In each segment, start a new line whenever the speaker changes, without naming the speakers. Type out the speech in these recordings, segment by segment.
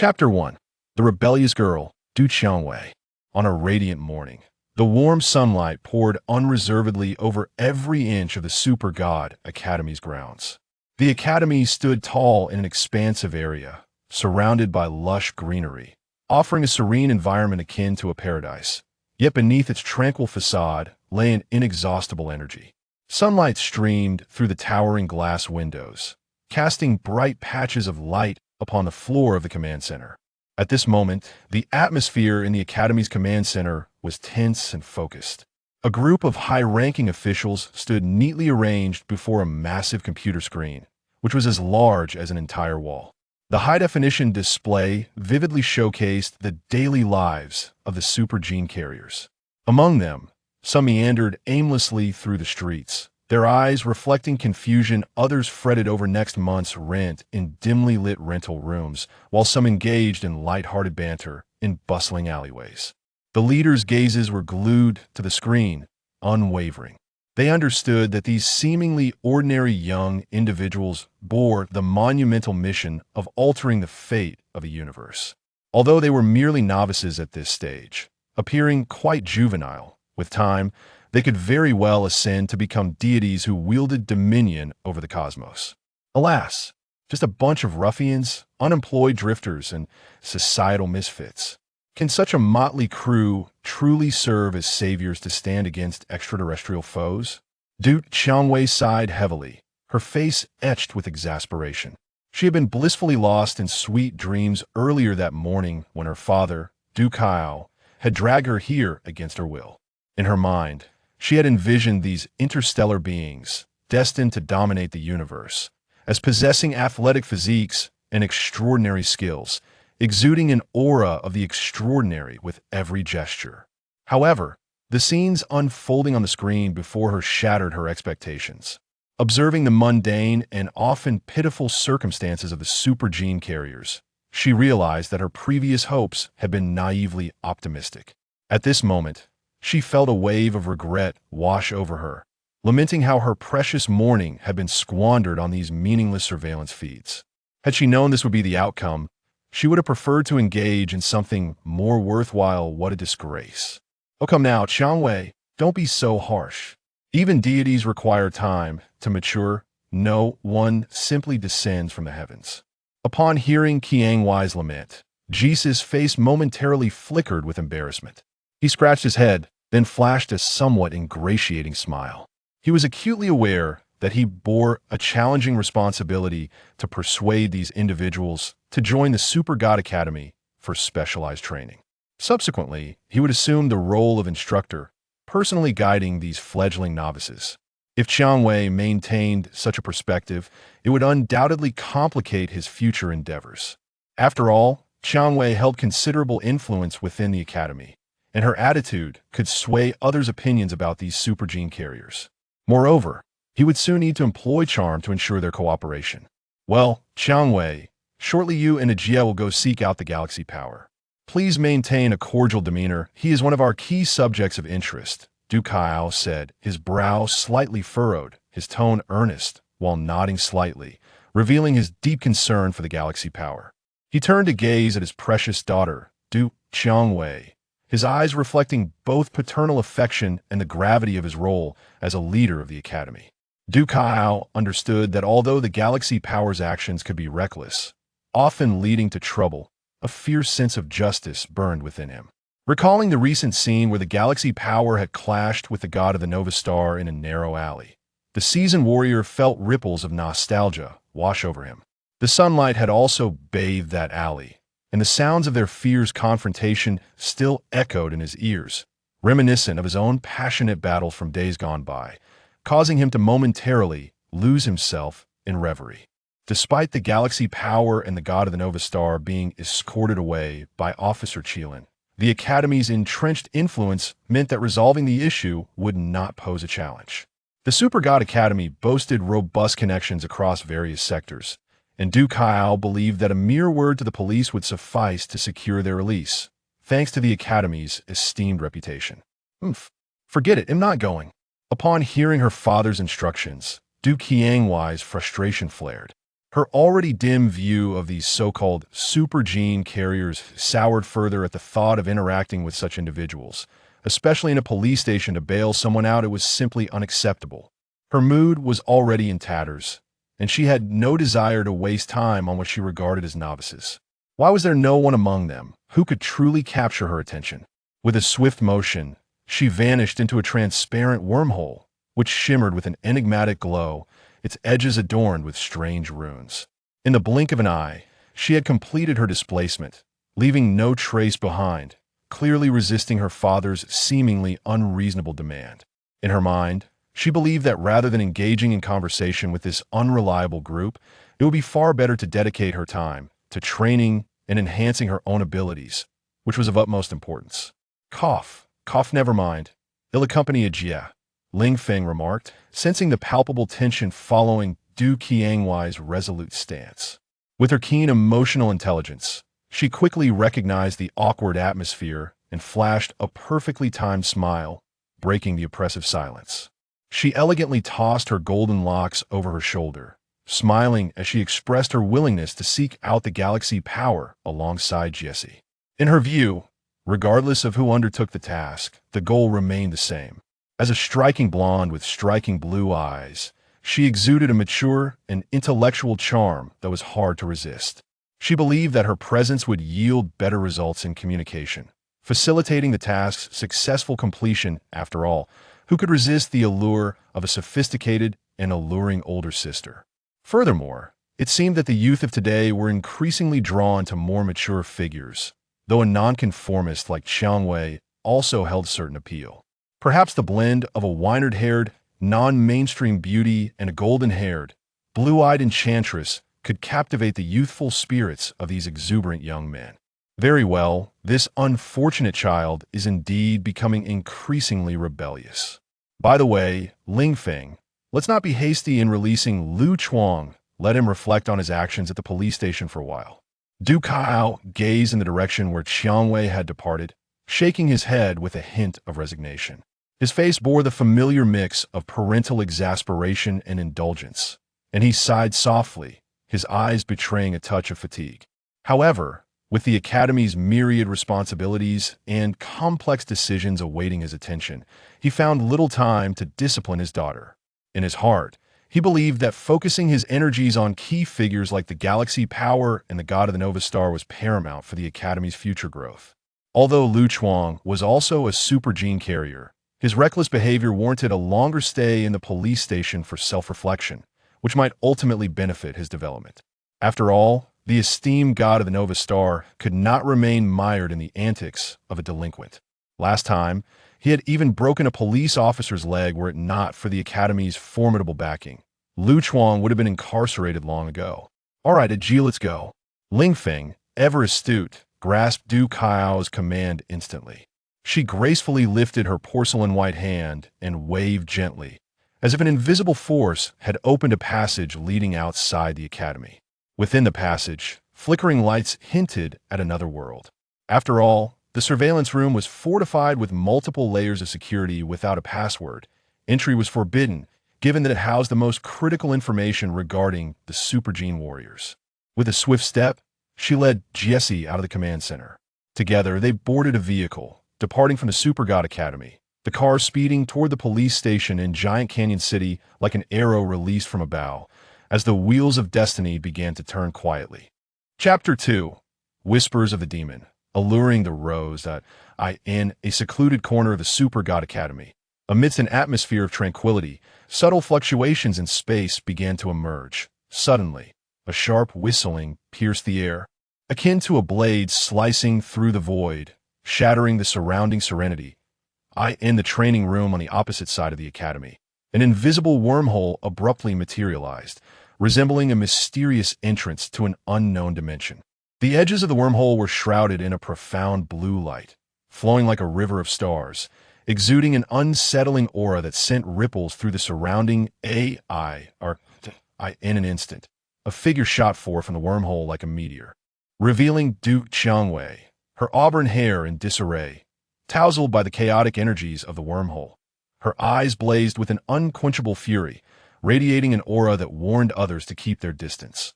Chapter 1. The Rebellious Girl, Qiangwei. On a radiant morning, the warm sunlight poured unreservedly over every inch of the Super God Academy's grounds. The Academy stood tall in an expansive area, surrounded by lush greenery, offering a serene environment akin to a paradise. Yet beneath its tranquil facade lay an inexhaustible energy. Sunlight streamed through the towering glass windows, casting bright patches of light upon the floor of the command center. At this moment, the atmosphere in the Academy's command center was tense and focused. A group of high-ranking officials stood neatly arranged before a massive computer screen, which was as large as an entire wall. The high-definition display vividly showcased the daily lives of the super gene carriers. Among them, some meandered aimlessly through the streets, their eyes reflecting confusion. Others fretted over next month's rent in dimly lit rental rooms, while some engaged in light-hearted banter in bustling alleyways. The leaders' gazes were glued to the screen, unwavering. They understood that these seemingly ordinary young individuals bore the monumental mission of altering the fate of a universe. Although they were merely novices at this stage, appearing quite juvenile, with time, they could very well ascend to become deities who wielded dominion over the cosmos. Alas, just a bunch of ruffians, unemployed drifters, and societal misfits. Can such a motley crew truly serve as saviors to stand against extraterrestrial foes? Qiangwei sighed heavily, her face etched with exasperation. She had been blissfully lost in sweet dreams earlier that morning when her father, Kaiao, had dragged her here against her will. In her mind, she had envisioned these interstellar beings, destined to dominate the universe, as possessing athletic physiques and extraordinary skills, exuding an aura of the extraordinary with every gesture. However, the scenes unfolding on the screen before her shattered her expectations. Observing the mundane and often pitiful circumstances of the super gene carriers, she realized that her previous hopes had been naively optimistic. At this moment, she felt a wave of regret wash over her, lamenting how her precious morning had been squandered on these meaningless surveillance feeds. Had she known this would be the outcome, she would have preferred to engage in something more worthwhile. What a disgrace. Oh, come now, Qiangwei, don't be so harsh. Even deities require time to mature. No one simply descends from the heavens. Upon hearing Qiangwei's lament, Jesus' face momentarily flickered with embarrassment. He scratched his head, then flashed a somewhat ingratiating smile. He was acutely aware that he bore a challenging responsibility to persuade these individuals to join the Super God Academy for specialized training. Subsequently, he would assume the role of instructor, personally guiding these fledgling novices. If Qiangwei maintained such a perspective, it would undoubtedly complicate his future endeavors. After all, Qiangwei held considerable influence within the Academy, and her attitude could sway others' opinions about these super gene carriers. Moreover, he would soon need to employ charm to ensure their cooperation. Well, Qiangwei, shortly you and Ajia will go seek out the galaxy power. Please maintain a cordial demeanor. He is one of our key subjects of interest, Kaiao said, his brow slightly furrowed, his tone earnest, while nodding slightly, revealing his deep concern for the galaxy power. He turned to gaze at his precious daughter, Qiangwei, his eyes reflecting both paternal affection and the gravity of his role as a leader of the Academy. Kaiao understood that although the galaxy power's actions could be reckless, often leading to trouble, a fierce sense of justice burned within him. Recalling the recent scene where the galaxy power had clashed with the god of the Nova Star in a narrow alley, the seasoned warrior felt ripples of nostalgia wash over him. The sunlight had also bathed that alley, and the sounds of their fierce confrontation still echoed in his ears, reminiscent of his own passionate battles from days gone by, causing him to momentarily lose himself in reverie. Despite the galaxy power and the god of the Nova Star being escorted away by Officer Qilin, the Academy's entrenched influence meant that resolving the issue would not pose a challenge. The Super God Academy boasted robust connections across various sectors, and Kaiao believed that a mere word to the police would suffice to secure their release, thanks to the Academy's esteemed reputation. Forget it, I'm not going. Upon hearing her father's instructions, Qiangwei's frustration flared. Her already dim view of these so-called super gene carriers soured further at the thought of interacting with such individuals. Especially in a police station to bail someone out, it was simply unacceptable. Her mood was already in tatters, and she had no desire to waste time on what she regarded as novices. Why was there no one among them who could truly capture her attention? With a swift motion, she vanished into a transparent wormhole, which shimmered with an enigmatic glow, its edges adorned with strange runes. In the blink of an eye, she had completed her displacement, leaving no trace behind, clearly resisting her father's seemingly unreasonable demand. In her mind, she believed that rather than engaging in conversation with this unreliable group, it would be far better to dedicate her time to training and enhancing her own abilities, which was of utmost importance. Cough, never mind. It'll accompany a jia, Ling Feng remarked, sensing the palpable tension following Du Qiangwei's resolute stance. With her keen emotional intelligence, she quickly recognized the awkward atmosphere and flashed a perfectly timed smile, breaking the oppressive silence. She elegantly tossed her golden locks over her shoulder, smiling as she expressed her willingness to seek out the galaxy power alongside Jesse. In her view, regardless of who undertook the task, the goal remained the same. As a striking blonde with striking blue eyes, she exuded a mature and intellectual charm that was hard to resist. She believed that her presence would yield better results in communication, facilitating the task's successful completion. After all, who could resist the allure of a sophisticated and alluring older sister? Furthermore, it seemed that the youth of today were increasingly drawn to more mature figures, though a nonconformist like Qiangwei also held certain appeal. Perhaps the blend of a winer-haired, non-mainstream beauty and a golden-haired, blue-eyed enchantress could captivate the youthful spirits of these exuberant young men. Very well, this unfortunate child is indeed becoming increasingly rebellious. By the way, Ling Feng, let's not be hasty in releasing Lu Chuang. Let him reflect on his actions at the police station for a while. Du Kaiao gazed in the direction where Qiangwei had departed, shaking his head with a hint of resignation. His face bore the familiar mix of parental exasperation and indulgence, and he sighed softly, his eyes betraying a touch of fatigue. However, with the Academy's myriad responsibilities and complex decisions awaiting his attention, he found little time to discipline his daughter. In his heart, he believed that focusing his energies on key figures like the Galaxy Power and the God of the Nova Star was paramount for the Academy's future growth. Although Lu Chuang was also a super gene carrier, his reckless behavior warranted a longer stay in the police station for self-reflection, which might ultimately benefit his development. After all, the esteemed God of the Nova Star could not remain mired in the antics of a delinquent. Last time, he had even broken a police officer's leg were it not for the Academy's formidable backing. Lu Chuang would have been incarcerated long ago. All right, Ajie, let's go. Ling Feng, ever astute, grasped Du Kaiao's command instantly. She gracefully lifted her porcelain-white hand and waved gently, as if an invisible force had opened a passage leading outside the Academy. Within the passage, flickering lights hinted at another world. After all, the surveillance room was fortified with multiple layers of security without a password. Entry was forbidden, given that it housed the most critical information regarding the Super Gene Warriors. With a swift step, she led Jesse out of the command center. Together, they boarded a vehicle, departing from the Super God Academy, the car speeding toward the police station in Giant Canyon City like an arrow released from a bow, as the wheels of destiny began to turn quietly. Chapter 2. Whispers of the Demon. Alluring the rose in a secluded corner of the Super God Academy. Amidst an atmosphere of tranquility, subtle fluctuations in space began to emerge. Suddenly, a sharp whistling pierced the air, akin to a blade slicing through the void, shattering the surrounding serenity. In the training room on the opposite side of the Academy, an invisible wormhole abruptly materialized, resembling a mysterious entrance to an unknown dimension. The edges of the wormhole were shrouded in a profound blue light, flowing like a river of stars, exuding an unsettling aura that sent ripples through the surrounding AI. In an instant, a figure shot forth from the wormhole like a meteor, revealing Qiangwei, her auburn hair in disarray, tousled by the chaotic energies of the wormhole. Her eyes blazed with an unquenchable fury, radiating an aura that warned others to keep their distance.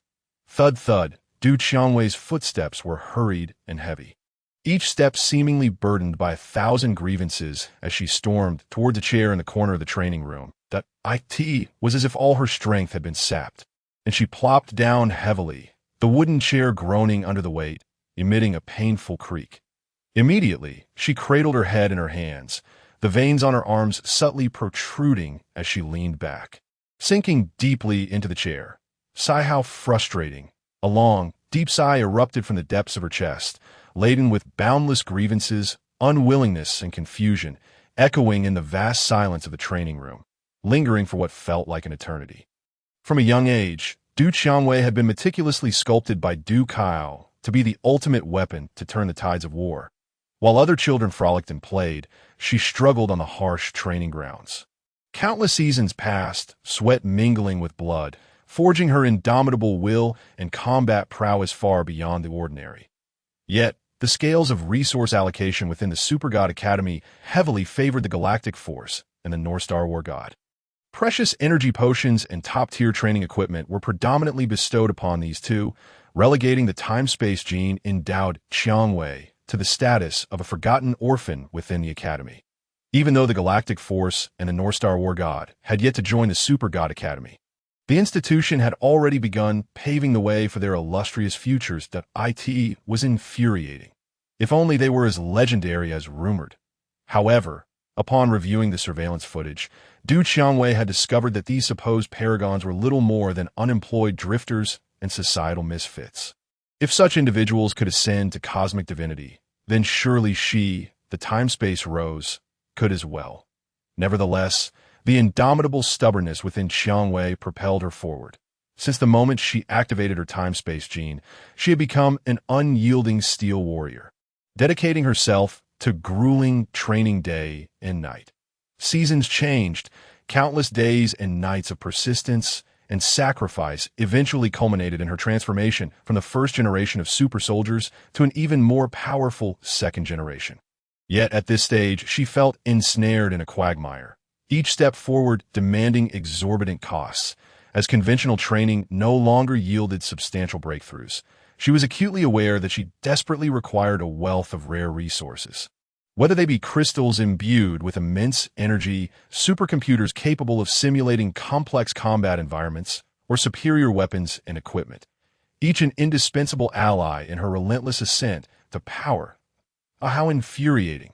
Thud thud, Du Qiangwei's footsteps were hurried and heavy, each step seemingly burdened by 1,000 grievances as she stormed toward the chair in the corner of the training room. That it was as if all her strength had been sapped, and she plopped down heavily, the wooden chair groaning under the weight, emitting a painful creak. Immediately, she cradled her head in her hands, the veins on her arms subtly protruding as she leaned back, sinking deeply into the chair. Sigh, how frustrating. A long, deep sigh erupted from the depths of her chest, laden with boundless grievances, unwillingness, and confusion, echoing in the vast silence of the training room, lingering for what felt like an eternity. From a young age, Du Qiangwei had been meticulously sculpted by Du Kaiao to be the ultimate weapon to turn the tides of war. While other children frolicked and played, she struggled on the harsh training grounds. Countless seasons passed, sweat mingling with blood, forging her indomitable will and combat prowess far beyond the ordinary. Yet, the scales of resource allocation within the Super God Academy heavily favored the Galactic Force and the North Star War God. Precious energy potions and top-tier training equipment were predominantly bestowed upon these two, relegating the time-space gene endowed Qiangwei to the status of a forgotten orphan within the Academy. Even though the Galactic Force and the North Star War God had yet to join the Super God Academy, the institution had already begun paving the way for their illustrious futures. That it was infuriating. If only they were as legendary as rumored. However, upon reviewing the surveillance footage, Du Qiangwei had discovered that these supposed paragons were little more than unemployed drifters and societal misfits. If such individuals could ascend to cosmic divinity, then surely she, the time-space Rose, could as well. Nevertheless, the indomitable stubbornness within Qiangwei propelled her forward. Since the moment she activated her time-space gene, she had become an unyielding steel warrior, dedicating herself to grueling training day and night. Seasons changed, countless days and nights of persistence and sacrifice eventually culminated in her transformation from the first generation of super soldiers to an even more powerful second generation. Yet at this stage, she felt ensnared in a quagmire, each step forward demanding exorbitant costs. As conventional training no longer yielded substantial breakthroughs, she was acutely aware that she desperately required a wealth of rare resources. Whether they be crystals imbued with immense energy, supercomputers capable of simulating complex combat environments, or superior weapons and equipment, each an indispensable ally in her relentless ascent to power. Ah, how infuriating.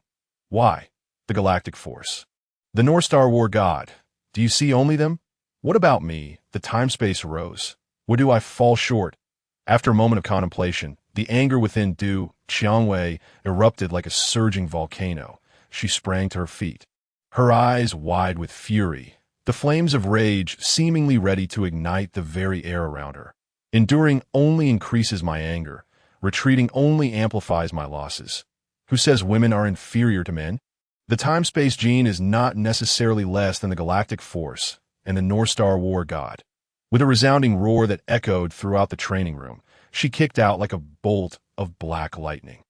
Why? The Galactic Force. The North Star War God. Do you see only them? What about me, the time-space Rose? Where do I fall short? After a moment of contemplation, the anger within Du Qiangwei erupted like a surging volcano. She sprang to her feet, her eyes wide with fury, the flames of rage seemingly ready to ignite the very air around her. Enduring only increases my anger. Retreating only amplifies my losses. Who says women are inferior to men? The time-space gene is not necessarily less than the Galactic Force and the North Star War God. With a resounding roar that echoed throughout the training room, she kicked out like a bolt of black lightning,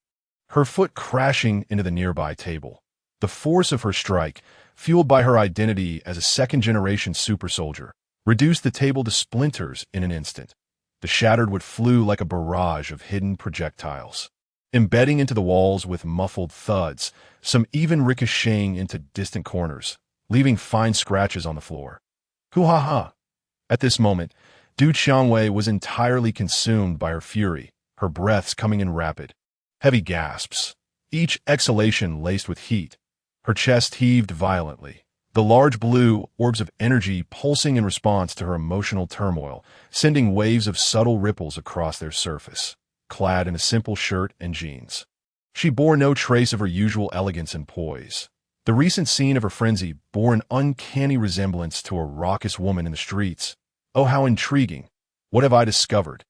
her foot crashing into the nearby table. The force of her strike, fueled by her identity as a second-generation super soldier, reduced the table to splinters in an instant. The shattered wood flew like a barrage of hidden projectiles, embedding into the walls with muffled thuds, some even ricocheting into distant corners, leaving fine scratches on the floor. Hoo-ha-ha! At this moment, Du Qiangwei was entirely consumed by her fury, her breaths coming in rapid, heavy gasps, each exhalation laced with heat. Her chest heaved violently, the large blue orbs of energy pulsing in response to her emotional turmoil, sending waves of subtle ripples across their surface. Clad in a simple shirt and jeans, she bore no trace of her usual elegance and poise. The recent scene of her frenzy bore an uncanny resemblance to a raucous woman in the streets. Oh, how intriguing! What have I discovered?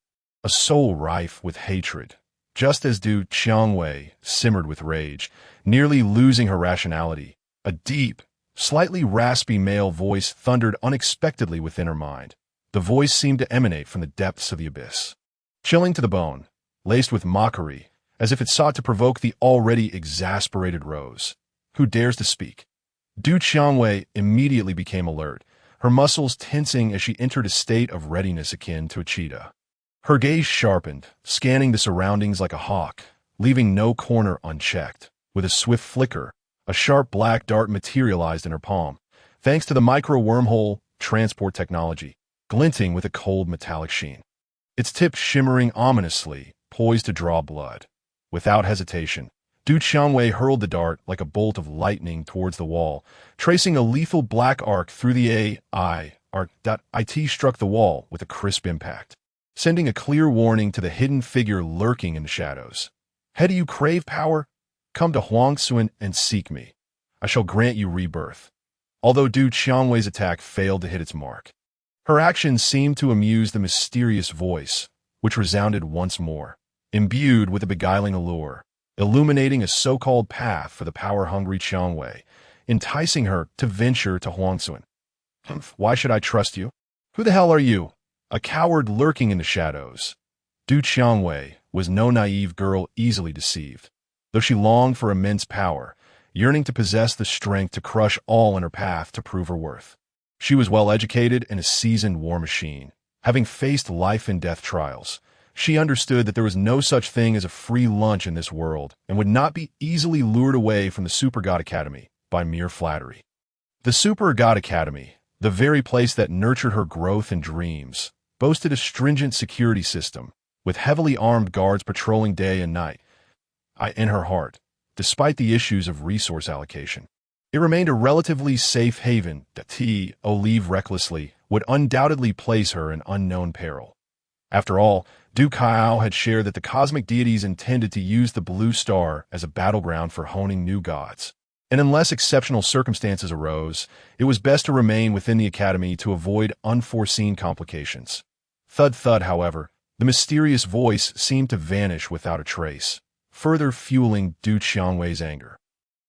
A soul rife with hatred. Just as Du Qiangwei simmered with rage, nearly losing her rationality, a deep, slightly raspy male voice thundered unexpectedly within her mind. The voice seemed to emanate from the depths of the abyss, chilling to the bone, laced with mockery, as if it sought to provoke the already exasperated Rose. Who dares to speak? Du Qiangwei immediately became alert, her muscles tensing as she entered a state of readiness akin to a cheetah. Her gaze sharpened, scanning the surroundings like a hawk, leaving no corner unchecked. With a swift flicker, a sharp black dart materialized in her palm, thanks to the micro-wormhole transport technology, glinting with a cold metallic sheen. Its tip shimmering ominously, poised to draw blood. Without hesitation, Qiangwei hurled the dart like a bolt of lightning towards the wall, tracing a lethal black arc through the AI. It struck the wall with a crisp impact, sending a clear warning to the hidden figure lurking in the shadows. "Hey, do you crave power? Come to Huangsuan and seek me. I shall grant you rebirth." Although Qiangwei's attack failed to hit its mark, her actions seemed to amuse the mysterious voice, which resounded once more, imbued with a beguiling allure, illuminating a so-called path for the power-hungry Qiangwei, enticing her to venture to Huangsuan. "Why should I trust you? Who the hell are you? A coward lurking in the shadows." Qiangwei was no naive girl easily deceived. Though she longed for immense power, yearning to possess the strength to crush all in her path to prove her worth. She was well-educated and a seasoned war machine. Having faced life-and-death trials, she understood that there was no such thing as a free lunch in this world and would not be easily lured away from the Super God Academy by mere flattery. The Super God Academy, the very place that nurtured her growth and dreams, boasted a stringent security system, with heavily armed guards patrolling day and night. In her heart, despite the issues of resource allocation, it remained a relatively safe haven that leave recklessly would undoubtedly place her in unknown peril. After all, Kaiao had shared that the cosmic deities intended to use the blue star as a battleground for honing new gods. And unless exceptional circumstances arose, it was best to remain within the academy to avoid unforeseen complications. Thud thud, however, the mysterious voice seemed to vanish without a trace, further fueling Qiangwei's anger.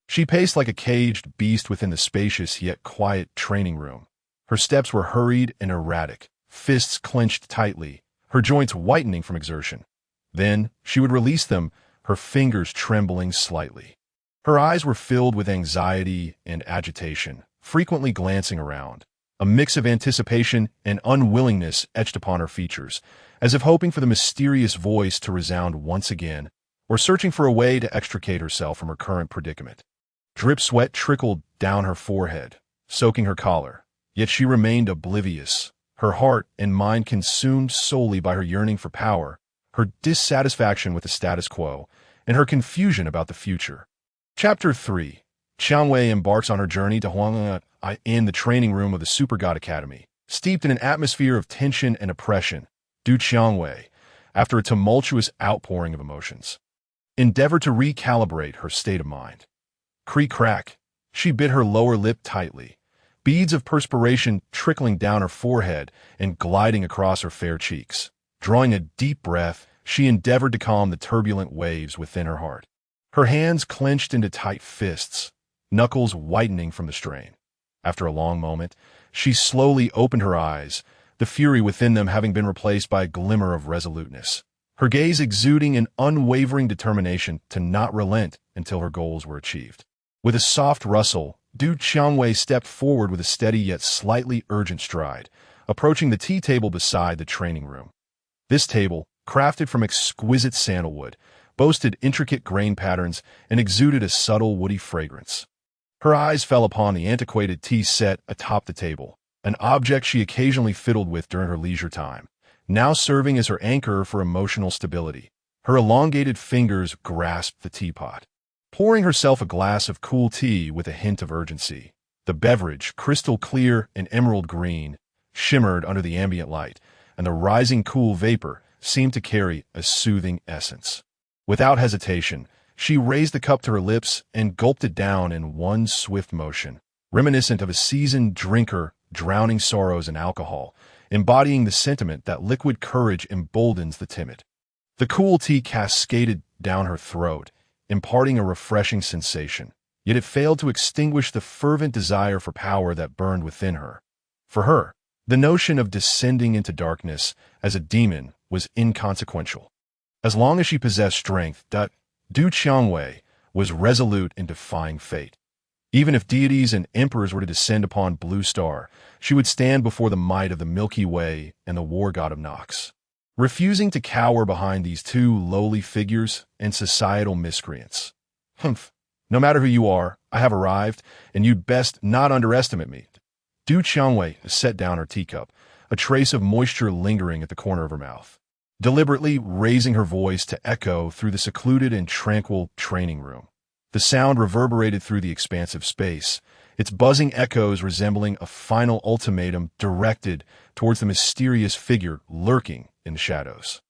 She paced like a caged beast within the spacious yet quiet training room. Her steps were hurried and erratic, fists clenched tightly, her joints whitening from exertion. Then she would release them, her fingers trembling slightly. Her eyes were filled with anxiety and agitation, frequently glancing around. A mix of anticipation and unwillingness etched upon her features, as if hoping for the mysterious voice to resound once again, or searching for a way to extricate herself from her current predicament. Drip sweat trickled down her forehead, soaking her collar, yet she remained oblivious, her heart and mind consumed solely by her yearning for power, her dissatisfaction with the status quo, and her confusion about the future. Chapter 3. Qiangwei embarks on her journey to Huangsuan in the training room of the Super God Academy, steeped in an atmosphere of tension and oppression. Qiangwei, after a tumultuous outpouring of emotions, endeavored to recalibrate her state of mind. Creak-crack, she bit her lower lip tightly, beads of perspiration trickling down her forehead and gliding across her fair cheeks. Drawing a deep breath, she endeavored to calm the turbulent waves within her heart. Her hands clenched into tight fists, knuckles whitening from the strain. After a long moment, she slowly opened her eyes, the fury within them having been replaced by a glimmer of resoluteness, her gaze exuding an unwavering determination to not relent until her goals were achieved. With a soft rustle, Qiangwei stepped forward with a steady yet slightly urgent stride, approaching the tea table beside the training room. This table, crafted from exquisite sandalwood, boasted intricate grain patterns and exuded a subtle woody fragrance. Her eyes fell upon the antiquated tea set atop the table, an object she occasionally fiddled with during her leisure time, now serving as her anchor for emotional stability. Her elongated fingers grasped the teapot, pouring herself a glass of cool tea with a hint of urgency. The beverage, crystal clear and emerald green, shimmered under the ambient light, and the rising cool vapor seemed to carry a soothing essence. Without hesitation, she raised the cup to her lips and gulped it down in one swift motion, reminiscent of a seasoned drinker drowning sorrows in alcohol, embodying the sentiment that liquid courage emboldens the timid. The cool tea cascaded down her throat, imparting a refreshing sensation, yet it failed to extinguish the fervent desire for power that burned within her. For her, the notion of descending into darkness as a demon was inconsequential. As long as she possessed strength, Qiangwei was resolute in defying fate. Even if deities and emperors were to descend upon Blue Star, she would stand before the might of the Milky Way and the war god of Nox. refusing to cower behind these two lowly figures and societal miscreants. Humph. No matter who you are, I have arrived, and you'd best not underestimate me. Qiangwei set down her teacup, a trace of moisture lingering at the corner of her mouth, deliberately raising her voice to echo through the secluded and tranquil training room. The sound reverberated through the expansive space, its buzzing echoes resembling a final ultimatum directed towards the mysterious figure lurking in the shadows.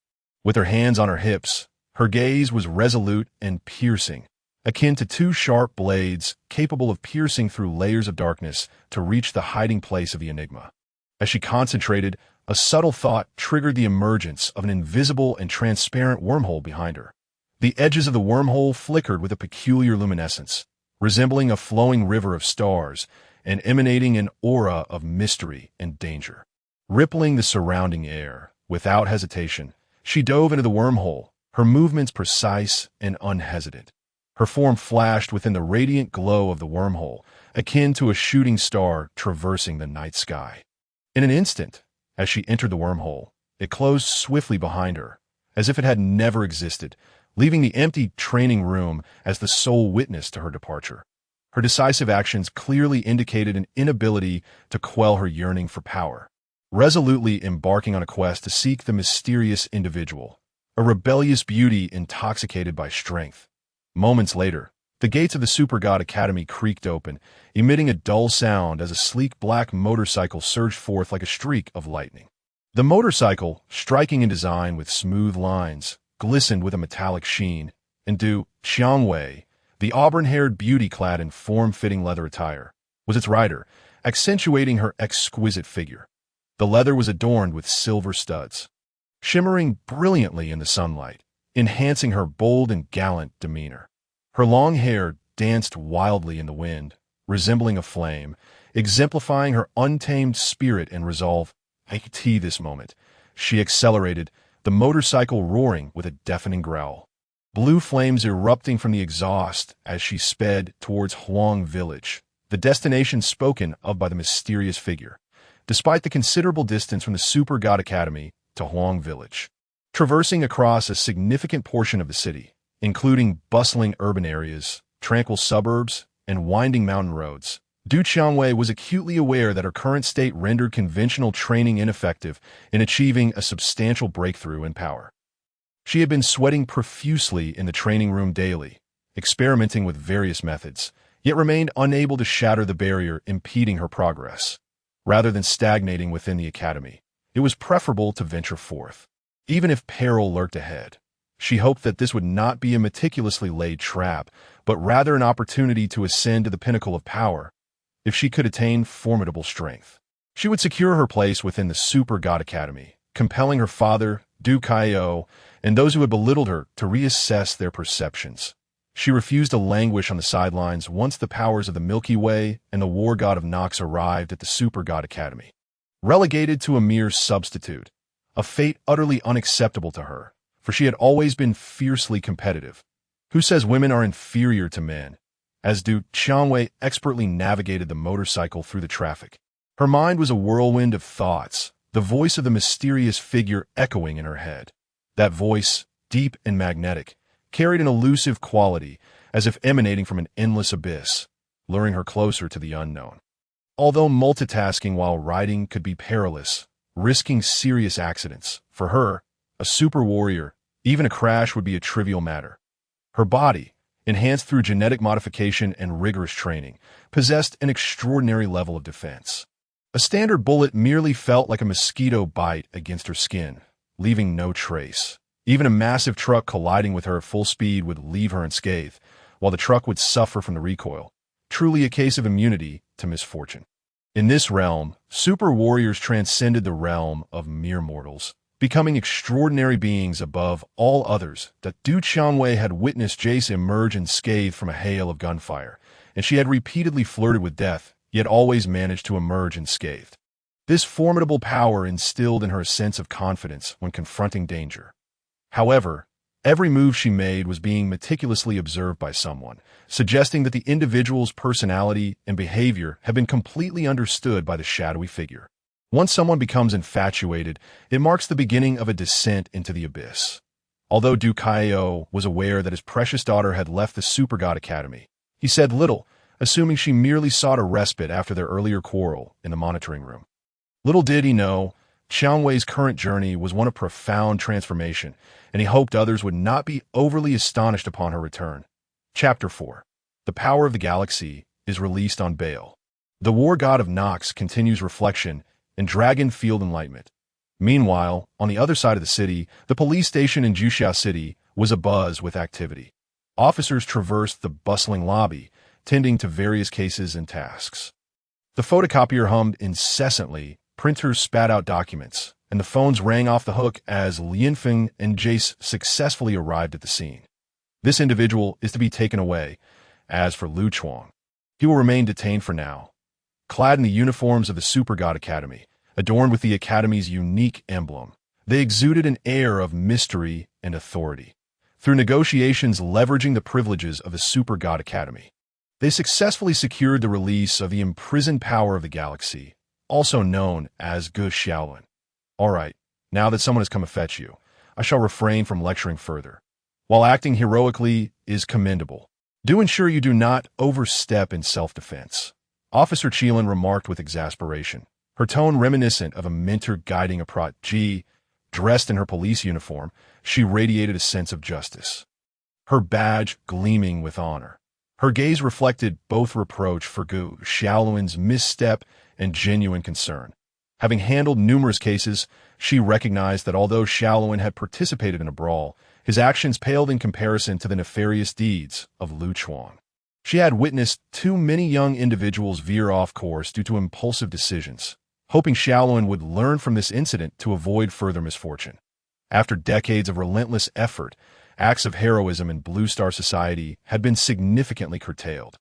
With her hands on her hips, her gaze was resolute and piercing, akin to two sharp blades capable of piercing through layers of darkness to reach the hiding place of the enigma. As she concentrated, a subtle thought triggered the emergence of an invisible and transparent wormhole behind her. The edges of the wormhole flickered with a peculiar luminescence, resembling a flowing river of stars and emanating an aura of mystery and danger. Rippling the surrounding air, without hesitation, she dove into the wormhole, her movements precise and unhesitant. Her form flashed within the radiant glow of the wormhole, akin to a shooting star traversing the night sky. In an instant, as she entered the wormhole, it closed swiftly behind her, as if it had never existed, leaving the empty training room as the sole witness to her departure. Her decisive actions clearly indicated an inability to quell her yearning for power, resolutely embarking on a quest to seek the mysterious individual, a rebellious beauty intoxicated by strength. Moments later, the gates of the Super God Academy creaked open, emitting a dull sound as a sleek black motorcycle surged forth like a streak of lightning. The motorcycle, striking in design with smooth lines, glistened with a metallic sheen, and Qiangwei, the auburn-haired beauty clad in form-fitting leather attire, was its rider, accentuating her exquisite figure. The leather was adorned with silver studs, shimmering brilliantly in the sunlight, enhancing her bold and gallant demeanor. Her long hair danced wildly in the wind, resembling a flame, exemplifying her untamed spirit and resolve. At this moment, she accelerated, the motorcycle roaring with a deafening growl. Blue flames erupting from the exhaust as she sped towards Huang Village, the destination spoken of by the mysterious figure, despite the considerable distance from the Super God Academy to Huang Village. Traversing across a significant portion of the city, including bustling urban areas, tranquil suburbs, and winding mountain roads, Qiangwei was acutely aware that her current state rendered conventional training ineffective in achieving a substantial breakthrough in power. She had been sweating profusely in the training room daily, experimenting with various methods, yet remained unable to shatter the barrier impeding her progress. Rather than stagnating within the academy, it was preferable to venture forth. Even if peril lurked ahead, she hoped that this would not be a meticulously laid trap, but rather an opportunity to ascend to the pinnacle of power. If she could attain formidable strength, she would secure her place within the Super God Academy, compelling her father, Kaiao, and those who had belittled her to reassess their perceptions. She refused to languish on the sidelines once the powers of the Milky Way and the war god of Nox arrived at the Super God Academy. Relegated to a mere substitute, a fate utterly unacceptable to her, for she had always been fiercely competitive. Who says women are inferior to men? As Qiangwei expertly navigated the motorcycle through the traffic. Her mind was a whirlwind of thoughts, the voice of the mysterious figure echoing in her head. That voice, deep and magnetic, carried an elusive quality, as if emanating from an endless abyss, luring her closer to the unknown. Although multitasking while riding could be perilous, risking serious accidents, for her, a super warrior, even a crash would be a trivial matter. Her body, enhanced through genetic modification and rigorous training, possessed an extraordinary level of defense. A standard bullet merely felt like a mosquito bite against her skin, leaving no trace. Even a massive truck colliding with her at full speed would leave her unscathed, while the truck would suffer from the recoil. Truly a case of immunity to misfortune. In this realm, super warriors transcended the realm of mere mortals, becoming extraordinary beings above all others. That Qiangwei had witnessed Jace emerge unscathed from a hail of gunfire, and she had repeatedly flirted with death, yet always managed to emerge unscathed. This formidable power instilled in her a sense of confidence when confronting danger. However, every move she made was being meticulously observed by someone, suggesting that the individual's personality and behavior had been completely understood by the shadowy figure. Once someone becomes infatuated, it marks the beginning of a descent into the abyss. Although Du Kaiao was aware that his precious daughter had left the Super God Academy, he said little, assuming she merely sought a respite after their earlier quarrel in the monitoring room. Little did he know, Qiangwei's current journey was one of profound transformation, and he hoped others would not be overly astonished upon her return. Chapter 4. The Power of the Galaxy is released on bail. The war god of Nox continues reflection and dragon field enlightenment. Meanwhile, on the other side of the city, the police station in Juxia City was abuzz with activity. Officers traversed the bustling lobby, tending to various cases and tasks. The photocopier hummed incessantly, printers spat out documents, and the phones rang off the hook as Lianfeng and Jace successfully arrived at the scene. This individual is to be taken away. As for Lu Chuang, he will remain detained for now. Clad in the uniforms of the Super God Academy, adorned with the Academy's unique emblem, they exuded an air of mystery and authority. Through negotiations leveraging the privileges of the Super God Academy, they successfully secured the release of the imprisoned power of the galaxy, also known as Ge Xiaolun. All right, now that someone has come to fetch you, I shall refrain from lecturing further. While acting heroically is commendable, do ensure you do not overstep in self-defense, Officer Qilin remarked with exasperation, her tone reminiscent of a mentor guiding a protege. Dressed in her police uniform, she radiated a sense of justice, her badge gleaming with honor. Her gaze reflected both reproach for Ge Xiaolun's misstep and genuine concern. Having handled numerous cases, she recognized that although Xiaolun had participated in a brawl, his actions paled in comparison to the nefarious deeds of Lu Chuang. She had witnessed too many young individuals veer off course due to impulsive decisions, hoping Xiaolun would learn from this incident to avoid further misfortune. After decades of relentless effort, acts of heroism in Blue Star society had been significantly curtailed.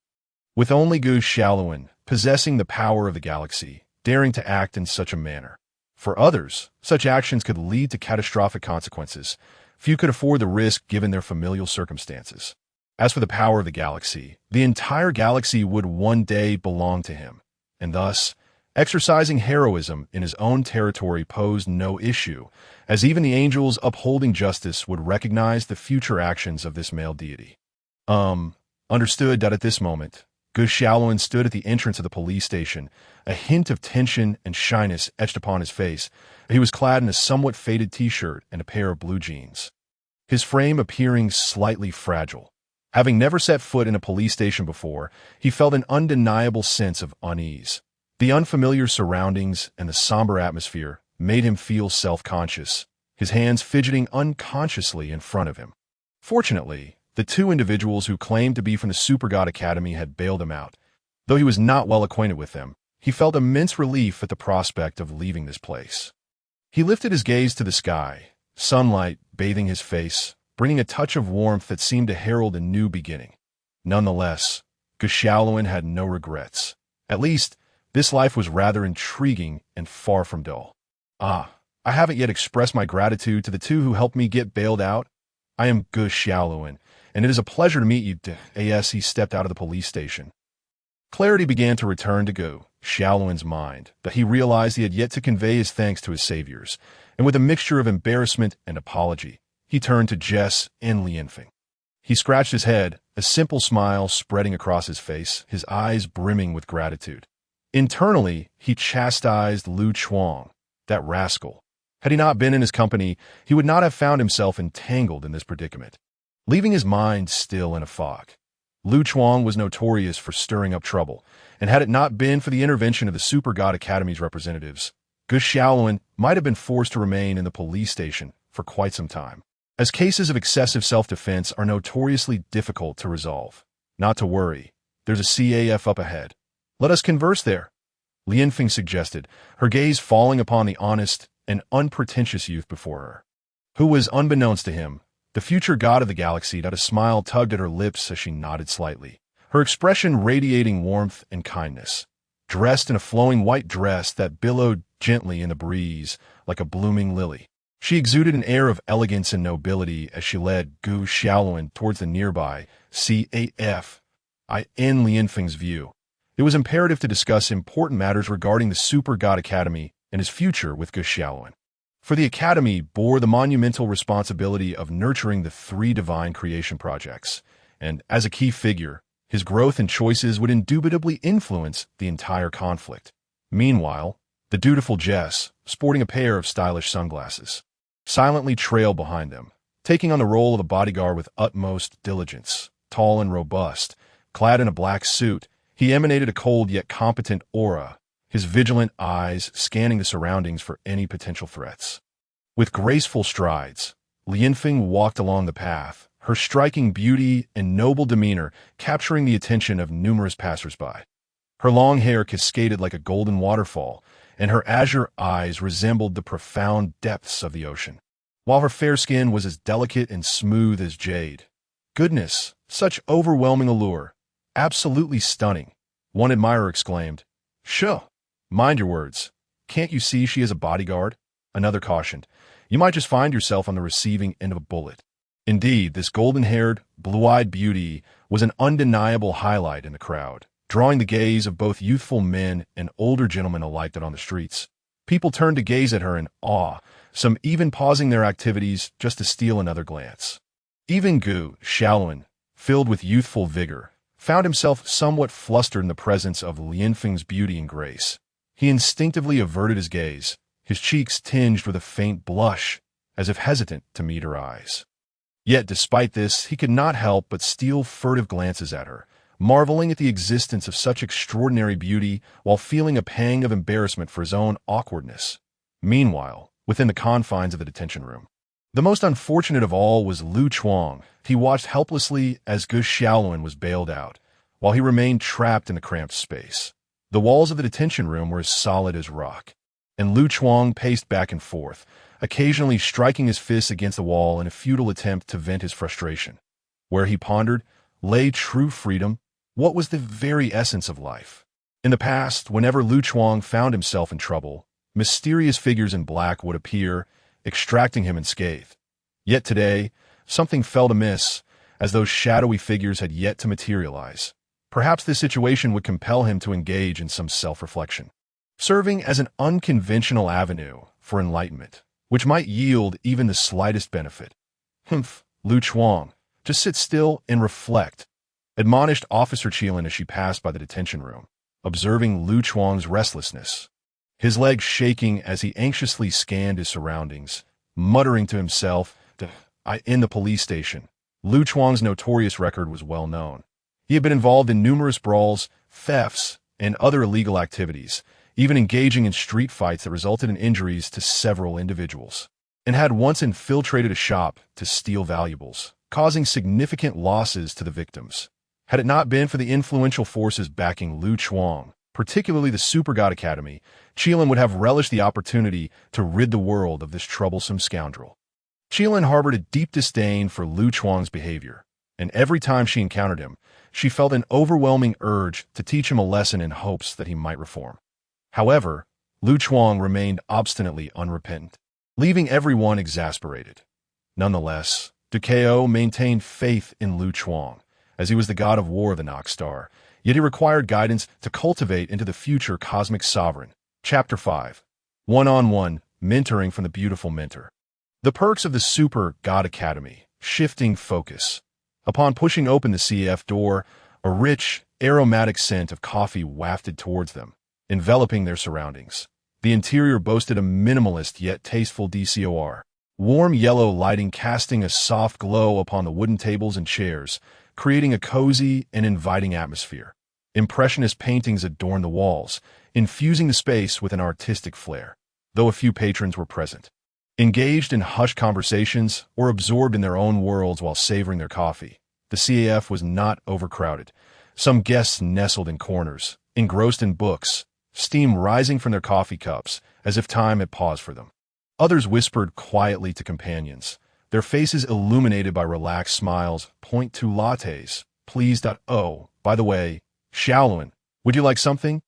With only Ge Xiaolun possessing the power of the galaxy, daring to act in such a manner. For others, such actions could lead to catastrophic consequences. Few could afford the risk given their familial circumstances. As for the power of the galaxy, the entire galaxy would one day belong to him, and thus, exercising heroism in his own territory posed no issue, as even the angels upholding justice would recognize the future actions of this male deity. Understood that at this moment, Ge Xiaolun stood at the entrance of the police station, a hint of tension and shyness etched upon his face. He was clad in a somewhat faded t-shirt and a pair of blue jeans, his frame appearing slightly fragile. Having never set foot in a police station before, he felt an undeniable sense of unease. The unfamiliar surroundings and the somber atmosphere made him feel self-conscious, his hands fidgeting unconsciously in front of him. Fortunately, the two individuals who claimed to be from the Super God Academy had bailed him out. Though he was not well acquainted with them, he felt immense relief at the prospect of leaving this place. He lifted his gaze to the sky, sunlight bathing his face, bringing a touch of warmth that seemed to herald a new beginning. Nonetheless, Ge Xiaolun had no regrets. At least, this life was rather intriguing and far from dull. I haven't yet expressed my gratitude to the two who helped me get bailed out. I am Ge Xiaolun, and it is a pleasure to meet you. As he stepped out of the police station, clarity began to return to Ge Xiaolun's mind, but he realized he had yet to convey his thanks to his saviors, and with a mixture of embarrassment and apology, he turned to Jess and Lianfeng. He scratched his head, a simple smile spreading across his face, his eyes brimming with gratitude. Internally, he chastised Lu Chuang, that rascal. Had he not been in his company, he would not have found himself entangled in this predicament, leaving his mind still in a fog. Lu Chuang was notorious for stirring up trouble, and had it not been for the intervention of the Super God Academy's representatives, Ge Xiaolun might have been forced to remain in the police station for quite some time, as cases of excessive self-defense are notoriously difficult to resolve. Not to worry, there's a CAF up ahead. Let us converse there, Lianfeng suggested, her gaze falling upon the honest and unpretentious youth before her, who was, unbeknownst to him, the future god of the galaxy. That a smile tugged at her lips as she nodded slightly, her expression radiating warmth and kindness. Dressed in a flowing white dress that billowed gently in the breeze like a blooming lily, she exuded an air of elegance and nobility as she led Ge Xiaolun towards the nearby CAF. In Lianfeng's view, it was imperative to discuss important matters regarding the Super God Academy and his future with Qiangwei. For the Academy bore the monumental responsibility of nurturing the three divine creation projects, and as a key figure, his growth and choices would indubitably influence the entire conflict. Meanwhile, the dutiful Jess, sporting a pair of stylish sunglasses, silently trailed behind them, taking on the role of a bodyguard with utmost diligence. Tall and robust, clad in a black suit, he emanated a cold yet competent aura, his vigilant eyes scanning the surroundings for any potential threats. With graceful strides, Lianfeng walked along the path, her striking beauty and noble demeanor capturing the attention of numerous passersby. Her long hair cascaded like a golden waterfall, and her azure eyes resembled the profound depths of the ocean, while her fair skin was as delicate and smooth as jade. Goodness, such overwhelming allure. Absolutely stunning, one admirer exclaimed. Sho, mind your words. Can't you see she is a bodyguard? Another cautioned. You might just find yourself on the receiving end of a bullet. Indeed, this golden-haired, blue-eyed beauty was an undeniable highlight in the crowd, drawing the gaze of both youthful men and older gentlemen alike on the streets. People turned to gaze at her in awe, some even pausing their activities just to steal another glance. Even Qiangwei, filled with youthful vigor, found himself somewhat flustered in the presence of Lianfeng's beauty and grace. He instinctively averted his gaze, his cheeks tinged with a faint blush, as if hesitant to meet her eyes. Yet despite this, he could not help but steal furtive glances at her, marveling at the existence of such extraordinary beauty while feeling a pang of embarrassment for his own awkwardness. Meanwhile, within the confines of the detention room, the most unfortunate of all was Lu Chuang. He watched helplessly as Qiangwei was bailed out, while he remained trapped in the cramped space. The walls of the detention room were as solid as rock, and Lu Chuang paced back and forth, occasionally striking his fists against the wall in a futile attempt to vent his frustration. Where he pondered lay true freedom, what was the very essence of life. In the past, whenever Lu Chuang found himself in trouble, mysterious figures in black would appear, extracting him unscathed. Yet today, something felt amiss, as those shadowy figures had yet to materialize. Perhaps this situation would compel him to engage in some self-reflection, serving as an unconventional avenue for enlightenment, which might yield even the slightest benefit. Humph, Lu Chuang, just sit still and reflect, admonished Officer Qiangwei as she passed by the detention room, observing Lu Chuang's restlessness, his legs shaking as he anxiously scanned his surroundings, muttering to himself, in the police station. Lu Chuang's notorious record was well known. He had been involved in numerous brawls, thefts, and other illegal activities, even engaging in street fights that resulted in injuries to several individuals, and had once infiltrated a shop to steal valuables, causing significant losses to the victims. Had it not been for the influential forces backing Lu Chuang, particularly the Super God Academy, Qiangwei would have relished the opportunity to rid the world of this troublesome scoundrel. Qiangwei harbored a deep disdain for Lu Chuang's behavior, and every time she encountered him, she felt an overwhelming urge to teach him a lesson in hopes that he might reform. However, Lu Chuang remained obstinately unrepentant, leaving everyone exasperated. Nonetheless, Kaiao maintained faith in Lu Chuang, as he was the god of war of the Nox Star, yet he required guidance to cultivate into the future cosmic sovereign. Chapter 5. One-on-one Mentoring from the Beautiful Mentor. The perks of the Super God Academy. Shifting focus. Upon pushing open the CF door, a rich, aromatic scent of coffee wafted towards them, enveloping their surroundings. The interior boasted a minimalist yet tasteful decor. Warm yellow lighting casting a soft glow upon the wooden tables and chairs, creating a cozy and inviting atmosphere. Impressionist paintings adorned the walls, infusing the space with an artistic flair, though a few patrons were present, engaged in hushed conversations or absorbed in their own worlds while savoring their coffee. The CAF was not overcrowded. Some guests nestled in corners, engrossed in books, steam rising from their coffee cups as if time had paused for them. Others whispered quietly to companions, their faces illuminated by relaxed smiles. Point two lattes, please. Oh, by the way, Qiangwei, would you like something?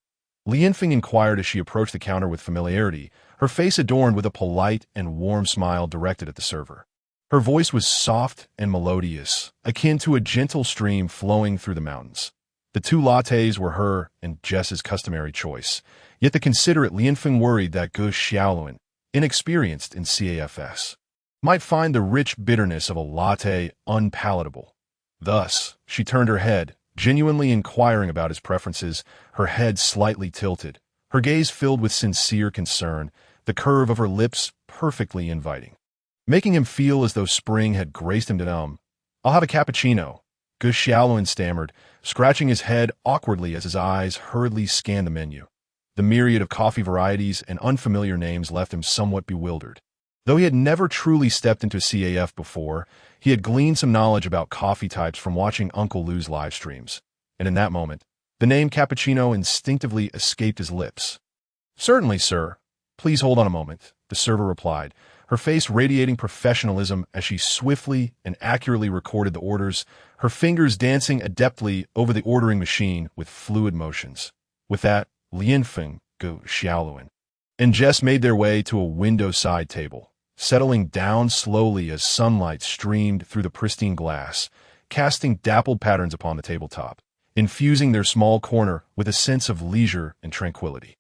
Lianfeng inquired as she approached the counter with familiarity, her face adorned with a polite and warm smile directed at the server. Her voice was soft and melodious, akin to a gentle stream flowing through the mountains. The two lattes were her and Jess's customary choice, Yet the considerate Lianfeng worried that Gu Xiaoluan, inexperienced in CAFS, might find the rich bitterness of a latte unpalatable. Thus, she turned her head, genuinely inquiring about his preferences, her head slightly tilted, her gaze filled with sincere concern, the curve of her lips perfectly inviting, making him feel as though spring had graced him to "I'll have a cappuccino," Gu Xiaoluan stammered, scratching his head awkwardly as his eyes hurriedly scanned the menu. The myriad of coffee varieties and unfamiliar names left him somewhat bewildered. Though he had never truly stepped into CAF before, he had gleaned some knowledge about coffee types from watching Uncle Lou's live streams, and in that moment, the name cappuccino instinctively escaped his lips. "Certainly, sir. Please hold on a moment," the server replied, her face radiating professionalism as she swiftly and accurately recorded the orders, her fingers dancing adeptly over the ordering machine with fluid motions. With that, Lianfeng, Gu Xiaoluan, and Jess made their way to a window-side table, settling down slowly as sunlight streamed through the pristine glass, casting dappled patterns upon the tabletop, infusing their small corner with a sense of leisure and tranquility.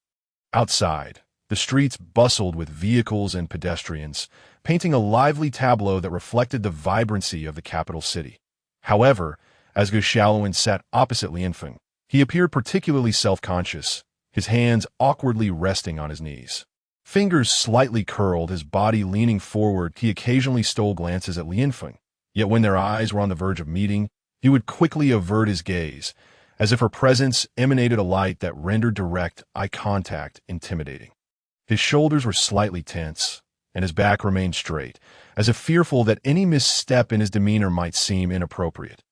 Outside, the streets bustled with vehicles and pedestrians, painting a lively tableau that reflected the vibrancy of the capital city. However, as Gu Xiaoluan sat opposite Lianfeng, he appeared particularly self-conscious, his hands awkwardly resting on his knees. Fingers slightly curled, his body leaning forward, he occasionally stole glances at Lianfeng, yet when their eyes were on the verge of meeting, he would quickly avert his gaze, as if her presence emanated a light that rendered direct eye contact intimidating. His shoulders were slightly tense, and his back remained straight, as if fearful that any misstep in his demeanor might seem inappropriate.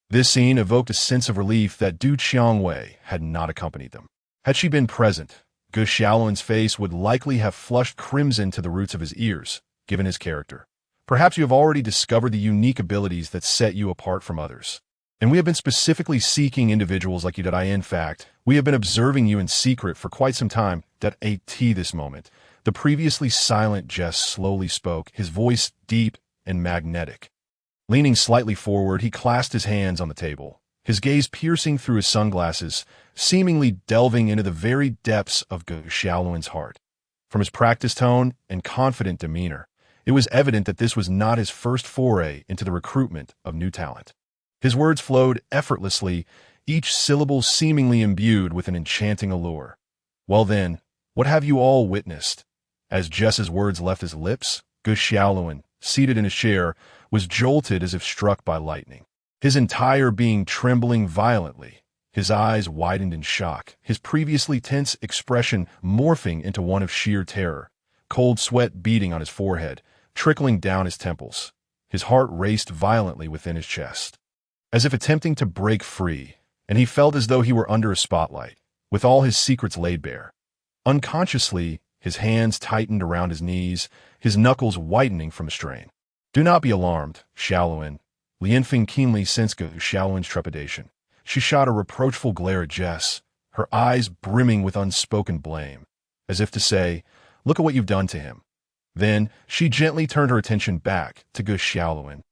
This scene evoked a sense of relief that Qiangwei had not accompanied them. Had she been present, Gu Xiaoluan's face would likely have flushed crimson to the roots of his ears, given his character. Perhaps you have already discovered the unique abilities that set you apart from others. And we have been specifically seeking individuals like you. In fact, we have been observing you in secret for quite some time. At this moment, the previously silent Jess slowly spoke, his voice deep and magnetic. Leaning slightly forward, he clasped his hands on the table, his gaze piercing through his sunglasses, seemingly delving into the very depths of Gu Xiaoluan's heart. From his practiced tone and confident demeanor, it was evident that this was not his first foray into the recruitment of new talent. His words flowed effortlessly, each syllable seemingly imbued with an enchanting allure. "Well then, what have you all witnessed?" As Jess's words left his lips, Gu Xiaoluan, seated in his chair, was jolted as if struck by lightning. His entire being trembling violently, his eyes widened in shock, his previously tense expression morphing into one of sheer terror, cold sweat beading on his forehead, trickling down his temples. His heart raced violently within his chest, as if attempting to break free, and he felt as though he were under a spotlight, with all his secrets laid bare. Unconsciously, his hands tightened around his knees, his knuckles whitening from the strain. "Do not be alarmed, Xiaoluan." Lianfeng keenly sensed Gu Xiaoluan's trepidation. She shot a reproachful glare at Jess, her eyes brimming with unspoken blame, as if to say, "Look at what you've done to him." Then, she gently turned her attention back to Gu Xiaoluan,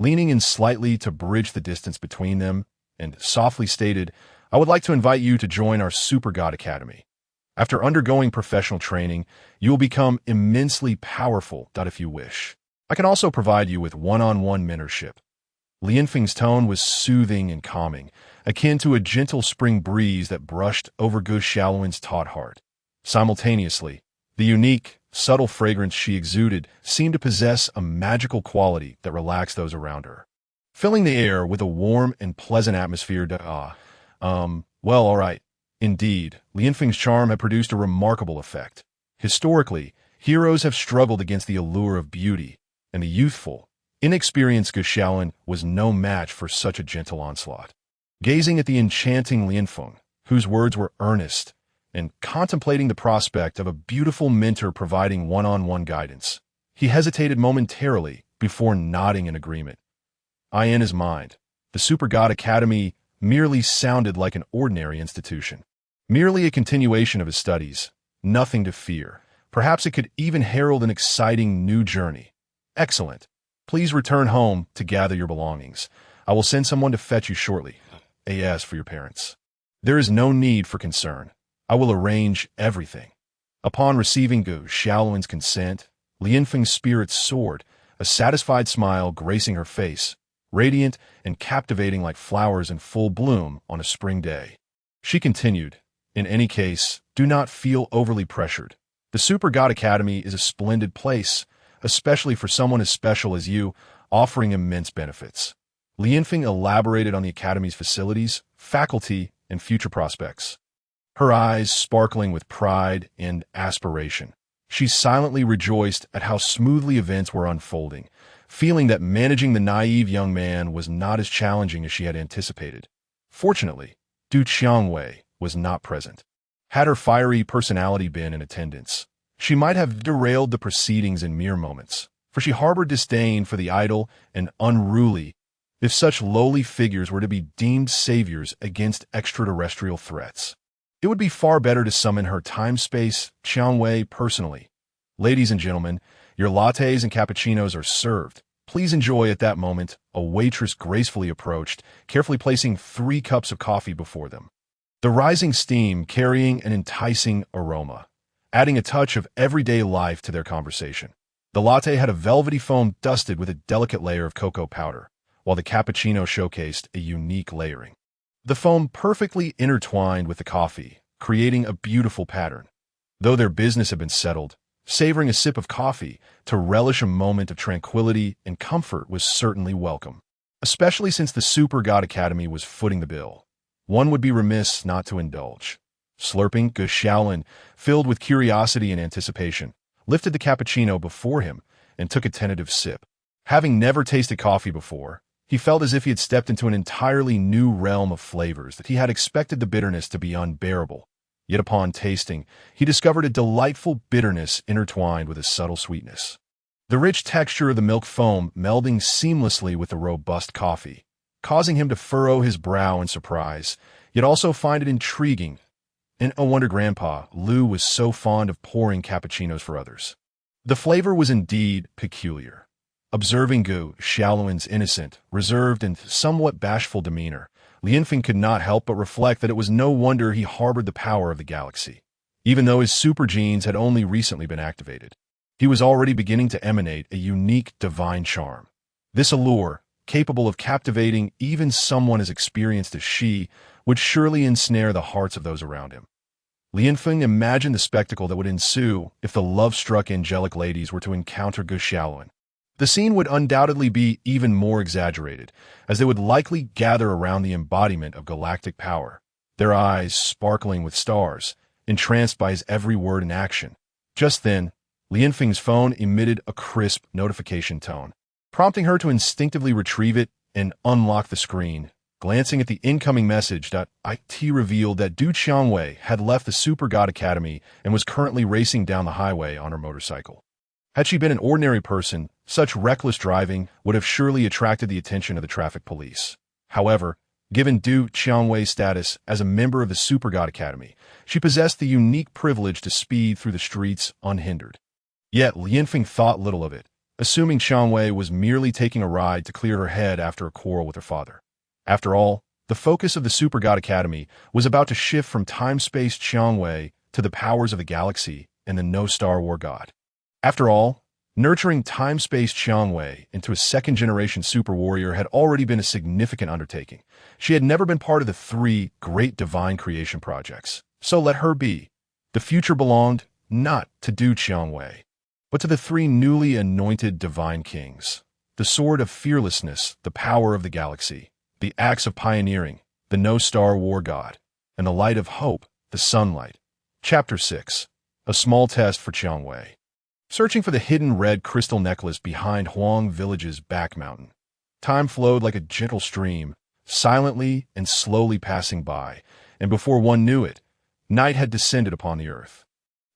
leaning in slightly to bridge the distance between them, and softly stated, "I would like to invite you to join our Super God Academy. After undergoing professional training, you will become immensely powerful, if you wish. I can also provide you with one-on-one mentorship." Lianfeng's tone was soothing and calming, akin to a gentle spring breeze that brushed over Gu Xiaoluan's taut heart. Simultaneously, the unique, subtle fragrance she exuded seemed to possess a magical quality that relaxed those around her, filling the air with a warm and pleasant atmosphere. Well, all right. Indeed, Lianfeng's charm had produced a remarkable effect. Historically, heroes have struggled against the allure of beauty, and the youthful, inexperienced Gu Xiaoluan was no match for such a gentle onslaught. Gazing at the enchanting Lianfeng, whose words were earnest, and contemplating the prospect of a beautiful mentor providing one-on-one guidance, he hesitated momentarily before nodding in agreement. In his mind, the Super God Academy merely sounded like an ordinary institution, merely a continuation of his studies, nothing to fear. Perhaps it could even herald an exciting new journey. Excellent. Please return home to gather your belongings. I will send someone to fetch you shortly. As for your parents, there is no need for concern. I will arrange everything. Upon receiving Gu Xiaoluan's consent, Lianfeng's spirits soared, a satisfied smile gracing her face, radiant and captivating like flowers in full bloom on a spring day. She continued, in any case, do not feel overly pressured. The Super God Academy is a splendid place, especially for someone as special as you, offering immense benefits. Lianfeng elaborated on the Academy's facilities, faculty, and future prospects. Her eyes sparkling with pride and aspiration. She silently rejoiced at how smoothly events were unfolding, feeling that managing the naive young man was not as challenging as she had anticipated. Fortunately, Qiangwei was not present. Had her fiery personality been in attendance, she might have derailed the proceedings in mere moments, for she harbored disdain for the idle and unruly, if such lowly figures were to be deemed saviors against extraterrestrial threats. It would be far better to summon her time-space Qiangwei personally. Ladies and gentlemen, your lattes and cappuccinos are served. Please enjoy. At that moment, a waitress gracefully approached, carefully placing 3 cups of coffee before them. The rising steam carrying an enticing aroma, adding a touch of everyday life to their conversation. The latte had a velvety foam dusted with a delicate layer of cocoa powder, while the cappuccino showcased a unique layering. The foam perfectly intertwined with the coffee, creating a beautiful pattern. Though their business had been settled, savoring a sip of coffee to relish a moment of tranquility and comfort was certainly welcome, especially since the Super God Academy was footing the bill. One would be remiss not to indulge. Slurping, Gu Xiaoluan, filled with curiosity and anticipation, lifted the cappuccino before him and took a tentative sip. Having never tasted coffee before, he felt as if he had stepped into an entirely new realm of flavors that he had expected the bitterness to be unbearable. Yet upon tasting, he discovered a delightful bitterness intertwined with a subtle sweetness. The rich texture of the milk foam melding seamlessly with the robust coffee, causing him to furrow his brow in surprise, yet also find it intriguing. And no wonder Grandpa Lu was so fond of pouring cappuccinos for others. The flavor was indeed peculiar. Observing Gu Xiaoluan's innocent, reserved, and somewhat bashful demeanor, Lianfeng could not help but reflect that it was no wonder he harbored the power of the galaxy. Even though his super genes had only recently been activated, he was already beginning to emanate a unique divine charm. This allure, capable of captivating even someone as experienced as she, would surely ensnare the hearts of those around him. Lianfeng imagined the spectacle that would ensue if the love-struck angelic ladies were to encounter Gu Xiaoluan. The scene would undoubtedly be even more exaggerated, as they would likely gather around the embodiment of galactic power, their eyes sparkling with stars, entranced by his every word and action. Just then, Lianfeng's phone emitted a crisp notification tone, prompting her to instinctively retrieve it and unlock the screen. Glancing at the incoming message, IT revealed that Qiangwei had left the Super God Academy and was currently racing down the highway on her motorcycle. Had she been an ordinary person, such reckless driving would have surely attracted the attention of the traffic police. However, given Qiangwei's status as a member of the Super God Academy, she possessed the unique privilege to speed through the streets unhindered. Yet Lianfeng thought little of it, assuming Qiangwei was merely taking a ride to clear her head after a quarrel with her father. After all, the focus of the Super God Academy was about to shift from time-space Qiangwei to the powers of the galaxy and the no-Star War God. After all, nurturing time-space Qiangwei into a second-generation super warrior had already been a significant undertaking. She had never been part of the 3 great divine creation projects, so let her be. The future belonged not to Qiangwei, but to the 3 newly anointed divine kings. The sword of fearlessness, the power of the galaxy, the axe of pioneering, the no-Star War God, and the light of hope, the sunlight. Chapter 6. A small test for Qiangwei. Searching for the hidden red crystal necklace behind Huang Village's back mountain, time flowed like a gentle stream, silently and slowly passing by, and before one knew it, night had descended upon the earth.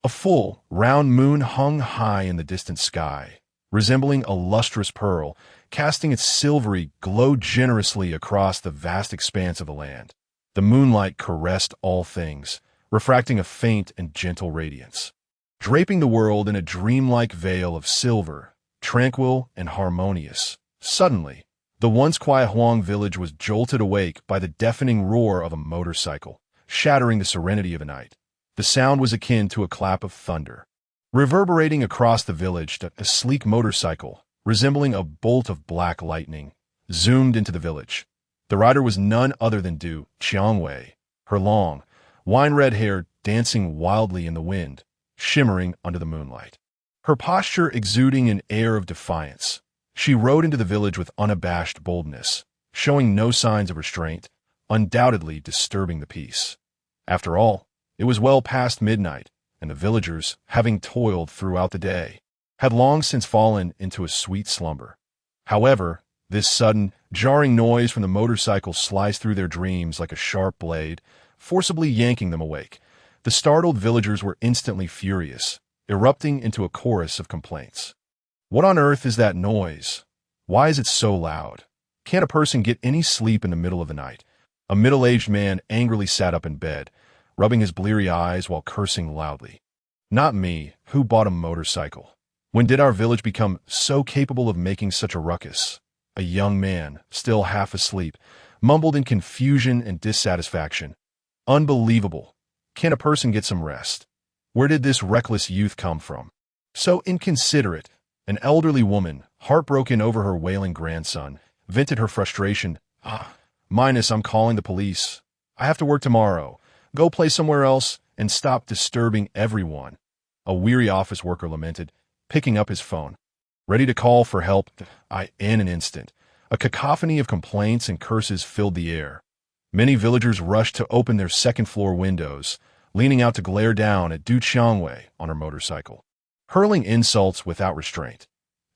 A full, round moon hung high in the distant sky, resembling a lustrous pearl, casting its silvery glow generously across the vast expanse of the land. The moonlight caressed all things, refracting a faint and gentle radiance, draping the world in a dreamlike veil of silver, tranquil and harmonious. Suddenly, the once quiet Huang village was jolted awake by the deafening roar of a motorcycle, shattering the serenity of the night. The sound was akin to a clap of thunder. Reverberating across the village, a sleek motorcycle, resembling a bolt of black lightning, zoomed into the village. The rider was none other than Qiangwei, her long, wine-red hair dancing wildly in the wind, shimmering under the moonlight. Her posture exuding an air of defiance. She rode into the village with unabashed boldness, showing no signs of restraint, undoubtedly disturbing the peace. After all, it was well past midnight, and the villagers, having toiled throughout the day, had long since fallen into a sweet slumber. However, this sudden, jarring noise from the motorcycle sliced through their dreams like a sharp blade, forcibly yanking them awake. The startled villagers were instantly furious, erupting into a chorus of complaints. What on earth is that noise? Why is it so loud? Can't a person get any sleep in the middle of the night? A middle-aged man angrily sat up in bed, rubbing his bleary eyes while cursing loudly. Not me, who bought a motorcycle? When did our village become so capable of making such a ruckus? A young man, still half asleep, mumbled in confusion and dissatisfaction. Unbelievable. Can't a person get some rest? Where did this reckless youth come from? So inconsiderate. An elderly woman, heartbroken over her wailing grandson, vented her frustration. Minus, I'm calling the police. I have to work tomorrow. Go play somewhere else and stop disturbing everyone. A weary office worker lamented, picking up his phone. Ready to call for help in an instant. A cacophony of complaints and curses filled the air. Many villagers rushed to open their second-floor windows, leaning out to glare down at Qiangwei on her motorcycle, hurling insults without restraint.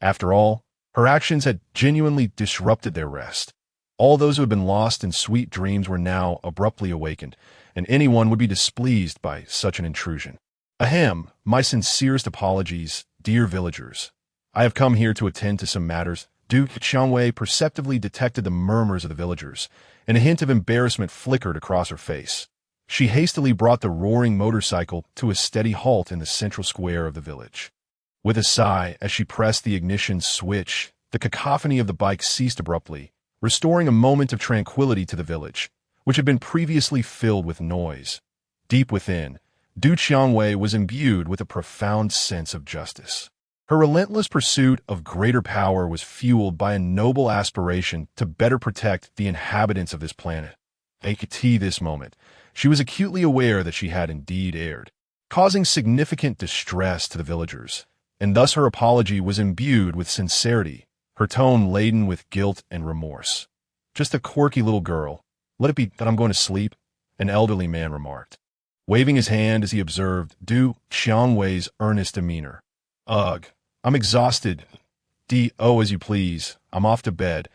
After all, her actions had genuinely disrupted their rest. All those who had been lost in sweet dreams were now abruptly awakened, and anyone would be displeased by such an intrusion. Ahem, my sincerest apologies, dear villagers. I have come here to attend to some matters. Qiangwei perceptibly detected the murmurs of the villagers, and a hint of embarrassment flickered across her face. She hastily brought the roaring motorcycle to a steady halt in the central square of the village. With a sigh, as she pressed the ignition switch, the cacophony of the bike ceased abruptly, restoring a moment of tranquility to the village, which had been previously filled with noise. Deep within, Qiangwei was imbued with a profound sense of justice. Her relentless pursuit of greater power was fueled by a noble aspiration to better protect the inhabitants of this planet. At this moment, she was acutely aware that she had indeed erred, causing significant distress to the villagers, and thus her apology was imbued with sincerity, her tone laden with guilt and remorse. Just a quirky little girl. Let it be that I'm going to sleep, an elderly man remarked, waving his hand as he observed Qiangwei's earnest demeanor. Ugh, I'm exhausted. As you please. I'm off to bed.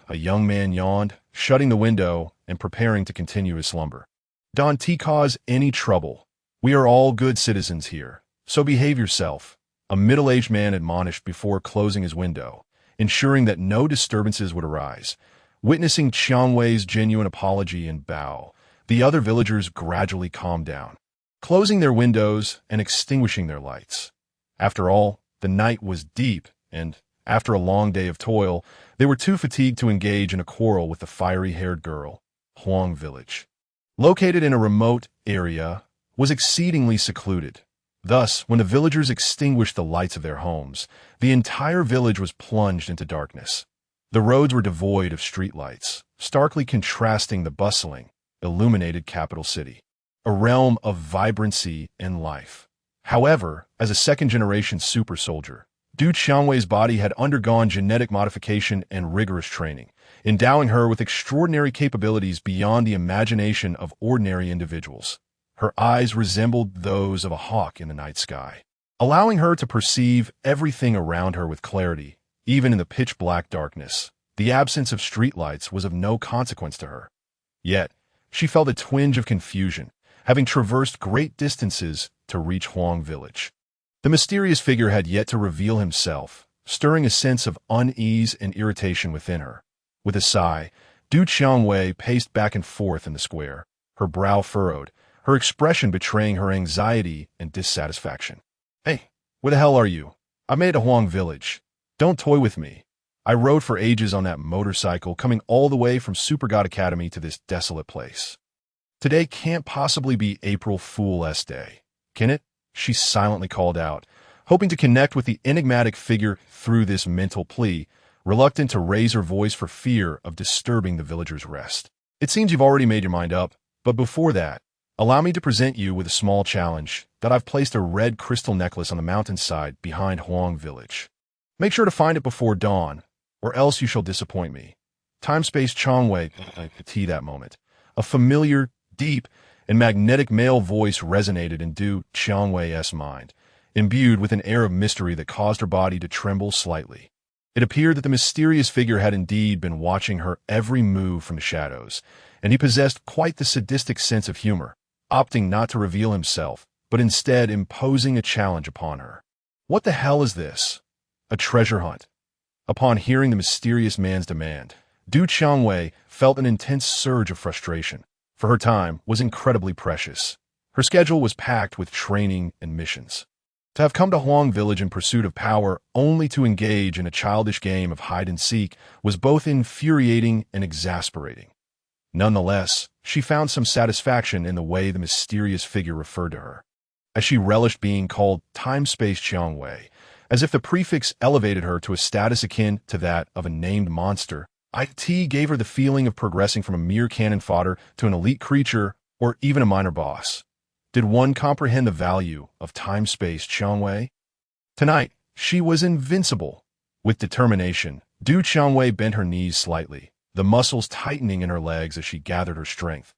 A young man yawned, shutting the window and preparing to continue his slumber. Don't cause any trouble. We are all good citizens here, so behave yourself, a middle-aged man admonished before closing his window, ensuring that no disturbances would arise. Witnessing Qiangwei's genuine apology and bow, the other villagers gradually calmed down, closing their windows and extinguishing their lights. After all, the night was deep, and, after a long day of toil, they were too fatigued to engage in a quarrel with the fiery-haired girl. Huang Village, located in a remote area, was exceedingly secluded. Thus, when the villagers extinguished the lights of their homes, the entire village was plunged into darkness. The roads were devoid of streetlights, starkly contrasting the bustling, illuminated capital city, a realm of vibrancy and life. However, as a second-generation super soldier, Qiangwei's body had undergone genetic modification and rigorous training, endowing her with extraordinary capabilities beyond the imagination of ordinary individuals. Her eyes resembled those of a hawk in the night sky, allowing her to perceive everything around her with clarity, even in the pitch-black darkness. The absence of streetlights was of no consequence to her. Yet, she felt a twinge of confusion, having traversed great distances to reach Huang Village. The mysterious figure had yet to reveal himself, stirring a sense of unease and irritation within her. With a sigh, Qiangwei paced back and forth in the square, her brow furrowed, her expression betraying her anxiety and dissatisfaction. Hey, where the hell are you? I made it to Huang Village. Don't toy with me. I rode for ages on that motorcycle, coming all the way from Super God Academy to this desolate place. Today can't possibly be April Fool's Day, can it? She silently called out, hoping to connect with the enigmatic figure through this mental plea, reluctant to raise her voice for fear of disturbing the villagers' rest. It seems you've already made your mind up, but before that, allow me to present you with a small challenge that I've placed a red crystal necklace on the mountainside behind Huang Village. Make sure to find it before dawn, or else you shall disappoint me. Time-space Qiangwei tea that moment. A familiar, deep, and magnetic male voice resonated in Qiangwei's mind, imbued with an air of mystery that caused her body to tremble slightly. It appeared that the mysterious figure had indeed been watching her every move from the shadows, and he possessed quite the sadistic sense of humor, opting not to reveal himself, but instead imposing a challenge upon her. What the hell is this? A treasure hunt? Upon hearing the mysterious man's demand, Qiangwei felt an intense surge of frustration, for her time was incredibly precious. Her schedule was packed with training and missions. To have come to Huang Village in pursuit of power only to engage in a childish game of hide-and-seek was both infuriating and exasperating. Nonetheless, she found some satisfaction in the way the mysterious figure referred to her, as she relished being called Time-Space Qiangwei, as if the prefix elevated her to a status akin to that of a named monster. It gave her the feeling of progressing from a mere cannon fodder to an elite creature or even a minor boss. Did one comprehend the value of time-space Qiangwei? Tonight, she was invincible. With determination, Qiangwei bent her knees slightly, the muscles tightening in her legs as she gathered her strength.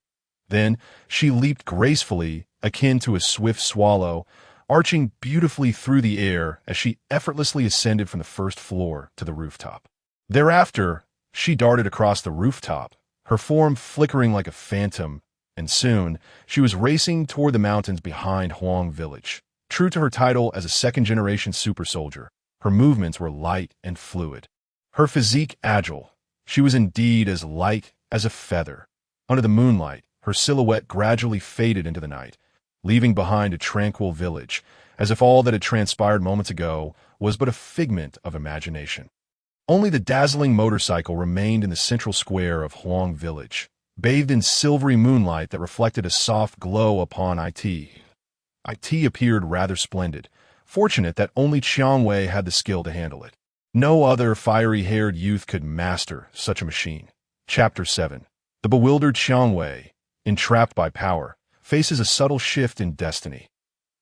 Then, she leaped gracefully, akin to a swift swallow, arching beautifully through the air as she effortlessly ascended from the first floor to the rooftop. Thereafter, she darted across the rooftop, her form flickering like a phantom, and soon, she was racing toward the mountains behind Huang Village. True to her title as a second-generation super soldier, her movements were light and fluid. Her physique agile. She was indeed as light as a feather. Under the moonlight, her silhouette gradually faded into the night, leaving behind a tranquil village, as if all that had transpired moments ago was but a figment of imagination. Only the dazzling motorcycle remained in the central square of Huang Village, bathed in silvery moonlight that reflected a soft glow upon It. It appeared rather splendid, fortunate that only Qiangwei had the skill to handle it. No other fiery-haired youth could master such a machine. Chapter 7. The bewildered Qiangwei, entrapped by power, faces a subtle shift in destiny.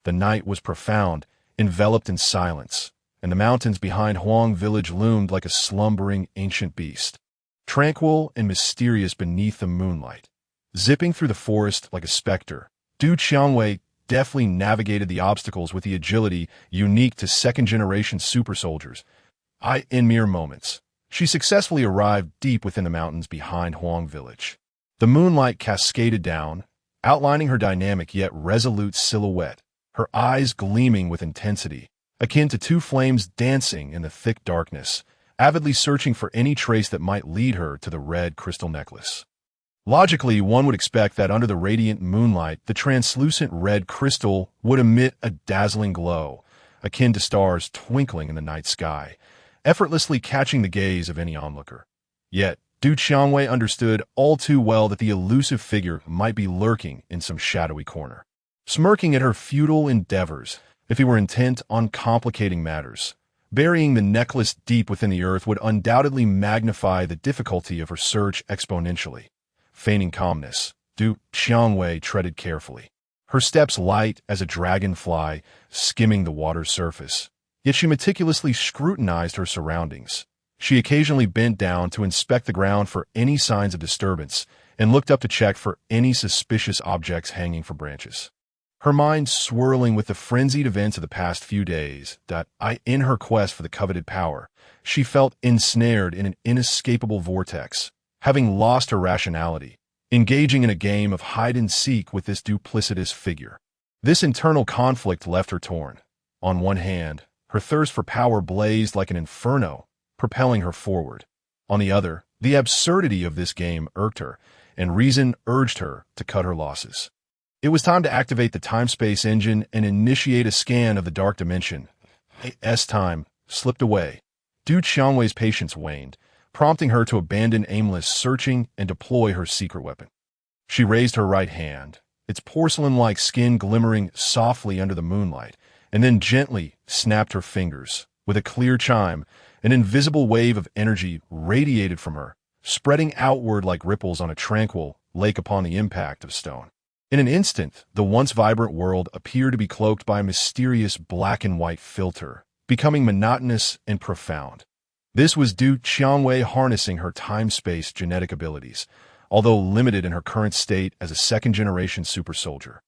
The night was profound, enveloped in silence, and the mountains behind Huang Village loomed like a slumbering ancient beast, tranquil and mysterious beneath the moonlight. Zipping through the forest like a specter, Qiangwei deftly navigated the obstacles with the agility unique to second-generation super soldiers. In mere moments, she successfully arrived deep within the mountains behind Huang Village. The moonlight cascaded down, outlining her dynamic yet resolute silhouette, her eyes gleaming with intensity, akin to two flames dancing in the thick darkness, avidly searching for any trace that might lead her to the red crystal necklace. Logically, one would expect that under the radiant moonlight, the translucent red crystal would emit a dazzling glow, akin to stars twinkling in the night sky, effortlessly catching the gaze of any onlooker. Yet, Qiangwei understood all too well that the elusive figure might be lurking in some shadowy corner, smirking at her futile endeavors, if he were intent on complicating matters. Burying the necklace deep within the earth would undoubtedly magnify the difficulty of her search exponentially. Feigning calmness, Qiangwei treaded carefully, her steps light as a dragonfly skimming the water's surface. Yet she meticulously scrutinized her surroundings. She occasionally bent down to inspect the ground for any signs of disturbance and looked up to check for any suspicious objects hanging from branches. Her mind swirling with the frenzied events of the past few days, in her quest for the coveted power, she felt ensnared in an inescapable vortex, having lost her rationality, engaging in a game of hide-and-seek with this duplicitous figure. This internal conflict left her torn. On one hand, her thirst for power blazed like an inferno, propelling her forward. On the other, the absurdity of this game irked her, and reason urged her to cut her losses. It was time to activate the time-space engine and initiate a scan of the dark dimension. As time slipped away, Qiangwei's patience waned, prompting her to abandon aimless searching and deploy her secret weapon. She raised her right hand, its porcelain-like skin glimmering softly under the moonlight, and then gently snapped her fingers. With a clear chime, an invisible wave of energy radiated from her, spreading outward like ripples on a tranquil lake upon the impact of stone. In an instant, the once vibrant world appeared to be cloaked by a mysterious black and white filter, becoming monotonous and profound. This was due to Qiangwei harnessing her time-space genetic abilities, although limited in her current state as a second-generation super soldier.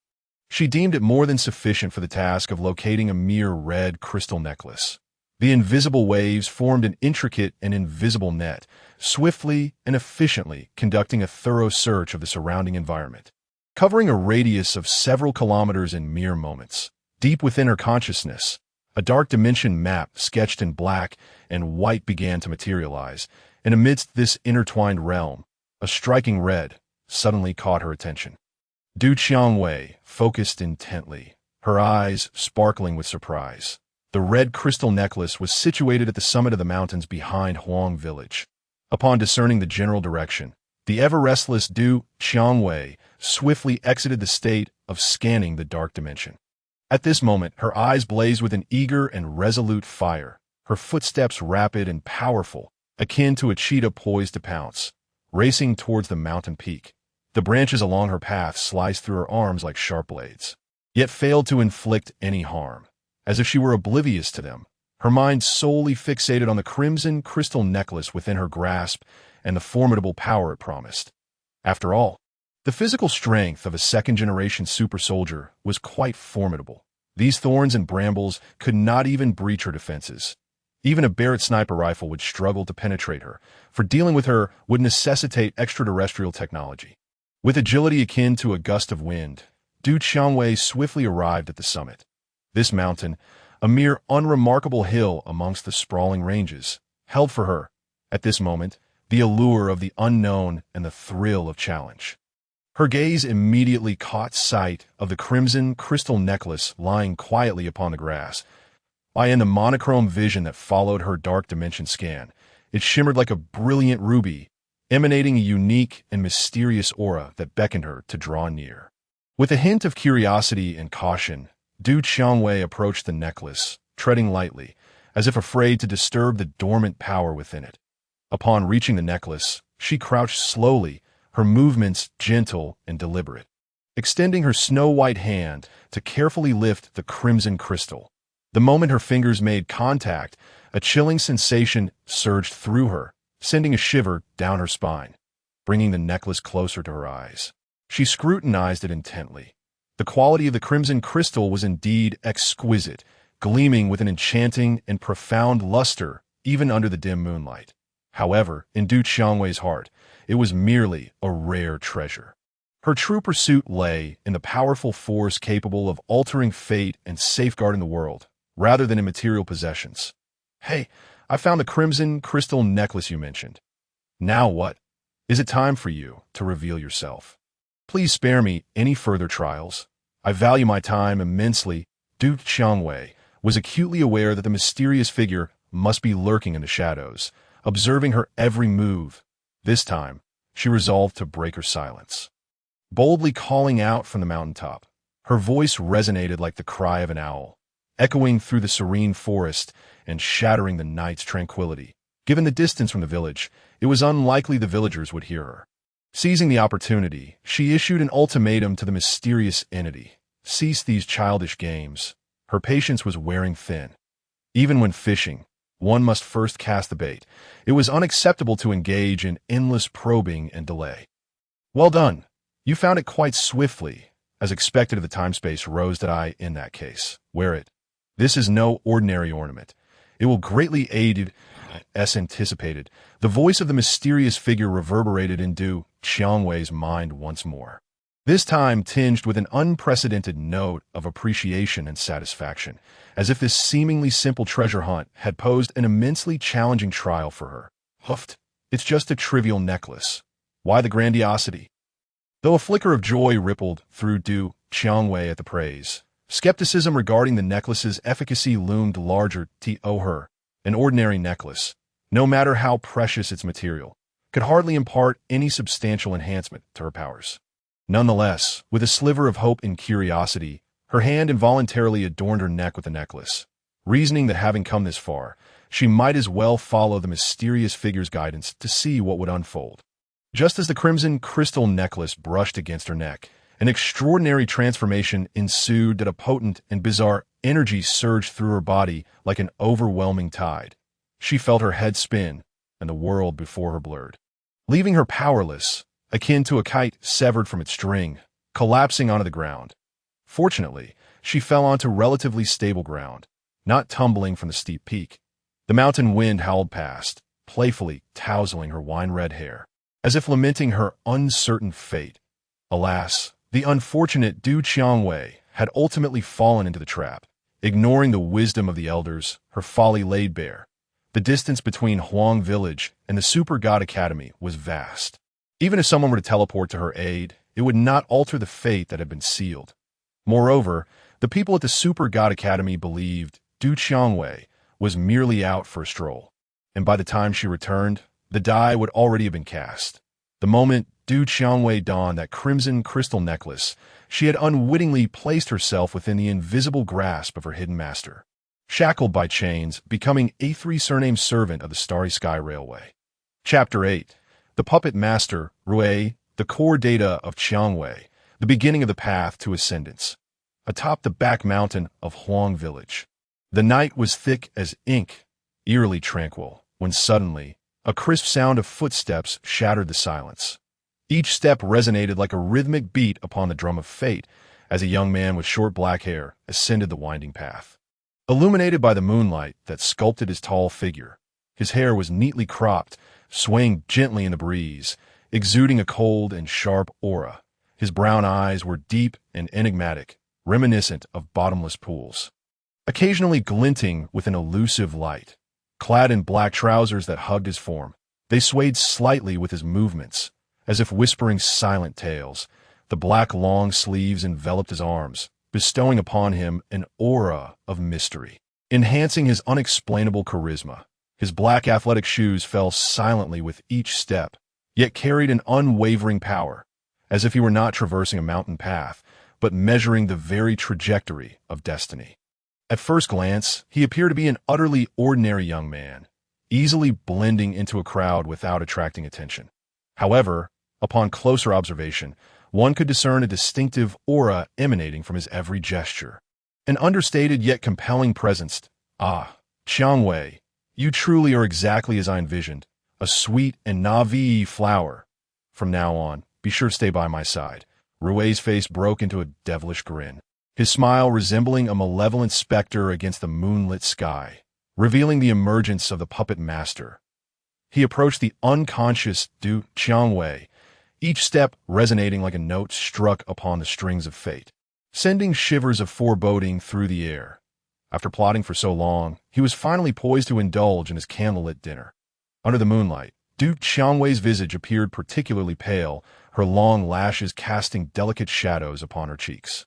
She deemed it more than sufficient for the task of locating a mere red crystal necklace. The invisible waves formed an intricate and invisible net, swiftly and efficiently conducting a thorough search of the surrounding environment, covering a radius of several kilometers in mere moments. Deep within her consciousness, a dark dimension map sketched in black and white began to materialize, and amidst this intertwined realm, a striking red suddenly caught her attention. Qiangwei focused intently, her eyes sparkling with surprise. The red crystal necklace was situated at the summit of the mountains behind Huang village. Upon discerning the general direction, the ever-restless Qiangwei swiftly exited the state of scanning the dark dimension. At this moment, her eyes blazed with an eager and resolute fire, her footsteps rapid and powerful, akin to a cheetah poised to pounce, racing towards the mountain peak. The branches along her path sliced through her arms like sharp blades, yet failed to inflict any harm. As if she were oblivious to them, her mind solely fixated on the crimson crystal necklace within her grasp and the formidable power it promised. After all, the physical strength of a second-generation super soldier was quite formidable. These thorns and brambles could not even breach her defenses. Even a Barrett sniper rifle would struggle to penetrate her, for dealing with her would necessitate extraterrestrial technology. With agility akin to a gust of wind, Qiangwei swiftly arrived at the summit. This mountain, a mere unremarkable hill amongst the sprawling ranges, held for her, at this moment, the allure of the unknown and the thrill of challenge. Her gaze immediately caught sight of the crimson crystal necklace lying quietly upon the grass. In the monochrome vision that followed her dark dimension scan, it shimmered like a brilliant ruby, emanating a unique and mysterious aura that beckoned her to draw near. With a hint of curiosity and caution, Qiangwei approached the necklace, treading lightly, as if afraid to disturb the dormant power within it. Upon reaching the necklace, she crouched slowly, her movements gentle and deliberate, extending her snow-white hand to carefully lift the crimson crystal. The moment her fingers made contact, a chilling sensation surged through her, sending a shiver down her spine, bringing the necklace closer to her eyes. She scrutinized it intently. The quality of the crimson crystal was indeed exquisite, gleaming with an enchanting and profound luster even under the dim moonlight. However, in Qiangwei's heart, it was merely a rare treasure. Her true pursuit lay in the powerful force capable of altering fate and safeguarding the world, rather than in material possessions. "Hey, I found the crimson crystal necklace you mentioned. Now what? Is it time for you to reveal yourself? Please spare me any further trials. I value my time immensely." Qiangwei was acutely aware that the mysterious figure must be lurking in the shadows, observing her every move. This time, she resolved to break her silence. Boldly calling out from the mountaintop, her voice resonated like the cry of an owl, echoing through the serene forest and shattering the night's tranquility. Given the distance from the village, it was unlikely the villagers would hear her. Seizing the opportunity, she issued an ultimatum to the mysterious entity. Cease these childish games. Her patience was wearing thin. Even when fishing, one must first cast the bait. It was unacceptable to engage in endless probing and delay. "Well done. You found it quite swiftly. As expected of the time-space rose that I, in that case. Wear it. This is no ordinary ornament. It will greatly aid you as anticipated." The voice of the mysterious figure reverberated in Qiangwei's mind once more, this time tinged with an unprecedented note of appreciation and satisfaction, as if this seemingly simple treasure hunt had posed an immensely challenging trial for her. "Huffed, it's just a trivial necklace. Why the grandiosity?" Though a flicker of joy rippled through Qiangwei at the praise, skepticism regarding the necklace's efficacy loomed larger to her. An ordinary necklace, no matter how precious its material, could hardly impart any substantial enhancement to her powers. Nonetheless, with a sliver of hope and curiosity, her hand involuntarily adorned her neck with a necklace, reasoning that having come this far, she might as well follow the mysterious figure's guidance to see what would unfold. Just as the crimson crystal necklace brushed against her neck, an extraordinary transformation ensued that a potent and bizarre energy surged through her body like an overwhelming tide. She felt her head spin, and the world before her blurred, leaving her powerless, akin to a kite severed from its string, collapsing onto the ground. Fortunately, she fell onto relatively stable ground, not tumbling from the steep peak. The mountain wind howled past, playfully tousling her wine-red hair, as if lamenting her uncertain fate. Alas, the unfortunate Qiangwei had ultimately fallen into the trap. Ignoring the wisdom of the elders, her folly laid bare. The distance between Huang Village and the Super God Academy was vast. Even if someone were to teleport to her aid, it would not alter the fate that had been sealed. Moreover, the people at the Super God Academy believed Qiangwei was merely out for a stroll, and by the time she returned, the die would already have been cast. The moment Qiangwei donned that crimson crystal necklace, she had unwittingly placed herself within the invisible grasp of her hidden master, shackled by chains, becoming a three-surname servant of the Starry Sky Railway. Chapter 8. The Puppet Master, Rui, the core data of Qiangwei, the beginning of the path to ascendance. Atop the back mountain of Huang Village. The night was thick as ink, eerily tranquil, when suddenly, a crisp sound of footsteps shattered the silence. Each step resonated like a rhythmic beat upon the drum of fate as a young man with short black hair ascended the winding path. Illuminated by the moonlight that sculpted his tall figure, his hair was neatly cropped, swaying gently in the breeze, exuding a cold and sharp aura. His brown eyes were deep and enigmatic, reminiscent of bottomless pools, occasionally glinting with an elusive light. Clad in black trousers that hugged his form, they swayed slightly with his movements, as if whispering silent tales. The black long sleeves enveloped his arms, bestowing upon him an aura of mystery, enhancing his unexplainable charisma. His black athletic shoes fell silently with each step, yet carried an unwavering power, as if he were not traversing a mountain path, but measuring the very trajectory of destiny. At first glance, he appeared to be an utterly ordinary young man, easily blending into a crowd without attracting attention. However, upon closer observation, one could discern a distinctive aura emanating from his every gesture. An understated yet compelling presence. Ah, Qiangwei, you truly are exactly as I envisioned, a sweet and naive flower. From now on, be sure to stay by my side. Rui's face broke into a devilish grin, his smile resembling a malevolent specter against the moonlit sky, revealing the emergence of the puppet master. He approached the unconscious Qiangwei, each step resonating like a note struck upon the strings of fate, sending shivers of foreboding through the air. After plotting for so long, he was finally poised to indulge in his candlelit dinner. Under the moonlight, Qiangwei's visage appeared particularly pale, her long lashes casting delicate shadows upon her cheeks.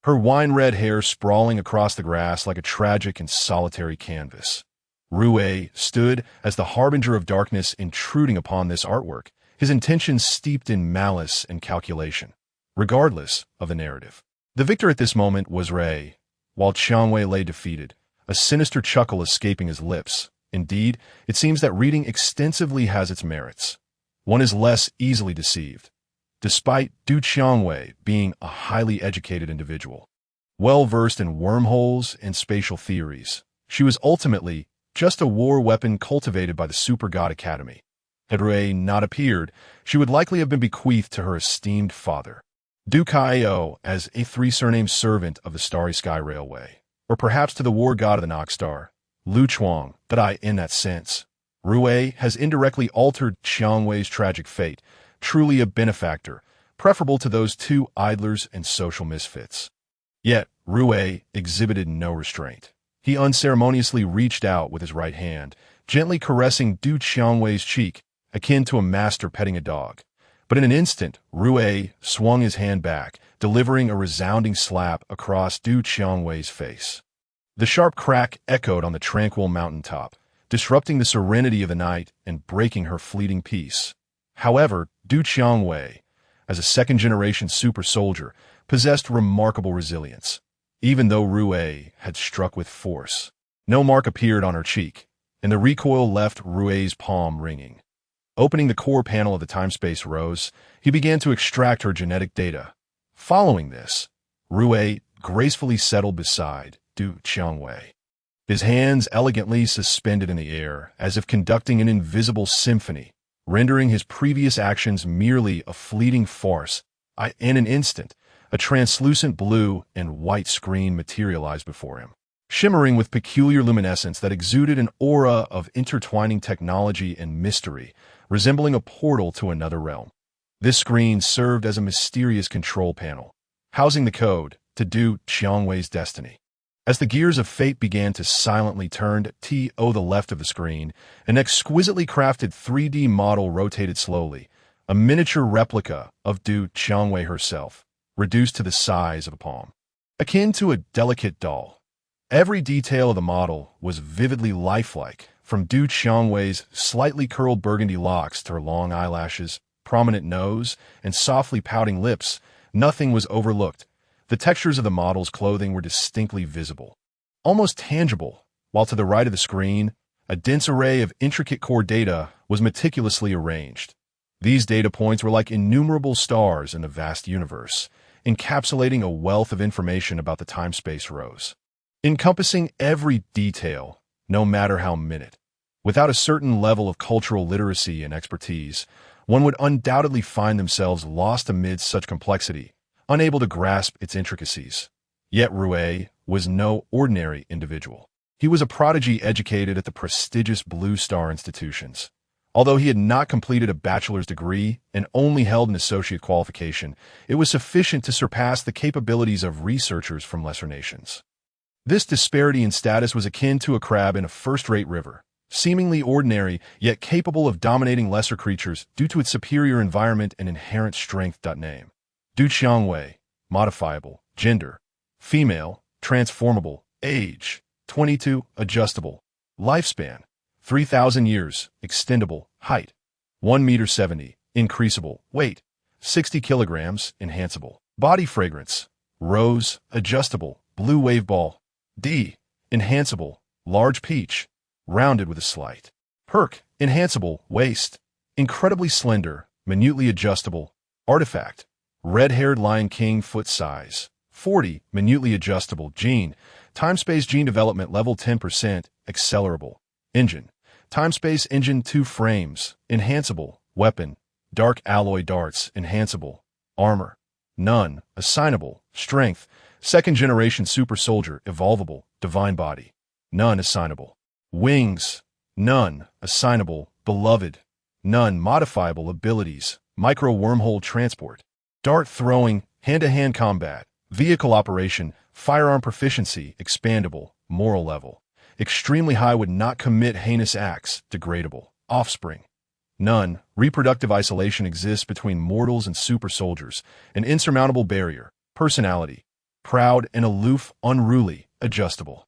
Her wine-red hair sprawling across the grass like a tragic and solitary canvas. Rui stood as the harbinger of darkness intruding upon this artwork, his intentions steeped in malice and calculation, regardless of the narrative. The victor at this moment was Rui, while Qiangwei lay defeated, a sinister chuckle escaping his lips. Indeed, it seems that reading extensively has its merits. One is less easily deceived, despite Qiangwei being a highly educated individual, well-versed in wormholes and spatial theories. She was ultimately just a war weapon cultivated by the Super God Academy. Had Rui not appeared, she would likely have been bequeathed to her esteemed father, Kaiao, as a three-surname servant of the Starry Sky Railway, or perhaps to the war god of the Noxstar, Luchuang. But in that sense, Rui has indirectly altered Qiangwei's tragic fate, truly a benefactor, preferable to those two idlers and social misfits. Yet, Rui exhibited no restraint. He unceremoniously reached out with his right hand, gently caressing Qiangwei's cheek, akin to a master petting a dog. But in an instant, Rui swung his hand back, delivering a resounding slap across Qiangwei's face. The sharp crack echoed on the tranquil mountaintop, disrupting the serenity of the night and breaking her fleeting peace. However, Qiangwei, as a second-generation super soldier, possessed remarkable resilience. Even though Rue had struck with force, no mark appeared on her cheek, and the recoil left Rue's palm ringing. Opening the core panel of the time-space rose, he began to extract her genetic data. Following this, Rue gracefully settled beside Qiangwei, his hands elegantly suspended in the air as if conducting an invisible symphony, rendering his previous actions merely a fleeting farce. In an instant, a translucent blue and white screen materialized before him, shimmering with peculiar luminescence that exuded an aura of intertwining technology and mystery, resembling a portal to another realm. This screen served as a mysterious control panel, housing the code to Qiangwei's destiny. As the gears of fate began to silently turn to the left of the screen, an exquisitely crafted 3D model rotated slowly, a miniature replica of Qiangwei herself, reduced to the size of a palm. Akin to a delicate doll, every detail of the model was vividly lifelike, from Qiangwei's slightly curled burgundy locks to her long eyelashes, prominent nose, and softly pouting lips. Nothing was overlooked. The textures of the model's clothing were distinctly visible, almost tangible, while to the right of the screen, a dense array of intricate core data was meticulously arranged. These data points were like innumerable stars in the vast universe, encapsulating a wealth of information about the time-space rose, encompassing every detail, no matter how minute. Without a certain level of cultural literacy and expertise, one would undoubtedly find themselves lost amidst such complexity, unable to grasp its intricacies. Yet Rue was no ordinary individual. He was a prodigy educated at the prestigious Blue Star institutions. Although he had not completed a bachelor's degree and only held an associate qualification, it was sufficient to surpass the capabilities of researchers from lesser nations. This disparity in status was akin to a crab in a first-rate river, seemingly ordinary yet capable of dominating lesser creatures due to its superior environment and inherent strength. Name: Qiangwei, modifiable, gender, female, transformable, age, 22, adjustable, lifespan, 3,000 years, extendable, height, 1.70 meters, increasable, weight, 60 kilograms, enhanceable, body fragrance, rose, adjustable, blue wave ball, D, enhanceable, large peach, rounded with a slight perk, enhanceable, waist, incredibly slender, minutely adjustable, artifact, red-haired Lion King foot size, 40, minutely adjustable, gene, time-space gene development level 10%, accelerable, engine, time-space engine 2 frames, enhanceable, weapon, dark alloy darts, enhanceable, armor, none, assignable, strength, second-generation super soldier, evolvable, divine body, none assignable, wings, none assignable, beloved, none modifiable abilities, micro wormhole transport, dart throwing, hand-to-hand combat, vehicle operation, firearm proficiency, expandable, moral level, extremely high, would not commit heinous acts, degradable, offspring, none, reproductive isolation exists between mortals and super soldiers, an insurmountable barrier, personality, proud and aloof, unruly, adjustable.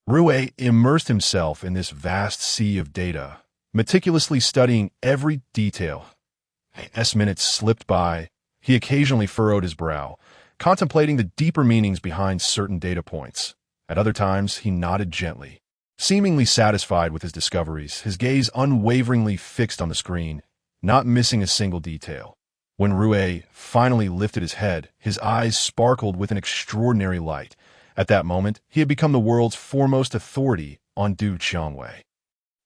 Rue immersed himself in this vast sea of data, meticulously studying every detail. As minutes slipped by, he occasionally furrowed his brow, contemplating the deeper meanings behind certain data points. At other times, he nodded gently, seemingly satisfied with his discoveries, his gaze unwaveringly fixed on the screen, not missing a single detail. When Rue finally lifted his head, his eyes sparkled with an extraordinary light. At that moment, he had become the world's foremost authority on Qiangwei.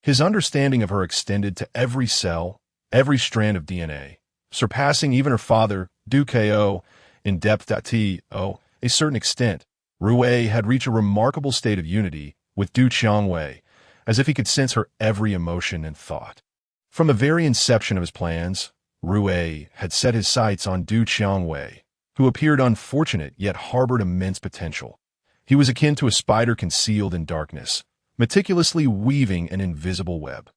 His understanding of her extended to every cell, every strand of DNA, surpassing even her father, Kaiao, in depth. To a certain extent, Rue had reached a remarkable state of unity with Qiangwei, as if he could sense her every emotion and thought. From the very inception of his plans, Rue had set his sights on Qiangwei, who appeared unfortunate yet harbored immense potential. He was akin to a spider concealed in darkness, meticulously weaving an invisible web,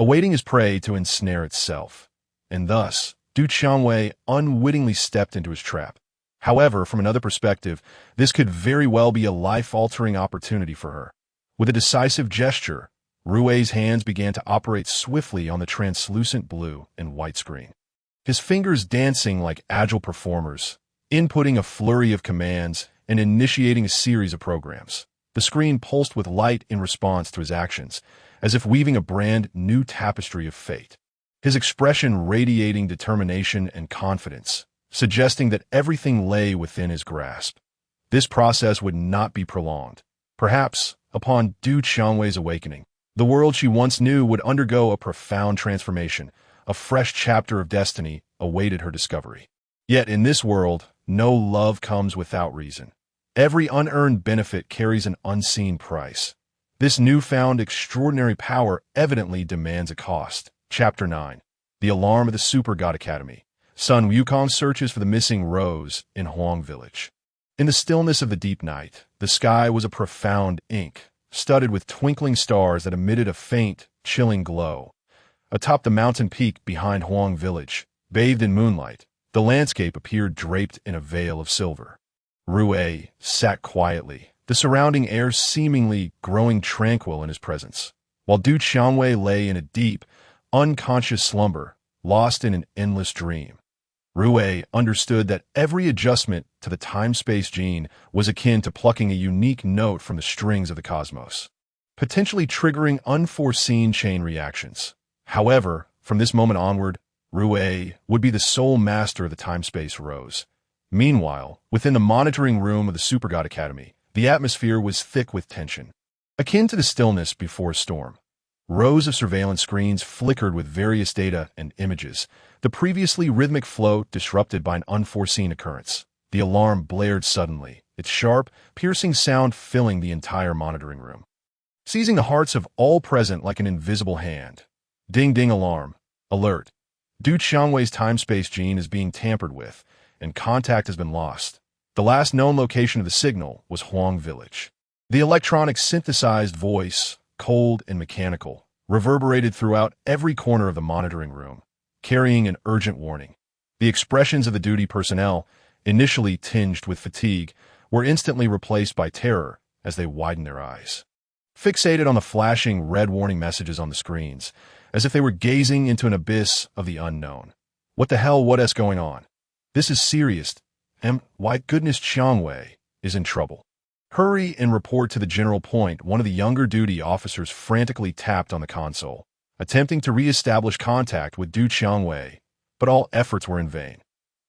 awaiting his prey to ensnare itself. And thus, Qiangwei unwittingly stepped into his trap. However, from another perspective, this could very well be a life-altering opportunity for her. With a decisive gesture, Rue's hands began to operate swiftly on the translucent blue and white screen. his fingers dancing like agile performers, inputting a flurry of commands and initiating a series of programs. The screen pulsed with light in response to his actions, as if weaving a brand new tapestry of fate. His expression radiating determination and confidence, suggesting that everything lay within his grasp. This process would not be prolonged. Perhaps, upon Du Qiangwei's awakening, the world she once knew would undergo a profound transformation. A fresh chapter of destiny awaited her discovery. Yet in this world, no love comes without reason. Every unearned benefit carries an unseen price. This newfound extraordinary power evidently demands a cost. Chapter 9. The Alarm of the Super God Academy. Sun Wukong searches for the missing rose in Huang Village. In the stillness of the deep night, the sky was a profound ink, studded with twinkling stars that emitted a faint, chilling glow. Atop the mountain peak behind Huang Village, bathed in moonlight, the landscape appeared draped in a veil of silver. Rui sat quietly, the surrounding air seemingly growing tranquil in his presence, while Du Qiangwei lay in a deep, unconscious slumber, lost in an endless dream. Rui understood that every adjustment to the time-space gene was akin to plucking a unique note from the strings of the cosmos, potentially triggering unforeseen chain reactions. However, from this moment onward, Rui would be the sole master of the time-space rose. Meanwhile, within the monitoring room of the Super God Academy, the atmosphere was thick with tension, akin to the stillness before a storm. Rows of surveillance screens flickered with various data and images, the previously rhythmic flow disrupted by an unforeseen occurrence. The alarm blared suddenly, its sharp, piercing sound filling the entire monitoring room, seizing the hearts of all present like an invisible hand. Ding ding alarm. Alert. Du Qiangwei's time-space gene is being tampered with, and contact has been lost. The last known location of the signal was Huang Village. The electronic synthesized voice, cold and mechanical, reverberated throughout every corner of the monitoring room, carrying an urgent warning. The expressions of the duty personnel, initially tinged with fatigue, were instantly replaced by terror as they widened their eyes, fixated on the flashing red warning messages on the screens, as if they were gazing into an abyss of the unknown. What the hell, what is going on? This is serious, and why goodness Qiangwei is in trouble. Hurry and report to the general point. One of the younger duty officers frantically tapped on the console, attempting to re-establish contact with Du Qiangwei, but all efforts were in vain.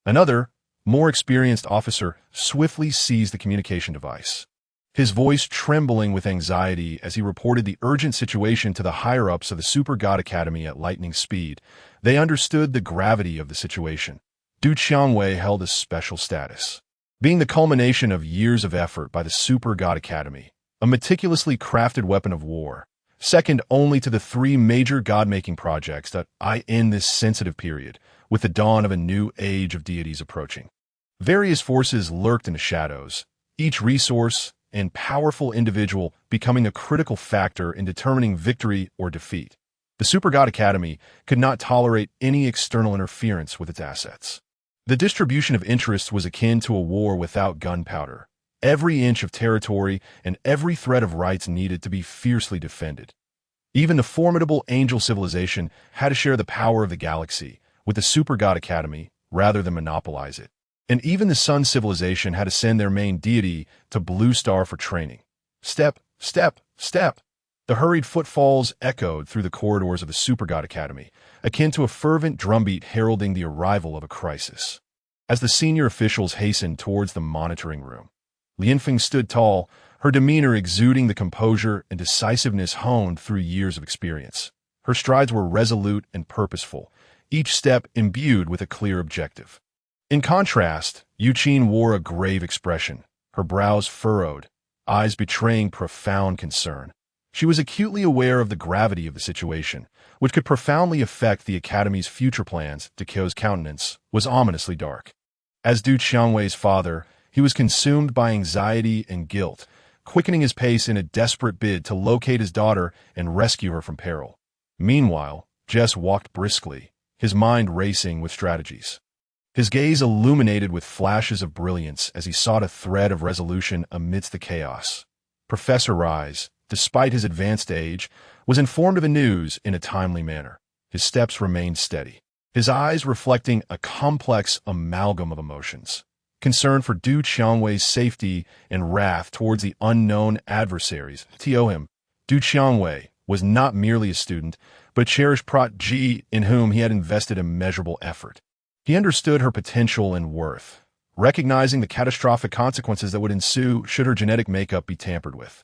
Another, more experienced officer swiftly seized the communication device, his voice trembling with anxiety as he reported the urgent situation to the higher-ups of the Super God Academy at lightning speed. They understood the gravity of the situation. Du Qiangwei held a special status, being the culmination of years of effort by the Super God Academy, a meticulously crafted weapon of war, second only to the 3 major god-making projects that in this sensitive period, with the dawn of a new age of deities approaching. Various forces lurked in the shadows, each resource and powerful individual becoming a critical factor in determining victory or defeat. The Super God Academy could not tolerate any external interference with its assets. The distribution of interests was akin to a war without gunpowder. Every inch of territory and every thread of rights needed to be fiercely defended. Even the formidable angel civilization had to share the power of the galaxy with the Super God Academy rather than monopolize it. And even the Sun civilization had to send their main deity to Blue Star for training. Step, step, step. The hurried footfalls echoed through the corridors of the Super God Academy, akin to a fervent drumbeat heralding the arrival of a crisis. As the senior officials hastened towards the monitoring room, Lianfeng stood tall, her demeanor exuding the composure and decisiveness honed through years of experience. Her strides were resolute and purposeful, each step imbued with a clear objective. In contrast, Yuqin wore a grave expression, her brows furrowed, eyes betraying profound concern. She was acutely aware of the gravity of the situation, which could profoundly affect the Academy's future plans. Kaiao's countenance was ominously dark. As Du Qiangwei's father, he was consumed by anxiety and guilt, quickening his pace in a desperate bid to locate his daughter and rescue her from peril. Meanwhile, Jess walked briskly, his mind racing with strategies. His gaze illuminated with flashes of brilliance as he sought a thread of resolution amidst the chaos. Professor Rise, despite his advanced age, was informed of the news in a timely manner. His steps remained steady, his eyes reflecting a complex amalgam of emotions. Concern for Du Qiangwei's safety and wrath towards the unknown adversaries. To him, Du Qiangwei was not merely a student, but a cherished protege in whom he had invested immeasurable effort. He understood her potential and worth, recognizing the catastrophic consequences that would ensue should her genetic makeup be tampered with.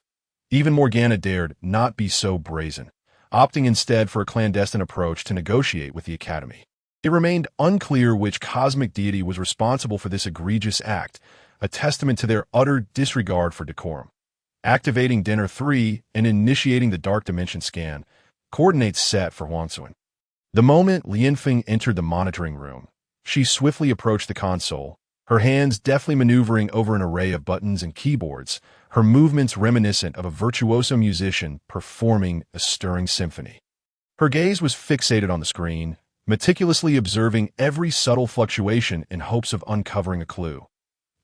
Even Morgana dared not be so brazen, opting instead for a clandestine approach to negotiate with the Academy. It remained unclear which cosmic deity was responsible for this egregious act, a testament to their utter disregard for decorum. Activating Dinner 3 and initiating the Dark Dimension scan, coordinates set for Huangxuan. The moment Lianfeng entered the monitoring room, she swiftly approached the console, her hands deftly maneuvering over an array of buttons and keyboards, her movements reminiscent of a virtuoso musician performing a stirring symphony. Her gaze was fixated on the screen, meticulously observing every subtle fluctuation in hopes of uncovering a clue.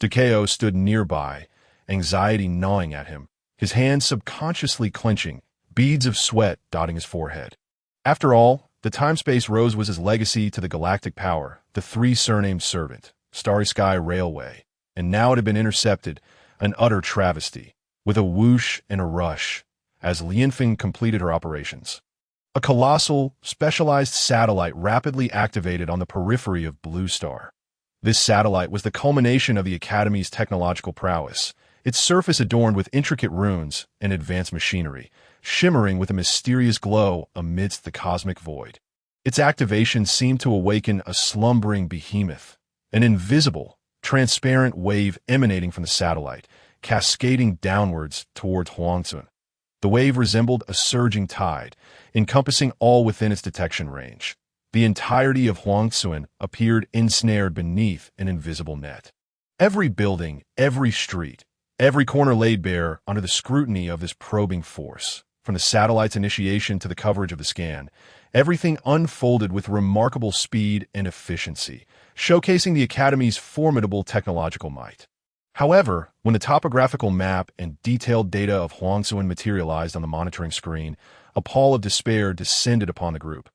Kaiao stood nearby, anxiety gnawing at him, his hands subconsciously clenching, beads of sweat dotting his forehead. After all, the time-space rose was his legacy to the galactic power, the three surnamed servant, Starry Sky Railway, and now it had been intercepted, an utter travesty, with a whoosh and a rush, as Lianfeng completed her operations. A colossal, specialized satellite rapidly activated on the periphery of Blue Star. This satellite was the culmination of the Academy's technological prowess, its surface adorned with intricate runes and advanced machinery, shimmering with a mysterious glow amidst the cosmic void. Its activation seemed to awaken a slumbering behemoth, an invisible, transparent wave emanating from the satellite, cascading downwards towards Huangxuan. The wave resembled a surging tide, encompassing all within its detection range. The entirety of Huangxuan appeared ensnared beneath an invisible net. Every building, every street, every corner laid bare under the scrutiny of this probing force. From the satellite's initiation to the coverage of the scan, everything unfolded with remarkable speed and efficiency, showcasing the Academy's formidable technological might. However, when the topographical map and detailed data of Huangxuan materialized on the monitoring screen, a pall of despair descended upon the group.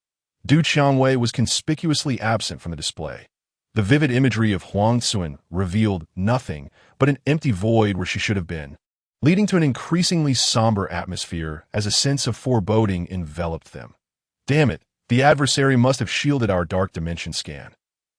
Du Qiangwei was conspicuously absent from the display. The vivid imagery of Huangxuan revealed nothing but an empty void where she should have been, leading to an increasingly somber atmosphere as a sense of foreboding enveloped them. Damn it, the adversary must have shielded our Dark Dimension scan.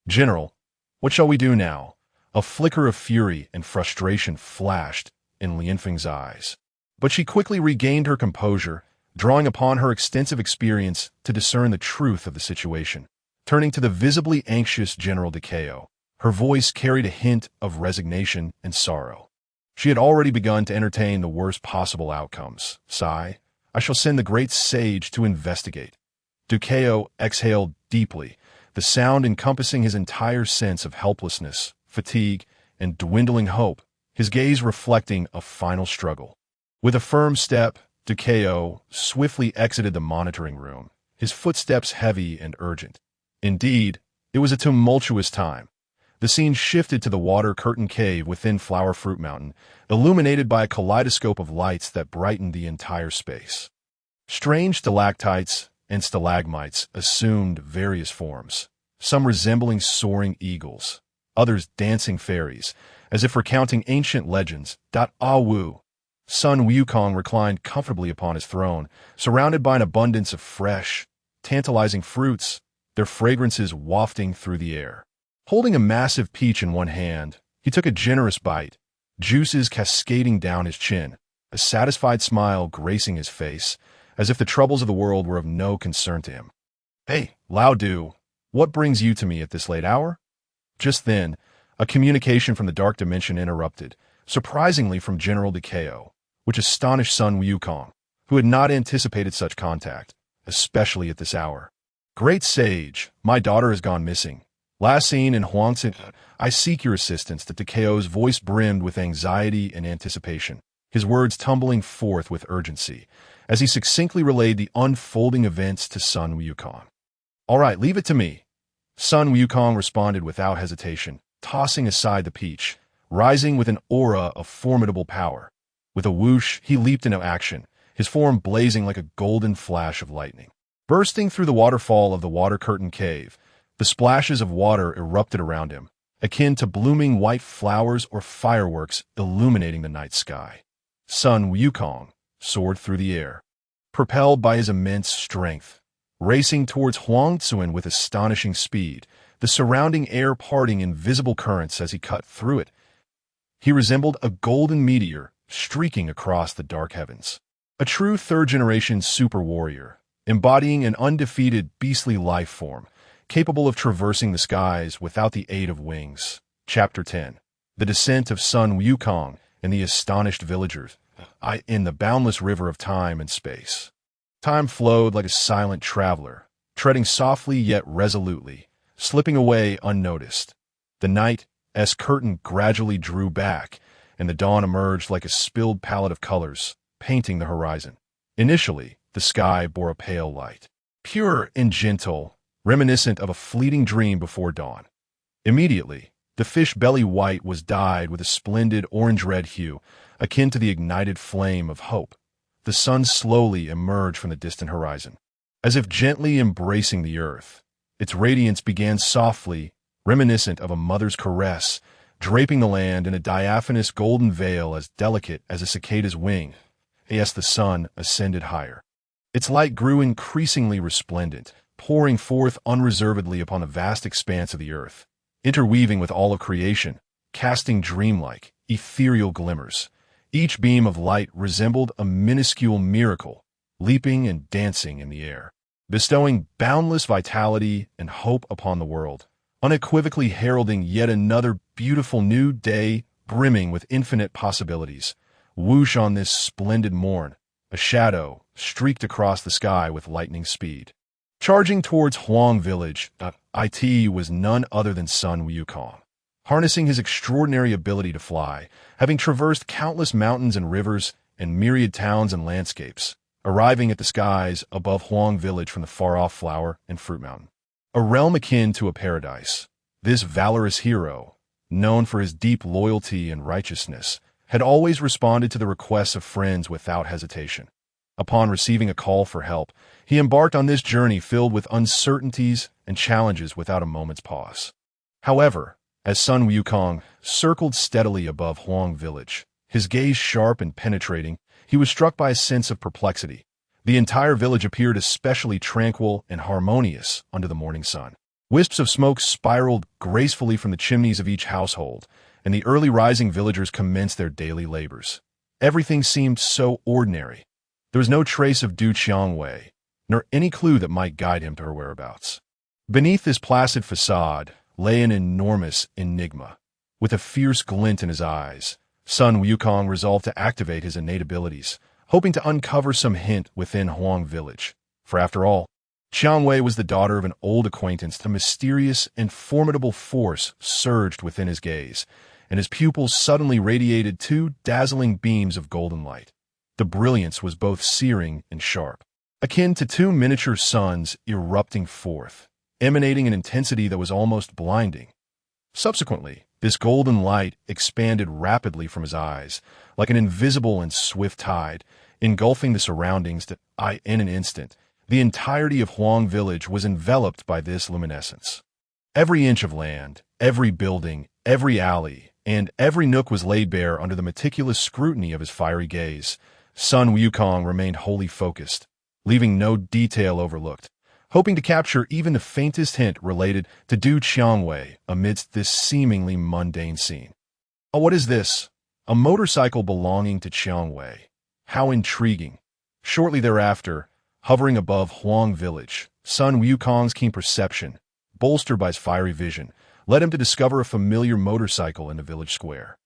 General, what shall we do now? A flicker of fury and frustration flashed in Lianfeng's eyes. But she quickly regained her composure, drawing upon her extensive experience to discern the truth of the situation. Turning to the visibly anxious General Kaiao, her voice carried a hint of resignation and sorrow. She had already begun to entertain the worst possible outcomes. Sigh, I shall send the great sage to investigate. Kaiao exhaled deeply, the sound encompassing his entire sense of helplessness, fatigue, and dwindling hope, his gaze reflecting a final struggle. With a firm step, Kaiao swiftly exited the monitoring room, his footsteps heavy and urgent. Indeed, it was a tumultuous time. The scene shifted to the water curtain cave within Flower Fruit Mountain, illuminated by a kaleidoscope of lights that brightened the entire space. Strange stalactites and stalagmites assumed various forms, some resembling soaring eagles, others dancing fairies, as if recounting ancient legends. Wu. Sun Wukong reclined comfortably upon his throne, surrounded by an abundance of fresh, tantalizing fruits, their fragrances wafting through the air. Holding a massive peach in one hand, he took a generous bite, juices cascading down his chin, a satisfied smile gracing his face, as if the troubles of the world were of no concern to him. Hey, Lao Du, what brings you to me at this late hour? Just then, a communication from the Dark Dimension interrupted, surprisingly from General Kaiao, which astonished Sun Wukong, who had not anticipated such contact, especially at this hour. Great Sage, my daughter has gone missing. Last seen in Huangxuan, I seek your assistance. Kaiao's voice brimmed with anxiety and anticipation, his words tumbling forth with urgency, as he succinctly relayed the unfolding events to Sun Wukong. All right, leave it to me. Sun Wukong responded without hesitation, tossing aside the peach, rising with an aura of formidable power. With a whoosh, he leaped into action, his form blazing like a golden flash of lightning. Bursting through the waterfall of the water curtain cave, The splashes of water erupted around him, akin to blooming white flowers or fireworks illuminating the night sky. Sun Wukong soared through the air, propelled by his immense strength, racing towards Huangzuan with astonishing speed, the surrounding air parting in visible currents as he cut through it. He resembled a golden meteor streaking across the dark heavens. A true third-generation super warrior, embodying an undefeated beastly life form, capable of traversing the skies without the aid of wings. Chapter 10. The Descent of Sun Wukong and the Astonished Villagers in the Boundless River of Time and Space. Time flowed like a silent traveler, treading softly yet resolutely, slipping away unnoticed. The night's curtain gradually drew back, and the dawn emerged like a spilled palette of colors, painting the horizon. Initially, the sky bore a pale light, pure and gentle, reminiscent of a fleeting dream before dawn. Immediately, the fish belly white was dyed with a splendid orange-red hue, akin to the ignited flame of hope. The sun slowly emerged from the distant horizon, as if gently embracing the earth. Its radiance began softly, reminiscent of a mother's caress, draping the land in a diaphanous golden veil as delicate as a cicada's wing. As the sun ascended higher, its light grew increasingly resplendent, pouring forth unreservedly upon the vast expanse of the earth, interweaving with all of creation, casting dreamlike, ethereal glimmers. Each beam of light resembled a minuscule miracle, leaping and dancing in the air, bestowing boundless vitality and hope upon the world, unequivocally heralding yet another beautiful new day brimming with infinite possibilities. Whoosh on this splendid morn, a shadow streaked across the sky with lightning speed. Charging towards Huang Village, it was none other than Sun Wukong. Harnessing his extraordinary ability to fly, having traversed countless mountains and rivers and myriad towns and landscapes, arriving at the skies above Huang Village from the far-off Flower and Fruit Mountain. A realm akin to a paradise, this valorous hero, known for his deep loyalty and righteousness, had always responded to the requests of friends without hesitation. Upon receiving a call for help, he embarked on this journey filled with uncertainties and challenges without a moment's pause. However, as Sun Wukong circled steadily above Huang Village, his gaze sharp and penetrating, he was struck by a sense of perplexity. The entire village appeared especially tranquil and harmonious under the morning sun. Wisps of smoke spiraled gracefully from the chimneys of each household, and the early rising villagers commenced their daily labors. Everything seemed so ordinary. There was no trace of Qiangwei, nor any clue that might guide him to her whereabouts. Beneath this placid facade lay an enormous enigma. With a fierce glint in his eyes, Sun Wukong resolved to activate his innate abilities, hoping to uncover some hint within Huang Village. For after all, Qiangwei was the daughter of an old acquaintance. A mysterious and formidable force surged within his gaze, and his pupils suddenly radiated two dazzling beams of golden light. The brilliance was both searing and sharp, akin to two miniature suns erupting forth, emanating an intensity that was almost blinding. Subsequently, this golden light expanded rapidly from his eyes, like an invisible and swift tide, engulfing the surroundings that, in an instant, the entirety of Huang Village was enveloped by this luminescence. Every inch of land, every building, every alley, and every nook was laid bare under the meticulous scrutiny of his fiery gaze. Sun Wukong remained wholly focused, leaving no detail overlooked, hoping to capture even the faintest hint related to Qiangwei amidst this seemingly mundane scene. Oh, what is this? A motorcycle belonging to Qiangwei. How intriguing. Shortly thereafter, hovering above Huang Village, Sun Wukong's keen perception, bolstered by his fiery vision, led him to discover a familiar motorcycle in the village square.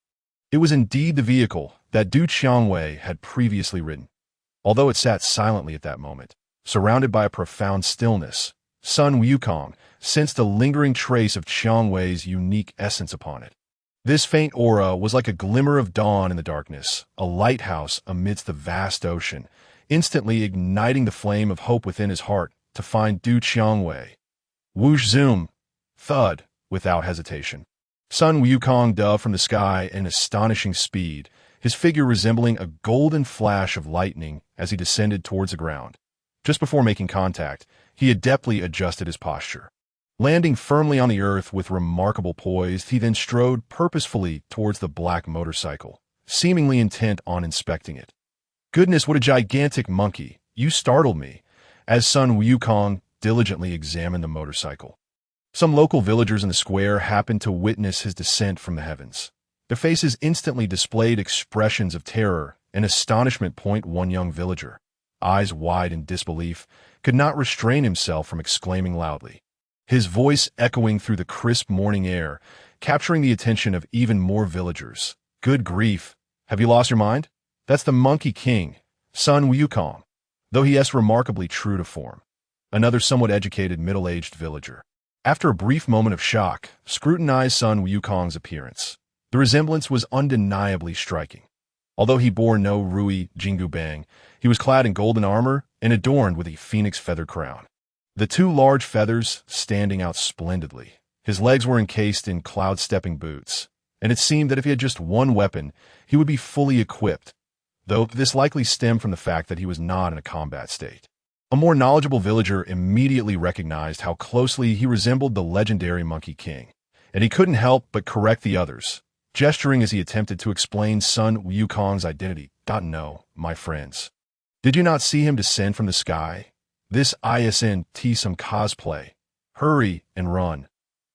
It was indeed the vehicle that Qiangwei had previously ridden. Although it sat silently at that moment, surrounded by a profound stillness, Sun Wukong sensed a lingering trace of Qiangwei's unique essence upon it. This faint aura was like a glimmer of dawn in the darkness, a lighthouse amidst the vast ocean, instantly igniting the flame of hope within his heart to find Qiangwei. Whoosh zoom, thud, without hesitation. Sun Wukong dove from the sky in astonishing speed, his figure resembling a golden flash of lightning as he descended towards the ground. Just before making contact, he adeptly adjusted his posture. Landing firmly on the earth with remarkable poise, he then strode purposefully towards the black motorcycle, seemingly intent on inspecting it. "Goodness, what a gigantic monkey! You startled me," as Sun Wukong diligently examined the motorcycle. Some local villagers in the square happened to witness his descent from the heavens. Their faces instantly displayed expressions of terror and astonishment. One young villager, eyes wide in disbelief, could not restrain himself from exclaiming loudly, his voice echoing through the crisp morning air, capturing the attention of even more villagers. "Good grief! Have you lost your mind? That's the Monkey King, Sun Wukong, though he is remarkably true to form." Another somewhat educated middle-aged villager, after a brief moment of shock, scrutinized Sun Wukong's appearance. The resemblance was undeniably striking. Although he bore no Rui Jinggubang, he was clad in golden armor and adorned with a phoenix feather crown, the two large feathers standing out splendidly. His legs were encased in cloud-stepping boots, and it seemed that if he had just one weapon, he would be fully equipped, though this likely stemmed from the fact that he was not in a combat state. A more knowledgeable villager immediately recognized how closely he resembled the legendary Monkey King, and he couldn't help but correct the others, gesturing as he attempted to explain Sun Wukong's identity. "No, my friends. Did you not see him descend from the sky? This isn't some cosplay. Hurry and run."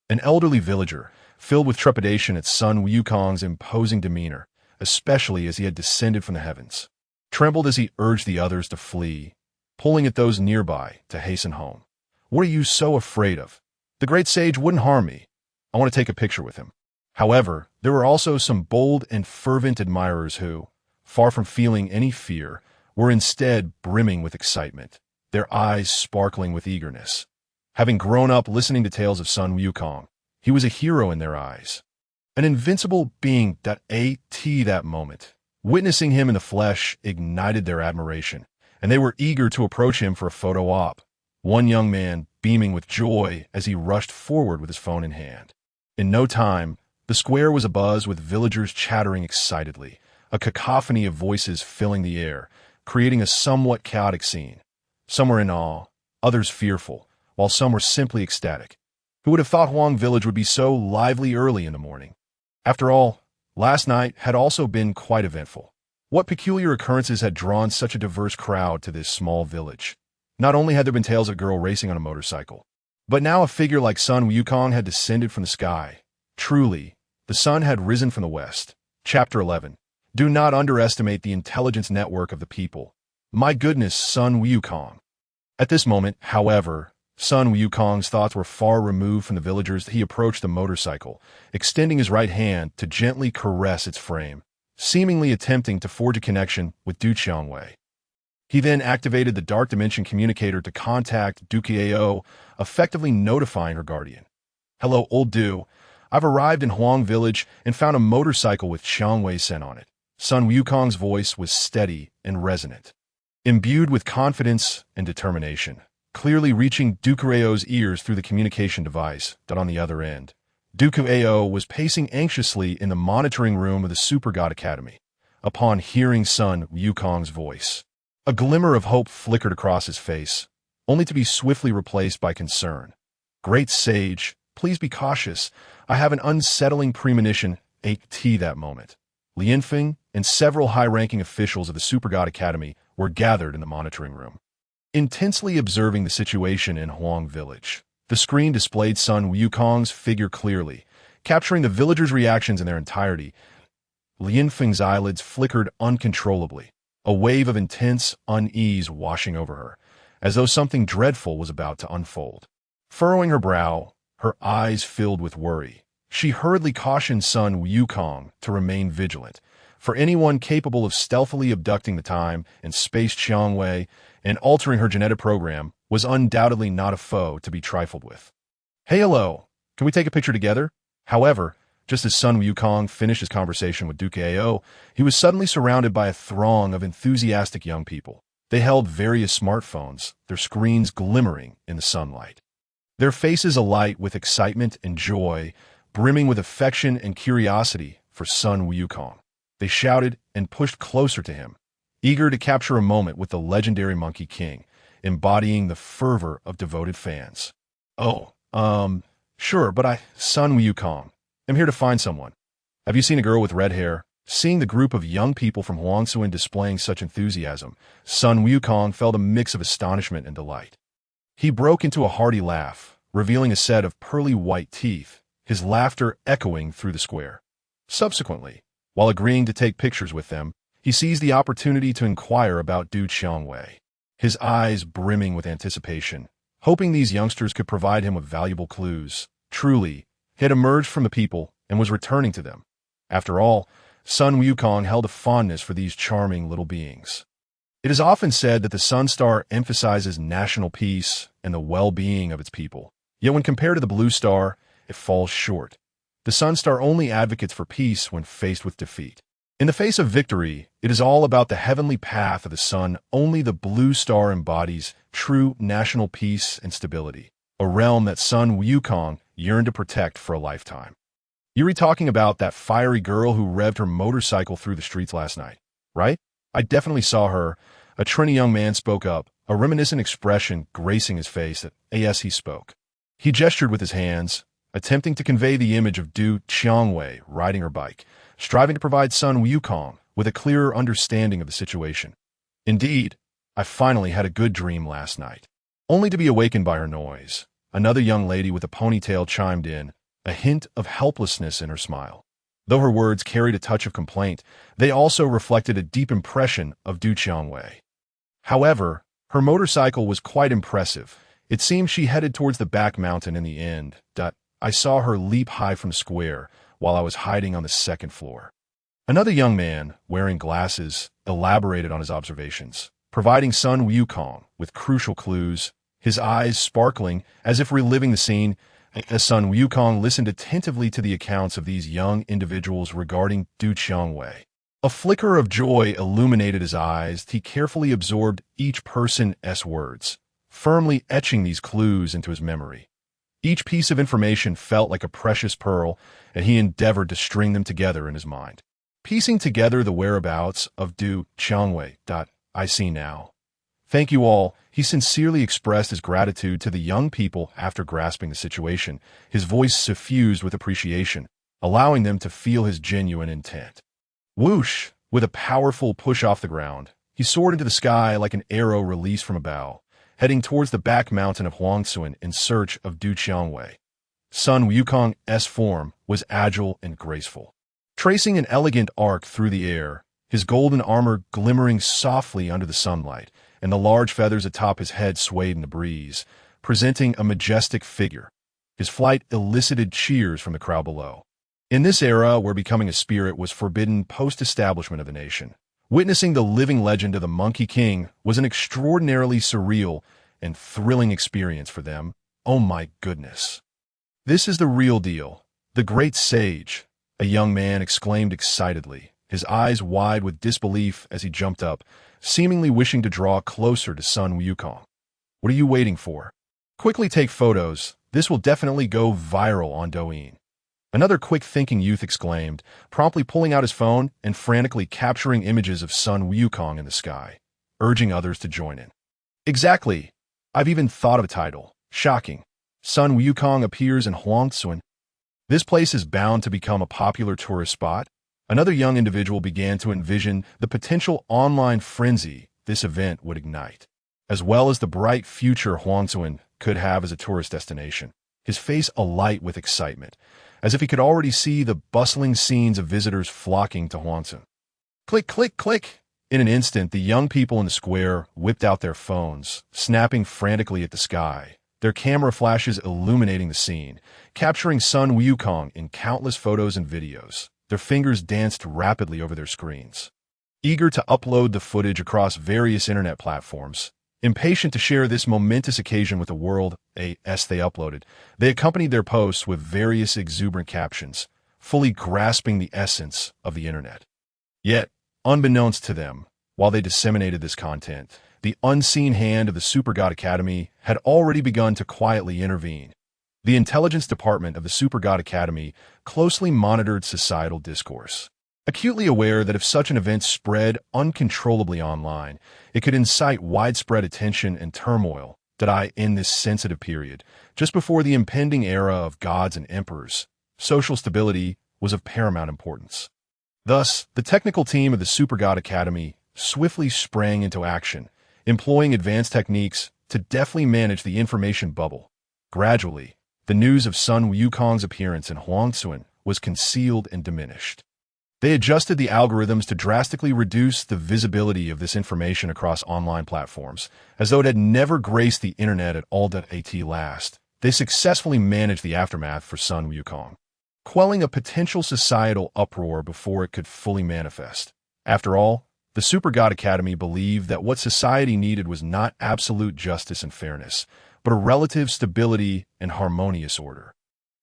An elderly villager, filled with trepidation at Sun Wukong's imposing demeanor, especially as he had descended from the heavens, trembled as he urged the others to flee, pulling at those nearby to hasten home. "What are you so afraid of? The great sage wouldn't harm me. I want to take a picture with him." However, there were also some bold and fervent admirers who, far from feeling any fear, were instead brimming with excitement, their eyes sparkling with eagerness. Having grown up listening to tales of Sun Wukong, he was a hero in their eyes, an invincible being. That moment, witnessing him in the flesh ignited their admiration, and they were eager to approach him for a photo op, one young man beaming with joy as he rushed forward with his phone in hand. In no time, the square was abuzz with villagers chattering excitedly, a cacophony of voices filling the air, creating a somewhat chaotic scene. Some were in awe, others fearful, while some were simply ecstatic. Who would have thought Huang Village would be so lively early in the morning? After all, last night had also been quite eventful. What peculiar occurrences had drawn such a diverse crowd to this small village? Not only had there been tales of a girl racing on a motorcycle, but now a figure like Sun Wukong had descended from the sky. Truly, the sun had risen from the west. Chapter 11. Do not underestimate the intelligence network of the people. My goodness, Sun Wukong. At this moment, however, Sun Wukong's thoughts were far removed from the villagers. He approached the motorcycle, extending his right hand to gently caress its frame, seemingly attempting to forge a connection with Qiangwei. He then activated the Dark Dimension communicator to contact Kaiao, effectively notifying her guardian. "Hello, old Du. I've arrived in Huang Village and found a motorcycle with Qiangwei scent on it." Sun Wukong's voice was steady and resonant, imbued with confidence and determination, clearly reaching Kaiao's ears through the communication device. On the other end, Kaiao was pacing anxiously in the monitoring room of the Super God Academy. Upon hearing Sun Wukong's voice, a glimmer of hope flickered across his face, only to be swiftly replaced by concern. "Great sage, please be cautious. I have an unsettling premonition." That moment, Lianfeng and several high-ranking officials of the Super God Academy were gathered in the monitoring room, intensely observing the situation in Huang Village. The screen displayed Sun Wukong's figure clearly, capturing the villagers' reactions in their entirety. Lianfeng's eyelids flickered uncontrollably, a wave of intense unease washing over her, as though something dreadful was about to unfold. Furrowing her brow, her eyes filled with worry, she hurriedly cautioned Sun Wukong to remain vigilant, for anyone capable of stealthily abducting the time and space Qiangwei and altering her genetic program was undoubtedly not a foe to be trifled with. "Hey, hello, can we take a picture together?" However, just as Sun Wukong finished his conversation with Kaiao, he was suddenly surrounded by a throng of enthusiastic young people. They held various smartphones, their screens glimmering in the sunlight, their faces alight with excitement and joy, brimming with affection and curiosity for Sun Wukong. They shouted and pushed closer to him, eager to capture a moment with the legendary Monkey King, embodying the fervor of devoted fans. "Oh, Sure, but Sun Wukong. I'm here to find someone. Have you seen a girl with red hair? Seeing the group of young people from Huangsuan displaying such enthusiasm, Sun Wukong felt a mix of astonishment and delight. He broke into a hearty laugh, revealing a set of pearly white teeth, his laughter echoing through the square. Subsequently, while agreeing to take pictures with them, he seized the opportunity to inquire about Du Qiangwei, his eyes brimming with anticipation, hoping these youngsters could provide him with valuable clues. Truly, he had emerged from the people and was returning to them. After all, Sun Wukong held a fondness for these charming little beings. It is often said that the Sun Star emphasizes national peace and the well-being of its people. Yet when compared to the Blue Star, it falls short. The Sun Star only advocates for peace when faced with defeat. In the face of victory, it is all about the heavenly path of the sun. Only the Blue Star embodies true national peace and stability, a realm that Sun Wukong yearned to protect for a lifetime. You're talking about that fiery girl who revved her motorcycle through the streets last night, right? I definitely saw her. A trendy young man spoke up, a reminiscent expression gracing his face as he spoke. He gestured with his hands, attempting to convey the image of Du Qiangwei riding her bike, striving to provide Sun Wukong with a clearer understanding of the situation. Indeed, I finally had a good dream last night, only to be awakened by her noise. Another young lady with a ponytail chimed in, a hint of helplessness in her smile. Though her words carried a touch of complaint, they also reflected a deep impression of Du Qiangwei. However, her motorcycle was quite impressive. It seemed she headed towards the back mountain in the end. I saw her leap high from the square while I was hiding on the second floor. Another young man, wearing glasses, elaborated on his observations, providing Sun Wukong with crucial clues, his eyes sparkling as if reliving the scene. As Sun Wukong listened attentively to the accounts of these young individuals regarding Du Qiangwei. A flicker of joy illuminated his eyes. He carefully absorbed each person's words, firmly etching these clues into his memory. Each piece of information felt like a precious pearl, and he endeavored to string them together in his mind. Piecing together the whereabouts of Du Qiangwei. I see now. Thank you all. He sincerely expressed his gratitude to the young people after grasping the situation, his voice suffused with appreciation, allowing them to feel his genuine intent. Whoosh! With a powerful push off the ground, he soared into the sky like an arrow released from a bow, heading towards the back mountain of Huangsuan in search of Du Qiangwei. Sun Wukong's form was agile and graceful, tracing an elegant arc through the air, his golden armor glimmering softly under the sunlight, and the large feathers atop his head swayed in the breeze, presenting a majestic figure. His flight elicited cheers from the crowd below. In this era where becoming a spirit was forbidden post-establishment of the nation, witnessing the living legend of the Monkey King was an extraordinarily surreal and thrilling experience for them. Oh my goodness. This is the real deal. The great sage, a young man exclaimed excitedly, his eyes wide with disbelief as he jumped up, seemingly wishing to draw closer to Sun Wukong. What are you waiting for? Quickly take photos. This will definitely go viral on Douyin. Another quick-thinking youth exclaimed, promptly pulling out his phone and frantically capturing images of Sun Wukong in the sky, urging others to join in. Exactly. I've even thought of a title. Shocking. Sun Wukong appears in Huangsuan. This place is bound to become a popular tourist spot. Another young individual began to envision the potential online frenzy this event would ignite, as well as the bright future Huangsuan could have as a tourist destination, his face alight with excitement, as if he could already see the bustling scenes of visitors flocking to Huangsuan. Click, click, click! In an instant, the young people in the square whipped out their phones, snapping frantically at the sky, their camera flashes illuminating the scene, capturing Sun Wukong in countless photos and videos. Their fingers danced rapidly over their screens, eager to upload the footage across various internet platforms. Impatient to share this momentous occasion with the world, they uploaded. They accompanied their posts with various exuberant captions, fully grasping the essence of the internet. Yet, unbeknownst to them, while they disseminated this content, the unseen hand of the Super God Academy had already begun to quietly intervene. The intelligence department of the Super God Academy closely monitored societal discourse, acutely aware that if such an event spread uncontrollably online, it could incite widespread attention and turmoil. In this sensitive period, just before the impending era of gods and emperors, social stability was of paramount importance. Thus, the technical team of the Super God Academy swiftly sprang into action, employing advanced techniques to deftly manage the information bubble. Gradually, the news of Sun Wukong's appearance in Huangsuan was concealed and diminished. They adjusted the algorithms to drastically reduce the visibility of this information across online platforms, as though it had never graced the internet at all. At last, they successfully managed the aftermath for Sun Wukong, quelling a potential societal uproar before it could fully manifest. After all, the Super God Academy believed that what society needed was not absolute justice and fairness, but a relative stability and harmonious order.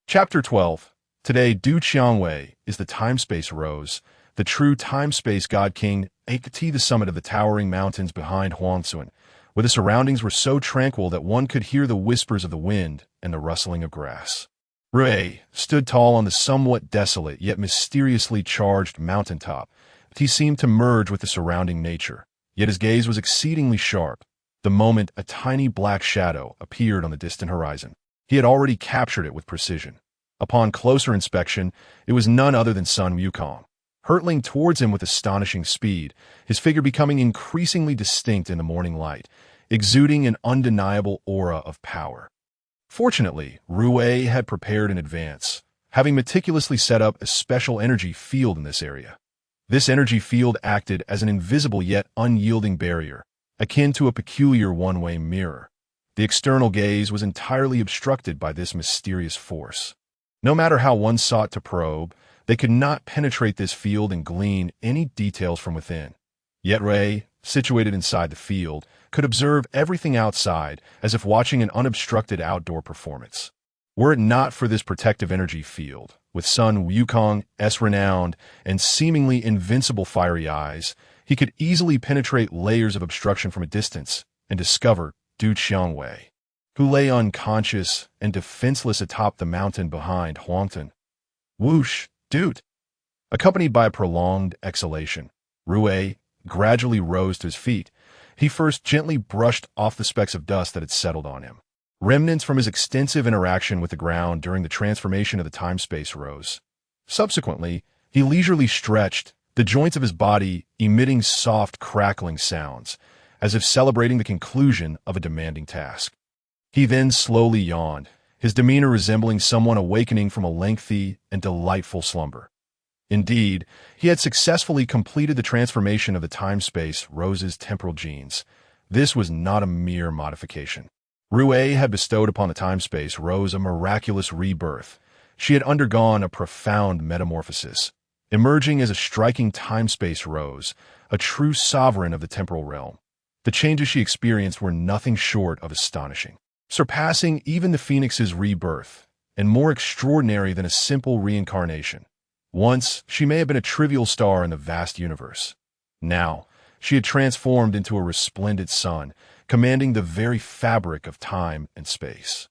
Chapter 12. Today, Qiangwei is the time-space rose, the true time-space god king, at the summit of the towering mountains behind Huangsuan, where the surroundings were so tranquil that one could hear the whispers of the wind and the rustling of grass. Rui stood tall on the somewhat desolate yet mysteriously charged mountaintop. He seemed to merge with the surrounding nature, yet his gaze was exceedingly sharp. The moment a tiny black shadow appeared on the distant horizon, he had already captured it with precision. Upon closer inspection, it was none other than Sun Wukong, hurtling towards him with astonishing speed, his figure becoming increasingly distinct in the morning light, exuding an undeniable aura of power. Fortunately, Rui had prepared in advance, having meticulously set up a special energy field in this area. This energy field acted as an invisible yet unyielding barrier, akin to a peculiar one-way mirror. The external gaze was entirely obstructed by this mysterious force. No matter how one sought to probe, they could not penetrate this field and glean any details from within. Yet Rui, situated inside the field, could observe everything outside as if watching an unobstructed outdoor performance. Were it not for this protective energy field, with Sun Wukong's renowned and seemingly invincible fiery eyes, he could easily penetrate layers of obstruction from a distance and discover Qiangwei, who lay unconscious and defenseless atop the mountain behind Huangtan. Whoosh, dude! Accompanied by a prolonged exhalation, Rui gradually rose to his feet. He first gently brushed off the specks of dust that had settled on him, remnants from his extensive interaction with the ground during the transformation of the time-space rose. Subsequently, he leisurely stretched, the joints of his body emitting soft, crackling sounds, as if celebrating the conclusion of a demanding task. He then slowly yawned, his demeanor resembling someone awakening from a lengthy and delightful slumber. Indeed, he had successfully completed the transformation of the time-space rose's temporal genes. This was not a mere modification. Rui had bestowed upon the time-space rose a miraculous rebirth. She had undergone a profound metamorphosis, emerging as a striking time-space rose, a true sovereign of the temporal realm. The changes she experienced were nothing short of astonishing, surpassing even the phoenix's rebirth, and more extraordinary than a simple reincarnation. Once, she may have been a trivial star in the vast universe. Now, she had transformed into a resplendent sun, commanding the very fabric of time and space.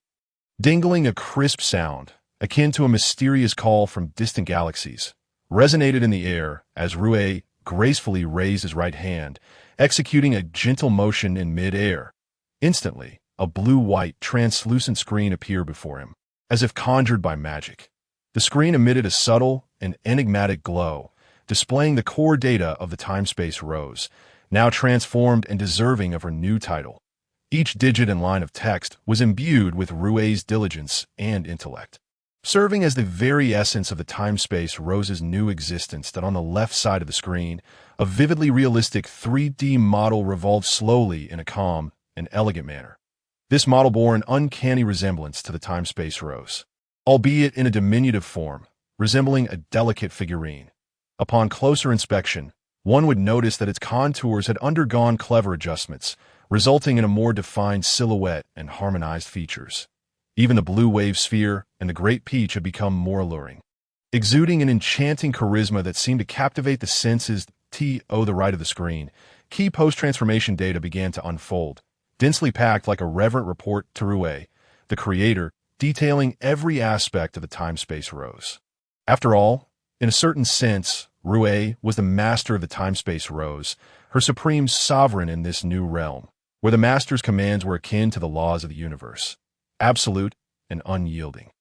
Dingling, a crisp sound, akin to a mysterious call from distant galaxies, resonated in the air as Rui gracefully raised his right hand, executing a gentle motion in mid-air. Instantly, a blue-white, translucent screen appeared before him, as if conjured by magic. The screen emitted a subtle and enigmatic glow, displaying the core data of the time-space rose, now transformed and deserving of her new title. Each digit and line of text was imbued with Rui's diligence and intellect, serving as the very essence of the time-space rose's new existence. That on the left side of the screen, a vividly realistic 3D model revolved slowly in a calm and elegant manner. This model bore an uncanny resemblance to the time-space rose, albeit in a diminutive form, resembling a delicate figurine. Upon closer inspection, one would notice that its contours had undergone clever adjustments, resulting in a more defined silhouette and harmonized features. Even the blue wave sphere and the great peach had become more alluring, exuding an enchanting charisma that seemed to captivate the senses. To the right of the screen, key post-transformation data began to unfold, densely packed like a reverent report to Rui, the creator, detailing every aspect of the time-space rose. After all, in a certain sense, Rui was the master of the time-space rose, her supreme sovereign in this new realm. where the master's commands were akin to the laws of the universe, absolute and unyielding.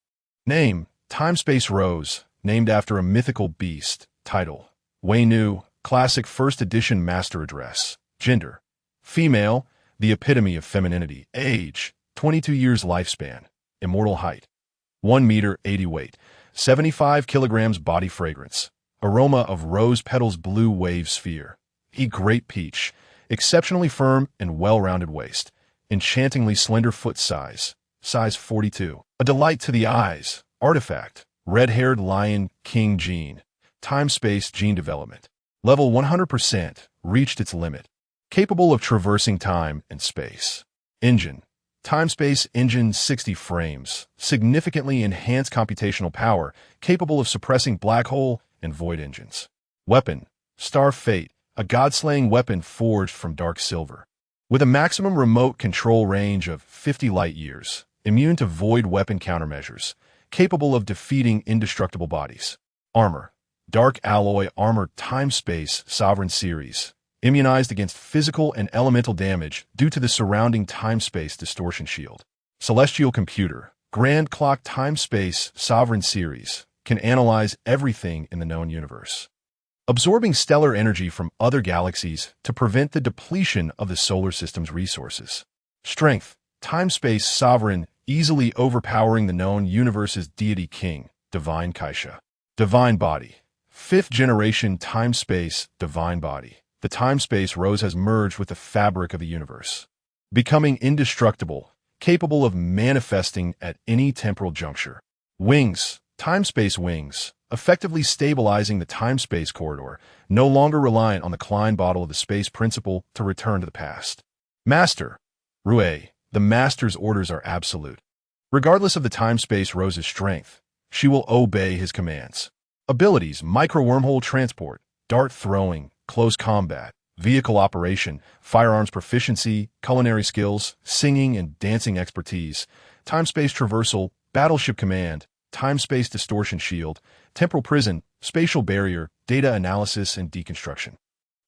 Name, Time-Space Rose, named after a mythical beast. Title, Wei Nu, Classic First Edition Master Address. Gender, female, the epitome of femininity. Age, 22 years. Lifespan, immortal. Height, 1 meter 80. Weight, 75 kilograms. Body fragrance, aroma of rose petals. Blue wave sphere. Great peach, exceptionally firm and well-rounded waist, enchantingly slender. Foot size, size 42. A delight to the eyes. Artifact, red-haired lion king gene. Time-space gene development. Level 100%, reached its limit. Capable of traversing time and space. Engine, Time-Space Engine 60 frames, significantly enhanced computational power, capable of suppressing black hole and void engines. Weapon, Star Fate, a god-slaying weapon forged from dark silver. With a maximum remote control range of 50 light-years, immune to void weapon countermeasures, capable of defeating indestructible bodies. Armor, Dark Alloy Armor. Time-Space Sovereign Series, immunized against physical and elemental damage due to the surrounding time-space distortion shield. Celestial Computer, Grand Clock. Time-Space Sovereign Series, can analyze everything in the known universe, absorbing stellar energy from other galaxies to prevent the depletion of the solar system's resources. Strength, Time-Space Sovereign, easily overpowering the known universe's deity king, Divine Kaiao. Divine Body, 5th generation Time-Space Divine Body. The Time-Space Rose has merged with the fabric of the universe, becoming indestructible, capable of manifesting at any temporal juncture. Wings, Time-Space Wings, effectively stabilizing the time-space corridor, no longer reliant on the Klein bottle of the space principle to return to the past. Master, Rue, the Master's orders are absolute. Regardless of the Time-Space Rose's strength, she will obey his commands. Abilities, Micro-Wormhole Transport, Dart Throwing, Close Combat, Vehicle Operation, Firearms Proficiency, Culinary Skills, Singing and Dancing Expertise, Time-Space Traversal, Battleship Command, Time-Space Distortion Shield, Temporal Prison, Spatial Barrier, Data Analysis and Deconstruction.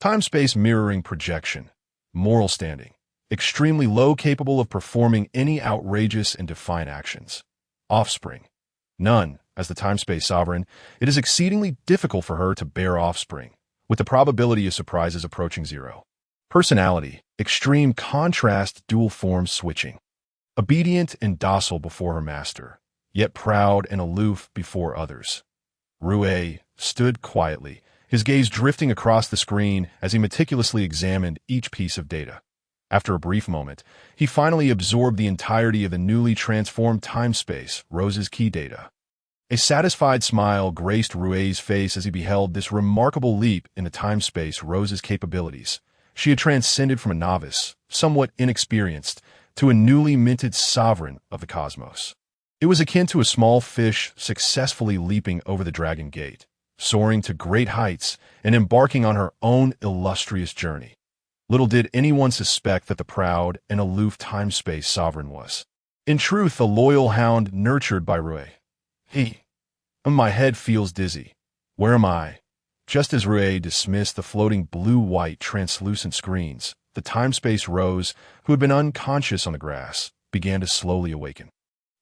Time-Space Mirroring Projection, Moral Standing, extremely low, capable of performing any outrageous and defiant actions. Offspring, none. As the Time-Space Sovereign, it is exceedingly difficult for her to bear offspring, with the probability of surprises approaching 0. Personality, extreme contrast, dual form switching. Obedient and docile before her master, yet proud and aloof before others. Rue stood quietly, his gaze drifting across the screen as he meticulously examined each piece of data. After a brief moment, he finally absorbed the entirety of the newly transformed Time-Space Rose's key data. A satisfied smile graced Rue's face as he beheld this remarkable leap in the Time-Space Rose's capabilities. She had transcended from a novice, somewhat inexperienced, to a newly minted sovereign of the cosmos. It was akin to a small fish successfully leaping over the Dragon Gate, soaring to great heights and embarking on her own illustrious journey. Little did anyone suspect that the proud and aloof Time-Space Sovereign was, in truth, a loyal hound nurtured by Rue. My head feels dizzy. Where am I? Just as Rue dismissed the floating blue-white translucent screens, the Time-Space Rose, who had been unconscious on the grass, began to slowly awaken.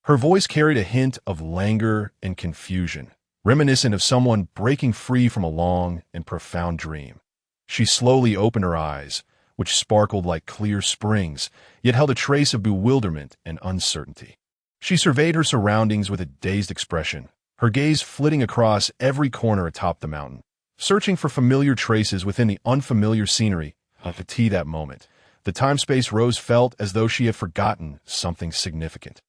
Her voice carried a hint of languor and confusion, reminiscent of someone breaking free from a long and profound dream. She slowly opened her eyes, which sparkled like clear springs, yet held a trace of bewilderment and uncertainty. She surveyed her surroundings with a dazed expression, her gaze flitting across every corner atop the mountain, searching for familiar traces within the unfamiliar scenery. At that moment, the Time-Space Rose felt as though she had forgotten something significant.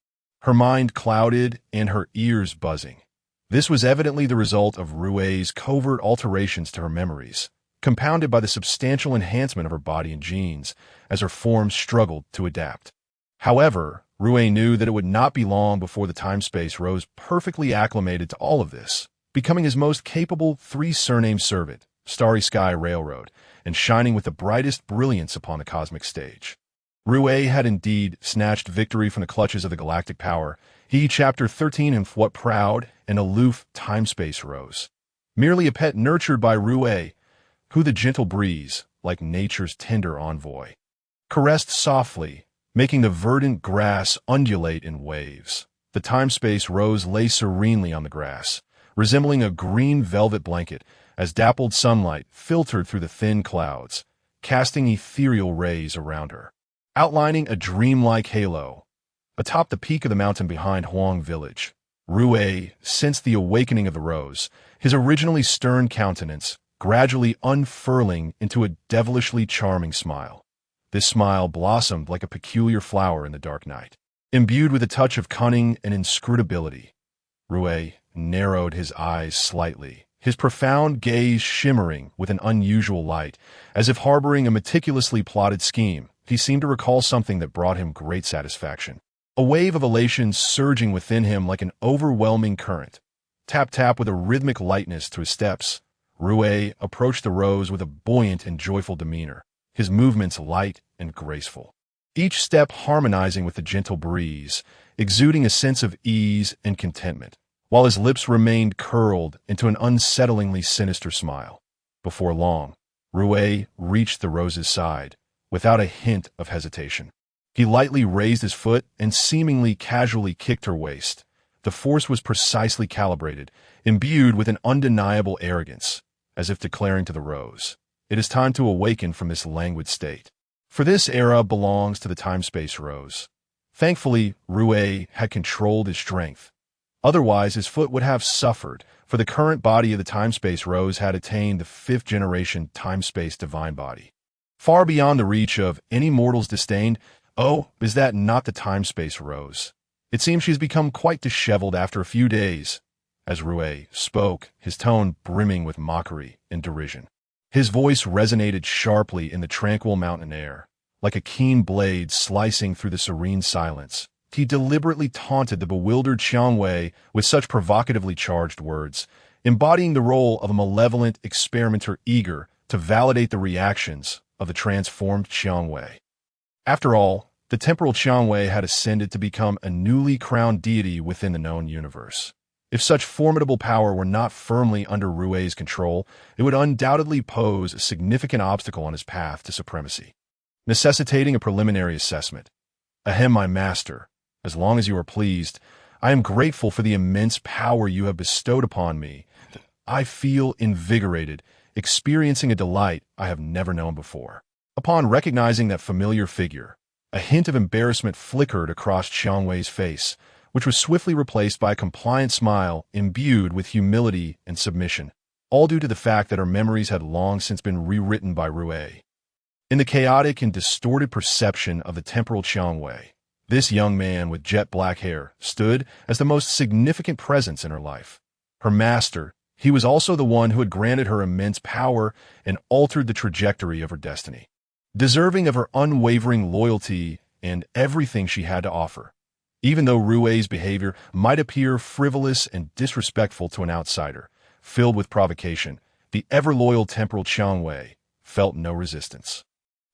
Her mind clouded and her ears buzzing. This was evidently the result of Rue's covert alterations to her memories, compounded by the substantial enhancement of her body and genes as her form struggled to adapt. However, Rue knew that it would not be long before the Time-Space Rose perfectly acclimated to all of this, becoming his most capable 3-surname servant, Starry Sky Railroad, and shining with the brightest brilliance upon the cosmic stage. Rue had indeed snatched victory from the clutches of the galactic power. Chapter 13 and what proud and aloof Time-Space Rose. Merely a pet nurtured by Rue, who the gentle breeze, like nature's tender envoy. caressed softly, making the verdant grass undulate in waves. The time-space rose lay serenely on the grass, resembling a green velvet blanket as dappled sunlight filtered through the thin clouds, casting ethereal rays around her. Outlining a dreamlike halo, atop the peak of the mountain behind Huang village, Rue sensed the awakening of the rose, his originally stern countenance gradually unfurling into a devilishly charming smile. This smile blossomed like a peculiar flower in the dark night. Imbued with a touch of cunning and inscrutability, Rue narrowed his eyes slightly, his profound gaze shimmering with an unusual light, as if harboring a meticulously plotted scheme. He seemed to recall something that brought him great satisfaction. A wave of elation surging within him like an overwhelming current. Tap-tap with a rhythmic lightness to his steps, Rue approached the rose with a buoyant and joyful demeanor, his movements light and graceful. Each step harmonizing with the gentle breeze, exuding a sense of ease and contentment, while his lips remained curled into an unsettlingly sinister smile. Before long, Rue reached the rose's side, without a hint of hesitation. He lightly raised his foot and seemingly casually kicked her waist. The force was precisely calibrated, imbued with an undeniable arrogance, as if declaring to the rose, "It is time to awaken from this languid state." For this era belongs to the time-space rose. Thankfully, Rue had controlled his strength. Otherwise, his foot would have suffered, for the current body of the time-space rose had attained the 5th-generation time-space divine body. Far beyond the reach of any mortal's disdain. Oh, is that not the time-space rose? It seems she's become quite disheveled after a few days. As Rue spoke, his tone brimming with mockery and derision. His voice resonated sharply in the tranquil mountain air, like a keen blade slicing through the serene silence. He deliberately taunted the bewildered Qiangwei with such provocatively charged words, embodying the role of a malevolent experimenter eager to validate the reactions of the transformed Qiangwei. After all, the temporal Qiangwei had ascended to become a newly crowned deity within the known universe. If such formidable power were not firmly under Rue's control, it would undoubtedly pose a significant obstacle on his path to supremacy, necessitating a preliminary assessment. Ahem, my master, as long as you are pleased, I am grateful for the immense power you have bestowed upon me. I feel invigorated, experiencing a delight I have never known before. Upon recognizing that familiar figure, a hint of embarrassment flickered across Qiangwei's face, which was swiftly replaced by a compliant smile imbued with humility and submission, all due to the fact that her memories had long since been rewritten by Rue. In the chaotic and distorted perception of the temporal Qiangwei, this young man with jet black hair stood as the most significant presence in her life. Her master, he was also the one who had granted her immense power and altered the trajectory of her destiny, deserving of her unwavering loyalty and everything she had to offer. Even though Rue's behavior might appear frivolous and disrespectful to an outsider, filled with provocation, the ever-loyal temporal Qiangwei felt no resistance.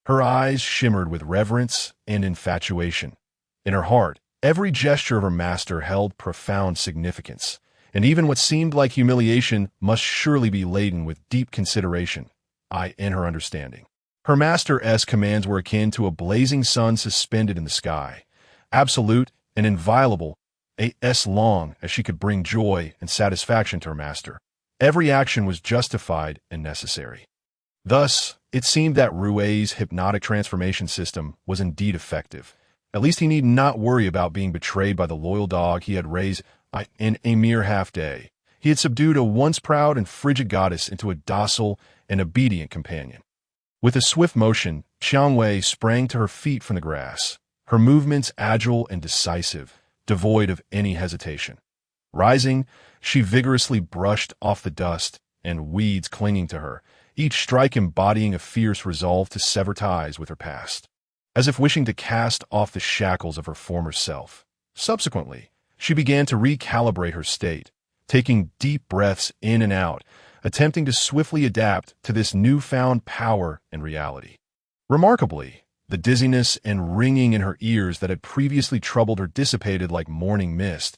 Her eyes shimmered with reverence and infatuation. In her heart, every gesture of her master held profound significance, and even what seemed like humiliation must surely be laden with deep consideration, in her understanding. Her master's commands were akin to a blazing sun suspended in the sky, absolute and inviolable, as long as she could bring joy and satisfaction to her master. Every action was justified and necessary. Thus, it seemed that Rue's hypnotic transformation system was indeed effective. At least he need not worry about being betrayed by the loyal dog he had raised in a mere half-day. He had subdued a once proud and frigid goddess into a docile and obedient companion. With a swift motion, Qiangwei sprang to her feet from the grass, her movements agile and decisive, devoid of any hesitation. Rising, she vigorously brushed off the dust and weeds clinging to her, each strike embodying a fierce resolve to sever ties with her past, as if wishing to cast off the shackles of her former self. Subsequently, she began to recalibrate her state, taking deep breaths in and out, attempting to swiftly adapt to this newfound power and reality. Remarkably, the dizziness and ringing in her ears that had previously troubled her dissipated like morning mist.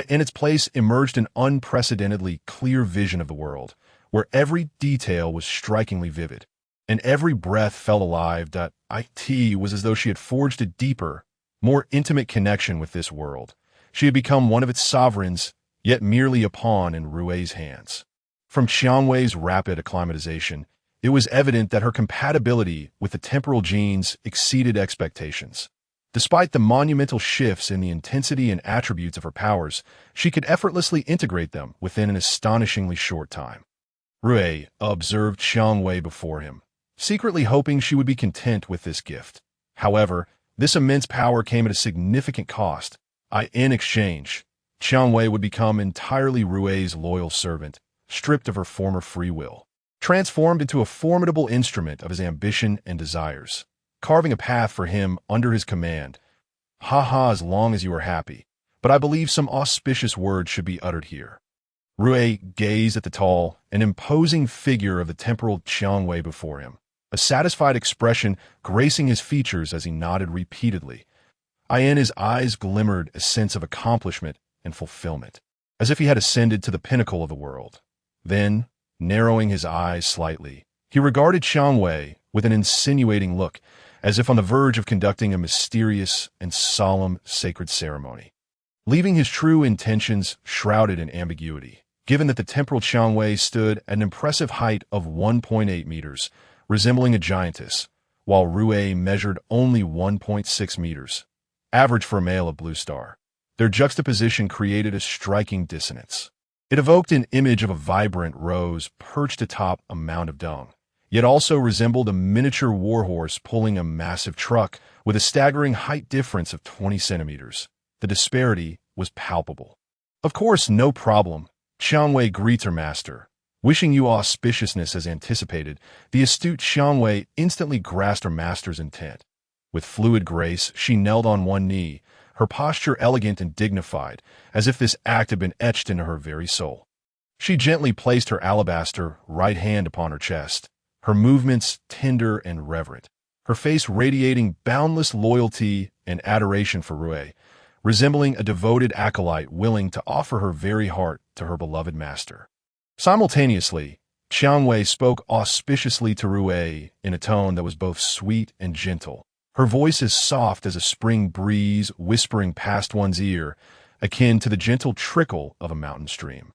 In its place emerged an unprecedentedly clear vision of the world, where every detail was strikingly vivid. and every breath felt alive. It was as though she had forged a deeper, more intimate connection with this world. She had become one of its sovereigns, yet merely a pawn in Rui's hands. From Qiangwei's rapid acclimatization, it was evident that her compatibility with the temporal genes exceeded expectations. Despite the monumental shifts in the intensity and attributes of her powers, she could effortlessly integrate them within an astonishingly short time. Rui observed Qiangwei before him, secretly hoping she would be content with this gift. However, this immense power came at a significant cost. In exchange, Qiangwei would become entirely Rui's loyal servant, stripped of her former free will, transformed into a formidable instrument of his ambition and desires, carving a path for him under his command. As long as you are happy, but I believe some auspicious words should be uttered here. Rui gazed at the tall and imposing figure of the temporal Qiangwei before him, a satisfied expression gracing his features as he nodded repeatedly. In his eyes glimmered a sense of accomplishment and fulfillment, as if he had ascended to the pinnacle of the world. Then, narrowing his eyes slightly, he regarded Qiangwei with an insinuating look, as if on the verge of conducting a mysterious and solemn sacred ceremony, leaving his true intentions shrouded in ambiguity. Given that the temporal Qiangwei stood at an impressive height of 1.8 meters, resembling a giantess, while Rui measured only 1.6 meters, average for a male of Blue Star, their juxtaposition created a striking dissonance. It evoked an image of a vibrant rose perched atop a mound of dung, yet also resembled a miniature warhorse pulling a massive truck with a staggering height difference of 20 centimeters. The disparity was palpable. Of course, no problem. Qiangwei greets her master. Wishing you auspiciousness as anticipated, the astute Qiangwei instantly grasped her master's intent. With fluid grace, she knelt on one knee, her posture elegant and dignified, as if this act had been etched into her very soul. She gently placed her alabaster right hand upon her chest, her movements tender and reverent, her face radiating boundless loyalty and adoration for Rui, resembling a devoted acolyte willing to offer her very heart to her beloved master. Simultaneously, Qiangwei spoke auspiciously to Rui in a tone that was both sweet and gentle, her voice as soft as a spring breeze whispering past one's ear, akin to the gentle trickle of a mountain stream.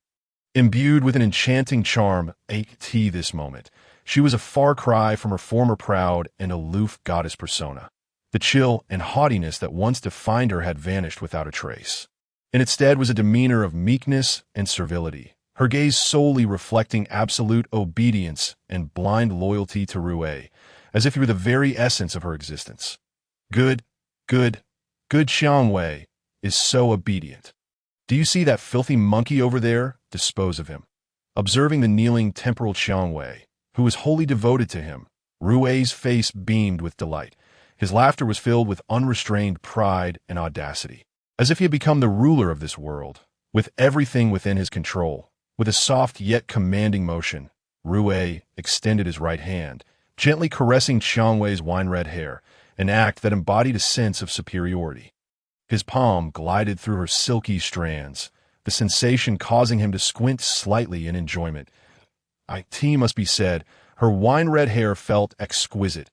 Imbued with an enchanting charm, this moment, she was a far cry from her former proud and aloof goddess persona. The chill and haughtiness that once defined her had vanished without a trace. In its stead was a demeanor of meekness and servility, her gaze solely reflecting absolute obedience and blind loyalty to Rui, as if he were the very essence of her existence. Good Qiangwei is so obedient. Do you see that filthy monkey over there? Dispose of him. Observing the kneeling temporal Qiangwei, who was wholly devoted to him, Rui's face beamed with delight. His laughter was filled with unrestrained pride and audacity, as if he had become the ruler of this world, with everything within his control. With a soft yet commanding motion, Rui extended his right hand, gently caressing Qiangwei's wine-red hair, an act that embodied a sense of superiority. His palm glided through her silky strands, the sensation causing him to squint slightly in enjoyment. Must be said, her wine-red hair felt exquisite.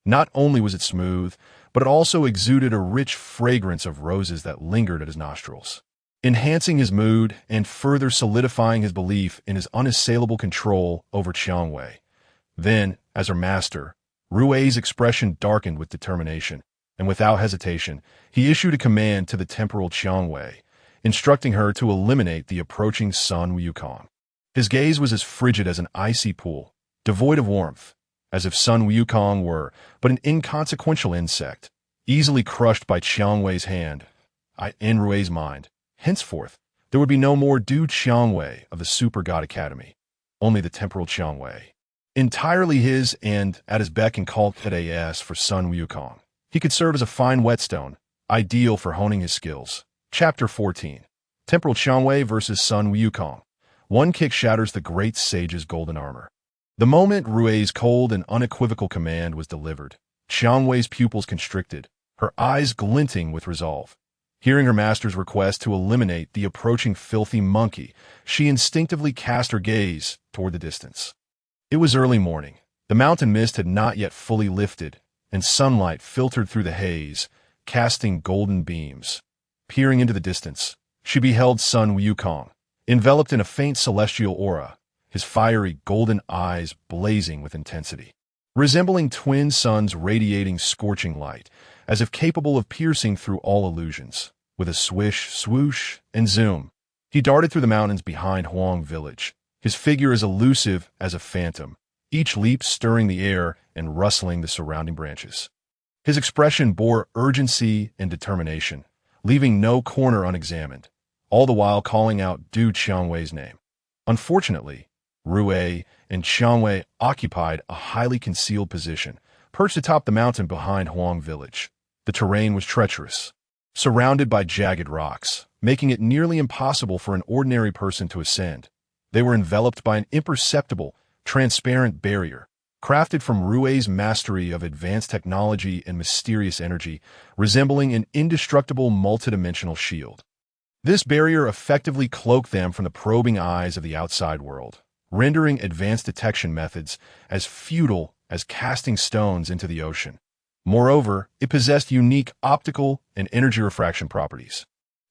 Not only was it smooth, but it also exuded a rich fragrance of roses that lingered at his nostrils, enhancing his mood and further solidifying his belief in his unassailable control over Qiangwei. Then, as her master, Rui's expression darkened with determination, and without hesitation, he issued a command to the temporal Qiangwei, instructing her to eliminate the approaching Sun Wukong. His gaze was as frigid as an icy pool, devoid of warmth, as if Sun Wukong were but an inconsequential insect, easily crushed by Qiangwei's hand. In Rui's mind, henceforth, there would be no more Du Qiangwei of the Super God Academy, only the temporal Qiangwei. Entirely his and at his beck and call for Sun Wukong. He could serve as a fine whetstone, ideal for honing his skills. Chapter 14. Temporal Qiangwei versus Sun Wukong. One kick shatters the great sage's golden armor. The moment Rui's cold and unequivocal command was delivered, Qiangwei's pupils constricted, her eyes glinting with resolve. Hearing her master's request to eliminate the approaching filthy monkey, she instinctively cast her gaze toward the distance. It was early morning. The The mountain mist had not yet fully lifted, and sunlight filtered through the haze, casting golden beams. Peering into the distance, she beheld Sun Wukong, enveloped in a faint celestial aura, his fiery golden eyes blazing with intensity. Resembling twin suns radiating scorching light, as if capable of piercing through all illusions. With a swish, swoosh, and zoom, he darted through the mountains behind Huang Village, his figure as elusive as a phantom, each leap stirring the air and rustling the surrounding branches. His expression bore urgency and determination, leaving no corner unexamined, all the while calling out Du Qiangwei's name. Unfortunately, Rue and Qiangwei occupied a highly concealed position, perched atop the mountain behind Huang Village. The terrain was treacherous, surrounded by jagged rocks, making it nearly impossible for an ordinary person to ascend. They were enveloped by an imperceptible, transparent barrier, crafted from Rue's mastery of advanced technology and mysterious energy, resembling an indestructible multidimensional shield. This barrier effectively cloaked them from the probing eyes of the outside world, rendering advanced detection methods as futile as casting stones into the ocean. Moreover, it possessed unique optical and energy refraction properties,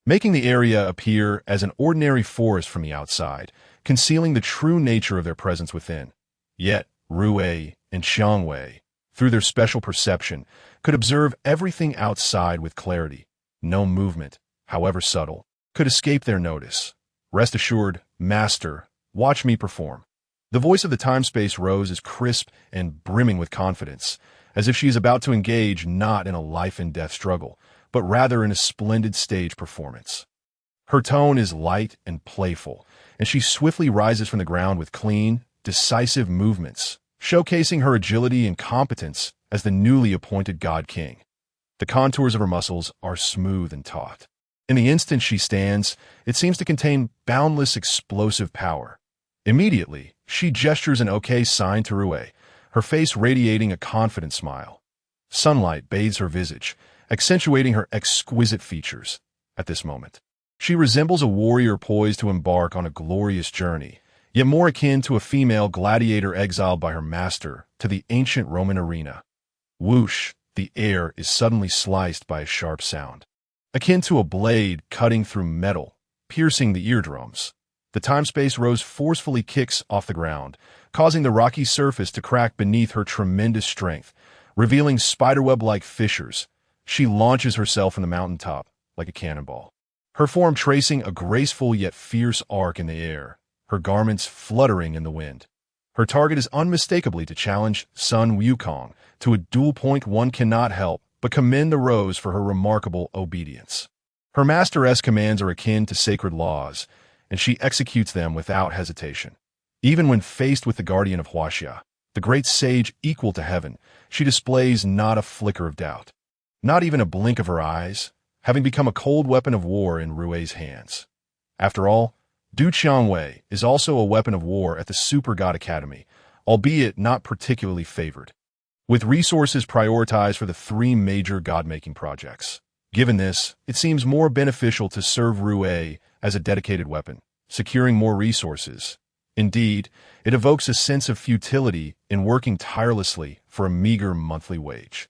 making the area appear as an ordinary forest from the outside, concealing the true nature of their presence within. Yet, Rue and Qiangwei, through their special perception, could observe everything outside with clarity. No movement, however subtle, could escape their notice. Rest assured, Master, watch me perform. The voice of the time-space rose is crisp and brimming with confidence, as if she is about to engage not in a life-and-death struggle, but rather in a splendid stage performance. Her tone is light and playful, and she swiftly rises from the ground with clean, decisive movements, showcasing her agility and competence as the newly appointed God King. The contours of her muscles are smooth and taut. In the instant she stands, it seems to contain boundless explosive power. Immediately, she gestures an OK sign to Rue, her face radiating a confident smile. Sunlight bathes her visage, accentuating her exquisite features. At this moment, she resembles a warrior poised to embark on a glorious journey, yet more akin to a female gladiator exiled by her master to the ancient Roman arena. Whoosh, the air is suddenly sliced by a sharp sound, akin to a blade cutting through metal, piercing the eardrums. The time-space rose forcefully kicks off the ground, causing the rocky surface to crack beneath her tremendous strength, revealing spiderweb-like fissures. She launches herself from the mountaintop like a cannonball, her form tracing a graceful yet fierce arc in the air, her garments fluttering in the wind. Her target is unmistakably to challenge Sun Wukong to a duel point. One cannot help but commend the Rose for her remarkable obedience. Her master's commands are akin to sacred laws, and she executes them without hesitation. Even when faced with the guardian of Huaxia, the great sage equal to heaven, she displays not a flicker of doubt, not even a blink of her eyes, having become a cold weapon of war in Rue's hands. After all, Du Qiangwei is also a weapon of war at the Super God Academy, albeit not particularly favored, with resources prioritized for the 3 major god-making projects. Given this, it seems more beneficial to serve Rue as a dedicated weapon, securing more resources. Indeed, it evokes a sense of futility in working tirelessly for a meager monthly wage.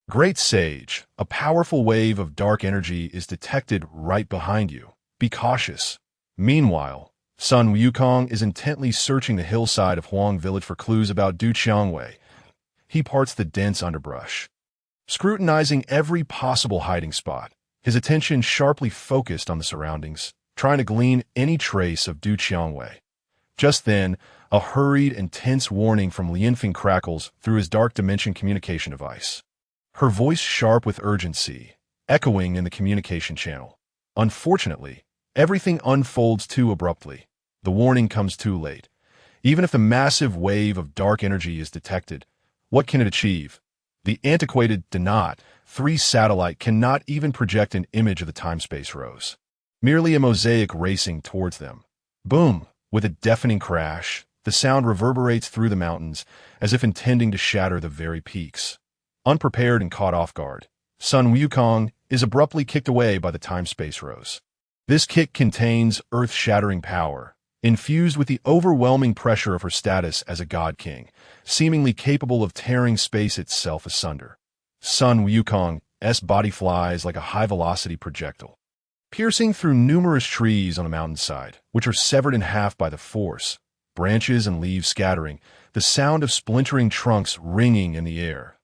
Great Sage, a powerful wave of dark energy is detected right behind you. Be cautious. Meanwhile, Sun Wukong is intently searching the hillside of Huang Village for clues about Du Qiangwei. He parts the dense underbrush, scrutinizing every possible hiding spot, his attention sharply focused on the surroundings, trying to glean any trace of Du Qiangwei. Just then, a hurried and tense warning from Lianfeng crackles through his dark dimension communication device, her voice sharp with urgency, echoing in the communication channel. Unfortunately, everything unfolds too abruptly. The warning comes too late. Even if the massive wave of dark energy is detected, what can it achieve? The antiquated Denat 3 satellite cannot even project an image of the time-space rose, merely a mosaic racing towards them. Boom! With a deafening crash, the sound reverberates through the mountains as if intending to shatter the very peaks. Unprepared and caught off guard, Sun Wukong is abruptly kicked away by the time-space rose. This kick contains earth-shattering power, infused with the overwhelming pressure of her status as a god king, seemingly capable of tearing space itself asunder. Sun Wukong's body flies like a high-velocity projectile, piercing through numerous trees on the mountainside, which are severed in half by the force, branches and leaves scattering, the sound of splintering trunks ringing in the air.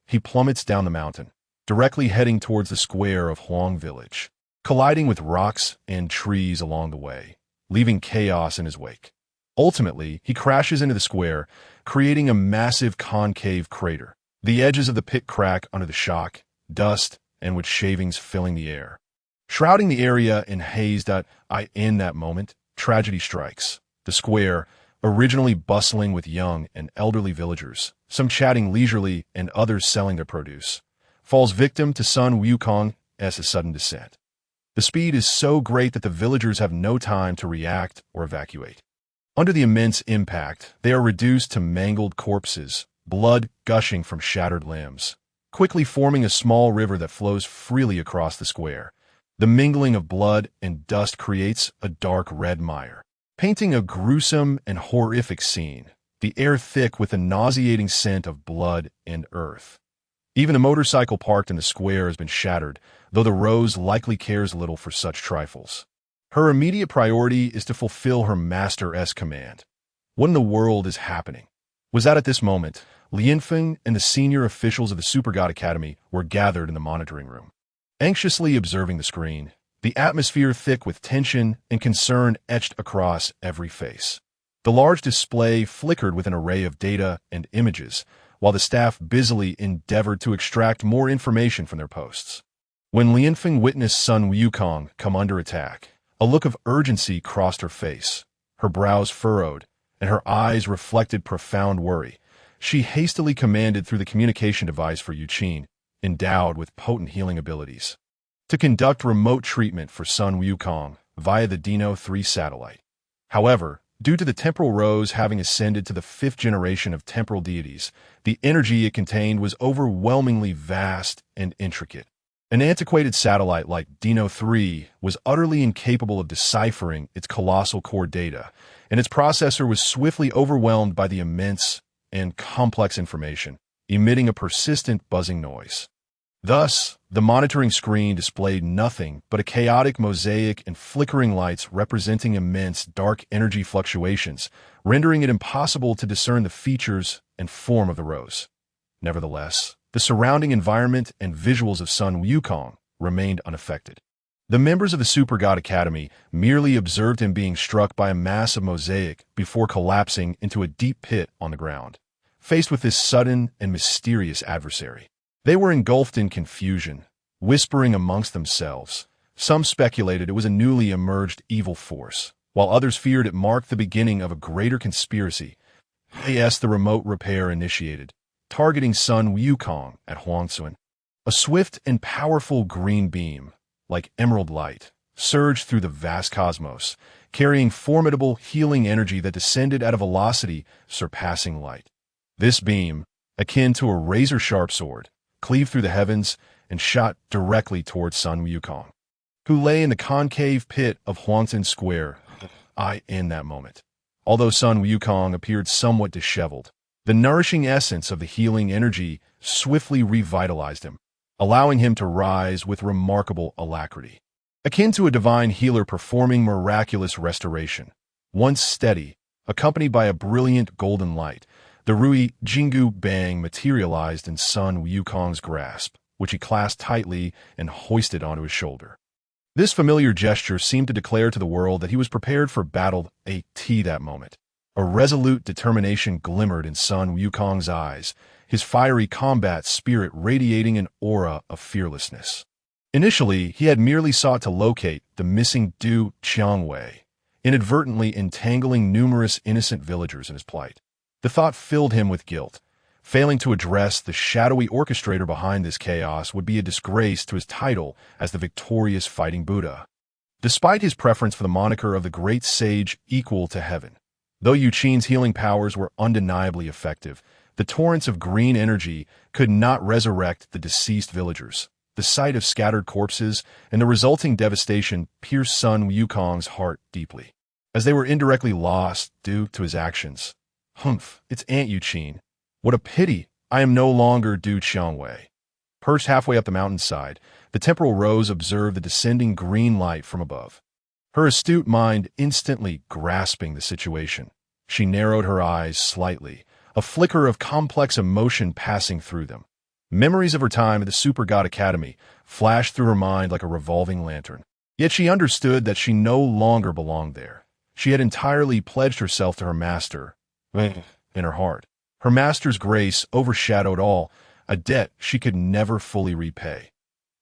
He plummets down the mountain, directly heading towards the square of Huang Village, colliding with rocks and trees along the way, leaving chaos in his wake. Ultimately, he crashes into the square, creating a massive concave crater. The edges of the pit crack under the shock, dust, and with shavings filling the air. Shrouding the area in haze. In that moment, tragedy strikes. The square, originally bustling with young and elderly villagers, some chatting leisurely and others selling their produce, falls victim to Sun Wukong's sudden descent. The speed is so great that the villagers have no time to react or evacuate. Under the immense impact, they are reduced to mangled corpses, blood gushing from shattered limbs, quickly forming a small river that flows freely across the square. The mingling of blood and dust creates a dark red mire, painting a gruesome and horrific scene, the air thick with a nauseating scent of blood and earth. Even a motorcycle parked in the square has been shattered, though the Rose likely cares little for such trifles. Her immediate priority is to fulfill her master's command. What in the world is happening? Was that at this moment, Lianfeng and the senior officials of the Super God Academy were gathered in the monitoring room, anxiously observing the screen, the atmosphere thick with tension and concern etched across every face. The large display flickered with an array of data and images, while the staff busily endeavored to extract more information from their posts. When Lianfeng witnessed Sun Wukong come under attack, a look of urgency crossed her face, her brows furrowed, and her eyes reflected profound worry. She hastily commanded through the communication device for Yuqin, endowed with potent healing abilities, to conduct remote treatment for Sun Wukong via the Dino 3 satellite. However, due to the temporal rose having ascended to the 5th generation of temporal deities, the energy it contained was overwhelmingly vast and intricate. An antiquated satellite like Dino 3 was utterly incapable of deciphering its colossal core data, and its processor was swiftly overwhelmed by the immense and complex information, emitting a persistent buzzing noise. Thus, the monitoring screen displayed nothing but a chaotic mosaic and flickering lights representing immense dark energy fluctuations, rendering it impossible to discern the features and form of the rose. Nevertheless, the surrounding environment and visuals of Sun Wukong remained unaffected. The members of the Super God Academy merely observed him being struck by a mass of mosaic before collapsing into a deep pit on the ground. Faced with this sudden and mysterious adversary, they were engulfed in confusion, whispering amongst themselves. Some speculated it was a newly emerged evil force, while others feared it marked the beginning of a greater conspiracy. The remote repair initiated, targeting Sun Wukong at Huangsuan. A swift and powerful green beam, like emerald light, surged through the vast cosmos, carrying formidable healing energy that descended at a velocity surpassing light. This beam, akin to a razor-sharp sword, cleaved through the heavens and shot directly towards Sun Wukong, who lay in the concave pit of Huangtan Square. In that moment, although Sun Wukong appeared somewhat disheveled, the nourishing essence of the healing energy swiftly revitalized him, allowing him to rise with remarkable alacrity. Akin to a divine healer performing miraculous restoration. Once steady, accompanied by a brilliant golden light, the Rui Jingu Bang materialized in Sun Wukong's grasp, which he clasped tightly and hoisted onto his shoulder. This familiar gesture seemed to declare to the world that he was prepared for battle. That moment, a resolute determination glimmered in Sun Wukong's eyes, his fiery combat spirit radiating an aura of fearlessness. Initially, he had merely sought to locate the missing Qiangwei, inadvertently entangling numerous innocent villagers in his plight. The thought filled him with guilt. Failing to address the shadowy orchestrator behind this chaos would be a disgrace to his title as the victorious fighting Buddha. Despite his preference for the moniker of the great sage equal to heaven, though Yuqin's healing powers were undeniably effective, the torrents of green energy could not resurrect the deceased villagers. The sight of scattered corpses and the resulting devastation pierced Sun Wukong's heart deeply. as they were indirectly lost due to his actions. Humph, it's Aunt Yuqing. What a pity I am no longer Du Qiangwei. Perched halfway up the mountainside, the temporal rose observed the descending green light from above. Her astute mind instantly grasping the situation, she narrowed her eyes slightly, a flicker of complex emotion passing through them. Memories of her time at the Super God Academy flashed through her mind like a revolving lantern. Yet she understood that she no longer belonged there. She had entirely pledged herself to her master, in her heart. Her master's grace overshadowed all, a debt she could never fully repay.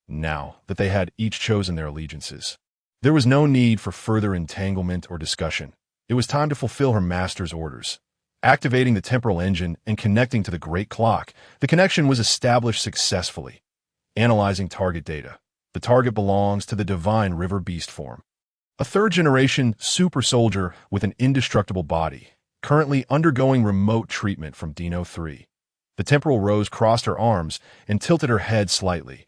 Now that they had each chosen their allegiances, there was no need for further entanglement or discussion. It was time to fulfill her master's orders. Activating the temporal engine and connecting to the great clock, the connection was established successfully. Analyzing target data. The target belongs to the divine river beast form. A third-generation super soldier with an indestructible body, currently undergoing remote treatment from Dino 3. The temporal rose crossed her arms and tilted her head slightly,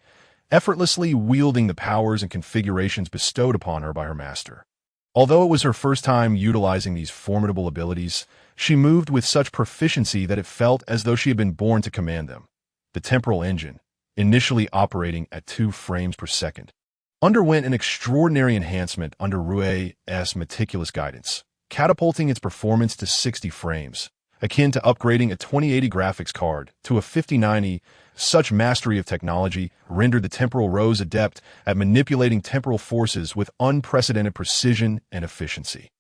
effortlessly wielding the powers and configurations bestowed upon her by her master. Although it was her first time utilizing these formidable abilities, she moved with such proficiency that it felt as though she had been born to command them. The temporal engine, initially operating at 2 frames per second, underwent an extraordinary enhancement under Rue's meticulous guidance, catapulting its performance to 60 frames, akin to upgrading a 2080 graphics card to a 5090. Such mastery of technology rendered the temporal rose adept at manipulating temporal forces with unprecedented precision and efficiency.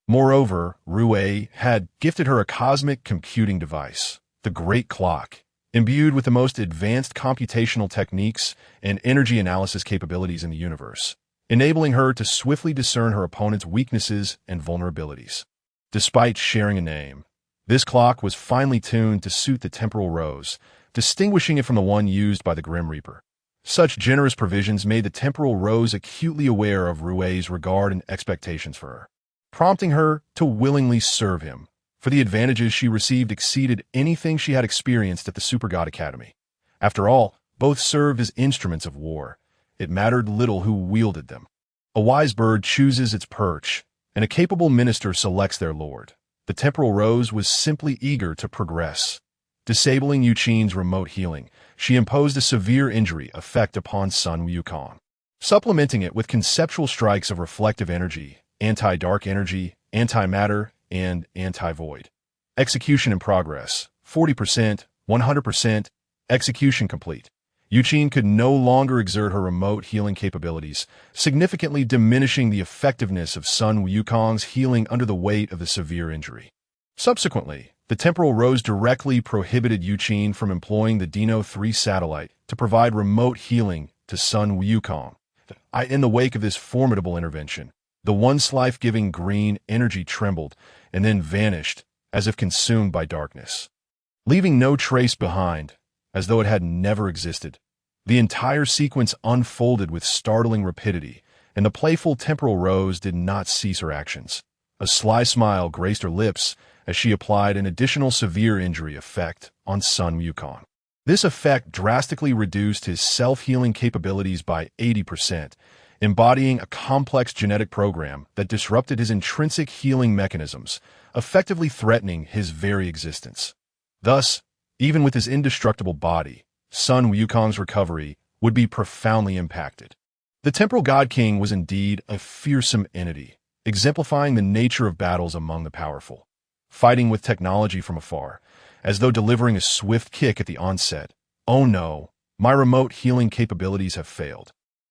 Moreover, Rue had gifted her a cosmic computing device, the Great Clock, imbued with the most advanced computational techniques and energy analysis capabilities in the universe, enabling her to swiftly discern her opponent's weaknesses and vulnerabilities. Despite sharing a name, this clock was finely tuned to suit the temporal rose, distinguishing it from the one used by the Grim Reaper. Such generous provisions made the temporal rose acutely aware of Rue's regard and expectations for her, prompting her to willingly serve him, for the advantages she received exceeded anything she had experienced at the Super God Academy. After all, both served as instruments of war. It mattered little who wielded them. A wise bird chooses its perch, and a capable minister selects their lord. The temporal rose was simply eager to progress. Disabling Yuqing's remote healing, she imposed a severe injury effect upon Sun Wukong, supplementing it with conceptual strikes of reflective energy, anti-dark energy, antimatter, and anti-void. Execution in progress. 40%, 100%, execution complete. Yuqing could no longer exert her remote healing capabilities, significantly diminishing the effectiveness of Sun Wukong's healing under the weight of the severe injury. Subsequently, the temporal rose directly prohibited Yuqing from employing the Dino 3 satellite to provide remote healing to Sun Wukong. In the wake of this formidable intervention, the once life-giving green energy trembled and then vanished as if consumed by darkness, leaving no trace behind, as though it had never existed. The entire sequence unfolded with startling rapidity, and the playful temporal rose did not cease her actions. A sly smile graced her lips as she applied an additional severe injury effect on Sun Wukong. This effect drastically reduced his self-healing capabilities by 80%, embodying a complex genetic program that disrupted his intrinsic healing mechanisms, effectively threatening his very existence. Thus, even with his indestructible body, Sun Wukong's recovery would be profoundly impacted. The Temporal God King was indeed a fearsome entity, exemplifying the nature of battles among the powerful. Fighting with technology from afar, as though delivering a swift kick at the onset. Oh no, my remote healing capabilities have failed.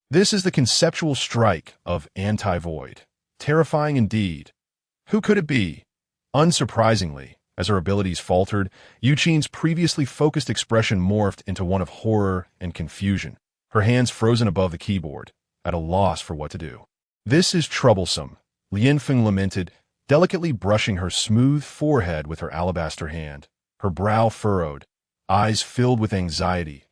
This is the conceptual strike of anti-void. Terrifying indeed. Who could it be? Unsurprisingly, as her abilities faltered, Yuqing's previously focused expression morphed into one of horror and confusion, her hands frozen above the keyboard, at a loss for what to do. This is troublesome, Lianfeng lamented, delicately brushing her smooth forehead with her alabaster hand, her brow furrowed, eyes filled with anxiety.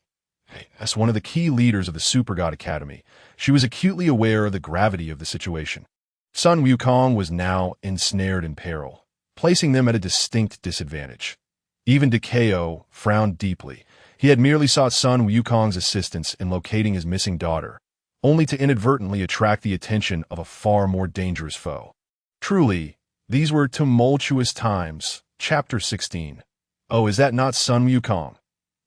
As one of the key leaders of the Super God Academy, she was acutely aware of the gravity of the situation. Sun Wukong was now ensnared in peril, placing them at a distinct disadvantage. Even Kaiao frowned deeply. He had merely sought Sun Wukong's assistance in locating his missing daughter, only to inadvertently attract the attention of a far more dangerous foe. Truly, these were tumultuous times. Chapter 16. Oh, is that not Sun Wukong?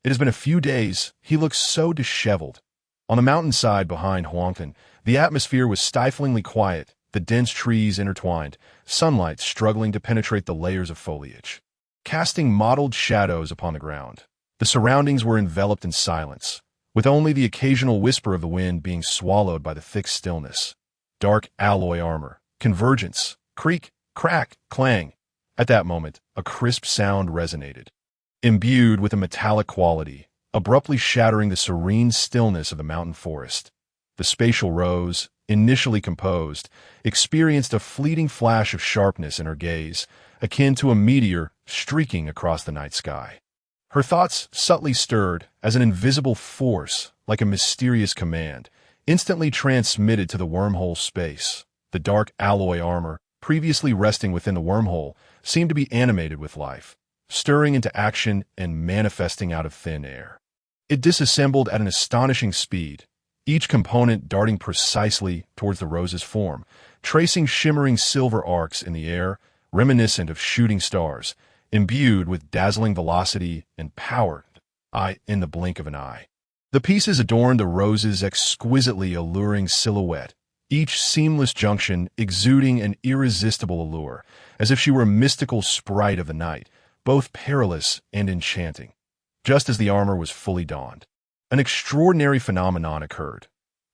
It has been a few days. He looks so disheveled. On the mountainside behind Huangtan, the atmosphere was stiflingly quiet, the dense trees intertwined, sunlight struggling to penetrate the layers of foliage, casting mottled shadows upon the ground. The surroundings were enveloped in silence, with only the occasional whisper of the wind being swallowed by the thick stillness. Dark alloy armor, convergence, creak, crack, clang. At that moment, a crisp sound resonated, imbued with a metallic quality, abruptly shattering the serene stillness of the mountain forest. The spatial rose, initially composed, experienced a fleeting flash of sharpness in her gaze, akin to a meteor streaking across the night sky. Her thoughts subtly stirred as an invisible force, like a mysterious command, instantly transmitted to the wormhole space. The dark alloy armor, previously resting within the wormhole, seemed to be animated with life, stirring into action and manifesting out of thin air. It disassembled at an astonishing speed, each component darting precisely towards the rose's form, tracing shimmering silver arcs in the air, reminiscent of shooting stars, imbued with dazzling velocity and power, in the blink of an eye. The pieces adorned the rose's exquisitely alluring silhouette, each seamless junction exuding an irresistible allure, as if she were a mystical sprite of the night, both perilous and enchanting. Just as the armor was fully donned, an extraordinary phenomenon occurred.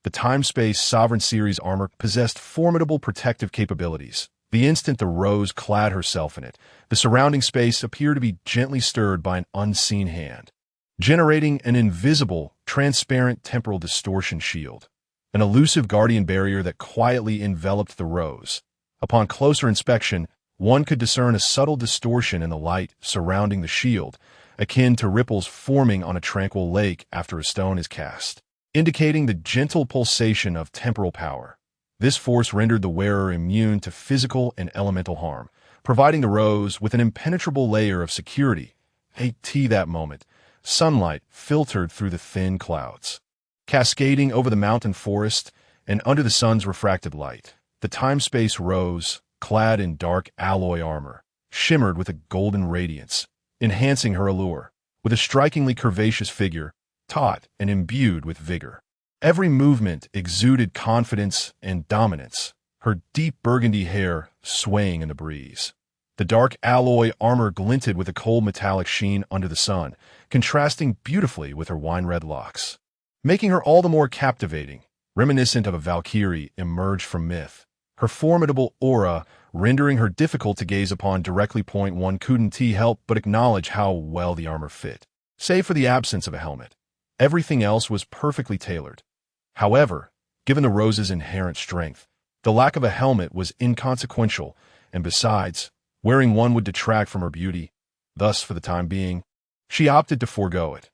The Time-Space Sovereign Series armor possessed formidable protective capabilities. The instant the rose clad herself in it, the surrounding space appeared to be gently stirred by an unseen hand, generating an invisible, transparent temporal distortion shield, an elusive guardian barrier that quietly enveloped the rose. Upon closer inspection, one could discern a subtle distortion in the light surrounding the shield, akin to ripples forming on a tranquil lake after a stone is cast, indicating the gentle pulsation of temporal power. This force rendered the wearer immune to physical and elemental harm, providing the rose with an impenetrable layer of security. At that moment, sunlight filtered through the thin clouds, cascading over the mountain forest and under the sun's refracted light. The time-space rose, clad in dark alloy armor, shimmered with a golden radiance, enhancing her allure. With a strikingly curvaceous figure, taut and imbued with vigor, every movement exuded confidence and dominance, her deep burgundy hair swaying in the breeze. The dark alloy armor glinted with a cold metallic sheen under the sun, contrasting beautifully with her wine-red locks, making her all the more captivating, reminiscent of a valkyrie emerged from myth. Her formidable aura rendering her difficult to gaze upon directly. One couldn't help but acknowledge how well the armor fit, save for the absence of a helmet. Everything else was perfectly tailored. However, given the rose's inherent strength, the lack of a helmet was inconsequential, and besides, wearing one would detract from her beauty. Thus, for the time being, she opted to forego it.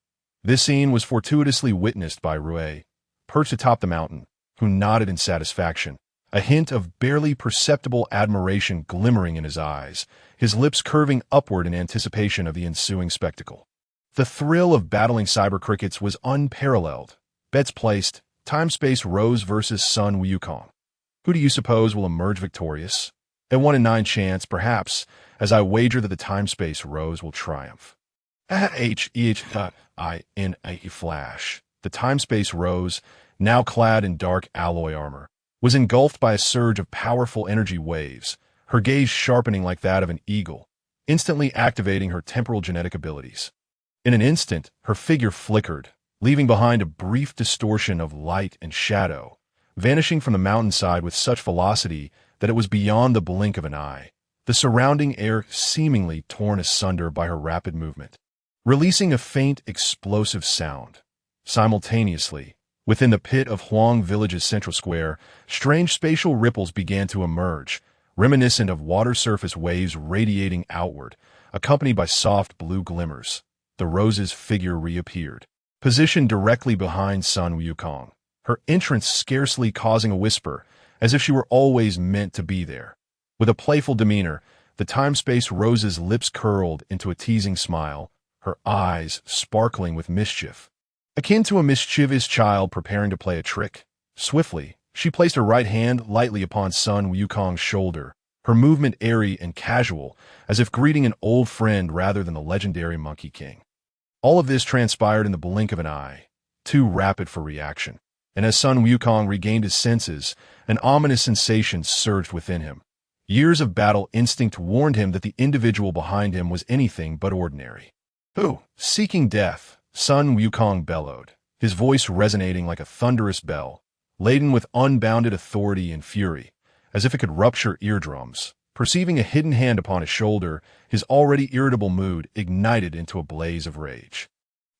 This scene was fortuitously witnessed by Rui, perched atop the mountain, who nodded in satisfaction, a hint of barely perceptible admiration glimmering in his eyes, his lips curving upward in anticipation of the ensuing spectacle. The thrill of battling cyber crickets was unparalleled. Bets placed, Time-Space Rose versus Sun Wukong. Who do you suppose will emerge victorious? A 1 in 9 chance, perhaps, as I wager that the Time-Space Rose will triumph. In a flash, the Time-Space Rose, now clad in dark alloy armor, was engulfed by a surge of powerful energy waves, her gaze sharpening like that of an eagle, instantly activating her temporal genetic abilities. In an instant, her figure flickered, leaving behind a brief distortion of light and shadow, vanishing from the mountainside with such velocity that it was beyond the blink of an eye, the surrounding air seemingly torn asunder by her rapid movement, releasing a faint, explosive sound. Simultaneously, within the pit of Huang Village's central square, strange spatial ripples began to emerge, reminiscent of water surface waves radiating outward, accompanied by soft blue glimmers. The rose's figure reappeared, positioned directly behind Sun Wukong, her entrance scarcely causing a whisper, as if she were always meant to be there. With a playful demeanor, the time-space rose's lips curled into a teasing smile, her eyes sparkling with mischief, akin to a mischievous child preparing to play a trick. Swiftly, she placed her right hand lightly upon Sun Wukong's shoulder, her movement airy and casual, as if greeting an old friend rather than the legendary Monkey King. All of this transpired in the blink of an eye, too rapid for reaction, and as Sun Wukong regained his senses, an ominous sensation surged within him. Years of battle instinct warned him that the individual behind him was anything but ordinary. "Who? Seeking death," Sun Wukong bellowed, his voice resonating like a thunderous bell, laden with unbounded authority and fury, as if it could rupture eardrums. Perceiving a hidden hand upon his shoulder, his already irritable mood ignited into a blaze of rage.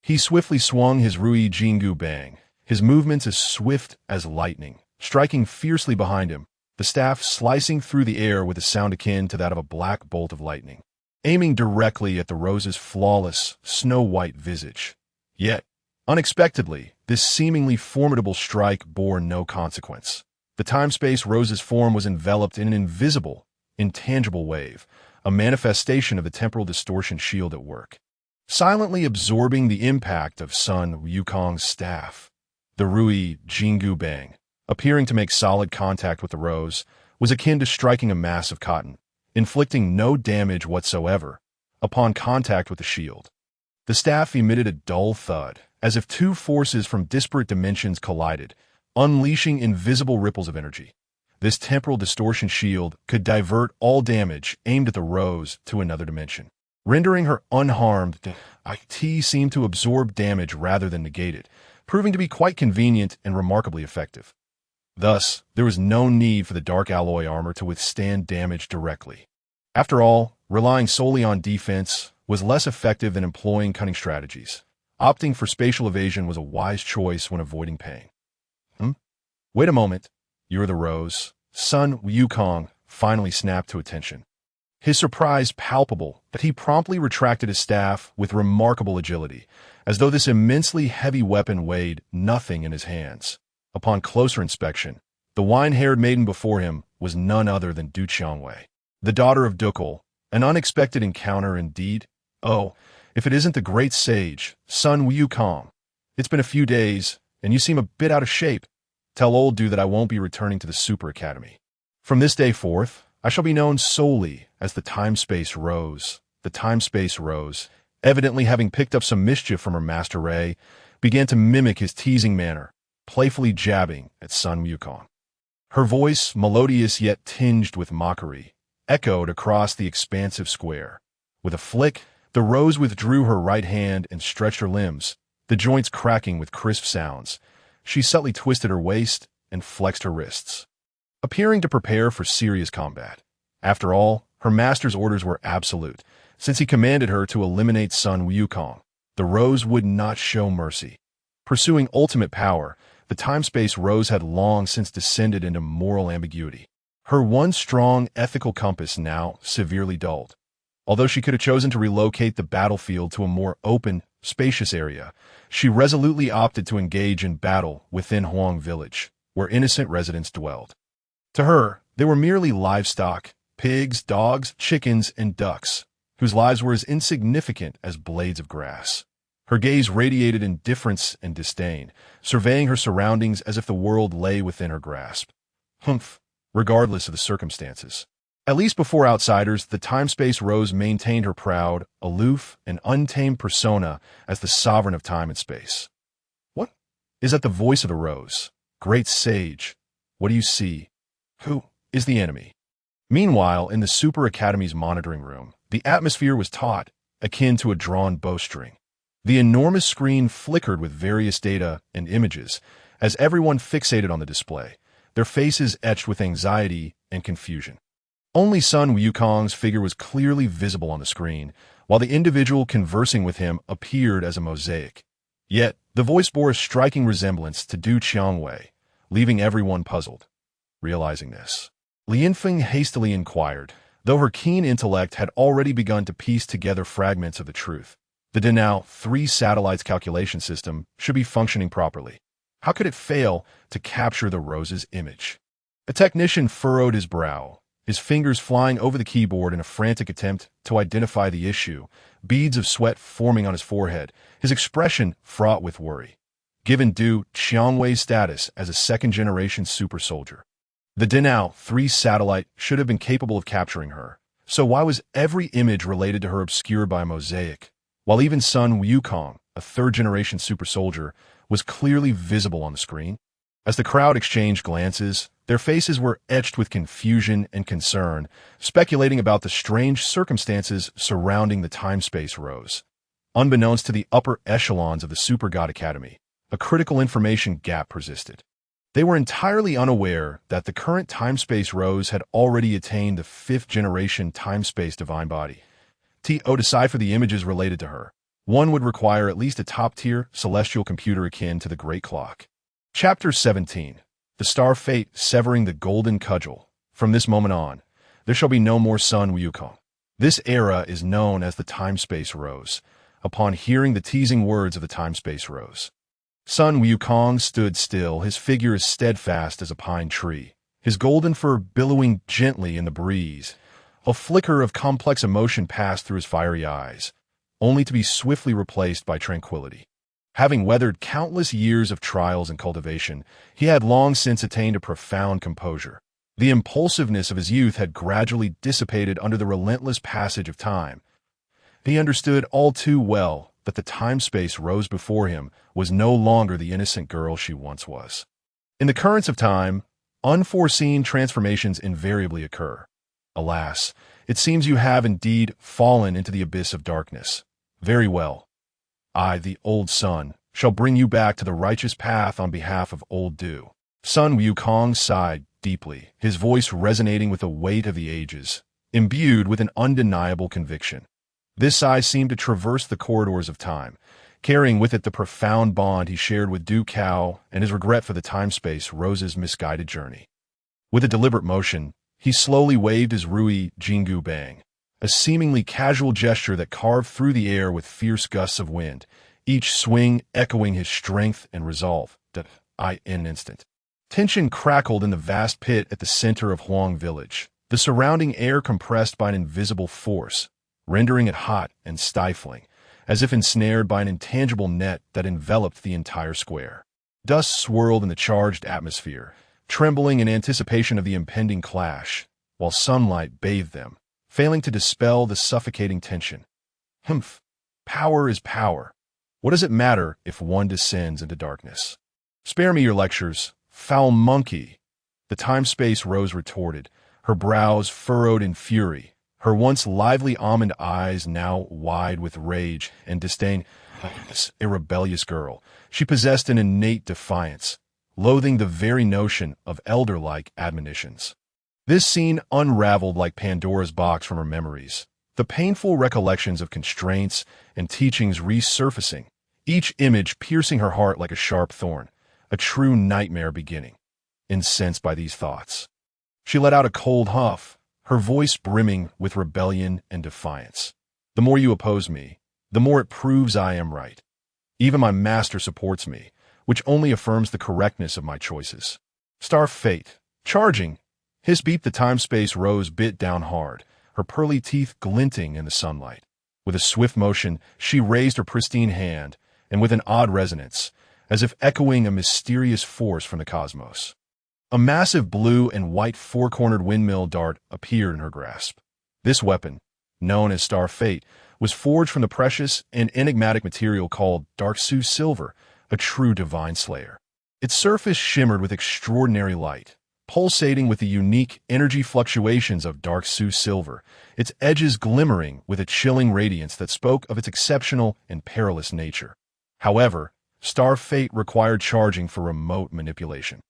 He swiftly swung his Rui Jingu Bang, his movements as swift as lightning, striking fiercely behind him, the staff slicing through the air with a sound akin to that of a black bolt of lightning, aiming directly at the rose's flawless, snow-white visage. Yet, unexpectedly, this seemingly formidable strike bore no consequence. The time-space rose's form was enveloped in an invisible, intangible wave, a manifestation of the temporal distortion shield at work, silently absorbing the impact of Sun Wukong's staff. The Rui Jingu Bang, appearing to make solid contact with the rose, was akin to striking a mass of cotton, inflicting no damage whatsoever upon contact with the shield. The staff emitted a dull thud, as if two forces from disparate dimensions collided, unleashing invisible ripples of energy. This temporal distortion shield could divert all damage aimed at the rose to another dimension, rendering her unharmed. It seemed to absorb damage rather than negate it, proving to be quite convenient and remarkably effective. Thus, there was no need for the dark alloy armor to withstand damage directly. After all, relying solely on defense was less effective than employing cunning strategies. Opting for spatial evasion was a wise choice when avoiding pain. Wait a moment. You're the rose. Sun Wukong finally snapped to attention. His surprise palpable, but he promptly retracted his staff with remarkable agility, as though this immensely heavy weapon weighed nothing in his hands. Upon closer inspection, the wine-haired maiden before him was none other than Qiangwei, the daughter of Dukul. An unexpected encounter indeed. Oh, if it isn't the great sage, Sun Wukong. It's been a few days, and you seem a bit out of shape. Tell old Du that I won't be returning to the Super Academy. From this day forth, I shall be known solely as the Time-Space Rose. The Time-Space Rose, evidently having picked up some mischief from her master Ray, began to mimic his teasing manner, playfully jabbing at Sun Wukong. Her voice, melodious yet tinged with mockery, echoed across the expansive square. With a flick, the rose withdrew her right hand and stretched her limbs, the joints cracking with crisp sounds. She subtly twisted her waist and flexed her wrists, appearing to prepare for serious combat. After all, her master's orders were absolute. Since he commanded her to eliminate Sun Wukong, the rose would not show mercy. Pursuing ultimate power, the time-space rose had long since descended into moral ambiguity, her one strong ethical compass now severely dulled. Although she could have chosen to relocate the battlefield to a more open, spacious area, she resolutely opted to engage in battle within Huang Village, where innocent residents dwelled. To her, they were merely livestock, pigs, dogs, chickens, and ducks, whose lives were as insignificant as blades of grass. Her gaze radiated indifference and disdain, surveying her surroundings as if the world lay within her grasp. Regardless of the circumstances. At least before outsiders, the time-space rose maintained her proud, aloof, and untamed persona as the sovereign of time and space. What? Is that the voice of the rose? Great sage, what do you see? Who is the enemy? Meanwhile, in the Super Academy's monitoring room, the atmosphere was taut, akin to a drawn bowstring. The enormous screen flickered with various data and images, as everyone fixated on the display, their faces etched with anxiety and confusion. Only Sun Wukong's figure was clearly visible on the screen, while the individual conversing with him appeared as a mosaic. Yet, the voice bore a striking resemblance to Du Qiangwei, leaving everyone puzzled. Realizing this, Lianfeng hastily inquired, though her keen intellect had already begun to piece together fragments of the truth. The Danao 3 satellites calculation system should be functioning properly. How could it fail to capture the rose's image? A technician furrowed his brow, his fingers flying over the keyboard in a frantic attempt to identify the issue, beads of sweat forming on his forehead, his expression fraught with worry. Given Du Qiangwei's status as a second-generation super soldier, The Denao 3 satellite should have been capable of capturing her, so why was every image related to her obscured by a mosaic, while even Sun Wukong, a third-generation super soldier, was clearly visible on the screen? As the crowd exchanged glances, their faces were etched with confusion and concern, speculating about the strange circumstances surrounding the time-space rose. Unbeknownst to the upper echelons of the Super God Academy, a critical information gap persisted. They were entirely unaware that the current time-space rose had already attained the 5th-generation time-space divine body. To decipher the images related to her, one would require at least a top-tier celestial computer akin to the Great Clock. Chapter 17. The Star Fate Severing the Golden Cudgel. From this moment on, there shall be no more Sun Wukong. This era is known as the time-space rose, upon hearing the teasing words of the time-space rose. Sun Wukong stood still, his figure as steadfast as a pine tree, his golden fur billowing gently in the breeze. A flicker of complex emotion passed through his fiery eyes, only to be swiftly replaced by tranquility. Having weathered countless years of trials and cultivation, he had long since attained a profound composure. The impulsiveness of his youth had gradually dissipated under the relentless passage of time. He understood all too well that the time-space rose before him was no longer the innocent girl she once was. In the currents of time, unforeseen transformations invariably occur. Alas, it seems you have indeed fallen into the abyss of darkness. Very well. I, the old sun, shall bring you back to the righteous path on behalf of old Du. Sun Wukong sighed deeply, his voice resonating with the weight of the ages, imbued with an undeniable conviction. This sigh seemed to traverse the corridors of time, carrying with it the profound bond he shared with Du Cao and his regret for the time-space rose's misguided journey. With a deliberate motion, he slowly waved his Rui Jingu Bang, a seemingly casual gesture that carved through the air with fierce gusts of wind, each swing echoing his strength and resolve. In an instant, tension crackled in the vast pit at the center of Huang Village, the surrounding air compressed by an invisible force, rendering it hot and stifling, as if ensnared by an intangible net that enveloped the entire square. Dust swirled in the charged atmosphere, trembling in anticipation of the impending clash, while sunlight bathed them, failing to dispel the suffocating tension. Humph! Power is power. What does it matter if one descends into darkness? Spare me your lectures, foul monkey! The time-space rose retorted, her brows furrowed in fury, her once lively almond eyes now wide with rage and disdain. A rebellious girl, she possessed an innate defiance, loathing the very notion of elder-like admonitions. This scene unraveled like Pandora's box from her memories, the painful recollections of constraints and teachings resurfacing, each image piercing her heart like a sharp thorn, a true nightmare beginning. Incensed by these thoughts, she let out a cold huff, her voice brimming with rebellion and defiance. The more you oppose me, the more it proves I am right. Even my master supports me, which only affirms the correctness of my choices. Star Fate, charging! Hiss beat the time-space rose bit down hard, her pearly teeth glinting in the sunlight. With a swift motion, she raised her pristine hand, and with an odd resonance, as if echoing a mysterious force from the cosmos, a massive blue and white four-cornered windmill dart appeared in her grasp. This weapon, known as Star Fate, was forged from the precious and enigmatic material called Dark Su Silver, a true divine slayer. Its surface shimmered with extraordinary light, pulsating with the unique energy fluctuations of Dark Su Silver, its edges glimmering with a chilling radiance that spoke of its exceptional and perilous nature. However, Star Fate required charging for remote manipulation.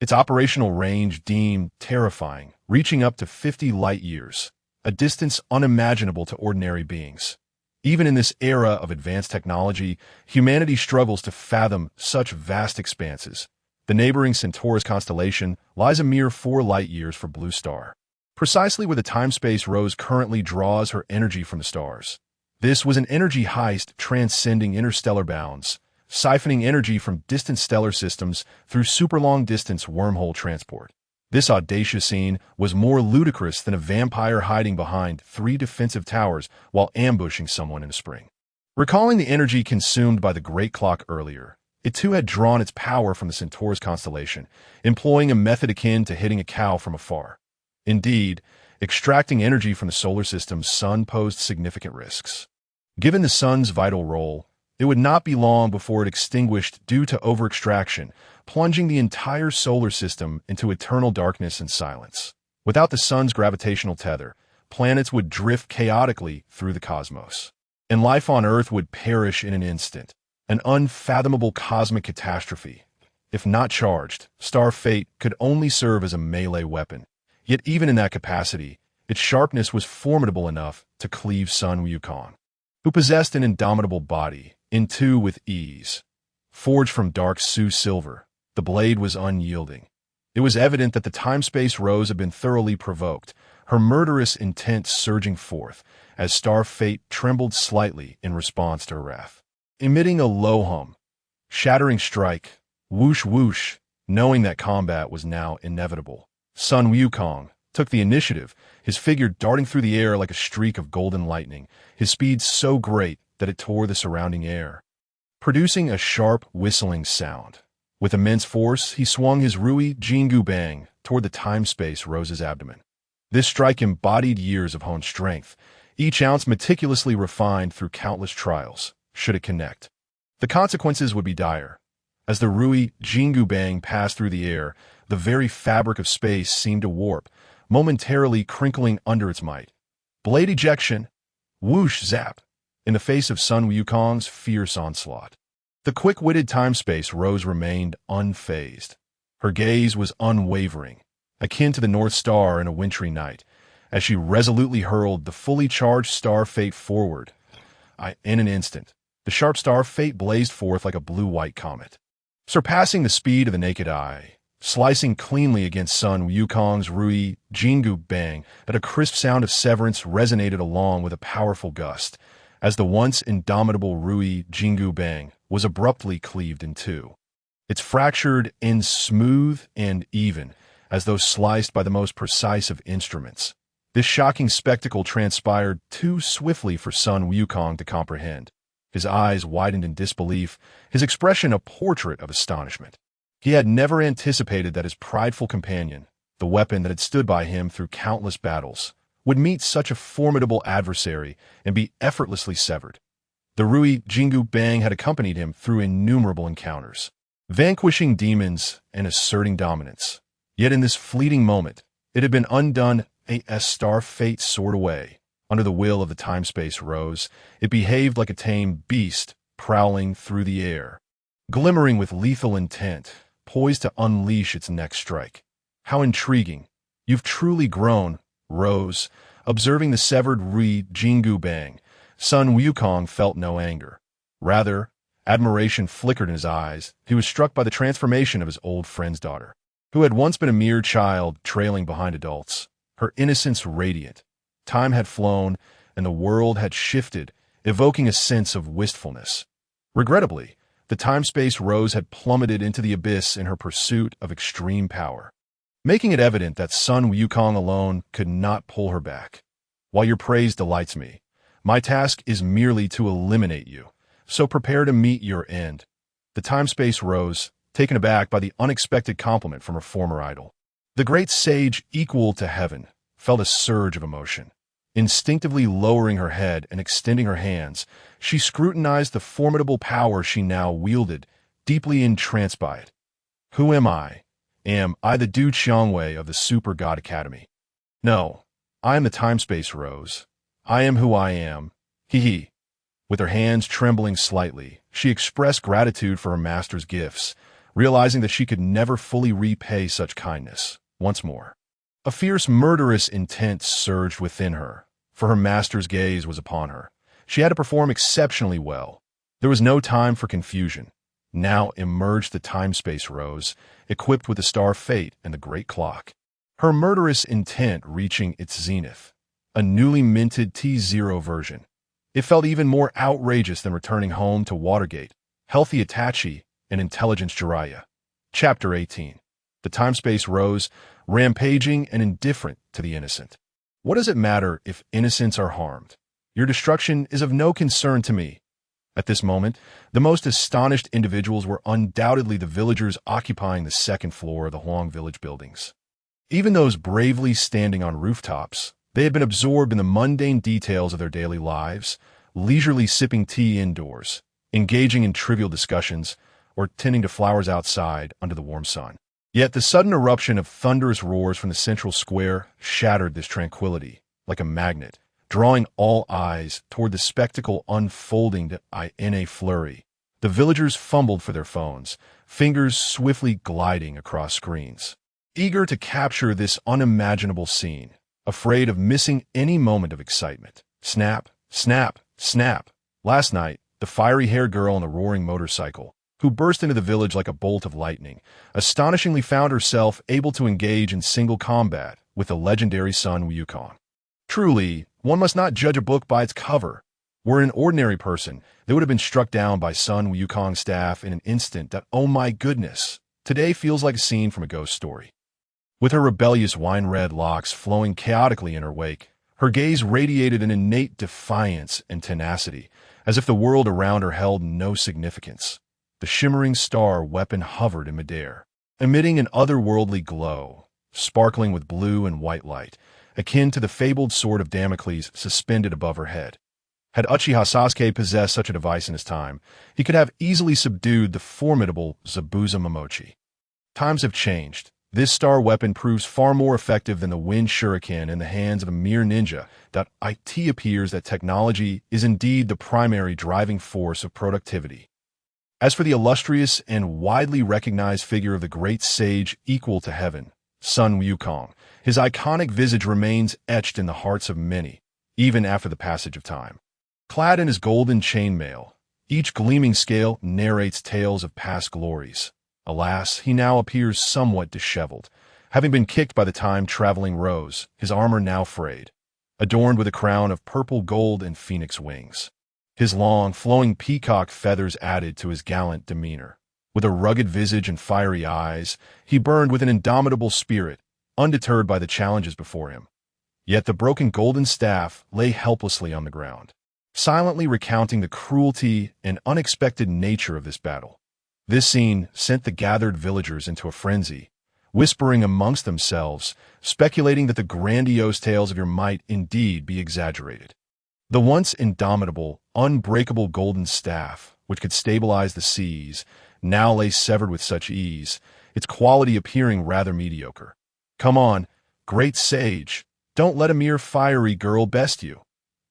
Its operational range deemed terrifying, reaching up to 50 light-years, a distance unimaginable to ordinary beings. Even in this era of advanced technology, humanity struggles to fathom such vast expanses. The neighboring Centaurus constellation lies a mere 4 light-years for Blue Star, precisely where the time-space rose currently draws her energy from the stars. This was an energy heist transcending interstellar bounds, siphoning energy from distant stellar systems through super-long-distance wormhole transport. This audacious scene was more ludicrous than a vampire hiding behind 3 defensive towers while ambushing someone in the spring. Recalling the energy consumed by the Great Clock earlier, It too had drawn its power from the Centaurus constellation, employing a method akin to hitting a cow from afar. Indeed, extracting energy from the solar system's sun posed significant risks. Given the sun's vital role, it would not be long before it extinguished due to overextraction, plunging the entire solar system into eternal darkness and silence. Without the sun's gravitational tether, planets would drift chaotically through the cosmos, and life on Earth would perish in an instant. An unfathomable cosmic catastrophe. If not charged, star fate could only serve as a melee weapon. Yet even in that capacity, its sharpness was formidable enough to cleave Sun Wukong, who possessed an indomitable body, in two with ease. Forged from dark Sioux silver, the blade was unyielding. It was evident that the time-space rose had been thoroughly provoked, her murderous intent surging forth, as star fate trembled slightly in response to her wrath. Emitting a low hum, shattering strike, whoosh whoosh, knowing that combat was now inevitable, Sun Wukong took the initiative, his figure darting through the air like a streak of golden lightning, his speed so great that it tore the surrounding air, producing a sharp, whistling sound. With immense force, he swung his Rui Jingu Bang toward the time-space rose's abdomen. This strike embodied years of honed strength, each ounce meticulously refined through countless trials. Should it connect, the consequences would be dire. As the Rui Jingu Bang passed through the air, the very fabric of space seemed to warp, momentarily crinkling under its might. Blade ejection, whoosh zap, in the face of Sun Wukong's fierce onslaught. The quick-witted time-space rose remained unfazed. Her gaze was unwavering, akin to the North Star in a wintry night, as she resolutely hurled the fully charged star fate forward. In an instant, the sharp star fate blazed forth like a blue-white comet, surpassing the speed of the naked eye, slicing cleanly against Sun Wukong's Rui Jingu Bang that a crisp sound of severance resonated along with a powerful gust, as the once indomitable Rui Jingu Bang was abruptly cleaved in two. Its fractured ends smooth and even, as though sliced by the most precise of instruments. This shocking spectacle transpired too swiftly for Sun Wukong to comprehend. His eyes widened in disbelief, his expression a portrait of astonishment. He had never anticipated that his prideful companion, the weapon that had stood by him through countless battles, would meet such a formidable adversary and be effortlessly severed. The Rui Jingu Bang had accompanied him through innumerable encounters, vanquishing demons and asserting dominance. Yet in this fleeting moment, it had been undone as star fate soared away. Under the will of the time-space rose, it behaved like a tame beast prowling through the air, glimmering with lethal intent, poised to unleash its next strike. How intriguing. You've truly grown, Rose. Observing the severed Rui Jingu Bang, Sun Wukong felt no anger. Rather, admiration flickered in his eyes. He was struck by the transformation of his old friend's daughter, who had once been a mere child trailing behind adults, her innocence radiant. Time had flown, and the world had shifted, evoking a sense of wistfulness. Regrettably, the time-space rose had plummeted into the abyss in her pursuit of extreme power, making it evident that Sun Wukong alone could not pull her back. While your praise delights me, my task is merely to eliminate you, so prepare to meet your end. The time-space rose, taken aback by the unexpected compliment from her former idol. The great sage equal to heaven felt a surge of emotion. Instinctively lowering her head and extending her hands, she scrutinized the formidable power she now wielded, deeply entranced by it. Who am I? Am I the Du Qiangwei of the Super God Academy? No, I am the time-space rose. I am who I am. Hehe. With her hands trembling slightly, she expressed gratitude for her master's gifts, realizing that she could never fully repay such kindness. Once more, a fierce, murderous intent surged within her, for her master's gaze was upon her. She had to perform exceptionally well. There was no time for confusion. Now emerged the time-space rose, equipped with the star fate and the great clock, her murderous intent reaching its zenith. A newly minted T0 version. It felt even more outrageous than returning home to Watergate, healthy Itachi, and intelligence Jiraiya. Chapter 18. The time-space rose, rampaging and indifferent to the innocent. What does it matter if innocents are harmed? Your destruction is of no concern to me. At this moment, the most astonished individuals were undoubtedly the villagers occupying the second floor of the Huang village buildings. Even those bravely standing on rooftops, they had been absorbed in the mundane details of their daily lives, leisurely sipping tea indoors, engaging in trivial discussions, or tending to flowers outside under the warm sun. Yet the sudden eruption of thunderous roars from the central square shattered this tranquility, like a magnet, drawing all eyes toward the spectacle unfolding in a flurry. The villagers fumbled for their phones, fingers swiftly gliding across screens, eager to capture this unimaginable scene, afraid of missing any moment of excitement. Snap, snap, snap. Last night, the fiery-haired girl on the roaring motorcycle, who burst into the village like a bolt of lightning, astonishingly found herself able to engage in single combat with the legendary Sun Wukong. Truly, one must not judge a book by its cover. Were an ordinary person, they would have been struck down by Sun Wukong's staff in an instant that, oh my goodness, today feels like a scene from a ghost story. With her rebellious wine-red locks flowing chaotically in her wake, her gaze radiated an innate defiance and tenacity, as if the world around her held no significance. The shimmering star weapon hovered in midair, emitting an otherworldly glow, sparkling with blue and white light, akin to the fabled sword of Damocles suspended above her head. Had Uchiha Sasuke possessed such a device in his time, he could have easily subdued the formidable Zabuza Momochi. Times have changed. This star weapon proves far more effective than the wind shuriken in the hands of a mere ninja. That it appears that technology is indeed the primary driving force of productivity. As for the illustrious and widely recognized figure of the great sage equal to heaven, Sun Wukong, his iconic visage remains etched in the hearts of many, even after the passage of time. Clad in his golden chainmail, each gleaming scale narrates tales of past glories. Alas, he now appears somewhat disheveled, having been kicked by the time-traveling rose, his armor now frayed, adorned with a crown of purple gold and phoenix wings. His long, flowing peacock feathers added to his gallant demeanor. With a rugged visage and fiery eyes, he burned with an indomitable spirit, undeterred by the challenges before him. Yet the broken golden staff lay helplessly on the ground, silently recounting the cruelty and unexpected nature of this battle. This scene sent the gathered villagers into a frenzy, whispering amongst themselves, speculating that the grandiose tales of your might indeed be exaggerated. The once indomitable, unbreakable golden staff, which could stabilize the seas, now lay severed with such ease, its quality appearing rather mediocre. "Come on, great sage, don't let a mere fiery girl best you,"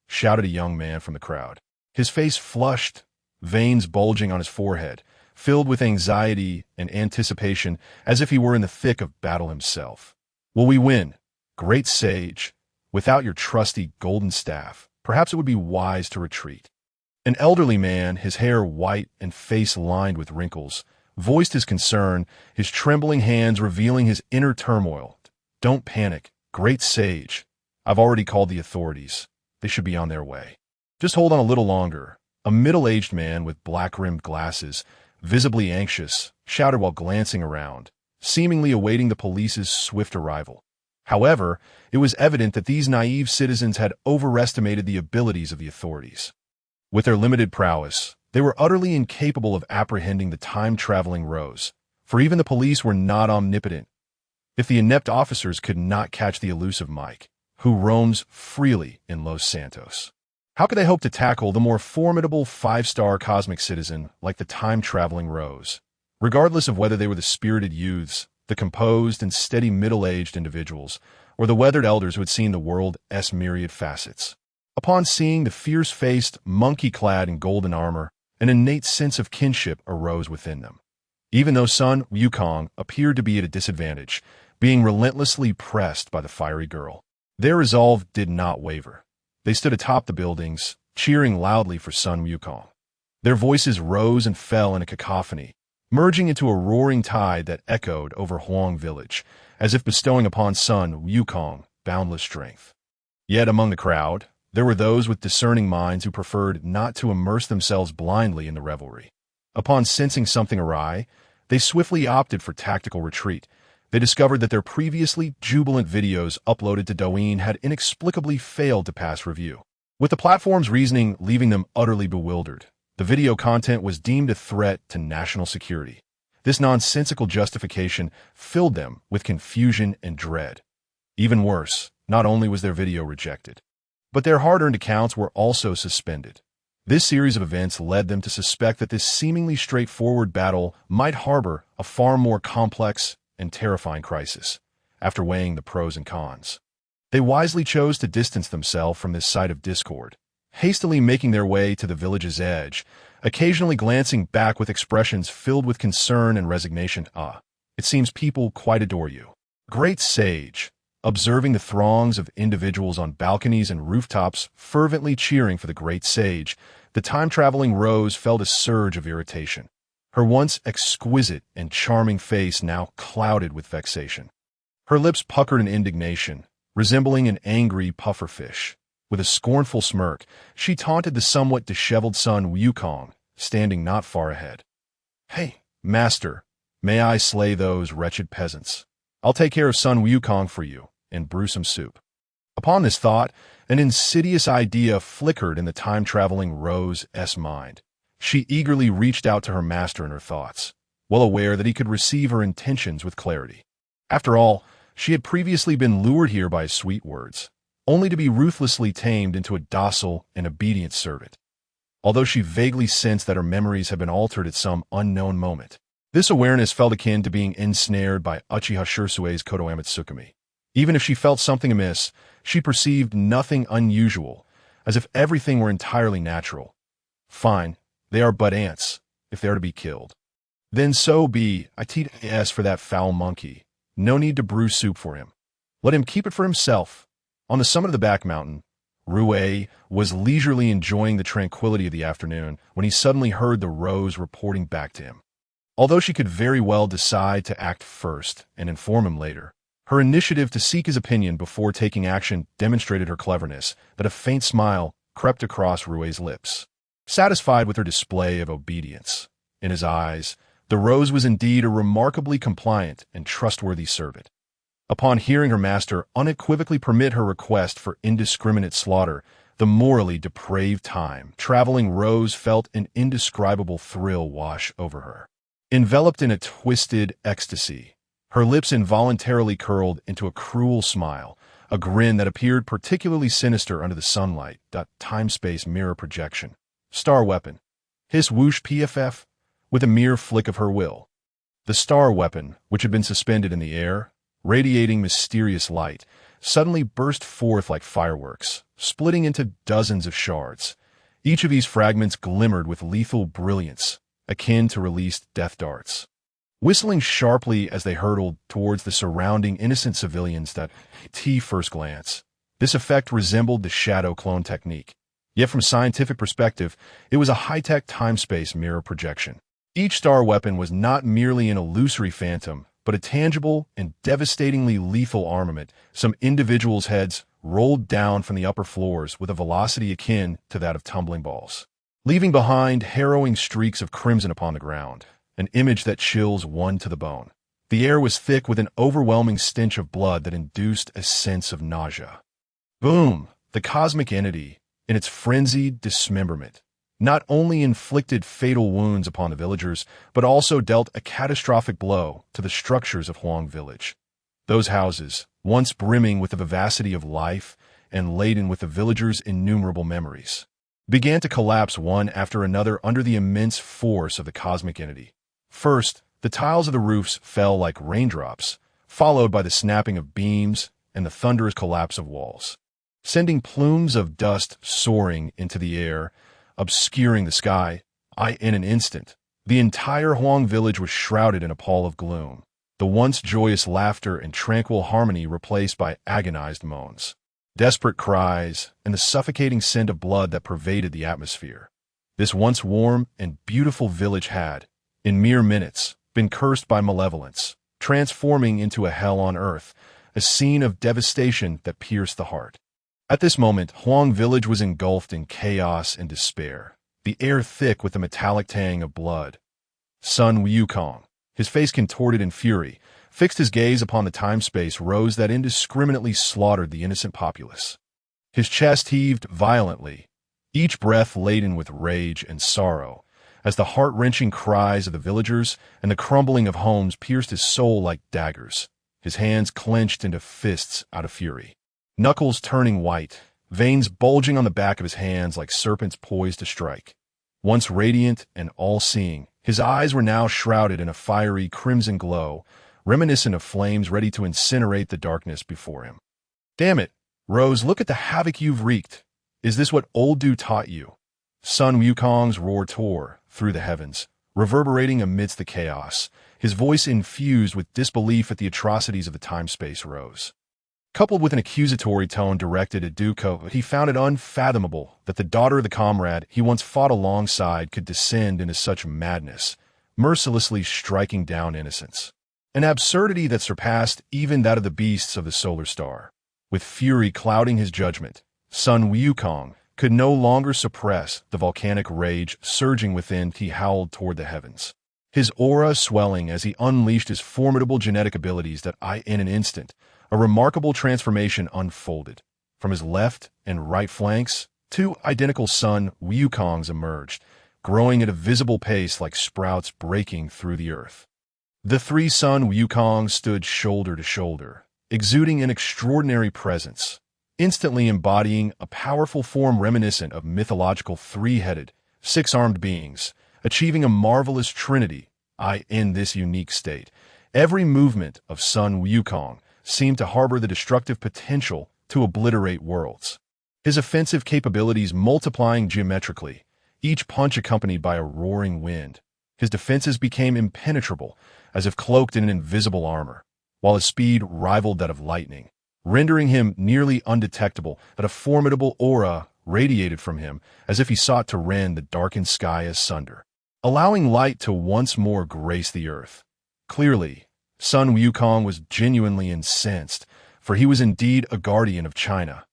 shouted a young man from the crowd. His face flushed, veins bulging on his forehead, filled with anxiety and anticipation as if he were in the thick of battle himself. "Will we win, great sage? Without your trusty golden staff, perhaps it would be wise to retreat." An elderly man, his hair white and face lined with wrinkles, voiced his concern, his trembling hands revealing his inner turmoil. "Don't panic, great sage. I've already called the authorities. They should be on their way. Just hold on a little longer." A middle-aged man with black-rimmed glasses, visibly anxious, shouted while glancing around, seemingly awaiting the police's swift arrival. However, it was evident that these naive citizens had overestimated the abilities of the authorities. With their limited prowess, they were utterly incapable of apprehending the time-traveling rose, for even the police were not omnipotent. If the inept officers could not catch the elusive Mike, who roams freely in Los Santos, how could they hope to tackle the more formidable five-star cosmic citizen like the time-traveling rose? Regardless of whether they were the spirited youths, the composed and steady middle-aged individuals, or the weathered elders who had seen the world's myriad facets. Upon seeing the fierce-faced, monkey-clad in golden armor, an innate sense of kinship arose within them. Even though Sun Wukong appeared to be at a disadvantage, being relentlessly pressed by the fiery girl, their resolve did not waver. They stood atop the buildings, cheering loudly for Sun Wukong. Their voices rose and fell in a cacophony, merging into a roaring tide that echoed over Huang village, as if bestowing upon Sun Wukong boundless strength. Yet among the crowd, there were those with discerning minds who preferred not to immerse themselves blindly in the revelry. Upon sensing something awry, they swiftly opted for tactical retreat. They discovered that their previously jubilant videos uploaded to Douyin had inexplicably failed to pass review. With the platform's reasoning leaving them utterly bewildered, The video content was deemed a threat to national security. This nonsensical justification filled them with confusion and dread. Even worse, not only was their video rejected, but their hard-earned accounts were also suspended. This series of events led them to suspect that this seemingly straightforward battle might harbor a far more complex and terrifying crisis. After weighing the pros and cons, they wisely chose to distance themselves from this site of discord, hastily making their way to the village's edge, occasionally glancing back with expressions filled with concern and resignation. It seems people quite adore you. Great sage. Observing the throngs of individuals on balconies and rooftops fervently cheering for the great sage, the time-traveling Rose felt a surge of irritation. Her once exquisite and charming face now clouded with vexation. Her lips puckered in indignation, resembling an angry pufferfish. With a scornful smirk, she taunted the somewhat disheveled son Wukong, standing not far ahead. "Hey, master, may I slay those wretched peasants? I'll take care of son Wukong for you, and brew some soup." Upon this thought, an insidious idea flickered in the time-traveling Rose's mind. She eagerly reached out to her master in her thoughts, well aware that he could receive her intentions with clarity. After all, she had previously been lured here by his sweet words, only to be ruthlessly tamed into a docile and obedient servant. Although she vaguely sensed that her memories had been altered at some unknown moment, this awareness felt akin to being ensnared by Uchiha Shirsue's Koto Amatsukami. Even if she felt something amiss, she perceived nothing unusual, as if everything were entirely natural. Fine, they are but ants, if they are to be killed. Then so be, it for that foul monkey. No need to brew soup for him. Let him keep it for himself. On the summit of the back mountain, Rue was leisurely enjoying the tranquility of the afternoon when he suddenly heard the Rose reporting back to him. Although she could very well decide to act first and inform him later, her initiative to seek his opinion before taking action demonstrated her cleverness, but a faint smile crept across Rue's lips. Satisfied with her display of obedience, in his eyes, the Rose was indeed a remarkably compliant and trustworthy servant. Upon hearing her master unequivocally permit her request for indiscriminate slaughter, the morally depraved time-traveling Rose felt an indescribable thrill wash over her. Enveloped in a twisted ecstasy, her lips involuntarily curled into a cruel smile, a grin that appeared particularly sinister under the sunlight. Time-space mirror projection. Star weapon. Hiss whoosh PFF, with a mere flick of her will. The star weapon, which had been suspended in the air, radiating mysterious light, suddenly burst forth like fireworks, splitting into dozens of shards. Each of these fragments glimmered with lethal brilliance, akin to released death darts. Whistling sharply as they hurtled towards the surrounding innocent civilians at first glance, this effect resembled the shadow clone technique. Yet from scientific perspective, it was a high-tech time-space mirror projection. Each star weapon was not merely an illusory phantom, but a tangible and devastatingly lethal armament. Some individuals' heads rolled down from the upper floors with a velocity akin to that of tumbling balls, leaving behind harrowing streaks of crimson upon the ground, an image that chills one to the bone. The air was thick with an overwhelming stench of blood that induced a sense of nausea. Boom! The cosmic entity, in its frenzied dismemberment, not only inflicted fatal wounds upon the villagers, but also dealt a catastrophic blow to the structures of Huang Village. Those houses, once brimming with the vivacity of life and laden with the villagers' innumerable memories, began to collapse one after another under the immense force of the cosmic entity. First, the tiles of the roofs fell like raindrops, followed by the snapping of beams and the thunderous collapse of walls, sending plumes of dust soaring into the air, obscuring the sky. In an instant, the entire Huang village was shrouded in a pall of gloom, the once joyous laughter and tranquil harmony replaced by agonized moans, desperate cries, and the suffocating scent of blood that pervaded the atmosphere. This once warm and beautiful village had, in mere minutes, been cursed by malevolence, transforming into a hell on earth, a scene of devastation that pierced the heart. At this moment, Huang village was engulfed in chaos and despair, the air thick with the metallic tang of blood. Sun Wukong, his face contorted in fury, fixed his gaze upon the time-space Rose that indiscriminately slaughtered the innocent populace. His chest heaved violently, each breath laden with rage and sorrow, as the heart-wrenching cries of the villagers and the crumbling of homes pierced his soul like daggers, his hands clenched into fists out of fury. Knuckles turning white, veins bulging on the back of his hands like serpents poised to strike. Once radiant and all-seeing, his eyes were now shrouded in a fiery crimson glow, reminiscent of flames ready to incinerate the darkness before him. "Damn it, Rose, look at the havoc you've wreaked. Is this what old Du taught you?" Sun Wukong's roar tore through the heavens, reverberating amidst the chaos, his voice infused with disbelief at the atrocities of the time-space Rose. Coupled with an accusatory tone directed at Duco, he found it unfathomable that the daughter of the comrade he once fought alongside could descend into such madness, mercilessly striking down innocents. An absurdity that surpassed even that of the beasts of the solar star. With fury clouding his judgment, Sun Wukong could no longer suppress the volcanic rage surging within. He howled toward the heavens, his aura swelling as he unleashed his formidable genetic abilities that in an instant, a remarkable transformation unfolded. From his left and right flanks, two identical Sun Wukongs emerged, growing at a visible pace like sprouts breaking through the earth. The three Sun Wukongs stood shoulder to shoulder, exuding an extraordinary presence, instantly embodying a powerful form reminiscent of mythological three-headed, six-armed beings, achieving a marvelous trinity. In this unique state, every movement of Sun Wukong seemed to harbor the destructive potential to obliterate worlds. His offensive capabilities multiplying geometrically, each punch accompanied by a roaring wind. His defenses became impenetrable, as if cloaked in an invisible armor, while his speed rivaled that of lightning, rendering him nearly undetectable. But a formidable aura radiated from him, as if he sought to rend the darkened sky asunder, allowing light to once more grace the earth. Clearly, Sun Wukong was genuinely incensed, for he was indeed a guardian of China.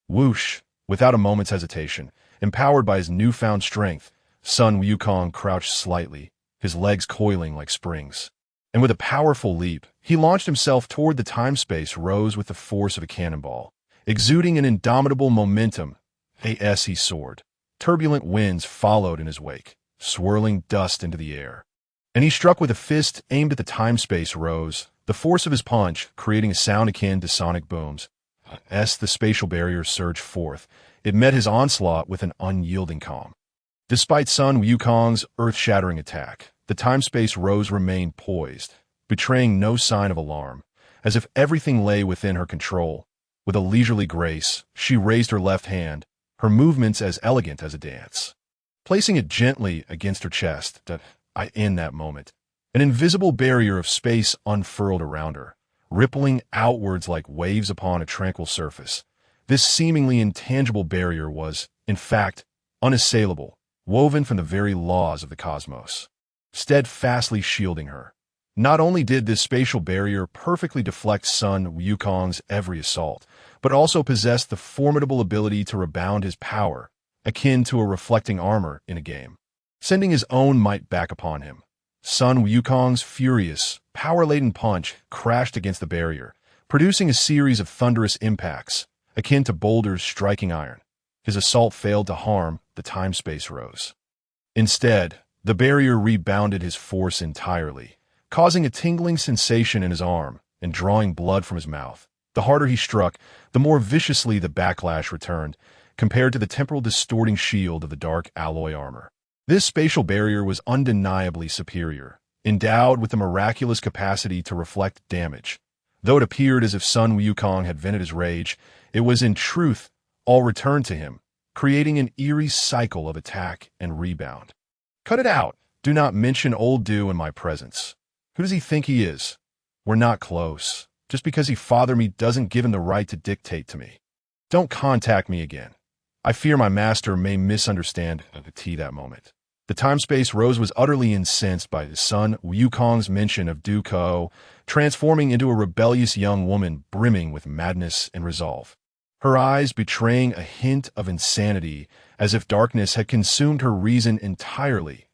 Whoosh! Without a moment's hesitation, empowered by his newfound strength, Sun Wukong crouched slightly, his legs coiling like springs. And with a powerful leap, he launched himself toward the time-space Rose with the force of a cannonball. Exuding an indomitable momentum, he soared. Turbulent winds followed in his wake, swirling dust into the air. And he struck with a fist aimed at the time-space Rose, the force of his punch creating a sound akin to sonic booms. As the spatial barrier surged forth, it met his onslaught with an unyielding calm. Despite Sun Wukong's earth-shattering attack, the time-space Rose remained poised, betraying no sign of alarm, as if everything lay within her control. With a leisurely grace, she raised her left hand, her movements as elegant as a dance. Placing it gently against her chest, in that moment, an invisible barrier of space unfurled around her, rippling outwards like waves upon a tranquil surface. This seemingly intangible barrier was, in fact, unassailable, woven from the very laws of the cosmos, steadfastly shielding her. Not only did this spatial barrier perfectly deflect Sun Wukong's every assault, but also possessed the formidable ability to rebound his power, akin to a reflecting armor in a game, sending his own might back upon him. Sun Wukong's furious, power-laden punch crashed against the barrier, producing a series of thunderous impacts, akin to boulders striking iron. His assault failed to harm the time-space Rose. Instead, the barrier rebounded his force entirely, causing a tingling sensation in his arm and drawing blood from his mouth. The harder he struck, the more viciously the backlash returned, compared to the temporal distorting shield of the dark alloy armor. This spatial barrier was undeniably superior, endowed with the miraculous capacity to reflect damage. Though it appeared as if Sun Wukong had vented his rage, it was in truth all returned to him, creating an eerie cycle of attack and rebound. "Cut it out! Do not mention old Du in my presence. Who does he think he is? We're not close. Just because he fathered me doesn't give him the right to dictate to me. Don't contact me again. I fear my master may misunderstand that moment." The time-space Rose was utterly incensed by the Sun Wukong's mention of Du Ko, transforming into a rebellious young woman brimming with madness and resolve. Her eyes betraying a hint of insanity, as if darkness had consumed her reason entirely.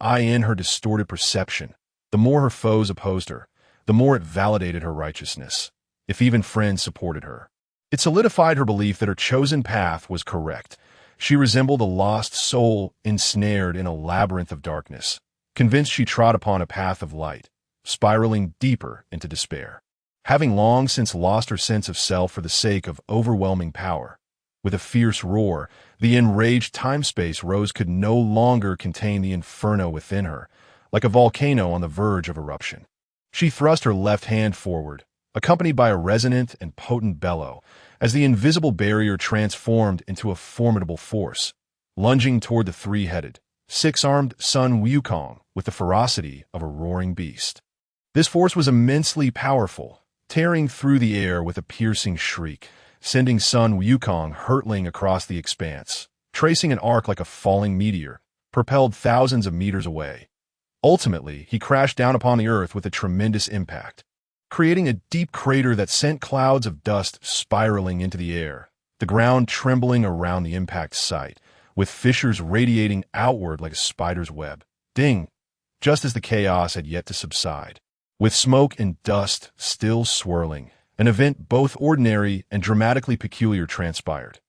In her distorted perception, the more her foes opposed her, the more it validated her righteousness. If even friends supported her, it solidified her belief that her chosen path was correct. She resembled a lost soul ensnared in a labyrinth of darkness, convinced she trod upon a path of light, spiraling deeper into despair. Having long since lost her sense of self for the sake of overwhelming power, with a fierce roar, the enraged time-space Rose could no longer contain the inferno within her, like a volcano on the verge of eruption. She thrust her left hand forward, accompanied by a resonant and potent bellow, as the invisible barrier transformed into a formidable force, lunging toward the three-headed, six-armed Sun Wukong with the ferocity of a roaring beast. This force was immensely powerful, tearing through the air with a piercing shriek, sending Sun Wukong hurtling across the expanse, tracing an arc like a falling meteor, propelled thousands of meters away. Ultimately, he crashed down upon the earth with a tremendous impact, creating a deep crater that sent clouds of dust spiraling into the air, the ground trembling around the impact site, with fissures radiating outward like a spider's web. Ding! Just as the chaos had yet to subside. With smoke and dust still swirling, an event both ordinary and dramatically peculiar transpired.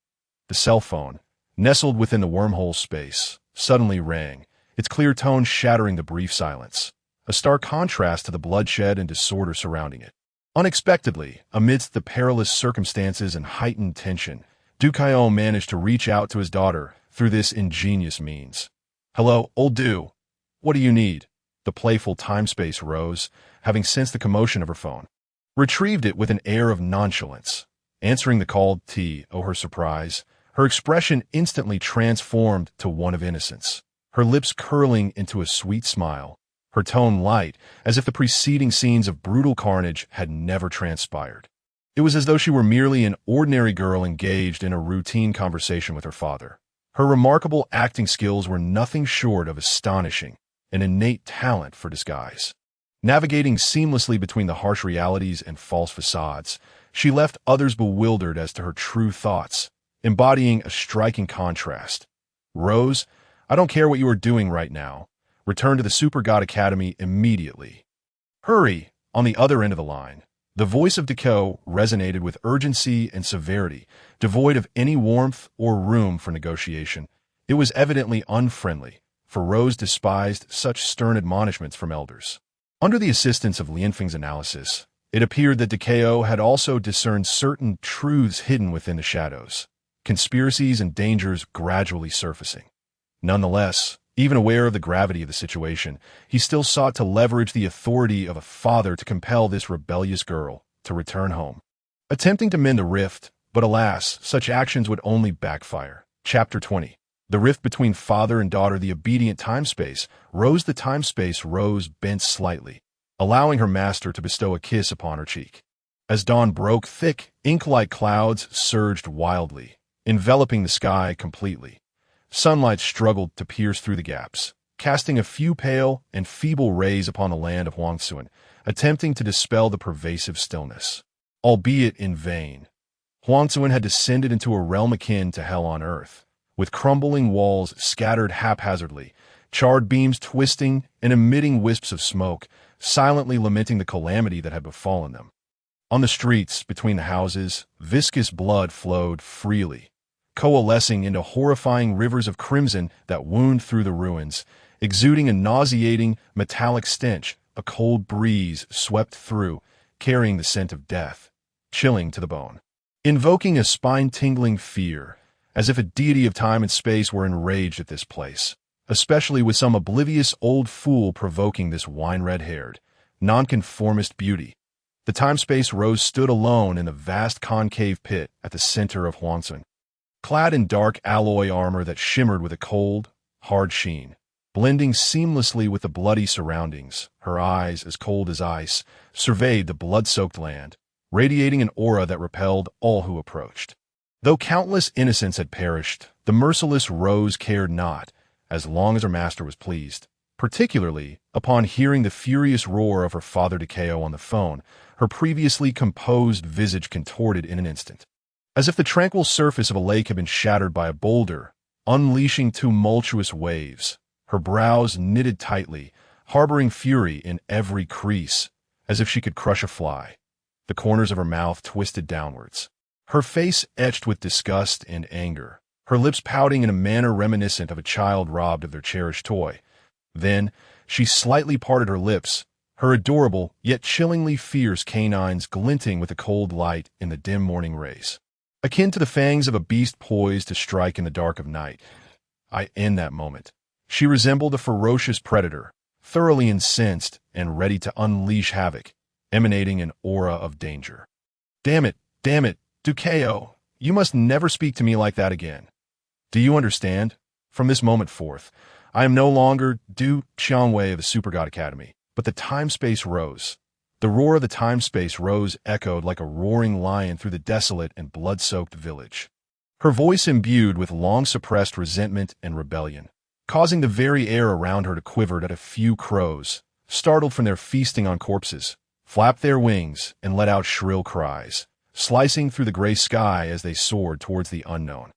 The cell phone, nestled within the wormhole space, suddenly rang, its clear tones shattering the brief silence, a stark contrast to the bloodshed and disorder surrounding it. Unexpectedly, amidst the perilous circumstances and heightened tension, Kaiao managed to reach out to his daughter through this ingenious means. "Hello, old Du. What do you need?" The playful time-space Rose, having sensed the commotion of her phone, retrieved it with an air of nonchalance. Answering the call, her surprise, her expression instantly transformed to one of innocence, her lips curling into a sweet smile, her tone light, as if the preceding scenes of brutal carnage had never transpired. It was as though she were merely an ordinary girl engaged in a routine conversation with her father. Her remarkable acting skills were nothing short of astonishing, an innate talent for disguise. Navigating seamlessly between the harsh realities and false facades, she left others bewildered as to her true thoughts, embodying a striking contrast. "Rose, I don't care what you are doing right now. Return to the Super God Academy immediately." "Hurry!" On the other end of the line, the voice of Kaiao resonated with urgency and severity, devoid of any warmth or room for negotiation. It was evidently unfriendly, for Rose despised such stern admonishments from elders. Under the assistance of Lianfeng's analysis, it appeared that Kaiao had also discerned certain truths hidden within the shadows, conspiracies and dangers gradually surfacing. Nonetheless, even aware of the gravity of the situation, he still sought to leverage the authority of a father to compel this rebellious girl to return home. Attempting to mend the rift, but alas, such actions would only backfire. Chapter 20. The rift between father and daughter, the obedient time-space, Rose the time-space Rose bent slightly, allowing her master to bestow a kiss upon her cheek. As dawn broke, thick, ink-like clouds surged wildly, enveloping the sky completely. Sunlight struggled to pierce through the gaps, casting a few pale and feeble rays upon the land of Huangsun, attempting to dispel the pervasive stillness. Albeit in vain. Huangsun had descended into a realm akin to hell on earth, with crumbling walls scattered haphazardly, charred beams twisting and emitting wisps of smoke, silently lamenting the calamity that had befallen them. On the streets, between the houses, viscous blood flowed freely, coalescing into horrifying rivers of crimson that wound through the ruins, exuding a nauseating, metallic stench. A cold breeze swept through, carrying the scent of death, chilling to the bone, invoking a spine-tingling fear, as if a deity of time and space were enraged at this place, especially with some oblivious old fool provoking this wine-red-haired, nonconformist beauty. The time-space Rose stood alone in the vast concave pit at the center of Huangsun, clad in dark alloy armor that shimmered with a cold, hard sheen. Blending seamlessly with the bloody surroundings, her eyes, as cold as ice, surveyed the blood-soaked land, radiating an aura that repelled all who approached. Though countless innocents had perished, the merciless Rose cared not, as long as her master was pleased. Particularly, upon hearing the furious roar of her father Kaiao on the phone, her previously composed visage contorted in an instant, as if the tranquil surface of a lake had been shattered by a boulder, unleashing tumultuous waves. Her brows knitted tightly, harboring fury in every crease, as if she could crush a fly. The corners of her mouth twisted downwards, her face etched with disgust and anger, her lips pouting in a manner reminiscent of a child robbed of their cherished toy. Then, she slightly parted her lips, her adorable, yet chillingly fierce canines glinting with a cold light in the dim morning rays. Akin to the fangs of a beast poised to strike in the dark of night. In that moment, she resembled a ferocious predator, thoroughly incensed and ready to unleash havoc, emanating an aura of danger. Damn it, Kaiao, you must never speak to me like that again. Do you understand? From this moment forth, I am no longer Qiangwei of the Super God Academy, but the time-space rose. The roar of the time-space rose echoed like a roaring lion through the desolate and blood-soaked village. Her voice imbued with long-suppressed resentment and rebellion, causing the very air around her to quiver at a few crows, startled from their feasting on corpses, flapped their wings and let out shrill cries, slicing through the gray sky as they soared towards the unknown.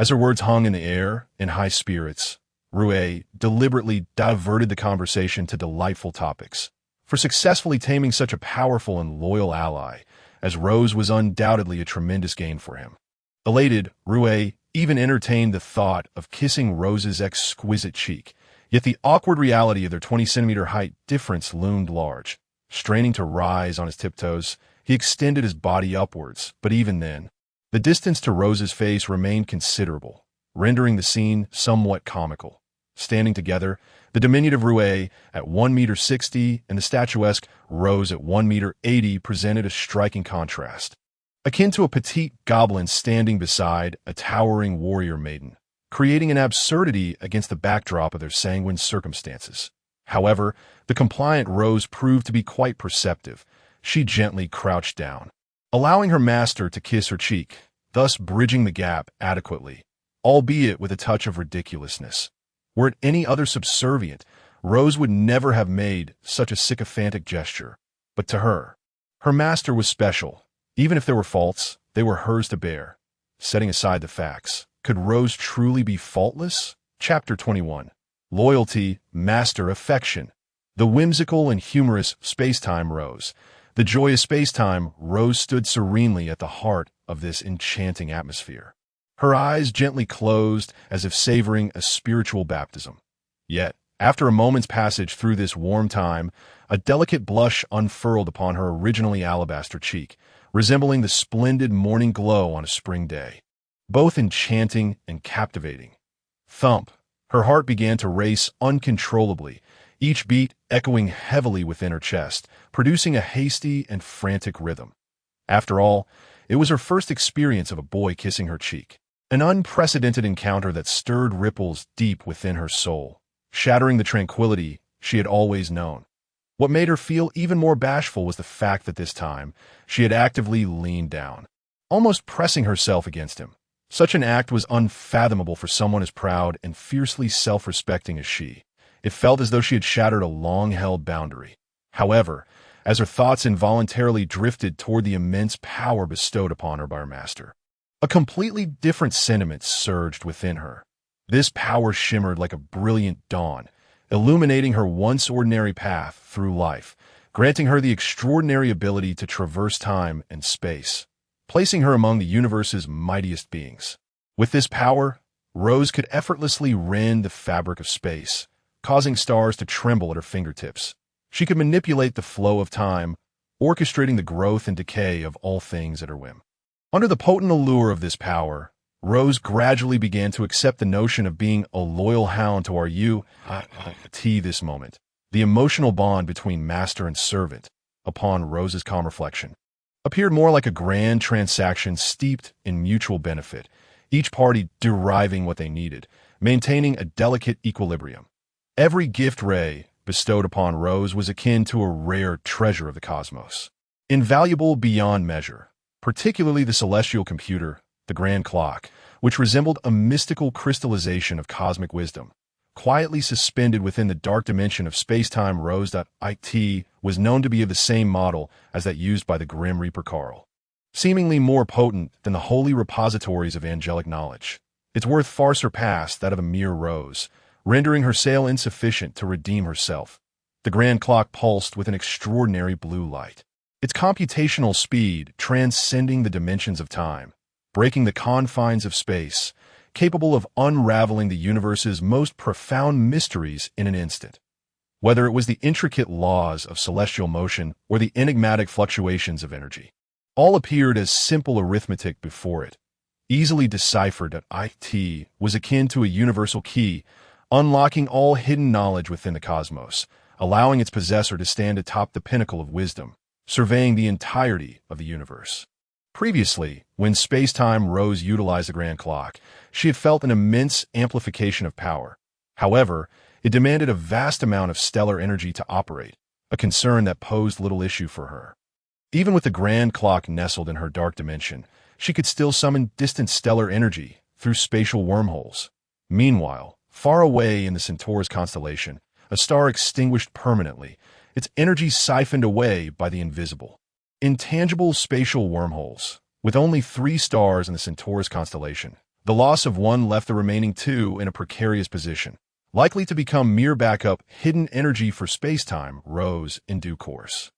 As her words hung in the air, in high spirits, Rue deliberately diverted the conversation to delightful topics. For successfully taming such a powerful and loyal ally, as Rose was undoubtedly a tremendous gain for him. Elated, Rue even entertained the thought of kissing Rose's exquisite cheek, yet the awkward reality of their 20-centimeter height difference loomed large. Straining to rise on his tiptoes, he extended his body upwards, but even then, the distance to Rose's face remained considerable, rendering the scene somewhat comical. Standing together, the diminutive Rue at 1.60 meters and the statuesque Rose at 1.80 meters presented a striking contrast, akin to a petite goblin standing beside a towering warrior maiden, creating an absurdity against the backdrop of their sanguine circumstances. However, the compliant Rose proved to be quite perceptive. She gently crouched down, allowing her master to kiss her cheek, thus bridging the gap adequately, albeit with a touch of ridiculousness. Were it any other subservient, Rose would never have made such a sycophantic gesture. But to her master was special. Even if there were faults, they were hers to bear. Setting aside the facts, could Rose truly be faultless? Chapter 21. Loyalty, Master Affection. The whimsical and humorous space-time Rose. The joyous space-time Rose stood serenely at the heart of this enchanting atmosphere. Her eyes gently closed as if savoring a spiritual baptism. Yet, after a moment's passage through this warm time, a delicate blush unfurled upon her originally alabaster cheek, resembling the splendid morning glow on a spring day. Both enchanting and captivating. Thump! Her heart began to race uncontrollably, each beat echoing heavily within her chest, producing a hasty and frantic rhythm. After all, it was her first experience of a boy kissing her cheek. An unprecedented encounter that stirred ripples deep within her soul, shattering the tranquility she had always known. What made her feel even more bashful was the fact that this time, she had actively leaned down, almost pressing herself against him. Such an act was unfathomable for someone as proud and fiercely self-respecting as she. It felt as though she had shattered a long-held boundary. However, as her thoughts involuntarily drifted toward the immense power bestowed upon her by her master, a completely different sentiment surged within her. This power shimmered like a brilliant dawn, illuminating her once ordinary path through life, granting her the extraordinary ability to traverse time and space, placing her among the universe's mightiest beings. With this power, Rose could effortlessly rend the fabric of space, causing stars to tremble at her fingertips. She could manipulate the flow of time, orchestrating the growth and decay of all things at her whim. Under the potent allure of this power, Rose gradually began to accept the notion of being a loyal hound to our this moment. The emotional bond between master and servant, upon Rose's calm reflection, appeared more like a grand transaction steeped in mutual benefit, each party deriving what they needed, maintaining a delicate equilibrium. Every gift Ray bestowed upon Rose was akin to a rare treasure of the cosmos, invaluable beyond measure, particularly the celestial computer, the grand clock, which resembled a mystical crystallization of cosmic wisdom. Quietly suspended within the dark dimension of space-time, Rose.it was known to be of the same model as that used by the Grim Reaper Carl. Seemingly more potent than the holy repositories of angelic knowledge, its worth far surpassed that of a mere Rose, rendering her sail insufficient to redeem herself. The grand clock pulsed with an extraordinary blue light, its computational speed transcending the dimensions of time, breaking the confines of space, capable of unraveling the universe's most profound mysteries in an instant. Whether it was the intricate laws of celestial motion or the enigmatic fluctuations of energy, all appeared as simple arithmetic before it. Easily deciphered that it was akin to a universal key, unlocking all hidden knowledge within the cosmos, allowing its possessor to stand atop the pinnacle of wisdom, surveying the entirety of the universe. Previously, when space-time Rose utilized the grand clock, she had felt an immense amplification of power. However, it demanded a vast amount of stellar energy to operate, a concern that posed little issue for her. Even with the grand clock nestled in her dark dimension, she could still summon distant stellar energy through spatial wormholes. Meanwhile, far away in the Centaurus constellation, a star extinguished permanently, its energy siphoned away by the invisible. Intangible spatial wormholes. With only 3 stars in the Centaurus constellation, the loss of one left the remaining 2 in a precarious position, likely to become mere backup hidden energy for space-time Rose in due course.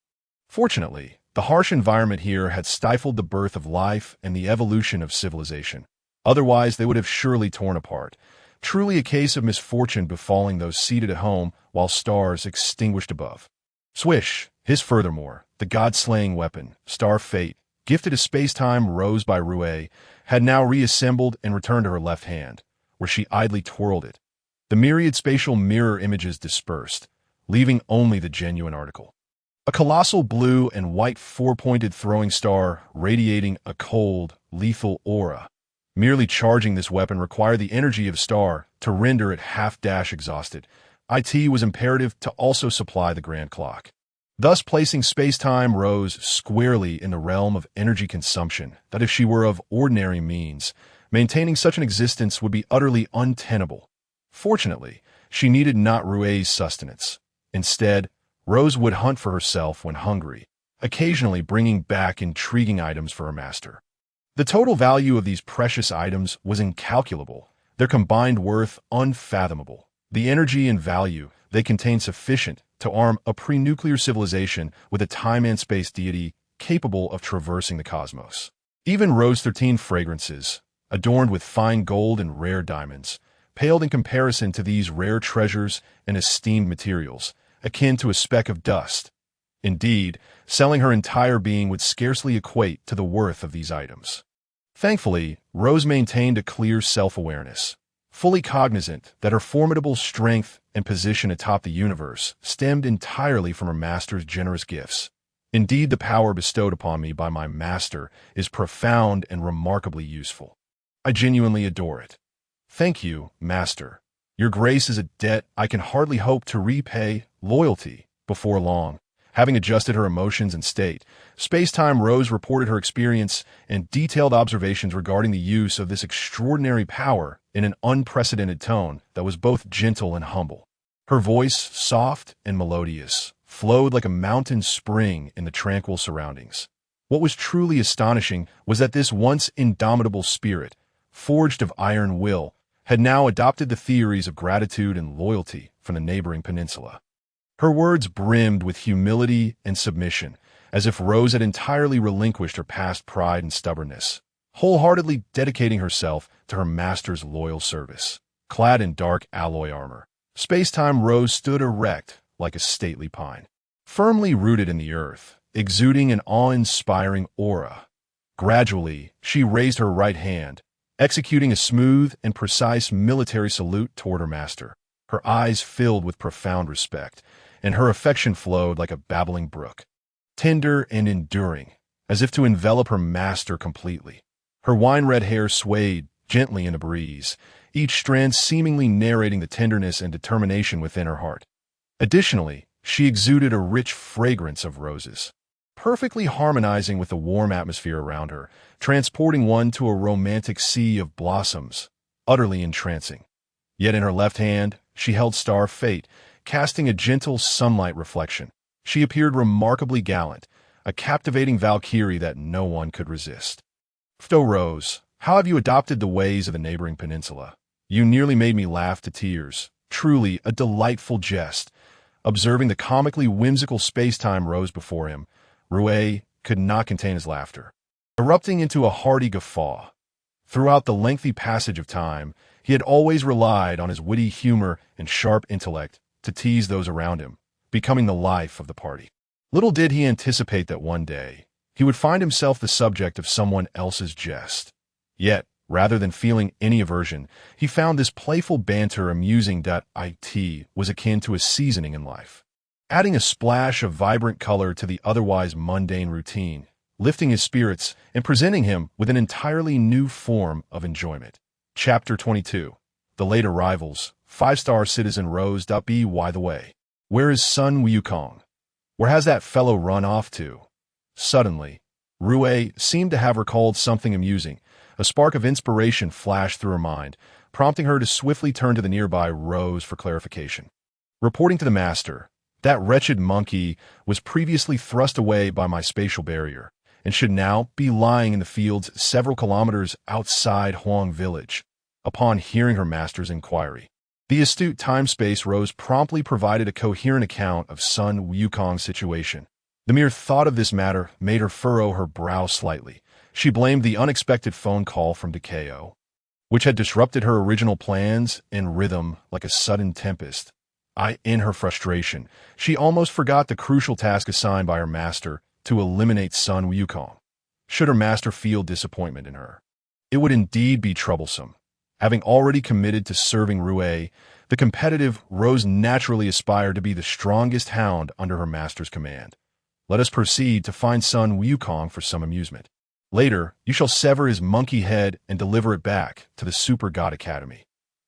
Fortunately, the harsh environment here had stifled the birth of life and the evolution of civilization. Otherwise, they would have surely torn apart. Truly a case of misfortune befalling those seated at home while stars extinguished above. Swish, furthermore, the god-slaying weapon, Star Fate, gifted to space-time Rose by Rue, had now reassembled and returned to her left hand, where she idly twirled it. The myriad spatial mirror images dispersed, leaving only the genuine article. A colossal blue and white 4-pointed throwing star radiating a cold, lethal aura. Merely charging this weapon required the energy of star to render it half-dash exhausted. It was imperative to also supply the grand clock, thus placing space-time Rose squarely in the realm of energy consumption that if she were of ordinary means, maintaining such an existence would be utterly untenable. Fortunately, she needed not Rue's sustenance. Instead, Rose would hunt for herself when hungry, occasionally bringing back intriguing items for her master. The total value of these precious items was incalculable, their combined worth unfathomable. The energy and value they contained sufficient to arm a pre-nuclear civilization with a time and space deity capable of traversing the cosmos. Even Rose 13 fragrances, adorned with fine gold and rare diamonds, paled in comparison to these rare treasures and esteemed materials, akin to a speck of dust. Indeed, selling her entire being would scarcely equate to the worth of these items. Thankfully, Rose maintained a clear self-awareness, fully cognizant that her formidable strength and position atop the universe stemmed entirely from her master's generous gifts. Indeed, the power bestowed upon me by my master is profound and remarkably useful. I genuinely adore it. Thank you, master. Your grace is a debt I can hardly hope to repay. Loyalty, before long. Having adjusted her emotions and state, Space-Time Rose reported her experience and detailed observations regarding the use of this extraordinary power in an unprecedented tone that was both gentle and humble. Her voice, soft and melodious, flowed like a mountain spring in the tranquil surroundings. What was truly astonishing was that this once indomitable spirit, forged of iron will, had now adopted the theories of gratitude and loyalty from the neighboring peninsula. Her words brimmed with humility and submission, as if Rose had entirely relinquished her past pride and stubbornness, wholeheartedly dedicating herself to her master's loyal service. Clad in dark alloy armor, Space-Time Rose stood erect like a stately pine, firmly rooted in the earth, exuding an awe-inspiring aura. Gradually, she raised her right hand, executing a smooth and precise military salute toward her master. Her eyes filled with profound respect, and her affection flowed like a babbling brook, tender and enduring, as if to envelop her master completely. Her wine-red hair swayed gently in a breeze, each strand seemingly narrating the tenderness and determination within her heart. Additionally, she exuded a rich fragrance of roses, perfectly harmonizing with the warm atmosphere around her, transporting one to a romantic sea of blossoms, utterly entrancing. Yet in her left hand, she held Star Fate, casting a gentle sunlight reflection. She appeared remarkably gallant, a captivating Valkyrie that no one could resist. Rose, how have you adopted the ways of the neighboring peninsula? You nearly made me laugh to tears. Truly a delightful jest. Observing the comically whimsical space-time Rose before him, Rue could not contain his laughter, erupting into a hearty guffaw. Throughout the lengthy passage of time, he had always relied on his witty humor and sharp intellect to tease those around him, becoming the life of the party. Little did he anticipate that one day, he would find himself the subject of someone else's jest. Yet, rather than feeling any aversion, he found this playful banter amusing. It was akin to a seasoning in life, adding a splash of vibrant color to the otherwise mundane routine, lifting his spirits and presenting him with an entirely new form of enjoyment. Chapter 22. The Late Arrivals. 5-star citizen Rose. By the way, where is Sun Wukong? Where has that fellow run off to? Suddenly, Rui seemed to have recalled something amusing. A spark of inspiration flashed through her mind, prompting her to swiftly turn to the nearby Rose for clarification. Reporting to the master, that wretched monkey was previously thrust away by my spatial barrier, and should now be lying in the fields several kilometers outside Huang village. Upon hearing her master's inquiry, the astute time-space Rose promptly provided a coherent account of Sun Wukong's situation. The mere thought of this matter made her furrow her brow slightly. She blamed the unexpected phone call from Kaiao, which had disrupted her original plans and rhythm like a sudden tempest. In her frustration, she almost forgot the crucial task assigned by her master to eliminate Sun Wukong. Should her master feel disappointment in her, it would indeed be troublesome. Having already committed to serving Rui, the competitive Rose naturally aspired to be the strongest hound under her master's command. Let us proceed to find Sun Wukong for some amusement. Later, you shall sever his monkey head and deliver it back to the Super God Academy.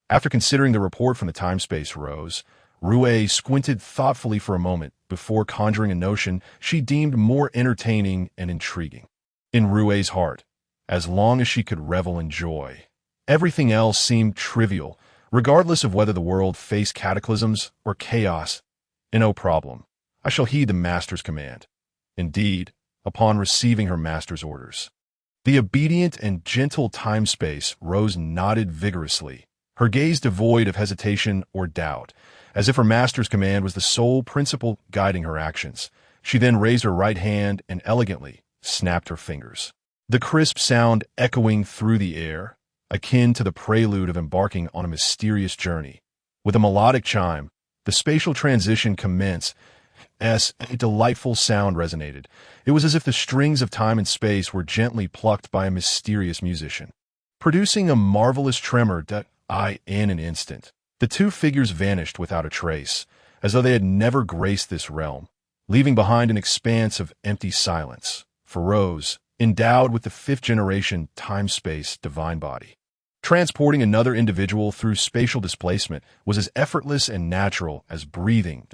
After considering the report from the time-space Rose, Rui squinted thoughtfully for a moment before conjuring a notion she deemed more entertaining and intriguing. In Rui's heart, as long as she could revel in joy, everything else seemed trivial, regardless of whether the world faced cataclysms or chaos. No problem. I shall heed the master's command. Indeed, upon receiving her master's orders, the obedient and gentle time-space Rose nodded vigorously, her gaze devoid of hesitation or doubt, as if her master's command was the sole principle guiding her actions. She then raised her right hand and elegantly snapped her fingers, the crisp sound echoing through the air, akin to the prelude of embarking on a mysterious journey. With a melodic chime, the spatial transition commenced. As a delightful sound resonated, it was as if the strings of time and space were gently plucked by a mysterious musician, producing a marvelous tremor that in an instant, the two figures vanished without a trace, as though they had never graced this realm, leaving behind an expanse of empty silence. For Rose, endowed with the fifth-generation time-space divine body, transporting another individual through spatial displacement was as effortless and natural as breathing.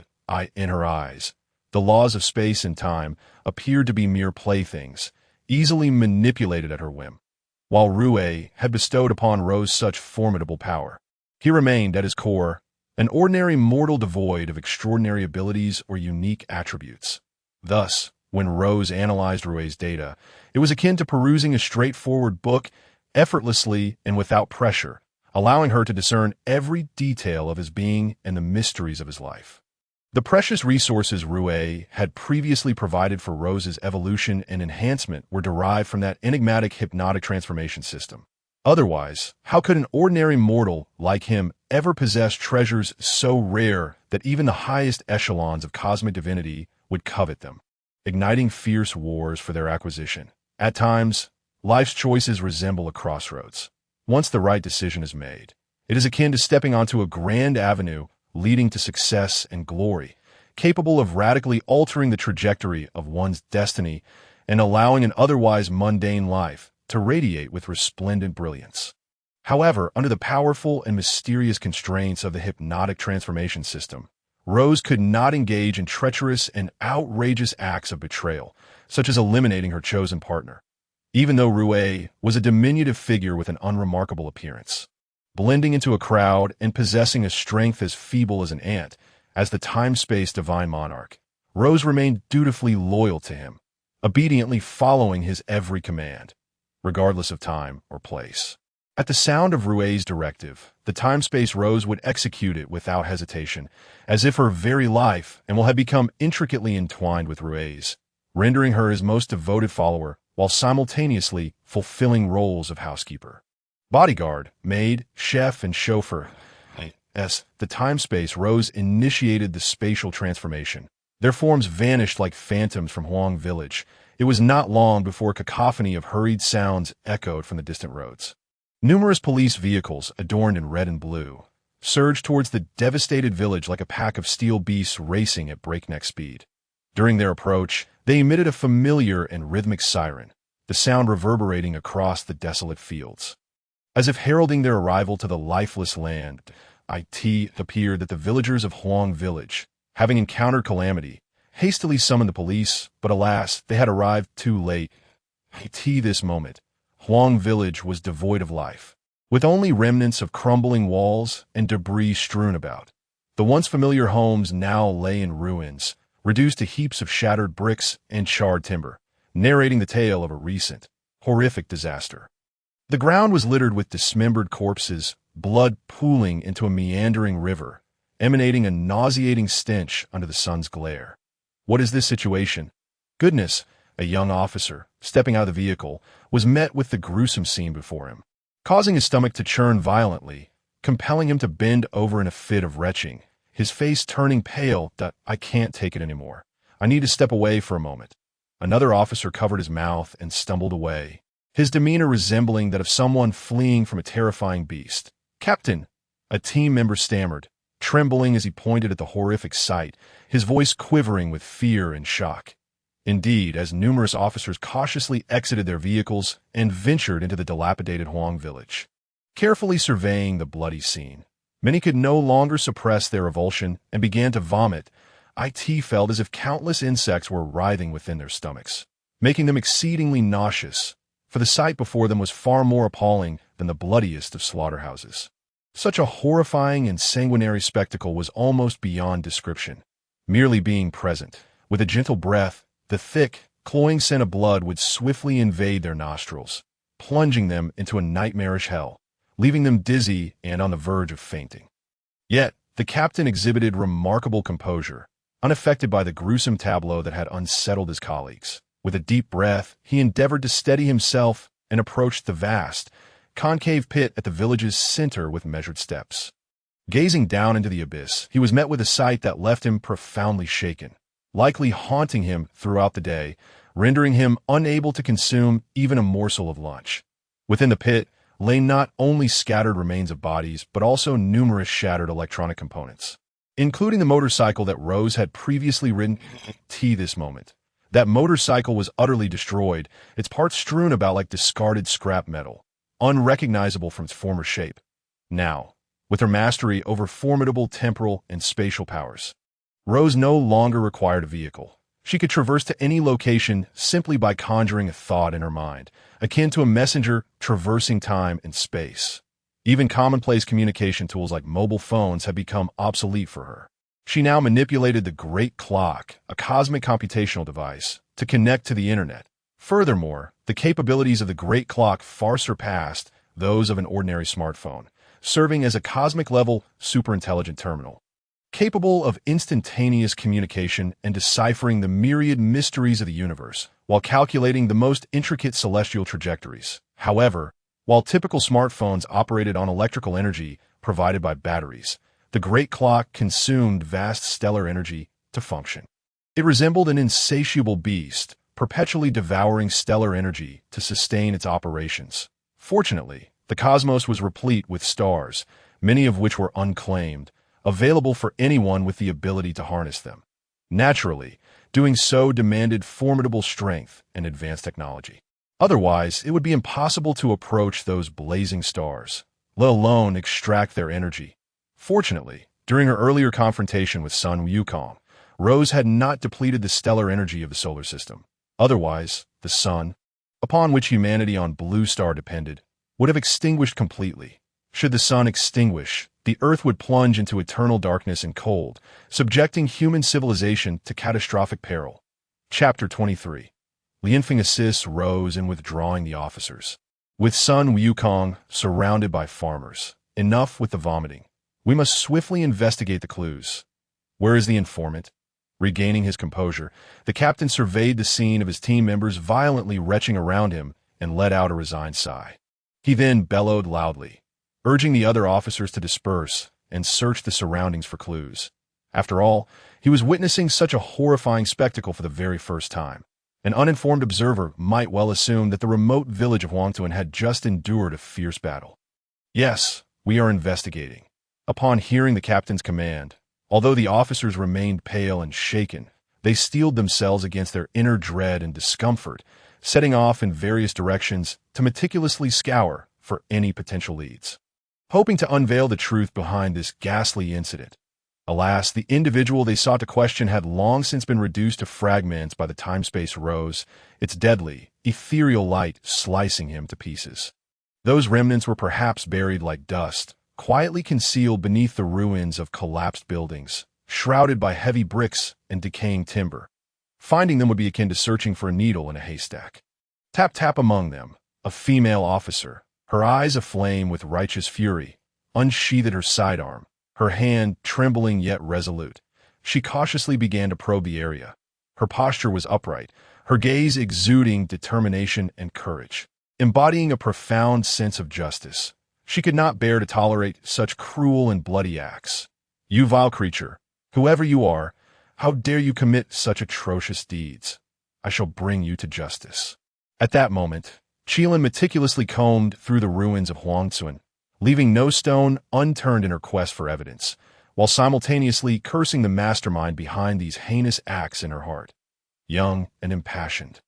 In her eyes, the laws of space and time appeared to be mere playthings, easily manipulated at her whim. While Rui had bestowed upon Rose such formidable power, he remained, at his core, an ordinary mortal devoid of extraordinary abilities or unique attributes. Thus, when Rose analyzed Rui's data, it was akin to perusing a straightforward book effortlessly and without pressure, allowing her to discern every detail of his being and the mysteries of his life. The precious resources Rui had previously provided for Rose's evolution and enhancement were derived from that enigmatic hypnotic transformation system. Otherwise, how could an ordinary mortal like him ever possess treasures so rare that even the highest echelons of cosmic divinity would covet them, igniting fierce wars for their acquisition? At times, life's choices resemble a crossroads. Once the right decision is made, it is akin to stepping onto a grand avenue leading to success and glory, capable of radically altering the trajectory of one's destiny and allowing an otherwise mundane life to radiate with resplendent brilliance. However, under the powerful and mysterious constraints of the hypnotic transformation system, Rose could not engage in treacherous and outrageous acts of betrayal, such as eliminating her chosen partner, even though Rui was a diminutive figure with an unremarkable appearance. Blending into a crowd and possessing a strength as feeble as an ant, as the time-space divine monarch, Rose remained dutifully loyal to him, obediently following his every command, regardless of time or place. At the sound of Rui's directive, the time-space Rose would execute it without hesitation, as if her very life and will have become intricately entwined with Rui's, rendering her his most devoted follower while simultaneously fulfilling roles of housekeeper. Bodyguard, maid, chef, and chauffeur. The time-space Rose initiated the spatial transformation. Their forms vanished like phantoms from Huang village. It was not long before a cacophony of hurried sounds echoed from the distant roads. Numerous police vehicles, adorned in red and blue, surged towards the devastated village like a pack of steel beasts racing at breakneck speed. During their approach, they emitted a familiar and rhythmic siren, the sound reverberating across the desolate fields. As if heralding their arrival to the lifeless land, it appeared that the villagers of Huang village, having encountered calamity, hastily summoned the police, but alas, they had arrived too late. This moment, Huang village was devoid of life, with only remnants of crumbling walls and debris strewn about. The once familiar homes now lay in ruins, reduced to heaps of shattered bricks and charred timber, narrating the tale of a recent, horrific disaster. The ground was littered with dismembered corpses, blood pooling into a meandering river, emanating a nauseating stench under the sun's glare. What is this situation? Goodness, a young officer, stepping out of the vehicle, was met with the gruesome scene before him, causing his stomach to churn violently, compelling him to bend over in a fit of retching, his face turning pale. I can't take it anymore. I need to step away for a moment. Another officer covered his mouth and stumbled away, his demeanor resembling that of someone fleeing from a terrifying beast. Captain, a team member stammered, trembling as he pointed at the horrific sight, his voice quivering with fear and shock. Indeed, as numerous officers cautiously exited their vehicles and ventured into the dilapidated Huang village, carefully surveying the bloody scene, many could no longer suppress their revulsion and began to vomit. It felt as if countless insects were writhing within their stomachs, making them exceedingly nauseous, for the sight before them was far more appalling than the bloodiest of slaughterhouses. Such a horrifying and sanguinary spectacle was almost beyond description. Merely being present, with a gentle breath, the thick, cloying scent of blood would swiftly invade their nostrils, plunging them into a nightmarish hell, leaving them dizzy and on the verge of fainting. Yet, the captain exhibited remarkable composure, unaffected by the gruesome tableau that had unsettled his colleagues. With a deep breath, he endeavored to steady himself and approached the vast, concave pit at the village's center with measured steps. Gazing down into the abyss, he was met with a sight that left him profoundly shaken, likely haunting him throughout the day, rendering him unable to consume even a morsel of lunch. Within the pit lay not only scattered remains of bodies, but also numerous shattered electronic components, including the motorcycle that Rose had previously ridden. This moment, that motorcycle was utterly destroyed, its parts strewn about like discarded scrap metal, unrecognizable from its former shape. Now, with her mastery over formidable temporal and spatial powers, Rose no longer required a vehicle. She could traverse to any location simply by conjuring a thought in her mind, akin to a messenger traversing time and space. Even commonplace communication tools like mobile phones had become obsolete for her. She now manipulated the Great Clock, a cosmic computational device, to connect to the internet. Furthermore, the capabilities of the Great Clock far surpassed those of an ordinary smartphone, serving as a cosmic-level superintelligent terminal, capable of instantaneous communication and deciphering the myriad mysteries of the universe, while calculating the most intricate celestial trajectories. However, while typical smartphones operated on electrical energy provided by batteries, the Great Clock consumed vast stellar energy to function. It resembled an insatiable beast, perpetually devouring stellar energy to sustain its operations. Fortunately, the cosmos was replete with stars, many of which were unclaimed, available for anyone with the ability to harness them. Naturally, doing so demanded formidable strength and advanced technology. Otherwise, it would be impossible to approach those blazing stars, let alone extract their energy. Fortunately, during her earlier confrontation with Sun Wukong, Rose had not depleted the stellar energy of the solar system. Otherwise, the sun, upon which humanity on Blue Star depended, would have extinguished completely. Should the sun extinguish, the Earth would plunge into eternal darkness and cold, subjecting human civilization to catastrophic peril. Chapter 23. Lianfeng assists Rose in withdrawing the officers. With Sun Wukong surrounded by farmers, enough with the vomiting. We must swiftly investigate the clues. Where is the informant? Regaining his composure, the captain surveyed the scene of his team members violently retching around him and let out a resigned sigh. He then bellowed loudly, urging the other officers to disperse and search the surroundings for clues. After all, he was witnessing such a horrifying spectacle for the very first time. An uninformed observer might well assume that the remote village of Huangtuan had just endured a fierce battle. Yes, we are investigating. Upon hearing the captain's command, although the officers remained pale and shaken, they steeled themselves against their inner dread and discomfort, setting off in various directions to meticulously scour for any potential leads, hoping to unveil the truth behind this ghastly incident. Alas, the individual they sought to question had long since been reduced to fragments by the time-space rose, its deadly, ethereal light slicing him to pieces. Those remnants were perhaps buried like dust, quietly concealed beneath the ruins of collapsed buildings, shrouded by heavy bricks and decaying timber. Finding them would be akin to searching for a needle in a haystack. Tap-tap among them, a female officer, her eyes aflame with righteous fury, unsheathed her sidearm, her hand trembling yet resolute. She cautiously began to probe the area. Her posture was upright, her gaze exuding determination and courage, embodying a profound sense of justice. She could not bear to tolerate such cruel and bloody acts. You vile creature, whoever you are, how dare you commit such atrocious deeds? I shall bring you to justice. At that moment, Qiangwei meticulously combed through the ruins of Huangtuan, leaving no stone unturned in her quest for evidence, while simultaneously cursing the mastermind behind these heinous acts in her heart. Young and impassioned,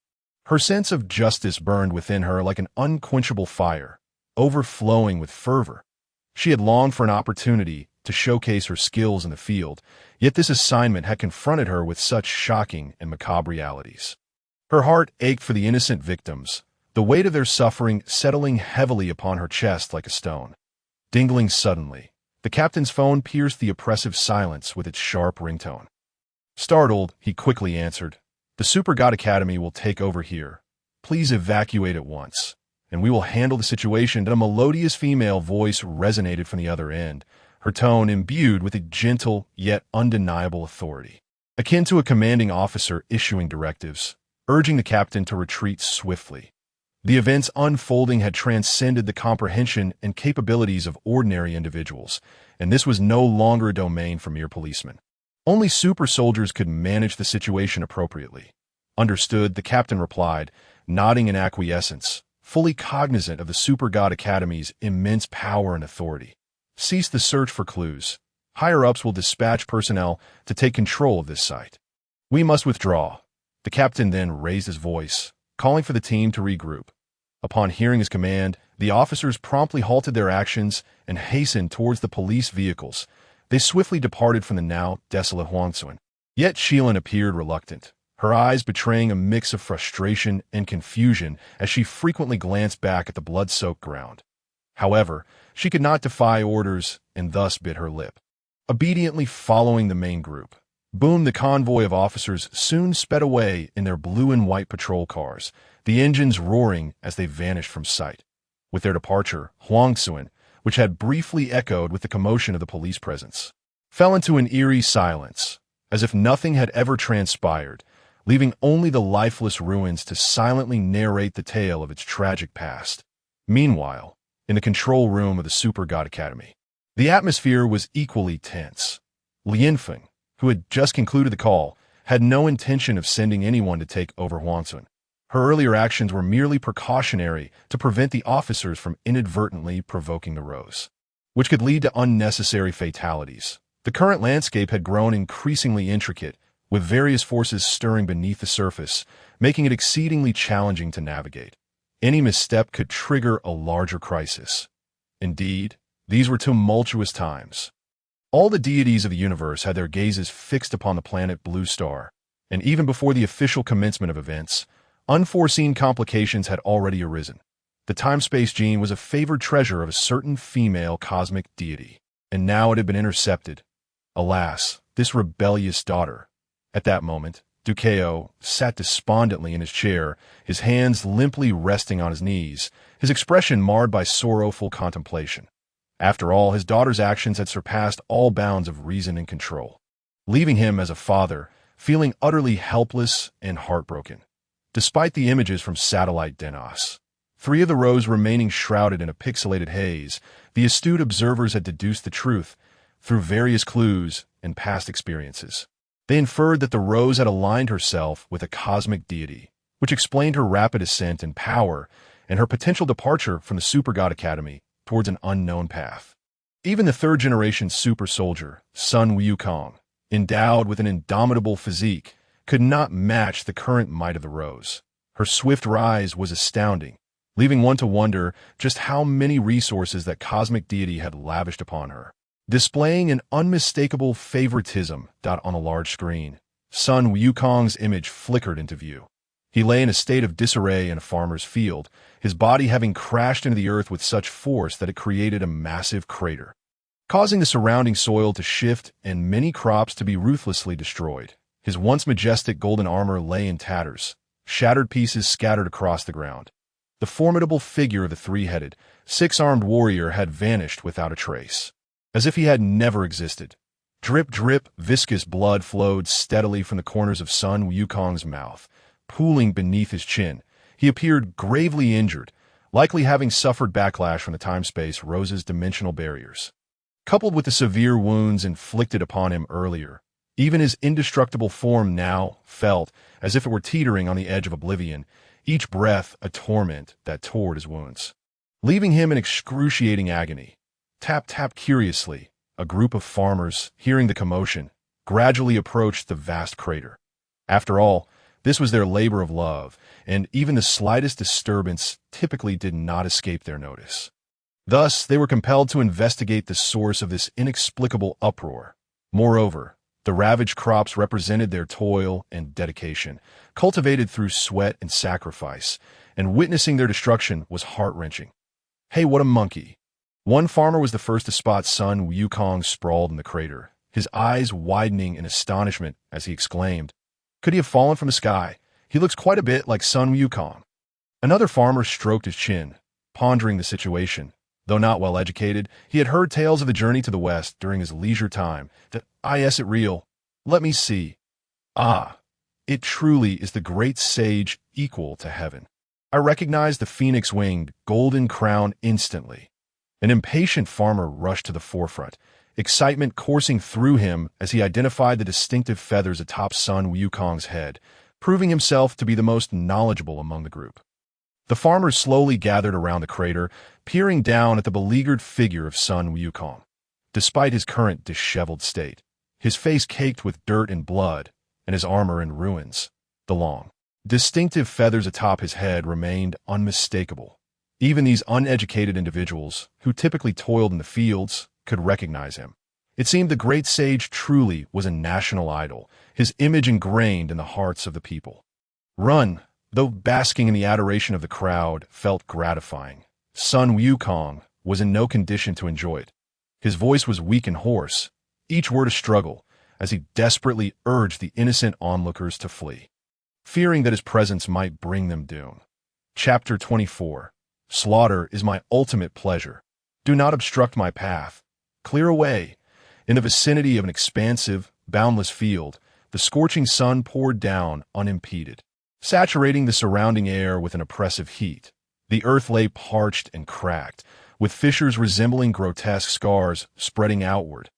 her sense of justice burned within her like an unquenchable fire, overflowing with fervor. She had longed for an opportunity to showcase her skills in the field, yet this assignment had confronted her with such shocking and macabre realities. Her heart ached for the innocent victims, the weight of their suffering settling heavily upon her chest like a stone. Dingling suddenly, the captain's phone pierced the oppressive silence with its sharp ringtone. Startled, he quickly answered, "The Super God Academy will take over here. Please evacuate at once, and we will handle the situation." A melodious female voice resonated from the other end, her tone imbued with a gentle yet undeniable authority, akin to a commanding officer issuing directives, urging the captain to retreat swiftly. The events unfolding had transcended the comprehension and capabilities of ordinary individuals, and this was no longer a domain for mere policemen. Only super soldiers could manage the situation appropriately. Understood, the captain replied, nodding in acquiescence, fully cognizant of the Super God Academy's immense power and authority. Cease the search for clues. Higher-ups will dispatch personnel to take control of this site. We must withdraw. The captain then raised his voice, calling for the team to regroup. Upon hearing his command, the officers promptly halted their actions and hastened towards the police vehicles. They swiftly departed from the now desolate Huangtuan. Yet Qiangwei appeared reluctant, her eyes betraying a mix of frustration and confusion as she frequently glanced back at the blood-soaked ground. However, she could not defy orders and thus bit her lip. Obediently following the main group, Boom, the convoy of officers soon sped away in their blue and white patrol cars, the engines roaring as they vanished from sight. With their departure, Huangtuan, which had briefly echoed with the commotion of the police presence, fell into an eerie silence, as if nothing had ever transpired, leaving only the lifeless ruins to silently narrate the tale of its tragic past. Meanwhile, in the control room of the Super God Academy, the atmosphere was equally tense. Lianfeng, who had just concluded the call, had no intention of sending anyone to take over Huangtuan. Her earlier actions were merely precautionary to prevent the officers from inadvertently provoking the rose, which could lead to unnecessary fatalities. The current landscape had grown increasingly intricate, with various forces stirring beneath the surface, making it exceedingly challenging to navigate. Any misstep could trigger a larger crisis. Indeed, these were tumultuous times. All the deities of the universe had their gazes fixed upon the planet Blue Star, and even before the official commencement of events, unforeseen complications had already arisen. The time-space gene was a favored treasure of a certain female cosmic deity, and now it had been intercepted. Alas, this rebellious daughter. At that moment, Kaiao sat despondently in his chair, his hands limply resting on his knees, his expression marred by sorrowful contemplation. After all, his daughter's actions had surpassed all bounds of reason and control, leaving him as a father feeling utterly helpless and heartbroken. Despite the images from satellite Denos, 3 of the rows remaining shrouded in a pixelated haze, the astute observers had deduced the truth through various clues and past experiences. They inferred that the rose had aligned herself with a cosmic deity, which explained her rapid ascent in power and her potential departure from the Super God Academy towards an unknown path. Even the third-generation super soldier, Sun Wukong, endowed with an indomitable physique, could not match the current might of the rose. Her swift rise was astounding, leaving one to wonder just how many resources that cosmic deity had lavished upon her. Displaying an unmistakable favoritism on a large screen, Sun Wukong's image flickered into view. He lay in a state of disarray in a farmer's field, his body having crashed into the earth with such force that it created a massive crater, causing the surrounding soil to shift and many crops to be ruthlessly destroyed. His once majestic golden armor lay in tatters, shattered pieces scattered across the ground. The formidable figure of the three-headed, six-armed warrior had vanished without a trace, as if he had never existed. Drip, drip, viscous blood flowed steadily from the corners of Sun Wukong's mouth, pooling beneath his chin. He appeared gravely injured, likely having suffered backlash from the time-space rose's dimensional barriers. Coupled with the severe wounds inflicted upon him earlier, even his indestructible form now felt as if it were teetering on the edge of oblivion, each breath a torment that tore at his wounds, leaving him in excruciating agony. Tap, tap. Curiously, a group of farmers, hearing the commotion, gradually approached the vast crater. After all, this was their labor of love, and even the slightest disturbance typically did not escape their notice. Thus, they were compelled to investigate the source of this inexplicable uproar. Moreover, the ravaged crops represented their toil and dedication, cultivated through sweat and sacrifice, and witnessing their destruction was heart-wrenching. Hey, what a monkey! One farmer was the first to spot Sun Wukong sprawled in the crater, his eyes widening in astonishment as he exclaimed, "Could he have fallen from the sky? He looks quite a bit like Sun Wukong." Another farmer stroked his chin, pondering the situation. Though not well educated, he had heard tales of the journey to the west during his leisure time. Yes, it real. Let me see. Ah, it truly is the great sage equal to heaven. I recognized the phoenix-winged, golden crown instantly. An impatient farmer rushed to the forefront, excitement coursing through him as he identified the distinctive feathers atop Sun Wukong's head, proving himself to be the most knowledgeable among the group. The farmers slowly gathered around the crater, peering down at the beleaguered figure of Sun Wukong. Despite his current disheveled state, his face caked with dirt and blood, and his armor in ruins, the long, distinctive feathers atop his head remained unmistakable. Even these uneducated individuals, who typically toiled in the fields, could recognize him. It seemed the great sage truly was a national idol, his image ingrained in the hearts of the people. Run, though basking in the adoration of the crowd, felt gratifying. Sun Wukong was in no condition to enjoy it. His voice was weak and hoarse, each word a struggle, as he desperately urged the innocent onlookers to flee, fearing that his presence might bring them doom. Chapter 24. Slaughter is my ultimate pleasure. Do not obstruct my path. Clear away. In the vicinity of an expansive, boundless field, the scorching sun poured down unimpeded, saturating the surrounding air with an oppressive heat. The earth lay parched and cracked, with fissures resembling grotesque scars spreading outward.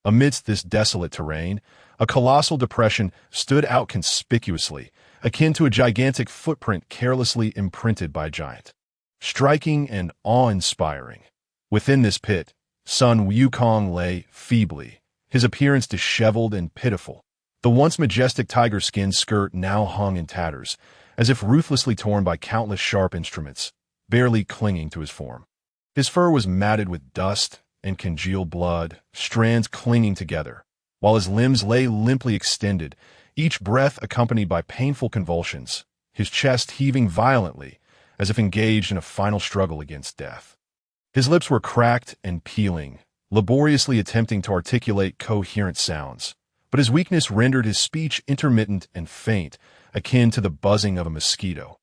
Amidst this desolate terrain, a colossal depression stood out conspicuously, akin to a gigantic footprint carelessly imprinted by a giant. Striking and awe-inspiring. Within this pit, Sun Wukong lay feebly, his appearance disheveled and pitiful. The once majestic tiger-skin skirt now hung in tatters, as if ruthlessly torn by countless sharp instruments, barely clinging to his form. His fur was matted with dust and congealed blood, strands clinging together, while his limbs lay limply extended, each breath accompanied by painful convulsions, his chest heaving violently, as if engaged in a final struggle against death. His lips were cracked and peeling, laboriously attempting to articulate coherent sounds, but his weakness rendered his speech intermittent and faint, akin to the buzzing of a mosquito.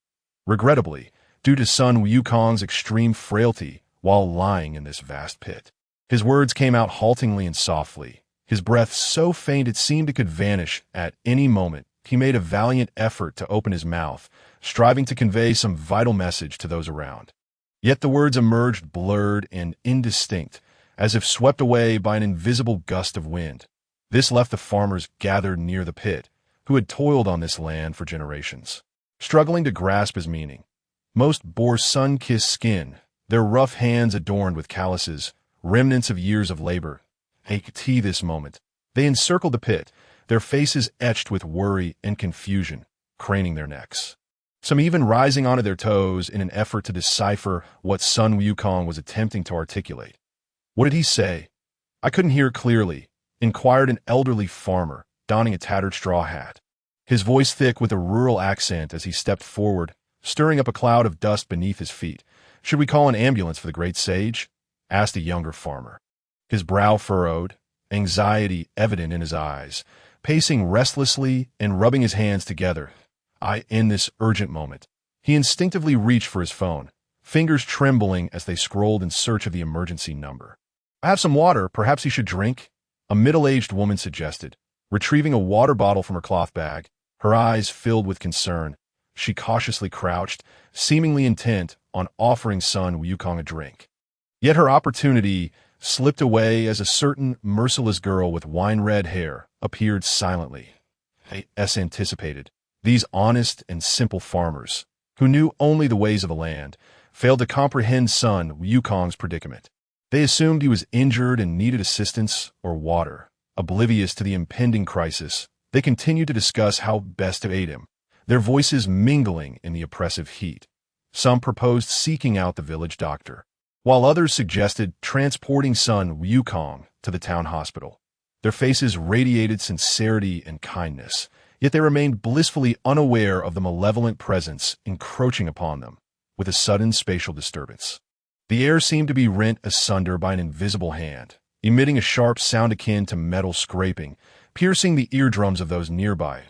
Regrettably, due to Sun Wukong's extreme frailty while lying in this vast pit, his words came out haltingly and softly, his breath so faint it seemed it could vanish at any moment He made a valiant effort to open his mouth, striving to convey some vital message to those around. Yet the words emerged blurred and indistinct, as if swept away by an invisible gust of wind. This left the farmers gathered near the pit, who had toiled on this land for generations, struggling to grasp his meaning. Most bore sun-kissed skin, their rough hands adorned with calluses, remnants of years of labor. They could see this moment. They encircled the pit, their faces etched with worry and confusion, craning their necks. Some even rising onto their toes in an effort to decipher what Sun Wukong was attempting to articulate. "What did he say?" "I couldn't hear clearly," inquired an elderly farmer, donning a tattered straw hat, his voice thick with a rural accent as he stepped forward, stirring up a cloud of dust beneath his feet. "Should we call an ambulance for the great sage?" asked a younger farmer, his brow furrowed, anxiety evident in his eyes, pacing restlessly and rubbing his hands together. In this urgent moment, he instinctively reached for his phone, fingers trembling as they scrolled in search of the emergency number. "I have some water, perhaps he should drink," a middle-aged woman suggested, retrieving a water bottle from her cloth bag, her eyes filled with concern. She cautiously crouched, seemingly intent on offering Sun Wukong a drink. Yet her opportunity slipped away as a certain merciless girl with wine-red hair appeared silently. As anticipated, these honest and simple farmers, who knew only the ways of the land, failed to comprehend Sun Wukong's predicament. They assumed he was injured and needed assistance or water. Oblivious to the impending crisis, they continued to discuss how best to aid him, their voices mingling in the oppressive heat. Some proposed seeking out the village doctor, while others suggested transporting Sun Wukong to the town hospital. Their faces radiated sincerity and kindness, yet they remained blissfully unaware of the malevolent presence encroaching upon them with a sudden spatial disturbance. The air seemed to be rent asunder by an invisible hand, emitting a sharp sound akin to metal scraping, piercing the eardrums of those nearby.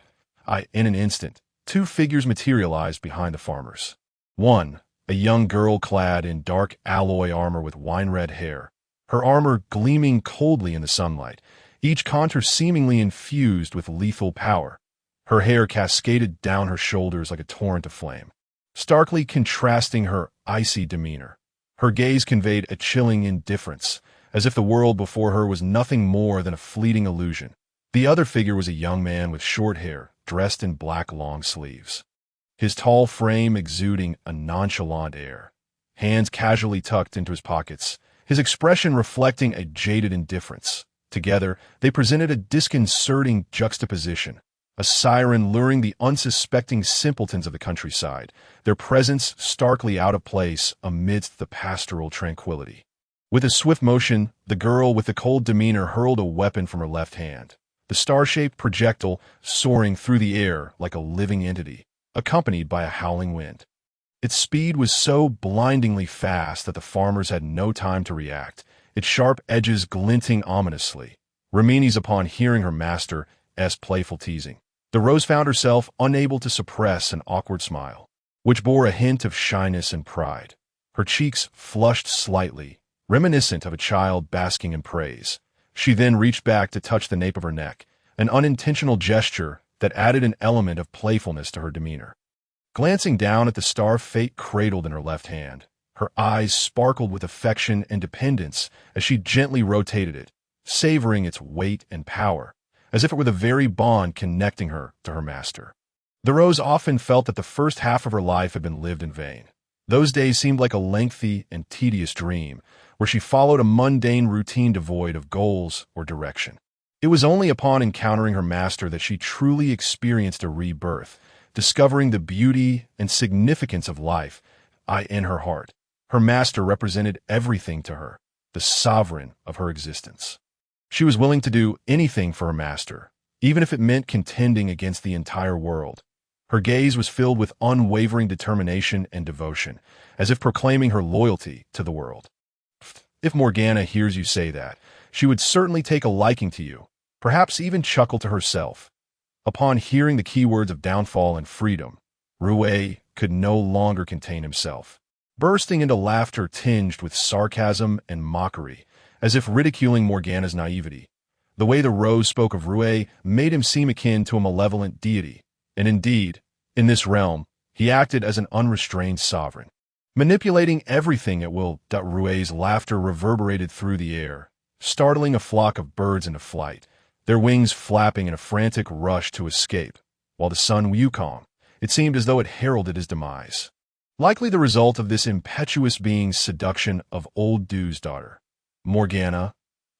In an instant, two figures materialized behind the farmers. One, a young girl clad in dark alloy armor with wine-red hair, her armor gleaming coldly in the sunlight, each contour seemingly infused with lethal power. Her hair cascaded down her shoulders like a torrent of flame, starkly contrasting her icy demeanor. Her gaze conveyed a chilling indifference, as if the world before her was nothing more than a fleeting illusion. The other figure was a young man with short hair, dressed in black long sleeves, his tall frame exuding a nonchalant air, hands casually tucked into his pockets, his expression reflecting a jaded indifference. Together, they presented a disconcerting juxtaposition, a siren luring the unsuspecting simpletons of the countryside, their presence starkly out of place amidst the pastoral tranquility. With a swift motion, the girl with the cold demeanor hurled a weapon from her left hand, the star-shaped projectile soaring through the air like a living entity, accompanied by a howling wind. Its speed was so blindingly fast that the farmers had no time to react, its sharp edges glinting ominously. Ramini's upon hearing her master's playful teasing. The Rose found herself unable to suppress an awkward smile, which bore a hint of shyness and pride. Her cheeks flushed slightly, reminiscent of a child basking in praise. She then reached back to touch the nape of her neck, an unintentional gesture that added an element of playfulness to her demeanor. Glancing down at the star fate cradled in her left hand, her eyes sparkled with affection and dependence as she gently rotated it, savoring its weight and power, as if it were the very bond connecting her to her master. The Rose often felt that the first half of her life had been lived in vain. Those days seemed like a lengthy and tedious dream, where she followed a mundane routine devoid of goals or direction. It was only upon encountering her master that she truly experienced a rebirth, discovering the beauty and significance of life in her heart. Her master represented everything to her, the sovereign of her existence. She was willing to do anything for her master, even if it meant contending against the entire world. Her gaze was filled with unwavering determination and devotion, as if proclaiming her loyalty to the world. If Morgana hears you say that, she would certainly take a liking to you, perhaps even chuckle to herself. Upon hearing the keywords of downfall and freedom, Rue could no longer contain himself, bursting into laughter tinged with sarcasm and mockery, as if ridiculing Morgana's naivety. The way the rose spoke of Rue made him seem akin to a malevolent deity, and indeed, in this realm, he acted as an unrestrained sovereign, manipulating everything at will. Rue's laughter reverberated through the air, startling a flock of birds into flight, their wings flapping in a frantic rush to escape, while the sun Wukong, it seemed as though it heralded his demise. Likely the result of this impetuous being's seduction of old Du's daughter. Morgana?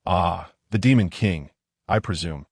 Ah, the demon king, I presume.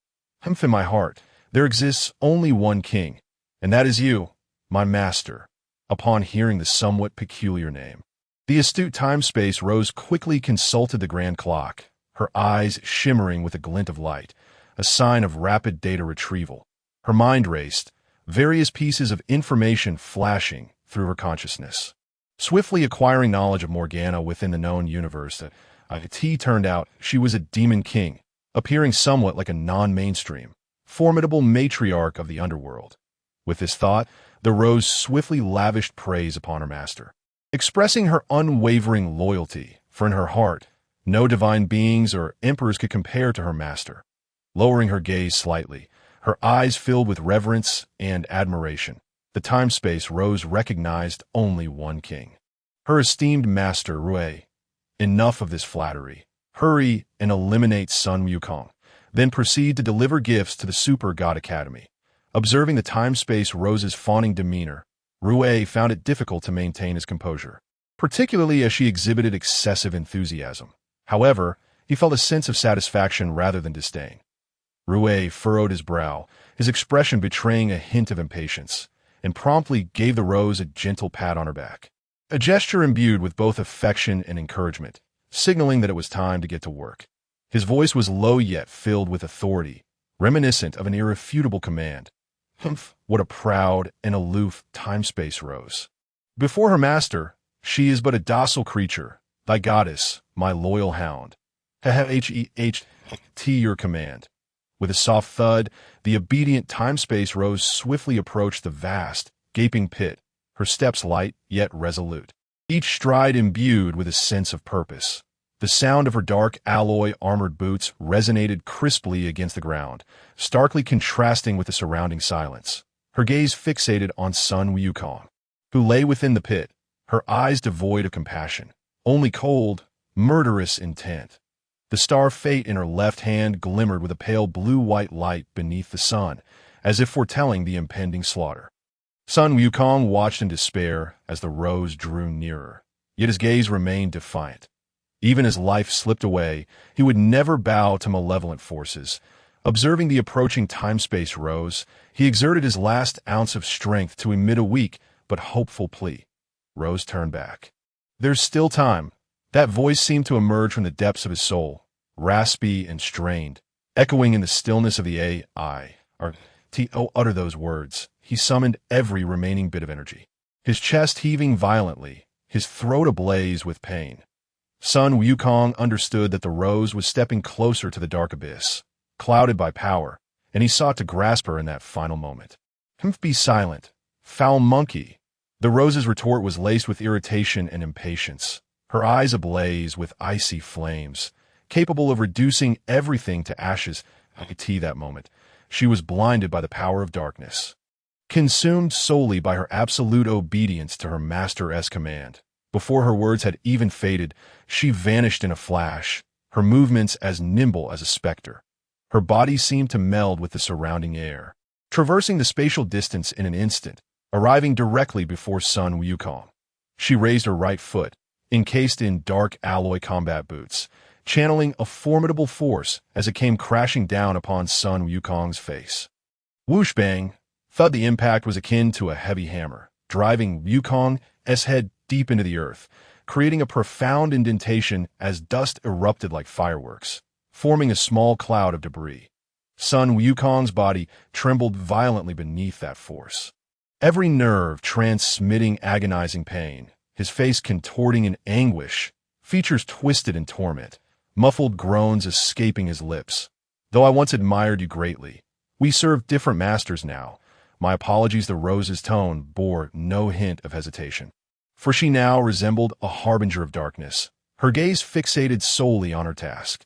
In my heart, there exists only one king, and that is you, my master. Upon hearing the somewhat peculiar name, the astute time-space Rose quickly consulted the grand clock, her eyes shimmering with a glint of light, a sign of rapid data retrieval. Her mind raced, various pieces of information flashing through her consciousness. Swiftly acquiring knowledge of Morgana within the known universe, it turned out she was a demon king, appearing somewhat like a non-mainstream, formidable matriarch of the underworld. With this thought, the Rose swiftly lavished praise upon her master, expressing her unwavering loyalty, for in her heart, no divine beings or emperors could compare to her master. Lowering her gaze slightly, her eyes filled with reverence and admiration, the time-space Rose recognized only one king. Her esteemed master, Rue. Enough of this flattery. Hurry and eliminate Sun Wukong, then proceed to deliver gifts to the Super God Academy. Observing the time-space Rose's fawning demeanor, Rue found it difficult to maintain his composure, particularly as she exhibited excessive enthusiasm. However, he felt a sense of satisfaction rather than disdain. Rue furrowed his brow, his expression betraying a hint of impatience, and promptly gave the Rose a gentle pat on her back, a gesture imbued with both affection and encouragement, signaling that it was time to get to work. His voice was low yet filled with authority, reminiscent of an irrefutable command. Humph, what a proud and aloof time-space Rose. Before her master, she is but a docile creature, thy goddess, my loyal hound. Hehe, your command. With a soft thud, the obedient time-space Rose swiftly approached the vast, gaping pit, her steps light yet resolute, each stride imbued with a sense of purpose. The sound of her dark alloy armored boots resonated crisply against the ground, starkly contrasting with the surrounding silence. Her gaze fixated on Sun Wukong, who lay within the pit, her eyes devoid of compassion, only cold, murderous intent. The star Fate in her left hand glimmered with a pale blue-white light beneath the sun, as if foretelling the impending slaughter. Sun Wukong watched in despair as the Rose drew nearer, yet his gaze remained defiant. Even as life slipped away, he would never bow to malevolent forces. Observing the approaching time-space Rose, he exerted his last ounce of strength to emit a weak but hopeful plea. Rose turned back. There's still time. That voice seemed to emerge from the depths of his soul, raspy and strained, echoing in the stillness of the AI. Utter those words. He summoned every remaining bit of energy, his chest heaving violently, his throat ablaze with pain. Sun Wukong understood that the Rose was stepping closer to the dark abyss, clouded by power, and he sought to grasp her in that final moment. Be silent, foul monkey. The Rose's retort was laced with irritation and impatience, her eyes ablaze with icy flames, capable of reducing everything to ashes. That moment, she was blinded by the power of darkness, consumed solely by her absolute obedience to her master's command. Before her words had even faded, she vanished in a flash, her movements as nimble as a specter. Her body seemed to meld with the surrounding air, traversing the spatial distance in an instant, arriving directly before Sun Wukong. She raised her right foot, encased in dark alloy combat boots, channeling a formidable force as it came crashing down upon Sun Wukong's face. Whoosh bang! Thud. The impact was akin to a heavy hammer, driving Wukong's head deep into the earth, creating a profound indentation as dust erupted like fireworks, forming a small cloud of debris. Sun Wukong's body trembled violently beneath that force, every nerve transmitting agonizing pain, his face contorting in anguish, features twisted in torment, muffled groans escaping his lips. Though I once admired you greatly, we serve different masters now. My apologies. The Rose's tone bore no hint of hesitation, for she now resembled a harbinger of darkness, her gaze fixated solely on her task.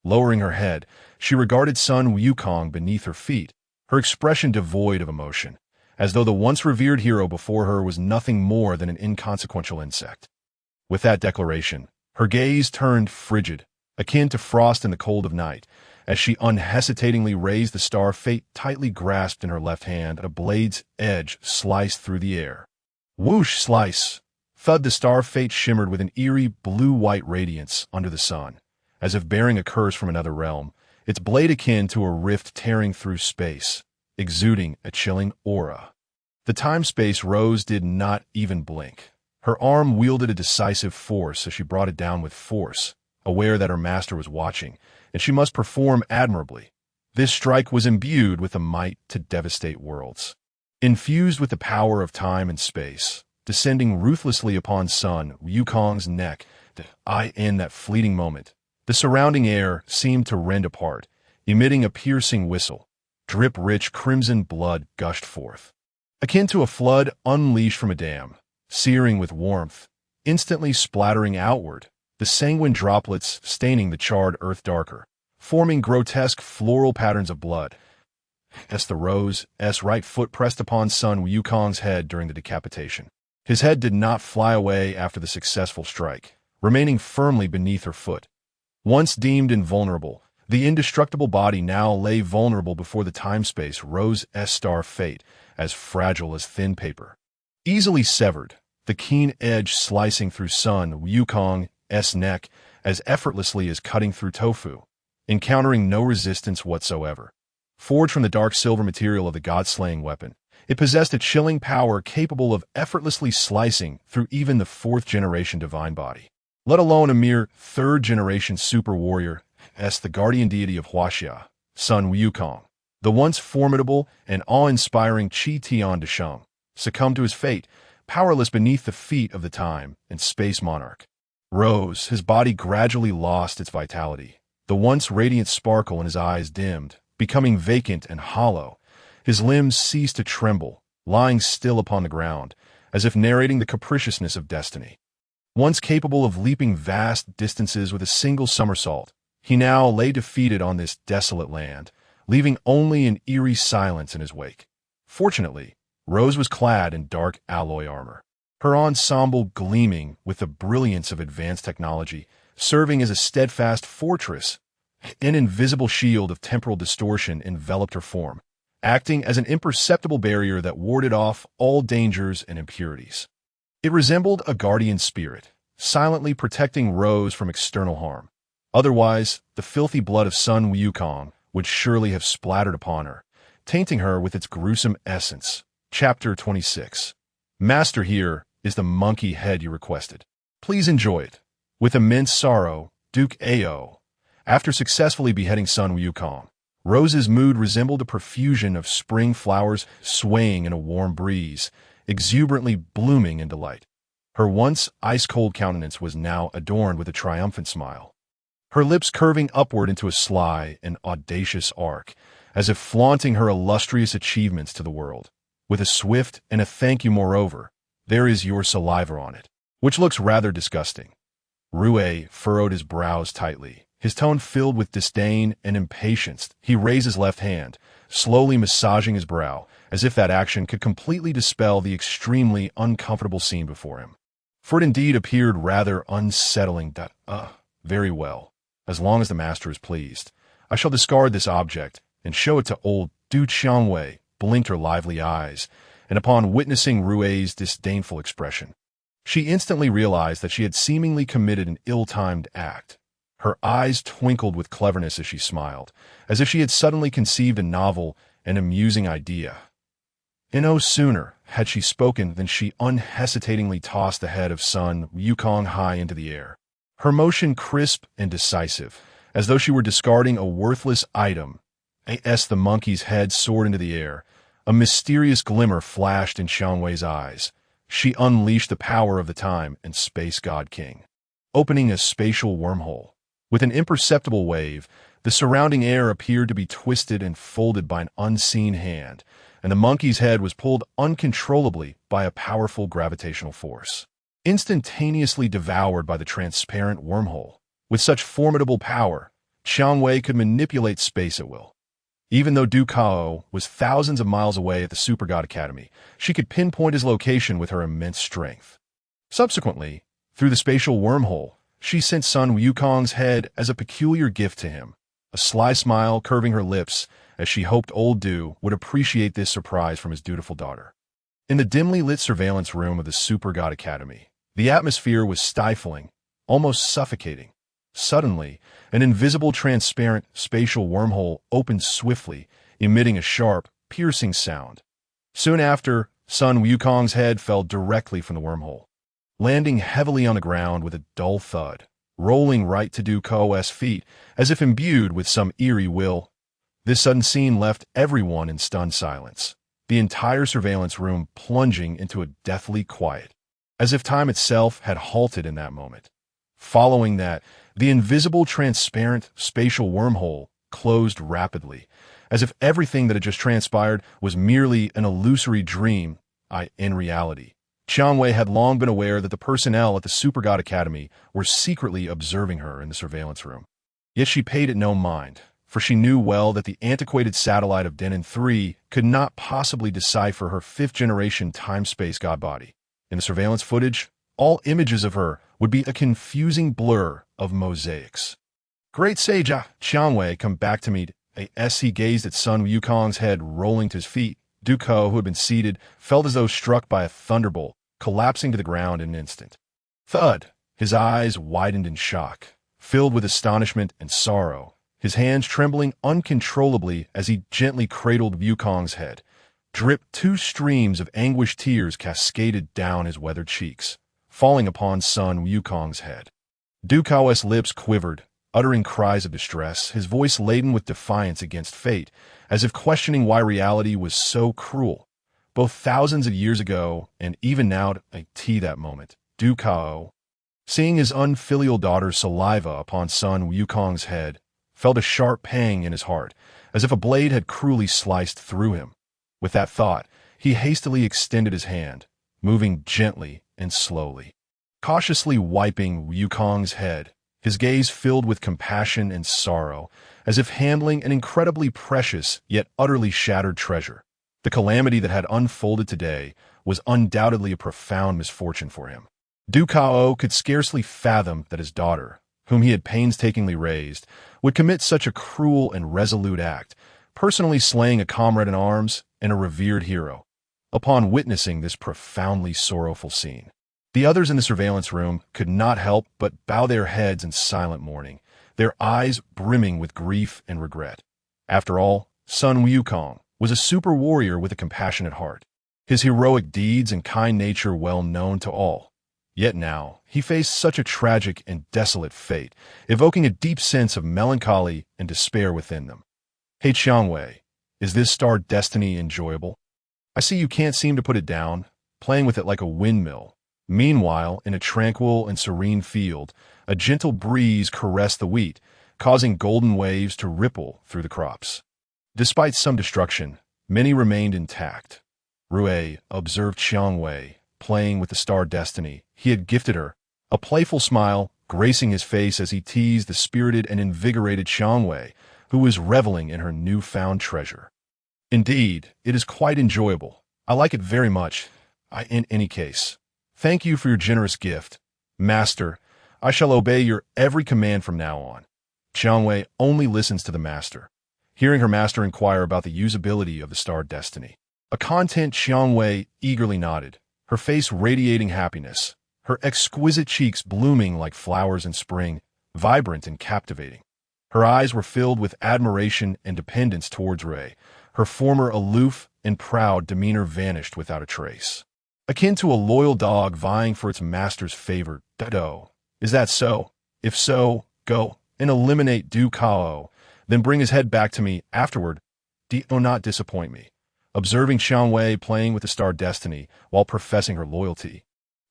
Lowering her head, She regarded Sun Wukong beneath her feet, her expression devoid of emotion, as though the once revered hero before her was nothing more than an inconsequential insect. With that declaration, her gaze turned frigid, akin to frost in the cold of night, as she unhesitatingly raised the star fate tightly grasped in her left hand, a blade's edge sliced through the air. Whoosh, slice! Thud, the star fate shimmered with an eerie blue-white radiance under the sun, as if bearing a curse from another realm, its blade akin to a rift tearing through space, exuding a chilling aura. The time-space Rose did not even blink. Her arm wielded a decisive force as she brought it down with force, aware that her master was watching, and she must perform admirably. This strike was imbued with the might to devastate worlds. Infused with the power of time and space, descending ruthlessly upon Sun Wukong's neck, in that fleeting moment, the surrounding air seemed to rend apart, emitting a piercing whistle. Drip-rich crimson blood gushed forth, akin to a flood unleashed from a dam, searing with warmth, instantly splattering outward, the sanguine droplets staining the charred earth darker, forming grotesque floral patterns of blood. As the Rose's right foot pressed upon Sun Wukong's head during the decapitation. His head did not fly away after the successful strike, remaining firmly beneath her foot. Once deemed invulnerable, the indestructible body now lay vulnerable before the time-space Rose's star fate, as fragile as thin paper. Easily severed, the keen edge slicing through Sun Wukong's neck as effortlessly as cutting through tofu, encountering no resistance whatsoever. Forged from the dark silver material of the god-slaying weapon, it possessed a chilling power capable of effortlessly slicing through even the fourth-generation divine body, let alone a mere third-generation super warrior, the guardian deity of Huaxia, Sun Wukong. The once formidable and awe-inspiring Qi Tian Desheng succumbed to his fate, powerless beneath the feet of the time and space monarch. Rose, his body gradually lost its vitality. The once radiant sparkle in his eyes dimmed, becoming vacant and hollow. His limbs ceased to tremble, lying still upon the ground, as if narrating the capriciousness of destiny. Once capable of leaping vast distances with a single somersault, he now lay defeated on this desolate land, leaving only an eerie silence in his wake. Fortunately, Rose was clad in dark alloy armor, her ensemble gleaming with the brilliance of advanced technology, serving as a steadfast fortress. An invisible shield of temporal distortion enveloped her form, acting as an imperceptible barrier that warded off all dangers and impurities. It resembled a guardian spirit, silently protecting Rose from external harm. Otherwise, the filthy blood of Sun Wukong would surely have splattered upon her, tainting her with its gruesome essence. Chapter 26. Master, here is the monkey head you requested. Please enjoy it. With immense sorrow, Duke Ao. After successfully beheading Sun Wukong, Rose's mood resembled a profusion of spring flowers swaying in a warm breeze, exuberantly blooming in delight. Her once ice-cold countenance was now adorned with a triumphant smile, her lips curving upward into a sly and audacious arc, as if flaunting her illustrious achievements to the world. With a swift and a thank you moreover, there is your saliva on it, which looks rather disgusting. Rue furrowed his brows tightly. His tone filled with disdain and impatience. He raised his left hand, slowly massaging his brow, as if that action could completely dispel the extremely uncomfortable scene before him. For it indeed appeared rather unsettling. Very well. As long as the master is pleased, I shall discard this object and show it to old Qiangwei. Blinked her lively eyes, and upon witnessing Rue's disdainful expression, she instantly realized that she had seemingly committed an ill-timed act. Her eyes twinkled with cleverness as she smiled, as if she had suddenly conceived a novel and amusing idea. And no sooner had she spoken than she unhesitatingly tossed the head of Sun Wukong high into the air, her motion crisp and decisive, as though she were discarding a worthless item. As the monkey's head soared into the air, a mysterious glimmer flashed in Qiangwei's eyes. She unleashed the power of the time and space god king, opening a spatial wormhole. With an imperceptible wave, the surrounding air appeared to be twisted and folded by an unseen hand, and the monkey's head was pulled uncontrollably by a powerful gravitational force, instantaneously devoured by the transparent wormhole. With such formidable power, Qiangwei could manipulate space at will. Even though Du Kao was thousands of miles away at the Super God Academy, she could pinpoint his location with her immense strength. Subsequently, through the spatial wormhole, she sent Sun Wukong's head as a peculiar gift to him, a sly smile curving her lips as she hoped old Du would appreciate this surprise from his dutiful daughter. In the dimly lit surveillance room of the Super God Academy, the atmosphere was stifling, almost suffocating. Suddenly, an invisible transparent spatial wormhole opened swiftly, emitting a sharp, piercing sound. Soon after, Sun Wukong's head fell directly from the wormhole, landing heavily on the ground with a dull thud, rolling right to Du Kao's feet as if imbued with some eerie will. This sudden scene left everyone in stunned silence, the entire surveillance room plunging into a deathly quiet, as if time itself had halted in that moment. Following that, the invisible transparent spatial wormhole closed rapidly, as if everything that had just transpired was merely an illusory dream. In reality, Qiangwei had long been aware that the personnel at the Super God Academy were secretly observing her in the surveillance room. Yet she paid it no mind, for she knew well that the antiquated satellite of Denon 3 could not possibly decipher her fifth-generation time-space god body. In the surveillance footage, all images of her would be a confusing blur of mosaics. Great sage, Qiangwei come back to me as he gazed at Sun Wukong's head rolling to his feet. Du Kao, who had been seated, felt as though struck by a thunderbolt, collapsing to the ground in an instant. Thud! His eyes widened in shock, filled with astonishment and sorrow, his hands trembling uncontrollably as he gently cradled Wukong's head. Drip two streams of anguished tears cascaded down his weathered cheeks, falling upon Sun Wukong's head. Du Kao's lips quivered, uttering cries of distress, his voice laden with defiance against fate, as if questioning why reality was so cruel. Both thousands of years ago and even now that moment, Du Kao, seeing his unfilial daughter's saliva upon Sun Wukong's head, felt a sharp pang in his heart, as if a blade had cruelly sliced through him. With that thought, he hastily extended his hand, moving gently and slowly, cautiously wiping Wukong's head, his gaze filled with compassion and sorrow, as if handling an incredibly precious yet utterly shattered treasure. The calamity that had unfolded today was undoubtedly a profound misfortune for him. Du Kao could scarcely fathom that his daughter, whom he had painstakingly raised, would commit such a cruel and resolute act, personally slaying a comrade in arms and a revered hero. Upon witnessing this profoundly sorrowful scene, the others in the surveillance room could not help but bow their heads in silent mourning, their eyes brimming with grief and regret. After all, Sun Wukong was a super warrior with a compassionate heart, his heroic deeds and kind nature well known to all. Yet now, he faced such a tragic and desolate fate, evoking a deep sense of melancholy and despair within them. Hey Qiangwei, is this star destiny enjoyable? I see you can't seem to put it down, playing with it like a windmill. Meanwhile, in a tranquil and serene field, a gentle breeze caressed the wheat, causing golden waves to ripple through the crops. Despite some destruction, many remained intact. Rui observed Qiangwei, playing with the star destiny he had gifted her, a playful smile gracing his face as he teased the spirited and invigorated Qiangwei, who was reveling in her newfound treasure. Indeed, it is quite enjoyable. I like it very much. In any case, thank you for your generous gift. Master, I shall obey your every command from now on. Qiangwei only listens to the master, hearing her master inquire about the usability of the star destiny. A content Qiangwei eagerly nodded, her face radiating happiness, her exquisite cheeks blooming like flowers in spring, vibrant and captivating. Her eyes were filled with admiration and dependence towards Rui. Her former aloof and proud demeanor vanished without a trace. Akin to a loyal dog vying for its master's favor. Dado, is that so? If so, go and eliminate Du Kao, then bring his head back to me afterward. Do not disappoint me. Observing Qiangwei playing with the star destiny while professing her loyalty,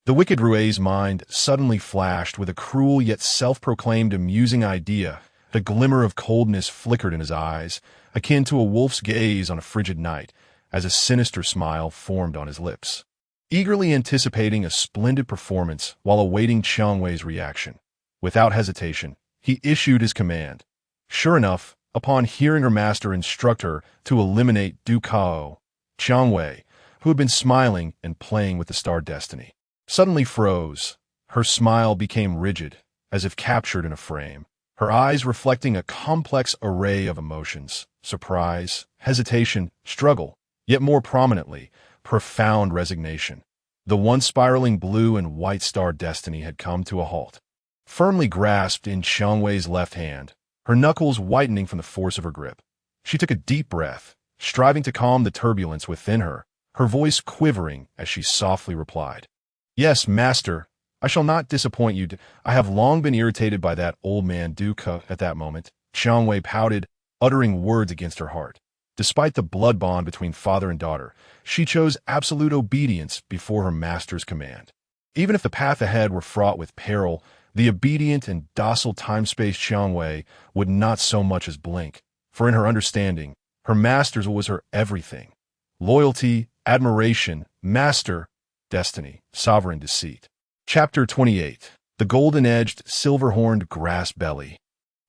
the wicked Rui's mind suddenly flashed with a cruel yet self-proclaimed amusing idea. A glimmer of coldness flickered in his eyes, akin to a wolf's gaze on a frigid night, as a sinister smile formed on his lips. Eagerly anticipating a splendid performance while awaiting Qiangwei's reaction, without hesitation, he issued his command. Sure enough, upon hearing her master instruct her to eliminate Kaiao, Qiangwei, who had been smiling and playing with the star destiny, suddenly froze. Her smile became rigid, as if captured in a frame, her eyes reflecting a complex array of emotions: surprise, hesitation, struggle, yet more prominently, profound resignation. The once spiraling blue and white star destiny had come to a halt. Firmly grasped in Qiangwei's left hand, her knuckles whitening from the force of her grip, she took a deep breath, striving to calm the turbulence within her, her voice quivering as she softly replied, "Yes, master, I shall not disappoint you. I have long been irritated by that old man Duke." At that moment, Qiangwei pouted, uttering words against her heart. Despite the blood bond between father and daughter, she chose absolute obedience before her master's command. Even if the path ahead were fraught with peril, the obedient and docile time-space Qiangwei would not so much as blink, for in her understanding, her master's was her everything. Loyalty, admiration, master, destiny, sovereign deceit. Chapter 28. The Golden-Edged, Silver-Horned Grass Belly.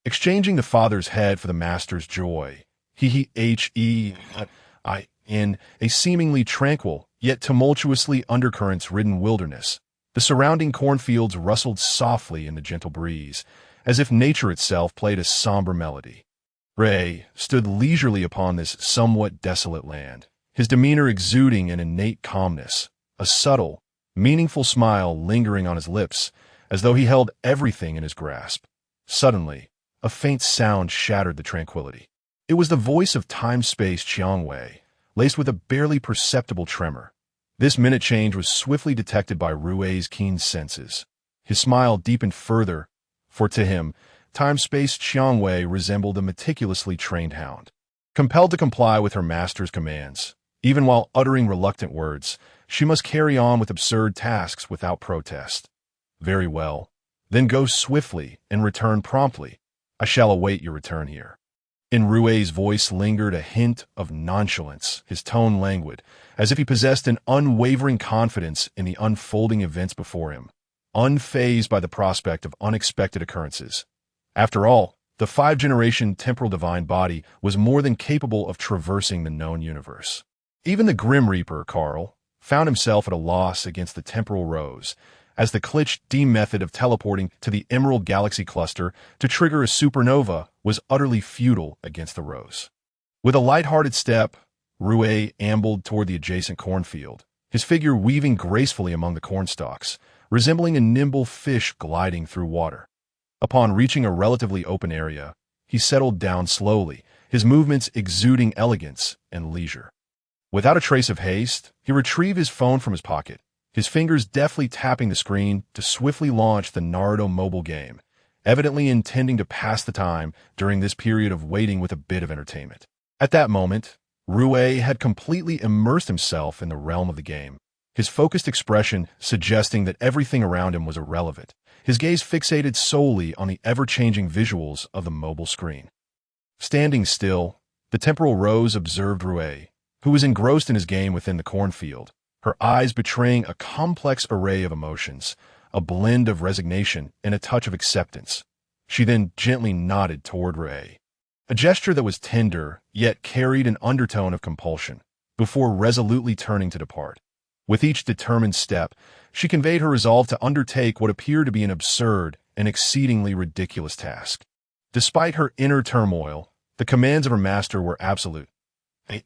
Exchanging the father's head for the master's joy, Hehe, in a seemingly tranquil, yet tumultuously undercurrents-ridden wilderness, the surrounding cornfields rustled softly in the gentle breeze, as if nature itself played a somber melody. Ray stood leisurely upon this somewhat desolate land, his demeanor exuding an innate calmness, a subtle, meaningful smile lingering on his lips, as though he held everything in his grasp. Suddenly, a faint sound shattered the tranquility. It was the voice of time-space Qiangwei, laced with a barely perceptible tremor. This minute change was swiftly detected by Rui's keen senses. His smile deepened further, for to him, time-space Qiangwei resembled a meticulously trained hound. Compelled to comply with her master's commands, even while uttering reluctant words, she must carry on with absurd tasks without protest. Very well. Then go swiftly and return promptly. I shall await your return here. In Rui's voice lingered a hint of nonchalance, his tone languid, as if he possessed an unwavering confidence in the unfolding events before him, unfazed by the prospect of unexpected occurrences. After all, the five-generation temporal divine body was more than capable of traversing the known universe. Even the Grim Reaper, Carl, found himself at a loss against the temporal rose, as the Klitsch-D method of teleporting to the Emerald Galaxy Cluster to trigger a supernova was utterly futile against the rose. With a light-hearted step, Rui ambled toward the adjacent cornfield, his figure weaving gracefully among the cornstalks, resembling a nimble fish gliding through water. Upon reaching a relatively open area, he settled down slowly, his movements exuding elegance and leisure. Without a trace of haste, he retrieved his phone from his pocket, his fingers deftly tapping the screen to swiftly launch the Naruto mobile game, evidently intending to pass the time during this period of waiting with a bit of entertainment. At that moment, Rui had completely immersed himself in the realm of the game, his focused expression suggesting that everything around him was irrelevant, his gaze fixated solely on the ever-changing visuals of the mobile screen. Standing still, the temporal rose observed Rui, who was engrossed in his game within the cornfield, her eyes betraying a complex array of emotions, a blend of resignation and a touch of acceptance. She then gently nodded toward Rui, a gesture that was tender, yet carried an undertone of compulsion, before resolutely turning to depart. With each determined step, she conveyed her resolve to undertake what appeared to be an absurd and exceedingly ridiculous task. Despite her inner turmoil, the commands of her master were absolute.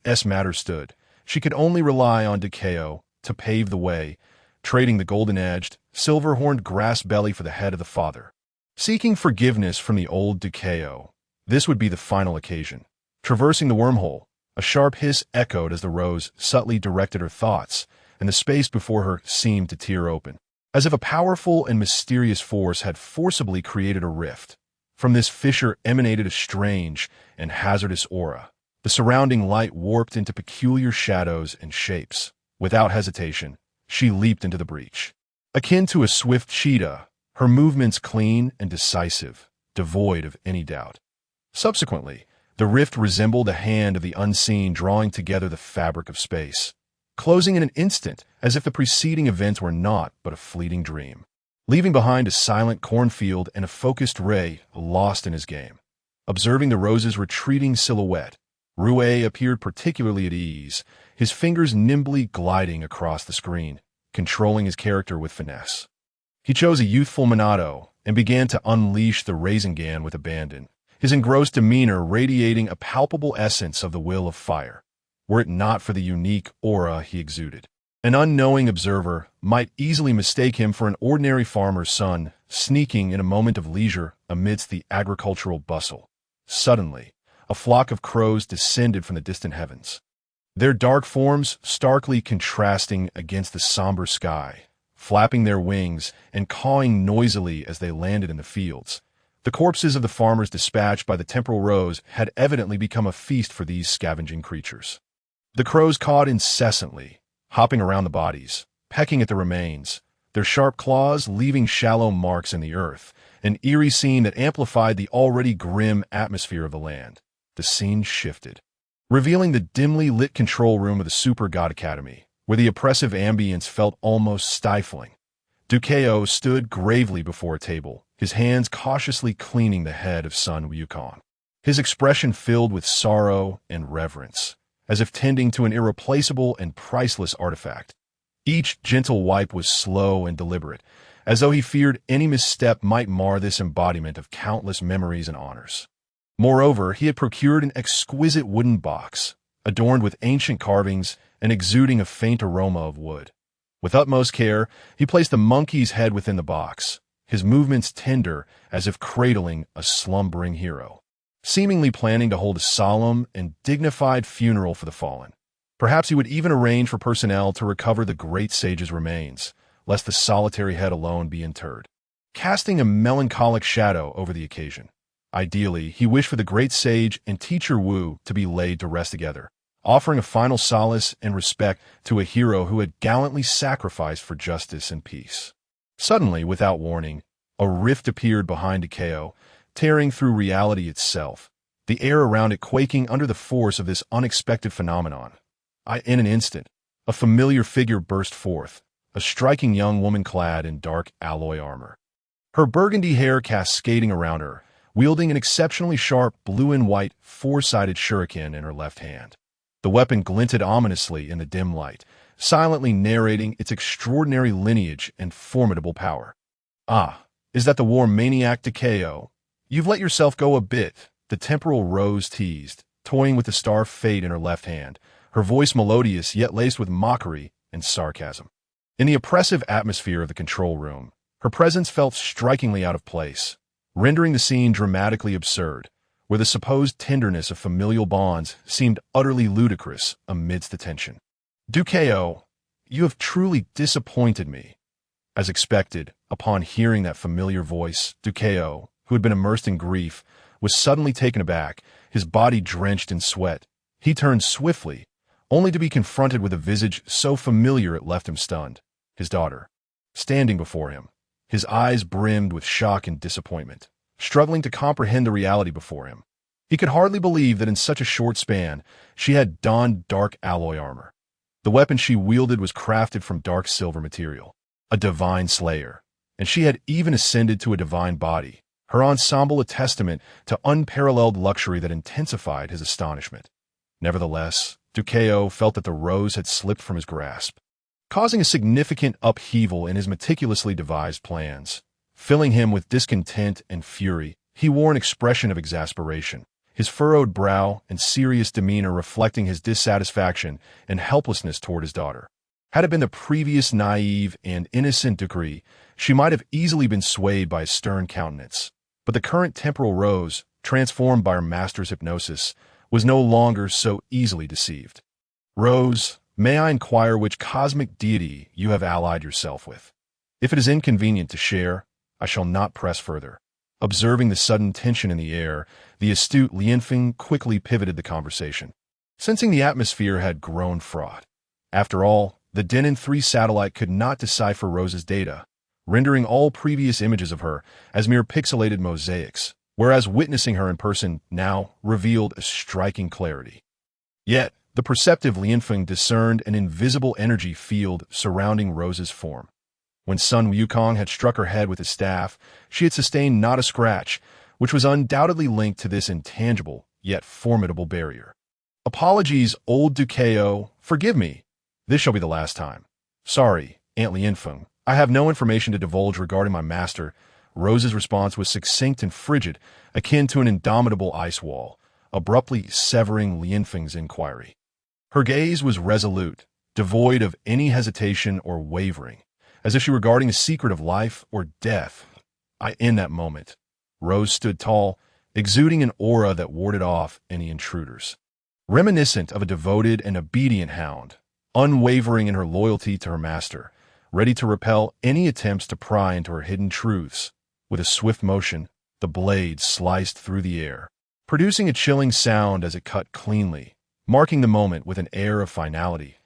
As matters stood, she could only rely on Kaiao to pave the way, trading the golden-edged, silver-horned grass belly for the head of the father. Seeking forgiveness from the old Kaiao, this would be the final occasion. Traversing the wormhole, a sharp hiss echoed as the rose subtly directed her thoughts, and the space before her seemed to tear open, as if a powerful and mysterious force had forcibly created a rift. From this fissure emanated a strange and hazardous aura. The surrounding light warped into peculiar shadows and shapes. Without hesitation, she leaped into the breach. Akin to a swift cheetah, her movements clean and decisive, devoid of any doubt. Subsequently, the rift resembled a hand of the unseen drawing together the fabric of space, closing in an instant as if the preceding events were naught but a fleeting dream, leaving behind a silent cornfield and a focused Ray lost in his game. Observing the rose's retreating silhouette, Rue appeared particularly at ease, his fingers nimbly gliding across the screen, controlling his character with finesse. He chose a youthful Minato and began to unleash the Rasengan with abandon, his engrossed demeanor radiating a palpable essence of the will of fire, were it not for the unique aura he exuded. An unknowing observer might easily mistake him for an ordinary farmer's son, sneaking in a moment of leisure amidst the agricultural bustle. Suddenly, a flock of crows descended from the distant heavens, their dark forms starkly contrasting against the somber sky, flapping their wings and cawing noisily as they landed in the fields. The corpses of the farmers dispatched by the temporal rose had evidently become a feast for these scavenging creatures. The crows cawed incessantly, hopping around the bodies, pecking at the remains, their sharp claws leaving shallow marks in the earth, an eerie scene that amplified the already grim atmosphere of the land. The scene shifted, revealing the dimly lit control room of the Super God Academy, where the oppressive ambience felt almost stifling. Kaiao stood gravely before a table, his hands cautiously cleaning the head of Sun Wukong, his expression filled with sorrow and reverence, as if tending to an irreplaceable and priceless artifact. Each gentle wipe was slow and deliberate, as though he feared any misstep might mar this embodiment of countless memories and honors. Moreover, he had procured an exquisite wooden box, adorned with ancient carvings and exuding a faint aroma of wood. With utmost care, he placed the monkey's head within the box, his movements tender as if cradling a slumbering hero, seemingly planning to hold a solemn and dignified funeral for the fallen. Perhaps he would even arrange for personnel to recover the great sage's remains, lest the solitary head alone be interred, casting a melancholic shadow over the occasion. Ideally, he wished for the great sage and teacher Wu to be laid to rest together, offering a final solace and respect to a hero who had gallantly sacrificed for justice and peace. Suddenly, without warning, a rift appeared behind Kaiao, tearing through reality itself, the air around it quaking under the force of this unexpected phenomenon. In an instant, a familiar figure burst forth, a striking young woman clad in dark alloy armor, her burgundy hair cascading around her, wielding an exceptionally sharp blue and white four-sided shuriken in her left hand. The weapon glinted ominously in the dim light, silently narrating its extraordinary lineage and formidable power. "Ah, is that the war maniac Kaiao? You've let yourself go a bit," the temporal rose teased, toying with the star fate in her left hand, her voice melodious yet laced with mockery and sarcasm. In the oppressive atmosphere of the control room, her presence felt strikingly out of place, rendering the scene dramatically absurd, where the supposed tenderness of familial bonds seemed utterly ludicrous amidst the tension. "Kaiao, you have truly disappointed me." As expected, upon hearing that familiar voice, Kaiao, who had been immersed in grief, was suddenly taken aback, his body drenched in sweat. He turned swiftly, only to be confronted with a visage so familiar it left him stunned. His daughter, standing before him, his eyes brimmed with shock and disappointment, struggling to comprehend the reality before him. He could hardly believe that in such a short span she had donned dark alloy armor. The weapon she wielded was crafted from dark silver material, a divine slayer, and she had even ascended to a divine body, her ensemble a testament to unparalleled luxury that intensified his astonishment. Nevertheless, Kaiao felt that the rose had slipped from his grasp, causing a significant upheaval in his meticulously devised plans. Filling him with discontent and fury, he wore an expression of exasperation, his furrowed brow and serious demeanor reflecting his dissatisfaction and helplessness toward his daughter. Had it been the previous naive and innocent decree, she might have easily been swayed by a stern countenance. But the current temporal rose, transformed by her master's hypnosis, was no longer so easily deceived. "Rose, may I inquire which cosmic deity you have allied yourself with? If it is inconvenient to share, I shall not press further." Observing the sudden tension in the air, the astute Lianfeng quickly pivoted the conversation, sensing the atmosphere had grown fraught. After all, the Denon 3 satellite could not decipher Rose's data, rendering all previous images of her as mere pixelated mosaics, whereas witnessing her in person now revealed a striking clarity. Yet, the perceptive Lianfeng discerned an invisible energy field surrounding Rose's form. When Sun Wukong had struck her head with his staff, she had sustained not a scratch, which was undoubtedly linked to this intangible, yet formidable barrier. Apologies, old Kaiao, forgive me. This shall be the last time. Sorry, Aunt Lianfeng, I have no information to divulge regarding my master. Rose's response was succinct and frigid, akin to an indomitable ice wall, abruptly severing Lianfeng's inquiry. Her gaze was resolute, devoid of any hesitation or wavering, as if she were guarding a secret of life or death. In that moment, Rose stood tall, exuding an aura that warded off any intruders. Reminiscent of a devoted and obedient hound, unwavering in her loyalty to her master, ready to repel any attempts to pry into her hidden truths. With a swift motion, the blade sliced through the air, producing a chilling sound as it cut cleanly, marking the moment with an air of finality.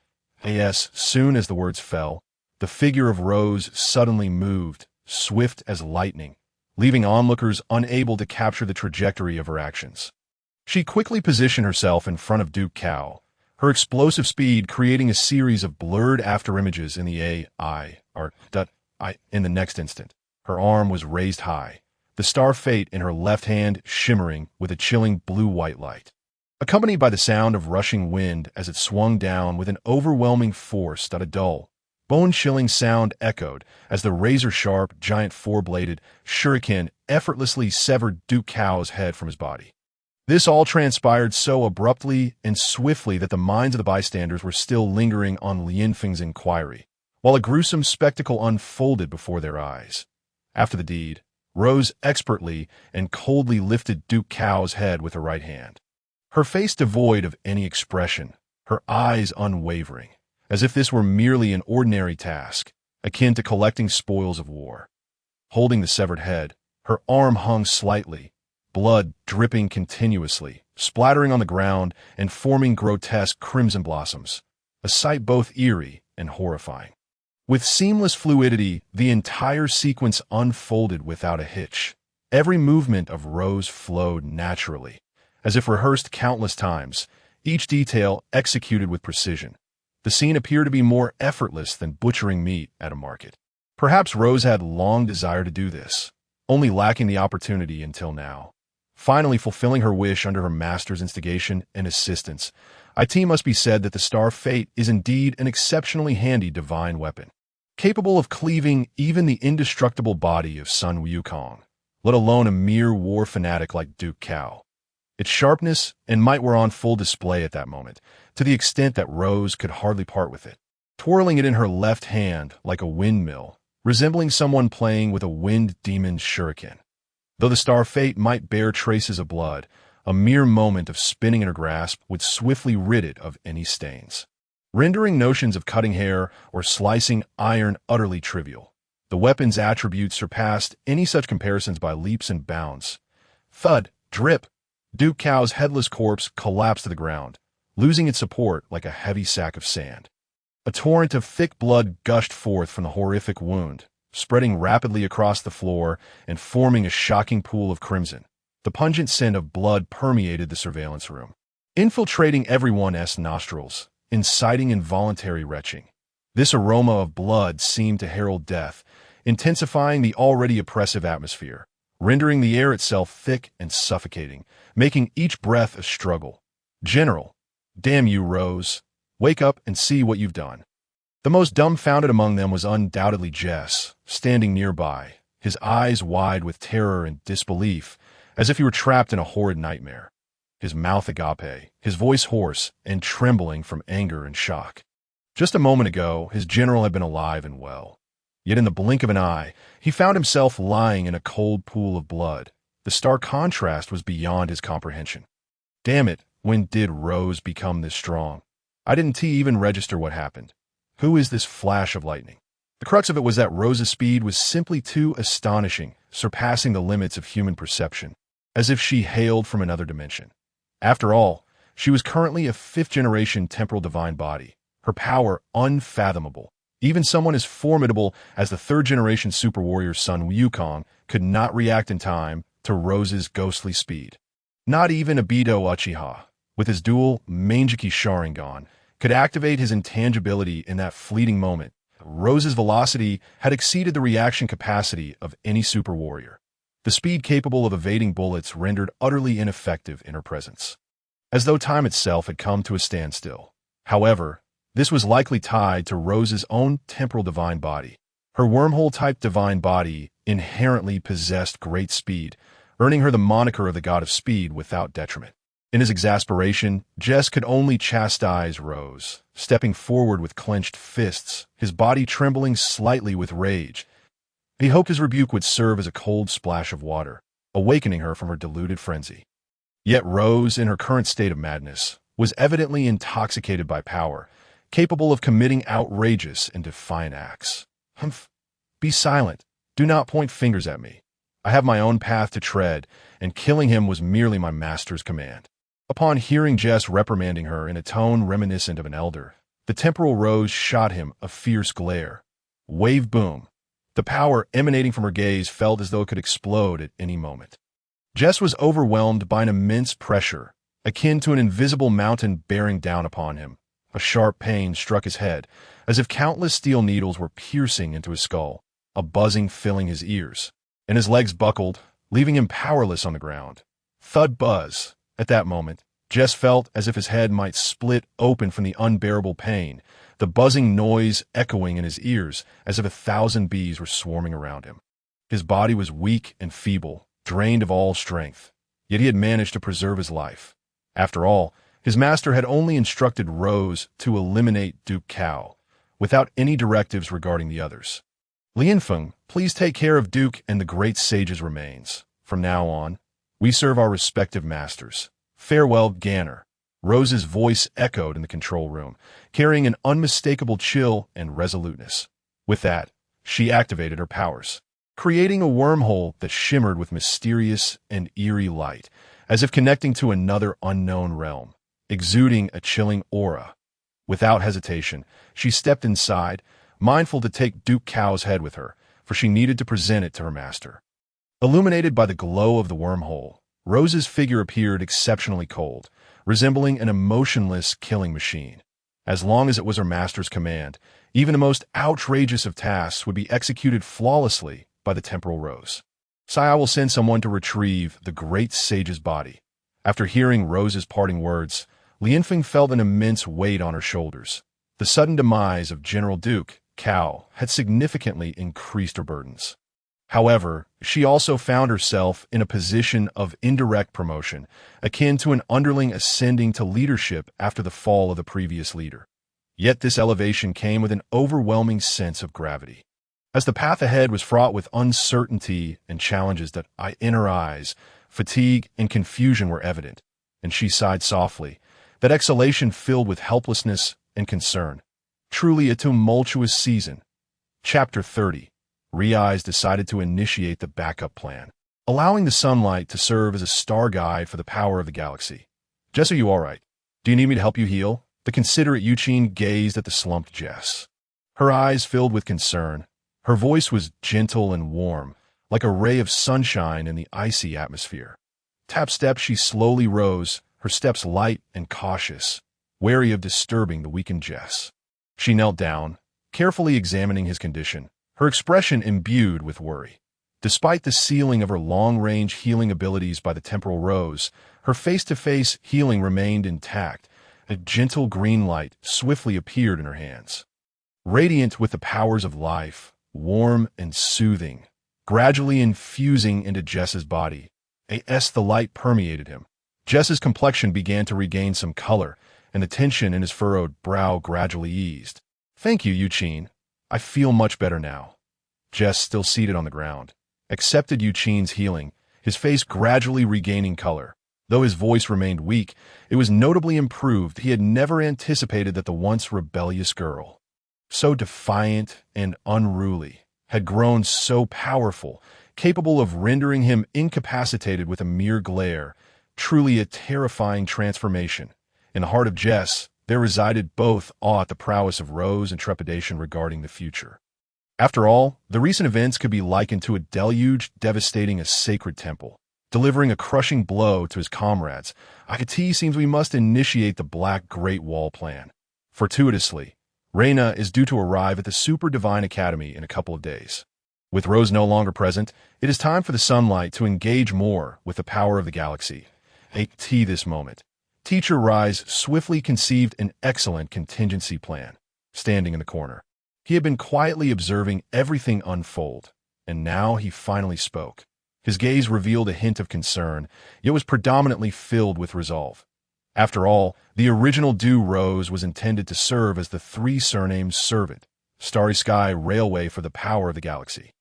As soon as the words fell, the figure of Rose suddenly moved, swift as lightning, leaving onlookers unable to capture the trajectory of her actions. She quickly positioned herself in front of Duke Cao, her explosive speed creating a series of blurred afterimages in the in the next instant. Her arm was raised high, the star fate in her left hand shimmering with a chilling blue-white light, accompanied by the sound of rushing wind as it swung down with an overwhelming force that a dull, bone-chilling sound echoed as the razor-sharp, giant four-bladed shuriken effortlessly severed Duke Cao's head from his body. This all transpired so abruptly and swiftly that the minds of the bystanders were still lingering on Lianfeng's inquiry, while a gruesome spectacle unfolded before their eyes. After the deed, Rose expertly and coldly lifted Duke Cao's head with her right hand, her face devoid of any expression, her eyes unwavering, as if this were merely an ordinary task, akin to collecting spoils of war. Holding the severed head, her arm hung slightly, blood dripping continuously, splattering on the ground and forming grotesque crimson blossoms, a sight both eerie and horrifying. With seamless fluidity, the entire sequence unfolded without a hitch. Every movement of Rose flowed naturally, as if rehearsed countless times, each detail executed with precision. The scene appeared to be more effortless than butchering meat at a market. Perhaps Rose had long desired to do this, only lacking the opportunity until now. Finally fulfilling her wish under her master's instigation and assistance, it must be said that the Star Fate is indeed an exceptionally handy divine weapon, capable of cleaving even the indestructible body of Sun Wukong, let alone a mere war fanatic like Duke Cao. Its sharpness and might were on full display at that moment, to the extent that Rose could hardly part with it, twirling it in her left hand like a windmill, resembling someone playing with a wind demon's shuriken. Though the Star Fate might bear traces of blood, a mere moment of spinning in her grasp would swiftly rid it of any stains, rendering notions of cutting hair or slicing iron utterly trivial. The weapon's attributes surpassed any such comparisons by leaps and bounds. Thud, drip, Duke Cao's headless corpse collapsed to the ground, losing its support like a heavy sack of sand. A torrent of thick blood gushed forth from the horrific wound, spreading rapidly across the floor and forming a shocking pool of crimson. The pungent scent of blood permeated the surveillance room, infiltrating everyone's nostrils, inciting involuntary retching. This aroma of blood seemed to herald death, intensifying the already oppressive atmosphere, rendering the air itself thick and suffocating, making each breath a struggle. General, damn you, Rose. Wake up and see what you've done. The most dumbfounded among them was undoubtedly Jess, standing nearby, his eyes wide with terror and disbelief, as if he were trapped in a horrid nightmare. His mouth agape, his voice hoarse and trembling from anger and shock. Just a moment ago, his general had been alive and well. Yet in the blink of an eye, he found himself lying in a cold pool of blood. The stark contrast was beyond his comprehension. Damn it, when did Rose become this strong? I didn't even register what happened. Who is this flash of lightning? The crux of it was that Rose's speed was simply too astonishing, surpassing the limits of human perception, as if she hailed from another dimension. After all, she was currently a fifth-generation temporal divine body, her power unfathomable. Even someone as formidable as the third-generation super warrior Sun Wukong could not react in time to Rose's ghostly speed. Not even Obito Uchiha, with his dual Mangeki Sharingan, could activate his intangibility in that fleeting moment. Rose's velocity had exceeded the reaction capacity of any super warrior. the speed capable of evading bullets rendered utterly ineffective in her presence, as though time itself had come to a standstill. However, this was likely tied to Rose's own temporal divine body. Her wormhole-type divine body inherently possessed great speed, earning her the moniker of the god of speed without detriment. In his exasperation, Jess could only chastise Rose, stepping forward with clenched fists, his body trembling slightly with rage. He hoped his rebuke would serve as a cold splash of water, awakening her from her deluded frenzy. Yet Rose, in her current state of madness, was evidently intoxicated by power, capable of committing outrageous and defiant acts. Humph! Be silent. Do not point fingers at me. I have my own path to tread, and killing him was merely my master's command. Upon hearing Jess reprimanding her in a tone reminiscent of an elder, the temporal Rose shot him a fierce glare. Wave boom. The power emanating from her gaze felt as though it could explode at any moment. Jess was overwhelmed by an immense pressure, akin to an invisible mountain bearing down upon him. A sharp pain struck his head, as if countless steel needles were piercing into his skull, a buzzing filling his ears, and his legs buckled, leaving him powerless on the ground. Thud buzz. At that moment, Jess felt as if his head might split open from the unbearable pain, the buzzing noise echoing in his ears as if 1,000 bees were swarming around him. His body was weak and feeble, drained of all strength, yet he had managed to preserve his life. After all, his master had only instructed Rose to eliminate Duke Kaiao, without any directives regarding the others. Lianfeng, please take care of Duke and the great sage's remains. From now on, we serve our respective masters. Farewell, Ganner. Rose's voice echoed in the control room, carrying an unmistakable chill and resoluteness. With that, she activated her powers, creating a wormhole that shimmered with mysterious and eerie light, as if connecting to another unknown realm, exuding a chilling aura. Without hesitation, she stepped inside, mindful to take Duke Kao's head with her, for she needed to present it to her master. Illuminated by the glow of the wormhole, Rose's figure appeared exceptionally cold, resembling an emotionless killing machine. As long as it was her master's command, even the most outrageous of tasks would be executed flawlessly by the temporal Rose. I will send someone to retrieve the great sage's body. After hearing Rose's parting words, Lianfeng felt an immense weight on her shoulders. The sudden demise of General Duke Kaiao had significantly increased her burdens. However, she also found herself in a position of indirect promotion, akin to an underling ascending to leadership after the fall of the previous leader. Yet this elevation came with an overwhelming sense of gravity. As the path ahead was fraught with uncertainty and challenges that in her eyes, fatigue and confusion were evident, and she sighed softly, that exhalation filled with helplessness and concern. Truly a tumultuous season. Chapter 30. Riai's decided to initiate the backup plan, allowing the sunlight to serve as a star guide for the power of the galaxy. Jess, are you all right? Do you need me to help you heal? The considerate Yuqing gazed at the slumped Jess. Her eyes filled with concern. Her voice was gentle and warm, like a ray of sunshine in the icy atmosphere. Tap-step, she slowly rose, her steps light and cautious, wary of disturbing the weakened Jess. She knelt down, carefully examining his condition, her expression imbued with worry. Despite the sealing of her long-range healing abilities by the temporal Rose, her face-to-face healing remained intact. A gentle green light swiftly appeared in her hands. Radiant with the powers of life, warm and soothing, gradually infusing into Jess's body. The light permeated him. Jess's complexion began to regain some color, and the tension in his furrowed brow gradually eased. Thank you, Yuqing. I feel much better now. Jess, still seated on the ground, accepted Yuqing's healing, his face gradually regaining color. Though his voice remained weak, it was notably improved. He had never anticipated that the once rebellious girl, so defiant and unruly, had grown so powerful, capable of rendering him incapacitated with a mere glare. Truly a terrifying transformation. In the heart of Jess, there resided both awe at the prowess of Rose and trepidation regarding the future. After all, the recent events could be likened to a deluge devastating a sacred temple, delivering a crushing blow to his comrades. Akati seems we must initiate the Black Great Wall plan. Fortuitously, Reina is due to arrive at the Super Divine Academy in a couple of days. With Rose no longer present, it is time for the sunlight to engage more with the power of the galaxy. At this moment, Teacher Rise swiftly conceived an excellent contingency plan. Standing in the corner, he had been quietly observing everything unfold, and now he finally spoke. His gaze revealed a hint of concern, yet was predominantly filled with resolve. After all, the original Du Rose was intended to serve as the three surnames servant, Starry Sky Railway for the power of the galaxy.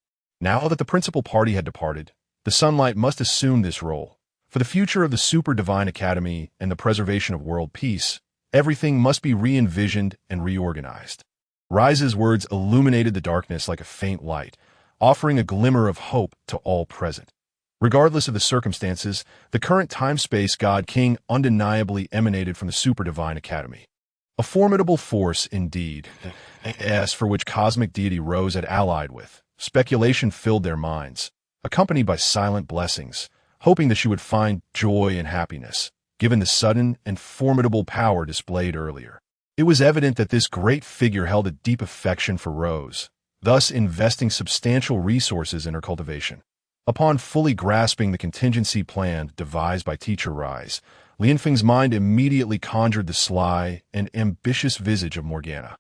Now that the principal party had departed, the sunlight must assume this role. For the future of the Super Divine Academy and the preservation of world peace, everything must be re-envisioned and reorganized. Rise's words illuminated the darkness like a faint light, offering a glimmer of hope to all present. Regardless of the circumstances, the current time-space God King undeniably emanated from the Super Divine Academy. A formidable force indeed, as for which cosmic deity Rose had allied with. Speculation filled their minds, accompanied by silent blessings, hoping that she would find joy and happiness, given the sudden and formidable power displayed earlier. It was evident that this great figure held a deep affection for Rose, thus investing substantial resources in her cultivation. Upon fully grasping the contingency plan devised by Teacher Rise, Lianfeng's mind immediately conjured the sly and ambitious visage of Morgana.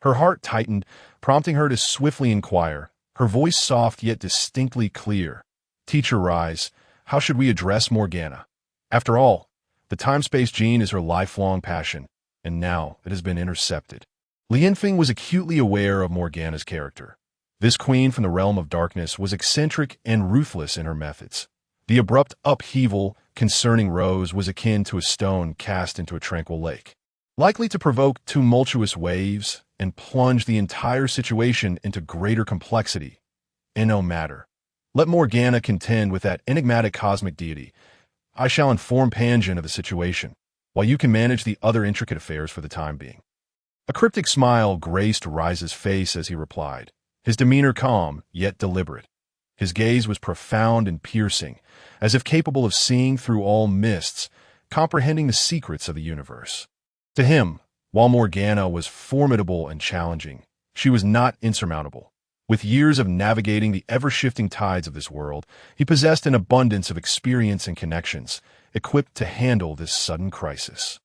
Her heart tightened, prompting her to swiftly inquire, her voice soft yet distinctly clear. "Teacher Rise, how should we address Morgana? After all, the time-space gene is her lifelong passion, and now it has been intercepted." Lianfeng was acutely aware of Morgana's character. This queen from the realm of darkness was eccentric and ruthless in her methods. The abrupt upheaval concerning Rose was akin to a stone cast into a tranquil lake, likely to provoke tumultuous waves and plunge the entire situation into greater complexity. And no matter. Let Morgana contend with that enigmatic cosmic deity. I shall inform Panjin of the situation, while you can manage the other intricate affairs for the time being. A cryptic smile graced Rise's face as he replied, his demeanor calm, yet deliberate. His gaze was profound and piercing, as if capable of seeing through all mists, comprehending the secrets of the universe. To him, while Morgana was formidable and challenging, she was not insurmountable. With years of navigating the ever-shifting tides of this world, he possessed an abundance of experience and connections, equipped to handle this sudden crisis.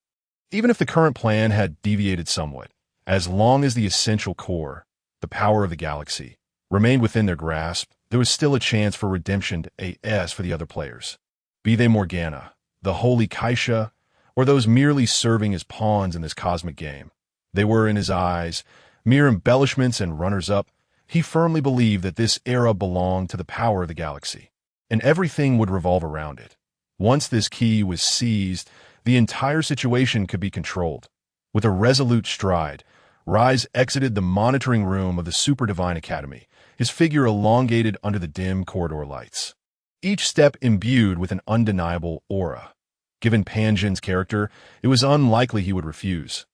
Even if the current plan had deviated somewhat, as long as the essential core, the power of the galaxy, remained within their grasp, there was still a chance for redemption as for the other players. Be they Morgana, the holy Kaiao, or those merely serving as pawns in this cosmic game. They were, in his eyes, mere embellishments and runners-up. He firmly believed that this era belonged to the power of the galaxy, and everything would revolve around it. Once this key was seized, the entire situation could be controlled. With a resolute stride, Rise exited the monitoring room of the Super Divine Academy, his figure elongated under the dim corridor lights. Each step imbued with an undeniable aura. Given Panjin's character, it was unlikely he would refuse.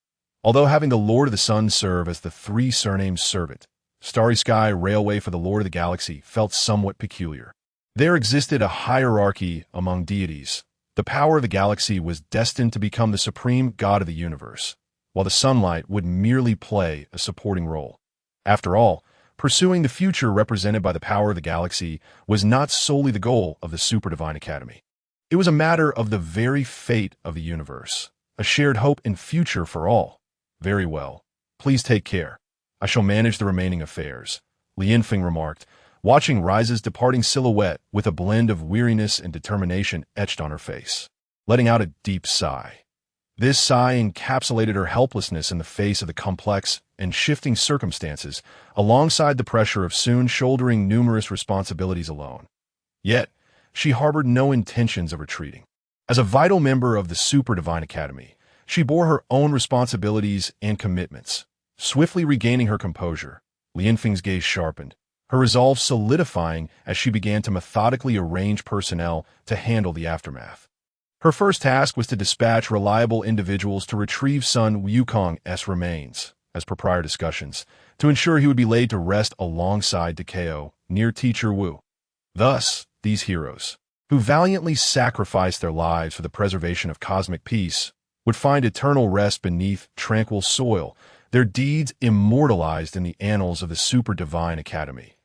Although having the Lord of the Sun serve as the three surnames servant, Starry Sky Railway for the Lord of the Galaxy felt somewhat peculiar. There existed a hierarchy among deities. The power of the galaxy was destined to become the supreme god of the universe, while the sunlight would merely play a supporting role. After all, pursuing the future represented by the power of the galaxy was not solely the goal of the Super Divine Academy. It was a matter of the very fate of the universe, a shared hope and future for all. Very well. Please take care. I shall manage the remaining affairs, Lianfeng remarked, watching Rise's departing silhouette with a blend of weariness and determination etched on her face, letting out a deep sigh. This sigh encapsulated her helplessness in the face of the complex and shifting circumstances, alongside the pressure of soon shouldering numerous responsibilities alone. Yet, she harbored no intentions of retreating. As a vital member of the Super Divine Academy, she bore her own responsibilities and commitments. Swiftly regaining her composure, Lianfeng's gaze sharpened, her resolve solidifying as she began to methodically arrange personnel to handle the aftermath. Her first task was to dispatch reliable individuals to retrieve Sun Wukong's remains, as per prior discussions, to ensure he would be laid to rest alongside Kaiao, near Teacher Wu. Thus, these heroes, who valiantly sacrificed their lives for the preservation of cosmic peace, would find eternal rest beneath tranquil soil, their deeds immortalized in the annals of the Super Divine Academy.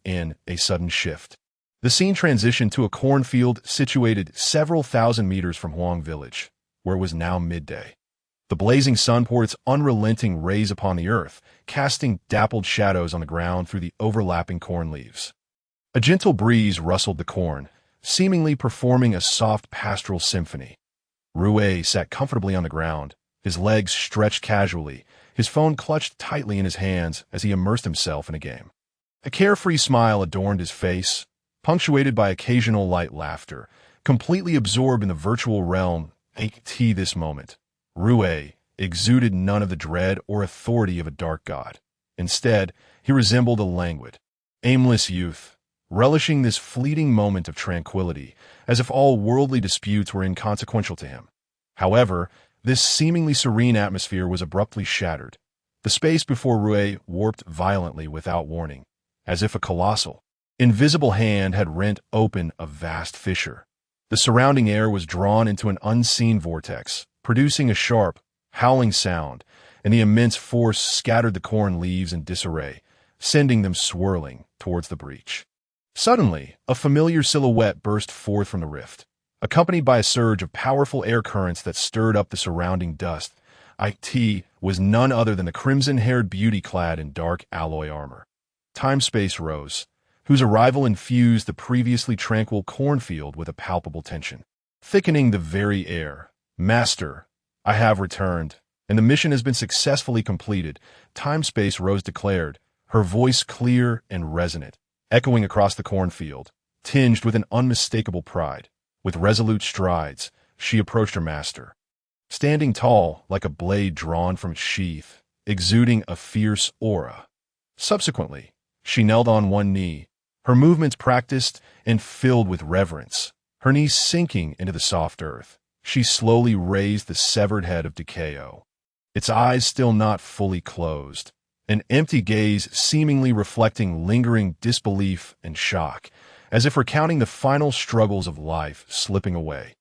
in a sudden shift. The scene transitioned to a cornfield situated several thousand meters from Huang Village, where it was now midday. The blazing sun poured its unrelenting rays upon the earth, casting dappled shadows on the ground through the overlapping corn leaves. A gentle breeze rustled the corn, seemingly performing a soft pastoral symphony. Rui sat comfortably on the ground, his legs stretched casually, his phone clutched tightly in his hands as he immersed himself in a game. A carefree smile adorned his face, punctuated by occasional light laughter, completely absorbed in the virtual realm. This moment, Rui exuded none of the dread or authority of a dark god. Instead, he resembled a languid, aimless youth, relishing this fleeting moment of tranquility, as if all worldly disputes were inconsequential to him. However, this seemingly serene atmosphere was abruptly shattered. The space before Rui warped violently without warning, as if a colossal, invisible hand had rent open a vast fissure. The surrounding air was drawn into an unseen vortex, producing a sharp, howling sound, and the immense force scattered the corn leaves in disarray, sending them swirling towards the breach. Suddenly, a familiar silhouette burst forth from the rift, accompanied by a surge of powerful air currents that stirred up the surrounding dust. It was none other than the crimson-haired beauty clad in dark alloy armor. Time-Space Rose, whose arrival infused the previously tranquil cornfield with a palpable tension, thickening the very air. "Master, I have returned, and the mission has been successfully completed," Time-Space Rose declared, her voice clear and resonant, echoing across the cornfield, tinged with an unmistakable pride. With resolute strides, she approached her master, standing tall like a blade drawn from its sheath, exuding a fierce aura. Subsequently, she knelt on one knee, her movements practiced and filled with reverence. Her knees sinking into the soft earth, she slowly raised the severed head of Kaiao, its eyes still not fully closed, an empty gaze seemingly reflecting lingering disbelief and shock, as if recounting the final struggles of life slipping away.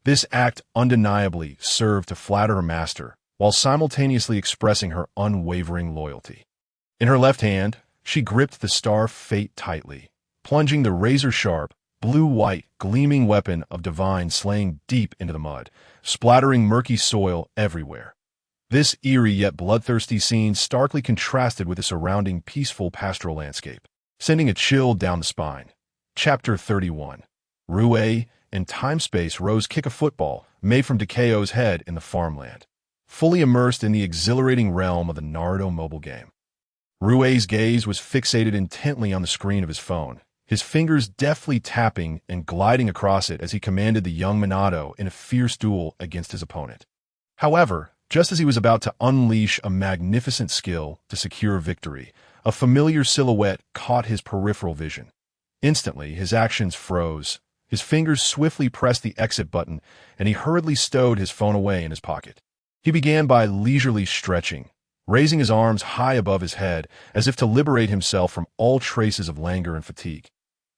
This act undeniably served to flatter her master, while simultaneously expressing her unwavering loyalty. In her left hand, she gripped the star fate tightly, plunging the razor-sharp, blue-white, gleaming weapon of divine slaying deep into the mud, splattering murky soil everywhere. This eerie yet bloodthirsty scene starkly contrasted with the surrounding peaceful pastoral landscape, sending a chill down the spine. Chapter 31. Rui and Time-Space Rose kick a football made from Kaiao's head in the farmland, fully immersed in the exhilarating realm of the Naruto mobile game. Rui's gaze was fixated intently on the screen of his phone, his fingers deftly tapping and gliding across it as he commanded the young Minato in a fierce duel against his opponent. However, just as he was about to unleash a magnificent skill to secure victory, a familiar silhouette caught his peripheral vision. Instantly, his actions froze. His fingers swiftly pressed the exit button, and he hurriedly stowed his phone away in his pocket. He began by leisurely stretching, raising his arms high above his head as if to liberate himself from all traces of languor and fatigue.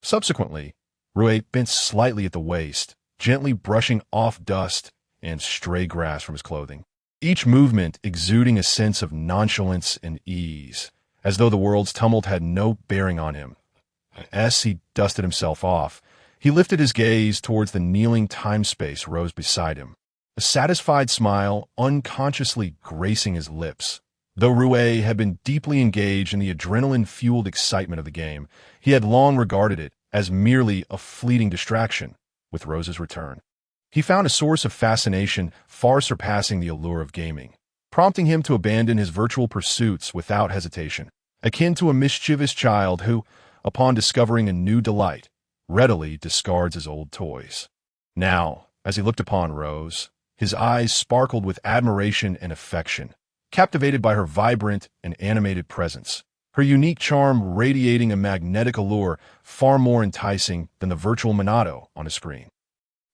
Subsequently, Rui bent slightly at the waist, gently brushing off dust and stray grass from his clothing, each movement exuding a sense of nonchalance and ease, as though the world's tumult had no bearing on him. As he dusted himself off, he lifted his gaze towards the kneeling Time-Space Rose beside him, a satisfied smile unconsciously gracing his lips. Though Rui had been deeply engaged in the adrenaline-fueled excitement of the game, he had long regarded it as merely a fleeting distraction. With Rose's return, he found a source of fascination far surpassing the allure of gaming, prompting him to abandon his virtual pursuits without hesitation, akin to a mischievous child who, upon discovering a new delight, readily discards his old toys. Now, as he looked upon Rose, his eyes sparkled with admiration and affection, captivated by her vibrant and animated presence, her unique charm radiating a magnetic allure far more enticing than the virtual Minato on his screen.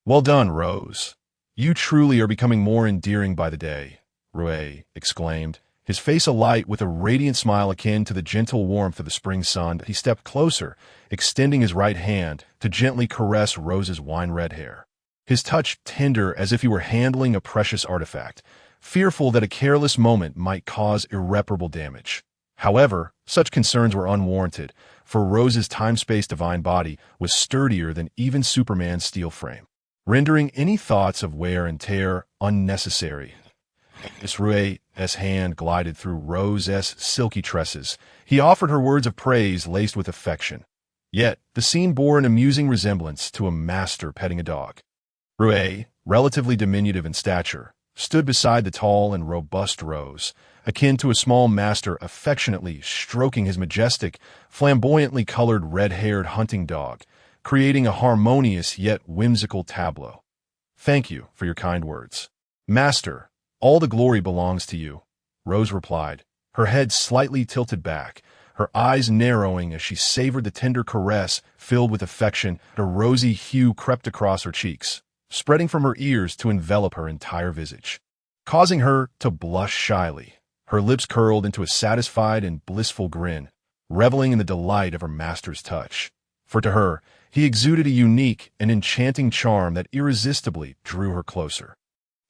"Well done, Rose. You truly are becoming more endearing by the day," Rui exclaimed, his face alight with a radiant smile akin to the gentle warmth of the spring sun. He stepped closer, extending his right hand to gently caress Rose's wine-red hair, his touch tender as if he were handling a precious artifact, fearful that a careless moment might cause irreparable damage. However, such concerns were unwarranted, for Rose's time-space divine body was sturdier than even Superman's steel frame, rendering any thoughts of wear and tear unnecessary. Miss Rue's hand glided through Rose's silky tresses. He offered her words of praise laced with affection. Yet, the scene bore an amusing resemblance to a master petting a dog. Rue, relatively diminutive in stature, stood beside the tall and robust Rose, akin to a small master affectionately stroking his majestic, flamboyantly colored red-haired hunting dog, creating a harmonious yet whimsical tableau. "Thank you for your kind words, Master. All the glory belongs to you," Rose replied, her head slightly tilted back, her eyes narrowing as she savored the tender caress filled with affection. A rosy hue crept across her cheeks, spreading from her ears to envelop her entire visage, causing her to blush shyly. Her lips curled into a satisfied and blissful grin, reveling in the delight of her master's touch. For to her, he exuded a unique and enchanting charm that irresistibly drew her closer,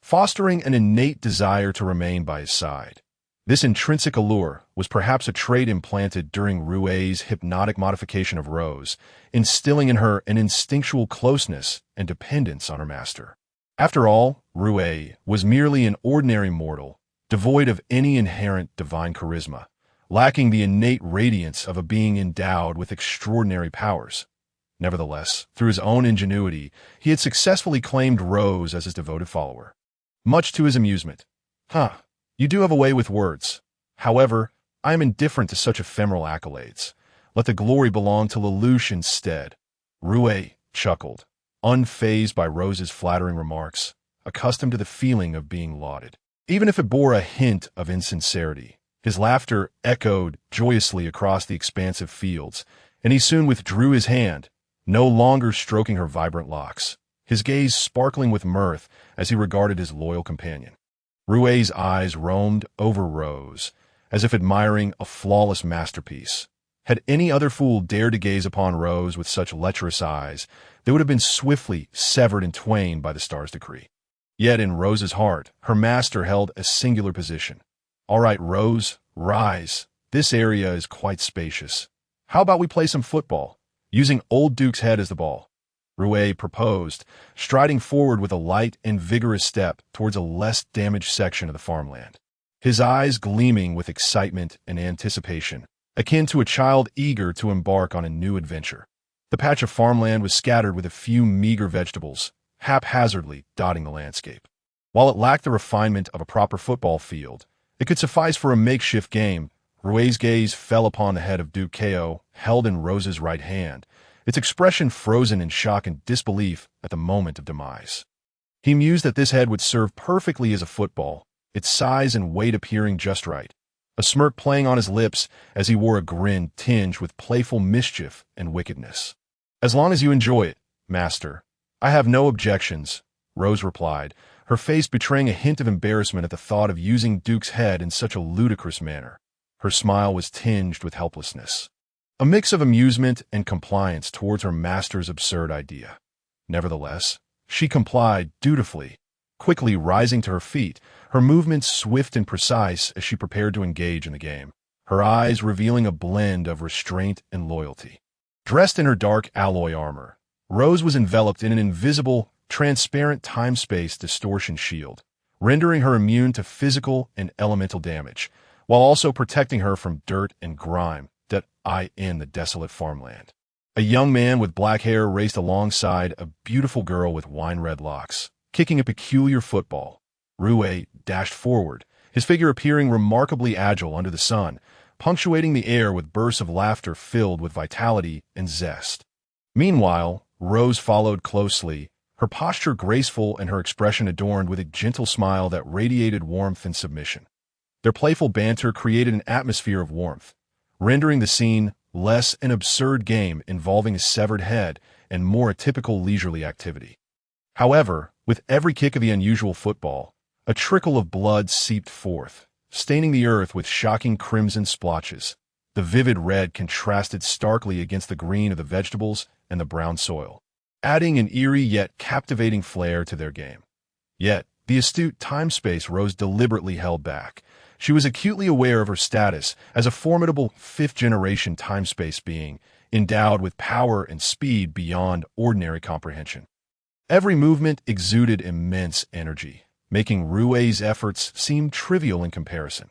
fostering an innate desire to remain by his side. This intrinsic allure was perhaps a trait implanted during Rue's hypnotic modification of Rose, instilling in her an instinctual closeness and dependence on her master. After all, Rue was merely an ordinary mortal, devoid of any inherent divine charisma, lacking the innate radiance of a being endowed with extraordinary powers. Nevertheless, through his own ingenuity, he had successfully claimed Rose as his devoted follower. Much to his amusement. You do have a way with words. However, I am indifferent to such ephemeral accolades. Let the glory belong to Lelouch instead." Rue chuckled, unfazed by Rose's flattering remarks, accustomed to the feeling of being lauded. Even if it bore a hint of insincerity, his laughter echoed joyously across the expansive fields, and he soon withdrew his hand, no longer stroking her vibrant locks, his gaze sparkling with mirth as he regarded his loyal companion. Rue's eyes roamed over Rose, as if admiring a flawless masterpiece. Had any other fool dared to gaze upon Rose with such lecherous eyes, they would have been swiftly severed in twain by the star's decree. Yet in Rose's heart, her master held a singular position. "All right, Rose, rise. This area is quite spacious. How about we play some football, using Old Duke's head as the ball?" Rue proposed, striding forward with a light and vigorous step towards a less damaged section of the farmland, his eyes gleaming with excitement and anticipation, akin to a child eager to embark on a new adventure. The patch of farmland was scattered with a few meager vegetables, haphazardly dotting the landscape. While it lacked the refinement of a proper football field, it could suffice for a makeshift game. Rue's gaze fell upon the head of Duke Kaiao, held in Rose's right hand, its expression frozen in shock and disbelief at the moment of demise. He mused that this head would serve perfectly as a football, its size and weight appearing just right, a smirk playing on his lips as he wore a grin tinged with playful mischief and wickedness. "As long as you enjoy it, Master, I have no objections," Rose replied, her face betraying a hint of embarrassment at the thought of using Duke's head in such a ludicrous manner. Her smile was tinged with helplessness, a mix of amusement and compliance towards her master's absurd idea. Nevertheless, she complied dutifully, quickly rising to her feet, her movements swift and precise as she prepared to engage in the game, her eyes revealing a blend of restraint and loyalty. Dressed in her dark alloy armor, Rose was enveloped in an invisible, transparent time-space distortion shield, rendering her immune to physical and elemental damage, while also protecting her from dirt and grime that in the desolate farmland. A young man with black hair raced alongside a beautiful girl with wine-red locks, kicking a peculiar football. Rue dashed forward, his figure appearing remarkably agile under the sun, punctuating the air with bursts of laughter filled with vitality and zest. Meanwhile, Rose followed closely, her posture graceful and her expression adorned with a gentle smile that radiated warmth and submission. Their playful banter created an atmosphere of warmth, rendering the scene less an absurd game involving a severed head and more a typical leisurely activity. However, with every kick of the unusual football, a trickle of blood seeped forth, staining the earth with shocking crimson splotches. The vivid red contrasted starkly against the green of the vegetables and the brown soil, adding an eerie yet captivating flair to their game. Yet, the astute time-space Rose deliberately held back, She was acutely aware of her status as a formidable fifth-generation time-space being, endowed with power and speed beyond ordinary comprehension. Every movement exuded immense energy, making Rui's efforts seem trivial in comparison.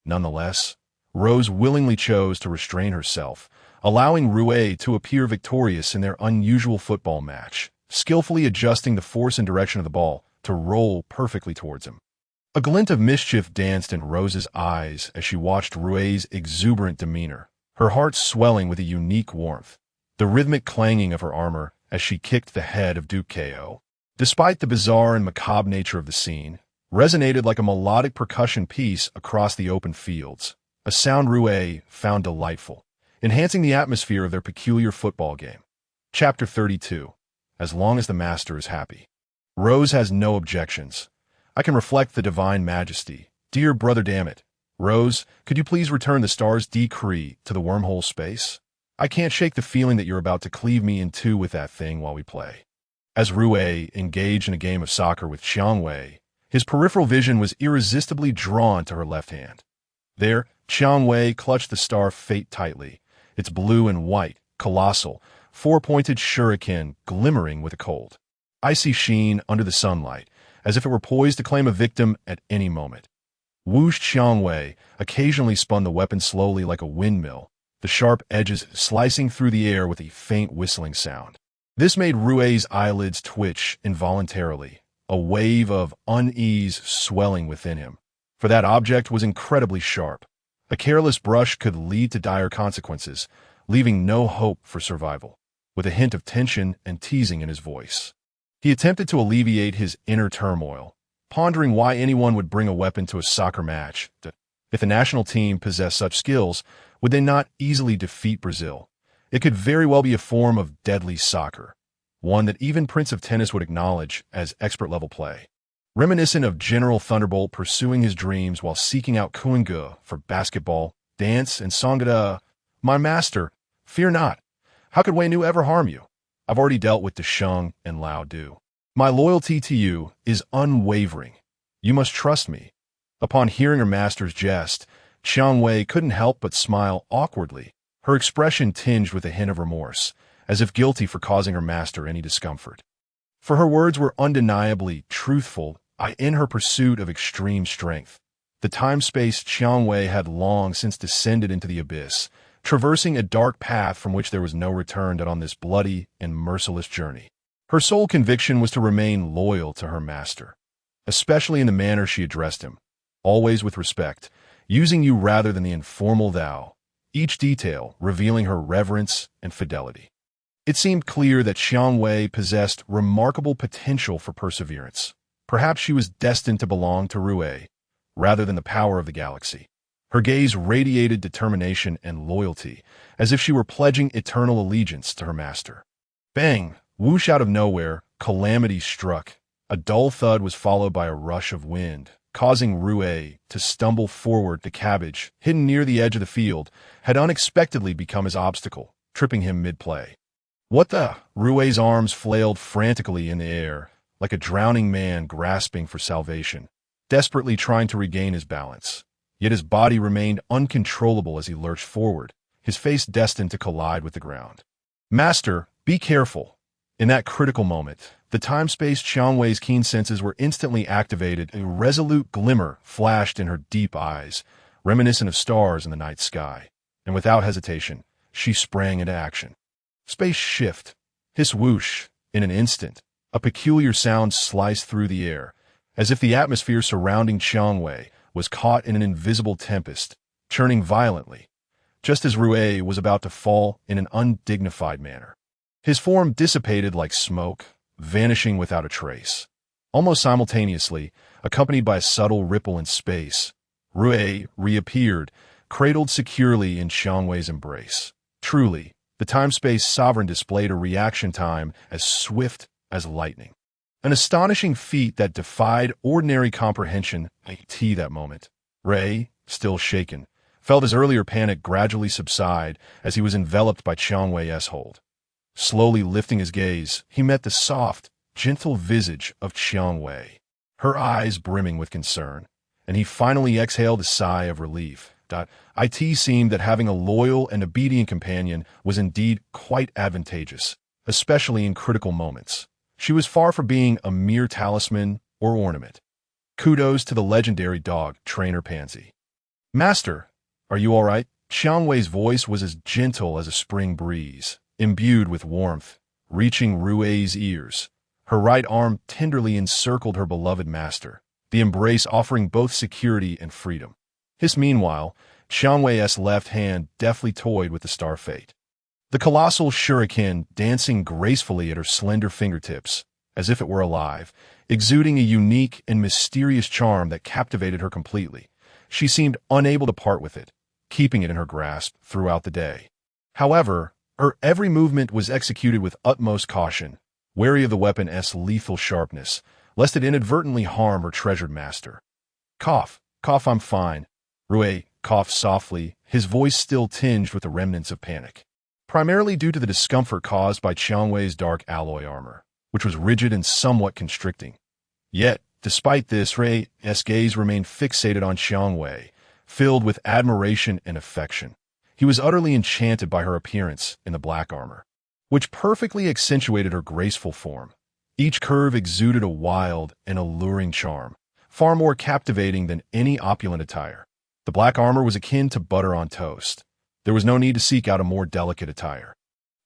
Nonetheless, Rose willingly chose to restrain herself, allowing Rui to appear victorious in their unusual football match, skillfully adjusting the force and direction of the ball to roll perfectly towards him. A glint of mischief danced in Rose's eyes as she watched Rui's exuberant demeanor, her heart swelling with a unique warmth. The rhythmic clanging of her armor as she kicked the head of Duke Kaiao, despite the bizarre and macabre nature of the scene, resonated like a melodic percussion piece across the open fields, a sound Rui found delightful, enhancing the atmosphere of their peculiar football game. Chapter 32. As long as the master is happy. Rose has no objections. I can reflect the divine majesty. Dear brother dammit. Rose, could you please return the star's decree to the wormhole space? I can't shake the feeling that you're about to cleave me in two with that thing while we play. As Rui engaged in a game of soccer with Qiangwei, his peripheral vision was irresistibly drawn to her left hand. There, Qiangwei clutched the star fate tightly, its blue and white, colossal, four-pointed shuriken glimmering with a cold, icy sheen under the sunlight, as if it were poised to claim a victim at any moment. Whoosh Qiangwei occasionally spun the weapon slowly like a windmill, the sharp edges slicing through the air with a faint whistling sound. This made Rui's eyelids twitch involuntarily, a wave of unease swelling within him. For that object was incredibly sharp. A careless brush could lead to dire consequences, leaving no hope for survival, with a hint of tension and teasing in his voice. He attempted to alleviate his inner turmoil, pondering why anyone would bring a weapon to a soccer match. If the national team possessed such skills, would they not easily defeat Brazil? It could very well be a form of deadly soccer, one that even Prince of Tennis would acknowledge as expert-level play. Reminiscent of General Thunderbolt pursuing his dreams while seeking out Qiangwei for basketball, dance, and sangha. My master, fear not. How could Wei Nu ever harm you? I've already dealt with Desheng and Lao Du. My loyalty to you is unwavering. You must trust me. Upon hearing her master's jest, Qiangwei couldn't help but smile awkwardly, her expression tinged with a hint of remorse, as if guilty for causing her master any discomfort. For her words were undeniably truthful in her pursuit of extreme strength. The time-space Qiangwei had long since descended into the abyss, traversing a dark path from which there was no return on this bloody and merciless journey. Her sole conviction was to remain loyal to her master, especially in the manner she addressed him, always with respect, using you rather than the informal thou, each detail revealing her reverence and fidelity. It seemed clear that Qiangwei possessed remarkable potential for perseverance. Perhaps she was destined to belong to Rui, rather than the power of the galaxy. Her gaze radiated determination and loyalty, as if she were pledging eternal allegiance to her master. Bang! Whoosh out of nowhere, calamity struck. A dull thud was followed by a rush of wind, causing Rui to stumble forward. The cabbage, hidden near the edge of the field, had unexpectedly become his obstacle, tripping him mid-play. What the? Rui's arms flailed frantically in the air, like a drowning man grasping for salvation, desperately trying to regain his balance. Yet his body remained uncontrollable as he lurched forward, his face destined to collide with the ground. Master, be careful. In that critical moment, the time-space Qiangwei's keen senses were instantly activated. A resolute glimmer flashed in her deep eyes, reminiscent of stars in the night sky. And without hesitation, she sprang into action. Space shift. Hiss whoosh. In an instant, a peculiar sound sliced through the air, as if the atmosphere surrounding Qiangwei was caught in an invisible tempest, churning violently, just as Rui was about to fall in an undignified manner. His form dissipated like smoke, vanishing without a trace. Almost simultaneously, accompanied by a subtle ripple in space, Rui reappeared, cradled securely in Qiangwei's embrace. Truly, the time-space sovereign displayed a reaction time as swift as lightning. An astonishing feat that defied ordinary comprehension. That moment, Rui, still shaken, felt his earlier panic gradually subside as he was enveloped by Qiangwei's hold. Slowly lifting his gaze, he met the soft, gentle visage of Qiangwei, her eyes brimming with concern, and he finally exhaled a sigh of relief. It seemed that having a loyal and obedient companion was indeed quite advantageous, especially in critical moments. She was far from being a mere talisman or ornament. Kudos to the legendary dog trainer Pansy. Master, are you all right? Qiangwei's voice was as gentle as a spring breeze, imbued with warmth, reaching Rui's ears. Her right arm tenderly encircled her beloved master, the embrace offering both security and freedom. His meanwhile, Qiangwei's left hand deftly toyed with the star fate. The colossal shuriken dancing gracefully at her slender fingertips, as if it were alive, exuding a unique and mysterious charm that captivated her completely. She seemed unable to part with it, keeping it in her grasp throughout the day. However, her every movement was executed with utmost caution, wary of the weapon's lethal sharpness, lest it inadvertently harm her treasured master. Cough, I'm fine. Rui coughed softly, his voice still tinged with the remnants of panic. Primarily due to the discomfort caused by Qiangwei's dark alloy armor, which was rigid and somewhat constricting. Yet, despite this, Rui's gaze remained fixated on Qiangwei, filled with admiration and affection. He was utterly enchanted by her appearance in the black armor, which perfectly accentuated her graceful form. Each curve exuded a wild and alluring charm, far more captivating than any opulent attire. The black armor was akin to butter on toast. There was no need to seek out a more delicate attire.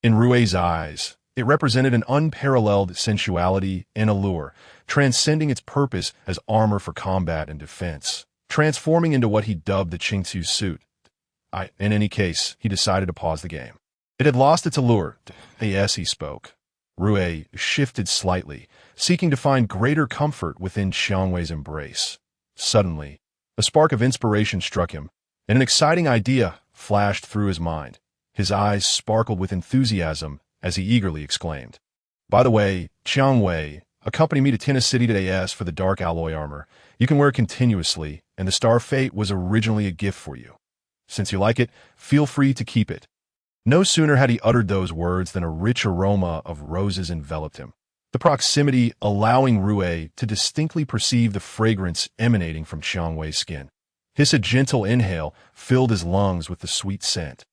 In Rui's eyes, it represented an unparalleled sensuality and allure, transcending its purpose as armor for combat and defense, transforming into what he dubbed the Qingqiu suit. In any case, he decided to pause the game. It had lost its allure. Yes, he spoke. Rui shifted slightly, seeking to find greater comfort within Qiangwei's embrace. Suddenly, a spark of inspiration struck him, and an exciting idea flashed through his mind. His eyes sparkled with enthusiasm as he eagerly exclaimed, "By the way, Qiangwei, accompany me to Tennis City today for the dark alloy armor. You can wear it continuously, and the Star Fate was originally a gift for you. Since you like it, feel free to keep it." No sooner had he uttered those words than a rich aroma of roses enveloped him, the proximity allowing Rui to distinctly perceive the fragrance emanating from Qiangwei's skin. A gentle inhale filled his lungs with the sweet scent,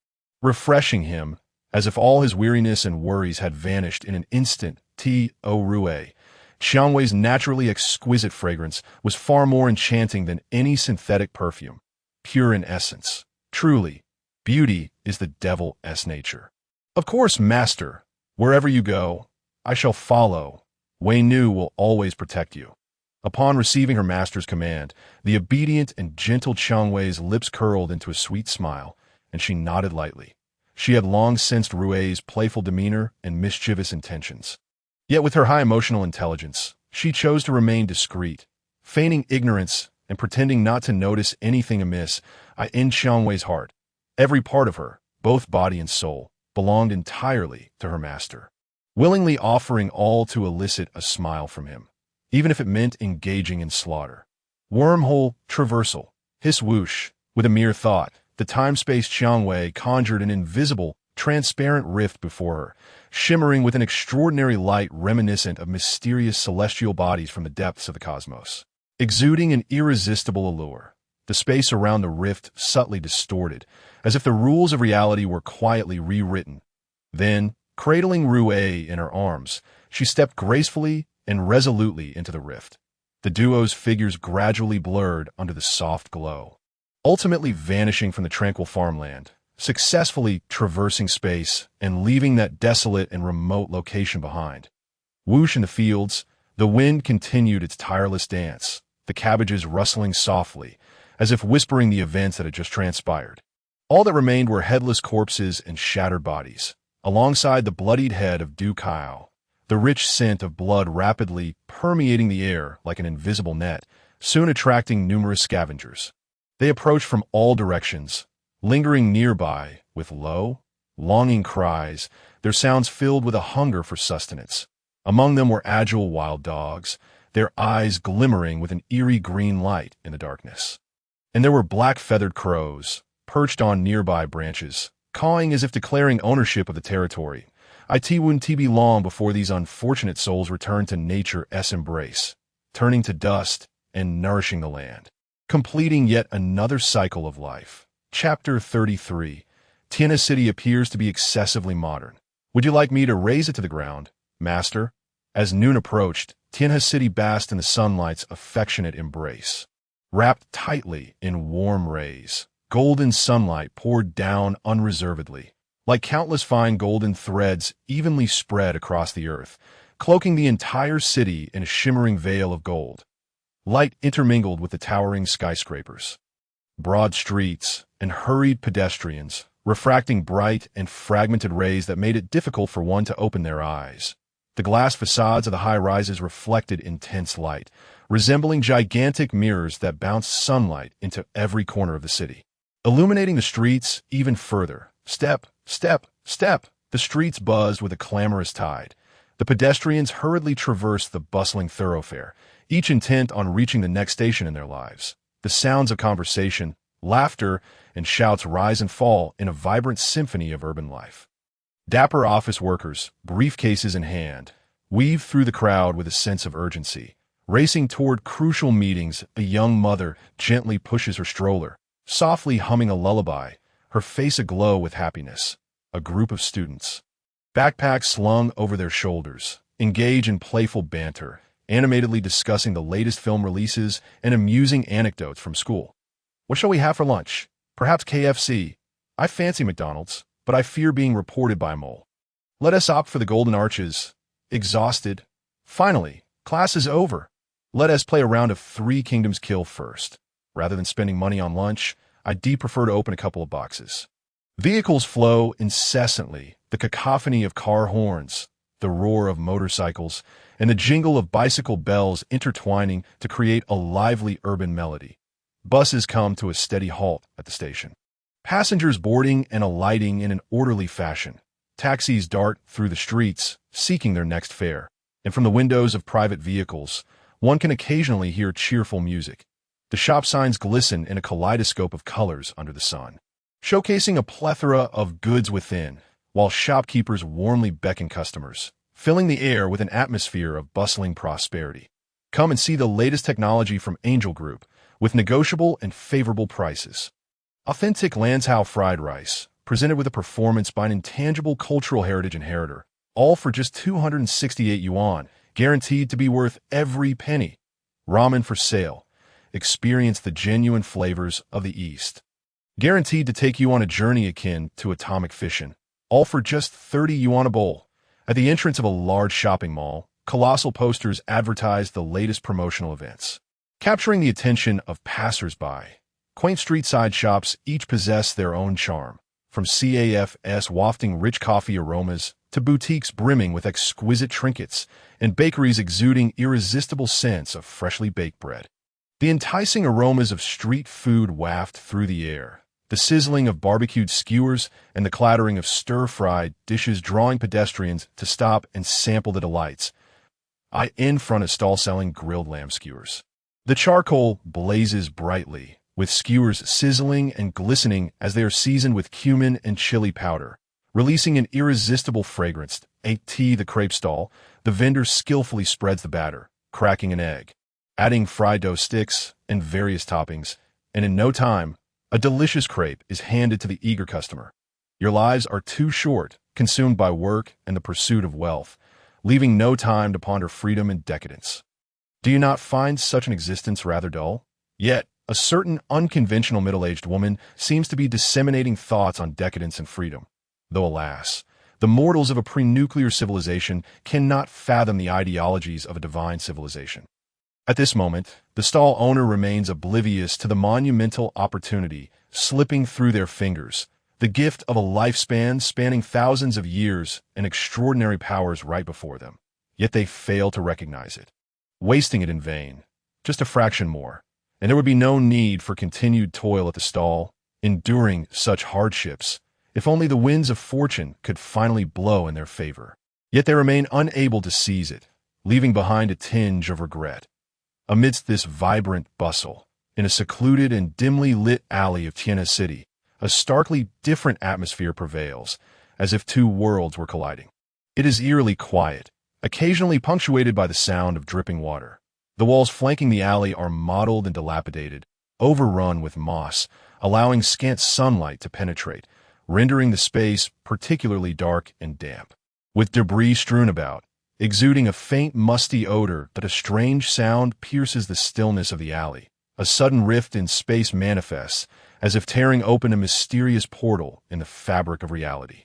refreshing him as if all his weariness and worries had vanished in an instant. Rui, Qiangwei's naturally exquisite fragrance was far more enchanting than any synthetic perfume, pure in essence. Truly, beauty is the devil's nature. "Of course, master. Wherever you go, I shall follow. Wei Nu will always protect you." Upon receiving her master's command, the obedient and gentle Qiangwei's lips curled into a sweet smile, and she nodded lightly. She had long sensed Rui's playful demeanor and mischievous intentions. Yet with her high emotional intelligence, she chose to remain discreet, feigning ignorance and pretending not to notice anything amiss. In Qiangwei's heart, every part of her, both body and soul, belonged entirely to her master, willingly offering all to elicit a smile from him, even if it meant engaging in slaughter. Wormhole traversal. Hiss whoosh. With a mere thought, the time-space Qiangwei conjured an invisible, transparent rift before her, shimmering with an extraordinary light reminiscent of mysterious celestial bodies from the depths of the cosmos. Exuding an irresistible allure, the space around the rift subtly distorted, as if the rules of reality were quietly rewritten. Then, cradling Rui in her arms, she stepped gracefully and resolutely into the rift. The duo's figures gradually blurred under the soft glow, ultimately vanishing from the tranquil farmland, successfully traversing space and leaving that desolate and remote location behind. Whoosh in the fields, the wind continued its tireless dance, the cabbages rustling softly, as if whispering the events that had just transpired. All that remained were headless corpses and shattered bodies, alongside the bloodied head of Kaiao. The rich scent of blood rapidly permeating the air like an invisible net, soon attracting numerous scavengers. They approached from all directions, lingering nearby with low, longing cries, their sounds filled with a hunger for sustenance. Among them were agile wild dogs, their eyes glimmering with an eerie green light in the darkness. And there were black-feathered crows, perched on nearby branches, cawing as if declaring ownership of the territory. It wouldn't be long before these unfortunate souls returned to nature's embrace, turning to dust and nourishing the land. completing yet another cycle of life. Chapter 33. Tianhe City appears to be excessively modern. Would you like me to raze it to the ground, master? As noon approached, Tianhe City basked in the sunlight's affectionate embrace. Wrapped tightly in warm rays, golden sunlight poured down unreservedly, like countless fine golden threads evenly spread across the earth, cloaking the entire city in a shimmering veil of gold. Light intermingled with the towering skyscrapers. Broad streets and hurried pedestrians, refracting bright and fragmented rays that made it difficult for one to open their eyes. The glass facades of the high-rises reflected intense light, resembling gigantic mirrors that bounced sunlight into every corner of the city, illuminating the streets even further. Step, step, step. The streets buzzed with a clamorous tide. The pedestrians hurriedly traversed the bustling thoroughfare, each intent on reaching the next station in their lives. The sounds of conversation, laughter, and shouts rise and fall in a vibrant symphony of urban life. Dapper office workers, briefcases in hand, weave through the crowd with a sense of urgency. Racing toward crucial meetings, a young mother gently pushes her stroller, softly humming a lullaby, her face aglow with happiness. A group of students, backpacks slung over their shoulders, engage in playful banter, animatedly discussing the latest film releases and amusing anecdotes from school. What shall we have for lunch? Perhaps KFC. I fancy McDonald's, but I fear being reported by a mole. Let us opt for the Golden Arches. Exhausted. Finally, class is over. Let us play a round of Three Kingdoms Kill first. Rather than spending money on lunch, I'd prefer to open a couple of boxes. Vehicles flow incessantly, the cacophony of car horns, the roar of motorcycles, and the jingle of bicycle bells intertwining to create a lively urban melody. Buses come to a steady halt at the station. Passengers boarding and alighting in an orderly fashion. Taxis dart through the streets, seeking their next fare. And from the windows of private vehicles, one can occasionally hear cheerful music. The shop signs glisten in a kaleidoscope of colors under the sun, showcasing a plethora of goods within, while shopkeepers warmly beckon customers, filling the air with an atmosphere of bustling prosperity. Come and see the latest technology from Angel Group, with negotiable and favorable prices. Authentic Lanzhou fried rice, presented with a performance by an intangible cultural heritage inheritor, all for just 268 yuan, guaranteed to be worth every penny. Ramen for sale. Experience the genuine flavors of the East. Guaranteed to take you on a journey akin to atomic fission, all for just 30 yuan a bowl. At the entrance of a large shopping mall, colossal posters advertise the latest promotional events, capturing the attention of passers-by. Quaint street-side shops each possess their own charm, from CAFs wafting rich coffee aromas to boutiques brimming with exquisite trinkets and bakeries exuding irresistible scents of freshly baked bread. The enticing aromas of street food waft through the air, the sizzling of barbecued skewers and the clattering of stir-fried dishes drawing pedestrians to stop and sample the delights. I in front of stall selling grilled lamb skewers. The charcoal blazes brightly, with skewers sizzling and glistening as they are seasoned with cumin and chili powder, releasing an irresistible fragrance. At the crepe stall, the vendor skillfully spreads the batter, cracking an egg, adding fried dough sticks and various toppings, and in no time, a delicious crepe is handed to the eager customer. Your lives are too short, consumed by work and the pursuit of wealth, leaving no time to ponder freedom and decadence. Do you not find such an existence rather dull? Yet, a certain unconventional middle-aged woman seems to be disseminating thoughts on decadence and freedom. Though alas, the mortals of a pre-nuclear civilization cannot fathom the ideologies of a divine civilization. At this moment, the stall owner remains oblivious to the monumental opportunity slipping through their fingers, the gift of a lifespan spanning thousands of years and extraordinary powers right before them. Yet they fail to recognize it, wasting it in vain, just a fraction more. And there would be no need for continued toil at the stall, enduring such hardships, if only the winds of fortune could finally blow in their favor. Yet they remain unable to seize it, leaving behind a tinge of regret. Amidst this vibrant bustle, in a secluded and dimly lit alley of Tianhe City, a starkly different atmosphere prevails, as if two worlds were colliding. It is eerily quiet, occasionally punctuated by the sound of dripping water. The walls flanking the alley are mottled and dilapidated, overrun with moss, allowing scant sunlight to penetrate, rendering the space particularly dark and damp. With debris strewn about, exuding a faint musty odor that a strange sound pierces the stillness of the alley. A sudden rift in space manifests, as if tearing open a mysterious portal in the fabric of reality.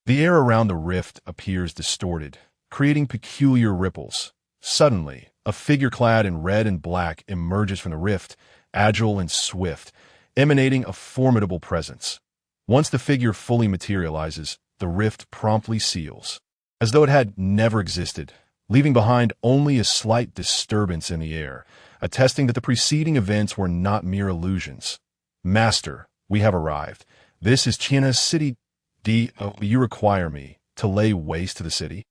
The air around the rift appears distorted, creating peculiar ripples. Suddenly, a figure clad in red and black emerges from the rift, agile and swift, emanating a formidable presence. Once the figure fully materializes, the rift promptly seals, as though it had never existed, leaving behind only a slight disturbance in the air, attesting that the preceding events were not mere illusions. Master, we have arrived. This is China's city. You require me to lay waste to the city?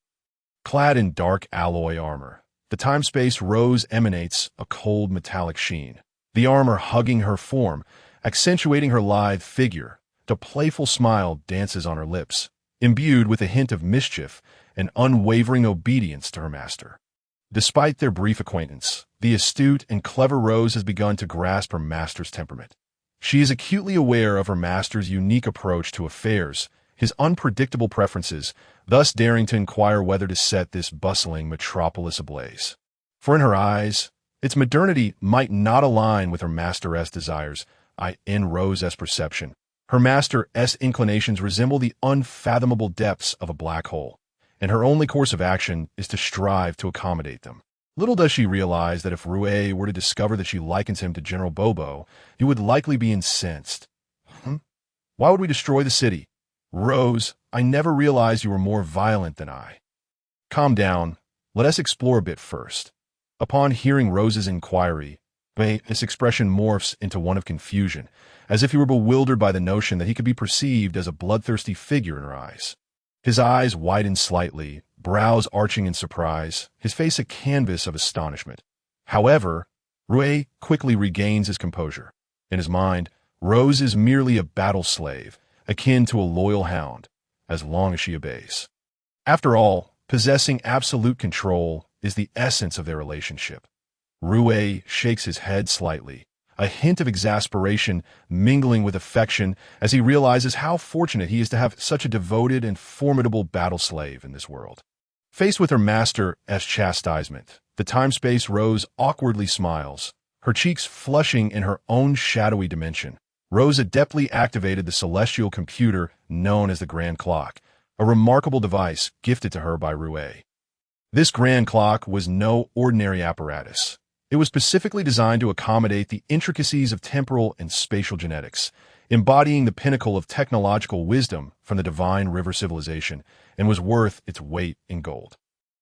Clad in dark alloy armor, the time-space rose emanates a cold metallic sheen, the armor hugging her form, accentuating her lithe figure. A playful smile dances on her lips, imbued with a hint of mischief and unwavering obedience to her master. Despite their brief acquaintance, the astute and clever Rose has begun to grasp her master's temperament. She is acutely aware of her master's unique approach to affairs, his unpredictable preferences, thus daring to inquire whether to set this bustling metropolis ablaze. For in her eyes, its modernity might not align with her master's desires. In Rose's perception, her master's inclinations resemble the unfathomable depths of a black hole, and her only course of action is to strive to accommodate them. Little does she realize that if Rue were to discover that she likens him to General Bobo, he would likely be incensed. Why would we destroy the city? Rose, I never realized you were more violent than I. Calm down. Let us explore a bit first. Upon hearing Rose's inquiry, this expression morphs into one of confusion, as if he were bewildered by the notion that he could be perceived as a bloodthirsty figure in her eyes. His eyes widen slightly, brows arching in surprise, his face a canvas of astonishment. However, Rue quickly regains his composure. In his mind, Rose is merely a battle slave, akin to a loyal hound, as long as she obeys. After all, possessing absolute control is the essence of their relationship. Rue shakes his head slightly, a hint of exasperation mingling with affection as he realizes how fortunate he is to have such a devoted and formidable battle slave in this world. Faced with her master's chastisement, the time-space Rose awkwardly smiles, her cheeks flushing in her own shadowy dimension. Rose adeptly activated the celestial computer known as the Grand Clock, a remarkable device gifted to her by Rue. This Grand Clock was no ordinary apparatus. It was specifically designed to accommodate the intricacies of temporal and spatial genetics, embodying the pinnacle of technological wisdom from the divine river civilization, and was worth its weight in gold.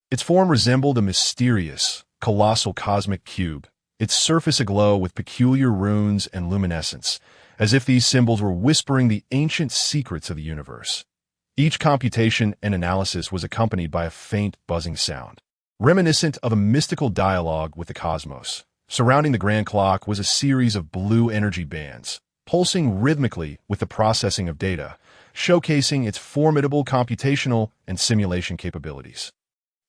Its form resembled a mysterious, colossal cosmic cube, its surface aglow with peculiar runes and luminescence, as if these symbols were whispering the ancient secrets of the universe. Each computation and analysis was accompanied by a faint buzzing sound, reminiscent of a mystical dialogue with the cosmos. Surrounding the Grand Clock was a series of blue energy bands, pulsing rhythmically with the processing of data, showcasing its formidable computational and simulation capabilities.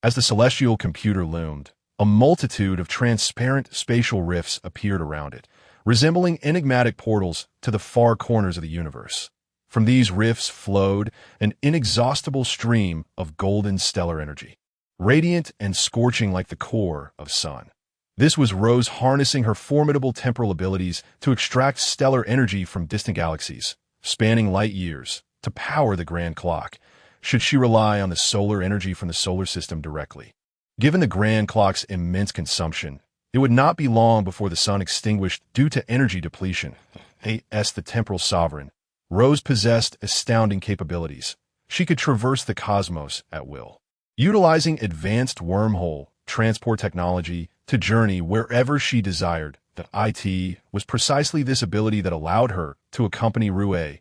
As the celestial computer loomed, a multitude of transparent spatial rifts appeared around it, resembling enigmatic portals to the far corners of the universe. From these rifts flowed an inexhaustible stream of golden stellar energy, radiant and scorching like the core of sun. This was Rose harnessing her formidable temporal abilities to extract stellar energy from distant galaxies, spanning light years, to power the Grand Clock, should she rely on the solar energy from the solar system directly. Given the Grand Clock's immense consumption, it would not be long before the sun extinguished due to energy depletion. As the temporal sovereign, Rose possessed astounding capabilities. She could traverse the cosmos at will, utilizing advanced wormhole transport technology to journey wherever she desired. The IT was precisely this ability that allowed her to accompany Rue,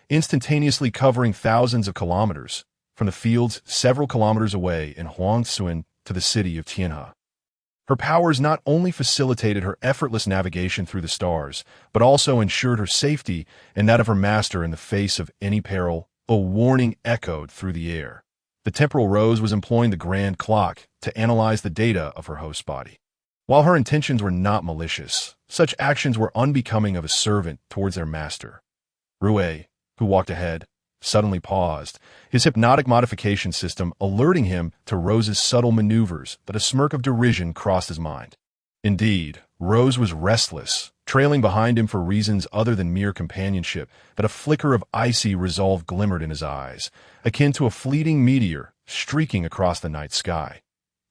instantaneously covering thousands of kilometers, from the fields several kilometers away in Huangsun to the city of Tianhe. Her powers not only facilitated her effortless navigation through the stars, but also ensured her safety and that of her master in the face of any peril. A warning echoed through the air. The temporal Rose was employing the Grand Clock to analyze the data of her host's body. While her intentions were not malicious, such actions were unbecoming of a servant towards their master. Rue, who walked ahead, suddenly paused, his hypnotic modification system alerting him to Rose's subtle maneuvers, but a smirk of derision crossed his mind. Indeed, Rose was restless, trailing behind him for reasons other than mere companionship, but a flicker of icy resolve glimmered in his eyes, akin to a fleeting meteor streaking across the night sky.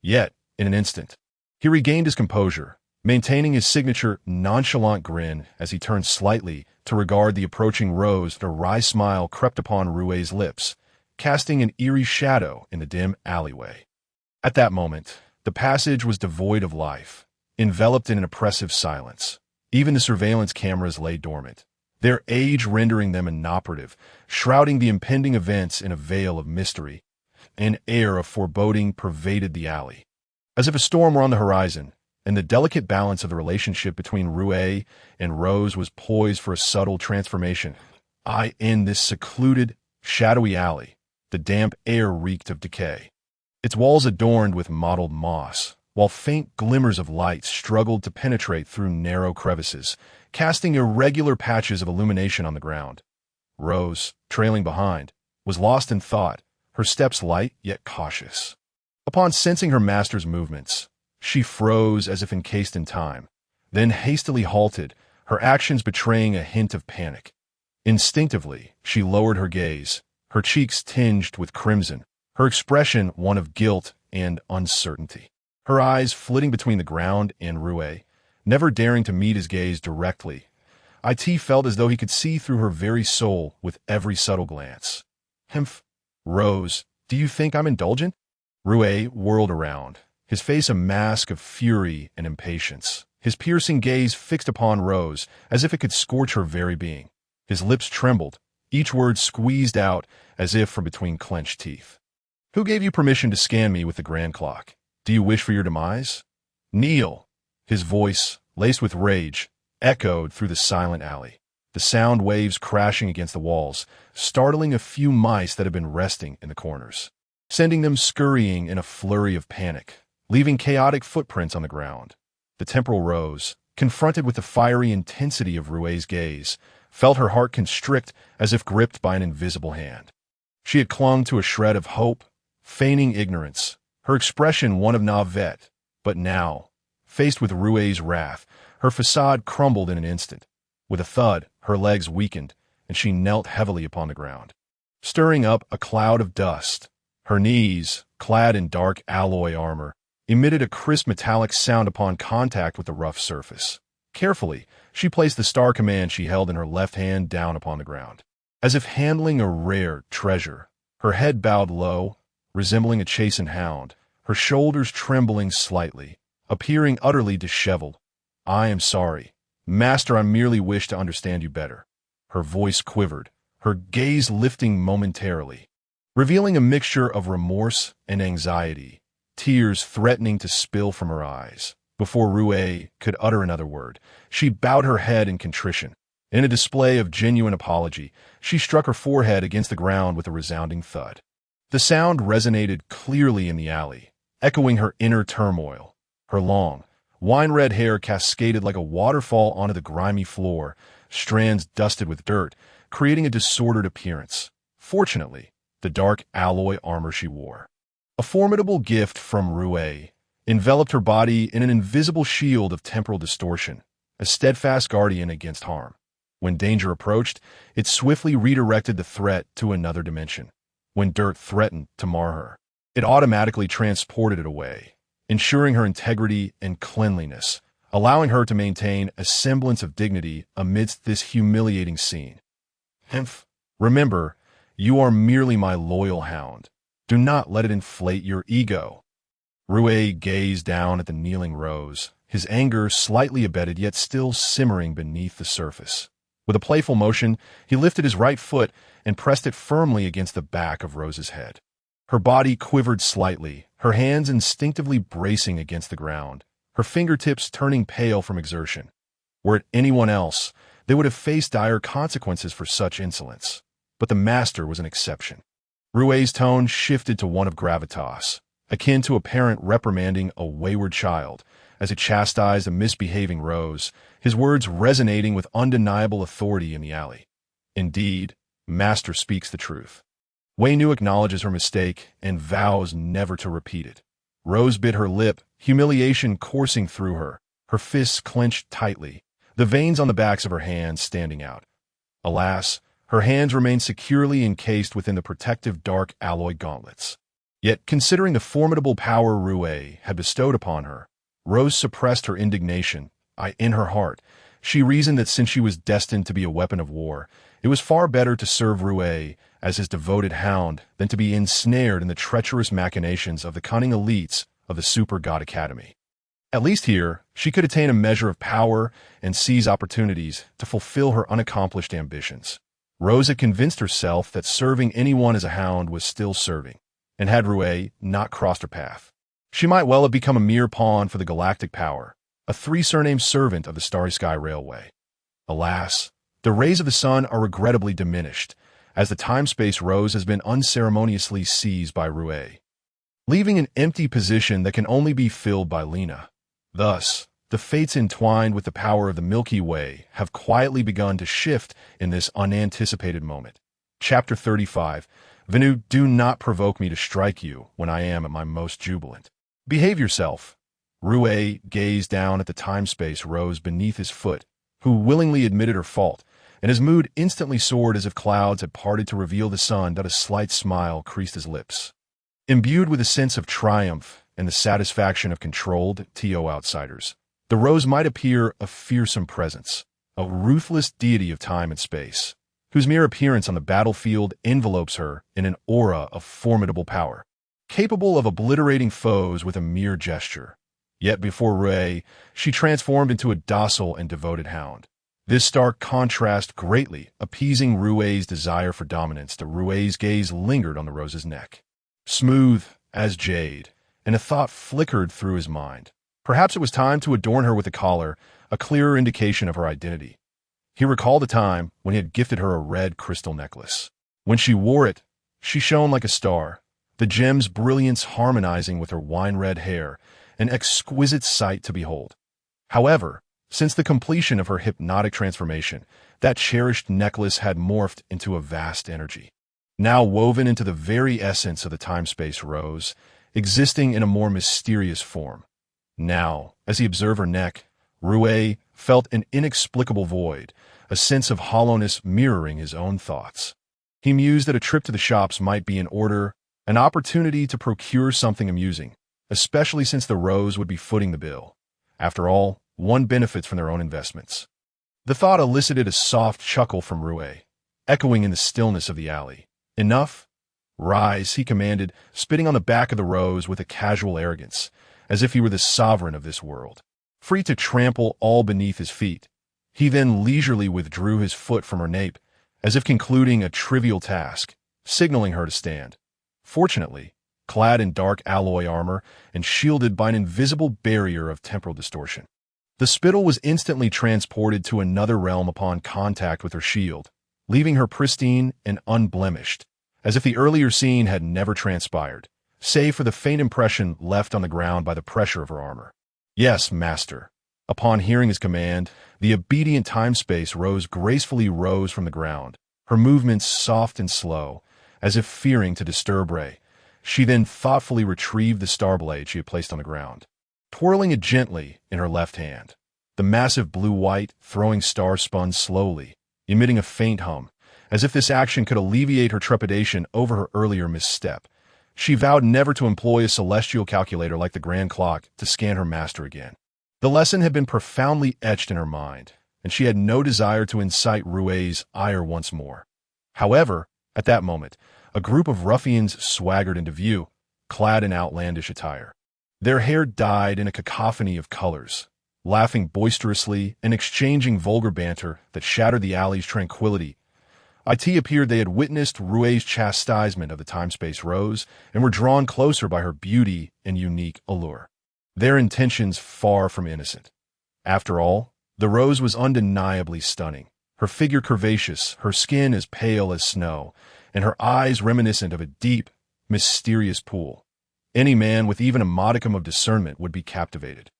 Yet, in an instant, he regained his composure, maintaining his signature nonchalant grin as he turned slightly to regard the approaching Rose. A wry smile crept upon Rue's lips, casting an eerie shadow in the dim alleyway. At that moment, the passage was devoid of life, enveloped in an oppressive silence. Even the surveillance cameras lay dormant, their age rendering them inoperative, shrouding the impending events in a veil of mystery. An air of foreboding pervaded the alley, as if a storm were on the horizon, and the delicate balance of the relationship between Rue and Rose was poised for a subtle transformation. In this secluded, shadowy alley, the damp air reeked of decay, its walls adorned with mottled moss, while faint glimmers of light struggled to penetrate through narrow crevices, casting irregular patches of illumination on the ground. Rose, trailing behind, was lost in thought, her steps light yet cautious. Upon sensing her master's movements, she froze as if encased in time, then hastily halted, her actions betraying a hint of panic. Instinctively, she lowered her gaze, her cheeks tinged with crimson, her expression one of guilt and uncertainty. Her eyes flitting between the ground and Rue, never daring to meet his gaze directly. It felt as though he could see through her very soul with every subtle glance. Humph. Rose, do you think I'm indulgent? Rue whirled around, his face a mask of fury and impatience, his piercing gaze fixed upon Rose as if it could scorch her very being. His lips trembled, each word squeezed out as if from between clenched teeth. Who gave you permission to scan me with the grand clock? Do you wish for your demise? Kneel! His voice, laced with rage, echoed through the silent alley, the sound waves crashing against the walls, startling a few mice that had been resting in the corners, sending them scurrying in a flurry of panic, leaving chaotic footprints on the ground. The temporal Rose, confronted with the fiery intensity of Rue's gaze, felt her heart constrict as if gripped by an invisible hand. She had clung to a shred of hope, feigning ignorance, her expression one of naivete, but now, faced with Rue's wrath, her facade crumbled in an instant. With a thud, her legs weakened, and she knelt heavily upon the ground, stirring up a cloud of dust. Her knees, clad in dark alloy armor, emitted a crisp metallic sound upon contact with the rough surface. Carefully, she placed the star command she held in her left hand down upon the ground, as if handling a rare treasure. Her head bowed low, resembling a chastened hound, her shoulders trembling slightly, appearing utterly disheveled. I am sorry, Master, I merely wish to understand you better. Her voice quivered, her gaze lifting momentarily, revealing a mixture of remorse and anxiety, tears threatening to spill from her eyes. Before Rue could utter another word, she bowed her head in contrition. In a display of genuine apology, she struck her forehead against the ground with a resounding thud. The sound resonated clearly in the alley, echoing her inner turmoil. Her long, wine-red hair cascaded like a waterfall onto the grimy floor, strands dusted with dirt, creating a disordered appearance. Fortunately, the dark alloy armor she wore, a formidable gift from Rue, enveloped her body in an invisible shield of temporal distortion, a steadfast guardian against harm. When danger approached, it swiftly redirected the threat to another dimension. When dirt threatened to mar her, it automatically transported it away, ensuring her integrity and cleanliness, allowing her to maintain a semblance of dignity amidst this humiliating scene. Humph. Remember, you are merely my loyal hound. Do not let it inflate your ego. Rue gazed down at the kneeling Rose, his anger slightly abated yet still simmering beneath the surface. With a playful motion, he lifted his right foot and pressed it firmly against the back of Rose's head. Her body quivered slightly, her hands instinctively bracing against the ground, her fingertips turning pale from exertion. Were it anyone else, they would have faced dire consequences for such insolence. But the master was an exception. Rue's tone shifted to one of gravitas, akin to a parent reprimanding a wayward child as he chastised a misbehaving Rose, his words resonating with undeniable authority in the alley. Indeed, Master speaks the truth. Wei Nu acknowledges her mistake and vows never to repeat it. Rose bit her lip, humiliation coursing through her, her fists clenched tightly, the veins on the backs of her hands standing out. Alas, her hands remained securely encased within the protective dark alloy gauntlets. Yet, considering the formidable power Rue had bestowed upon her, Rose suppressed her indignation. In her heart, she reasoned that since she was destined to be a weapon of war, it was far better to serve Rue as his devoted hound than to be ensnared in the treacherous machinations of the cunning elites of the Super God Academy. At least here, she could attain a measure of power and seize opportunities to fulfill her unaccomplished ambitions. Rose had convinced herself that serving anyone as a hound was still serving, and had Rue not crossed her path, she might well have become a mere pawn for the galactic power, a three-surnamed servant of the Starry Sky Railway. Alas, the rays of the sun are regrettably diminished, as the time-space Rose has been unceremoniously seized by Rue, leaving an empty position that can only be filled by Lena. Thus, the fates entwined with the power of the Milky Way have quietly begun to shift in this unanticipated moment. Chapter 35. Venu, do not provoke me to strike you when I am at my most jubilant. Behave yourself. Rue gazed down at the time-space Rose beneath his foot, who willingly admitted her fault, and his mood instantly soared as if clouds had parted to reveal the sun that a slight smile creased his lips. Imbued with a sense of triumph and the satisfaction of controlled TO outsiders, the Rose might appear a fearsome presence, a ruthless deity of time and space, whose mere appearance on the battlefield envelopes her in an aura of formidable power, capable of obliterating foes with a mere gesture. Yet before Rue, she transformed into a docile and devoted hound. This stark contrast greatly appeasing Rue's desire for dominance. Rue's gaze lingered on the Rose's neck, smooth as jade, and a thought flickered through his mind. Perhaps it was time to adorn her with a collar, a clearer indication of her identity. He recalled the time when he had gifted her a red crystal necklace. When she wore it, she shone like a star, the gem's brilliance harmonizing with her wine-red hair, an exquisite sight to behold. However, since the completion of her hypnotic transformation, that cherished necklace had morphed into a vast energy, now woven into the very essence of the time-space Rose, existing in a more mysterious form. Now, as he observed her neck, Rue felt an inexplicable void, a sense of hollowness mirroring his own thoughts. He mused that a trip to the shops might be in order, an opportunity to procure something amusing, especially since the Rose would be footing the bill. After all, one benefits from their own investments. The thought elicited a soft chuckle from Rue, echoing in the stillness of the alley. Enough? Rise, he commanded, spitting on the back of the Rose with a casual arrogance, as if he were the sovereign of this world, free to trample all beneath his feet. He then leisurely withdrew his foot from her nape, as if concluding a trivial task, signaling her to stand. Fortunately, clad in dark alloy armor and shielded by an invisible barrier of temporal distortion, the spittle was instantly transported to another realm upon contact with her shield, leaving her pristine and unblemished, as if the earlier scene had never transpired, save for the faint impression left on the ground by the pressure of her armor. Yes, master. Upon hearing his command, the obedient time-space Rose gracefully rose from the ground, her movements soft and slow, as if fearing to disturb Rue. She then thoughtfully retrieved the star blade she had placed on the ground, twirling it gently in her left hand. The massive blue-white throwing star spun slowly, emitting a faint hum, as if this action could alleviate her trepidation over her earlier misstep. She vowed never to employ a celestial calculator like the grand clock to scan her master again. The lesson had been profoundly etched in her mind, and she had no desire to incite Rue's ire once more. However, at that moment, a group of ruffians swaggered into view, clad in outlandish attire. Their hair dyed in a cacophony of colors, laughing boisterously and exchanging vulgar banter that shattered the alley's tranquility. It appeared they had witnessed Rue's chastisement of the time-space Rose and were drawn closer by her beauty and unique allure. Their intentions far from innocent. After all, the Rose was undeniably stunning, her figure curvaceous, her skin as pale as snow, and her eyes reminiscent of a deep, mysterious pool. Any man with even a modicum of discernment would be captivated.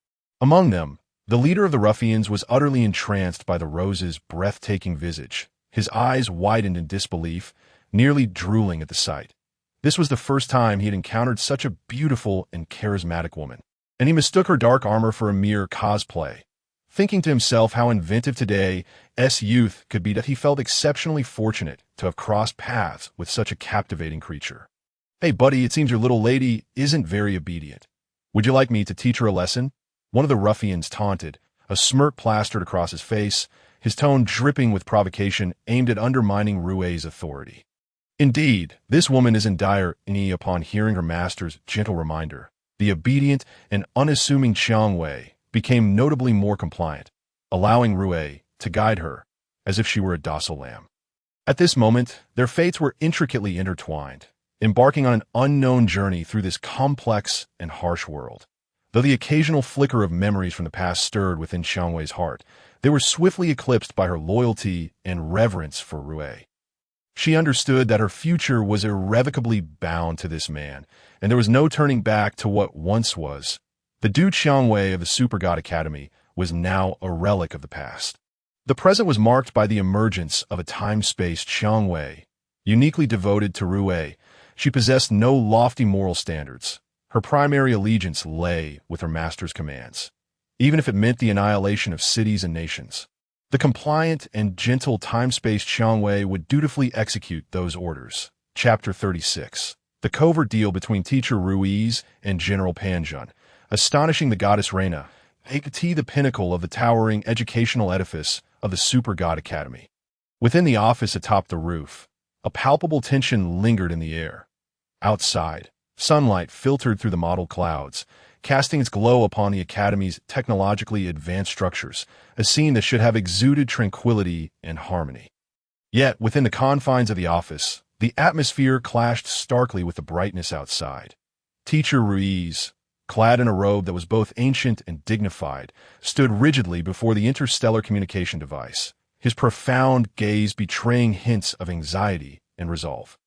Among them, the leader of the ruffians was utterly entranced by the rose's breathtaking visage, his eyes widened in disbelief, nearly drooling at the sight. This was the first time he had encountered such a beautiful and charismatic woman, and he mistook her dark armor for a mere cosplay. Thinking to himself how inventive today's youth could be, that he felt exceptionally fortunate to have crossed paths with such a captivating creature. "Hey, buddy, it seems your little lady isn't very obedient. Would you like me to teach her a lesson?" One of the ruffians taunted, a smirk plastered across his face, his tone dripping with provocation aimed at undermining Rue's authority. Indeed, this woman is in dire need upon hearing her master's gentle reminder. The obedient and unassuming Qiangwei became notably more compliant, allowing Rue to guide her as if she were a docile lamb. At this moment, their fates were intricately intertwined, embarking on an unknown journey through this complex and harsh world. Though the occasional flicker of memories from the past stirred within Qiangwei's heart, they were swiftly eclipsed by her loyalty and reverence for Rue. She understood that her future was irrevocably bound to this man, and there was no turning back to what once was. The Du Qiangwei of the Super God Academy was now a relic of the past. The present was marked by the emergence of a time-space Qiangwei, uniquely devoted to Rue. She possessed no lofty moral standards. Her primary allegiance lay with her master's commands, even if it meant the annihilation of cities and nations. The compliant and gentle time-space Qiangwei would dutifully execute those orders. Chapter 36. The covert deal between teacher Ruiz and General Panjun. Astonishing the goddess Reina, Hehe, the pinnacle of the towering educational edifice of the Super God Academy. Within the office atop the roof, a palpable tension lingered in the air. Outside, sunlight filtered through the mottled clouds, casting its glow upon the Academy's technologically advanced structures, a scene that should have exuded tranquility and harmony. Yet, within the confines of the office, the atmosphere clashed starkly with the brightness outside. Teacher Ruiz, clad in a robe that was both ancient and dignified, stood rigidly before the interstellar communication device, his profound gaze betraying hints of anxiety and resolve.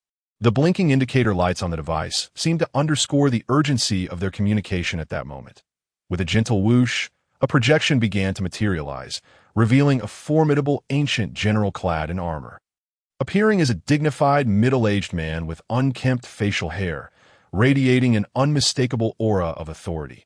The blinking indicator lights on the device seemed to underscore the urgency of their communication at that moment. With a gentle whoosh, a projection began to materialize, revealing a formidable ancient general clad in armor. Appearing as a dignified, middle-aged man with unkempt facial hair, radiating an unmistakable aura of authority,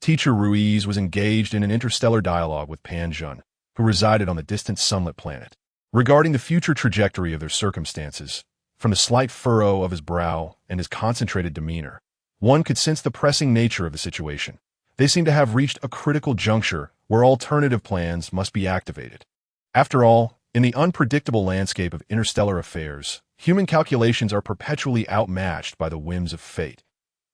Teacher Ruiz was engaged in an interstellar dialogue with Panjun, who resided on the distant sunlit planet. Regarding the future trajectory of their circumstances, from the slight furrow of his brow and his concentrated demeanor, one could sense the pressing nature of the situation. They seemed to have reached a critical juncture where alternative plans must be activated. After all, in the unpredictable landscape of interstellar affairs, human calculations are perpetually outmatched by the whims of fate.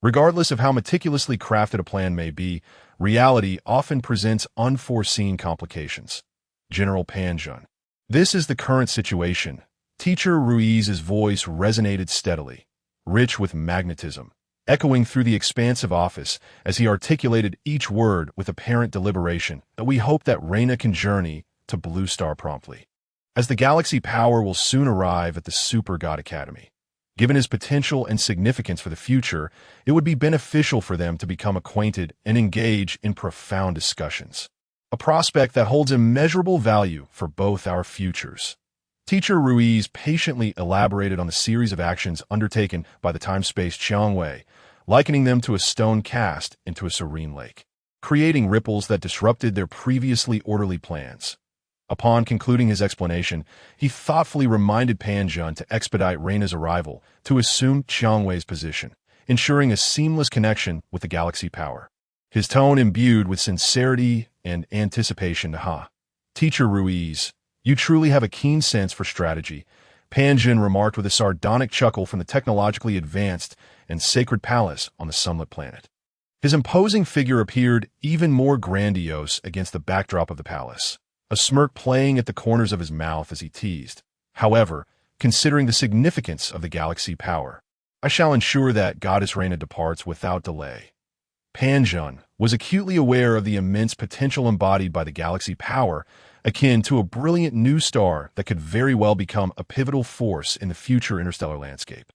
Regardless of how meticulously crafted a plan may be, reality often presents unforeseen complications. General Panjun. This is the current situation. Teacher Ruiz's voice resonated steadily, rich with magnetism, echoing through the expansive office as he articulated each word with apparent deliberation. That we hope that Reina can journey to Blue Star promptly, as the galaxy power will soon arrive at the Super God Academy. Given his potential and significance for the future, it would be beneficial for them to become acquainted and engage in profound discussions, a prospect that holds immeasurable value for both our futures. Teacher Ruiz patiently elaborated on the series of actions undertaken by the time-space Qiangwei, likening them to a stone cast into a serene lake, creating ripples that disrupted their previously orderly plans. Upon concluding his explanation, he thoughtfully reminded Panjun to expedite Reina's arrival to assume Qiangwei's position, ensuring a seamless connection with the galaxy power. His tone imbued with sincerity and anticipation. Teacher Ruiz, you truly have a keen sense for strategy, Panjun remarked with a sardonic chuckle from the technologically advanced and sacred palace on the sunlit planet. His imposing figure appeared even more grandiose against the backdrop of the palace, a smirk playing at the corners of his mouth as he teased. However, considering the significance of the galaxy power, I shall ensure that Goddess Reina departs without delay. Panjun was acutely aware of the immense potential embodied by the galaxy power, akin to a brilliant new star that could very well become a pivotal force in the future interstellar landscape.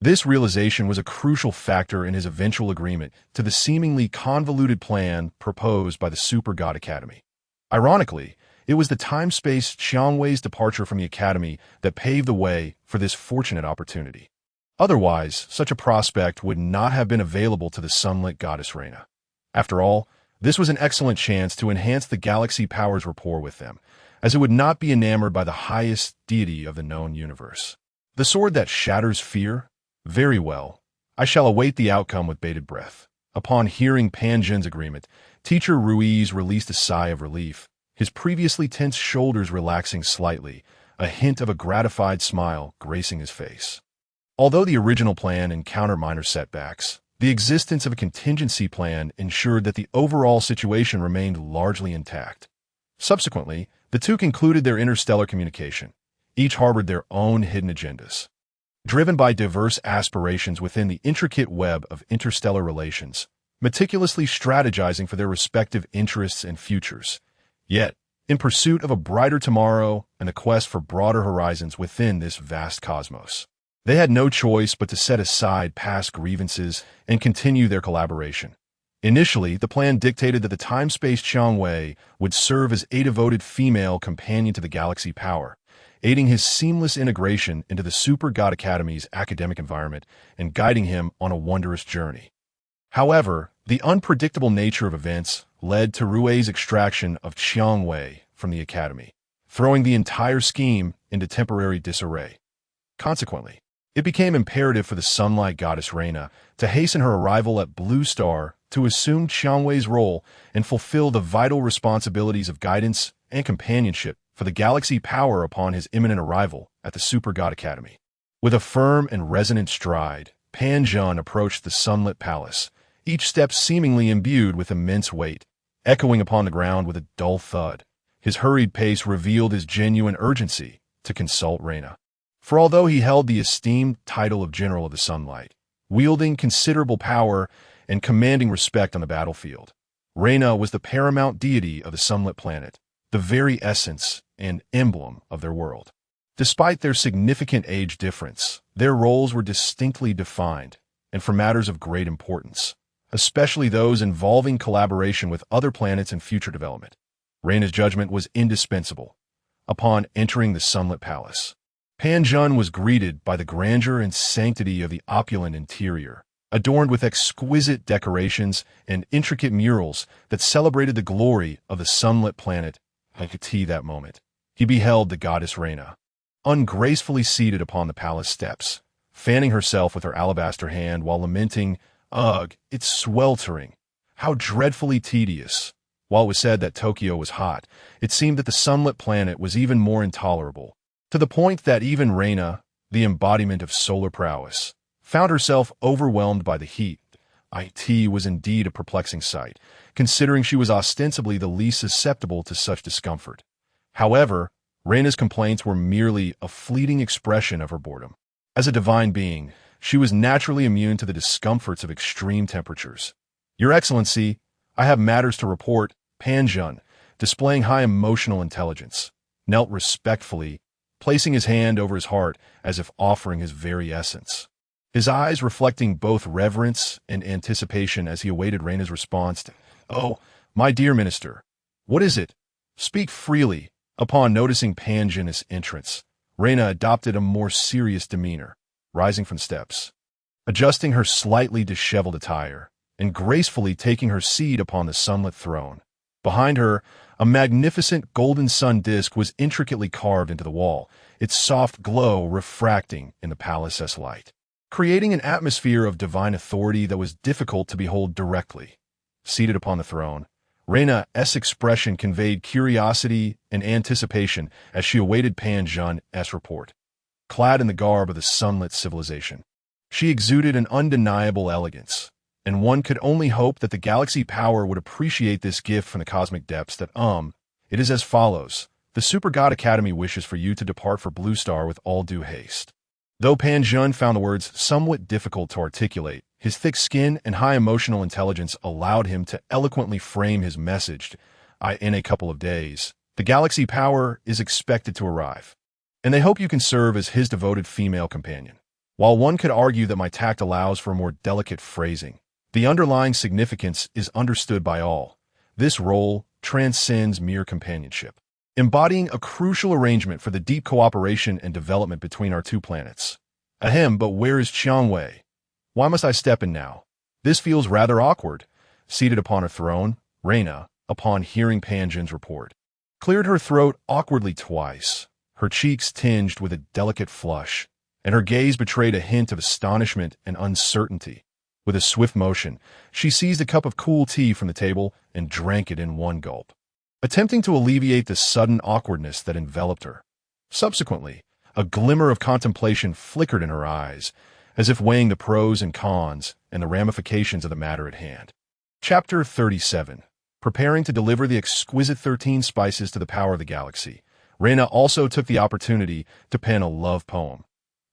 This realization was a crucial factor in his eventual agreement to the seemingly convoluted plan proposed by the Super God Academy. Ironically, it was the time-space Qiangwei's departure from the Academy that paved the way for this fortunate opportunity. Otherwise, such a prospect would not have been available to the sunlit goddess Reina. After all, this was an excellent chance to enhance the galaxy power's rapport with them, as it would not be enamored by the highest deity of the known universe. The sword that shatters fear? Very well. I shall await the outcome with bated breath. Upon hearing Pan Zhen's agreement, Teacher Ruiz released a sigh of relief, his previously tense shoulders relaxing slightly, a hint of a gratified smile gracing his face. Although the original plan encountered minor setbacks, the existence of a contingency plan ensured that the overall situation remained largely intact. Subsequently, the two concluded their interstellar communication. Each harbored their own hidden agendas. Driven by diverse aspirations within the intricate web of interstellar relations, meticulously strategizing for their respective interests and futures. Yet, in pursuit of a brighter tomorrow and a quest for broader horizons within this vast cosmos, they had no choice but to set aside past grievances and continue their collaboration. Initially, the plan dictated that the time-space Qiangwei would serve as a devoted female companion to the galaxy power, aiding his seamless integration into the Super God Academy's academic environment and guiding him on a wondrous journey. However, the unpredictable nature of events led to Rui's extraction of Qiangwei from the Academy, throwing the entire scheme into temporary disarray. Consequently, it became imperative for the Sunlight Goddess Reina to hasten her arrival at Blue Star to assume Qiangwei's role and fulfill the vital responsibilities of guidance and companionship for the galaxy power upon his imminent arrival at the Super God Academy. With a firm and resonant stride, Pan Zhen approached the sunlit palace, each step seemingly imbued with immense weight, echoing upon the ground with a dull thud. His hurried pace revealed his genuine urgency to consult Reina. For although he held the esteemed title of General of the Sunlight, wielding considerable power and commanding respect on the battlefield, Reina was the paramount deity of the sunlit planet, the very essence and emblem of their world. Despite their significant age difference, their roles were distinctly defined, and for matters of great importance, especially those involving collaboration with other planets and future development, Reina's judgment was indispensable. Upon entering the sunlit palace, Pan Zhen was greeted by the grandeur and sanctity of the opulent interior, adorned with exquisite decorations and intricate murals that celebrated the glory of the sunlit planet. At that moment, he beheld the goddess Reina, ungracefully seated upon the palace steps, fanning herself with her alabaster hand while lamenting, "Ugh, it's sweltering. How dreadfully tedious." While it was said that Tokyo was hot, it seemed that the sunlit planet was even more intolerable, to the point that even Reina, the embodiment of solar prowess, found herself overwhelmed by the heat. It was indeed a perplexing sight, considering she was ostensibly the least susceptible to such discomfort. However, Reina's complaints were merely a fleeting expression of her boredom. As a divine being, she was naturally immune to the discomforts of extreme temperatures. "Your Excellency, I have matters to report." Pan Zhen, displaying high emotional intelligence, knelt respectfully, placing his hand over his heart as if offering his very essence. His eyes reflecting both reverence and anticipation as he awaited Reina's response to, "Oh, my dear minister, what is it? Speak freely." Upon noticing Pan Zhen's entrance, Reina adopted a more serious demeanor, rising from the steps, adjusting her slightly disheveled attire, and gracefully taking her seat upon the sunlit throne. Behind her, a magnificent golden sun disk was intricately carved into the wall, its soft glow refracting in the palace's light, creating an atmosphere of divine authority that was difficult to behold directly. Seated upon the throne, Reina's expression conveyed curiosity and anticipation as she awaited Pan Zhen's report. Clad in the garb of the sunlit civilization, she exuded an undeniable elegance, and one could only hope that the galaxy power would appreciate this gift from the cosmic depths. It is as follows. The Super God Academy wishes for you to depart for Blue Star with all due haste. Though Pan Zhen found the words somewhat difficult to articulate, his thick skin and high emotional intelligence allowed him to eloquently frame his message. In a couple of days, the galaxy power is expected to arrive, and they hope you can serve as his devoted female companion. While one could argue that my tact allows for more delicate phrasing, the underlying significance is understood by all. This role transcends mere companionship, embodying a crucial arrangement for the deep cooperation and development between our two planets. Ahem, but where is Qiangwei? Why must I step in now? This feels rather awkward. Seated upon a throne, Reina, upon hearing Pan Zhen's report, cleared her throat awkwardly twice, her cheeks tinged with a delicate flush, and her gaze betrayed a hint of astonishment and uncertainty. With a swift motion, she seized a cup of cool tea from the table and drank it in one gulp, attempting to alleviate the sudden awkwardness that enveloped her. Subsequently, a glimmer of contemplation flickered in her eyes, as if weighing the pros and cons and the ramifications of the matter at hand. Chapter 37. Preparing to deliver the exquisite 13 spices to the power of the galaxy, Reina also took the opportunity to pen a love poem.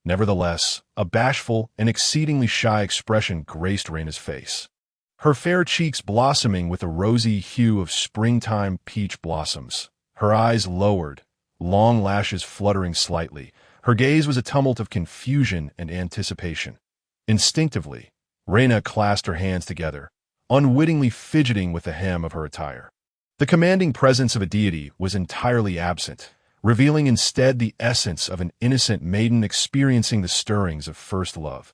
Nevertheless, a bashful and exceedingly shy expression graced Reina's face, her fair cheeks blossoming with the rosy hue of springtime peach blossoms. Her eyes lowered, long lashes fluttering slightly. Her gaze was a tumult of confusion and anticipation. Instinctively, Reina clasped her hands together, unwittingly fidgeting with the hem of her attire. The commanding presence of a deity was entirely absent, revealing instead the essence of an innocent maiden experiencing the stirrings of first love.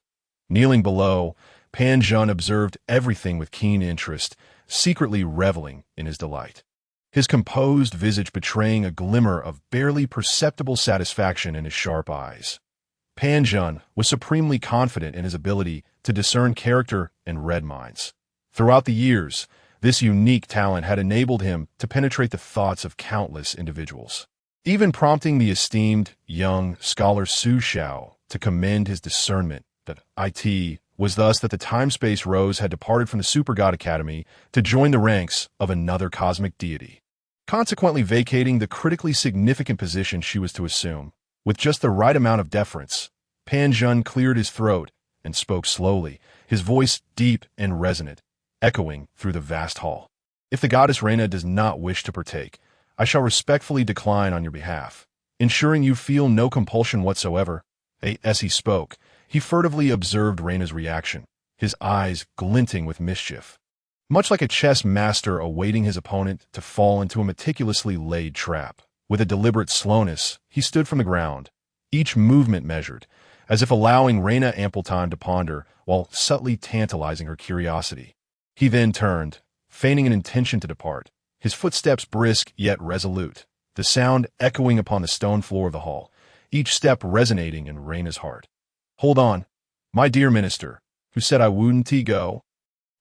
Kneeling below, Pan Zhen observed everything with keen interest, secretly reveling in his delight, his composed visage betraying a glimmer of barely perceptible satisfaction in his sharp eyes. Pan Zhen was supremely confident in his ability to discern character and read minds. Throughout the years, this unique talent had enabled him to penetrate the thoughts of countless individuals, even prompting the esteemed young scholar Su Xiao to commend his discernment that it was thus that the time-space Rose had departed from the Super God Academy to join the ranks of another cosmic deity, consequently vacating the critically significant position she was to assume. With just the right amount of deference, Pan Zhen cleared his throat and spoke slowly, his voice deep and resonant, echoing through the vast hall. If the goddess Reina does not wish to partake, I shall respectfully decline on your behalf, ensuring you feel no compulsion whatsoever. As he spoke, he furtively observed Reina's reaction, his eyes glinting with mischief. Much like a chess master awaiting his opponent to fall into a meticulously laid trap, with a deliberate slowness, he stood from the ground, each movement measured, as if allowing Reina ample time to ponder while subtly tantalizing her curiosity. He then turned, feigning an intention to depart, his footsteps brisk yet resolute, the sound echoing upon the stone floor of the hall, each step resonating in Reina's heart. Hold on, my dear minister, who said I wouldn't go?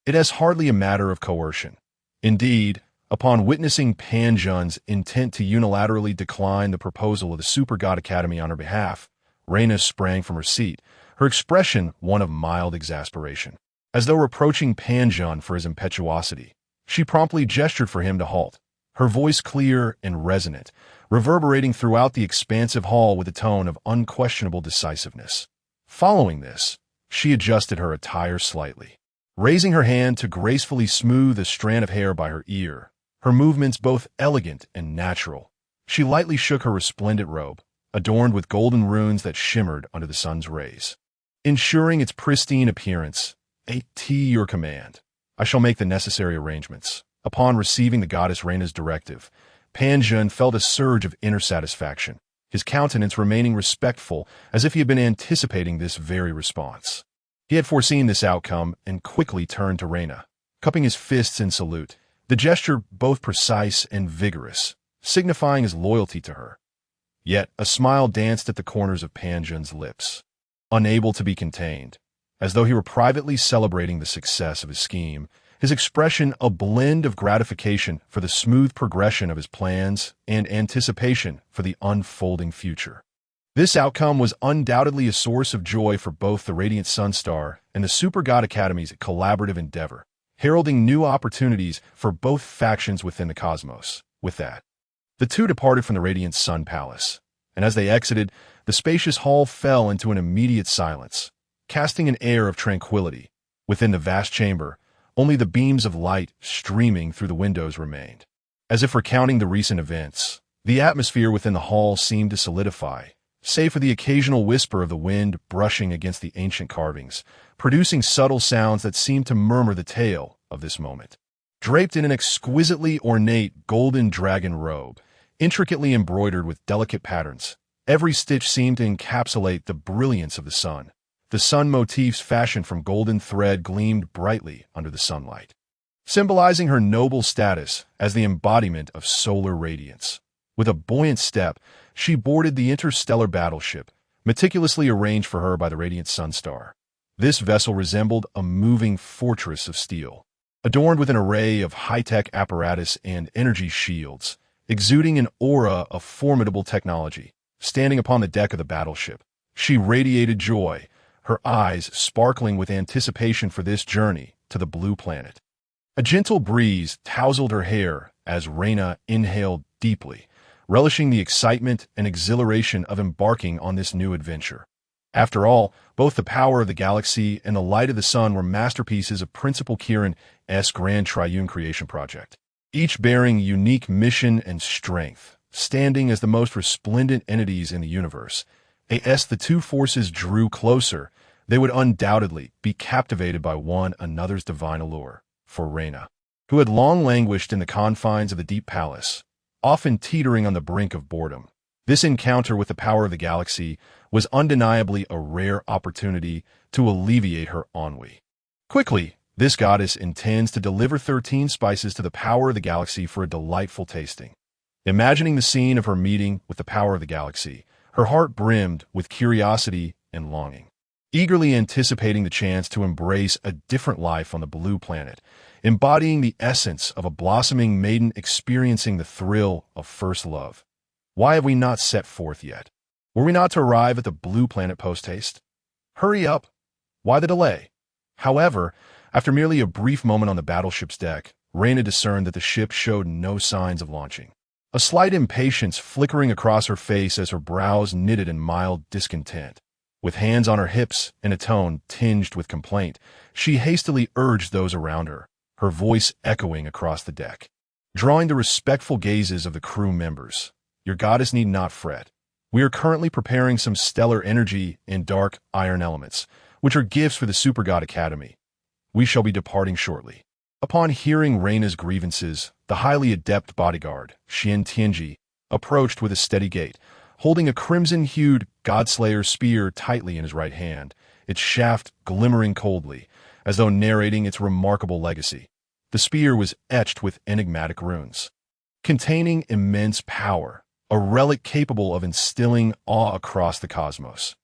It is hardly a matter of coercion. Indeed, upon witnessing Pan Zhen's intent to unilaterally decline the proposal of the Super God Academy on her behalf, Reina sprang from her seat, her expression one of mild exasperation. As though reproaching Pan Zhen for his impetuosity, she promptly gestured for him to halt, her voice clear and resonant, reverberating throughout the expansive hall with a tone of unquestionable decisiveness. Following this, she adjusted her attire slightly, raising her hand to gracefully smooth a strand of hair by her ear, her movements both elegant and natural. She lightly shook her resplendent robe, adorned with golden runes that shimmered under the sun's rays, ensuring its pristine appearance. At your command, I shall make the necessary arrangements. Upon receiving the goddess Reina's directive, Pan Zhen felt a surge of inner satisfaction, his countenance remaining respectful as if he had been anticipating this very response. He had foreseen this outcome and quickly turned to Reina, cupping his fists in salute, the gesture both precise and vigorous, signifying his loyalty to her. Yet a smile danced at the corners of Pan Zhen's lips, unable to be contained. As though he were privately celebrating the success of his scheme, his expression a blend of gratification for the smooth progression of his plans and anticipation for the unfolding future. This outcome was undoubtedly a source of joy for both the Radiant Sunstar and the Super God Academy's collaborative endeavor, heralding new opportunities for both factions within the cosmos. With that, the two departed from the Radiant Sun Palace, and as they exited, the spacious hall fell into an immediate silence, casting an air of tranquility. Within the vast chamber, only the beams of light streaming through the windows remained. As if recounting the recent events, the atmosphere within the hall seemed to solidify, save for the occasional whisper of the wind brushing against the ancient carvings, producing subtle sounds that seemed to murmur the tale of this moment. Draped in an exquisitely ornate golden dragon robe, intricately embroidered with delicate patterns, every stitch seemed to encapsulate the brilliance of the sun. The sun motifs fashioned from golden thread gleamed brightly under the sunlight, symbolizing her noble status as the embodiment of solar radiance. With a buoyant step, she boarded the interstellar battleship, meticulously arranged for her by the radiant Sunstar. This vessel resembled a moving fortress of steel, adorned with an array of high-tech apparatus and energy shields, exuding an aura of formidable technology. Standing upon the deck of the battleship, she radiated joy, her eyes sparkling with anticipation for this journey to the blue planet. A gentle breeze tousled her hair as Reyna inhaled deeply, relishing the excitement and exhilaration of embarking on this new adventure. After all, both the power of the galaxy and the light of the sun were masterpieces of Principal Kieran's Grand Triune Creation Project, each bearing unique mission and strength, standing as the most resplendent entities in the universe. As the two forces drew closer, they would undoubtedly be captivated by one another's divine allure. For Reyna, who had long languished in the confines of the Deep Palace, often teetering on the brink of boredom, this encounter with the power of the galaxy was undeniably a rare opportunity to alleviate her ennui. Quickly, this goddess intends to deliver 13 spices to the power of the galaxy for a delightful tasting. Imagining the scene of her meeting with the power of the galaxy, her heart brimmed with curiosity and longing, eagerly anticipating the chance to embrace a different life on the blue planet, embodying the essence of a blossoming maiden experiencing the thrill of first love. Why have we not set forth yet? Were we not to arrive at the blue planet post-haste? Hurry up! Why the delay? However, after merely a brief moment on the battleship's deck, Reyna discerned that the ship showed no signs of launching. A slight impatience flickering across her face as her brows knitted in mild discontent. With hands on her hips and a tone tinged with complaint, she hastily urged those around her, her voice echoing across the deck. Drawing the respectful gazes of the crew members, "Your goddess need not fret. We are currently preparing some stellar energy and dark iron elements, which are gifts for the Super God Academy. We shall be departing shortly." Upon hearing Reyna's grievances, the highly adept bodyguard, Qiangwei, approached with a steady gait, holding a crimson-hued Godslayer spear tightly in his right hand, its shaft glimmering coldly, as though narrating its remarkable legacy. The spear was etched with enigmatic runes, containing immense power, a relic capable of instilling awe across the cosmos.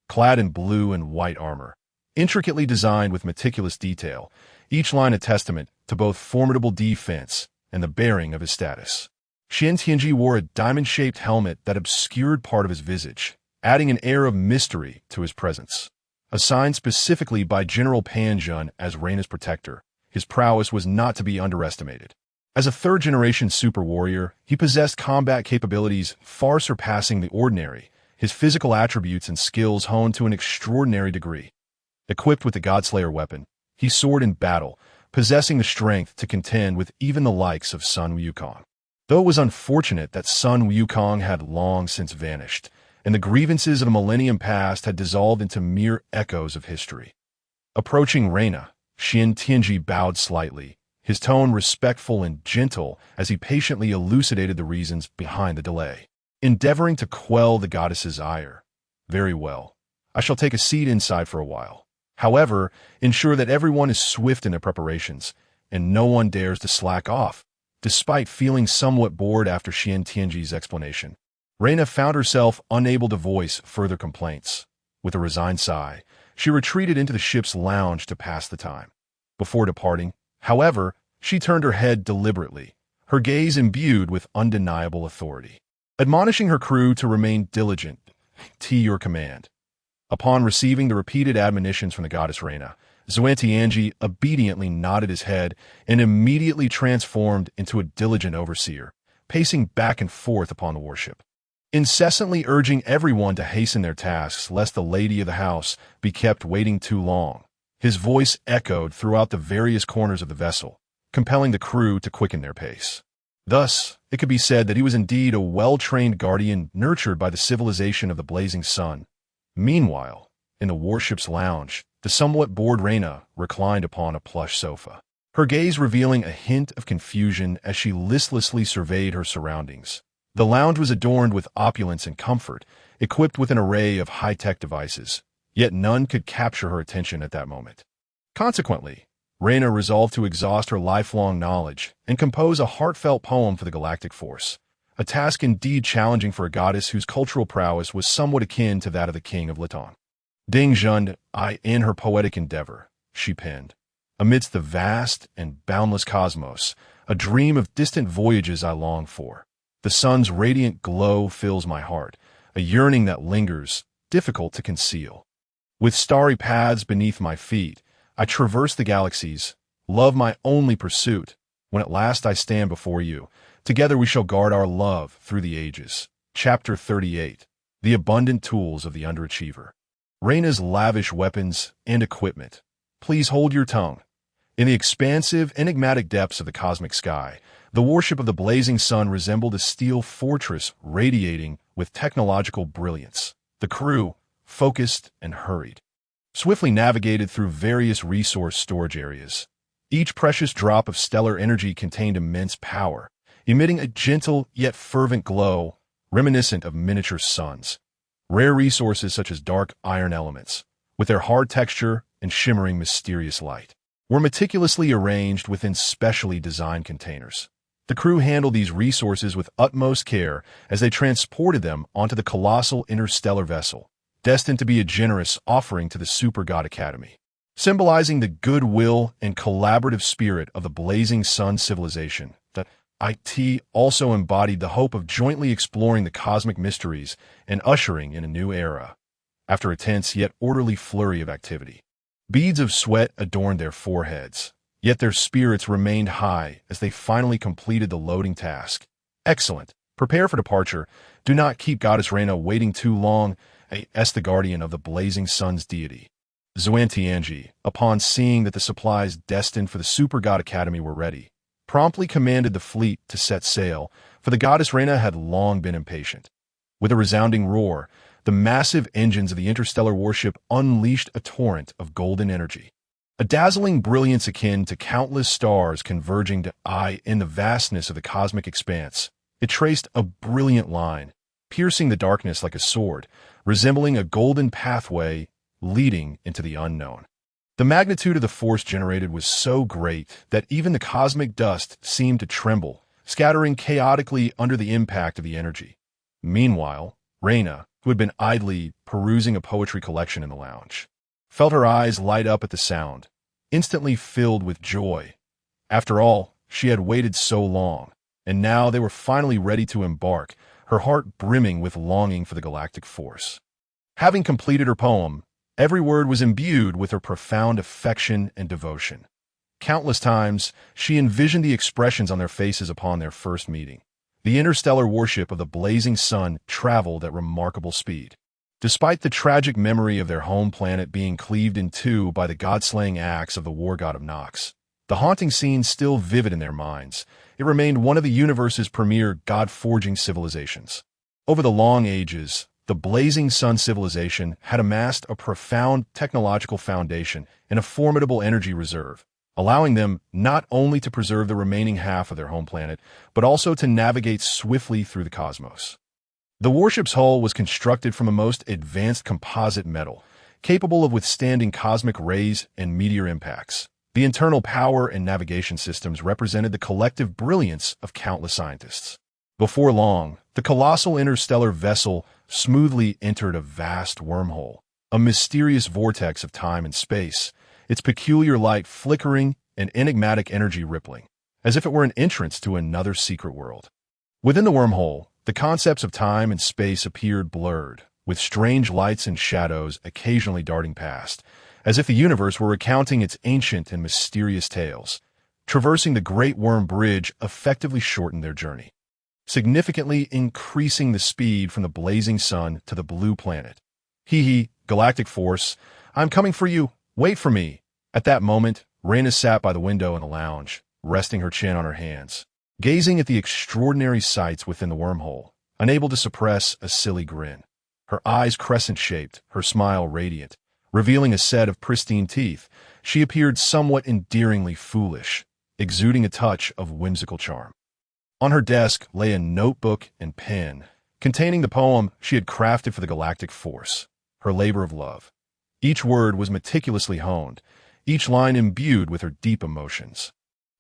Clad in blue and white armor, intricately designed with meticulous detail, each line a testament to both formidable defense and the bearing of his status. Qiangwei wore a diamond-shaped helmet that obscured part of his visage, adding an air of mystery to his presence. Assigned specifically by General Panjun as Reyna's protector, his prowess was not to be underestimated. As a third-generation super warrior, he possessed combat capabilities far surpassing the ordinary, his physical attributes and skills honed to an extraordinary degree. Equipped with the Godslayer weapon, he soared in battle, possessing the strength to contend with even the likes of Sun Wukong. Though it was unfortunate that Sun Wukong had long since vanished, and the grievances of the millennium past had dissolved into mere echoes of history. Approaching Reyna, Qiangwei bowed slightly, his tone respectful and gentle as he patiently elucidated the reasons behind the delay. Endeavoring to quell the goddess's ire. "Very well. I shall take a seat inside for a while. However, ensure that everyone is swift in their preparations, and no one dares to slack off." Despite feeling somewhat bored after Qiangwei's explanation, Reyna found herself unable to voice further complaints. With a resigned sigh, she retreated into the ship's lounge to pass the time. Before departing, however, she turned her head deliberately, her gaze imbued with undeniable authority, admonishing her crew to remain diligent. "To your command." Upon receiving the repeated admonitions from the goddess Reyna, Qiangwei obediently nodded his head and immediately transformed into a diligent overseer, pacing back and forth upon the warship, incessantly urging everyone to hasten their tasks lest the lady of the house be kept waiting too long. His voice echoed throughout the various corners of the vessel, compelling the crew to quicken their pace. Thus, it could be said that he was indeed a well-trained guardian nurtured by the civilization of the blazing sun. Meanwhile, in the warship's lounge, the somewhat bored Reyna reclined upon a plush sofa, her gaze revealing a hint of confusion as she listlessly surveyed her surroundings. The lounge was adorned with opulence and comfort, equipped with an array of high-tech devices, yet none could capture her attention at that moment. Consequently, Reyna resolved to exhaust her lifelong knowledge and compose a heartfelt poem for the galactic force, a task indeed challenging for a goddess whose cultural prowess was somewhat akin to that of the king of Litong. Ding Zhund, in her poetic endeavor, she penned, amidst the vast and boundless cosmos, a dream of distant voyages I long for. The sun's radiant glow fills my heart, a yearning that lingers, difficult to conceal. With starry paths beneath my feet, I traverse the galaxies, love my only pursuit. When at last I stand before you, together we shall guard our love through the ages. Chapter 38. The Abundant Tools of the Underachiever. Reyna's lavish weapons and equipment. Please hold your tongue. In the expansive, enigmatic depths of the cosmic sky, the warship of the blazing sun resembled a steel fortress radiating with technological brilliance. The crew, focused and hurried, swiftly navigated through various resource storage areas. Each precious drop of stellar energy contained immense power, emitting a gentle yet fervent glow reminiscent of miniature suns. Rare resources such as dark iron elements, with their hard texture and shimmering mysterious light, were meticulously arranged within specially designed containers. The crew handled these resources with utmost care as they transported them onto the colossal interstellar vessel, destined to be a generous offering to the Super God Academy, symbolizing the goodwill and collaborative spirit of the blazing sun civilization. The IT also embodied the hope of jointly exploring the cosmic mysteries and ushering in a new era. After a tense yet orderly flurry of activity, beads of sweat adorned their foreheads, yet their spirits remained high as they finally completed the loading task. Excellent. Prepare for departure. Do not keep Goddess Reyna waiting too long, as the guardian of the blazing sun's deity. Xuantianji, upon seeing that the supplies destined for the Super God Academy were ready, promptly commanded the fleet to set sail, for the goddess Reyna had long been impatient. With a resounding roar, the massive engines of the interstellar warship unleashed a torrent of golden energy, a dazzling brilliance akin to countless stars converging in the vastness of the cosmic expanse. It traced a brilliant line, piercing the darkness like a sword, resembling a golden pathway leading into the unknown. The magnitude of the force generated was so great that even the cosmic dust seemed to tremble, scattering chaotically under the impact of the energy. Meanwhile, Reyna, who had been idly perusing a poetry collection in the lounge, felt her eyes light up at the sound, instantly filled with joy. After all, she had waited so long, and now they were finally ready to embark, her heart brimming with longing for the galactic force. Having completed her poem, every word was imbued with her profound affection and devotion. Countless times, she envisioned the expressions on their faces upon their first meeting. The interstellar warship of the blazing sun traveled at remarkable speed. Despite the tragic memory of their home planet being cleaved in two by the god-slaying axe of the war god of Nox, the haunting scene still vivid in their minds, it remained one of the universe's premier god-forging civilizations. Over the long ages, the blazing sun civilization had amassed a profound technological foundation and a formidable energy reserve, allowing them not only to preserve the remaining half of their home planet, but also to navigate swiftly through the cosmos. The warship's hull was constructed from a most advanced composite metal, capable of withstanding cosmic rays and meteor impacts. The internal power and navigation systems represented the collective brilliance of countless scientists. Before long, the colossal interstellar vessel smoothly entered a vast wormhole, a mysterious vortex of time and space, its peculiar light flickering and enigmatic energy rippling, as if it were an entrance to another secret world. Within the wormhole, the concepts of time and space appeared blurred, with strange lights and shadows occasionally darting past, as if the universe were recounting its ancient and mysterious tales. Traversing the Great Worm Bridge effectively shortened their journey, significantly increasing the speed from the blazing sun to the blue planet. Hehe, galactic force, I'm coming for you. Wait for me. At that moment, Reyna sat by the window in the lounge, resting her chin on her hands. gazing at the extraordinary sights within the wormhole, unable to suppress a silly grin. Her eyes crescent-shaped, her smile radiant, revealing a set of pristine teeth. She appeared somewhat endearingly foolish, exuding a touch of whimsical charm. On her desk lay a notebook and pen, containing the poem she had crafted for the Galactic Force, her labor of love. Each word was meticulously honed, each line imbued with her deep emotions.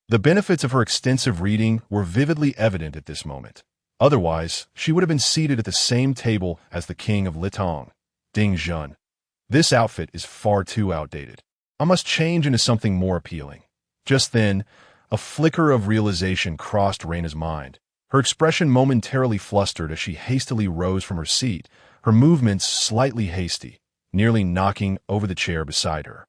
The benefits of her extensive reading were vividly evident at this moment. Otherwise, she would have been seated at the same table as the king of Litong, Ding Zhun. This outfit is far too outdated. I must change into something more appealing. Just then, a flicker of realization crossed Reina's mind. Her expression momentarily flustered as she hastily rose from her seat, her movements slightly hasty, nearly knocking over the chair beside her.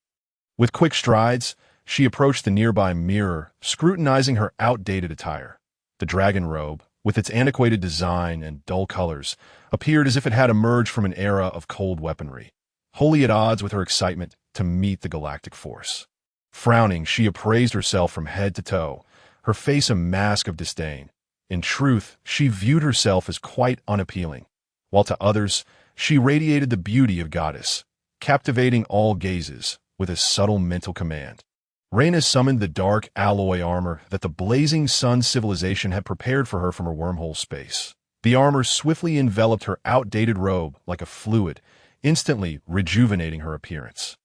With quick strides, she approached the nearby mirror, scrutinizing her outdated attire. The dragon robe, with its antiquated design and dull colors, appeared as if it had emerged from an era of cold weaponry, wholly at odds with her excitement to meet the Galactic Force. Frowning, she appraised herself from head to toe, her face a mask of disdain. In truth, she viewed herself as quite unappealing, while to others, she radiated the beauty of goddess, captivating all gazes with a subtle mental command. Reina summoned the dark alloy armor that the blazing sun civilization had prepared for her from her wormhole space. The armor swiftly enveloped her outdated robe like a fluid, instantly rejuvenating her appearance.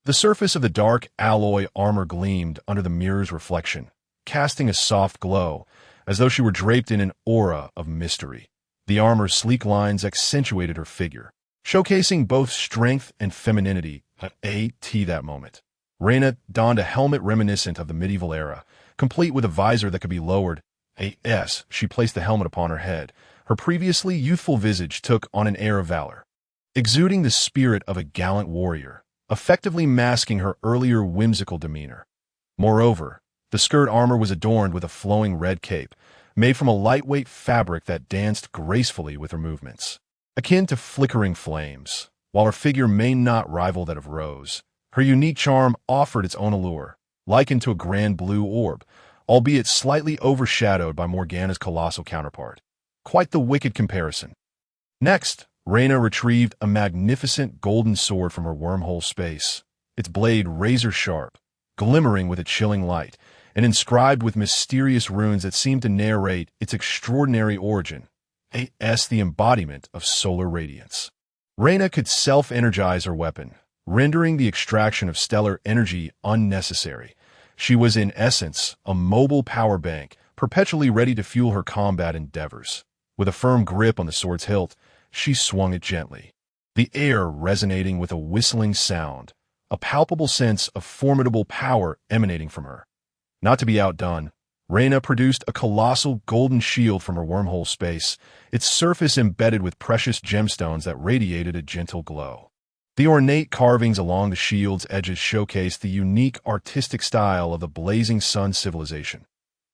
The surface of the dark alloy armor gleamed under the mirror's reflection, casting a soft glow, as though she were draped in an aura of mystery. The armor's sleek lines accentuated her figure, showcasing both strength and femininity at that moment. Reina donned a helmet reminiscent of the medieval era, complete with a visor that could be lowered. She placed the helmet upon her head. Her previously youthful visage took on an air of valor, exuding the spirit of a gallant warrior, effectively masking her earlier whimsical demeanor. Moreover, the skirt armor was adorned with a flowing red cape, made from a lightweight fabric that danced gracefully with her movements, akin to flickering flames. While her figure may not rival that of Rose, her unique charm offered its own allure, likened to a grand blue orb, albeit slightly overshadowed by Morgana's colossal counterpart. Quite the wicked comparison. Next, Reina retrieved a magnificent golden sword from her wormhole space, its blade razor-sharp, glimmering with a chilling light, and inscribed with mysterious runes that seemed to narrate its extraordinary origin, the embodiment of solar radiance. Reina could self-energize her weapon, rendering the extraction of stellar energy unnecessary. She was in essence a mobile power bank, perpetually ready to fuel her combat endeavors. With a firm grip on the sword's hilt, she swung it gently, the air resonating with a whistling sound, a palpable sense of formidable power emanating from her. Not to be outdone, Reina produced a colossal golden shield from her wormhole space, its surface embedded with precious gemstones that radiated a gentle glow. The ornate carvings along the shield's edges showcased the unique artistic style of the blazing sun civilization.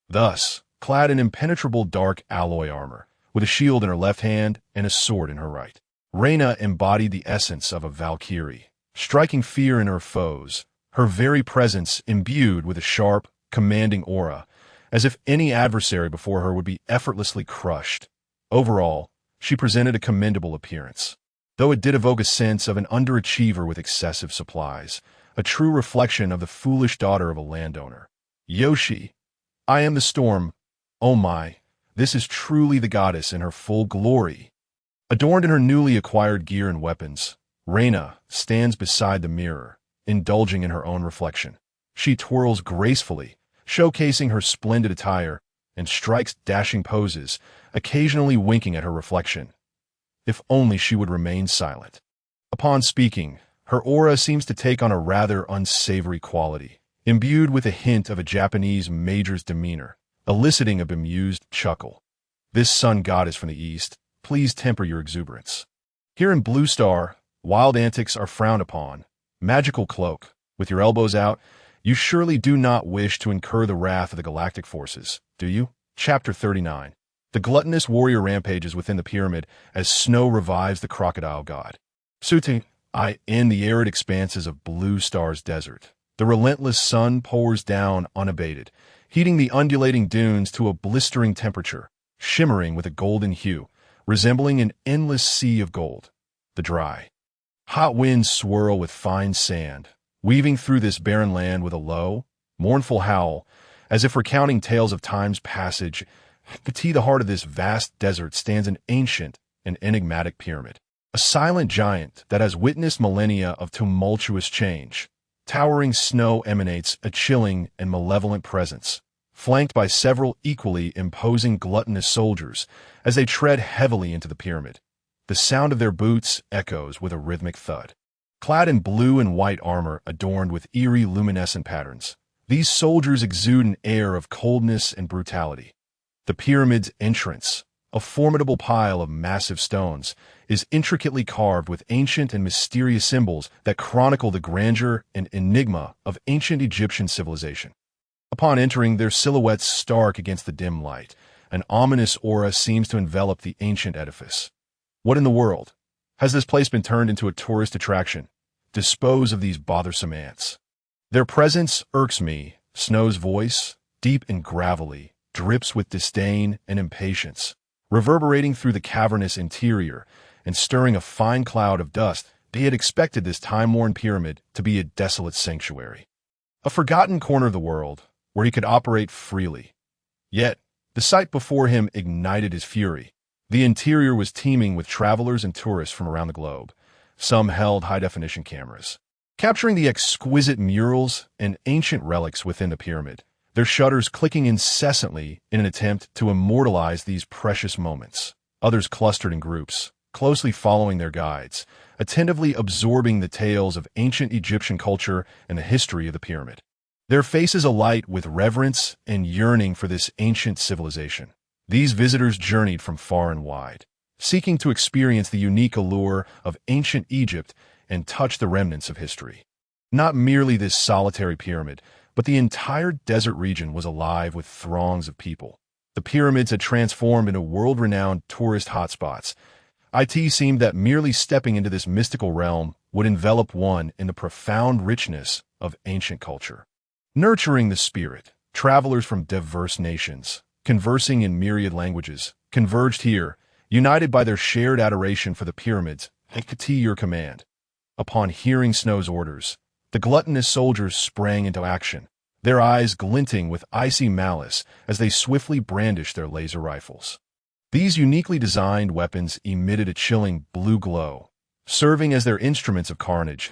Thus, clad in impenetrable dark alloy armor, with a shield in her left hand and a sword in her right, Reina embodied the essence of a Valkyrie, striking fear in her foes, her very presence imbued with a sharp, commanding aura, as if any adversary before her would be effortlessly crushed. Overall, she presented a commendable appearance, though it did evoke a sense of an underachiever with excessive supplies, a true reflection of the foolish daughter of a landowner. Yoshi, I am the storm. Oh my, this is truly the goddess in her full glory. Adorned in her newly acquired gear and weapons, Reina stands beside the mirror, indulging in her own reflection. She twirls gracefully, showcasing her splendid attire, and strikes dashing poses, occasionally winking at her reflection. If only she would remain silent. Upon speaking, her aura seems to take on a rather unsavory quality, imbued with a hint of a Japanese major's demeanor, eliciting a bemused chuckle. This sun goddess from the east, please temper your exuberance. Here in Blue Star, wild antics are frowned upon. Magical cloak, with your elbows out, you surely do not wish to incur the wrath of the galactic forces, do you? Chapter 39. The gluttonous warrior rampages within the pyramid as snow revives the crocodile god. In the arid expanses of Blue Star's desert, the relentless sun pours down unabated, heating the undulating dunes to a blistering temperature, shimmering with a golden hue, resembling an endless sea of gold. The dry, hot winds swirl with fine sand, weaving through this barren land with a low, mournful howl, as if recounting tales of time's passage. The heart of this vast desert stands an ancient and enigmatic pyramid, a silent giant that has witnessed millennia of tumultuous change. Towering snow emanates a chilling and malevolent presence, flanked by several equally imposing gluttonous soldiers as they tread heavily into the pyramid. The sound of their boots echoes with a rhythmic thud. Clad in blue and white armor adorned with eerie luminescent patterns, these soldiers exude an air of coldness and brutality. The pyramid's entrance, a formidable pile of massive stones, is intricately carved with ancient and mysterious symbols that chronicle the grandeur and enigma of ancient Egyptian civilization. Upon entering, their silhouettes stark against the dim light. An ominous aura seems to envelop the ancient edifice. What in the world? Has this place been turned into a tourist attraction? Dispose of these bothersome ants. Their presence irks me. Snow's voice, deep and gravelly, drips with disdain and impatience, reverberating through the cavernous interior and stirring a fine cloud of dust. They had expected this time-worn pyramid to be a desolate sanctuary, a forgotten corner of the world where he could operate freely. Yet, the sight before him ignited his fury. The interior was teeming with travelers and tourists from around the globe. Some held high-definition cameras, capturing the exquisite murals and ancient relics within the pyramid, their shutters clicking incessantly in an attempt to immortalize these precious moments. Others clustered in groups, closely following their guides, attentively absorbing the tales of ancient Egyptian culture and the history of the pyramid. Their faces alight with reverence and yearning for this ancient civilization. These visitors journeyed from far and wide, seeking to experience the unique allure of ancient Egypt and touch the remnants of history. Not merely this solitary pyramid, but the entire desert region was alive with throngs of people. The pyramids had transformed into world-renowned tourist hotspots. It seemed that merely stepping into this mystical realm would envelop one in the profound richness of ancient culture. Nurturing the spirit, travelers from diverse nations, conversing in myriad languages, converged here, united by their shared adoration for the pyramids. At your command. Upon hearing Snow's orders, the gluttonous soldiers sprang into action, their eyes glinting with icy malice as they swiftly brandished their laser rifles. These uniquely designed weapons emitted a chilling blue glow, serving as their instruments of carnage.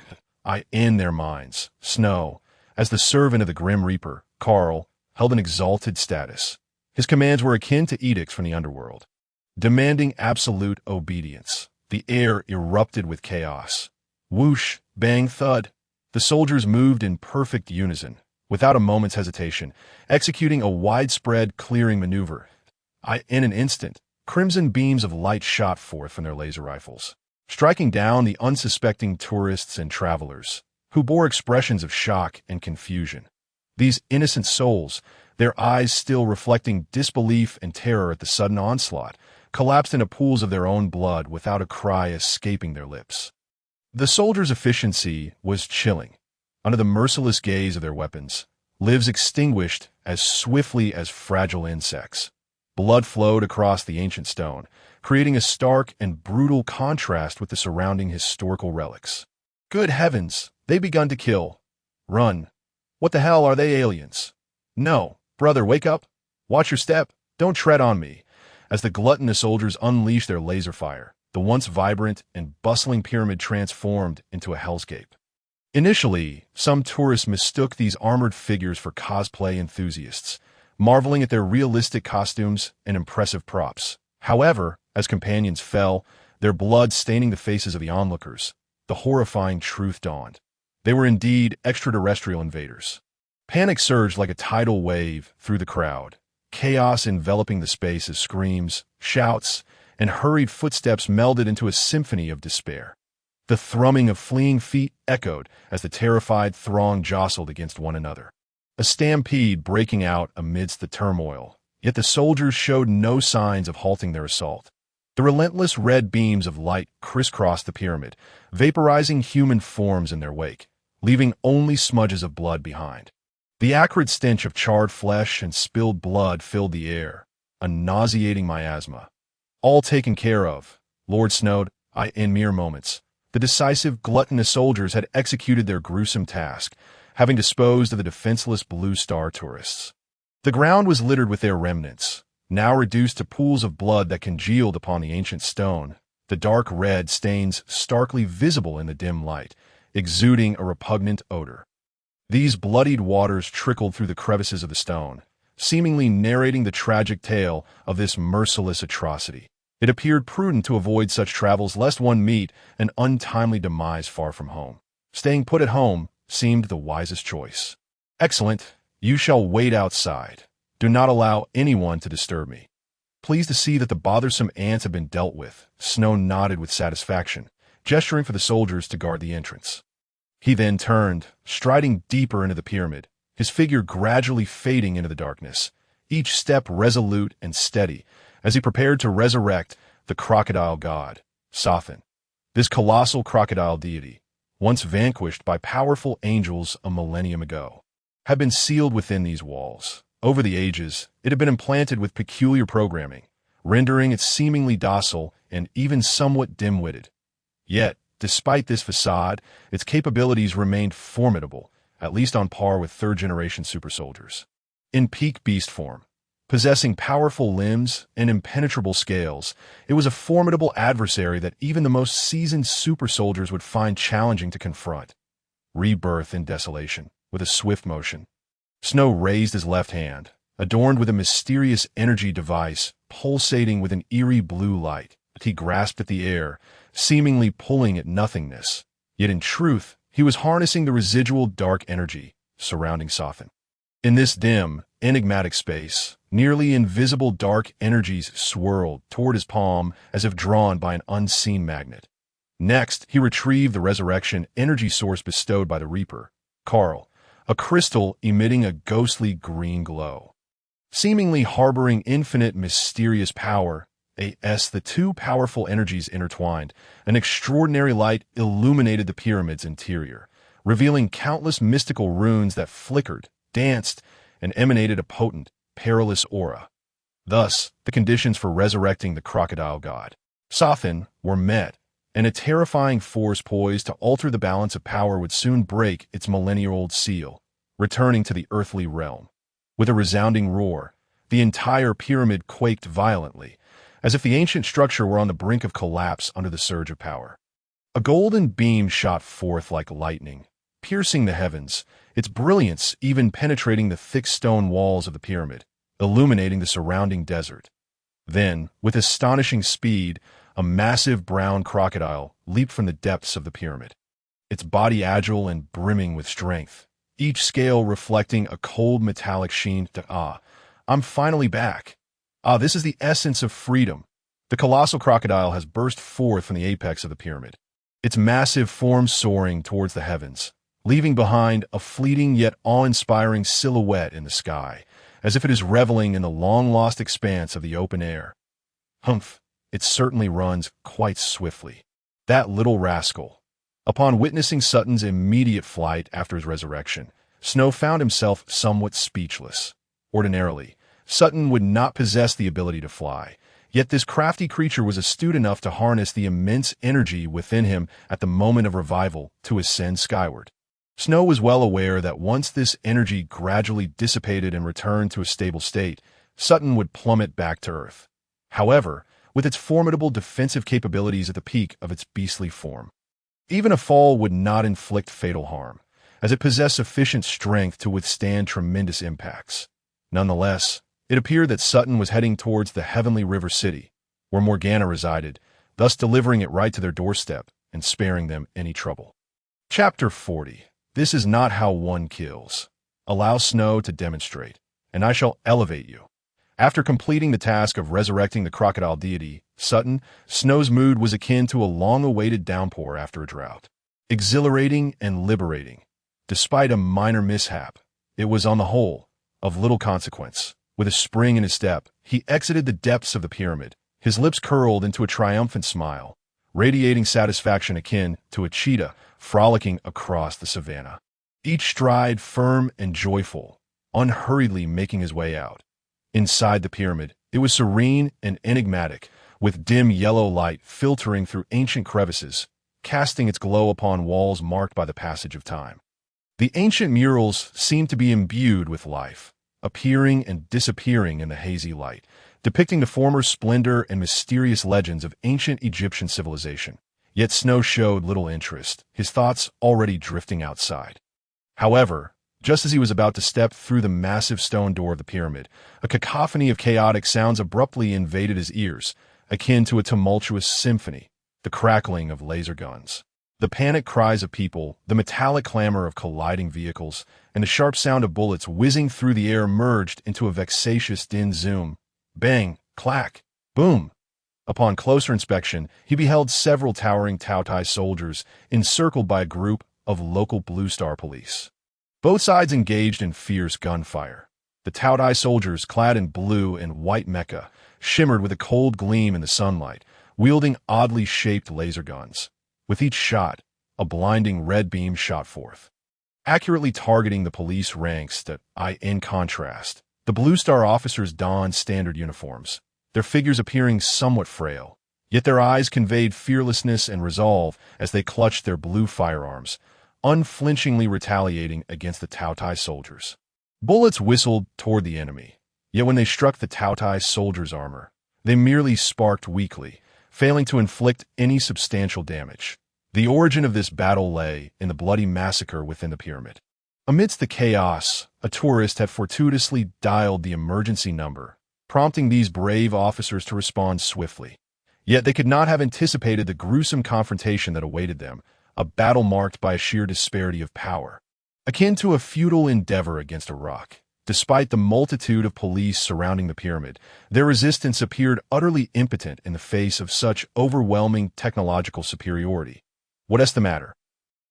In their minds, Snow, as the servant of the Grim Reaper, Karl, held an exalted status. His commands were akin to edicts from the underworld, demanding absolute obedience. The air erupted with chaos. Whoosh, bang, thud. The soldiers moved in perfect unison, without a moment's hesitation, executing a widespread clearing maneuver. In an instant, crimson beams of light shot forth from their laser rifles, striking down the unsuspecting tourists and travelers, who bore expressions of shock and confusion. These innocent souls, their eyes still reflecting disbelief and terror at the sudden onslaught, collapsed into pools of their own blood without a cry escaping their lips. The soldiers' efficiency was chilling. Under the merciless gaze of their weapons, lives extinguished as swiftly as fragile insects. Blood flowed across the ancient stone, creating a stark and brutal contrast with the surrounding historical relics. Good heavens, they begun to kill. Run. What the hell are they, aliens? No, brother, wake up. Watch your step. Don't tread on me. As the gluttonous soldiers unleashed their laser fire, the once vibrant and bustling pyramid transformed into a hellscape. Initially, some tourists mistook these armored figures for cosplay enthusiasts, marveling at their realistic costumes and impressive props. However, as companions fell, their blood staining the faces of the onlookers, the horrifying truth dawned. They were indeed extraterrestrial invaders. Panic surged like a tidal wave through the crowd, chaos enveloping the space as screams, shouts, and hurried footsteps melded into a symphony of despair. The thrumming of fleeing feet echoed as the terrified throng jostled against one another, a stampede breaking out amidst the turmoil. Yet the soldiers showed no signs of halting their assault. The relentless red beams of light crisscrossed the pyramid, vaporizing human forms in their wake, leaving only smudges of blood behind. The acrid stench of charred flesh and spilled blood filled the air, a nauseating miasma. All taken care of, Lord Snow. In mere moments, the decisive, gluttonous soldiers had executed their gruesome task, having disposed of the defenseless Blue Star tourists. The ground was littered with their remnants, now reduced to pools of blood that congealed upon the ancient stone, the dark red stains starkly visible in the dim light, exuding a repugnant odor. These bloodied waters trickled through the crevices of the stone, seemingly narrating the tragic tale of this merciless atrocity. It appeared prudent to avoid such travels lest one meet an untimely demise far from home. Staying put at home seemed the wisest choice. Excellent. You shall wait outside. Do not allow anyone to disturb me. Pleased to see that the bothersome ants have been dealt with, Snow nodded with satisfaction, gesturing for the soldiers to guard the entrance. He then turned, striding deeper into the pyramid, his figure gradually fading into the darkness, each step resolute and steady, as he prepared to resurrect the crocodile god, Sothin. This colossal crocodile deity, once vanquished by powerful angels a millennium ago, had been sealed within these walls. Over the ages, it had been implanted with peculiar programming, rendering it seemingly docile and even somewhat dim-witted. Yet, despite this facade, its capabilities remained formidable, at least on par with third-generation super soldiers. In peak beast form, possessing powerful limbs and impenetrable scales, it was a formidable adversary that even the most seasoned super soldiers would find challenging to confront. Rebirth in desolation, with a swift motion. Snow raised his left hand, adorned with a mysterious energy device pulsating with an eerie blue light. He grasped at the air, seemingly pulling at nothingness. Yet in truth, he was harnessing the residual dark energy surrounding Sothin. In this dim, enigmatic space, nearly invisible dark energies swirled toward his palm as if drawn by an unseen magnet. Next, he retrieved the resurrection energy source bestowed by the Reaper, Karl, a crystal emitting a ghostly green glow. Seemingly harboring infinite mysterious power, the two powerful energies intertwined, an extraordinary light illuminated the pyramid's interior, revealing countless mystical runes that flickered, danced, and emanated a potent, perilous aura. Thus, the conditions for resurrecting the crocodile god, Sothin, were met, and a terrifying force poised to alter the balance of power would soon break its millennia-old seal, returning to the earthly realm. With a resounding roar, the entire pyramid quaked violently, as if the ancient structure were on the brink of collapse under the surge of power. A golden beam shot forth like lightning, piercing the heavens, its brilliance even penetrating the thick stone walls of the pyramid, illuminating the surrounding desert. Then, with astonishing speed, a massive brown crocodile leaped from the depths of the pyramid, its body agile and brimming with strength, each scale reflecting a cold metallic sheen. I'm finally back. This is the essence of freedom. The colossal crocodile has burst forth from the apex of the pyramid, its massive form soaring towards the heavens, leaving behind a fleeting yet awe-inspiring silhouette in the sky, as if it is reveling in the long-lost expanse of the open air. Humph, it certainly runs quite swiftly. That little rascal. Upon witnessing Sutton's immediate flight after his resurrection, Snow found himself somewhat speechless. Ordinarily, Sutton would not possess the ability to fly, yet this crafty creature was astute enough to harness the immense energy within him at the moment of revival to ascend skyward. Snow was well aware that once this energy gradually dissipated and returned to a stable state, Sutton would plummet back to Earth. However, with its formidable defensive capabilities at the peak of its beastly form, even a fall would not inflict fatal harm, as it possessed sufficient strength to withstand tremendous impacts. Nonetheless, it appeared that Sutton was heading towards the Heavenly River City, where Morgana resided, thus delivering it right to their doorstep and sparing them any trouble. Chapter 40. This is not how one kills. Allow Snow to demonstrate, and I shall elevate you. After completing the task of resurrecting the crocodile deity, Sutton, Snow's mood was akin to a long-awaited downpour after a drought. Exhilarating and liberating. Despite a minor mishap, it was, on the whole, of little consequence. With a spring in his step, he exited the depths of the pyramid, his lips curled into a triumphant smile, radiating satisfaction akin to a cheetah frolicking across the savannah. each stride firm and joyful, unhurriedly making his way out. Inside the pyramid, it was serene and enigmatic, with dim yellow light filtering through ancient crevices, casting its glow upon walls marked by the passage of time. The ancient murals seemed to be imbued with life, appearing and disappearing in the hazy light, depicting the former splendor and mysterious legends of ancient Egyptian civilization. Yet Snow showed little interest, his thoughts already drifting outside. However, just as he was about to step through the massive stone door of the pyramid, a cacophony of chaotic sounds abruptly invaded his ears, akin to a tumultuous symphony, the crackling of laser guns, the panicked cries of people, the metallic clamor of colliding vehicles, and the sharp sound of bullets whizzing through the air merged into a vexatious din zoom. Bang, clack, boom. Upon closer inspection, he beheld several towering Taotai soldiers encircled by a group of local Blue Star police. Both sides engaged in fierce gunfire. The Taotai soldiers, clad in blue and white mecha, shimmered with a cold gleam in the sunlight, wielding oddly shaped laser guns. With each shot, a blinding red beam shot forth, accurately targeting the police ranks in contrast, the Blue Star officers donned standard uniforms, their figures appearing somewhat frail, yet their eyes conveyed fearlessness and resolve as they clutched their blue firearms, unflinchingly retaliating against the Taotai soldiers. Bullets whistled toward the enemy, yet when they struck the Taotai soldiers' armor, they merely sparked weakly, failing to inflict any substantial damage. The origin of this battle lay in the bloody massacre within the pyramid. Amidst the chaos, a tourist had fortuitously dialed the emergency number, prompting these brave officers to respond swiftly. Yet they could not have anticipated the gruesome confrontation that awaited them, a battle marked by a sheer disparity of power, akin to a futile endeavor against a rock. Despite the multitude of police surrounding the pyramid, their resistance appeared utterly impotent in the face of such overwhelming technological superiority. What's the matter?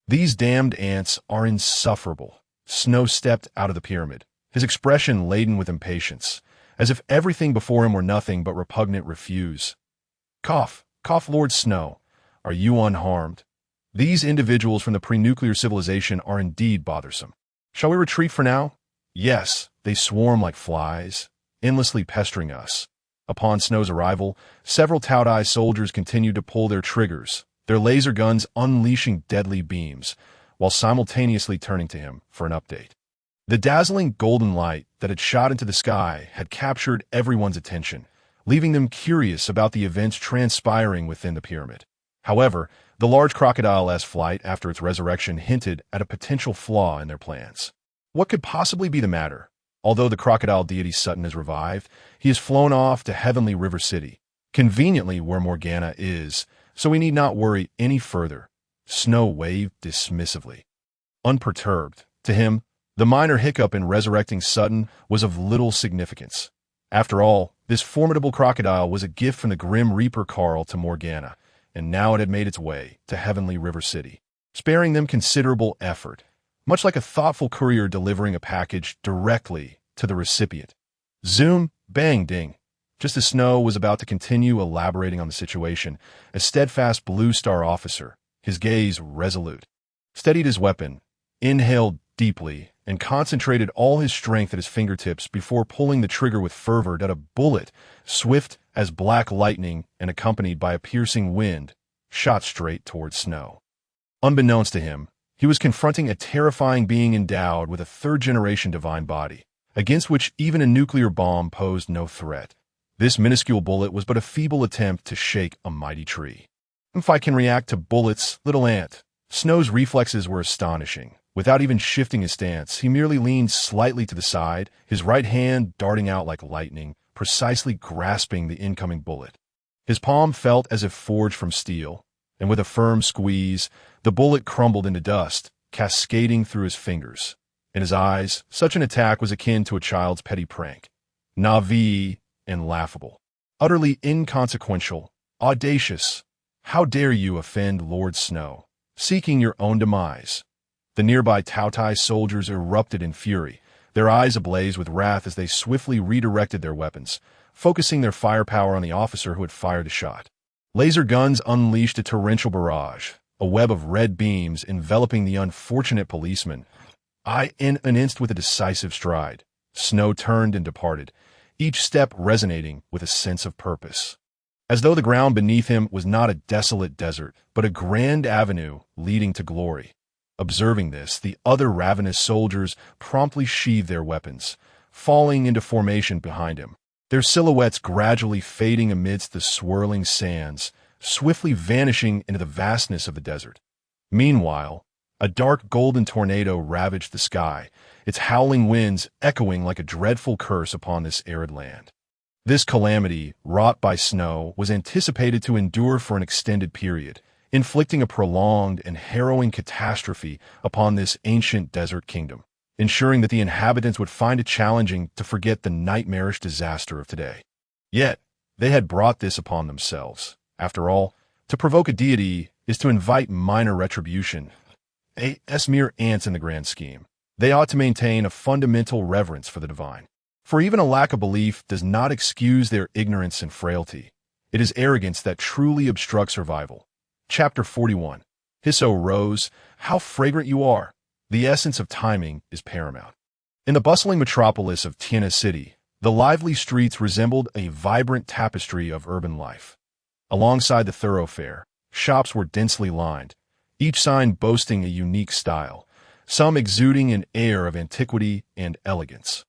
These damned ants are insufferable. Snow stepped out of the pyramid, his expression laden with impatience, as if everything before him were nothing but repugnant refuse. Cough, cough, Lord Snow. Are you unharmed? These individuals from the pre-nuclear civilization are indeed bothersome. Shall we retreat for now? Yes, they swarm like flies, endlessly pestering us. Upon Snow's arrival, several Taotai soldiers continued to pull their triggers, their laser guns unleashing deadly beams, while simultaneously turning to him for an update. The dazzling golden light that had shot into the sky had captured everyone's attention, leaving them curious about the events transpiring within the pyramid. However, the large crocodile's flight after its resurrection hinted at a potential flaw in their plans. What could possibly be the matter? Although the crocodile deity Sutton is revived, he has flown off to Heavenly River City, conveniently where Morgana is, so we need not worry any further. Snow waved dismissively. Unperturbed, to him, the minor hiccup in resurrecting Sutton was of little significance. After all, this formidable crocodile was a gift from the Grim Reaper Carl to Morgana, and now it had made its way to Heavenly River City, sparing them considerable effort, much like a thoughtful courier delivering a package directly to the recipient. Zoom, bang, ding. Just as Snow was about to continue elaborating on the situation, a steadfast Blue Star officer, his gaze resolute, steadied his weapon, inhaled deeply, and concentrated all his strength at his fingertips before pulling the trigger with fervor that a bullet, swift as black lightning and accompanied by a piercing wind, shot straight towards Snow. Unbeknownst to him, he was confronting a terrifying being endowed with a third-generation divine body, against which even a nuclear bomb posed no threat. This minuscule bullet was but a feeble attempt to shake a mighty tree. If I can react to bullets, little ant. Snow's reflexes were astonishing. Without even shifting his stance, he merely leaned slightly to the side, his right hand darting out like lightning, precisely grasping the incoming bullet. His palm felt as if forged from steel, and with a firm squeeze, the bullet crumbled into dust, cascading through his fingers. In his eyes, such an attack was akin to a child's petty prank. Naive and laughable. Utterly inconsequential. Audacious. How dare you offend Lord Snow, seeking your own demise? The nearby Taotai soldiers erupted in fury, their eyes ablaze with wrath as they swiftly redirected their weapons, focusing their firepower on the officer who had fired the shot. Laser guns unleashed a torrential barrage, a web of red beams enveloping the unfortunate policeman, I inced with a decisive stride. Snow turned and departed, each step resonating with a sense of purpose. As though the ground beneath him was not a desolate desert, but a grand avenue leading to glory. Observing this, the other ravenous soldiers promptly sheathed their weapons, falling into formation behind him, their silhouettes gradually fading amidst the swirling sands, swiftly vanishing into the vastness of the desert. Meanwhile, a dark golden tornado ravaged the sky, its howling winds echoing like a dreadful curse upon this arid land. This calamity, wrought by snow, was anticipated to endure for an extended period, inflicting a prolonged and harrowing catastrophe upon this ancient desert kingdom, ensuring that the inhabitants would find it challenging to forget the nightmarish disaster of today. Yet, they had brought this upon themselves. After all, to provoke a deity is to invite minor retribution. As mere ants in the grand scheme, they ought to maintain a fundamental reverence for the divine. For even a lack of belief does not excuse their ignorance and frailty. It is arrogance that truly obstructs survival. Chapter 41. Hisso Rose, how fragrant you are! The essence of timing is paramount. In the bustling metropolis of Tiana City, the lively streets resembled a vibrant tapestry of urban life. Alongside the thoroughfare, shops were densely lined, each sign boasting a unique style, some exuding an air of antiquity and elegance,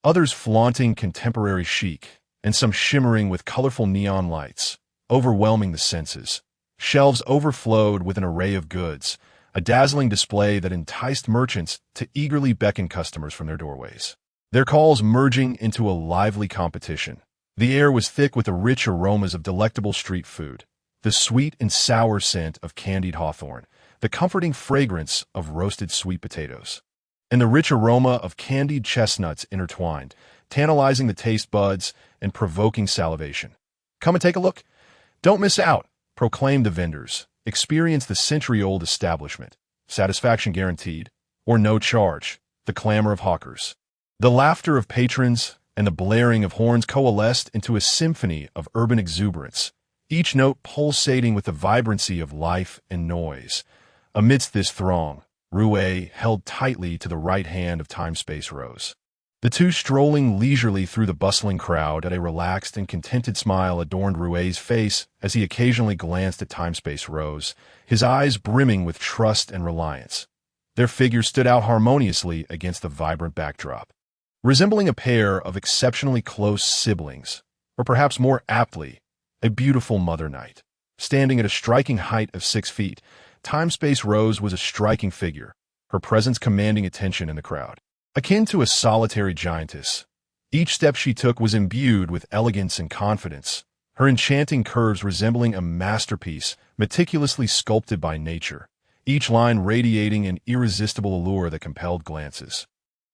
others flaunting contemporary chic, and some shimmering with colorful neon lights, overwhelming the senses. Shelves overflowed with an array of goods, a dazzling display that enticed merchants to eagerly beckon customers from their doorways, their calls merging into a lively competition. The air was thick with the rich aromas of delectable street food, the sweet and sour scent of candied hawthorn, the comforting fragrance of roasted sweet potatoes, and the rich aroma of candied chestnuts intertwined, tantalizing the taste buds and provoking salivation. Come and take a look. Don't miss out, proclaimed the vendors. Experience the century-old establishment. Satisfaction guaranteed, or no charge. The clamor of hawkers, the laughter of patrons, and the blaring of horns coalesced into a symphony of urban exuberance, each note pulsating with the vibrancy of life and noise. Amidst this throng, Rue held tightly to the right hand of Time-Space Rose. The two strolling leisurely through the bustling crowd, at a relaxed and contented smile adorned Rue's face as he occasionally glanced at Time-Space Rose, his eyes brimming with trust and reliance. Their figures stood out harmoniously against the vibrant backdrop, resembling a pair of exceptionally close siblings, or perhaps more aptly, a beautiful mother night. Standing at a striking height of 6 feet, Time-Space Rose was a striking figure, her presence commanding attention in the crowd. Akin to a solitary giantess, each step she took was imbued with elegance and confidence, her enchanting curves resembling a masterpiece meticulously sculpted by nature, each line radiating an irresistible allure that compelled glances.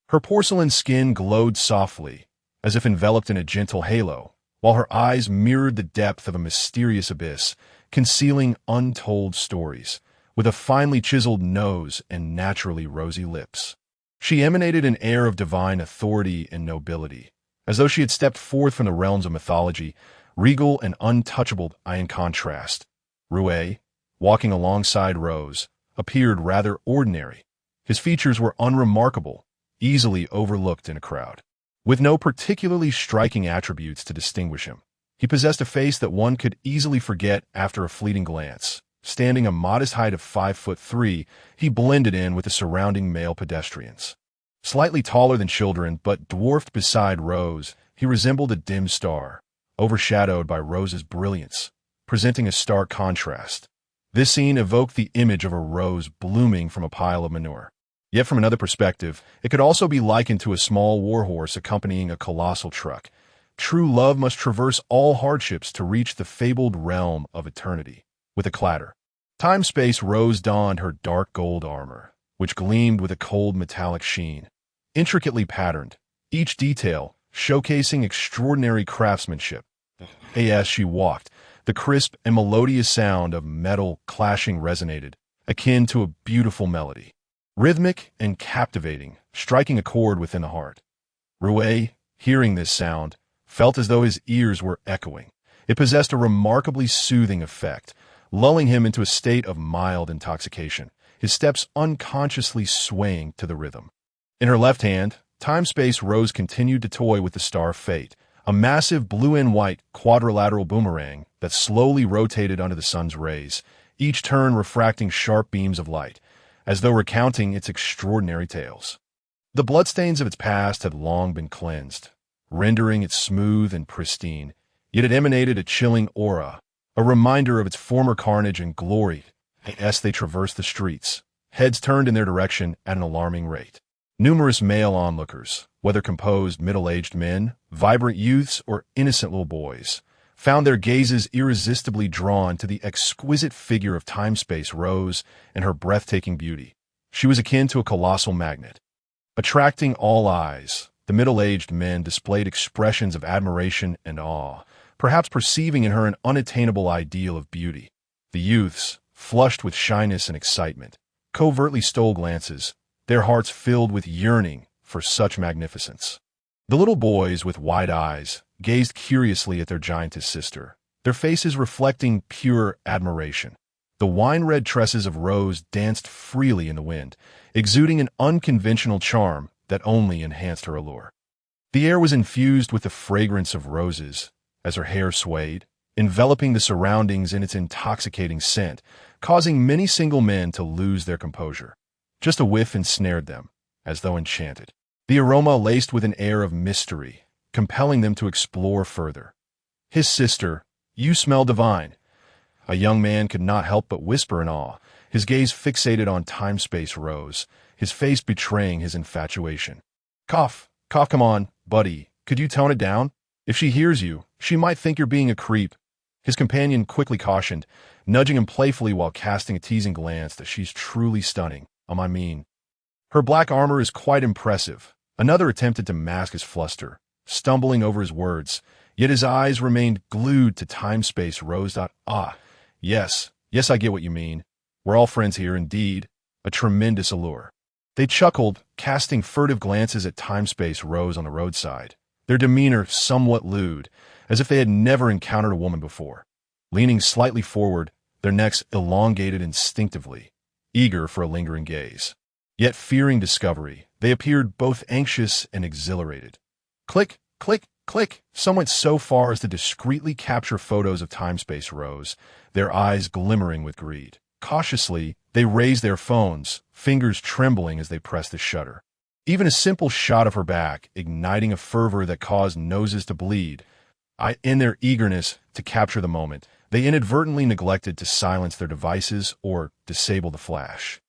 Her porcelain skin glowed softly, as if enveloped in a gentle halo, while her eyes mirrored the depth of a mysterious abyss, concealing untold stories, with a finely chiseled nose and naturally rosy lips. She emanated an air of divine authority and nobility, as though she had stepped forth from the realms of mythology, regal and untouchable in contrast. Rue, walking alongside Rose, appeared rather ordinary. His features were unremarkable, easily overlooked in a crowd. With no particularly striking attributes to distinguish him, he possessed a face that one could easily forget after a fleeting glance. Standing a modest height of 5'3", he blended in with the surrounding male pedestrians. Slightly taller than children, but dwarfed beside Rose, he resembled a dim star, overshadowed by Rose's brilliance, presenting a stark contrast. This scene evoked the image of a rose blooming from a pile of manure. Yet from another perspective, it could also be likened to a small warhorse accompanying a colossal truck. True love must traverse all hardships to reach the fabled realm of eternity. With a clatter, Time-Space Rose donned her dark gold armor, which gleamed with a cold metallic sheen, intricately patterned, each detail showcasing extraordinary craftsmanship. As she walked, the crisp and melodious sound of metal clashing resonated, akin to a beautiful melody, rhythmic and captivating, striking a chord within the heart. Rue, hearing this sound, felt as though his ears were echoing. It possessed a remarkably soothing effect, lulling him into a state of mild intoxication, his steps unconsciously swaying to the rhythm. In her left hand, Time-Space Rose continued to toy with the Star of Fate, a massive blue and white quadrilateral boomerang that slowly rotated under the sun's rays, each turn refracting sharp beams of light, as though recounting its extraordinary tales. The bloodstains of its past had long been cleansed, rendering it smooth and pristine, yet it emanated a chilling aura, a reminder of its former carnage and glory as they traversed the streets, heads turned in their direction at an alarming rate. Numerous male onlookers, whether composed middle-aged men, vibrant youths, or innocent little boys, found their gazes irresistibly drawn to the exquisite figure of Time-Space Rose and her breathtaking beauty. She was akin to a colossal magnet. Attracting all eyes, the middle-aged men displayed expressions of admiration and awe, perhaps perceiving in her an unattainable ideal of beauty. The youths, flushed with shyness and excitement, covertly stole glances, their hearts filled with yearning for such magnificence. The little boys, with wide eyes, gazed curiously at their giantess sister, their faces reflecting pure admiration. The wine-red tresses of Rose danced freely in the wind, exuding an unconventional charm that only enhanced her allure. The air was infused with the fragrance of roses as her hair swayed, enveloping the surroundings in its intoxicating scent, causing many single men to lose their composure. Just a whiff ensnared them, as though enchanted. The aroma laced with an air of mystery, compelling them to explore further. His sister, you smell divine. A young man could not help but whisper in awe, his gaze fixated on Time-Space Rose, his face betraying his infatuation. Cough, come on, buddy, could you tone it down? If she hears you, she might think you're being a creep. His companion quickly cautioned, nudging him playfully while casting a teasing glance that she's truly stunning. I mean. Her black armor is quite impressive. Another attempted to mask his fluster, stumbling over his words, yet his eyes remained glued to Time-Space Rose. Yes, I get what you mean. We're all friends here, indeed. A tremendous allure. They chuckled, casting furtive glances at Time-Space Rose on the roadside, their demeanor somewhat lewd, as if they had never encountered a woman before. Leaning slightly forward, their necks elongated instinctively, eager for a lingering gaze. Yet fearing discovery, they appeared both anxious and exhilarated. Click, click, click. Some went so far as to discreetly capture photos of Time-Space Rose, their eyes glimmering with greed. Cautiously, they raised their phones, fingers trembling as they pressed the shutter. Even a simple shot of her back, igniting a fervor that caused noses to bleed. In their eagerness to capture the moment, they inadvertently neglected to silence their devices or disable the flash.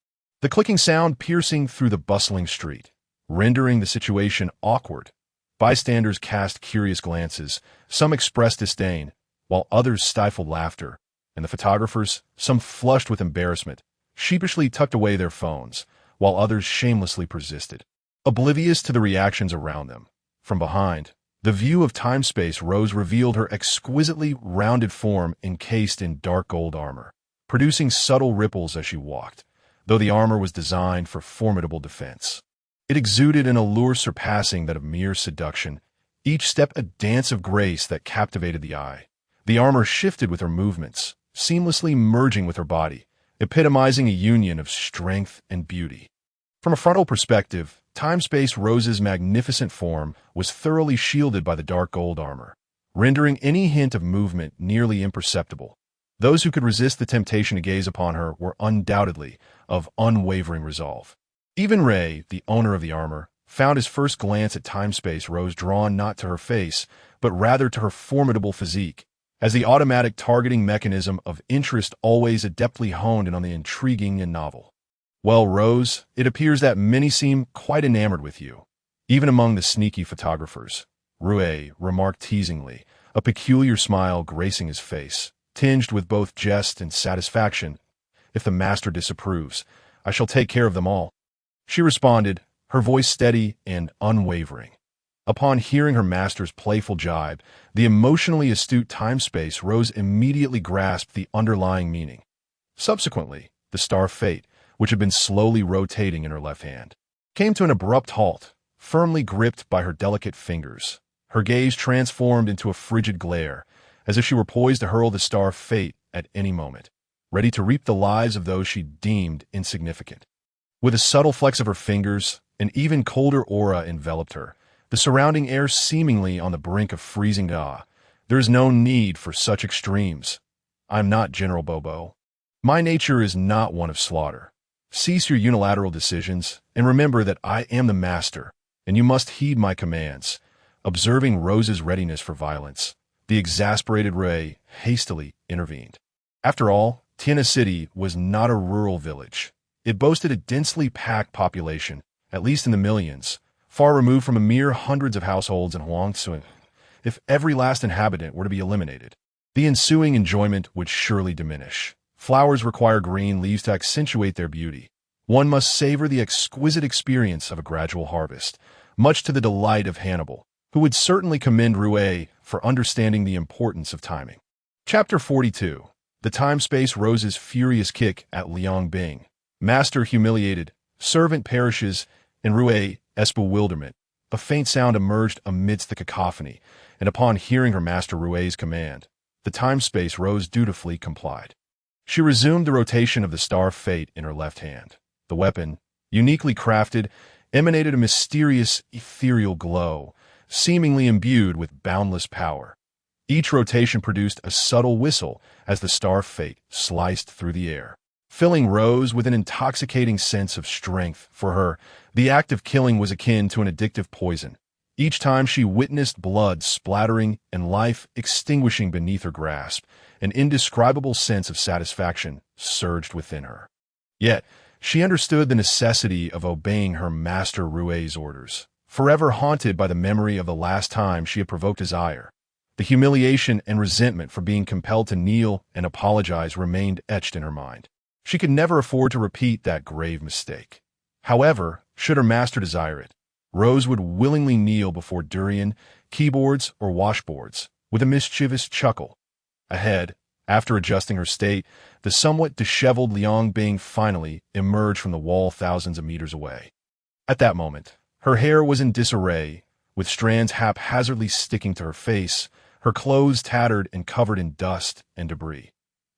The clicking sound piercing through the bustling street, rendering the situation awkward. Bystanders cast curious glances, some expressed disdain, while others stifled laughter, and the photographers, some flushed with embarrassment, sheepishly tucked away their phones, while others shamelessly persisted, oblivious to the reactions around them. From behind, the view of Time-Space Rose revealed her exquisitely rounded form encased in dark gold armor, producing subtle ripples as she walked, though the armor was designed for formidable defense. It exuded an allure surpassing that of mere seduction, each step a dance of grace that captivated the eye. The armor shifted with her movements, seamlessly merging with her body, epitomizing a union of strength and beauty. From a frontal perspective, Time-Space Rose's magnificent form was thoroughly shielded by the dark gold armor, rendering any hint of movement nearly imperceptible. Those who could resist the temptation to gaze upon her were undoubtedly of unwavering resolve. Even Ray, the owner of the armor, found his first glance at Time-Space Rose drawn not to her face, but rather to her formidable physique, as the automatic targeting mechanism of interest always adeptly honed in on the intriguing and novel. Well, Rose, it appears that many seem quite enamored with you, even among the sneaky photographers, Rue remarked teasingly, a peculiar smile gracing his face, tinged with both jest and satisfaction. If the master disapproves, I shall take care of them all. She responded, her voice steady and unwavering. Upon hearing her master's playful jibe, the emotionally astute Time-Space Rose immediately grasped the underlying meaning. Subsequently, the Star of Fate, which had been slowly rotating in her left hand, came to an abrupt halt, firmly gripped by her delicate fingers. Her gaze transformed into a frigid glare, as if she were poised to hurl the Star of Fate at any moment, ready to reap the lives of those she deemed insignificant. With a subtle flex of her fingers, An even colder aura enveloped her, the surrounding air seemingly on the brink of freezing. There is no need for such extremes. I'm not General Bobo. My nature is not one of slaughter. Cease your unilateral decisions, and remember that I am the master, and you must heed my commands. Observing Rose's readiness for violence, the exasperated Ray hastily intervened. After all, Tiana City was not a rural village. It boasted a densely packed population, at least in the millions, far removed from a mere hundreds of households in Huangcun. If every last inhabitant were to be eliminated, the ensuing enjoyment would surely diminish. Flowers require green leaves to accentuate their beauty. One must savor the exquisite experience of a gradual harvest, much to the delight of Hannibal, who would certainly commend Rue for understanding the importance of timing. Chapter 42. The Time-Space Rose's furious kick at Liang Bing. Master humiliated, servant perishes, in Rue's bewilderment. A faint sound emerged amidst the cacophony, and upon hearing her master Rue's command, the Time-Space Rose dutifully complied. She resumed the rotation of the Star of Fate in her left hand. The weapon, uniquely crafted, emanated a mysterious, ethereal glow, seemingly imbued with boundless power. Each rotation produced a subtle whistle as the Star of Fate sliced through the air, filling Rose with an intoxicating sense of strength. For her, the act of killing was akin to an addictive poison. Each time she witnessed blood splattering and life extinguishing beneath her grasp, an indescribable sense of satisfaction surged within her. Yet, she understood the necessity of obeying her master Rue's orders, forever haunted by the memory of the last time she had provoked his ire. The humiliation and resentment for being compelled to kneel and apologize remained etched in her mind. She could never afford to repeat that grave mistake. However, should her master desire it, Rose would willingly kneel before durian, keyboards, or washboards, with a mischievous chuckle. Ahead, after adjusting her state, the somewhat disheveled Liang Bing finally emerged from the wall thousands of meters away. At that moment, her hair was in disarray, with strands haphazardly sticking to her face, her clothes tattered and covered in dust and debris.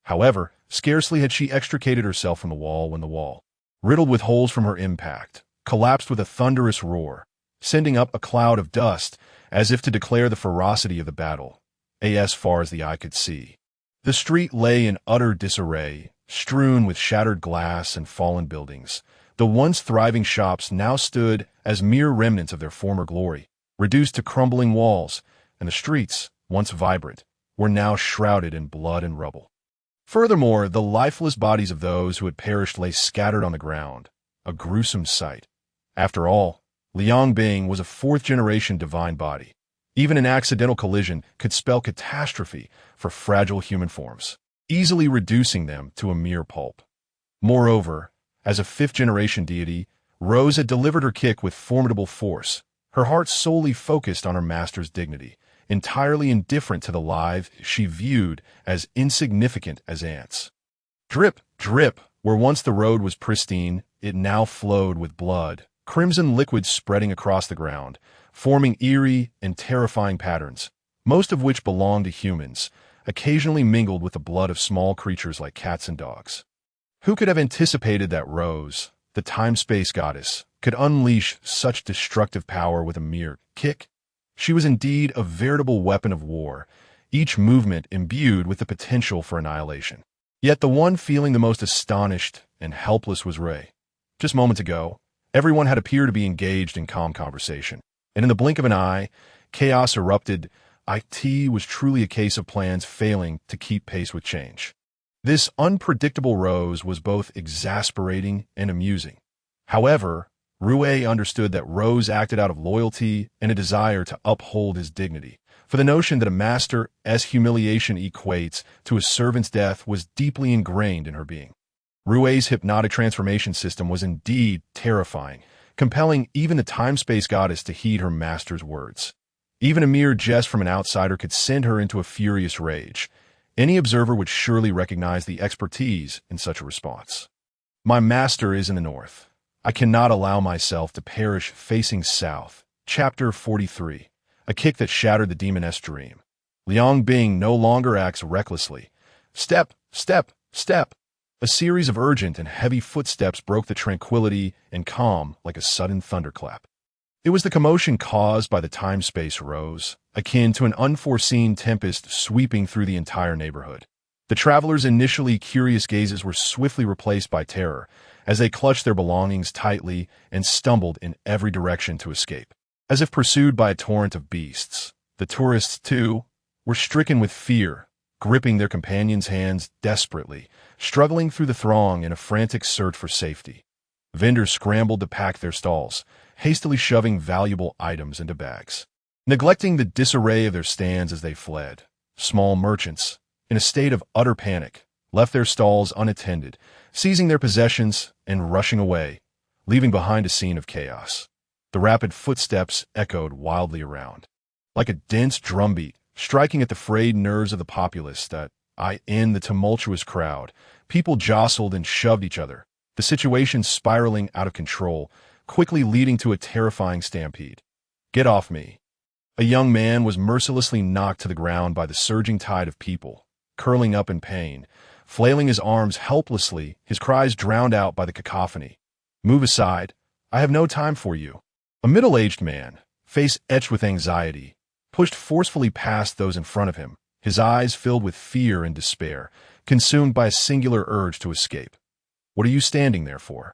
However, scarcely had she extricated herself from the wall when the wall, riddled with holes from her impact, collapsed with a thunderous roar, sending up a cloud of dust as if to declare the ferocity of the battle, as far as the eye could see. The street lay in utter disarray, strewn with shattered glass and fallen buildings. The once thriving shops now stood as mere remnants of their former glory, reduced to crumbling walls, and the streets, once vibrant, were now shrouded in blood and rubble. Furthermore, the lifeless bodies of those who had perished lay scattered on the ground, a gruesome sight. After all, Liang Bing was a fourth-generation divine body. Even an accidental collision could spell catastrophe for fragile human forms, easily reducing them to a mere pulp. Moreover, as a fifth-generation deity, Rose had delivered her kick with formidable force, her heart solely focused on her master's dignity, entirely indifferent to the lives she viewed as insignificant as ants. Drip, drip, where once the road was pristine, it now flowed with blood, crimson liquid spreading across the ground, forming eerie and terrifying patterns, most of which belonged to humans, occasionally mingled with the blood of small creatures like cats and dogs. Who could have anticipated that Rose, the time-space goddess, could unleash such destructive power with a mere kick? She was indeed a veritable weapon of war, each movement imbued with the potential for annihilation. Yet the one feeling the most astonished and helpless was Ray. Just moments ago, everyone had appeared to be engaged in calm conversation, and in the blink of an eye, chaos erupted. It was truly a case of plans failing to keep pace with change. This unpredictable Rose was both exasperating and amusing. However, Rue understood that Rose acted out of loyalty and a desire to uphold his dignity, for the notion that a master's humiliation equates to a servant's death was deeply ingrained in her being. Rue's hypnotic transformation system was indeed terrifying, compelling even the time-space goddess to heed her master's words. Even a mere jest from an outsider could send her into a furious rage. Any observer would surely recognize the expertise in such a response. My master is in the north. I cannot allow myself to perish facing south. Chapter 43. A kick that shattered the demoness dream. Liang Bing no longer acts recklessly. Step, step, step. A series of urgent and heavy footsteps broke the tranquility and calm like a sudden thunderclap. It was the commotion caused by the time-space rose, akin to an unforeseen tempest sweeping through the entire neighborhood. The travelers' initially curious gazes were swiftly replaced by terror as they clutched their belongings tightly and stumbled in every direction to escape. As if pursued by a torrent of beasts, the tourists, too, were stricken with fear, gripping their companions' hands desperately, struggling through the throng in a frantic search for safety. Vendors scrambled to pack their stalls, hastily shoving valuable items into bags. Neglecting the disarray of their stands as they fled, small merchants, in a state of utter panic, left their stalls unattended, seizing their possessions and rushing away, leaving behind a scene of chaos. The rapid footsteps echoed wildly around, like a dense drumbeat, striking at the frayed nerves of the populace in the tumultuous crowd. People jostled and shoved each other, the situation spiraling out of control, quickly leading to a terrifying stampede. "Get off me." A young man was mercilessly knocked to the ground by the surging tide of people, curling up in pain, flailing his arms helplessly, his cries drowned out by the cacophony. "Move aside. I have no time for you." A middle-aged man, face etched with anxiety, pushed forcefully past those in front of him, his eyes filled with fear and despair, consumed by a singular urge to escape. "What are you standing there for?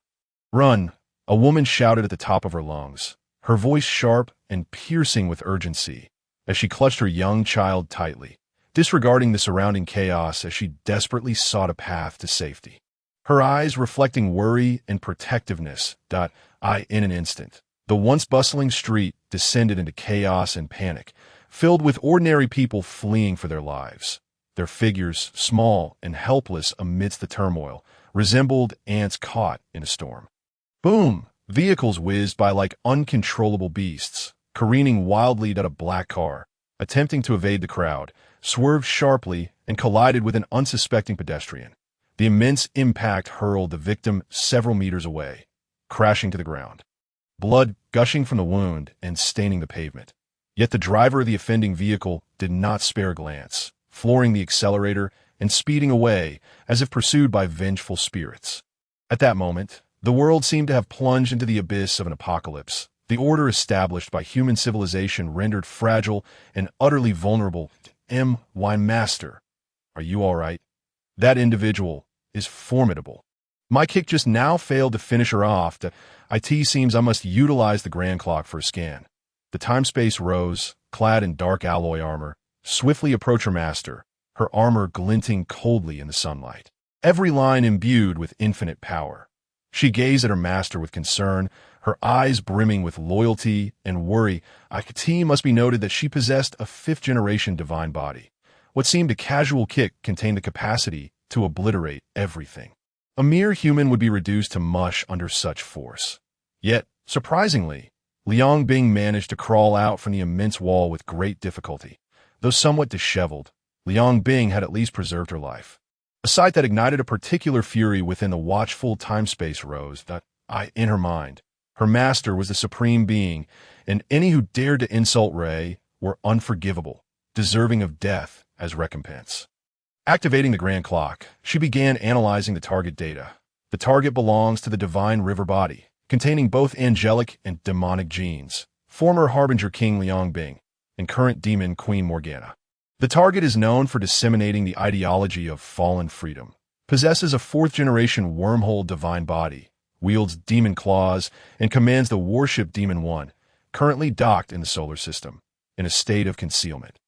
Run!" A woman shouted at the top of her lungs, her voice sharp and piercing with urgency, as she clutched her young child tightly, disregarding the surrounding chaos as she desperately sought a path to safety. Her eyes reflecting worry and protectiveness. In an instant, the once bustling street descended into chaos and panic, filled with ordinary people fleeing for their lives. Their figures, small and helpless amidst the turmoil, resembled ants caught in a storm. Boom! Vehicles whizzed by like uncontrollable beasts, careening wildly at a black car, attempting to evade the crowd, swerved sharply and collided with an unsuspecting pedestrian. The immense impact hurled the victim several meters away, crashing to the ground, blood gushing from the wound and staining the pavement. Yet the driver of the offending vehicle did not spare a glance, flooring the accelerator and speeding away as if pursued by vengeful spirits. At that moment, the world seemed to have plunged into the abyss of an apocalypse, the order established by human civilization rendered fragile and utterly vulnerable. "My master, are you all right? That individual is formidable." My kick just now failed to finish her off. It seems I must utilize the grand clock for a scan. The time-space rose, clad in dark alloy armor, swiftly approached her master, her armor glinting coldly in the sunlight, every line imbued with infinite power. She gazed at her master with concern, her eyes brimming with loyalty and worry. It must be noted that she possessed a fifth-generation divine body. What seemed a casual kick contained the capacity to obliterate everything. A mere human would be reduced to mush under such force. Yet, surprisingly, Liang Bing managed to crawl out from the immense wall with great difficulty. Though somewhat disheveled, Liang Bing had at least preserved her life. A sight that ignited a particular fury within the watchful time-space rose in her mind. Her master was the supreme being, and any who dared to insult Ray were unforgivable, deserving of death as recompense. Activating the grand clock, she began analyzing the target data. The target belongs to the divine river body, containing both angelic and demonic genes, former Harbinger King Liang Bing, and current demon Queen Morgana. The target is known for disseminating the ideology of fallen freedom, possesses a fourth-generation wormhole divine body, wields demon claws, and commands the warship Demon 1, currently docked in the solar system, in a state of concealment.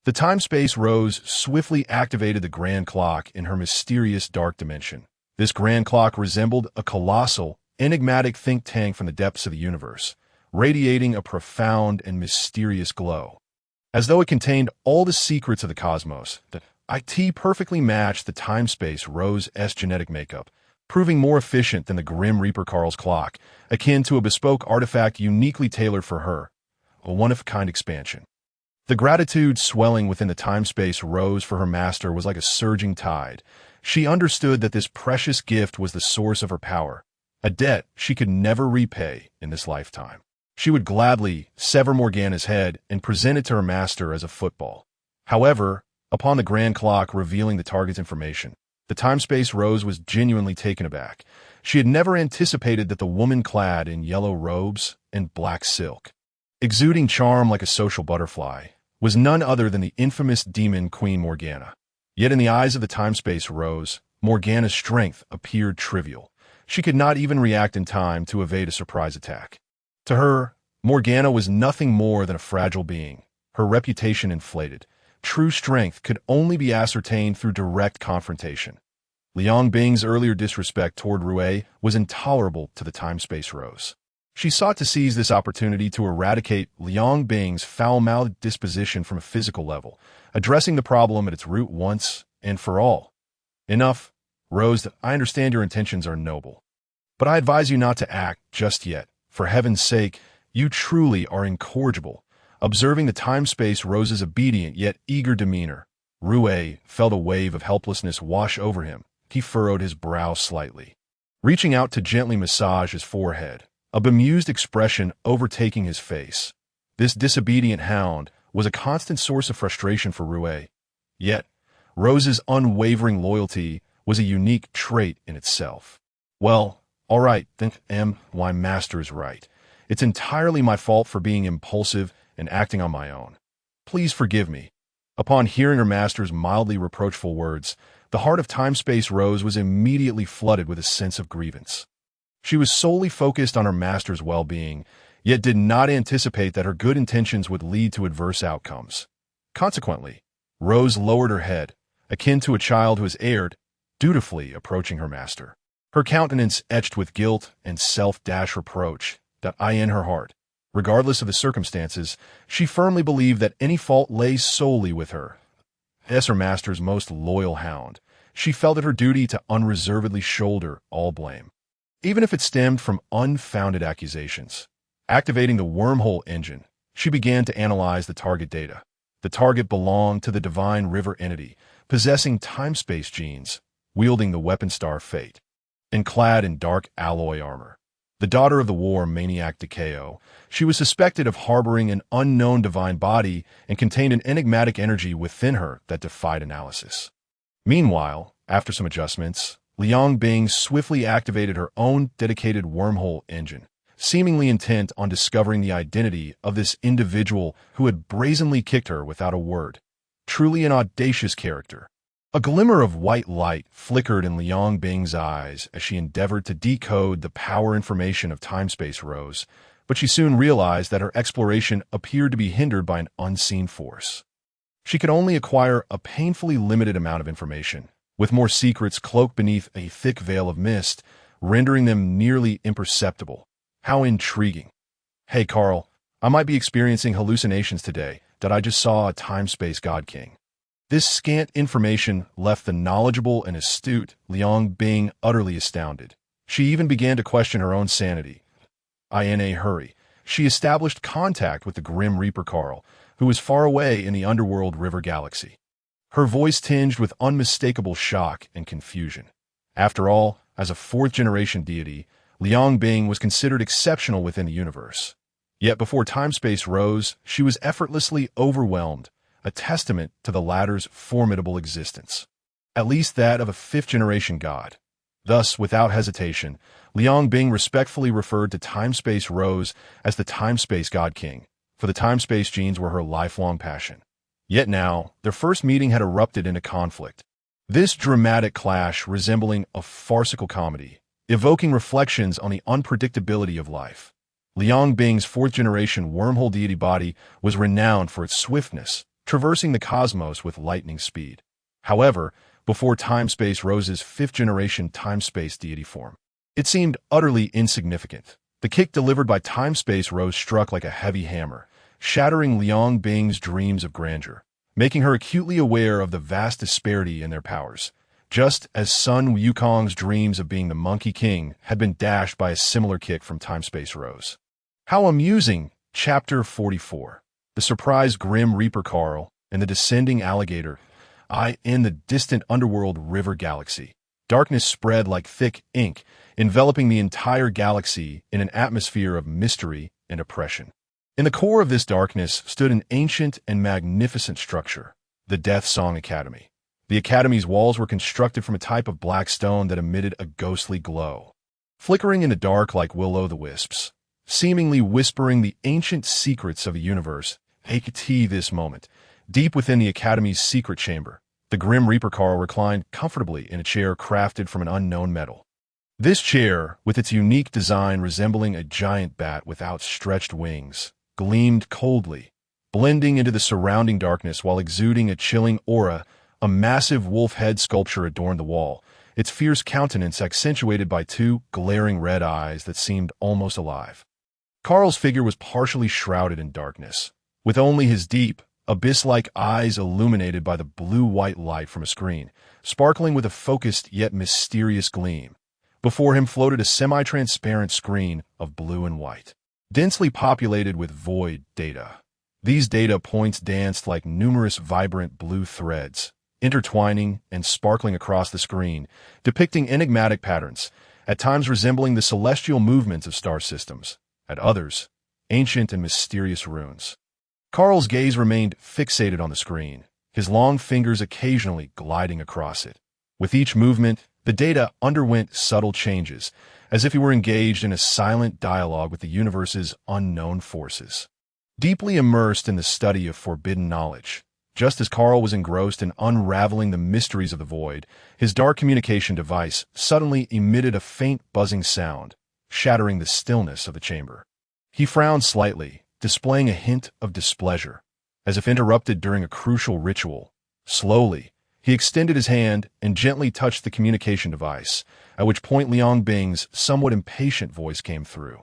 The time-space rose swiftly activated the grand clock in her mysterious dark dimension. This grand clock resembled a colossal, enigmatic think tank from the depths of the universe, radiating a profound and mysterious glow. As though it contained all the secrets of the cosmos, the IT perfectly matched the time-space Rose's genetic makeup, proving more efficient than the Grim Reaper Carl's clock, akin to a bespoke artifact uniquely tailored for her, a one-of-a-kind expansion. The gratitude swelling within the time-space rose for her master was like a surging tide. She understood that this precious gift was the source of her power, a debt she could never repay in this lifetime. She would gladly sever Morgana's head and present it to her master as a football. However, upon the grand clock revealing the target's information, The time-space Rose was genuinely taken aback. She had never anticipated that the woman clad in yellow robes and black silk, exuding charm like a social butterfly, was none other than the infamous demon Queen Morgana. Yet in the eyes of the time-space Rose, Morgana's strength appeared trivial. She could not even react in time to evade a surprise attack. To her, Morgana was nothing more than a fragile being, her reputation inflated. True strength could only be ascertained through direct confrontation. Liang Bing's earlier disrespect toward Rui was intolerable to the time-space Rose. She sought to seize this opportunity to eradicate Liang Bing's foul-mouthed disposition from a physical level, addressing the problem at its root once and for all. Enough, Rose, I understand your intentions are noble. But I advise you not to act just yet. For heaven's sake, you truly are incorrigible. Observing the time-space Rose's obedient yet eager demeanor, Rui felt a wave of helplessness wash over him. He furrowed his brow slightly, reaching out to gently massage his forehead, a bemused expression overtaking his face. This disobedient hound was a constant source of frustration for Rui. Yet, Rose's unwavering loyalty was a unique trait in itself. Well, all right, then, my master is right. It's entirely my fault for being impulsive and acting on my own. Please forgive me. Upon hearing her master's mildly reproachful words, the heart of time-space Rose was immediately flooded with a sense of grievance. She was solely focused on her master's well-being, yet did not anticipate that her good intentions would lead to adverse outcomes. Consequently, Rose lowered her head, akin to a child who has erred, dutifully approaching her master. Her countenance etched with guilt and self-reproach that in her heart. Regardless of the circumstances, she firmly believed that any fault lay solely with her. As her master's most loyal hound, she felt it her duty to unreservedly shoulder all blame, even if it stemmed from unfounded accusations. Activating the wormhole engine, she began to analyze the target data. The target belonged to the divine river entity, possessing time-space genes, wielding the weapon star Fate, and clad in dark alloy armor. The daughter of the war maniac Kaiao, she was suspected of harboring an unknown divine body and contained an enigmatic energy within her that defied analysis. Meanwhile, after some adjustments, Liang Bing swiftly activated her own dedicated wormhole engine, seemingly intent on discovering the identity of this individual who had brazenly kicked her without a word. Truly an audacious character. A glimmer of white light flickered in Liang Bing's eyes as she endeavored to decode the power information of time-space Rose, but she soon realized that her exploration appeared to be hindered by an unseen force. She could only acquire a painfully limited amount of information, with more secrets cloaked beneath a thick veil of mist, rendering them nearly imperceptible. How intriguing. Hey, Carl, I might be experiencing hallucinations today that I just saw a time-space God King. This scant information left the knowledgeable and astute Liang Bing utterly astounded. She even began to question her own sanity. In a hurry, she established contact with the Grim Reaper Carl, who was far away in the underworld river galaxy. Her voice tinged with unmistakable shock and confusion. After all, as a fourth-generation deity, Liang Bing was considered exceptional within the universe. Yet before time-space Rose, she was effortlessly overwhelmed, a testament to the latter's formidable existence, at least that of a fifth-generation god. Thus, without hesitation, Liang Bing respectfully referred to time-space Rose as the time-space God King, for the time-space genes were her lifelong passion. Yet now, their first meeting had erupted into conflict. This dramatic clash resembling a farcical comedy, evoking reflections on the unpredictability of life. Liang Bing's fourth-generation wormhole deity body was renowned for its swiftness, traversing the cosmos with lightning speed. However, before time-space Rose's fifth-generation time-space deity form, it seemed utterly insignificant. The kick delivered by time-space Rose struck like a heavy hammer, shattering Liang Bing's dreams of grandeur, making her acutely aware of the vast disparity in their powers, just as Sun Wukong's dreams of being the Monkey King had been dashed by a similar kick from time-space Rose. How amusing! Chapter 44. The surprised Grim Reaper Carl and the descending alligator. In the distant underworld river galaxy, darkness spread like thick ink, enveloping the entire galaxy in an atmosphere of mystery and oppression. In the core of this darkness stood an ancient and magnificent structure, the Death Song Academy. The academy's walls were constructed from a type of black stone that emitted a ghostly glow, flickering in the dark like will-o'-the-wisps, seemingly whispering the ancient secrets of the universe. At this moment, deep within the academy's secret chamber, the Grim Reaper Carl reclined comfortably in a chair crafted from an unknown metal. This chair, with its unique design resembling a giant bat with outstretched wings, gleamed coldly, blending into the surrounding darkness while exuding a chilling aura. A massive wolf head sculpture adorned the wall, its fierce countenance accentuated by two glaring red eyes that seemed almost alive. Carl's figure was partially shrouded in darkness, with only his deep, abyss-like eyes illuminated by the blue-white light from a screen, sparkling with a focused yet mysterious gleam. Before him floated a semi-transparent screen of blue and white, densely populated with void data. These data points danced like numerous vibrant blue threads, intertwining and sparkling across the screen, depicting enigmatic patterns, at times resembling the celestial movements of star systems, at others, ancient and mysterious runes. Carl's gaze remained fixated on the screen, his long fingers occasionally gliding across it. With each movement, the data underwent subtle changes, as if he were engaged in a silent dialogue with the universe's unknown forces. Deeply immersed in the study of forbidden knowledge, just as Carl was engrossed in unraveling the mysteries of the void, his dark communication device suddenly emitted a faint buzzing sound, shattering the stillness of the chamber. He frowned slightly, displaying a hint of displeasure, as if interrupted during a crucial ritual. Slowly, he extended his hand and gently touched the communication device, at which point Liang Bing's somewhat impatient voice came through.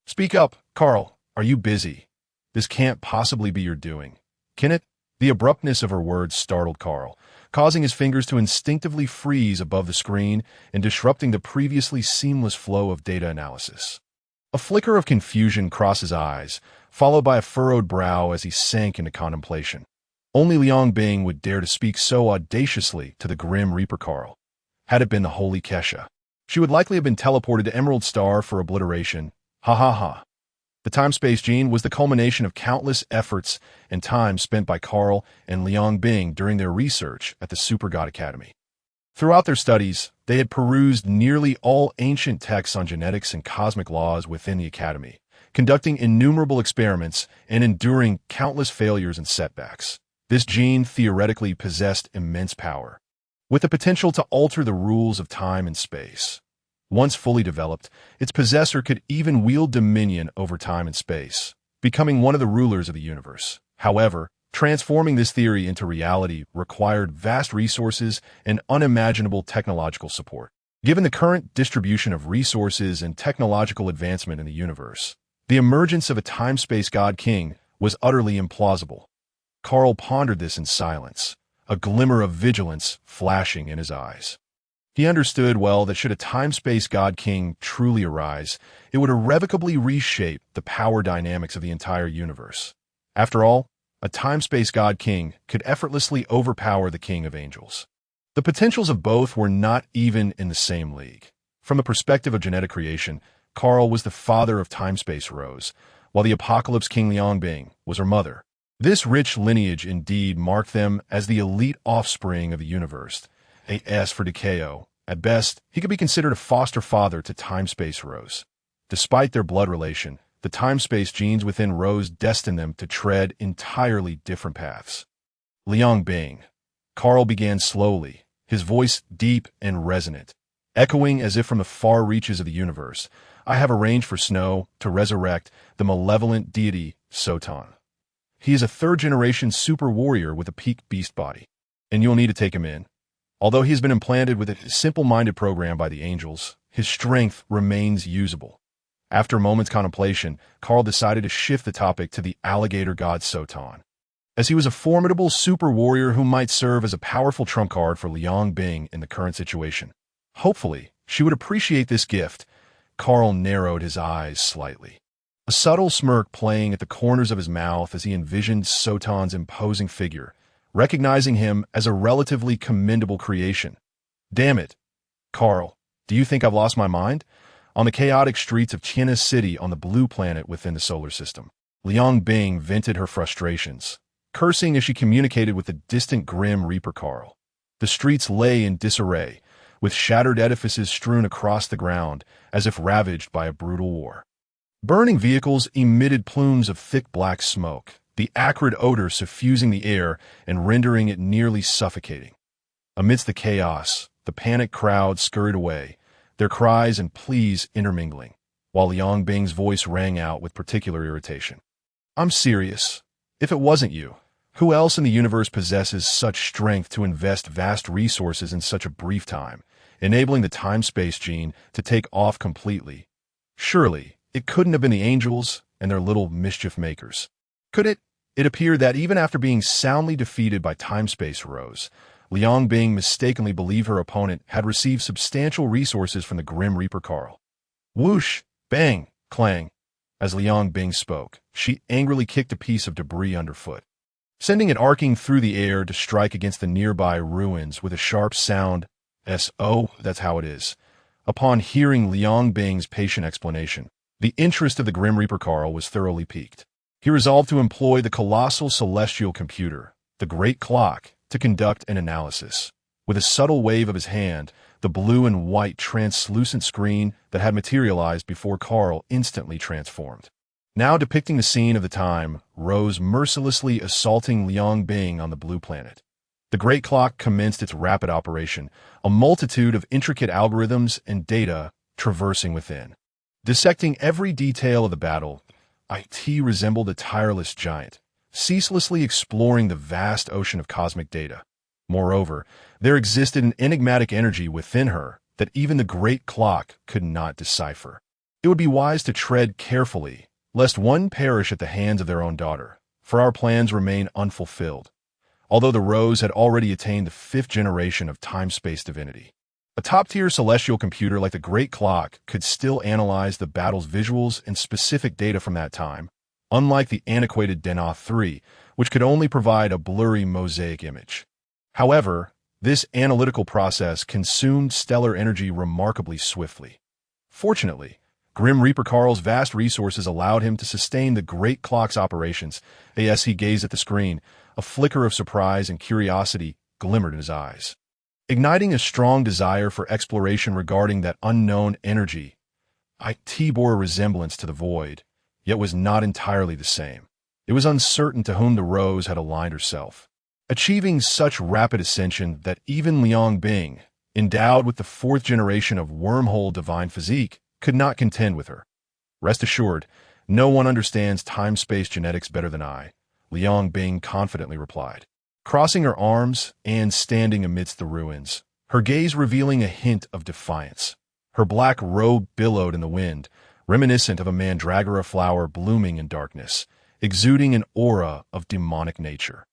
"Speak up, Carl. Are you busy? This can't possibly be your doing, can it?" The abruptness of her words startled Carl, causing his fingers to instinctively freeze above the screen and disrupting the previously seamless flow of data analysis. A flicker of confusion crossed his eyes, followed by a furrowed brow as he sank into contemplation. Only Liang Bing would dare to speak so audaciously to the Grim Reaper Carl. Had it been the Holy Kesha, she would likely have been teleported to Emerald Star for obliteration. Ha ha ha. The time-space gene was the culmination of countless efforts and time spent by Carl and Liang Bing during their research at the Super God Academy. Throughout their studies, they had perused nearly all ancient texts on genetics and cosmic laws within the Academy, conducting innumerable experiments and enduring countless failures and setbacks. This gene theoretically possessed immense power, with the potential to alter the rules of time and space. Once fully developed, its possessor could even wield dominion over time and space, becoming one of the rulers of the universe. However, transforming this theory into reality required vast resources and unimaginable technological support. Given the current distribution of resources and technological advancement in the universe, the emergence of a time-space god king was utterly implausible. Carl pondered this in silence, a glimmer of vigilance flashing in his eyes. He understood well that should a time-space god king truly arise, it would irrevocably reshape the power dynamics of the entire universe. After all, a time-space god king could effortlessly overpower the king of angels. The potentials of both were not even in the same league. From the perspective of genetic creation, Carl was the father of time-space Rose, while the Apocalypse King Liang Bing was her mother. This rich lineage indeed marked them as the elite offspring of the universe. As for Kaiao, at best, he could be considered a foster father to time-space Rose. Despite their blood relation, the time-space genes within Rose destined them to tread entirely different paths. Liang Bing. Carl began slowly, his voice deep and resonant, echoing as if from the far reaches of the universe. "I have arranged for Snow to resurrect the malevolent deity Sotan. He is a third-generation super warrior with a peak beast body, and you'll need to take him in. Although he has been implanted with a simple-minded program by the angels, his strength remains usable." After a moment's contemplation, Carl decided to shift the topic to the alligator god Sotan, as he was a formidable super warrior who might serve as a powerful trump card for Liang Bing in the current situation. Hopefully, she would appreciate this gift. Carl narrowed his eyes slightly, a subtle smirk playing at the corners of his mouth as he envisioned Sotan's imposing figure, recognizing him as a relatively commendable creation. "Damn it, Carl, do you think I've lost my mind?" On the chaotic streets of China City on the blue planet within the solar system, Liang Bing vented her frustrations, cursing as she communicated with the distant Grim Reaper Carl. The streets lay in disarray, with shattered edifices strewn across the ground, as if ravaged by a brutal war. Burning vehicles emitted plumes of thick black smoke, the acrid odor suffusing the air and rendering it nearly suffocating. Amidst the chaos, the panicked crowd scurried away, their cries and pleas intermingling, while Liang Bing's voice rang out with particular irritation. "I'm serious. If it wasn't you, who else in the universe possesses such strength to invest vast resources in such a brief time, enabling the time-space gene to take off completely? Surely, it couldn't have been the angels and their little mischief makers. Could it?" It appeared that even after being soundly defeated by time-space Rose, Liang Bing mistakenly believed her opponent had received substantial resources from the Grim Reaper Carl. Whoosh! Bang! Clang! As Liang Bing spoke, she angrily kicked a piece of debris underfoot, sending it arcing through the air to strike against the nearby ruins with a sharp sound. "Oh, that's how it is." Upon hearing Liang Bing's patient explanation, the interest of the Grim Reaper Carl was thoroughly piqued. He resolved to employ the colossal celestial computer, the Great Clock, to conduct an analysis. With a subtle wave of his hand, the blue and white translucent screen that had materialized before Carl instantly transformed, now depicting the scene of the time Rose mercilessly assaulting Liang Bing on the blue planet. The Great Clock commenced its rapid operation, a multitude of intricate algorithms and data traversing within. Dissecting every detail of the battle, IT resembled a tireless giant, ceaselessly exploring the vast ocean of cosmic data. Moreover, there existed an enigmatic energy within her that even the Great Clock could not decipher. It would be wise to tread carefully, lest one perish at the hands of their own daughter, for our plans remain unfulfilled. Although the Rose had already attained the 5th generation of time-space divinity, a top-tier celestial computer like the Great Clock could still analyze the battle's visuals and specific data from that time, unlike the antiquated Dena 3, which could only provide a blurry mosaic image. However, this analytical process consumed stellar energy remarkably swiftly. Fortunately, Grim Reaper Carl's vast resources allowed him to sustain the Great Clock's operations. As he gazed at the screen, a flicker of surprise and curiosity glimmered in his eyes, igniting a strong desire for exploration regarding that unknown energy. It bore a resemblance to the void, yet was not entirely the same. It was uncertain to whom the Rose had aligned herself, achieving such rapid ascension that even Liang Bing, endowed with the 4th generation of wormhole divine physique, could not contend with her. "Rest assured, no one understands time-space genetics better than I," Liang Bing confidently replied, crossing her arms and standing amidst the ruins, her gaze revealing a hint of defiance. Her black robe billowed in the wind, reminiscent of a mandragora flower blooming in darkness, exuding an aura of demonic nature.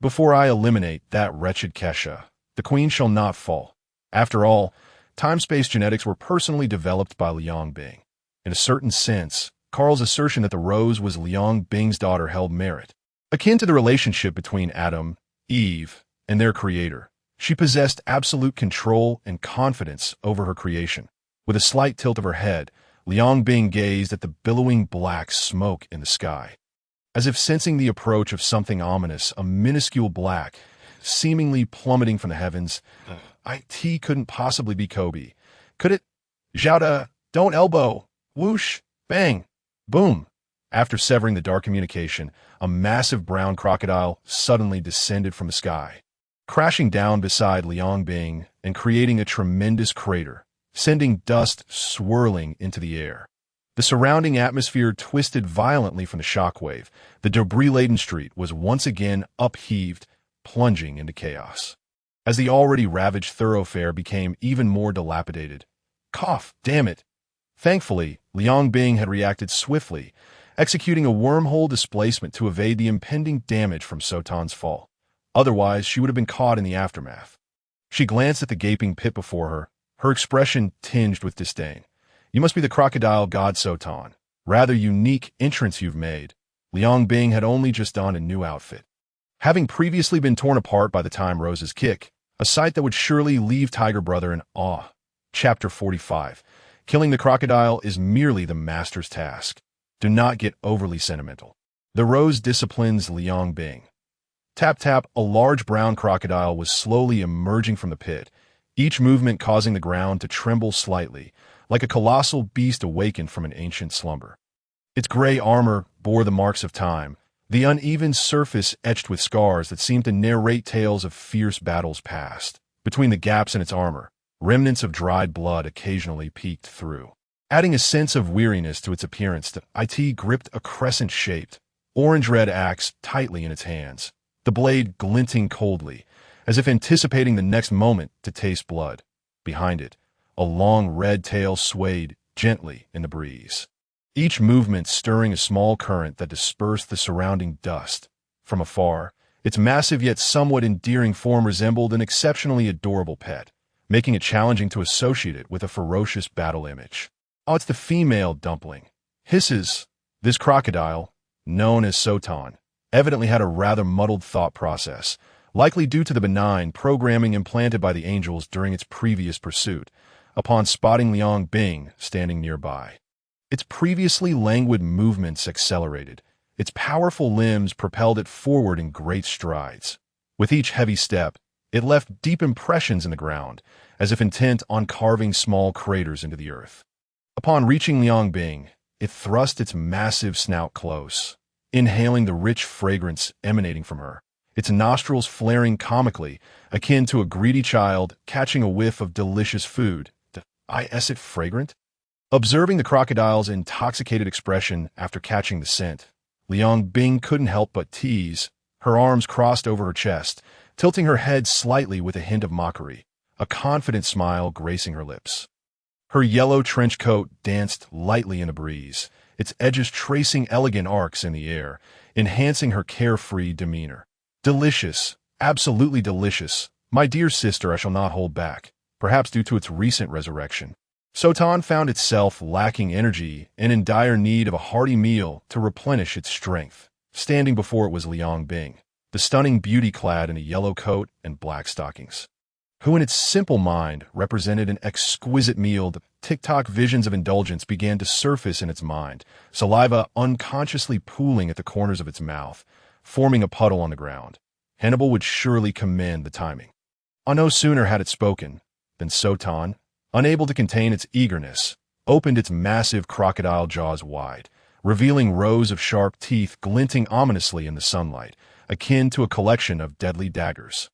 "Before I eliminate that wretched Kesha, the queen shall not fall." After all, time-space genetics were personally developed by Liang Bing. In a certain sense, Carl's assertion that the Rose was Liang Bing's daughter held merit. Akin to the relationship between Adam, Eve, and their creator, she possessed absolute control and confidence over her creation. With a slight tilt of her head, Liang Bing gazed at the billowing black smoke in the sky. As if sensing the approach of something ominous, a minuscule black, seemingly plummeting from the heavens. It couldn't possibly be Kobe. Could it? Zhaoda, don't elbow. Whoosh, bang, boom. After severing the dark communication, a massive brown crocodile suddenly descended from the sky, crashing down beside Liang Bing and creating a tremendous crater, sending dust swirling into the air. The surrounding atmosphere twisted violently from the shockwave. The debris-laden street was once again upheaved, plunging into chaos. As the already ravaged thoroughfare became even more dilapidated. Cough, damn it! Thankfully, Liang Bing had reacted swiftly, executing a wormhole displacement to evade the impending damage from Sotan's fall. Otherwise, she would have been caught in the aftermath. She glanced at the gaping pit before her, her expression tinged with disdain. "You must be the crocodile god Sotan. Rather unique entrance you've made." Liang Bing had only just donned a new outfit, having previously been torn apart by the time Rose's kick, a sight that would surely leave Tiger Brother in awe. Chapter 45. Killing the crocodile is merely the master's task. Do not get overly sentimental. The Rose disciplines Liang Bing. Tap tap, a large brown crocodile was slowly emerging from the pit, each movement causing the ground to tremble slightly, like a colossal beast awakened from an ancient slumber. Its gray armor bore the marks of time, the uneven surface etched with scars that seemed to narrate tales of fierce battles past. Between the gaps in its armor, remnants of dried blood occasionally peeked through, adding a sense of weariness to its appearance. It gripped a crescent-shaped, orange-red axe tightly in its hands, the blade glinting coldly, as if anticipating the next moment to taste blood. Behind it, a long red tail swayed gently in the breeze, each movement stirring a small current that dispersed the surrounding dust. From afar, its massive yet somewhat endearing form resembled an exceptionally adorable pet, making it challenging to associate it with a ferocious battle image. Oh, it's the female dumpling. Hisses. This crocodile, known as Sotan, evidently had a rather muddled thought process, likely due to the benign programming implanted by the angels during its previous pursuit, upon spotting Liang Bing standing nearby. Its previously languid movements accelerated. Its powerful limbs propelled it forward in great strides. With each heavy step, it left deep impressions in the ground, as if intent on carving small craters into the earth. Upon reaching Liang Bing, it thrust its massive snout close, inhaling the rich fragrance emanating from her, its nostrils flaring comically, akin to a greedy child catching a whiff of delicious food. Is it fragrant? Observing the crocodile's intoxicated expression after catching the scent, Liang Bing couldn't help but tease, her arms crossed over her chest, tilting her head slightly with a hint of mockery, a confident smile gracing her lips. Her yellow trench coat danced lightly in the breeze, its edges tracing elegant arcs in the air, enhancing her carefree demeanor. Delicious, absolutely delicious. My dear sister, I shall not hold back, perhaps due to its recent resurrection. Sotan found itself lacking energy and in dire need of a hearty meal to replenish its strength. Standing before it was Liang Bing, the stunning beauty clad in a yellow coat and black stockings, who in its simple mind represented an exquisite meal. The TikTok visions of indulgence began to surface in its mind, saliva unconsciously pooling at the corners of its mouth, forming a puddle on the ground. Hannibal would surely commend the timing. No sooner had it spoken than Sotan, unable to contain its eagerness, opened its massive crocodile jaws wide, revealing rows of sharp teeth glinting ominously in the sunlight, akin to a collection of deadly daggers.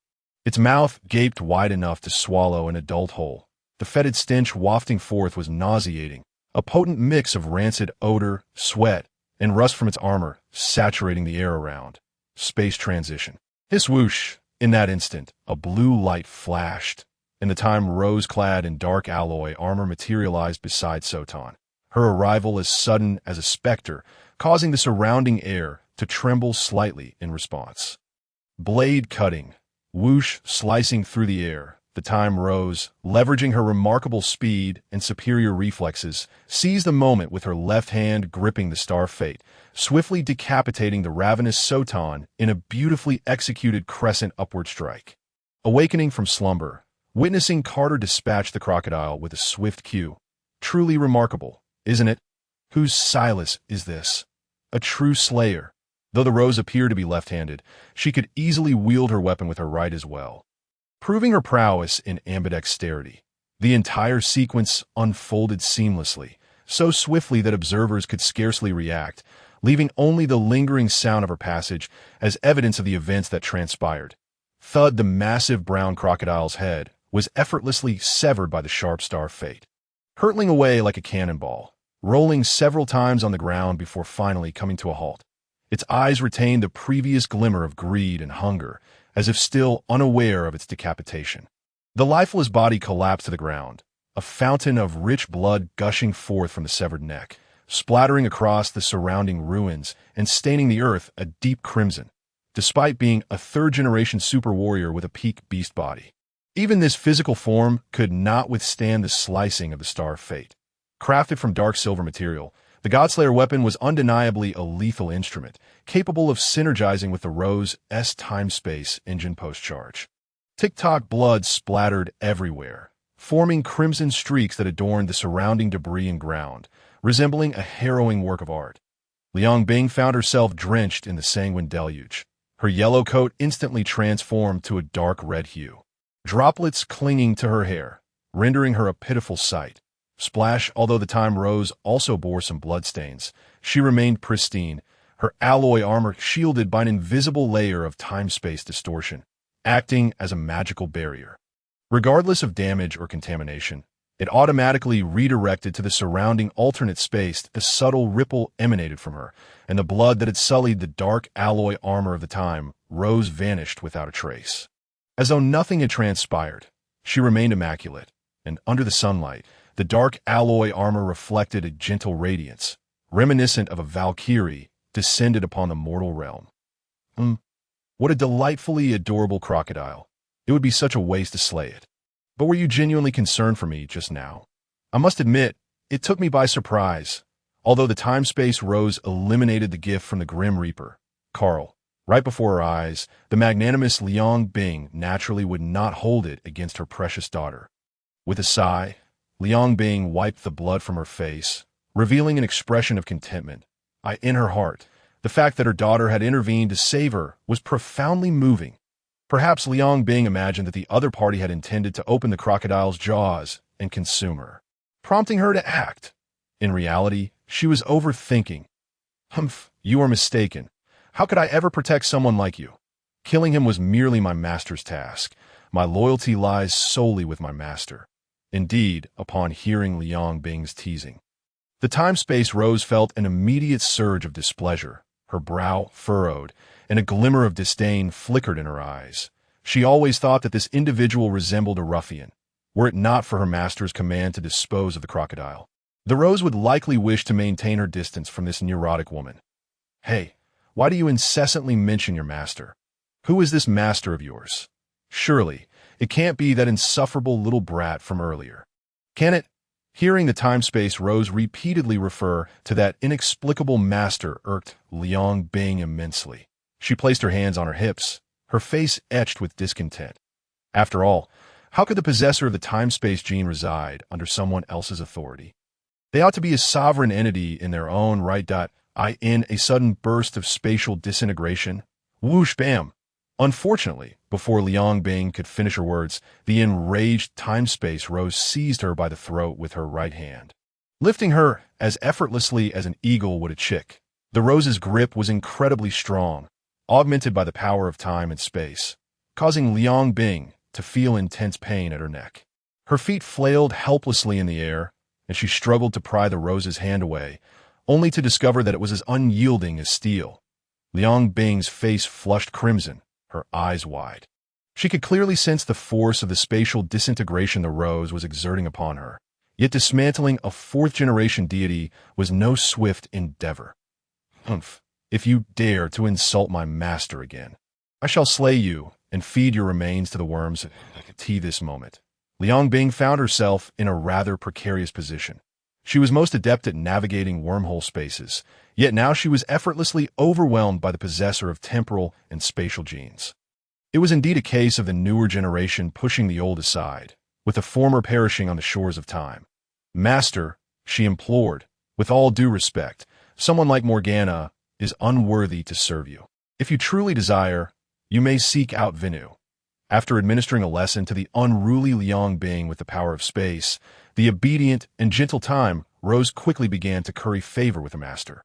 Its mouth gaped wide enough to swallow an adult whole. The fetid stench wafting forth was nauseating, a potent mix of rancid odor, sweat, and rust from its armor, saturating the air around. Space transition. Hiss whoosh! In that instant, a blue light flashed, and the time rose-clad in dark alloy armor materialized beside Sotan, her arrival as sudden as a specter, causing the surrounding air to tremble slightly in response. Blade cutting, whoosh slicing through the air, the time rose, leveraging her remarkable speed and superior reflexes, seized the moment with her left hand gripping the star fate, swiftly decapitating the ravenous Sotan in a beautifully executed crescent upward strike. Awakening from slumber, witnessing Carter dispatch the crocodile with a swift cue. Truly remarkable, isn't it? Whose Silas is this? A true slayer. Though the Rose appeared to be left-handed, she could easily wield her weapon with her right as well, proving her prowess in ambidexterity. The entire sequence unfolded seamlessly, so swiftly that observers could scarcely react, leaving only the lingering sound of her passage as evidence of the events that transpired. Thud, the massive brown crocodile's head was effortlessly severed by the sharp star fate, hurtling away like a cannonball, rolling several times on the ground before finally coming to a halt. Its eyes retained the previous glimmer of greed and hunger, as if still unaware of its decapitation. The lifeless body collapsed to the ground, a fountain of rich blood gushing forth from the severed neck, splattering across the surrounding ruins and staining the earth a deep crimson, despite being a third-generation super warrior with a peak beast body. Even this physical form could not withstand the slicing of the star fate. Crafted from dark silver material, the Godslayer weapon was undeniably a lethal instrument, capable of synergizing with the Rose's time-space engine post-charge. Tick-tock blood splattered everywhere, forming crimson streaks that adorned the surrounding debris and ground, resembling a harrowing work of art. Liang Bing found herself drenched in the sanguine deluge, Her yellow coat instantly transformed to a dark red hue, droplets clinging to her hair, rendering her a pitiful sight. Splash, although the time Rose also bore some bloodstains, she remained pristine, her alloy armor shielded by an invisible layer of time-space distortion, acting as a magical barrier. Regardless of damage or contamination, it automatically redirected to the surrounding alternate space that the subtle ripple emanated from her, and the blood that had sullied the dark alloy armor of the time Rose vanished without a trace. As though nothing had transpired, she remained immaculate, and under the sunlight, the dark alloy armor reflected a gentle radiance, reminiscent of a Valkyrie descended upon the mortal realm. What a delightfully adorable crocodile. It would be such a waste to slay it. But were you genuinely concerned for me just now? I must admit, it took me by surprise. Although the time-space Rose eliminated the gift from the Grim Reaper, Carl, right before her eyes, the magnanimous Liang Bing naturally would not hold it against her precious daughter. With a sigh, Liang Bing wiped the blood from her face, revealing an expression of contentment. In her heart, the fact that her daughter had intervened to save her was profoundly moving. Perhaps Liang Bing imagined that the other party had intended to open the crocodile's jaws and consume her, prompting her to act. In reality, she was overthinking. You are mistaken. How could I ever protect someone like you? Killing him was merely my master's task. My loyalty lies solely with my master. Indeed, upon hearing Liang Bing's teasing, the time-space Rose felt an immediate surge of displeasure. Her brow furrowed, and a glimmer of disdain flickered in her eyes. She always thought that this individual resembled a ruffian, were it not for her master's command to dispose of the crocodile. The Rose would likely wish to maintain her distance from this neurotic woman. Hey, why do you incessantly mention your master? Who is this master of yours? Surely, it can't be that insufferable little brat from earlier. Can it? Hearing the time-space Rose repeatedly refer to that inexplicable master irked Liang Bing immensely. She placed her hands on her hips, her face etched with discontent. After all, how could the possessor of the time-space gene reside under someone else's authority? They ought to be a sovereign entity in their own right. In a sudden burst of spatial disintegration, whoosh bam! Unfortunately, before Liang Bing could finish her words, the enraged time-space Rose seized her by the throat with her right hand. Lifting her as effortlessly as an eagle would a chick, the Rose's grip was incredibly strong, augmented by the power of time and space, causing Liang Bing to feel intense pain at her neck. Her feet flailed helplessly in the air, and she struggled to pry the Rose's hand away, only to discover that it was as unyielding as steel. Liang Bing's face flushed crimson, her eyes wide. She could clearly sense the force of the spatial disintegration the Rose was exerting upon her, yet dismantling a fourth-generation deity was no swift endeavor. If you dare to insult my master again, I shall slay you and feed your remains to the worms this moment. Liang Bing found herself in a rather precarious position. She was most adept at navigating wormhole spaces, yet now she was effortlessly overwhelmed by the possessor of temporal and spatial genes. It was indeed a case of the newer generation pushing the old aside, with the former perishing on the shores of time. Master, she implored, with all due respect, someone like Morgana is unworthy to serve you. If you truly desire, you may seek out Venu. After administering a lesson to the unruly Liang Bing with the power of space, the obedient and gentle time Rose quickly began to curry favor with her master.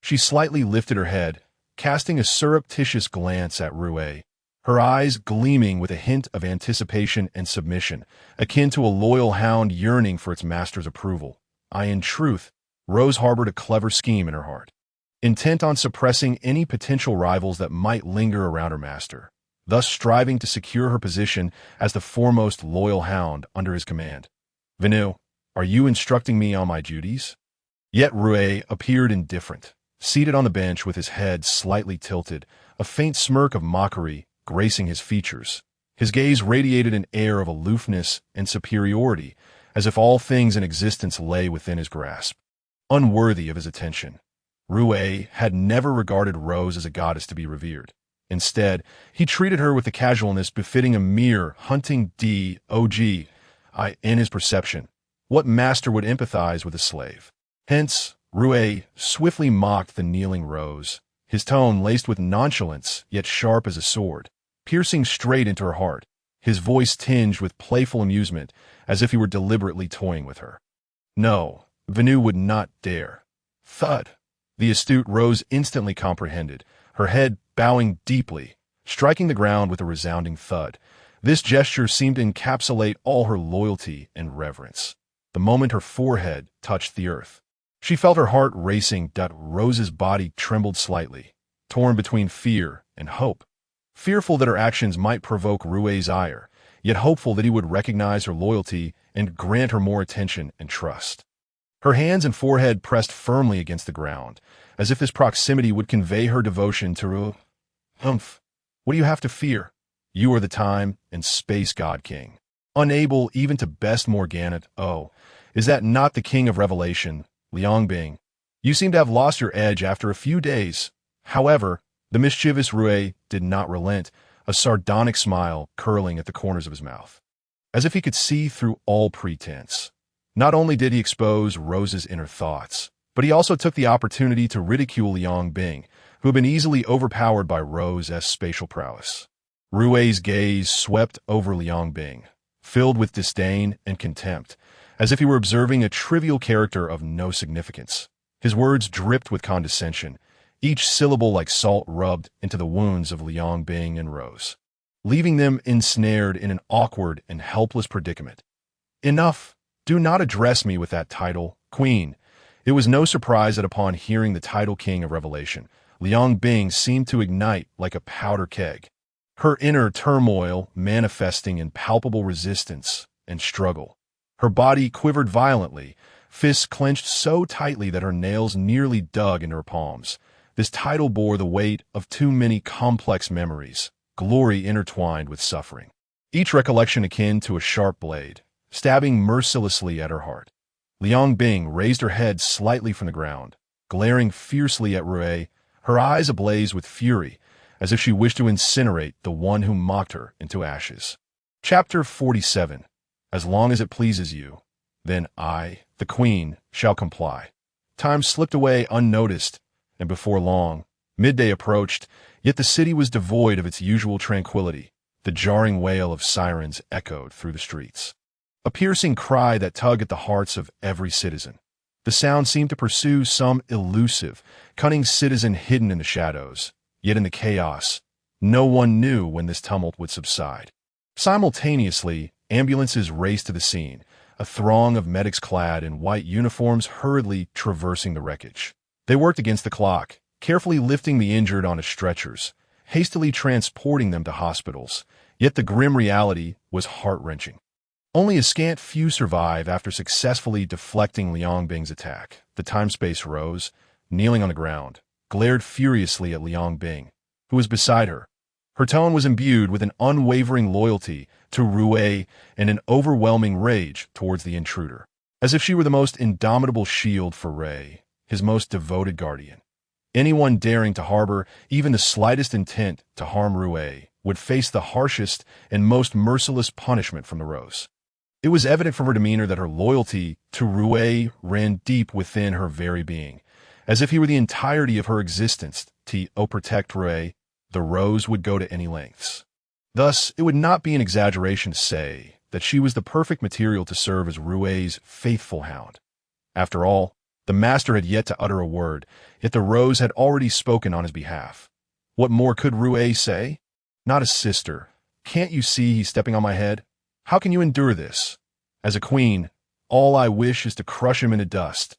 She slightly lifted her head, casting a surreptitious glance at Rue, her eyes gleaming with a hint of anticipation and submission, akin to a loyal hound yearning for its master's approval. In truth, Rose harbored a clever scheme in her heart, intent on suppressing any potential rivals that might linger around her master, thus striving to secure her position as the foremost loyal hound under his command. Venu, are you instructing me on my duties? Yet Rue appeared indifferent, seated on the bench with his head slightly tilted, a faint smirk of mockery gracing his features. His gaze radiated an air of aloofness and superiority, as if all things in existence lay within his grasp, unworthy of his attention. Rue had never regarded Rose as a goddess to be revered. Instead, he treated her with the casualness befitting a mere hunting dog. In his perception, what master would empathize with a slave? Hence, Rue swiftly mocked the kneeling Rose, his tone laced with nonchalance, yet sharp as a sword, piercing straight into her heart, his voice tinged with playful amusement, as if he were deliberately toying with her. No, Venu would not dare. Thud. The astute Rose instantly comprehended, her head bowing deeply, striking the ground with a resounding thud. This gesture seemed to encapsulate all her loyalty and reverence. The moment her forehead touched the earth, she felt her heart racing. Rose's body trembled slightly, torn between fear and hope. Fearful that her actions might provoke Rue's ire, yet hopeful that he would recognize her loyalty and grant her more attention and trust. Her hands and forehead pressed firmly against the ground, as if this proximity would convey her devotion to Rue. Humph! What do you have to fear? You are the time and space god king. Unable even to best Morgana. Oh, is that not the king of revelation, Liangbing? You seem to have lost your edge after a few days. However, the mischievous Rue did not relent, a sardonic smile curling at the corners of his mouth, as if he could see through all pretense. Not only did he expose Rose's inner thoughts, but he also took the opportunity to ridicule Liangbing, who had been easily overpowered by Rose's spatial prowess. Rue's gaze swept over Liangbing, filled with disdain and contempt, as if he were observing a trivial character of no significance. His words dripped with condescension, each syllable like salt rubbed into the wounds of Liangbing and Rose, leaving them ensnared in an awkward and helpless predicament. Enough! Do not address me with that title, Queen. It was no surprise that upon hearing the title King of Revelation, Liangbing seemed to ignite like a powder keg, her inner turmoil manifesting in palpable resistance and struggle. Her body quivered violently, fists clenched so tightly that her nails nearly dug into her palms. This title bore the weight of too many complex memories, glory intertwined with suffering, each recollection akin to a sharp blade, stabbing mercilessly at her heart. Liangbing raised her head slightly from the ground, glaring fiercely at Rue, her eyes ablaze with fury, as if she wished to incinerate the one who mocked her into ashes. Chapter 47. As long as it pleases you, then I, the Queen, shall comply. Time slipped away unnoticed, and before long, midday approached, yet the city was devoid of its usual tranquility. The jarring wail of sirens echoed through the streets, a piercing cry that tugged at the hearts of every citizen. The sound seemed to pursue some elusive, cunning citizen hidden in the shadows. Yet in the chaos, no one knew when this tumult would subside. Simultaneously, ambulances raced to the scene, a throng of medics clad in white uniforms hurriedly traversing the wreckage. They worked against the clock, carefully lifting the injured onto stretchers, hastily transporting them to hospitals. Yet the grim reality was heart-wrenching. Only a scant few survive after successfully deflecting Liangbing's attack. The time-space Rose, kneeling on the ground, glared furiously at Liangbing, who was beside her. Her tone was imbued with an unwavering loyalty to Rue and an overwhelming rage towards the intruder, as if she were the most indomitable shield for Rue, his most devoted guardian. Anyone daring to harbor even the slightest intent to harm Rue would face the harshest and most merciless punishment from the Rose. It was evident from her demeanor that her loyalty to Rue ran deep within her very being, as if he were the entirety of her existence. To protect Rue, the Rose would go to any lengths. Thus, it would not be an exaggeration to say that she was the perfect material to serve as Rue's faithful hound. After all, the master had yet to utter a word, yet the Rose had already spoken on his behalf. What more could Rue say? Not a sister. Can't you see he's stepping on my head? How can you endure this? As a queen, all I wish is to crush him into dust.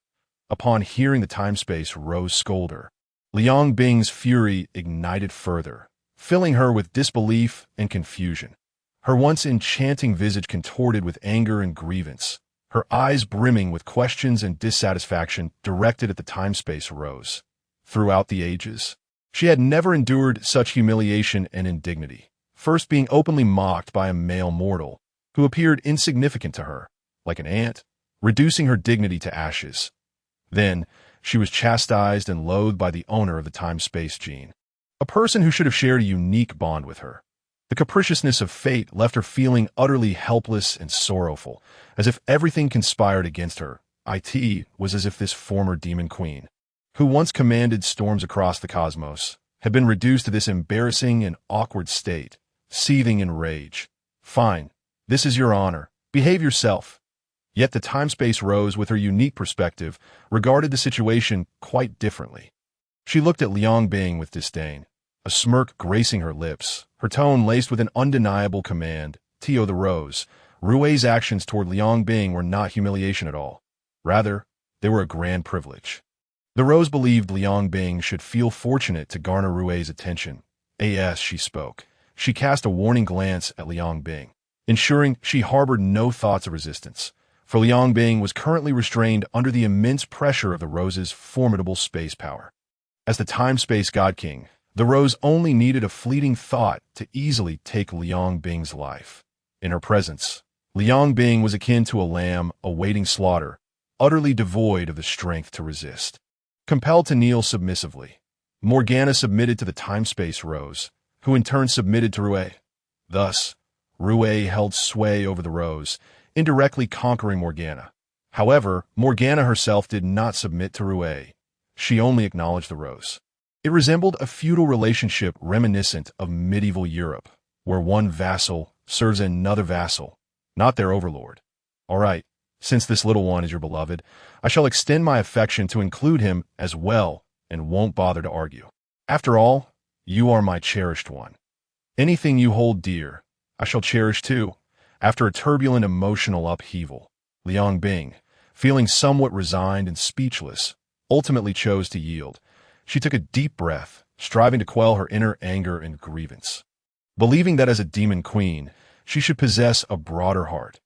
Upon hearing the time-space Rose scold her, Liangbing's fury ignited further, filling her with disbelief and confusion. Her once enchanting visage contorted with anger and grievance, her eyes brimming with questions and dissatisfaction directed at the time-space Rose. Throughout the ages, she had never endured such humiliation and indignity, first being openly mocked by a male mortal who appeared insignificant to her, like an ant, reducing her dignity to ashes. Then, she was chastised and loathed by the owner of the time-space gene, a person who should have shared a unique bond with her. The capriciousness of fate left her feeling utterly helpless and sorrowful, as if everything conspired against her. It was as if this former demon queen, who once commanded storms across the cosmos, had been reduced to this embarrassing and awkward state, seething in rage. Fine, this is your honor. Behave yourself. Yet the time-space Rose, with her unique perspective, regarded the situation quite differently. She looked at Liang Bing with disdain, a smirk gracing her lips, her tone laced with an undeniable command. Tio the Rose, Rui's actions toward Liang Bing were not humiliation at all. Rather, they were a grand privilege. The Rose believed Liang Bing should feel fortunate to garner Rui's attention. As she spoke, she cast a warning glance at Liang Bing, ensuring she harbored no thoughts of resistance, for Liang Bing was currently restrained under the immense pressure of the Rose's formidable space power. As the time-space God King, the Rose only needed a fleeting thought to easily take Liang Bing's life. In her presence, Liang Bing was akin to a lamb awaiting slaughter, utterly devoid of the strength to resist. Compelled to kneel submissively, Morgana submitted to the time-space Rose, who in turn submitted to Rui. Thus, Rui held sway over the Rose, indirectly conquering Morgana. However, Morgana herself did not submit to Rui. She only acknowledged the Rose. It resembled a feudal relationship reminiscent of medieval Europe, where one vassal serves another vassal, not their overlord. All right, since this little one is your beloved, I shall extend my affection to include him as well and won't bother to argue. After all, you are my cherished one. Anything you hold dear, I shall cherish too. After a turbulent emotional upheaval, Liang Bing, feeling somewhat resigned and speechless, ultimately chose to yield. She took a deep breath, striving to quell her inner anger and grievance. Believing that as a demon queen, she should possess a broader heart.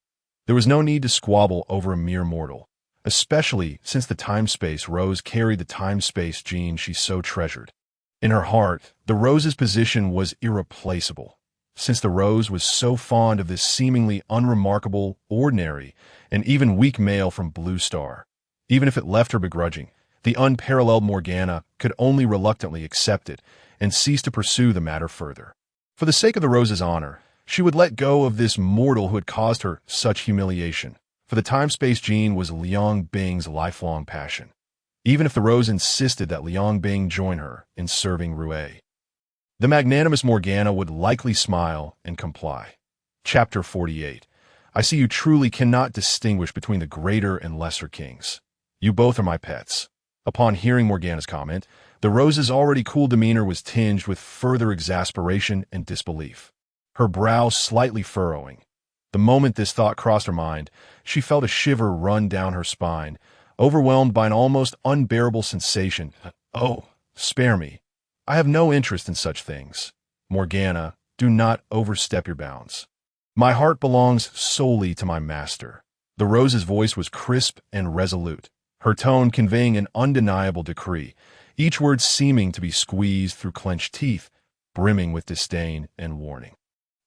There was no need to squabble over a mere mortal, especially since the time-space Rose carried the time-space gene she so treasured. In her heart, the Rose's position was irreplaceable, since the Rose was so fond of this seemingly unremarkable, ordinary, and even weak male from Blue Star. Even if it left her begrudging, the unparalleled Morgana could only reluctantly accept it and cease to pursue the matter further. For the sake of the Rose's honor, she would let go of this mortal who had caused her such humiliation, for the time-space gene was Liang Bing's lifelong passion, even if the Rose insisted that Liang Bing join her in serving Rui. The magnanimous Morgana would likely smile and comply. Chapter 48. I see you truly cannot distinguish between the greater and lesser kings. You both are my pets. Upon hearing Morgana's comment, the Rose's already cool demeanor was tinged with further exasperation and disbelief, her brow slightly furrowing. The moment this thought crossed her mind, she felt a shiver run down her spine, overwhelmed by an almost unbearable sensation. Oh, spare me. I have no interest in such things. Morgana, do not overstep your bounds. My heart belongs solely to my master. The Rose's voice was crisp and resolute, her tone conveying an undeniable decree, each word seeming to be squeezed through clenched teeth, brimming with disdain and warning.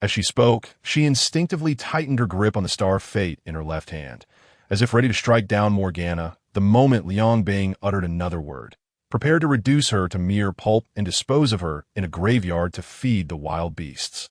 As she spoke, she instinctively tightened her grip on the Star of Fate in her left hand, as if ready to strike down Morgana the moment Liang Bing uttered another word, prepared to reduce her to mere pulp and dispose of her in a graveyard to feed the wild beasts.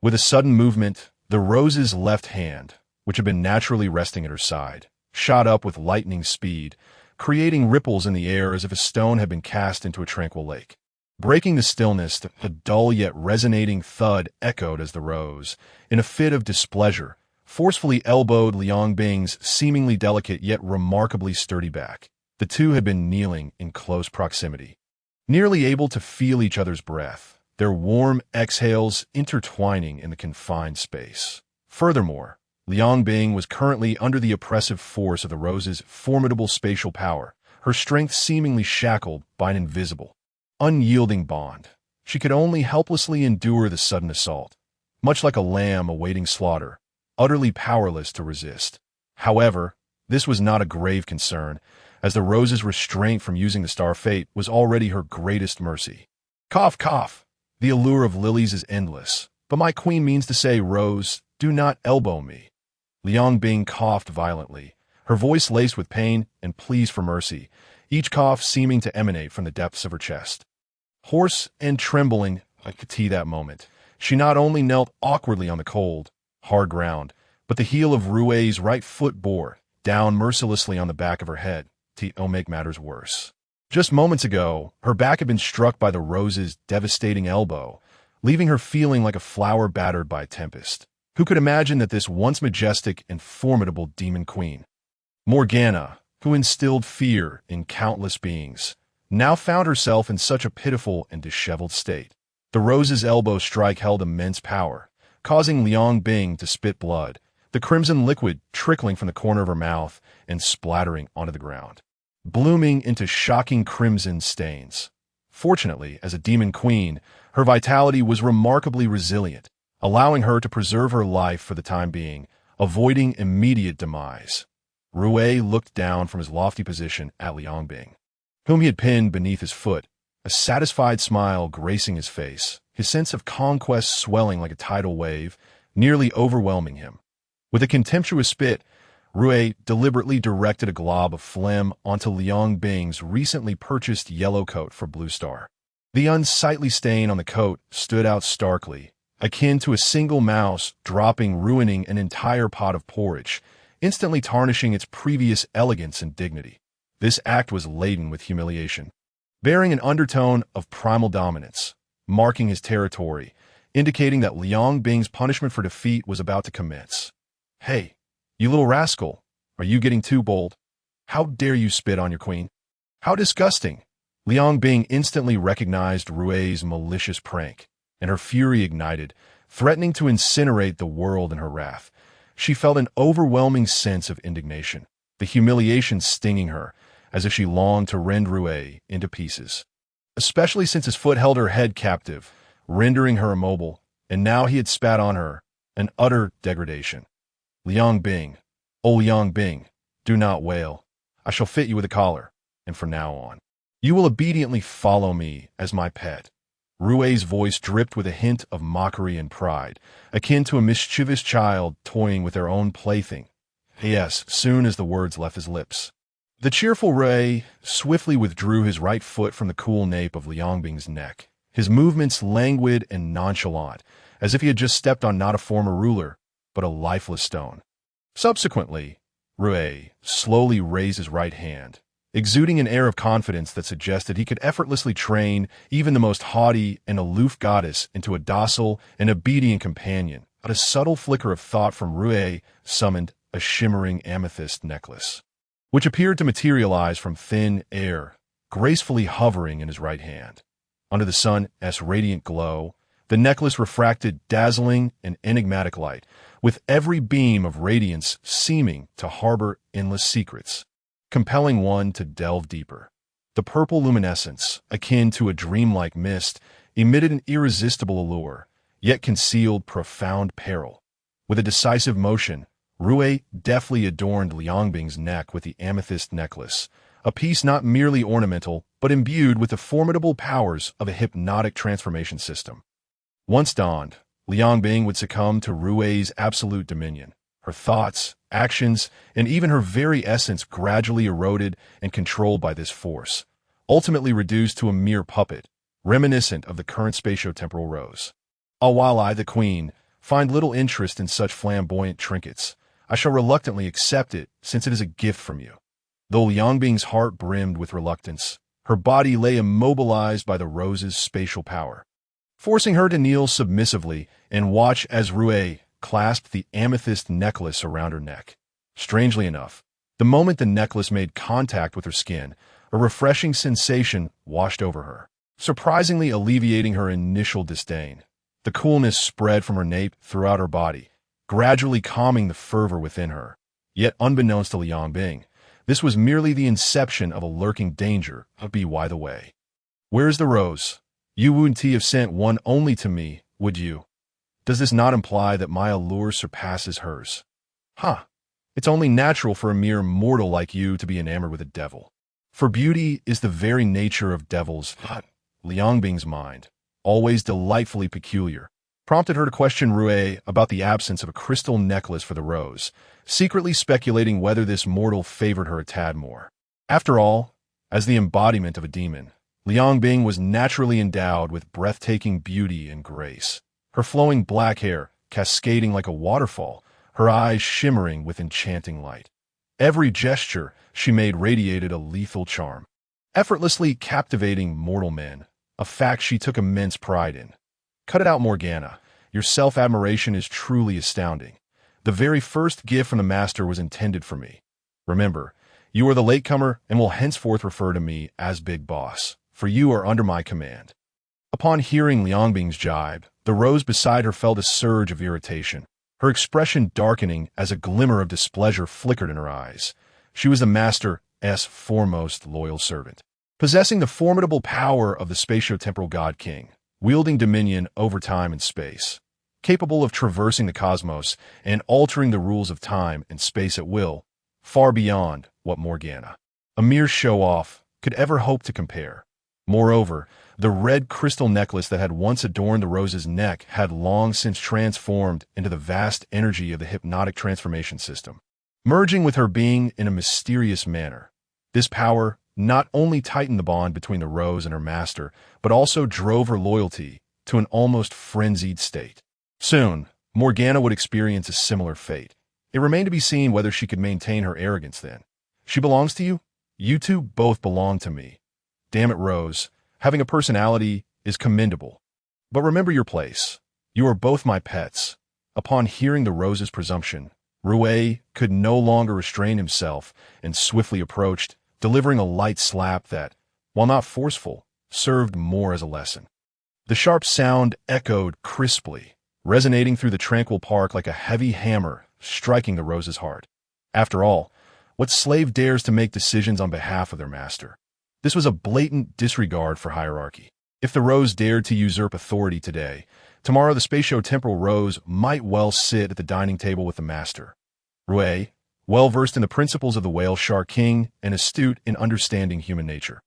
With a sudden movement, the Rose's left hand, which had been naturally resting at her side, shot up with lightning speed, creating ripples in the air as if a stone had been cast into a tranquil lake. Breaking the stillness, a dull yet resonating thud echoed as the Rose, in a fit of displeasure, forcefully elbowed Liang Bing's seemingly delicate yet remarkably sturdy back. The two had been kneeling in close proximity, nearly able to feel each other's breath, their warm exhales intertwining in the confined space. Furthermore, Liang Bing was currently under the oppressive force of the Rose's formidable spatial power, her strength seemingly shackled by an invisible, unyielding bond. She could only helplessly endure the sudden assault, much like a lamb awaiting slaughter, utterly powerless to resist. However, this was not a grave concern, as the Rose's restraint from using the Star of Fate was already her greatest mercy. Cough, cough. The allure of lilies is endless, but my queen means to say, Rose, do not elbow me. Liang Bing coughed violently, her voice laced with pain and pleas for mercy, each cough seeming to emanate from the depths of her chest. Hoarse and trembling like the tea that moment, she not only knelt awkwardly on the cold, hard ground, but the heel of Rui's right foot bore down mercilessly on the back of her head to make matters worse. Just moments ago, her back had been struck by the rose's devastating elbow, leaving her feeling like a flower battered by a tempest. Who could imagine that this once majestic and formidable demon queen, Morgana, who instilled fear in countless beings, now found herself in such a pitiful and disheveled state? The rose's elbow strike held immense power, causing Liang Bing to spit blood, the crimson liquid trickling from the corner of her mouth and splattering onto the ground, blooming into shocking crimson stains. Fortunately, as a demon queen, her vitality was remarkably resilient, allowing her to preserve her life for the time being, avoiding immediate demise. Rui looked down from his lofty position at Liang Bing, whom he had pinned beneath his foot, a satisfied smile gracing his face, his sense of conquest swelling like a tidal wave, nearly overwhelming him. With a contemptuous spit, Rui deliberately directed a glob of phlegm onto Liang Bing's recently purchased yellow coat for Blue Star. The unsightly stain on the coat stood out starkly, akin to a single mouse ruining an entire pot of porridge, instantly tarnishing its previous elegance and dignity. This act was laden with humiliation, bearing an undertone of primal dominance, marking his territory, indicating that Liang Bing's punishment for defeat was about to commence. "Hey, you little rascal, are you getting too bold? How dare you spit on your queen? How disgusting!" Liang Bing instantly recognized Rui's malicious prank, and her fury ignited, threatening to incinerate the world in her wrath. She felt an overwhelming sense of indignation, the humiliation stinging her, as if she longed to rend Rui into pieces. Especially since his foot held her head captive, rendering her immobile, and now he had spat on her, an utter degradation. "Liang Bing, oh Liang Bing, do not wail. I shall fit you with a collar, and from now on, you will obediently follow me as my pet." Rui's voice dripped with a hint of mockery and pride, akin to a mischievous child toying with their own plaything. Yes, soon as the words left his lips, the cheerful Rui swiftly withdrew his right foot from the cool nape of Liang Bing's neck, his movements languid and nonchalant, as if he had just stepped on not a former ruler, but a lifeless stone. Subsequently, Rui slowly raised his right hand, exuding an air of confidence that suggested he could effortlessly train even the most haughty and aloof goddess into a docile and obedient companion. But a subtle flicker of thought from Rui summoned a shimmering amethyst necklace, which appeared to materialize from thin air, gracefully hovering in his right hand. Under the sun's radiant glow, the necklace refracted dazzling and enigmatic light, with every beam of radiance seeming to harbor endless secrets, compelling one to delve deeper. The purple luminescence, akin to a dreamlike mist, emitted an irresistible allure, yet concealed profound peril. With a decisive motion, Rui deftly adorned Liang Bing's neck with the amethyst necklace, a piece not merely ornamental, but imbued with the formidable powers of a hypnotic transformation system. Once donned, Liang Bing would succumb to Rui's absolute dominion. Her thoughts, actions, and even her very essence gradually eroded and controlled by this force, ultimately reduced to a mere puppet, reminiscent of the current spatio-temporal rose. While I, the queen, find little interest in such flamboyant trinkets, I shall reluctantly accept it since it is a gift from you." Though Liang Bing's heart brimmed with reluctance, her body lay immobilized by the rose's spatial power, forcing her to kneel submissively and watch as Rui clasped the amethyst necklace around her neck. Strangely enough, the moment the necklace made contact with her skin, a refreshing sensation washed over her, surprisingly alleviating her initial disdain. The coolness spread from her nape throughout her body, gradually calming the fervor within her. Yet unbeknownst to Liang Bing, this was merely the inception of a lurking danger. Be by the way, where is the rose? You wouldn't have sent one only to me, would you? Does this not imply that my allure surpasses hers? It's only natural for a mere mortal like you to be enamored with a devil. For beauty is the very nature of devils. Liang Bing's mind, always delightfully peculiar, prompted her to question Rui about the absence of a crystal necklace for the rose, secretly speculating whether this mortal favored her a tad more. After all, as the embodiment of a demon, Liang Bing was naturally endowed with breathtaking beauty and grace. Her flowing black hair cascading like a waterfall, her eyes shimmering with enchanting light. Every gesture she made radiated a lethal charm. effortlessly captivating mortal men, a fact she took immense pride in. Cut it out, Morgana. Your self-admiration is truly astounding. The very first gift from the master was intended for me. Remember, you are the latecomer and will henceforth refer to me as Big Boss, for you are under my command. Upon hearing Liangbing's jibe, the rose beside her felt a surge of irritation, her expression darkening as a glimmer of displeasure flickered in her eyes. She was the master's foremost loyal servant, possessing the formidable power of the spatio-temporal god king, wielding dominion over time and space, capable of traversing the cosmos and altering the rules of time and space at will, far beyond what Morgana, a mere show-off, could ever hope to compare. Moreover, the red crystal necklace that had once adorned the rose's neck had long since transformed into the vast energy of the hypnotic transformation system, merging with her being in a mysterious manner. This power not only tightened the bond between the rose and her master, but also drove her loyalty to an almost frenzied state. Soon, Morgana would experience a similar fate. It remained to be seen whether she could maintain her arrogance then. She belongs to you? You two both belong to me. Damn it, Rose. Having a personality is commendable. But remember your place. You are both my pets. Upon hearing the rose's presumption, Rui could no longer restrain himself and swiftly approached, delivering a light slap that, while not forceful, served more as a lesson. The sharp sound echoed crisply, resonating through the tranquil park like a heavy hammer striking the rose's heart. After all, what slave dares to make decisions on behalf of their master? This was a blatant disregard for hierarchy. If the rose dared to usurp authority today, tomorrow the spatio-temporal rose might well sit at the dining table with the master. Rui, well-versed in the principles of the whale shark king and astute in understanding human nature,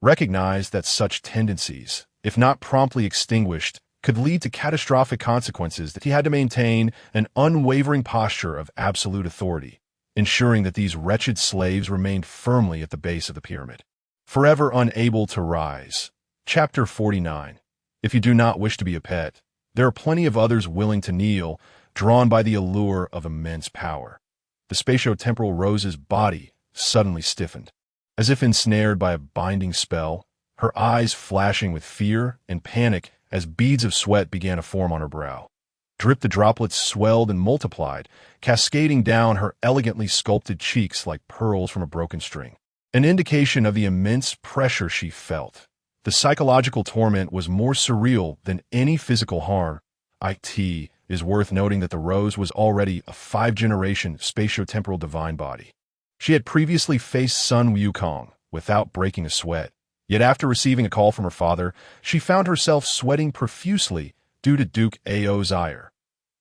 recognized that such tendencies, if not promptly extinguished, could lead to catastrophic consequences, that he had to maintain an unwavering posture of absolute authority, ensuring that these wretched slaves remained firmly at the base of the pyramid, forever unable to rise. Chapter 49. If you do not wish to be a pet, there are plenty of others willing to kneel, drawn by the allure of immense power. The spatio-temporal rose's body suddenly stiffened, as if ensnared by a binding spell, her eyes flashing with fear and panic as beads of sweat began to form on her brow. The droplets swelled and multiplied, cascading down her elegantly sculpted cheeks like pearls from a broken string, an indication of the immense pressure she felt. The psychological torment was more surreal than any physical harm. It is worth noting that the rose was already a 5th-generation spatio-temporal divine body. She had previously faced Sun Wukong without breaking a sweat, yet after receiving a call from her father, she found herself sweating profusely due to Duke Ao's ire.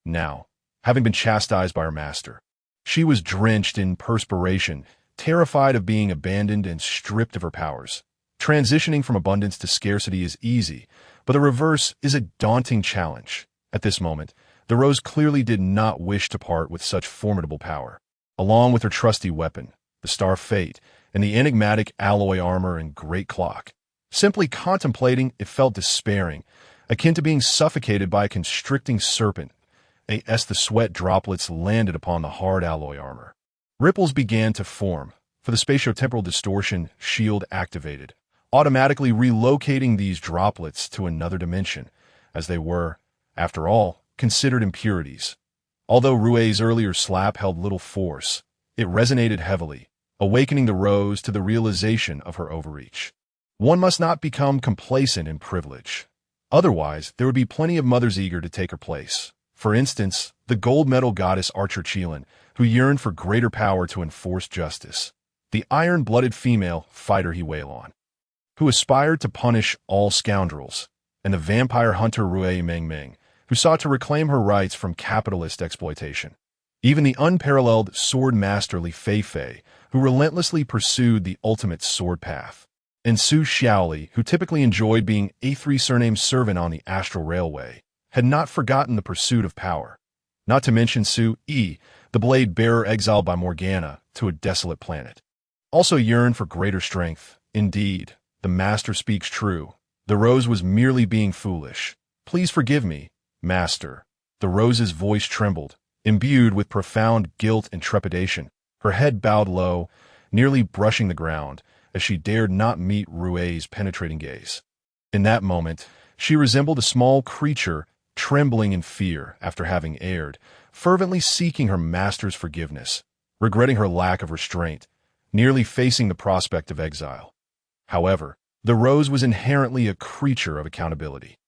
Now, having been chastised by her master, she was drenched in perspiration, terrified of being abandoned and stripped of her powers. Transitioning from abundance to scarcity is easy, but the reverse is a daunting challenge. At this moment, the rose clearly did not wish to part with such formidable power. Along with her trusty weapon, the Star of Fate, and the enigmatic alloy armor and great clock. Simply contemplating it felt despairing, akin to being suffocated by a constricting serpent, as the sweat droplets landed upon the hard alloy armor. Ripples began to form, for the spatio-temporal distortion shield activated, automatically relocating these droplets to another dimension, as they were, after all, considered impurities. Although Rui's earlier slap held little force, it resonated heavily, awakening the rose to the realization of her overreach. One must not become complacent in privilege. Otherwise, there would be plenty of mothers eager to take her place. For instance, the gold medal goddess Archer Qilin, who yearned for greater power to enforce justice. The iron-blooded female fighter Hehe, who aspired to punish all scoundrels. And the vampire hunter Rui Mengmeng, who sought to reclaim her rights from capitalist exploitation. Even the unparalleled sword master Li Feifei, who relentlessly pursued the ultimate sword path. And Su Xiaoli, who typically enjoyed being A3 surnamed servant on the astral railway, had not forgotten the pursuit of power. Not to mention Su Yi, the blade bearer exiled by Morgana to a desolate planet. Also yearned for greater strength. Indeed, the master speaks true. The rose was merely being foolish. Please forgive me, master. The rose's voice trembled, imbued with profound guilt and trepidation. Her head bowed low, nearly brushing the ground, as she dared not meet Rue's penetrating gaze. In that moment, she resembled a small creature trembling in fear after having erred, fervently seeking her master's forgiveness, regretting her lack of restraint, nearly facing the prospect of exile. However, the rose was inherently a creature of accountability.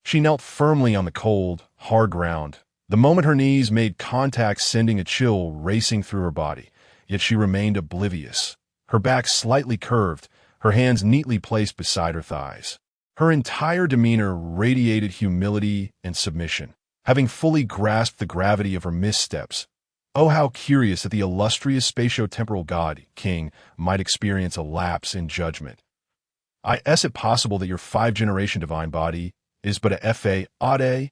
She knelt firmly on the cold, hard ground, the moment her knees made contact sending a chill racing through her body, yet she remained oblivious, her back slightly curved, her hands neatly placed beside her thighs. Her entire demeanor radiated humility and submission, having fully grasped the gravity of her missteps. Oh, how curious that the illustrious spatio-temporal god, king, might experience a lapse in judgment. Is it possible that your 5th-generation divine body is but a fa ade?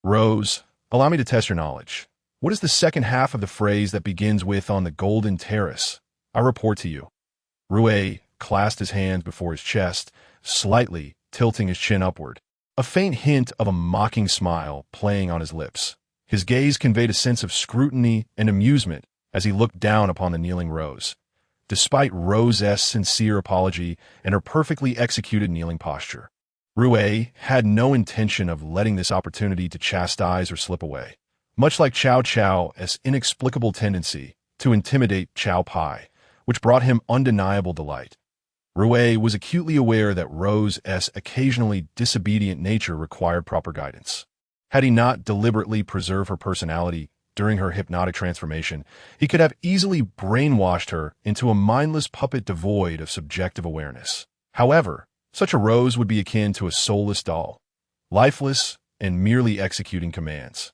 Rose, allow me to test your knowledge. What is the second half of the phrase that begins with "on the golden terrace"? I report to you. Rue clasped his hands before his chest, slightly tilting his chin upward, a faint hint of a mocking smile playing on his lips. His gaze conveyed a sense of scrutiny and amusement as he looked down upon the kneeling Rose. Despite Rose's sincere apology and her perfectly executed kneeling posture, Rue had no intention of letting this opportunity to chastise or slip away. Much like Cao Cao's inexplicable tendency to intimidate Cao Pai, which brought him undeniable delight, Rue was acutely aware that Rose's occasionally disobedient nature required proper guidance. Had he not deliberately preserved her personality during her hypnotic transformation, he could have easily brainwashed her into a mindless puppet devoid of subjective awareness. However, such a Rose would be akin to a soulless doll, lifeless and merely executing commands,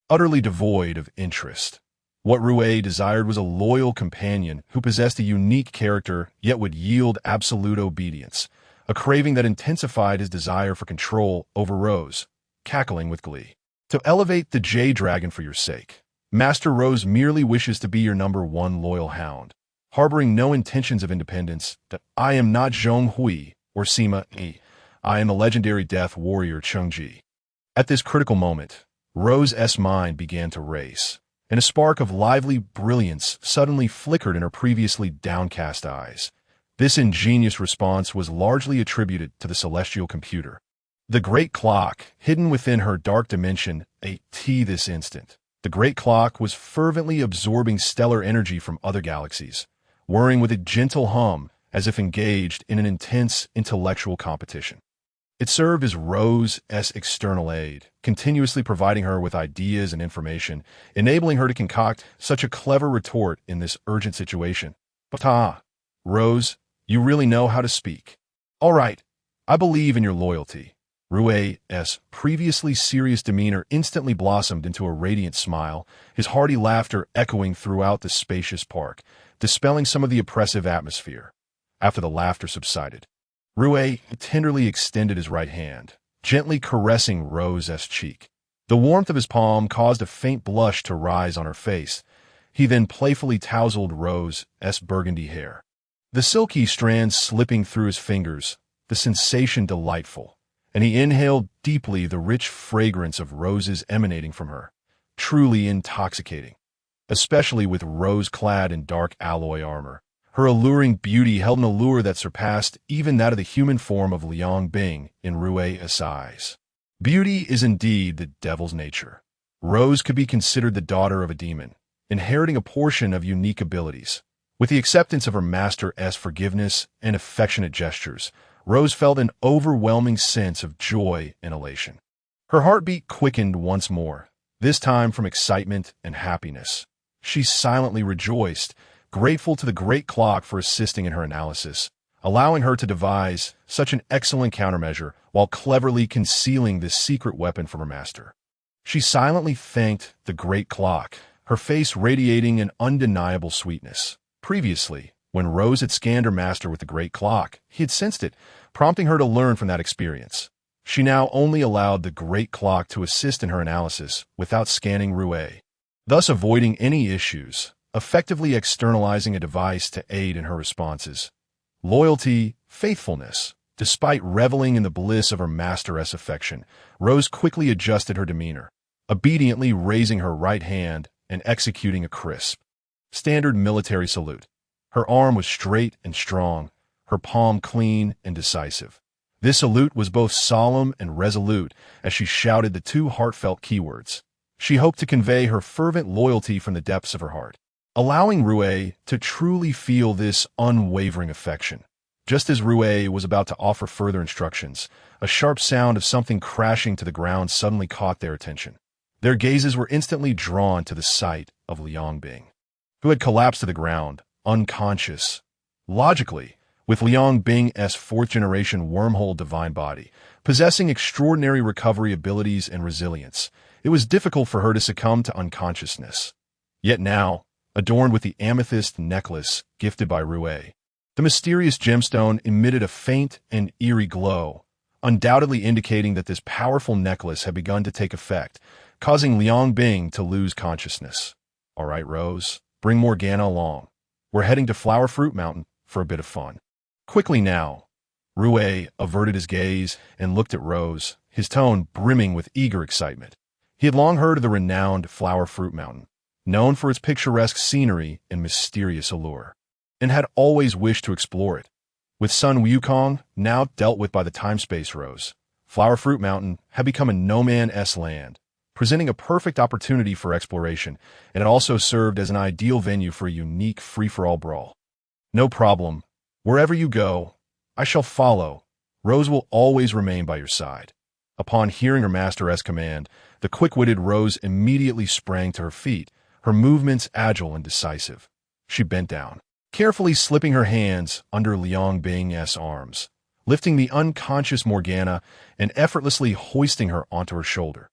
utterly devoid of interest. What Rue desired was a loyal companion who possessed a unique character yet would yield absolute obedience, a craving that intensified his desire for control over Rose, cackling with glee. To elevate the J-Dragon for your sake, Master Rose merely wishes to be your #1 loyal hound, harboring no intentions of independence. I am not Zhong Hui or Sima Yi. I am the legendary death warrior Qiangwei. At this critical moment, Rose's mind began to race, and a spark of lively brilliance suddenly flickered in her previously downcast eyes. This ingenious response was largely attributed to the celestial computer. The great clock, hidden within her dark dimension, this instant. The great clock was fervently absorbing stellar energy from other galaxies, whirring with a gentle hum as if engaged in an intense intellectual competition. It served as Rose's external aid, continuously providing her with ideas and information, enabling her to concoct such a clever retort in this urgent situation. But Rose, you really know how to speak. All right, I believe in your loyalty. Rue's previously serious demeanor instantly blossomed into a radiant smile, his hearty laughter echoing throughout the spacious park, dispelling some of the oppressive atmosphere. After the laughter subsided, Rue tenderly extended his right hand, gently caressing Rose's cheek. The warmth of his palm caused a faint blush to rise on her face. He then playfully tousled Rose's burgundy hair, the silky strands slipping through his fingers, the sensation delightful, and he inhaled deeply the rich fragrance of roses emanating from her, truly intoxicating, especially with Rose clad in dark alloy armor. Her alluring beauty held an allure that surpassed even that of the human form of Liang Bing in Rue's eyes. Beauty is indeed the devil's nature. Rose could be considered the daughter of a demon, inheriting a portion of unique abilities. With the acceptance of her master's forgiveness and affectionate gestures, Rose felt an overwhelming sense of joy and elation. Her heartbeat quickened once more, this time from excitement and happiness. She silently rejoiced, grateful to the great clock for assisting in her analysis, allowing her to devise such an excellent countermeasure while cleverly concealing this secret weapon from her master. She silently thanked the great clock, her face radiating an undeniable sweetness. Previously, when Rose had scanned her master with the great clock, he had sensed it, prompting her to learn from that experience. She now only allowed the great clock to assist in her analysis without scanning Rue, thus avoiding any issues, effectively externalizing a device to aid in her responses. Loyalty, faithfulness. Despite reveling in the bliss of her master's affection, Rose quickly adjusted her demeanor, obediently raising her right hand and executing a crisp, standard military salute. Her arm was straight and strong, her palm clean and decisive. This salute was both solemn and resolute as she shouted the two heartfelt keywords. She hoped to convey her fervent loyalty from the depths of her heart, allowing Rue to truly feel this unwavering affection. Just as Rue was about to offer further instructions, a sharp sound of something crashing to the ground suddenly caught their attention. Their gazes were instantly drawn to the sight of Liang Bing, who had collapsed to the ground, unconscious. Logically, with Liang Bing's fourth-generation wormhole divine body, possessing extraordinary recovery abilities and resilience, it was difficult for her to succumb to unconsciousness. Yet now, adorned with the amethyst necklace gifted by Rue, the mysterious gemstone emitted a faint and eerie glow, undoubtedly indicating that this powerful necklace had begun to take effect, causing Liang Bing to lose consciousness. "All right, Rose, bring Morgana along. We're heading to Flower Fruit Mountain for a bit of fun." Quickly now, Rue averted his gaze and looked at Rose, his tone brimming with eager excitement. He had long heard of the renowned Flower Fruit Mountain, known for its picturesque scenery and mysterious allure, and had always wished to explore it. With Sun Wukong now dealt with by the time-space Rose, Flower Fruit Mountain had become a no-man's land, presenting a perfect opportunity for exploration, and it also served as an ideal venue for a unique free-for-all brawl. "No problem. Wherever you go, I shall follow. Rose will always remain by your side." Upon hearing her master's command, the quick-witted Rose immediately sprang to her feet, her movements agile and decisive. She bent down, carefully slipping her hands under Liang Bing's arms, lifting the unconscious Morgana and effortlessly hoisting her onto her shoulder.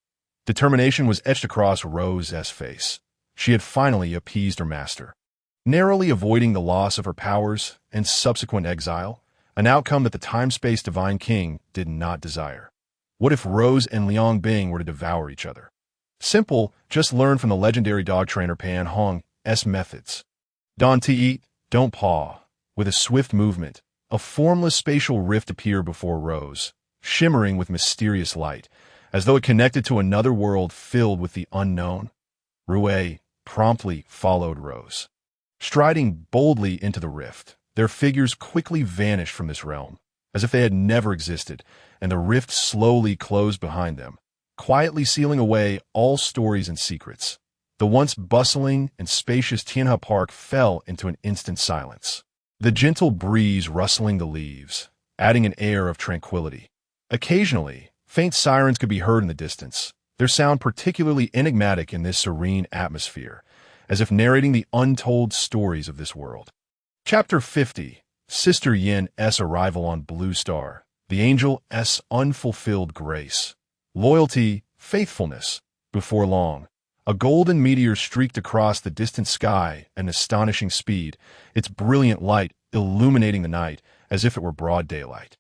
Determination was etched across Rose's face. She had finally appeased her master, narrowly avoiding the loss of her powers and subsequent exile, an outcome that the time-space Divine King did not desire. What if Rose and Liang Bing were to devour each other? Simple, just learn from the legendary dog trainer Pan Hong's methods. Don't eat, don't paw. With a swift movement, a formless spatial rift appeared before Rose, shimmering with mysterious light, as though it connected to another world filled with the unknown. Rue promptly followed Rose. Striding boldly into the rift, their figures quickly vanished from this realm, as if they had never existed, and the rift slowly closed behind them, quietly sealing away all stories and secrets. The once bustling and spacious Tianhe Park fell into an instant silence, the gentle breeze rustling the leaves, adding an air of tranquility. Occasionally, faint sirens could be heard in the distance, their sound particularly enigmatic in this serene atmosphere, as if narrating the untold stories of this world. Chapter 50, Sister Yin's Arrival on Blue Star, the Angel's Unfulfilled Grace. Loyalty, faithfulness. Before long, a golden meteor streaked across the distant sky at an astonishing speed, its brilliant light illuminating the night as if it were broad daylight.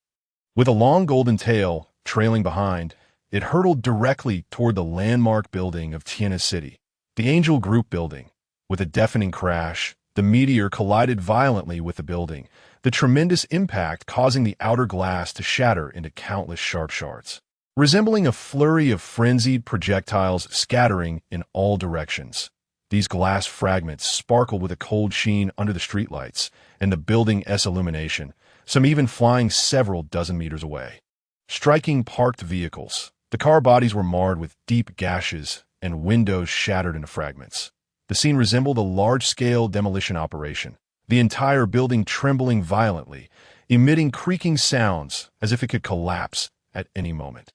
With a long golden tail trailing behind, it hurtled directly toward the landmark building of Tianhe City, the Angel Group building. With a deafening crash, the meteor collided violently with the building, the tremendous impact causing the outer glass to shatter into countless sharp shards, resembling a flurry of frenzied projectiles scattering in all directions. These glass fragments sparkled with a cold sheen under the streetlights and the building's illumination, some even flying several dozen meters away. Striking parked vehicles, the car bodies were marred with deep gashes and windows shattered into fragments. The scene resembled a large-scale demolition operation, the entire building trembling violently, emitting creaking sounds as if it could collapse at any moment.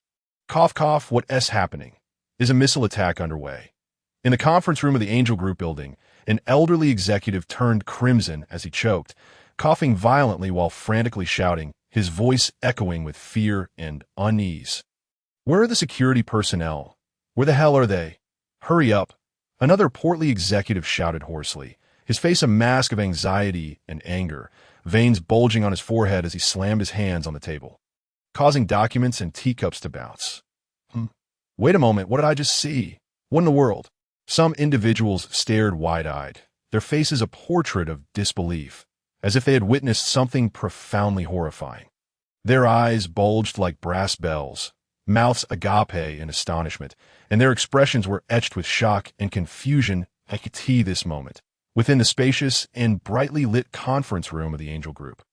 Cough, cough, what's happening? Is a missile attack underway? In the conference room of the Angel Group building, an elderly executive turned crimson as he choked, coughing violently while frantically shouting, his voice echoing with fear and unease. "Where are the security personnel? Where the hell are they? Hurry up!" Another portly executive shouted hoarsely, his face a mask of anxiety and anger, veins bulging on his forehead as he slammed his hands on the table, causing documents and teacups to bounce. Wait a moment, what did I just see? What in the world? Some individuals stared wide-eyed, their faces a portrait of disbelief, as if they had witnessed something profoundly horrifying. Their eyes bulged like brass bells, mouths agape in astonishment, and their expressions were etched with shock and confusion at this moment, within the spacious and brightly lit conference room of the Angel Group.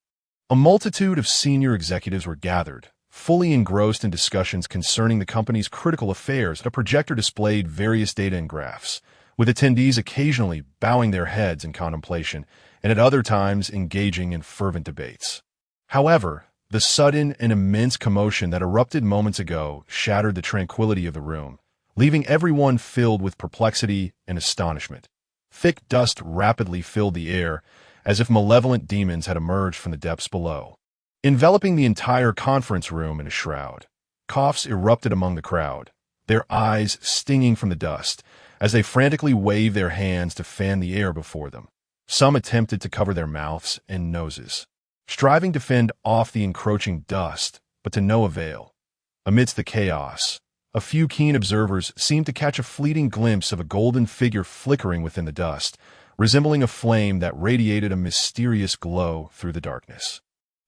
A multitude of senior executives were gathered, fully engrossed in discussions concerning the company's critical affairs. A projector displayed various data and graphs, with attendees occasionally bowing their heads in contemplation and at other times engaging in fervent debates. However, the sudden and immense commotion that erupted moments ago shattered the tranquility of the room, leaving everyone filled with perplexity and astonishment. Thick dust rapidly filled the air, as if malevolent demons had emerged from the depths below, enveloping the entire conference room in a shroud. Coughs erupted among the crowd, their eyes stinging from the dust, as they frantically waved their hands to fan the air before them. Some attempted to cover their mouths and noses, striving to fend off the encroaching dust, but to no avail. Amidst the chaos, a few keen observers seemed to catch a fleeting glimpse of a golden figure flickering within the dust, resembling a flame that radiated a mysterious glow through the darkness.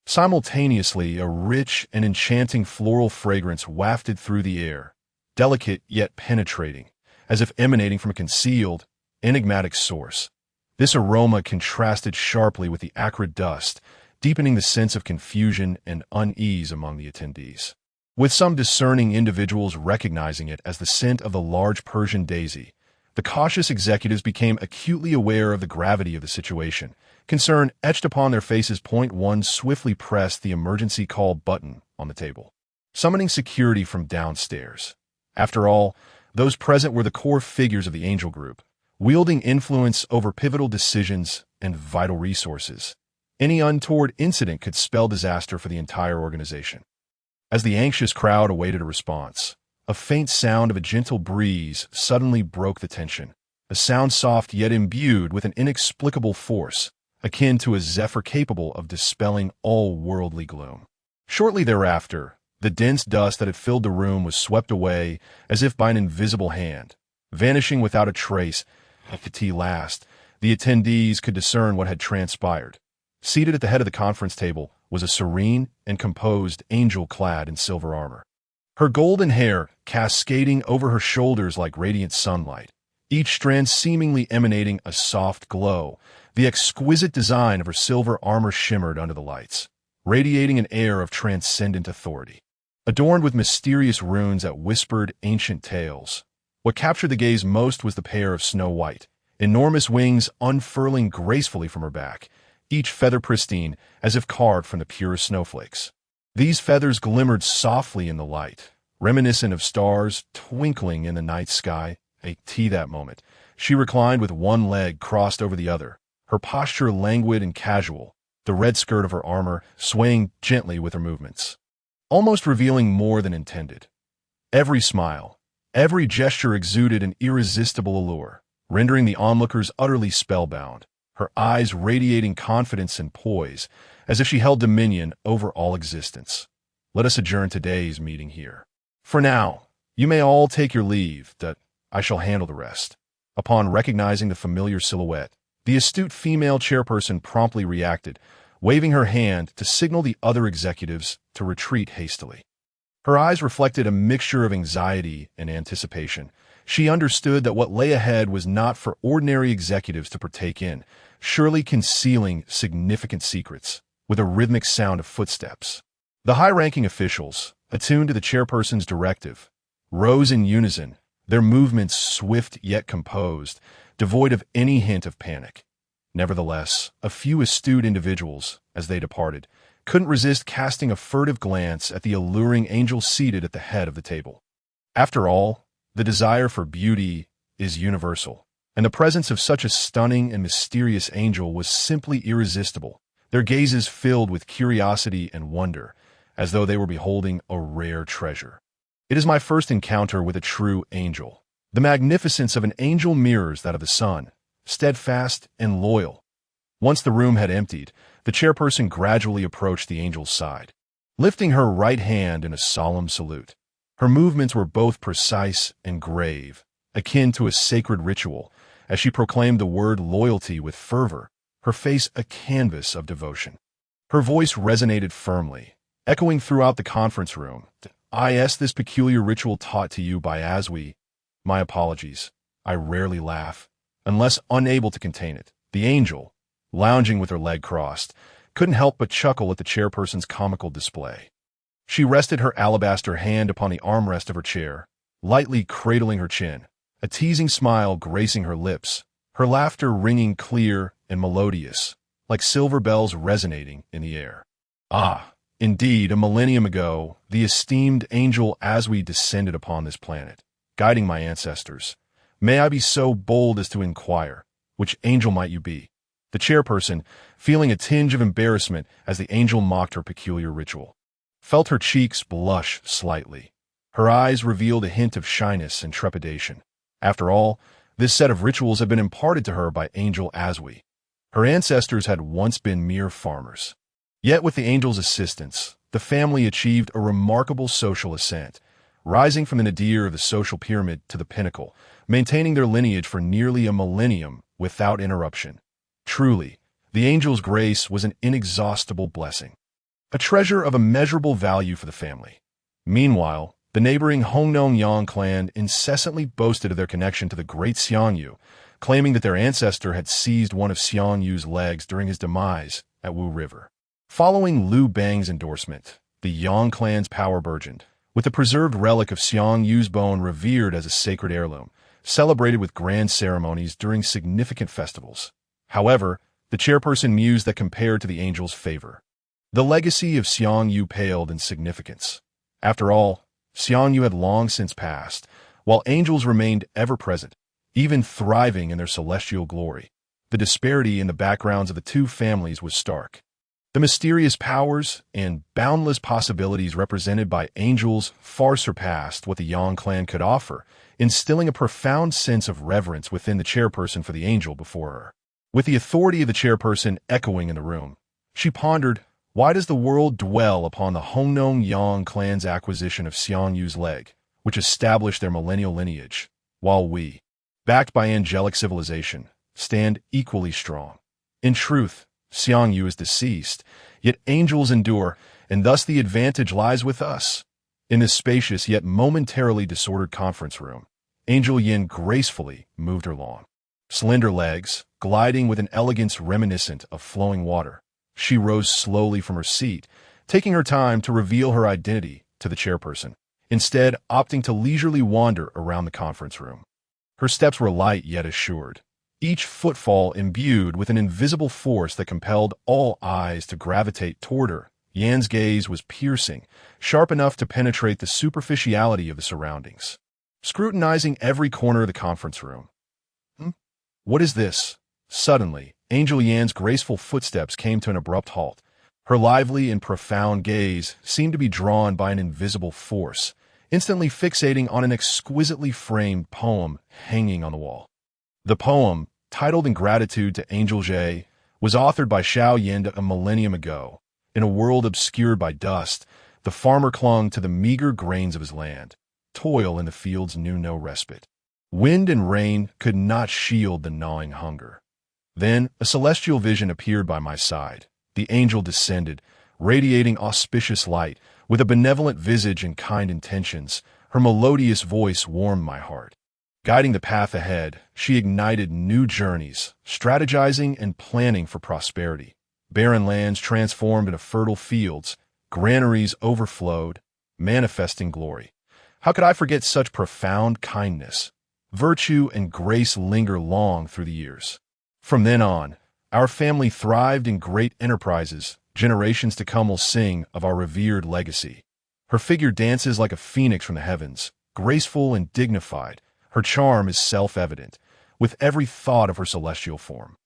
Simultaneously, a rich and enchanting floral fragrance wafted through the air, delicate yet penetrating, as if emanating from a concealed, enigmatic source. This aroma contrasted sharply with the acrid dust, deepening the sense of confusion and unease among the attendees. With some discerning individuals recognizing it as the scent of the large Persian daisy, the cautious executives became acutely aware of the gravity of the situation. Concern etched upon their faces. One swiftly pressed the emergency call button on the table, summoning security from downstairs. After all, those present were the core figures of the Angel Group, wielding influence over pivotal decisions and vital resources. Any untoward incident could spell disaster for the entire organization. As the anxious crowd awaited a response, a faint sound of a gentle breeze suddenly broke the tension, a sound soft yet imbued with an inexplicable force, akin to a zephyr capable of dispelling all worldly gloom. Shortly thereafter, the dense dust that had filled the room was swept away as if by an invisible hand, vanishing without a trace. At last, the attendees could discern what had transpired. Seated at the head of the conference table was a serene and composed angel clad in silver armor. Her golden hair cascading over her shoulders like radiant sunlight, each strand seemingly emanating a soft glow. The exquisite design of her silver armor shimmered under the lights, radiating an air of transcendent authority. Adorned with mysterious runes that whispered ancient tales, what captured the gaze most was the pair of snow-white, enormous wings unfurling gracefully from her back, each feather pristine as if carved from the purest snowflakes. These feathers glimmered softly in the light, reminiscent of stars twinkling in the night sky. That moment, she reclined with one leg crossed over the other, her posture languid and casual, the red skirt of her armor swaying gently with her movements, almost revealing more than intended. Every smile, every gesture exuded an irresistible allure, rendering the onlookers utterly spellbound, her eyes radiating confidence and poise, as if she held dominion over all existence. Let us adjourn today's meeting here. For now, you may all take your leave, that I shall handle the rest. Upon recognizing the familiar silhouette, the astute female chairperson promptly reacted, waving her hand to signal the other executives to retreat hastily. Her eyes reflected a mixture of anxiety and anticipation. She understood that what lay ahead was not for ordinary executives to partake in, surely concealing significant secrets. With a rhythmic sound of footsteps, the high-ranking officials, attuned to the chairperson's directive, rose in unison, their movements swift yet composed, devoid of any hint of panic. Nevertheless, a few astute individuals, as they departed, couldn't resist casting a furtive glance at the alluring angel seated at the head of the table. After all, the desire for beauty is universal, and the presence of such a stunning and mysterious angel was simply irresistible, their gazes filled with curiosity and wonder, as though they were beholding a rare treasure. It is my first encounter with a true angel. The magnificence of an angel mirrors that of the sun, steadfast and loyal. Once the room had emptied, the chairperson gradually approached the angel's side, lifting her right hand in a solemn salute. Her movements were both precise and grave, akin to a sacred ritual, as she proclaimed the word loyalty with fervor, her face a canvas of devotion. Her voice resonated firmly, echoing throughout the conference room. This peculiar ritual taught to you by Aswi. My apologies. I rarely laugh, unless unable to contain it. The angel, lounging with her leg crossed, couldn't help but chuckle at the chairperson's comical display. She rested her alabaster hand upon the armrest of her chair, lightly cradling her chin, a teasing smile gracing her lips, her laughter ringing clear and melodious, like silver bells resonating in the air. Ah, indeed, a millennium ago, the esteemed angel Aswi descended upon this planet, guiding my ancestors. May I be so bold as to inquire, which angel might you be? The chairperson, feeling a tinge of embarrassment as the angel mocked her peculiar ritual, felt her cheeks blush slightly. Her eyes revealed a hint of shyness and trepidation. After all, this set of rituals had been imparted to her by Angel Aswi. Her ancestors had once been mere farmers. Yet with the angel's assistance, the family achieved a remarkable social ascent, rising from the nadir of the social pyramid to the pinnacle, maintaining their lineage for nearly a millennium without interruption. Truly, the angel's grace was an inexhaustible blessing, a treasure of immeasurable value for the family. Meanwhile, the neighboring Hongnong clan incessantly boasted of their connection to the great Xiangyu, claiming that their ancestor had seized one of Xiangyu's legs during his demise at Wu River. Following Liu Bang's endorsement, the Yang clan's power burgeoned, with the preserved relic of Xiangyu's bone revered as a sacred heirloom, celebrated with grand ceremonies during significant festivals. However, the chairperson mused that compared to the angel's favor, the legacy of Xiangyu paled in significance. After all, Xiangyu had long since passed, while angels remained ever present, even thriving in their celestial glory. The disparity in the backgrounds of the two families was stark. The mysterious powers and boundless possibilities represented by angels far surpassed what the Yang clan could offer, instilling a profound sense of reverence within the chairperson for the angel before her. With the authority of the chairperson echoing in the room, she pondered, why does the world dwell upon the Hongnong Yang clan's acquisition of Xiangyu's leg, which established their millennial lineage, while we, backed by angelic civilization, stand equally strong? In truth, Xiangyu is deceased, yet angels endure, and thus the advantage lies with us. In this spacious yet momentarily disordered conference room, Angel Yin gracefully moved her long, slender legs gliding with an elegance reminiscent of flowing water. She rose slowly from her seat, taking her time to reveal her identity to the chairperson, instead opting to leisurely wander around the conference room. Her steps were light yet assured, each footfall imbued with an invisible force that compelled all eyes to gravitate toward her. Yan's gaze was piercing, sharp enough to penetrate the superficiality of the surroundings, scrutinizing every corner of the conference room. What is this? Suddenly, Angel Yan's graceful footsteps came to an abrupt halt. Her lively and profound gaze seemed to be drawn by an invisible force, instantly fixating on an exquisitely framed poem hanging on the wall. The poem, titled in gratitude to Angel Jie, was authored by Xiao Yin a millennium ago. In a world obscured by dust, the farmer clung to the meager grains of his land. Toil in the fields knew no respite. Wind and rain could not shield the gnawing hunger. Then a celestial vision appeared by my side. The angel descended, radiating auspicious light, with a benevolent visage and kind intentions. Her melodious voice warmed my heart. Guiding the path ahead, she ignited new journeys, strategizing and planning for prosperity. Barren lands transformed into fertile fields, granaries overflowed, manifesting glory. How could I forget such profound kindness? Virtue and grace linger long through the years. From then on, our family thrived in great enterprises. Generations to come will sing of our revered legacy. Her figure dances like a phoenix from the heavens, graceful and dignified. Her charm is self-evident, with every thought of her celestial form.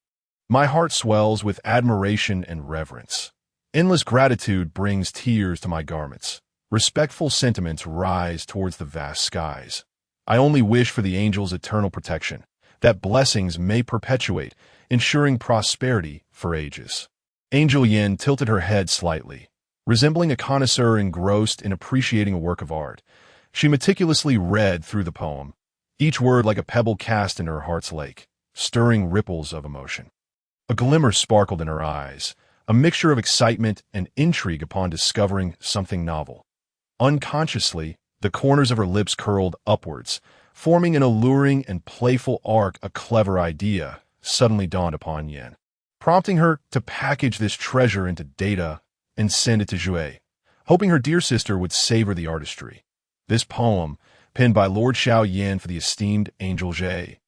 My heart swells with admiration and reverence. Endless gratitude brings tears to my garments. Respectful sentiments rise towards the vast skies. I only wish for the angel's eternal protection, that blessings may perpetuate, ensuring prosperity for ages. Angel Yin tilted her head slightly. Resembling a connoisseur engrossed in appreciating a work of art, she meticulously read through the poem, each word like a pebble cast into her heart's lake, stirring ripples of emotion. A glimmer sparkled in her eyes, a mixture of excitement and intrigue upon discovering something novel. Unconsciously, the corners of her lips curled upwards, forming an alluring and playful arc. A clever idea suddenly dawned upon Yin. prompting her to package this treasure into data and send it to Jue, hoping her dear sister would savor the artistry. This poem, penned by Lord Xiao Yan for the esteemed Angel Jie,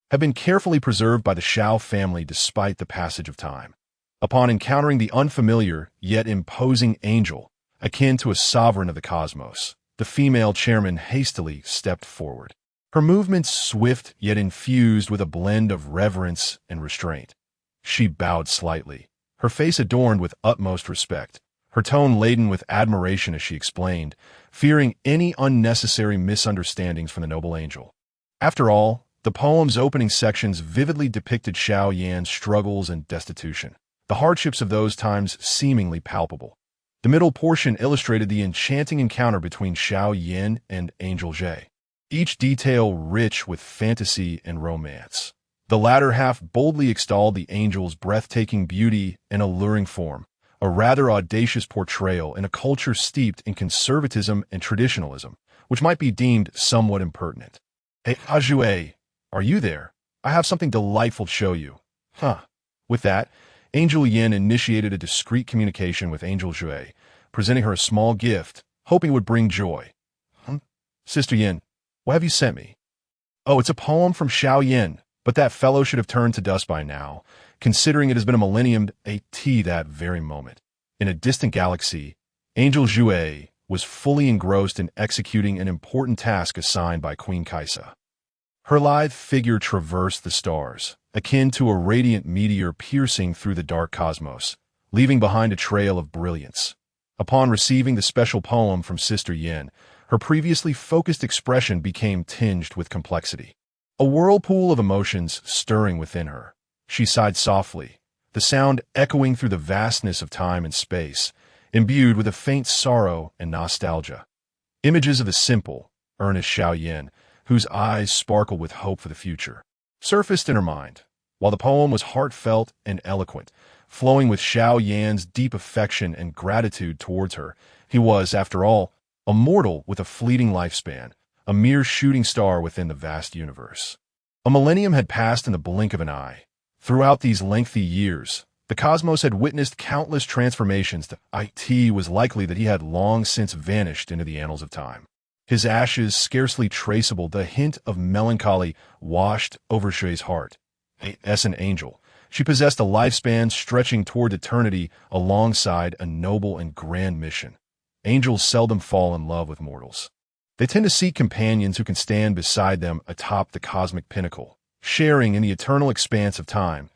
had been carefully preserved by the Xiao family despite the passage of time. Upon encountering the unfamiliar yet imposing angel, akin to a sovereign of the cosmos, the female chairman hastily stepped forward. Her movements swift yet infused with a blend of reverence and restraint. She bowed slightly, her face adorned with utmost respect, her tone laden with admiration as she explained, fearing any unnecessary misunderstandings from the noble angel. After all, the poem's opening sections vividly depicted Xiao Yan's struggles and destitution, the hardships of those times seemingly palpable. The middle portion illustrated the enchanting encounter between Xiao Yan and Angel Jie, each detail rich with fantasy and romance. The latter half boldly extolled the angel's breathtaking beauty and alluring form, a rather audacious portrayal in a culture steeped in conservatism and traditionalism, which might be deemed somewhat impertinent. "Hey, Jue, are you there? I have something delightful to show you." Huh. With that, Angel Yin initiated a discreet communication with Angel Jue, presenting her a small gift, hoping it would bring joy. "Sister Yin, what have you sent me?" "Oh, it's a poem from Xiao Yin, but that fellow should have turned to dust by now, considering it has been a millennium that very moment." In a distant galaxy, Angel Jue was fully engrossed in executing an important task assigned by Queen Kaisa. Her lithe figure traversed the stars, akin to a radiant meteor piercing through the dark cosmos, leaving behind a trail of brilliance. Upon receiving the special poem from Sister Yin, her previously focused expression became tinged with complexity. A whirlpool of emotions stirring within her. She sighed softly, the sound echoing through the vastness of time and space, imbued with a faint sorrow and nostalgia. Images of the simple, earnest Xiao Yin, whose eyes sparkled with hope for the future, surfaced in her mind. While the poem was heartfelt and eloquent, flowing with Xiao Yan's deep affection and gratitude towards her, he was, after all, a mortal with a fleeting lifespan, a mere shooting star within the vast universe. A millennium had passed in the blink of an eye. Throughout these lengthy years, the cosmos had witnessed countless transformations that it was likely that he had long since vanished into the annals of time. His ashes scarcely traceable, the hint of melancholy washed over Jue's heart. As an angel, she possessed a lifespan stretching toward eternity alongside a noble and grand mission. Angels seldom fall in love with mortals. They tend to seek companions who can stand beside them atop the cosmic pinnacle, sharing in the eternal expanse of time.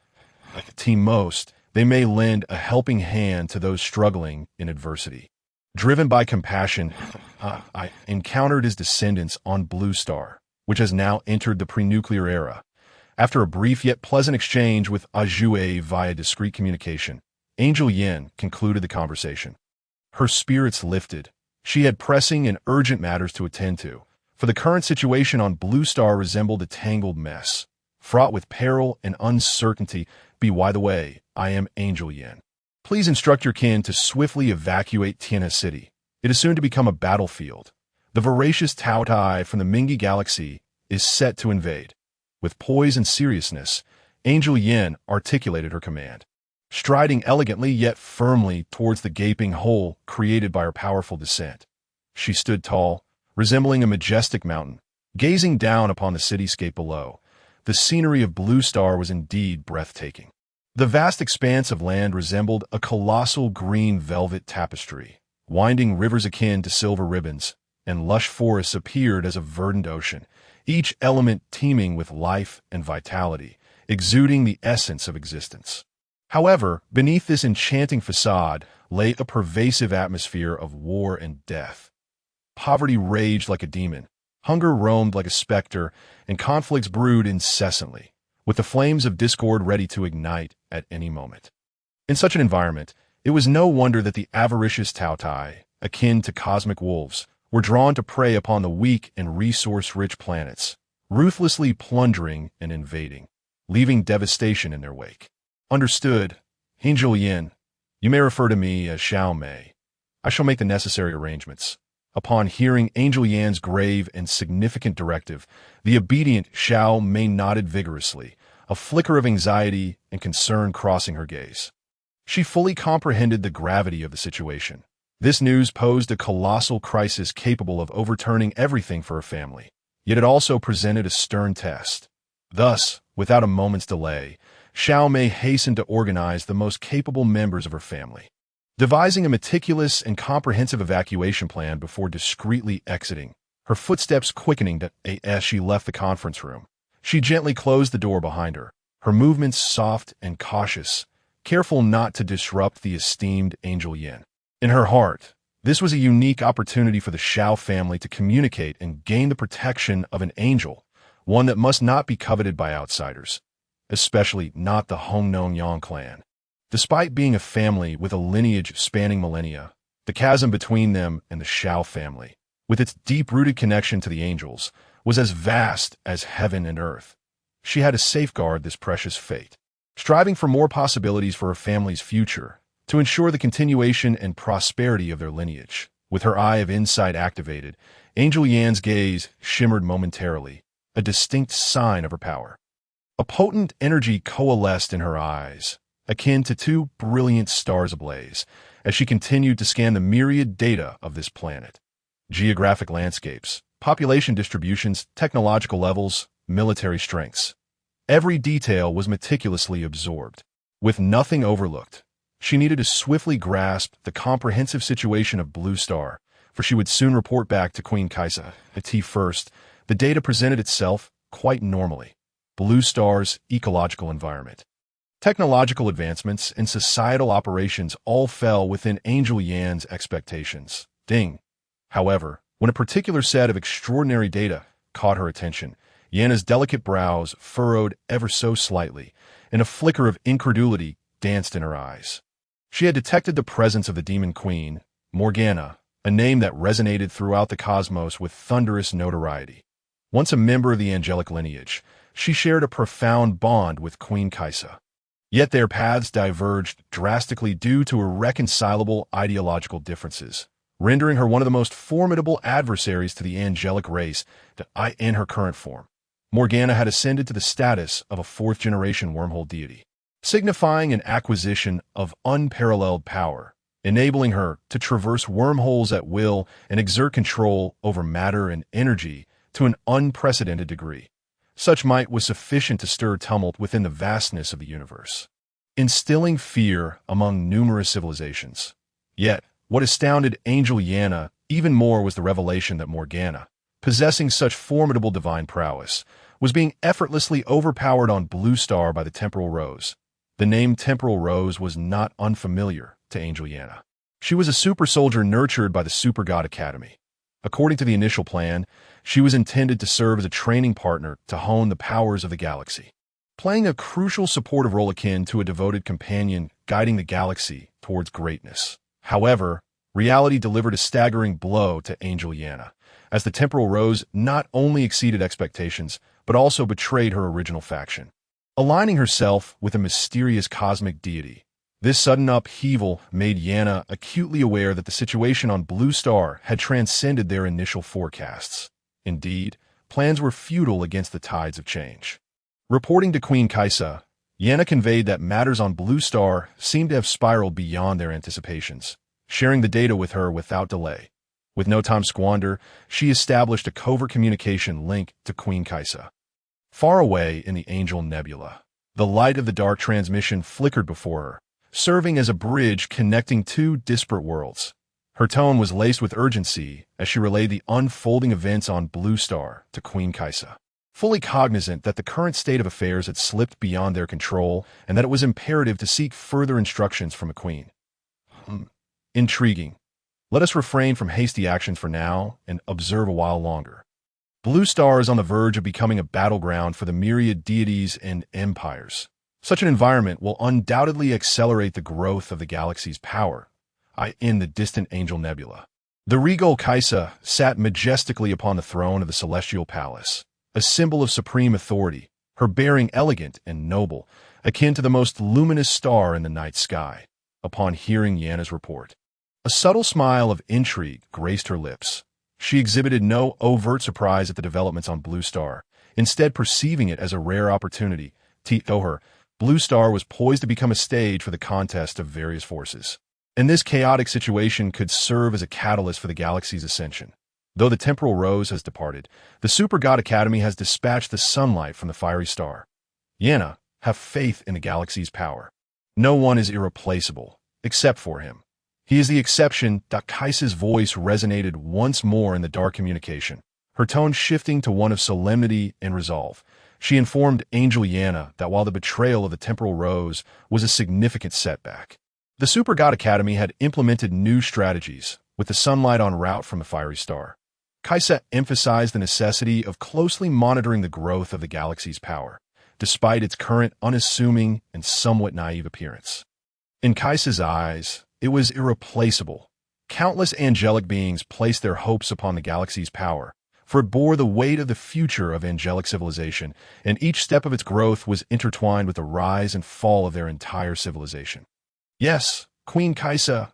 Like a team most, they may lend a helping hand to those struggling in adversity. Driven by compassion, I encountered his descendants on Blue Star, which has now entered the pre-nuclear era. After a brief yet pleasant exchange with Jue via discreet communication, Angel Yin concluded the conversation. Her spirits lifted. She had pressing and urgent matters to attend to, for the current situation on Blue Star resembled a tangled mess, fraught with peril and uncertainty. By the way, I am Angel Yin. Please instruct your kin to swiftly evacuate Tianhe City. It is soon to become a battlefield. The voracious Tao Tai from the Mingi Galaxy is set to invade. With poise and seriousness, Angel Yin articulated her command, striding elegantly yet firmly towards the gaping hole created by her powerful descent. She stood tall, resembling a majestic mountain, gazing down upon the cityscape below. The scenery of Blue Star was indeed breathtaking. The vast expanse of land resembled a colossal green velvet tapestry. Winding rivers akin to silver ribbons, and lush forests appeared as a verdant ocean, each element teeming with life and vitality, exuding the essence of existence. However, beneath this enchanting facade lay a pervasive atmosphere of war and death. Poverty raged like a demon, hunger roamed like a specter, and conflicts brewed incessantly, with the flames of discord ready to ignite at any moment. In such an environment, it was no wonder that the avaricious Tao Tai, akin to cosmic wolves, were drawn to prey upon the weak and resource-rich planets, ruthlessly plundering and invading, leaving devastation in their wake. Understood. Angel Yin, you may refer to me as Xiao Mei. I shall make the necessary arrangements. Upon hearing Angel Yan's grave and significant directive, the obedient Xiao Mei nodded vigorously, a flicker of anxiety and concern crossing her gaze. She fully comprehended the gravity of the situation. This news posed a colossal crisis capable of overturning everything for her family, yet it also presented a stern test. Thus, without a moment's delay, Qiangwei hastened to organize the most capable members of her family. Devising a meticulous and comprehensive evacuation plan before discreetly exiting, her footsteps quickening as she left the conference room. She gently closed the door behind her, her movements soft and cautious, careful not to disrupt the esteemed Angel Yin. In her heart, this was a unique opportunity for the Xiao family to communicate and gain the protection of an angel, one that must not be coveted by outsiders, especially not the Hongnong clan. Despite being a family with a lineage spanning millennia, the chasm between them and the Xiao family, with its deep-rooted connection to the angels, was as vast as heaven and earth. She had to safeguard this precious fate, striving for more possibilities for her family's future, to ensure the continuation and prosperity of their lineage. With her eye of insight activated, Angel Yan's gaze shimmered momentarily, a distinct sign of her power. A potent energy coalesced in her eyes, akin to two brilliant stars ablaze, as she continued to scan the myriad data of this planet. Geographic landscapes, population distributions, technological levels, military strengths. Every detail was meticulously absorbed, with nothing overlooked. She needed to swiftly grasp the comprehensive situation of Blue Star, for she would soon report back to Queen Kaiao. At first, the data presented itself quite normally. Blue Star's ecological environment, technological advancements, and societal operations all fell within Angel Yan's expectations. However, when a particular set of extraordinary data caught her attention, Yanna's delicate brows furrowed ever so slightly, and a flicker of incredulity danced in her eyes. She had detected the presence of the demon queen, Morgana, a name that resonated throughout the cosmos with thunderous notoriety. Once a member of the angelic lineage, she shared a profound bond with Queen Kaiao. Yet their paths diverged drastically due to irreconcilable ideological differences, rendering her one of the most formidable adversaries to the angelic race in her current form. Morgana had ascended to the status of a fourth-generation wormhole deity, signifying an acquisition of unparalleled power, enabling her to traverse wormholes at will and exert control over matter and energy to an unprecedented degree. Such might was sufficient to stir tumult within the vastness of the universe, instilling fear among numerous civilizations. Yet, what astounded Angel Yanna even more was the revelation that Morgana, possessing such formidable divine prowess, was being effortlessly overpowered on Blue Star by the Temporal Rose. The name Temporal Rose was not unfamiliar to Angel Yanna. She was a super soldier nurtured by the Super God Academy. According to the initial plan, she was intended to serve as a training partner to hone the powers of the galaxy, playing a crucial supportive role akin to a devoted companion guiding the galaxy towards greatness. However, reality delivered a staggering blow to Angel Yanna, as the Temporal Rose not only exceeded expectations, but also betrayed her original faction, aligning herself with a mysterious cosmic deity. This sudden upheaval made Yanna acutely aware that the situation on Blue Star had transcended their initial forecasts. Indeed, plans were futile against the tides of change. Reporting to Queen Kaiao, Yanna conveyed that matters on Blue Star seemed to have spiraled beyond their anticipations, sharing the data with her without delay. With no time squander, she established a covert communication link to Queen Kaiao. Far away in the Angel Nebula, the light of the dark transmission flickered before her, serving as a bridge connecting two disparate worlds. Her tone was laced with urgency as she relayed the unfolding events on Blue Star to Queen Kaiao, fully cognizant that the current state of affairs had slipped beyond their control and that it was imperative to seek further instructions from a queen. Intriguing. Let us refrain from hasty actions for now and observe a while longer. Blue Star is on the verge of becoming a battleground for the myriad deities and empires. Such an environment will undoubtedly accelerate the growth of the galaxy's power, in the distant Angel Nebula. The regal Kaiao sat majestically upon the throne of the celestial palace, a symbol of supreme authority, her bearing elegant and noble, akin to the most luminous star in the night sky. Upon hearing Yanna's report, a subtle smile of intrigue graced her lips. She exhibited no overt surprise at the developments on Blue Star, instead perceiving it as a rare opportunity to show her Blue Star was poised to become a stage for the contest of various forces. And this chaotic situation could serve as a catalyst for the galaxy's ascension. Though the temporal rose has departed, the Super God Academy has dispatched the sunlight from the fiery star. Yana, have faith in the galaxy's power. No one is irreplaceable, except for him. He is the exception. Kaisa's voice resonated once more in the dark communication, her tone shifting to one of solemnity and resolve. She informed Angel Yana that while the betrayal of the temporal rose was a significant setback, the Super God Academy had implemented new strategies with the sunlight en route from the fiery star. Kaisa emphasized the necessity of closely monitoring the growth of the galaxy's power, despite its current unassuming and somewhat naive appearance. In Kaisa's eyes, it was irreplaceable. Countless angelic beings placed their hopes upon the galaxy's power, for it bore the weight of the future of angelic civilization, and each step of its growth was intertwined with the rise and fall of their entire civilization. Yes, Queen Kaisa,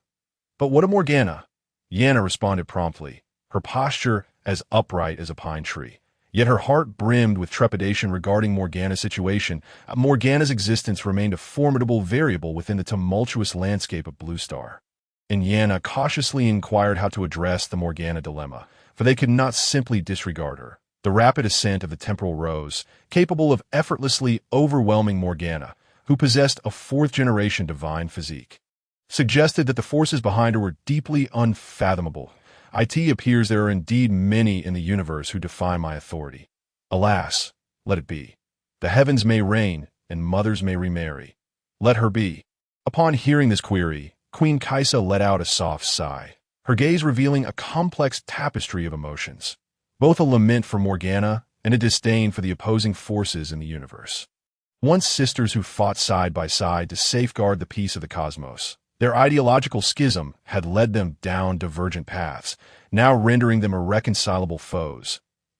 but what of Morgana? Yana responded promptly, her posture as upright as a pine tree. Yet her heart brimmed with trepidation regarding Morgana's situation. Morgana's existence remained a formidable variable within the tumultuous landscape of Blue Star. And Yana cautiously inquired how to address the Morgana dilemma, for they could not simply disregard her. The rapid ascent of the temporal rose, capable of effortlessly overwhelming Morgana, who possessed a fourth-generation divine physique, suggested that the forces behind her were deeply unfathomable. It appears there are indeed many in the universe who defy my authority. Alas, let it be. The heavens may reign, and mothers may remarry. Let her be. Upon hearing this query, Queen Kaisa let out a soft sigh, her gaze revealing a complex tapestry of emotions, both a lament for Morgana and a disdain for the opposing forces in the universe. Once sisters who fought side by side to safeguard the peace of the cosmos, their ideological schism had led them down divergent paths, now rendering them irreconcilable foes.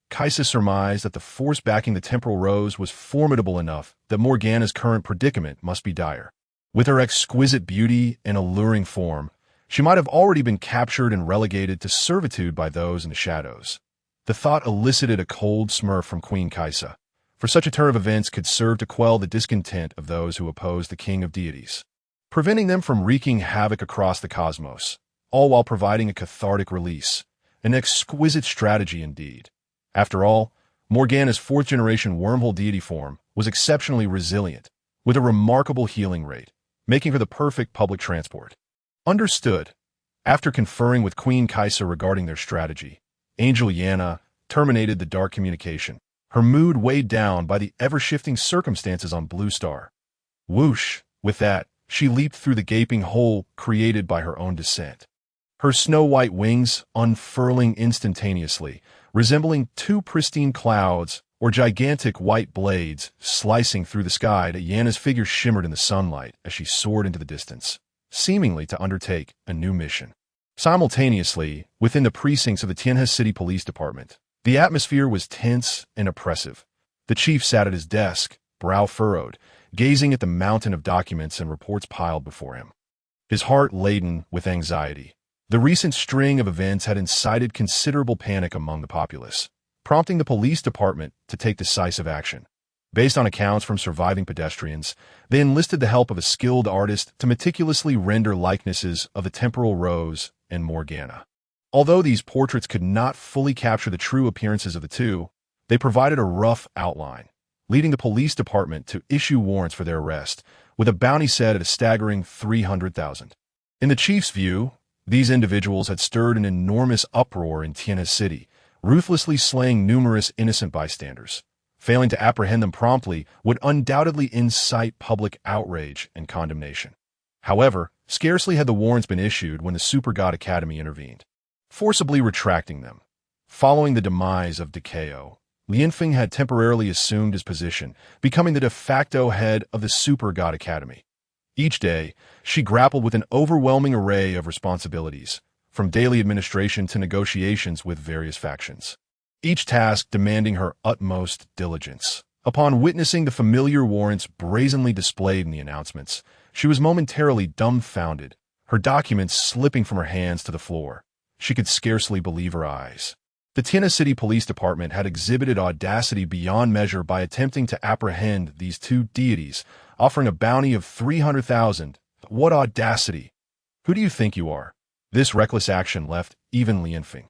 Kaisa surmised that the force backing the temporal rose was formidable enough that Morgana's current predicament must be dire. With her exquisite beauty and alluring form, she might have already been captured and relegated to servitude by those in the shadows. The thought elicited a cold smirk from Queen Kaisa, for such a turn of events could serve to quell the discontent of those who opposed the King of Deities, preventing them from wreaking havoc across the cosmos, all while providing a cathartic release. An exquisite strategy indeed. After all, Morgana's fourth-generation wormhole deity form was exceptionally resilient, with a remarkable healing rate, making for the perfect public transport. Understood. After conferring with Queen Kaisa regarding their strategy, Angel Yana terminated the dark communication, her mood weighed down by the ever-shifting circumstances on Blue Star. Whoosh! With that, she leaped through the gaping hole created by her own descent, her snow-white wings unfurling instantaneously, resembling two pristine clouds or gigantic white blades slicing through the sky. Yana's figure shimmered in the sunlight as she soared into the distance, seemingly to undertake a new mission. Simultaneously, within the precincts of the Tianhe City Police Department, the atmosphere was tense and oppressive. The chief sat at his desk, brow furrowed, gazing at the mountain of documents and reports piled before him, his heart laden with anxiety. The recent string of events had incited considerable panic among the populace, prompting the police department to take decisive action. Based on accounts from surviving pedestrians, they enlisted the help of a skilled artist to meticulously render likenesses of the temporal rose and Morgana. Although these portraits could not fully capture the true appearances of the two, they provided a rough outline, leading the police department to issue warrants for their arrest, with a bounty set at a staggering 300,000. In the chief's view, these individuals had stirred an enormous uproar in Tianhe City, ruthlessly slaying numerous innocent bystanders. Failing to apprehend them promptly would undoubtedly incite public outrage and condemnation. However, scarcely had the warrants been issued when the Super God Academy intervened, forcibly retracting them. Following the demise of Kaiao, Lianfeng had temporarily assumed his position, becoming the de facto head of the Super God Academy. Each day, she grappled with an overwhelming array of responsibilities, from daily administration to negotiations with various factions, each task demanding her utmost diligence. Upon witnessing the familiar warrants brazenly displayed in the announcements, she was momentarily dumbfounded, her documents slipping from her hands to the floor. She could scarcely believe her eyes. The Tianhe City Police Department had exhibited audacity beyond measure by attempting to apprehend these two deities, offering a bounty of 300,000. What audacity! Who do you think you are? This reckless action left even Lianfeng,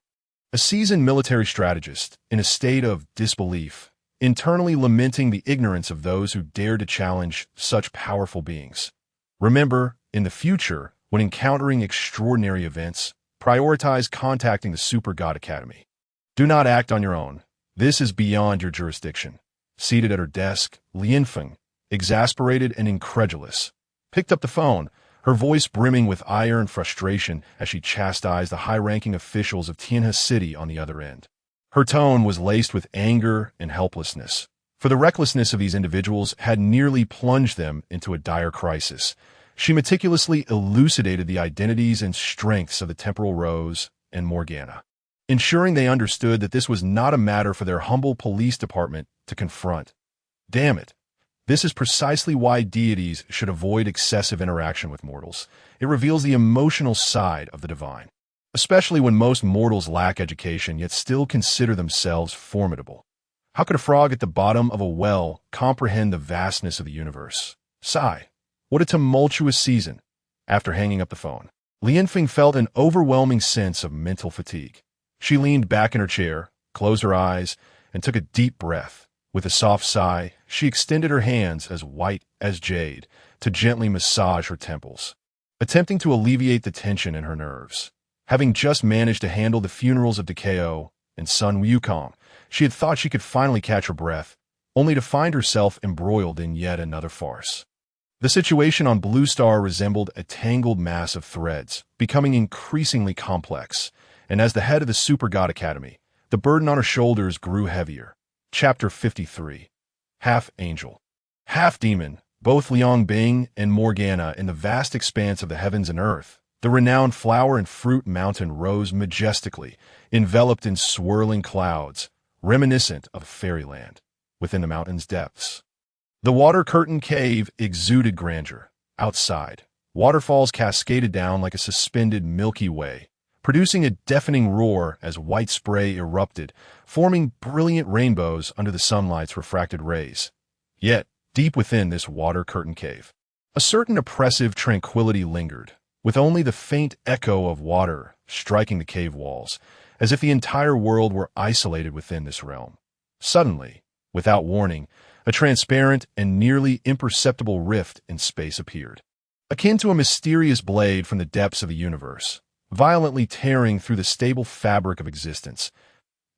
a seasoned military strategist, in a state of disbelief, internally lamenting the ignorance of those who dared to challenge such powerful beings. Remember, in the future, when encountering extraordinary events, prioritize contacting the Super God Academy. Do not act on your own. This is beyond your jurisdiction. Seated at her desk, Lianfeng, exasperated and incredulous, picked up the phone, her voice brimming with ire and frustration as she chastised the high-ranking officials of Tianhe City on the other end. Her tone was laced with anger and helplessness, for the recklessness of these individuals had nearly plunged them into a dire crisis. She meticulously elucidated the identities and strengths of the Temporal Rose and Morgana, ensuring they understood that this was not a matter for their humble police department to confront. Damn it. This is precisely why deities should avoid excessive interaction with mortals. It reveals the emotional side of the divine, especially when most mortals lack education yet still consider themselves formidable. How could a frog at the bottom of a well comprehend the vastness of the universe? Sigh. What a tumultuous season. After hanging up the phone, Lianfeng felt an overwhelming sense of mental fatigue. She leaned back in her chair, closed her eyes, and took a deep breath. With a soft sigh, she extended her hands as white as jade to gently massage her temples, attempting to alleviate the tension in her nerves. Having just managed to handle the funerals of Kaiao and Sun Wukong, she had thought she could finally catch her breath, only to find herself embroiled in yet another farce. The situation on Blue Star resembled a tangled mass of threads, becoming increasingly complex, and as the head of the Super God Academy, the burden on her shoulders grew heavier. Chapter 53. Half Angel, Half Demon, both Liang Bing and Morgana in the vast expanse of the heavens and earth. The renowned flower and fruit mountain rose majestically, enveloped in swirling clouds, reminiscent of fairyland, within the mountain's depths. The water-curtained cave exuded grandeur. Outside, waterfalls cascaded down like a suspended Milky Way, producing a deafening roar as white spray erupted, forming brilliant rainbows under the sunlight's refracted rays. Yet, deep within this water-curtained cave, a certain oppressive tranquility lingered, with only the faint echo of water striking the cave walls, as if the entire world were isolated within this realm. Suddenly, without warning, a transparent and nearly imperceptible rift in space appeared, akin to a mysterious blade from the depths of the universe, violently tearing through the stable fabric of existence.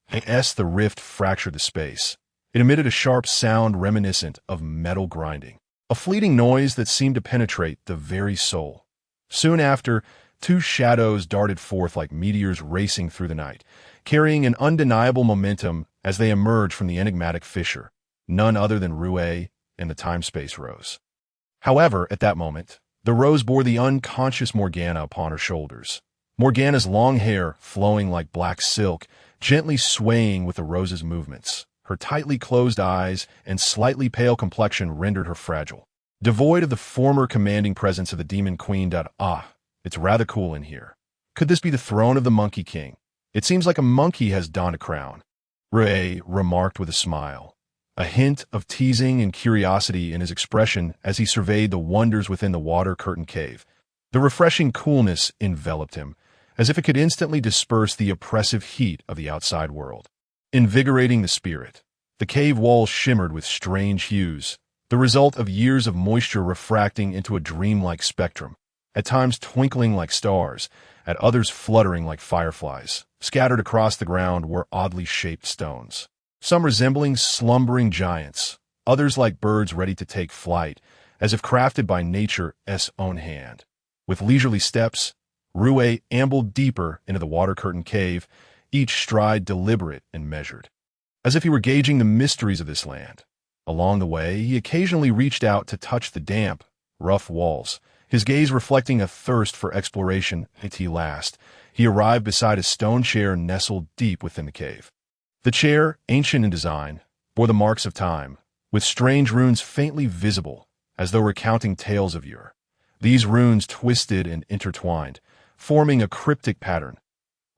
As the rift fractured the space, it emitted a sharp sound reminiscent of metal grinding, a fleeting noise that seemed to penetrate the very soul. Soon after, two shadows darted forth like meteors racing through the night, carrying an undeniable momentum as they emerged from the enigmatic fissure, none other than Rue and the time-space Rose. However, at that moment, the Rose bore the unconscious Morgana upon her shoulders, Morgana's long hair flowing like black silk, gently swaying with the Rose's movements. Her tightly closed eyes and slightly pale complexion rendered her fragile, devoid of the former commanding presence of the Demon Queen. It's rather cool in here. Could this be the throne of the Monkey King? It seems like a monkey has donned a crown, Rue remarked with a smile, a hint of teasing and curiosity in his expression as he surveyed the wonders within the water-curtained cave. The refreshing coolness enveloped him, as if it could instantly disperse the oppressive heat of the outside world, invigorating the spirit. The cave walls shimmered with strange hues, the result of years of moisture refracting into a dreamlike spectrum, at times twinkling like stars, at others fluttering like fireflies. Scattered across the ground were oddly shaped stones, some resembling slumbering giants, others like birds ready to take flight, as if crafted by nature's own hand. With leisurely steps, Rue ambled deeper into the water-curtained cave, each stride deliberate and measured, as if he were gauging the mysteries of this land. Along the way, he occasionally reached out to touch the damp, rough walls, his gaze reflecting a thirst for exploration. At last, he arrived beside a stone chair nestled deep within the cave. The chair, ancient in design, bore the marks of time, with strange runes faintly visible, as though recounting tales of yore. These runes twisted and intertwined, forming a cryptic pattern.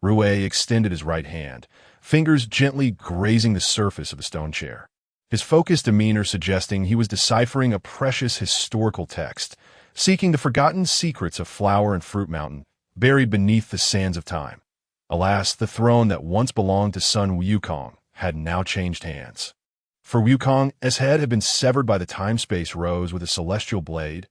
Rue extended his right hand, fingers gently grazing the surface of the stone chair. His focused demeanor suggesting he was deciphering a precious historical text, seeking the forgotten secrets of Flower and Fruit Mountain, buried beneath the sands of time. Alas, the throne that once belonged to son Wukong had now changed hands. For Wukong, his head had been severed by the time-space rose with a celestial blade.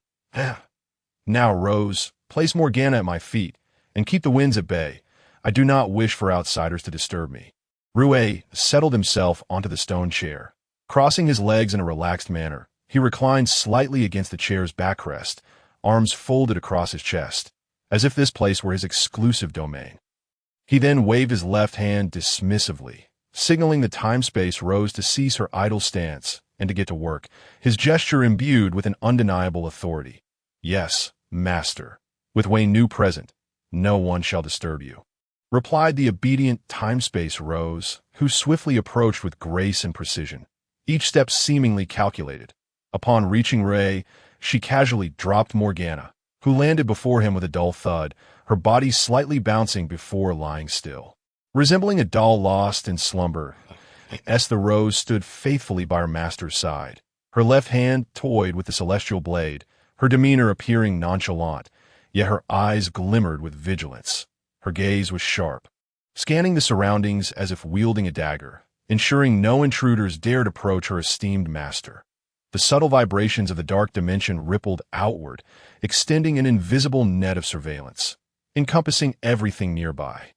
Now, Rose, place Morgana at my feet, and keep the winds at bay. I do not wish for outsiders to disturb me. Rue settled himself onto the stone chair. Crossing his legs in a relaxed manner, he reclined slightly against the chair's backrest, arms folded across his chest, as if this place were his exclusive domain. He then waved his left hand dismissively, signaling the time-space rose to cease her idle stance and to get to work, his gesture imbued with an undeniable authority. Yes, master. With Wei Nu present, no one shall disturb you, replied the obedient time-space rose, who swiftly approached with grace and precision, each step seemingly calculated. Upon reaching Ray, she casually dropped Morgana, who landed before him with a dull thud, her body slightly bouncing before lying still. Resembling a doll lost in slumber, the Rose stood faithfully by her master's side, her left hand toyed with the celestial blade, her demeanor appearing nonchalant, yet her eyes glimmered with vigilance. Her gaze was sharp, scanning the surroundings as if wielding a dagger, ensuring no intruders dared approach her esteemed master. The subtle vibrations of the dark dimension rippled outward, extending an invisible net of surveillance, encompassing everything nearby.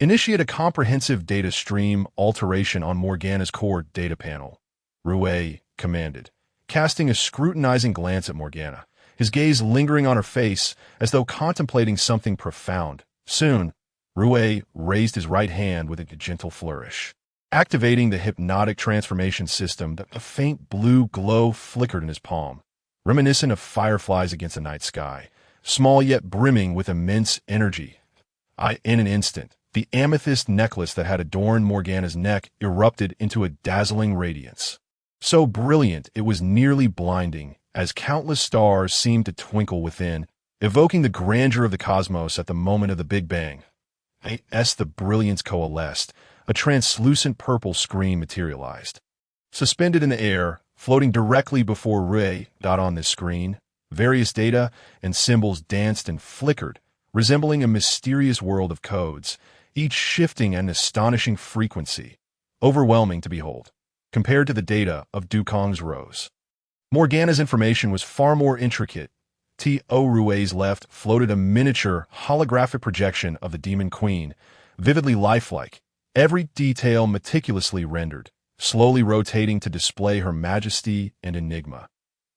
Initiate a comprehensive data stream alteration on Morgana's core data panel, Rue commanded, casting a scrutinizing glance at Morgana, his gaze lingering on her face as though contemplating something profound. Soon, Rue raised his right hand with a gentle flourish, activating the hypnotic transformation system. A faint blue glow flickered in his palm, reminiscent of fireflies against a night sky, small yet brimming with immense energy. In an instant, the amethyst necklace that had adorned Morgana's neck erupted into a dazzling radiance. So brilliant it was nearly blinding, as countless stars seemed to twinkle within, evoking the grandeur of the cosmos at the moment of the Big Bang. As the brilliance coalesced, a translucent purple screen materialized. Suspended in the air, floating directly before Rue, on this screen, various data and symbols danced and flickered, resembling a mysterious world of codes, each shifting at an astonishing frequency, overwhelming to behold, compared to the data of Dukong's rose. Morgana's information was far more intricate. Rue's left floated a miniature holographic projection of the Demon Queen, vividly lifelike, every detail meticulously rendered, slowly rotating to display her majesty and enigma.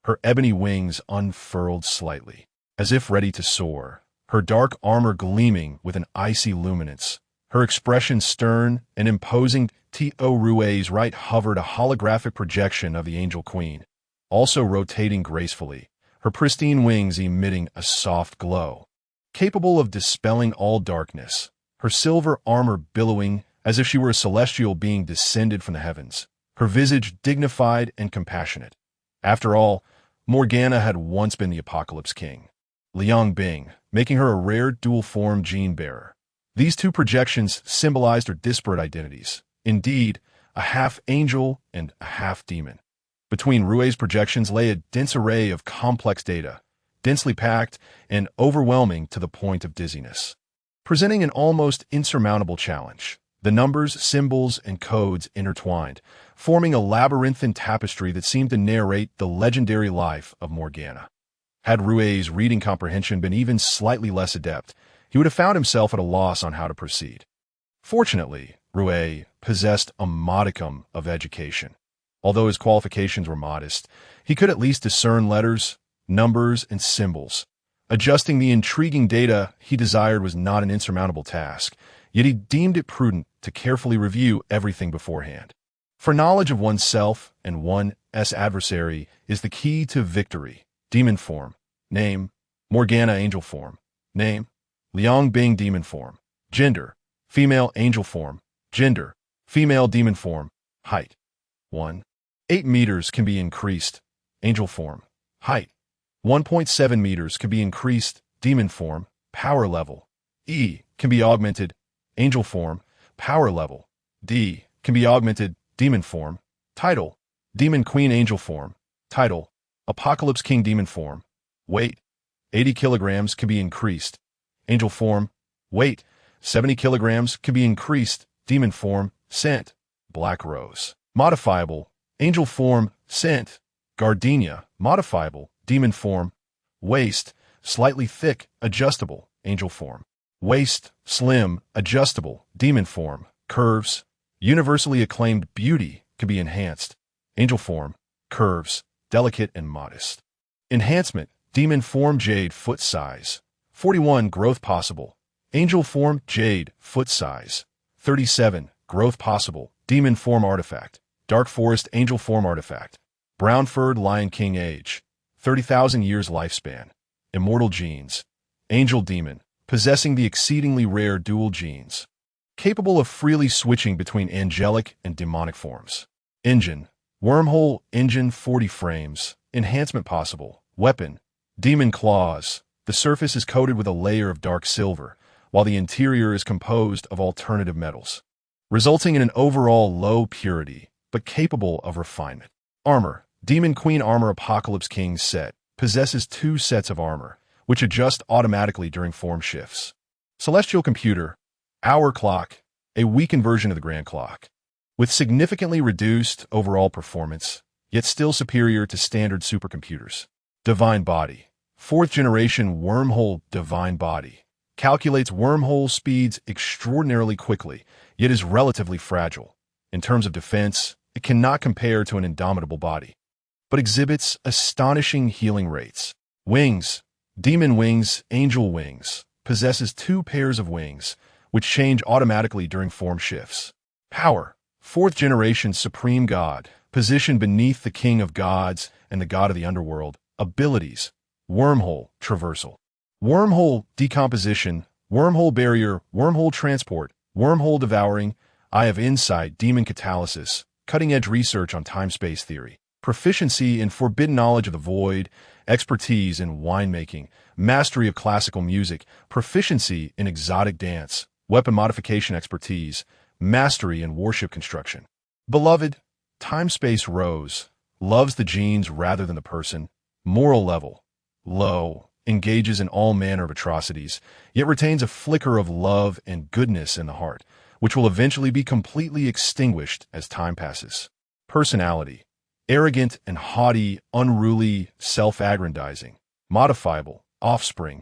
Her ebony wings unfurled slightly, as if ready to soar, her dark armor gleaming with an icy luminance, her expression stern and imposing. Rue's right hovered a holographic projection of the Angel Queen, also rotating gracefully, her pristine wings emitting a soft glow, capable of dispelling all darkness, her silver armor billowing as if she were a celestial being descended from the heavens, her visage dignified and compassionate. After all, Morgana had once been the Apocalypse King, Liang Bing, making her a rare dual-form gene-bearer. These two projections symbolized her disparate identities, indeed, a half-angel and a half-demon. Between Rue's projections lay a dense array of complex data, densely packed and overwhelming to the point of dizziness. Presenting an almost insurmountable challenge, the numbers, symbols, and codes intertwined, forming a labyrinthine tapestry that seemed to narrate the legendary life of Morgana. Had Rue's reading comprehension been even slightly less adept, he would have found himself at a loss on how to proceed. Fortunately, Rue possessed a modicum of education. Although his qualifications were modest, he could at least discern letters, numbers, and symbols. Adjusting the intriguing data he desired was not an insurmountable task, yet he deemed it prudent to carefully review everything beforehand. For knowledge of oneself and one's adversary is the key to victory. Demon form. Name: Morgana angel form. Name: Liang Bing demon form. Gender: female angel form. Gender: female demon form. Height: 1.8 meters can be increased. Angel form. Height: 1.7 meters can be increased. Demon form. Power level: E can be augmented. Angel form. Power level: D. Can be augmented, demon form. Title: Demon Queen Angel form. Title: Apocalypse King Demon form. Weight: 80 kilograms, can be increased. Angel form. Weight: 70 kilograms, can be increased. Demon form. Scent: black rose. Modifiable: Angel form. Scent: gardenia. Modifiable: Demon form. Waist: slightly thick, adjustable. Angel form. Waist: slim, adjustable. Demon form. Curves: universally acclaimed beauty, can be enhanced. Angel form. Curves: delicate and modest. Enhancement: Demon form. Jade foot size. 41 growth possible. Angel form. Jade foot size. 37 growth possible. Demon form artifact. Dark forest angel form artifact. Brown furred lion king age. 30,000 years lifespan. Immortal genes. Angel demon, possessing the exceedingly rare dual genes. Capable of freely switching between angelic and demonic forms. Engine. Wormhole engine 40 frames. Enhancement possible. Weapon. Demon claws. The surface is coated with a layer of dark silver, while the interior is composed of alternative metals, resulting in an overall low purity, but capable of refinement. Armor. Demon Queen Armor Apocalypse King set. Possesses 2 sets of armor, which adjust automatically during form shifts. Celestial Computer. Hour Clock. A weakened version of the Grand Clock. With significantly reduced overall performance, yet still superior to standard supercomputers. Divine Body. 4th generation wormhole divine body. Calculates wormhole speeds extraordinarily quickly, yet is relatively fragile. In terms of defense, it cannot compare to an indomitable body, but exhibits astonishing healing rates. Wings. Demon Wings, Angel Wings. Possesses 2 pairs of wings, which change automatically during form shifts. Power. 4th generation Supreme God. Positioned beneath the King of Gods and the God of the Underworld. Abilities. Wormhole traversal. Wormhole decomposition. Wormhole barrier. Wormhole transport. Wormhole devouring. Eye of Insight. Demon catalysis. Cutting-edge research on time-space theory. Proficiency in forbidden knowledge of the void. Expertise in winemaking. Mastery of classical music. Proficiency in exotic dance. Weapon modification expertise. Mastery in warship construction. Beloved. Time-space rose. Loves the genes rather than the person. Moral level. Low. Engages in all manner of atrocities, yet retains a flicker of love and goodness in the heart, which will eventually be completely extinguished as time passes. Personality. Arrogant and haughty, unruly, self-aggrandizing. Modifiable. Offspring.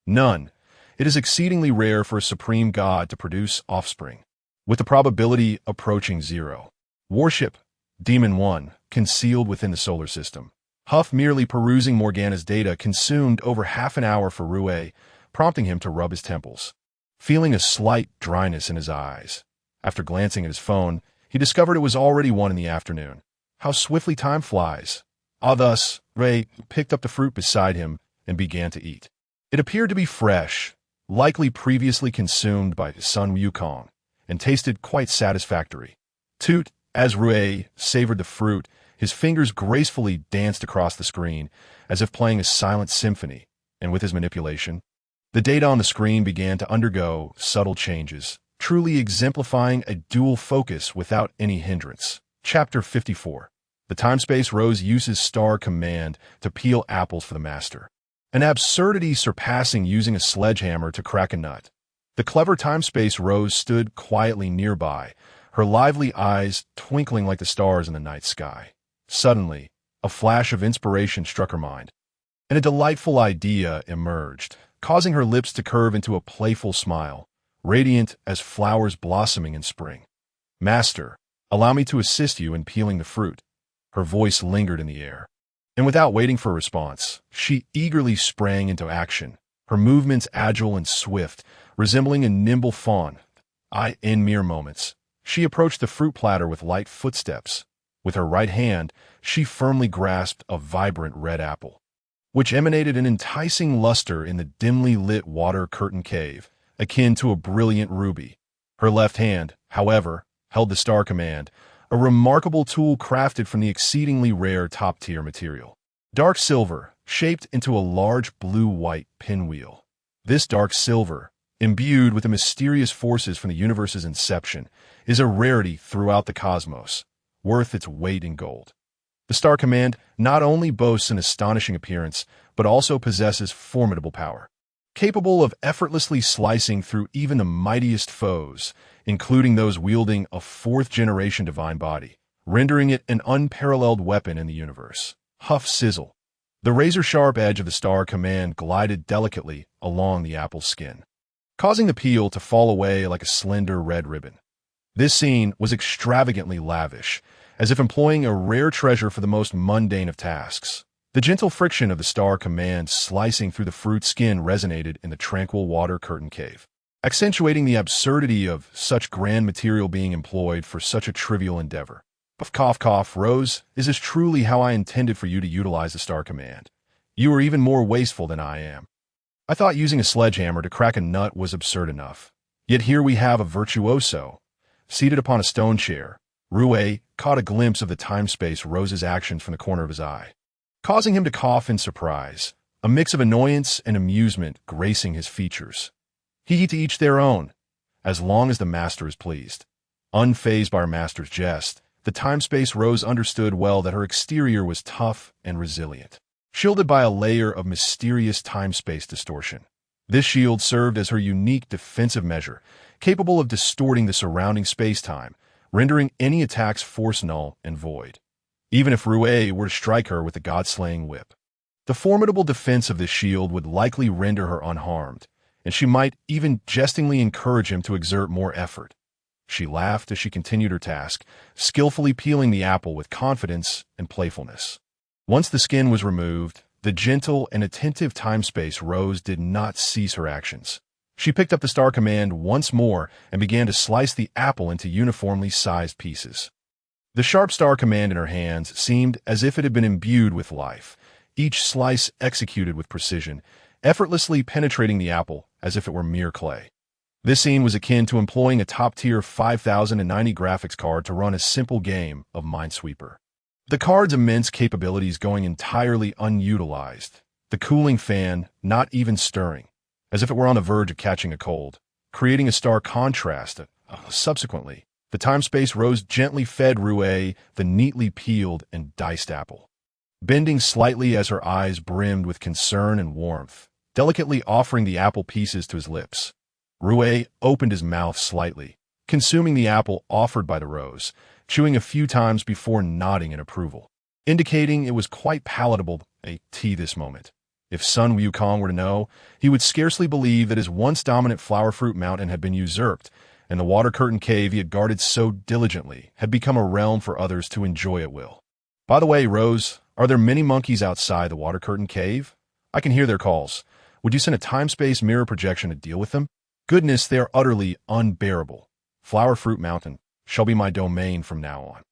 None. It is exceedingly rare for a supreme god to produce offspring, with the probability approaching 0. Worship. Demon 1. Concealed within the solar system. Huff merely perusing Morgana's data consumed over half an hour for Rue, prompting him to rub his temples, feeling a slight dryness in his eyes. After glancing at his phone, he discovered it was already 1 in the afternoon. How swiftly time flies. Thus, Ray picked up the fruit beside him and began to eat. It appeared to be fresh, likely previously consumed by Sun Wukong, and tasted quite satisfactory. Toot, as Rue savored the fruit, his fingers gracefully danced across the screen, as if playing a silent symphony, and with his manipulation, the data on the screen began to undergo subtle changes, truly exemplifying a dual focus without any hindrance. Chapter 54. The Timespace Rose uses star command to peel apples for the master. An absurdity surpassing using a sledgehammer to crack a nut. The clever Timespace Rose stood quietly nearby, her lively eyes twinkling like the stars in the night sky. Suddenly, a flash of inspiration struck her mind, and a delightful idea emerged, causing her lips to curve into a playful smile, radiant as flowers blossoming in spring. Master, allow me to assist you in peeling the fruit. Her voice lingered in the air, and without waiting for a response, she eagerly sprang into action, her movements agile and swift, resembling a nimble fawn. In mere moments, she approached the fruit platter with light footsteps. With her right hand, she firmly grasped a vibrant red apple, which emanated an enticing luster in the dimly lit water curtain cave, akin to a brilliant ruby. Her left hand, however, held the star command, a remarkable tool crafted from the exceedingly rare top-tier material. Dark silver, shaped into a large blue-white pinwheel. This dark silver, imbued with the mysterious forces from the universe's inception, is a rarity throughout the cosmos, worth its weight in gold. The Star Command not only boasts an astonishing appearance, but also possesses formidable power. Capable of effortlessly slicing through even the mightiest foes, including those wielding a fourth-generation divine body, rendering it an unparalleled weapon in the universe. Huff sizzle. The razor-sharp edge of the Star Command glided delicately along the apple's skin, causing the peel to fall away like a slender red ribbon. This scene was extravagantly lavish, as if employing a rare treasure for the most mundane of tasks. The gentle friction of the Star Command slicing through the fruit skin resonated in the tranquil water curtain cave, accentuating the absurdity of such grand material being employed for such a trivial endeavor. Cough, cough, Rose, is this truly how I intended for you to utilize the Star Command? You are even more wasteful than I am. I thought using a sledgehammer to crack a nut was absurd enough. Yet here we have a virtuoso. Seated upon a stone chair, Rue caught a glimpse of the time-space Rose's actions from the corner of his eye, causing him to cough in surprise, a mix of annoyance and amusement gracing his features. Hehe, to each their own, as long as the master is pleased. Unfazed by her master's jest, the time-space Rose understood well that her exterior was tough and resilient, shielded by a layer of mysterious time-space distortion. This shield served as her unique defensive measure, capable of distorting the surrounding space-time, rendering any attack's force null and void, even if Rue were to strike her with the god-slaying whip. The formidable defense of this shield would likely render her unharmed, and she might even jestingly encourage him to exert more effort. She laughed as she continued her task, skillfully peeling the apple with confidence and playfulness. Once the skin was removed, the gentle and attentive time-space Rose did not cease her actions. She picked up the Star Command once more and began to slice the apple into uniformly sized pieces. The sharp Star Command in her hands seemed as if it had been imbued with life, each slice executed with precision, effortlessly penetrating the apple as if it were mere clay. This scene was akin to employing a top-tier 5090 graphics card to run a simple game of Minesweeper. The card's immense capabilities going entirely unutilized, the cooling fan not even stirring, as if it were on the verge of catching a cold, creating a stark contrast. Subsequently, the time-space Rose gently fed Rue the neatly peeled and diced apple, bending slightly as her eyes brimmed with concern and warmth, delicately offering the apple pieces to his lips. Rue opened his mouth slightly, consuming the apple offered by the Rose, chewing a few times before nodding in approval, indicating it was quite palatable this moment. If Sun Wukong were to know, he would scarcely believe that his once dominant flower fruit mountain had been usurped, and the water curtain cave he had guarded so diligently had become a realm for others to enjoy at will. By the way, Rose, are there many monkeys outside the water curtain cave? I can hear their calls. Would you send a time-space mirror projection to deal with them? Goodness, they are utterly unbearable. Flower Fruit Mountain shall be my domain from now on.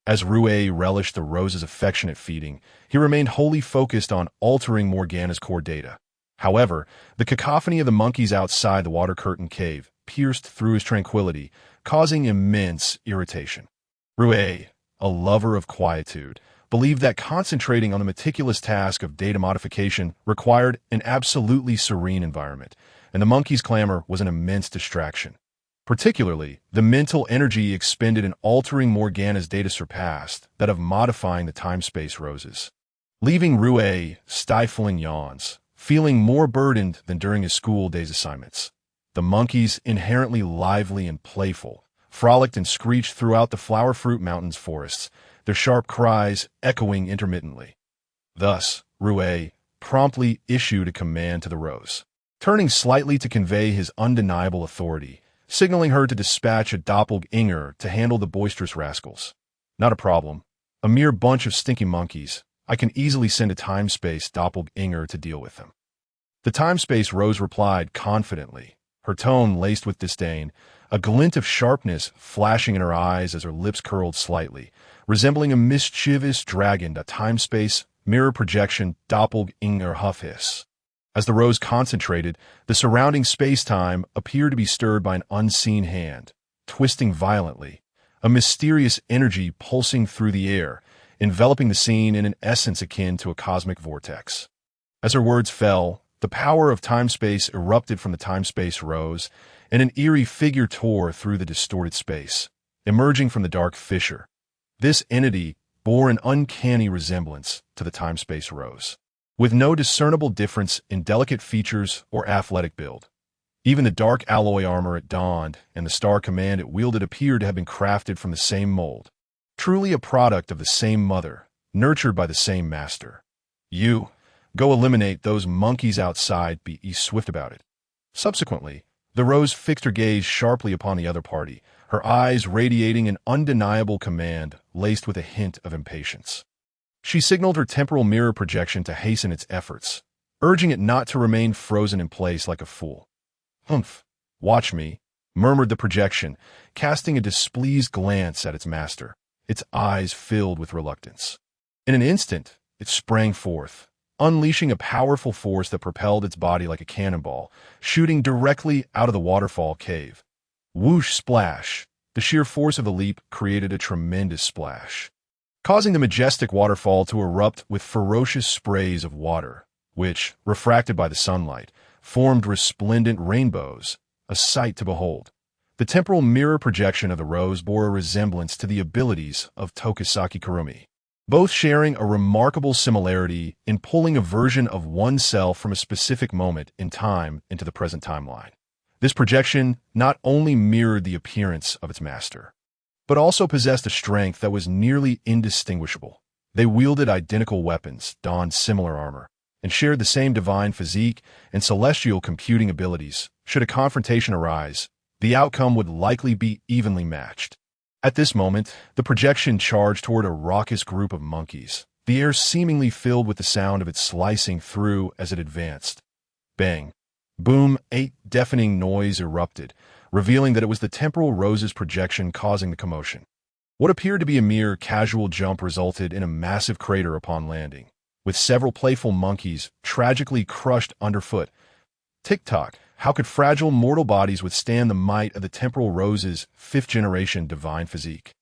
As Rue relished the Rose's affectionate feeding, he remained wholly focused on altering Morgana's core data. However, the cacophony of the monkeys outside the water curtain cave pierced through his tranquility, causing immense irritation. Rue, a lover of quietude, believed that concentrating on the meticulous task of data modification required an absolutely serene environment, and the monkey's clamor was an immense distraction. Particularly, the mental energy expended in altering Morgana's data surpassed that of modifying the time-space Roses, leaving Rue stifling yawns, feeling more burdened than during his school days assignments. The monkeys, inherently lively and playful, frolicked and screeched throughout the Flower Fruit Mountain's forests, their sharp cries echoing intermittently. Thus, Rue promptly issued a command to the Rose, turning slightly to convey his undeniable authority, signaling her to dispatch a doppelganger to handle the boisterous rascals. Not a problem. A mere bunch of stinky monkeys. I can easily send a time-space doppelganger to deal with them. The time-space Rose replied confidently, her tone laced with disdain, a glint of sharpness flashing in her eyes as her lips curled slightly, resembling a mischievous dragon, a time-space mirror projection doppelganger huff hiss. As the Rose concentrated, the surrounding space-time appeared to be stirred by an unseen hand, twisting violently, a mysterious energy pulsing through the air, enveloping the scene in an essence akin to a cosmic vortex. As her words fell, The power of time-space erupted from the time-space rose, and an eerie figure tore through the distorted space, emerging from the dark fissure. This entity bore an uncanny resemblance to the time-space rose, with no discernible difference in delicate features or athletic build. Even the dark alloy armor it donned and the star command it wielded appeared to have been crafted from the same mold. Truly a product of the same mother, nurtured by the same master. You, go eliminate those monkeys outside, be swift about it. Subsequently, the rose fixed her gaze sharply upon the other party, her eyes radiating an undeniable command laced with a hint of impatience. She signaled her temporal mirror projection to hasten its efforts, urging it not to remain frozen in place like a fool. "Humph, watch me," murmured the projection, casting a displeased glance at its master, its eyes filled with reluctance. In an instant, it sprang forth, unleashing a powerful force that propelled its body like a cannonball, shooting directly out of the waterfall cave. Whoosh splash! The sheer force of the leap created a tremendous splash, causing the majestic waterfall to erupt with ferocious sprays of water, which, refracted by the sunlight, formed resplendent rainbows, a sight to behold. The temporal mirror projection of the rose bore a resemblance to the abilities of Tokusaki Kurumi, both sharing a remarkable similarity in pulling a version of oneself from a specific moment in time into the present timeline. This projection not only mirrored the appearance of its master, but also possessed a strength that was nearly indistinguishable. They wielded identical weapons, donned similar armor, and shared the same divine physique and celestial computing abilities. Should a confrontation arise, the outcome would likely be evenly matched. At this moment, the projection charged toward a raucous group of monkeys, the air seemingly filled with the sound of it slicing through as it advanced. Bang! Boom! A deafening noise erupted, revealing that it was the temporal rose's projection causing the commotion. What appeared to be a mere casual jump resulted in a massive crater upon landing, with several playful monkeys tragically crushed underfoot. Tick-tock, how could fragile mortal bodies withstand the might of the temporal rose's fifth-generation divine physique?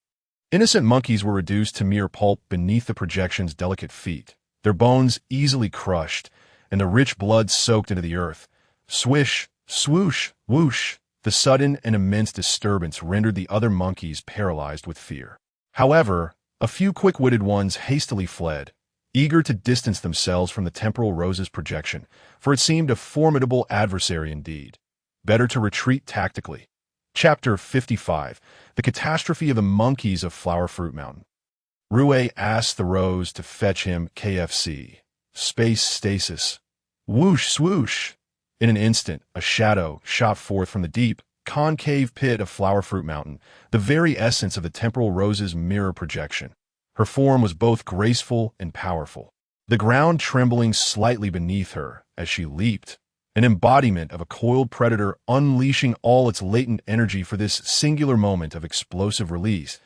Innocent monkeys were reduced to mere pulp beneath the projection's delicate feet, their bones easily crushed, and the rich blood soaked into the earth. Swish, swoosh, whoosh! The sudden and immense disturbance rendered the other monkeys paralyzed with fear. However, a few quick-witted ones hastily fled, eager to distance themselves from the temporal rose's projection, for it seemed a formidable adversary indeed. Better to retreat tactically. Chapter 55. The Catastrophe of the Monkeys of Flower Fruit Mountain. Rue asked the rose to fetch him KFC. Space stasis. Whoosh swoosh! In an instant, a shadow shot forth from the deep, concave pit of Flower Fruit Mountain, the very essence of the temporal rose's mirror projection. Her form was both graceful and powerful, the ground trembling slightly beneath her as she leaped, an embodiment of a coiled predator unleashing all its latent energy for this singular moment of explosive release.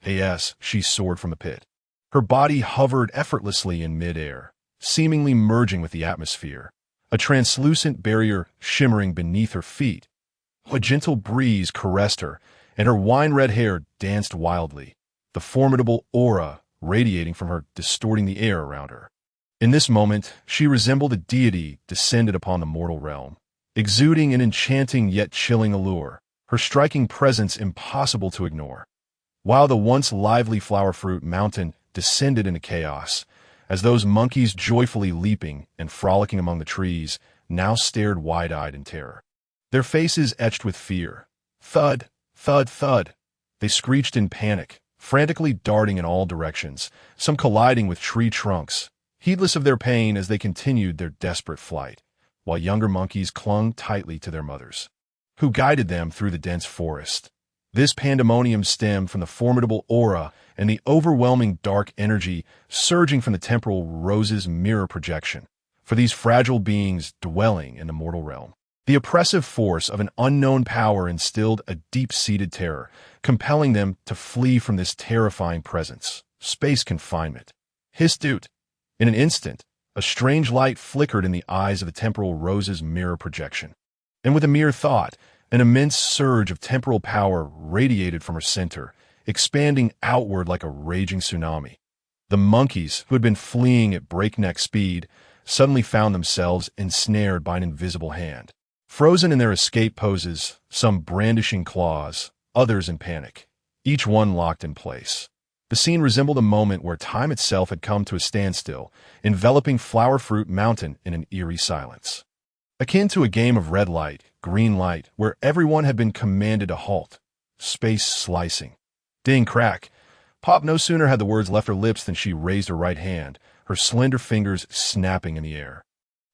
As she soared from the pit, her body hovered effortlessly in midair, seemingly merging with the atmosphere, a translucent barrier shimmering beneath her feet. A gentle breeze caressed her, and her wine-red hair danced wildly, the formidable aura radiating from her distorting the air around her. In this moment, she resembled a deity descended upon the mortal realm, exuding an enchanting yet chilling allure, her striking presence impossible to ignore. While the once lively Flower Fruit Mountain descended into chaos, as those monkeys joyfully leaping and frolicking among the trees now stared wide-eyed in terror, their faces etched with fear. Thud, thud, thud! They screeched in panic, frantically darting in all directions, some colliding with tree trunks, heedless of their pain as they continued their desperate flight, while younger monkeys clung tightly to their mothers, who guided them through the dense forest. This pandemonium stemmed from the formidable aura and the overwhelming dark energy surging from the temporal rose's mirror projection, for these fragile beings dwelling in the mortal realm. The oppressive force of an unknown power instilled a deep-seated terror, compelling them to flee from this terrifying presence. Space confinement. Histute! In an instant, a strange light flickered in the eyes of the temporal rose's mirror projection, and with a mere thought, an immense surge of temporal power radiated from her center, expanding outward like a raging tsunami. The monkeys, who had been fleeing at breakneck speed, suddenly found themselves ensnared by an invisible hand. Frozen in their escape poses, some brandishing claws, others in panic, each one locked in place. The scene resembled a moment where time itself had come to a standstill, enveloping Flower Fruit Mountain in an eerie silence. Akin to a game of red light, green light, where everyone had been commanded to halt. Space slicing. Ding crack. Pop no sooner had the words left her lips than she raised her right hand, her slender fingers snapping in the air,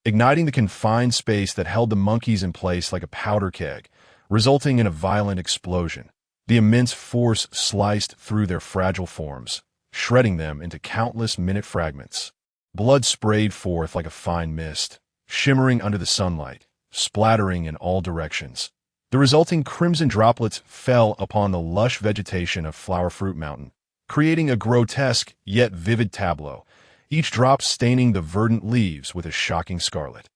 igniting the confined space that held the monkeys in place like a powder keg, resulting in a violent explosion. The immense force sliced through their fragile forms, shredding them into countless minute fragments. Blood sprayed forth like a fine mist, shimmering under the sunlight, splattering in all directions. The resulting crimson droplets fell upon the lush vegetation of Flower Fruit Mountain, creating a grotesque yet vivid tableau, each drop staining the verdant leaves with a shocking scarlet,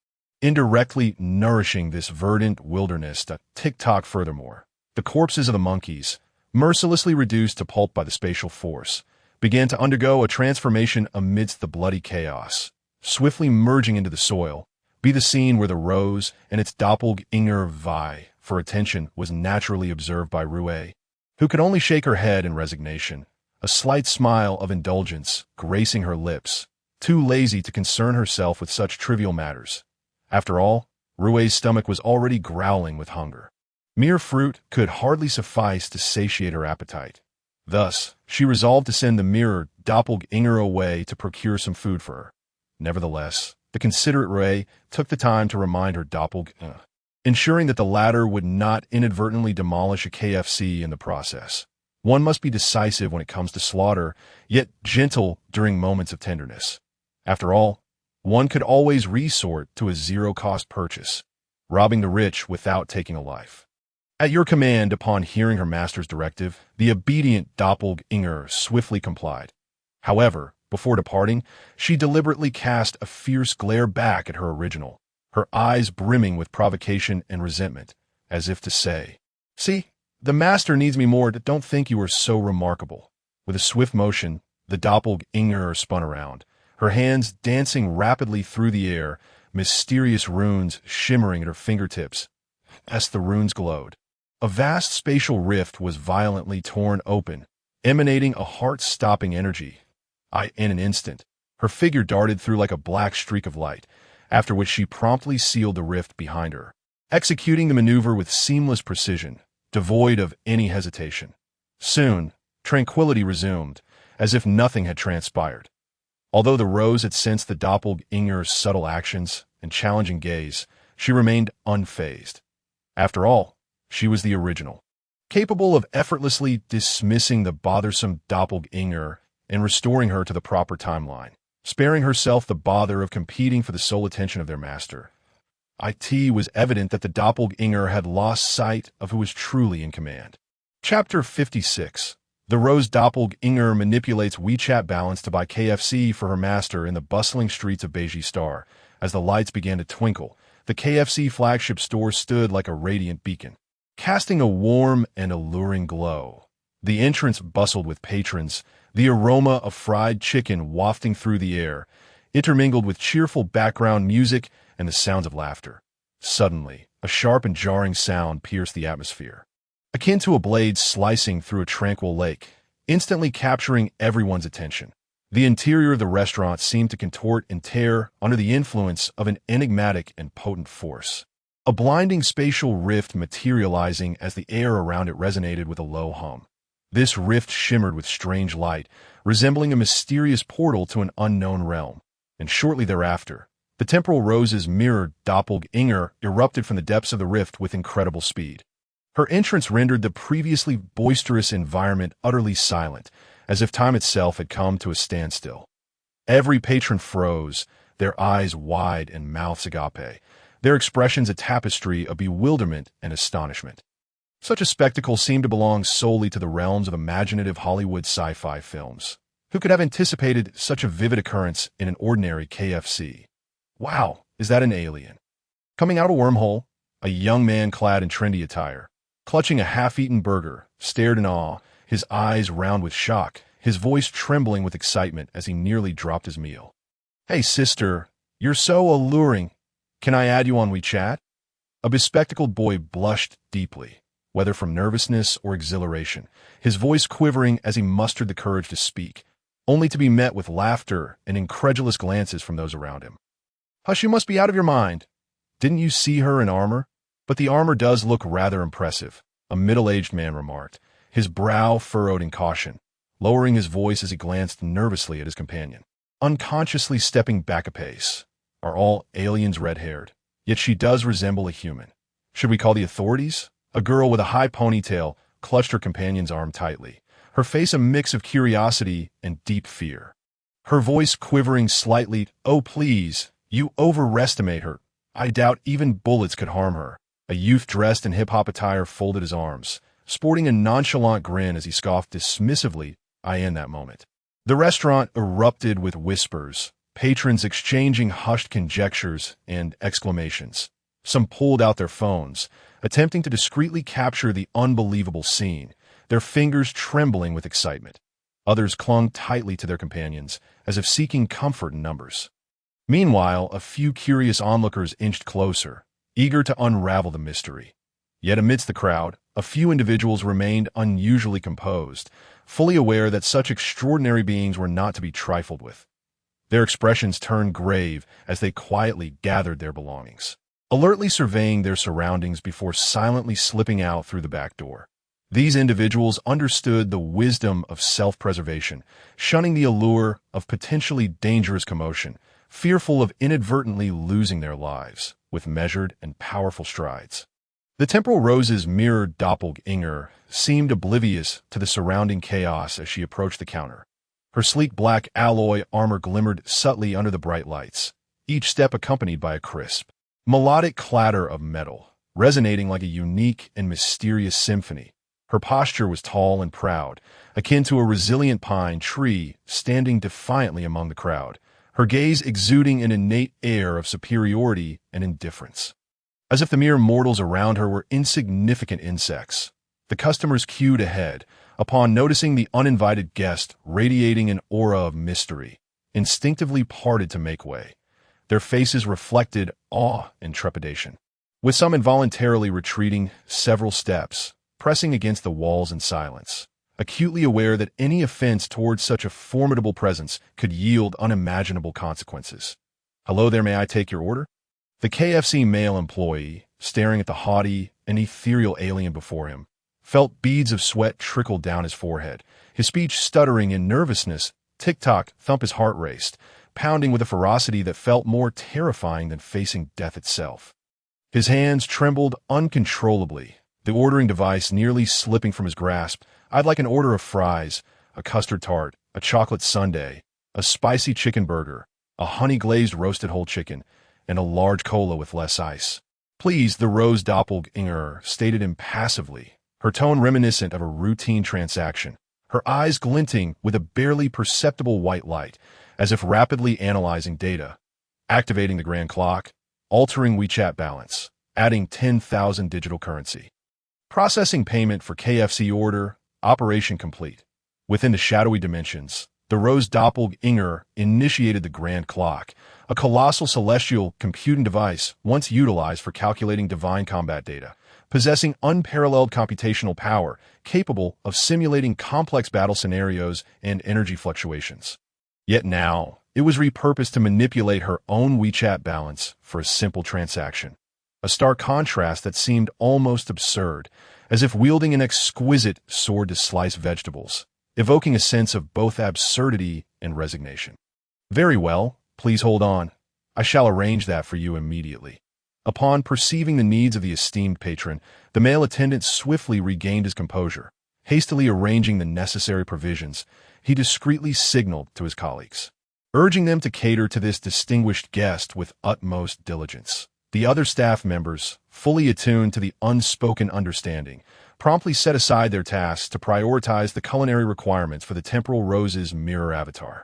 indirectly nourishing this verdant wilderness to tick-tock. Furthermore, the corpses of the monkeys, mercilessly reduced to pulp by the spatial force, began to undergo a transformation amidst the bloody chaos, swiftly merging into the soil. Be the scene where the rose and its doppelganger vie for attention was naturally observed by Rue, who could only shake her head in resignation, a slight smile of indulgence gracing her lips, too lazy to concern herself with such trivial matters. After all, Rue's stomach was already growling with hunger. Mere fruit could hardly suffice to satiate her appetite. Thus, she resolved to send the mirror doppelganger away to procure some food for her. Nevertheless, the considerate Rue took the time to remind her doppelganger, ensuring that the latter would not inadvertently demolish a KFC in the process. One must be decisive when it comes to slaughter, yet gentle during moments of tenderness. After all, one could always resort to a zero-cost purchase, robbing the rich without taking a life. At your command, upon hearing her master's directive, the obedient doppelganger swiftly complied. However, before departing, she deliberately cast a fierce glare back at her original, her eyes brimming with provocation and resentment, as if to say, "See, the master needs me more. Don't think you are so remarkable." With a swift motion, the doppelganger spun around, her hands dancing rapidly through the air, mysterious runes shimmering at her fingertips. As the runes glowed, a vast spatial rift was violently torn open, emanating a heart-stopping energy. In an instant, her figure darted through like a black streak of light, after which she promptly sealed the rift behind her, executing the maneuver with seamless precision, devoid of any hesitation. Soon, tranquility resumed, as if nothing had transpired. Although the rose had sensed the doppelganger's subtle actions and challenging gaze, she remained unfazed. After all, she was the original, capable of effortlessly dismissing the bothersome doppelganger and restoring her to the proper timeline, sparing herself the bother of competing for the sole attention of their master. It was evident that the doppelganger had lost sight of who was truly in command. Chapter 56. The Rose doppelganger manipulates WeChat balance to buy KFC for her master in the bustling streets of Beiji Star. As the lights began to twinkle, the KFC flagship store stood like a radiant beacon, casting a warm and alluring glow. The entrance bustled with patrons, the aroma of fried chicken wafting through the air, intermingled with cheerful background music and the sounds of laughter. Suddenly, a sharp and jarring sound pierced the atmosphere, akin to a blade slicing through a tranquil lake, instantly capturing everyone's attention. The interior of the restaurant seemed to contort and tear under the influence of an enigmatic and potent force, a blinding spatial rift materializing as the air around it resonated with a low hum. This rift shimmered with strange light, resembling a mysterious portal to an unknown realm, and shortly thereafter, the temporal rose's mirrored doppelganger erupted from the depths of the rift with incredible speed. Her entrance rendered the previously boisterous environment utterly silent, as if time itself had come to a standstill. Every patron froze, their eyes wide and mouths agape, their expressions a tapestry of bewilderment and astonishment. Such a spectacle seemed to belong solely to the realms of imaginative Hollywood sci-fi films. Who could have anticipated such a vivid occurrence in an ordinary KFC? Wow, is that an alien? Coming out a wormhole, a young man clad in trendy attire, clutching a half-eaten burger, stared in awe, his eyes round with shock, his voice trembling with excitement as he nearly dropped his meal. "Hey, sister, You're so alluring. Can I add you on WeChat? A bespectacled boy blushed deeply, whether from nervousness or exhilaration, his voice quivering as he mustered the courage to speak, only to be met with laughter and incredulous glances from those around him. Hush, you must be out of your mind. Didn't you see her in armor? But the armor does look rather impressive, a middle-aged man remarked, his brow furrowed in caution, lowering his voice as he glanced nervously at his companion. Unconsciously stepping back a pace. Are all aliens red-haired? Yet she does resemble a human. Should we call the authorities? A girl with a high ponytail clutched her companion's arm tightly, her face a mix of curiosity and deep fear. Her voice quivering slightly, "Oh, please, you overestimate her. I doubt even bullets could harm her." A youth dressed in hip-hop attire folded his arms, sporting a nonchalant grin as he scoffed dismissively. I end that moment. The restaurant erupted with whispers, patrons exchanging hushed conjectures and exclamations. Some pulled out their phones, attempting to discreetly capture the unbelievable scene, their fingers trembling with excitement. Others clung tightly to their companions, as if seeking comfort in numbers. Meanwhile, a few curious onlookers inched closer, eager to unravel the mystery. Yet amidst the crowd, a few individuals remained unusually composed, fully aware that such extraordinary beings were not to be trifled with. Their expressions turned grave as they quietly gathered their belongings, alertly surveying their surroundings before silently slipping out through the back door. These individuals understood the wisdom of self-preservation, shunning the allure of potentially dangerous commotion, fearful of inadvertently losing their lives, with measured and powerful strides. The Temporal Rose's mirrored doppelganger seemed oblivious to the surrounding chaos as she approached the counter. Her sleek black alloy armor glimmered subtly under the bright lights, each step accompanied by a crisp, melodic clatter of metal, resonating like a unique and mysterious symphony. Her posture was tall and proud, akin to a resilient pine tree standing defiantly among the crowd, her gaze exuding an innate air of superiority and indifference. As if the mere mortals around her were insignificant insects, the customers queued ahead, upon noticing the uninvited guest radiating an aura of mystery, instinctively parted to make way. Their faces reflected awe and trepidation, with some involuntarily retreating several steps, pressing against the walls in silence, acutely aware that any offense towards such a formidable presence could yield unimaginable consequences. "Hello there, may I take your order?" The KFC male employee, staring at the haughty and ethereal alien before him, felt beads of sweat trickle down his forehead, his speech stuttering in nervousness. Tick-tock, thump, his heart raced, pounding with a ferocity that felt more terrifying than facing death itself. His hands trembled uncontrollably, the ordering device nearly slipping from his grasp. "I'd like an order of fries, a custard tart, a chocolate sundae, a spicy chicken burger, a honey-glazed roasted whole chicken, and a large cola with less ice." "Please," the Rose doppelganger stated impassively, her tone reminiscent of a routine transaction, her eyes glinting with a barely perceptible white light, as if rapidly analyzing data, activating the grand clock, altering WeChat balance, adding 10,000 digital currency. Processing payment for KFC order, operation complete. Within the shadowy dimensions, the Rose doppelganger initiated the grand clock, a colossal celestial computing device once utilized for calculating divine combat data, possessing unparalleled computational power, capable of simulating complex battle scenarios and energy fluctuations. Yet now, it was repurposed to manipulate her own WeChat balance for a simple transaction. A stark contrast that seemed almost absurd, as if wielding an exquisite sword to slice vegetables, evoking a sense of both absurdity and resignation. "Very well, please hold on. I shall arrange that for you immediately." Upon perceiving the needs of the esteemed patron, the male attendant swiftly regained his composure. Hastily arranging the necessary provisions, he discreetly signaled to his colleagues, urging them to cater to this distinguished guest with utmost diligence. The other staff members, fully attuned to the unspoken understanding, promptly set aside their tasks to prioritize the culinary requirements for the Temporal Rose's mirror avatar.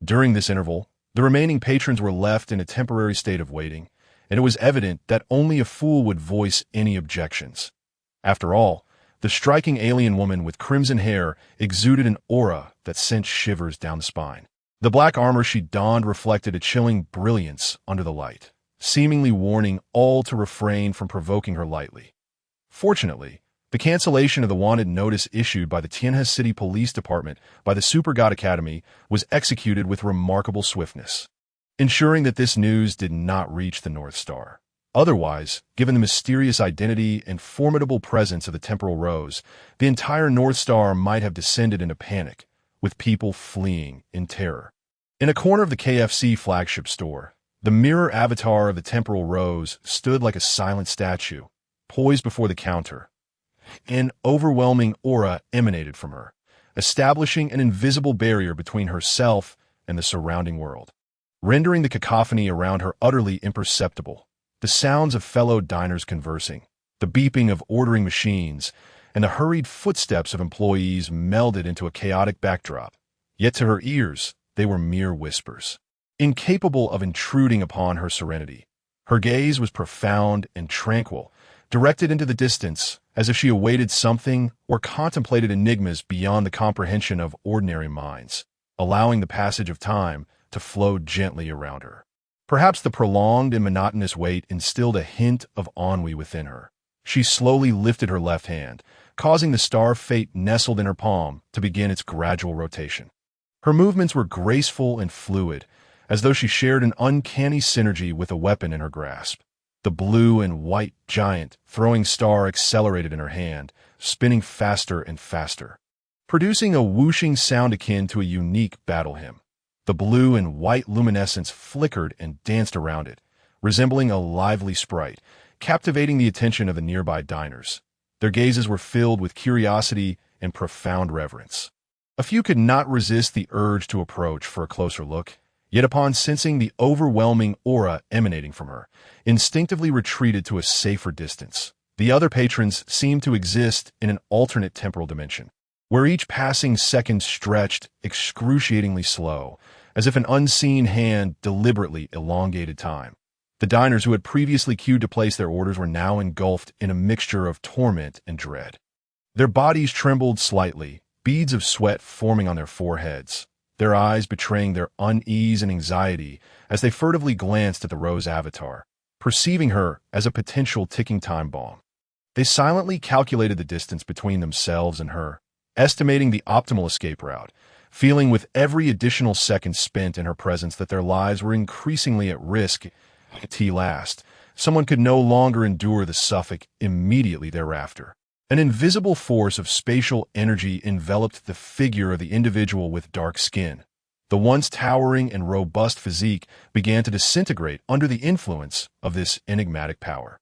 During this interval, the remaining patrons were left in a temporary state of waiting, and it was evident that only a fool would voice any objections. After all, the striking alien woman with crimson hair exuded an aura that sent shivers down the spine. The black armor she donned reflected a chilling brilliance under the light, seemingly warning all to refrain from provoking her lightly. Fortunately, the cancellation of the wanted notice issued by the Tianhe City Police Department by the Super God Academy was executed with remarkable swiftness, ensuring that this news did not reach the North Star. Otherwise, given the mysterious identity and formidable presence of the Temporal Rose, the entire North Star might have descended into panic, with people fleeing in terror. In a corner of the KFC flagship store, the mirror avatar of the Temporal Rose stood like a silent statue, poised before the counter. An overwhelming aura emanated from her, establishing an invisible barrier between herself and the surrounding world, rendering the cacophony around her utterly imperceptible. The sounds of fellow diners conversing, the beeping of ordering machines, and the hurried footsteps of employees melded into a chaotic backdrop. Yet to her ears, they were mere whispers, incapable of intruding upon her serenity. Her gaze was profound and tranquil, directed into the distance, as if she awaited something or contemplated enigmas beyond the comprehension of ordinary minds, allowing the passage of time to flow gently around her. Perhaps the prolonged and monotonous wait instilled a hint of ennui within her. She slowly lifted her left hand, causing the star of fate nestled in her palm to begin its gradual rotation. Her movements were graceful and fluid, as though she shared an uncanny synergy with a weapon in her grasp. The blue and white giant throwing star accelerated in her hand, spinning faster and faster, producing a whooshing sound akin to a unique battle hymn. The blue and white luminescence flickered and danced around it, resembling a lively sprite, captivating the attention of the nearby diners. Their gazes were filled with curiosity and profound reverence. A few could not resist the urge to approach for a closer look, yet upon sensing the overwhelming aura emanating from her, instinctively retreated to a safer distance. The other patrons seemed to exist in an alternate temporal dimension, where each passing second stretched excruciatingly slow, as if an unseen hand deliberately elongated time. The diners who had previously queued to place their orders were now engulfed in a mixture of torment and dread. Their bodies trembled slightly, beads of sweat forming on their foreheads, their eyes betraying their unease and anxiety as they furtively glanced at the Rose avatar, perceiving her as a potential ticking time bomb. They silently calculated the distance between themselves and her, estimating the optimal escape route, feeling with every additional second spent in her presence that their lives were increasingly at risk. At last, someone could no longer endure the suffix immediately thereafter. An invisible force of spatial energy enveloped the figure of the individual with dark skin. The once towering and robust physique began to disintegrate under the influence of this enigmatic power.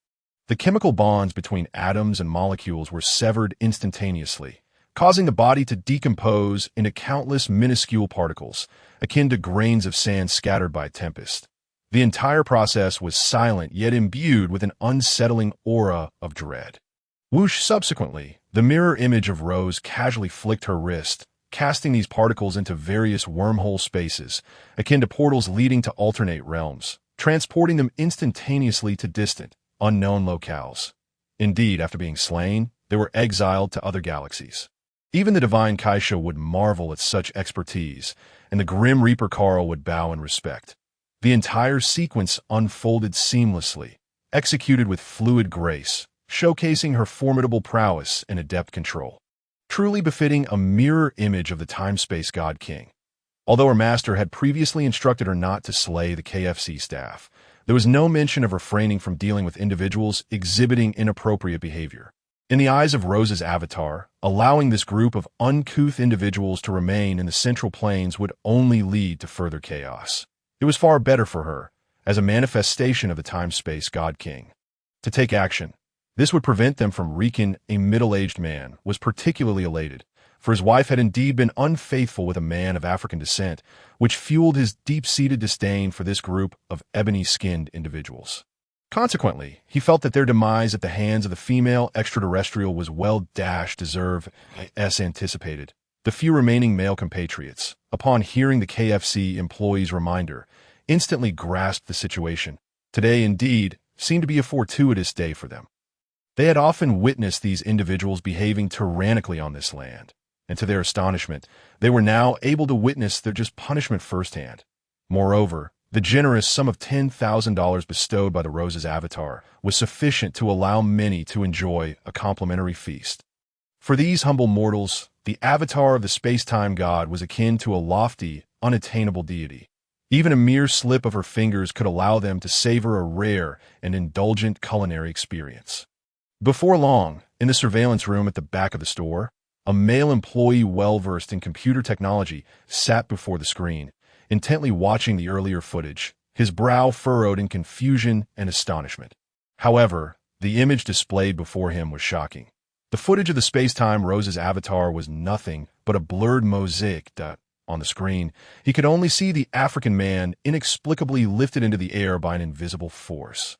The chemical bonds between atoms and molecules were severed instantaneously, causing the body to decompose into countless minuscule particles, akin to grains of sand scattered by a tempest. The entire process was silent yet imbued with an unsettling aura of dread. Whoosh! Subsequently, the mirror image of Rose casually flicked her wrist, casting these particles into various wormhole spaces, akin to portals leading to alternate realms, transporting them instantaneously to distant, unknown locales. Indeed, after being slain, they were exiled to other galaxies. Even the divine Kaiao would marvel at such expertise, and the grim Reaper Carl would bow in respect. The entire sequence unfolded seamlessly, executed with fluid grace, showcasing her formidable prowess and adept control, truly befitting a mirror image of the time-space god king. Although her master had previously instructed her not to slay the KFC staff, there was no mention of refraining from dealing with individuals exhibiting inappropriate behavior. In the eyes of Rose's avatar, allowing this group of uncouth individuals to remain in the central planes would only lead to further chaos. It was far better for her, as a manifestation of the time-space god king, to take action. This would prevent them from wreaking. A middle-aged man was particularly elated, for his wife had indeed been unfaithful with a man of African descent, which fueled his deep-seated disdain for this group of ebony-skinned individuals. Consequently, he felt that their demise at the hands of the female extraterrestrial was well-deserved as anticipated. The few remaining male compatriots, upon hearing the KFC employee's reminder, instantly grasped the situation. Today, indeed, seemed to be a fortuitous day for them. They had often witnessed these individuals behaving tyrannically on this land, and to their astonishment, they were now able to witness their just punishment firsthand. Moreover, the generous sum of $10,000 bestowed by the Rose's avatar was sufficient to allow many to enjoy a complimentary feast. For these humble mortals, the avatar of the space-time god was akin to a lofty, unattainable deity. Even a mere slip of her fingers could allow them to savor a rare and indulgent culinary experience. Before long, in the surveillance room at the back of the store, a male employee well-versed in computer technology sat before the screen, intently watching the earlier footage, his brow furrowed in confusion and astonishment. However, the image displayed before him was shocking. The footage of the space-time Rose's avatar was nothing but a blurred mosaic that, on the screen, he could only see the African man inexplicably lifted into the air by an invisible force,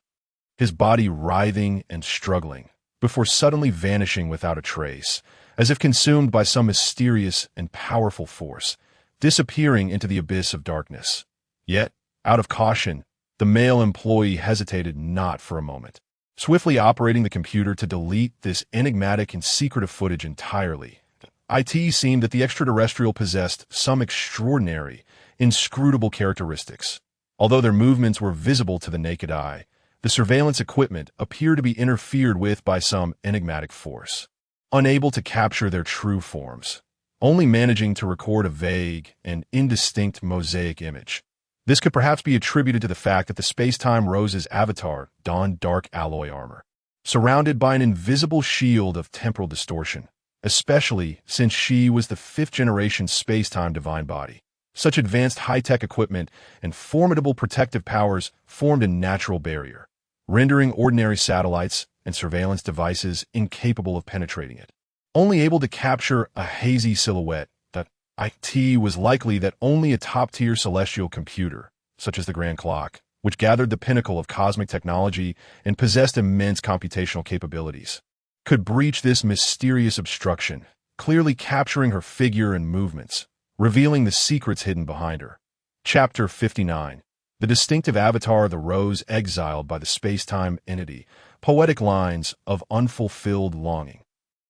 his body writhing and struggling, before suddenly vanishing without a trace, as if consumed by some mysterious and powerful force, disappearing into the abyss of darkness. Yet, out of caution, the male employee hesitated not for a moment, swiftly operating the computer to delete this enigmatic and secretive footage entirely. It seemed that the extraterrestrial possessed some extraordinary, inscrutable characteristics. Although their movements were visible to the naked eye, the surveillance equipment appeared to be interfered with by some enigmatic force, unable to capture their true forms, only managing to record a vague and indistinct mosaic image. This could perhaps be attributed to the fact that the space-time Rose's avatar donned dark alloy armor, surrounded by an invisible shield of temporal distortion, especially since she was the fifth-generation space-time divine body. Such advanced high-tech equipment and formidable protective powers formed a natural barrier, rendering ordinary satellites and surveillance devices incapable of penetrating it. Only able to capture a hazy silhouette, that it was likely that only a top-tier celestial computer, such as the Grand Clock, which gathered the pinnacle of cosmic technology and possessed immense computational capabilities, could breach this mysterious obstruction, clearly capturing her figure and movements, revealing the secrets hidden behind her. Chapter 59. The distinctive avatar of the Rose exiled by the space-time entity, poetic lines of unfulfilled longing.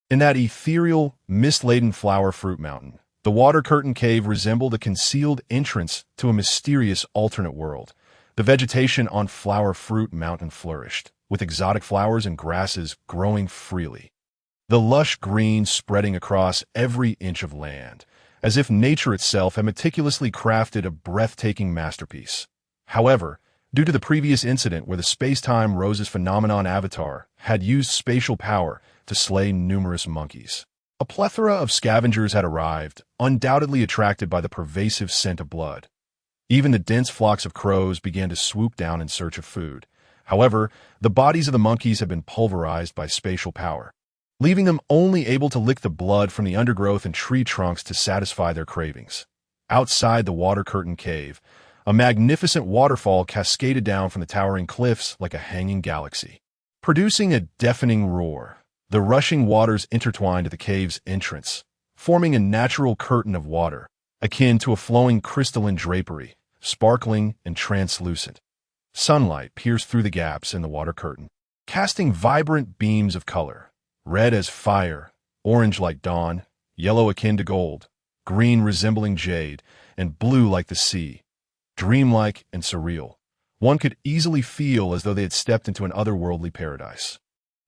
In that ethereal, mist-laden flower fruit mountain, the water curtain cave resembled a concealed entrance to a mysterious alternate world. The vegetation on flower fruit mountain flourished, with exotic flowers and grasses growing freely, the lush green spreading across every inch of land, as if nature itself had meticulously crafted a breathtaking masterpiece. However, due to the previous incident where the space-time Rose's phenomenon avatar had used spatial power to slay numerous monkeys, a plethora of scavengers had arrived, undoubtedly attracted by the pervasive scent of blood. Even the dense flocks of crows began to swoop down in search of food. However, the bodies of the monkeys had been pulverized by spatial power, leaving them only able to lick the blood from the undergrowth and tree trunks to satisfy their cravings. Outside the water curtain cave, a magnificent waterfall cascaded down from the towering cliffs like a hanging galaxy, producing a deafening roar. The rushing waters intertwined at the cave's entrance, forming a natural curtain of water, akin to a flowing crystalline drapery, sparkling and translucent. Sunlight pierced through the gaps in the water curtain, casting vibrant beams of color, red as fire, orange like dawn, yellow akin to gold, green resembling jade, and blue like the sea. Dreamlike and surreal, one could easily feel as though they had stepped into an otherworldly paradise.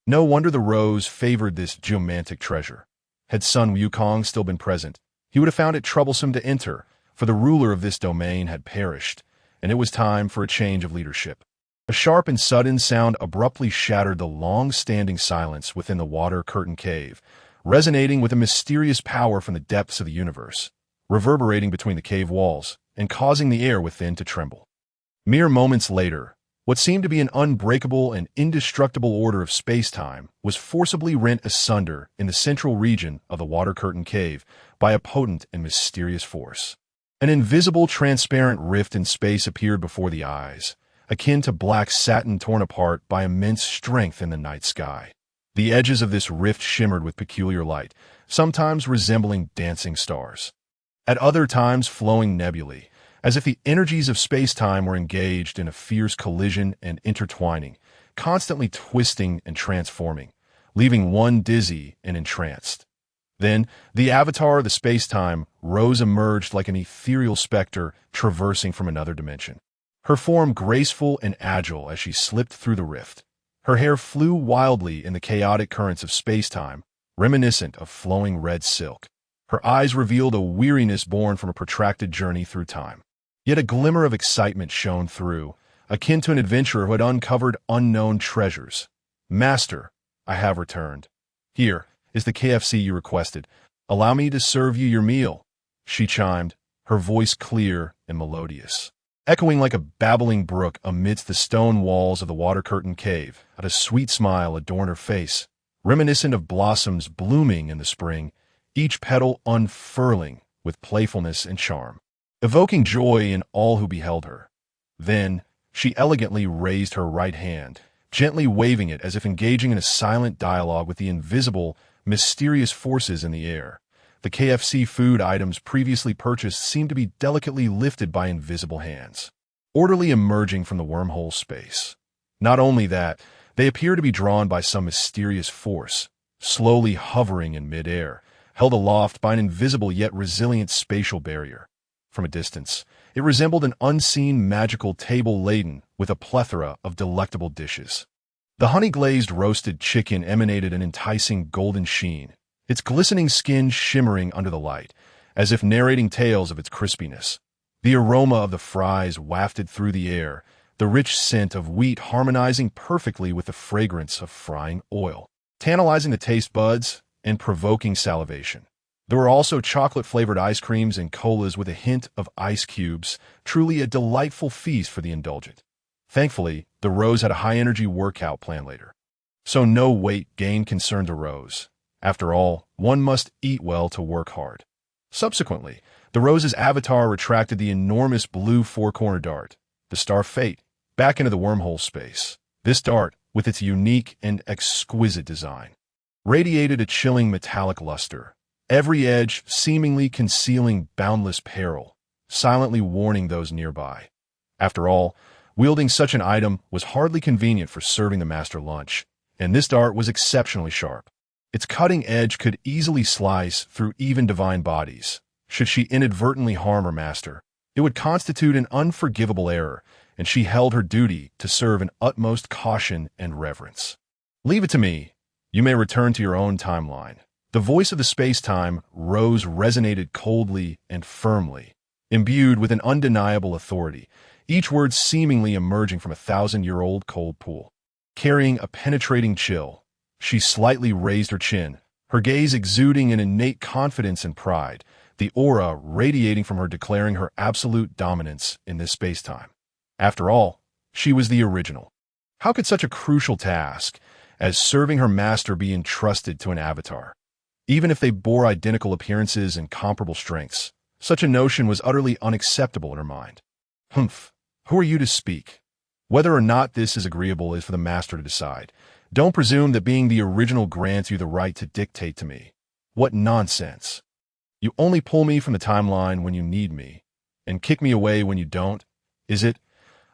No wonder the Rose favored this geomantic treasure. Had Sun Wukong still been present, he would have found it troublesome to enter, for the ruler of this domain had perished, and it was time for a change of leadership. A sharp and sudden sound abruptly shattered the long-standing silence within the water curtain cave, resonating with a mysterious power from the depths of the universe, reverberating between the cave walls and causing the air within to tremble. Mere moments later, what seemed to be an unbreakable and indestructible order of space-time was forcibly rent asunder in the central region of the water curtain cave by a potent and mysterious force. An invisible, transparent rift in space appeared before the eyes, akin to black satin torn apart by immense strength in the night sky. The edges of this rift shimmered with peculiar light, sometimes resembling dancing stars, at other times flowing nebulae, as if the energies of space-time were engaged in a fierce collision and intertwining, constantly twisting and transforming, leaving one dizzy and entranced. Then, the avatar of the space-time, Rose, emerged like an ethereal specter traversing from another dimension. Her form graceful and agile as she slipped through the rift. Her hair flew wildly in the chaotic currents of space-time, reminiscent of flowing red silk. Her eyes revealed a weariness born from a protracted journey through time. Yet a glimmer of excitement shone through, akin to an adventurer who had uncovered unknown treasures. "Master, I have returned. Here is the KFC you requested. Allow me to serve you your meal," she chimed, her voice clear and melodious, echoing like a babbling brook amidst the stone walls of the water-curtained cave. A sweet smile adorned her face, reminiscent of blossoms blooming in the spring, each petal unfurling with playfulness and charm, evoking joy in all who beheld her. Then, she elegantly raised her right hand, gently waving it as if engaging in a silent dialogue with the invisible, mysterious forces in the air. The KFC food items previously purchased seemed to be delicately lifted by invisible hands, orderly emerging from the wormhole space. Not only that, they appear to be drawn by some mysterious force, slowly hovering in midair, held aloft by an invisible yet resilient spatial barrier. From a distance, it resembled an unseen magical table laden with a plethora of delectable dishes. The honey-glazed roasted chicken emanated an enticing golden sheen, its glistening skin shimmering under the light, as if narrating tales of its crispiness. The aroma of the fries wafted through the air, the rich scent of wheat harmonizing perfectly with the fragrance of frying oil, tantalizing the taste buds and provoking salivation. There were also chocolate-flavored ice creams and colas with a hint of ice cubes, truly a delightful feast for the indulgent. Thankfully, the Rose had a high-energy workout plan later, so no weight gain concerned the Rose. After all, one must eat well to work hard. Subsequently, the Rose's avatar retracted the enormous blue four-cornered dart, the Star Fate, back into the wormhole space. This dart, with its unique and exquisite design, radiated a chilling metallic luster, every edge seemingly concealing boundless peril, silently warning those nearby. After all, wielding such an item was hardly convenient for serving the master lunch, and this dart was exceptionally sharp. Its cutting edge could easily slice through even divine bodies. Should she inadvertently harm her master, it would constitute an unforgivable error, and she held her duty to serve in utmost caution and reverence. "Leave it to me. You may return to your own timeline." The voice of the space-time Rose resonated coldly and firmly, imbued with an undeniable authority, each word seemingly emerging from a 1,000-year-old cold pool. Carrying a penetrating chill, she slightly raised her chin, her gaze exuding an innate confidence and pride, the aura radiating from her declaring her absolute dominance in this space-time. After all, she was the original. How could such a crucial task as serving her master be entrusted to an avatar? Even if they bore identical appearances and comparable strengths, such a notion was utterly unacceptable in her mind. "Humph, who are you to speak? Whether or not this is agreeable is for the master to decide. Don't presume that being the original grants you the right to dictate to me. What nonsense. You only pull me from the timeline when you need me, and kick me away when you don't, is it?"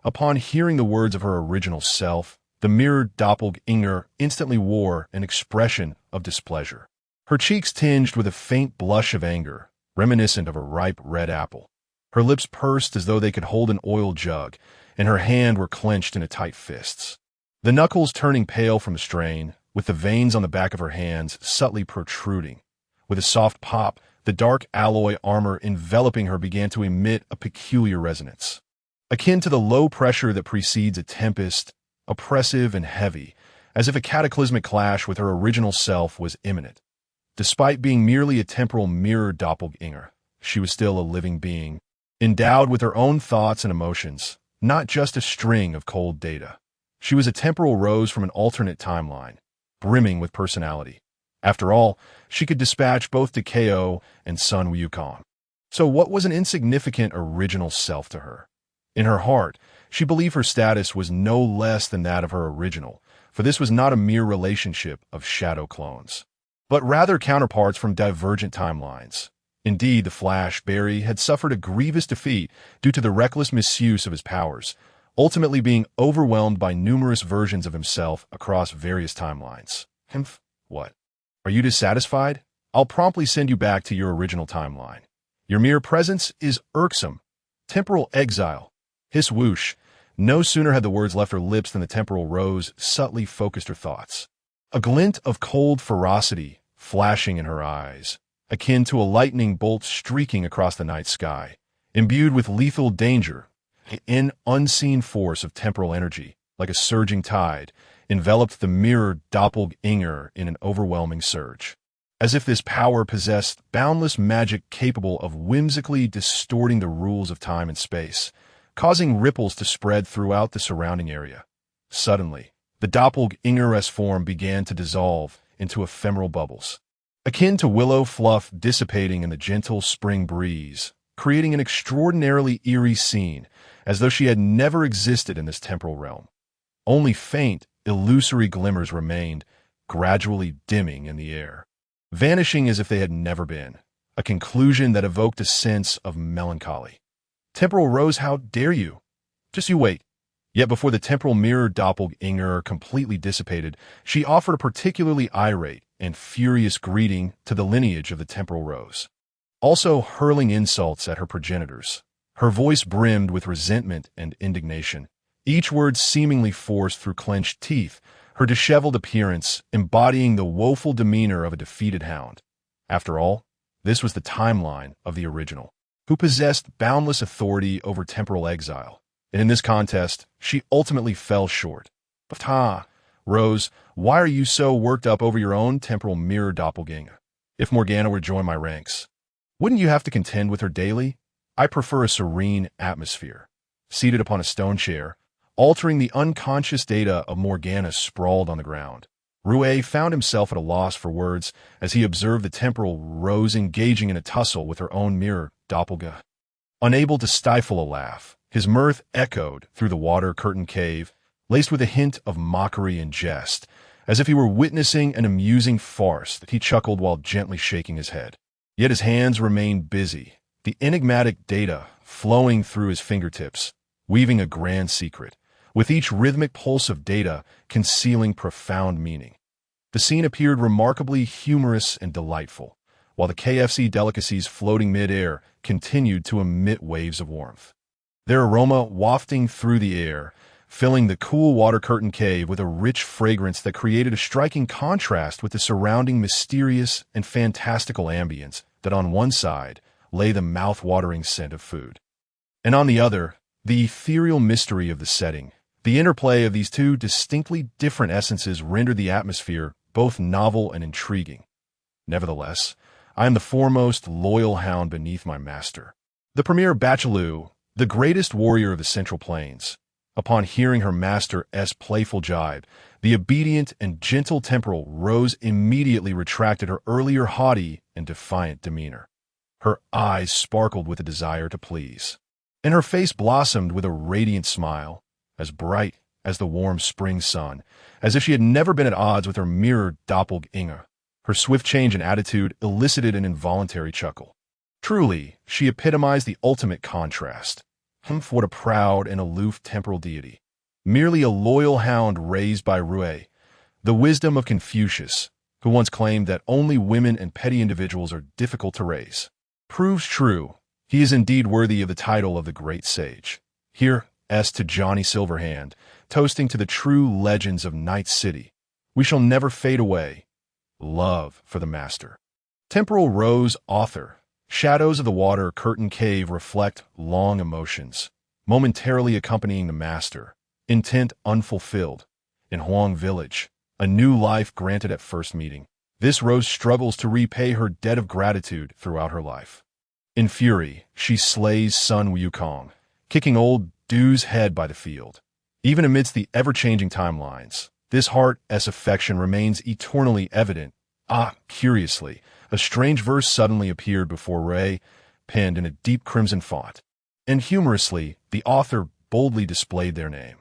Upon hearing the words of her original self, the mirrored doppelganger instantly wore an expression of displeasure. Her cheeks tinged with a faint blush of anger, reminiscent of a ripe red apple. Her lips pursed as though they could hold an oil jug, and her hands were clenched into tight fists. The knuckles turning pale from the strain, with the veins on the back of her hands subtly protruding. With a soft pop, the dark alloy armor enveloping her began to emit a peculiar resonance, akin to the low pressure that precedes a tempest, oppressive and heavy, as if a cataclysmic clash with her original self was imminent. Despite being merely a temporal mirror doppelganger, she was still a living being, endowed with her own thoughts and emotions, not just a string of cold data. She was a temporal Rose from an alternate timeline, brimming with personality. After all, she could dispatch both to Kaiao and Sun Wukong. So what was an insignificant original self to her? In her heart, she believed her status was no less than that of her original, for this was not a mere relationship of shadow clones, but rather counterparts from divergent timelines. Indeed, the Flash, Barry, had suffered a grievous defeat due to the reckless misuse of his powers, ultimately being overwhelmed by numerous versions of himself across various timelines. What? Are you dissatisfied? I'll promptly send you back to your original timeline. Your mere presence is irksome. Temporal exile. Hiss whoosh. No sooner had the words left her lips than the temporal rose subtly focused her thoughts. A glint of cold ferocity flashing in her eyes, akin to a lightning bolt streaking across the night sky, imbued with lethal danger, an unseen force of temporal energy, like a surging tide, enveloped the mirror doppelganger in an overwhelming surge. As if this power possessed boundless magic capable of whimsically distorting the rules of time and space, causing ripples to spread throughout the surrounding area. Suddenly, the doppelganger's form began to dissolve into ephemeral bubbles, akin to willow fluff dissipating in the gentle spring breeze, creating an extraordinarily eerie scene, as though she had never existed in this temporal realm. Only faint, illusory glimmers remained, gradually dimming in the air, vanishing as if they had never been, a conclusion that evoked a sense of melancholy. Temporal Rose, how dare you? Just you wait. Yet before the temporal mirror doppelganger completely dissipated, she offered a particularly irate and furious greeting to the lineage of the temporal Rose, also hurling insults at her progenitors. Her voice brimmed with resentment and indignation, each word seemingly forced through clenched teeth, her disheveled appearance embodying the woeful demeanor of a defeated hound. After all, this was the timeline of the original, who possessed boundless authority over temporal exile, and in this contest, she ultimately fell short. But Rose, why are you so worked up over your own temporal mirror doppelganger? If Morgana were to join my ranks, wouldn't you have to contend with her daily? I prefer a serene atmosphere. Seated upon a stone chair, altering the unconscious data of Morgana sprawled on the ground, Rue found himself at a loss for words as he observed the temporal Rose engaging in a tussle with her own mirror doppelganger. Unable to stifle a laugh, his mirth echoed through the water-curtained cave, laced with a hint of mockery and jest, as if he were witnessing an amusing farce that he chuckled while gently shaking his head. Yet his hands remained busy, the enigmatic data flowing through his fingertips, weaving a grand secret, with each rhythmic pulse of data concealing profound meaning. The scene appeared remarkably humorous and delightful, while the KFC delicacies floating mid-air continued to emit waves of warmth, their aroma wafting through the air, filling the cool water-curtained cave with a rich fragrance that created a striking contrast with the surrounding mysterious and fantastical ambience that on one side lay the mouth-watering scent of food, and on the other, the ethereal mystery of the setting. The interplay of these two distinctly different essences rendered the atmosphere both novel and intriguing. Nevertheless, I am the foremost loyal hound beneath my master. The premier Bachelou, the greatest warrior of the Central Plains, upon hearing her master's playful jibe, the obedient and gentle temporal Rose immediately retracted her earlier haughty and defiant demeanor. Her eyes sparkled with a desire to please, and her face blossomed with a radiant smile, as bright as the warm spring sun, as if she had never been at odds with her mirror doppelganger. Her swift change in attitude elicited an involuntary chuckle. Truly, she epitomized the ultimate contrast. Humph, what a proud and aloof temporal deity. Merely a loyal hound raised by Rue, the wisdom of Confucius, who once claimed that only women and petty individuals are difficult to raise, proves true. He is indeed worthy of the title of the great sage. Here, as to Johnny Silverhand, toasting to the true legends of Night City. We shall never fade away. Love for the master. Temporal Rose author. Shadows of the water curtain cave reflect long emotions, momentarily accompanying the master, intent unfulfilled. In Huang Village, a new life granted at first meeting, this Rose struggles to repay her debt of gratitude throughout her life. In fury, she slays Sun Wukong, kicking old Du's head by the field. Even amidst the ever-changing timelines, this heart's affection remains eternally evident. Curiously, a strange verse suddenly appeared before Ray, penned in a deep crimson font, and humorously, the author boldly displayed their name.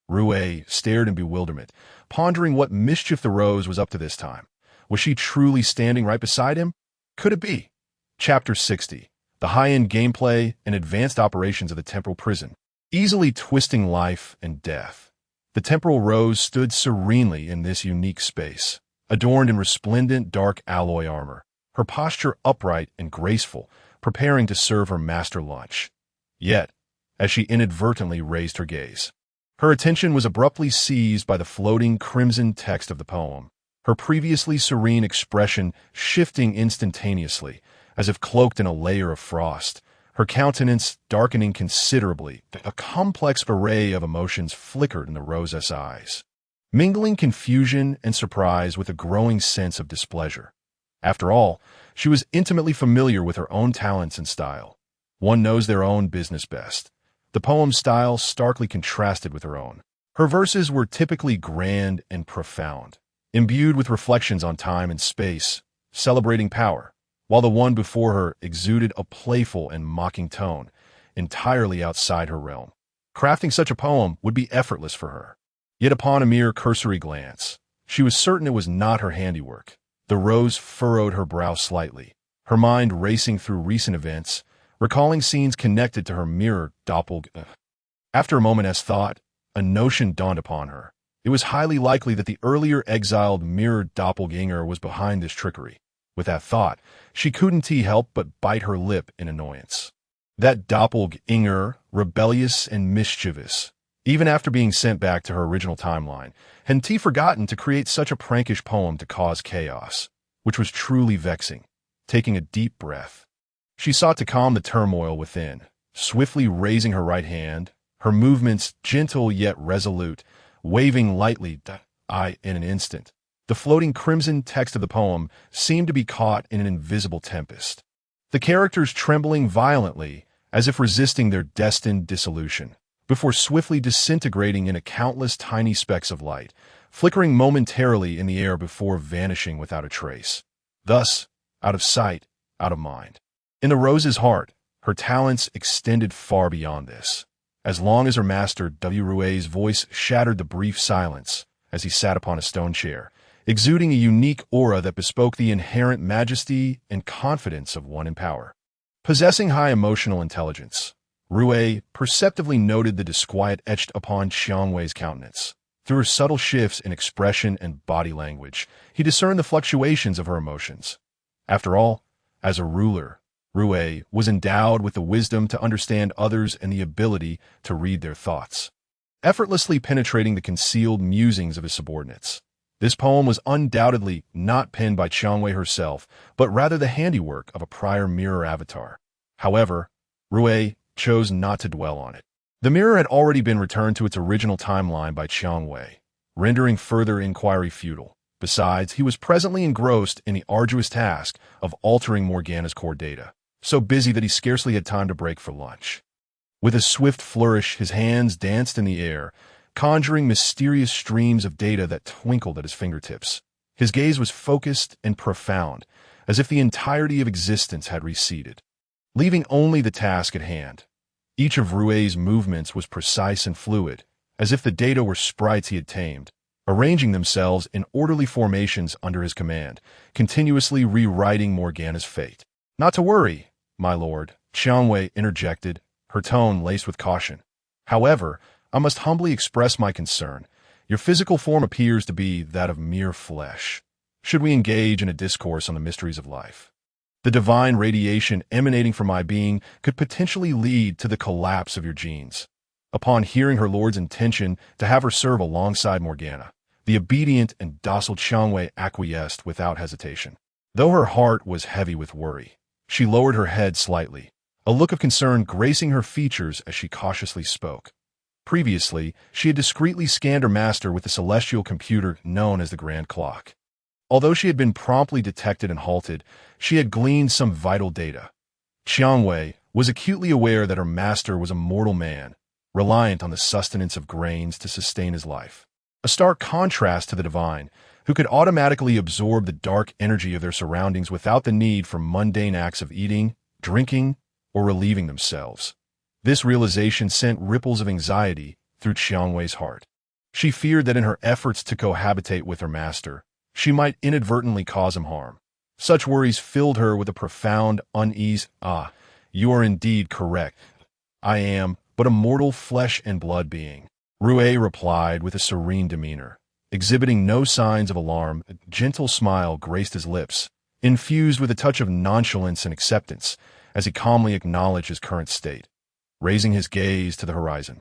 Rue stared in bewilderment, pondering what mischief the Rose was up to this time. Was she truly standing right beside him? Could it be? Chapter 60. The high-end gameplay and advanced operations of the temporal prison, easily twisting life and death. The temporal Rose stood serenely in this unique space, adorned in resplendent dark alloy armor, her posture upright and graceful, preparing to serve her master lunch. Yet, as she inadvertently raised her gaze, her attention was abruptly seized by the floating crimson text of the poem, her previously serene expression shifting instantaneously, as if cloaked in a layer of frost, her countenance darkening considerably. A complex array of emotions flickered in the rose's eyes, mingling confusion and surprise with a growing sense of displeasure. After all, she was intimately familiar with her own talents and style. One knows their own business best. The poem's style starkly contrasted with her own. Her verses were typically grand and profound, imbued with reflections on time and space, celebrating power, while the one before her exuded a playful and mocking tone, entirely outside her realm. Crafting such a poem would be effortless for her. Yet upon a mere cursory glance, she was certain it was not her handiwork. The rose furrowed her brow slightly, her mind racing through recent events, recalling scenes connected to her mirror doppelganger. After a moment's thought, a notion dawned upon her. It was highly likely that the earlier exiled mirror doppelganger was behind this trickery. With that thought, she couldn't help but bite her lip in annoyance. That doppelganger, rebellious and mischievous, even after being sent back to her original timeline, hadn't forgotten to create such a prankish poem to cause chaos, which was truly vexing. Taking a deep breath, she sought to calm the turmoil within, swiftly raising her right hand, her movements gentle yet resolute, waving lightly. In an instant, the floating crimson text of the poem seemed to be caught in an invisible tempest, the characters trembling violently as if resisting their destined dissolution, before swiftly disintegrating into countless tiny specks of light, flickering momentarily in the air before vanishing without a trace. Thus, out of sight, out of mind. In the rose's heart, her talents extended far beyond this. As long as her master Wu's voice shattered the brief silence as he sat upon a stone chair, exuding a unique aura that bespoke the inherent majesty and confidence of one in power. Possessing high emotional intelligence, Rue perceptively noted the disquiet etched upon Qiangwei's countenance. Through her subtle shifts in expression and body language, he discerned the fluctuations of her emotions. After all, as a ruler, Rue was endowed with the wisdom to understand others and the ability to read their thoughts, effortlessly penetrating the concealed musings of his subordinates. This poem was undoubtedly not penned by Qiangwei herself, but rather the handiwork of a prior mirror avatar. However, Rue chose not to dwell on it. The mirror had already been returned to its original timeline by Qiangwei, rendering further inquiry futile. Besides, he was presently engrossed in the arduous task of altering Morgana's core data, so busy that he scarcely had time to break for lunch. With a swift flourish, his hands danced in the air, conjuring mysterious streams of data that twinkled at his fingertips. His gaze was focused and profound, as if the entirety of existence had receded, leaving only the task at hand. Each of Rue's movements was precise and fluid, as if the data were sprites he had tamed, arranging themselves in orderly formations under his command, continuously rewriting Morgana's fate. "Not to worry, my lord," Qiangwei interjected, her tone laced with caution. "However, I must humbly express my concern. Your physical form appears to be that of mere flesh. Should we engage in a discourse on the mysteries of life, the divine radiation emanating from my being could potentially lead to the collapse of your genes." Upon hearing her lord's intention to have her serve alongside Morgana, the obedient and docile Qiangwei acquiesced without hesitation. Though her heart was heavy with worry, she lowered her head slightly, a look of concern gracing her features as she cautiously spoke. Previously, she had discreetly scanned her master with the celestial computer known as the Grand Clock. Although she had been promptly detected and halted, she had gleaned some vital data. Qiangwei was acutely aware that her master was a mortal man, reliant on the sustenance of grains to sustain his life. A stark contrast to the divine, who could automatically absorb the dark energy of their surroundings without the need for mundane acts of eating, drinking, or relieving themselves. This realization sent ripples of anxiety through Qiangwei's heart. She feared that in her efforts to cohabitate with her master, she might inadvertently cause him harm. Such worries filled her with a profound unease. "Ah, you are indeed correct. I am but a mortal flesh and blood being," Rue replied with a serene demeanor. Exhibiting no signs of alarm, a gentle smile graced his lips, infused with a touch of nonchalance and acceptance as he calmly acknowledged his current state, raising his gaze to the horizon.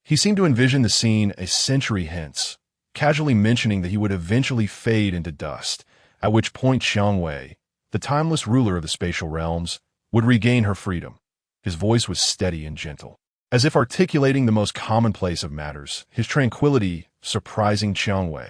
He seemed to envision the scene a century hence, casually mentioning that he would eventually fade into dust, at which point Qiangwei, the timeless ruler of the spatial realms, would regain her freedom. His voice was steady and gentle, as if articulating the most commonplace of matters, his tranquility surprising Qiangwei.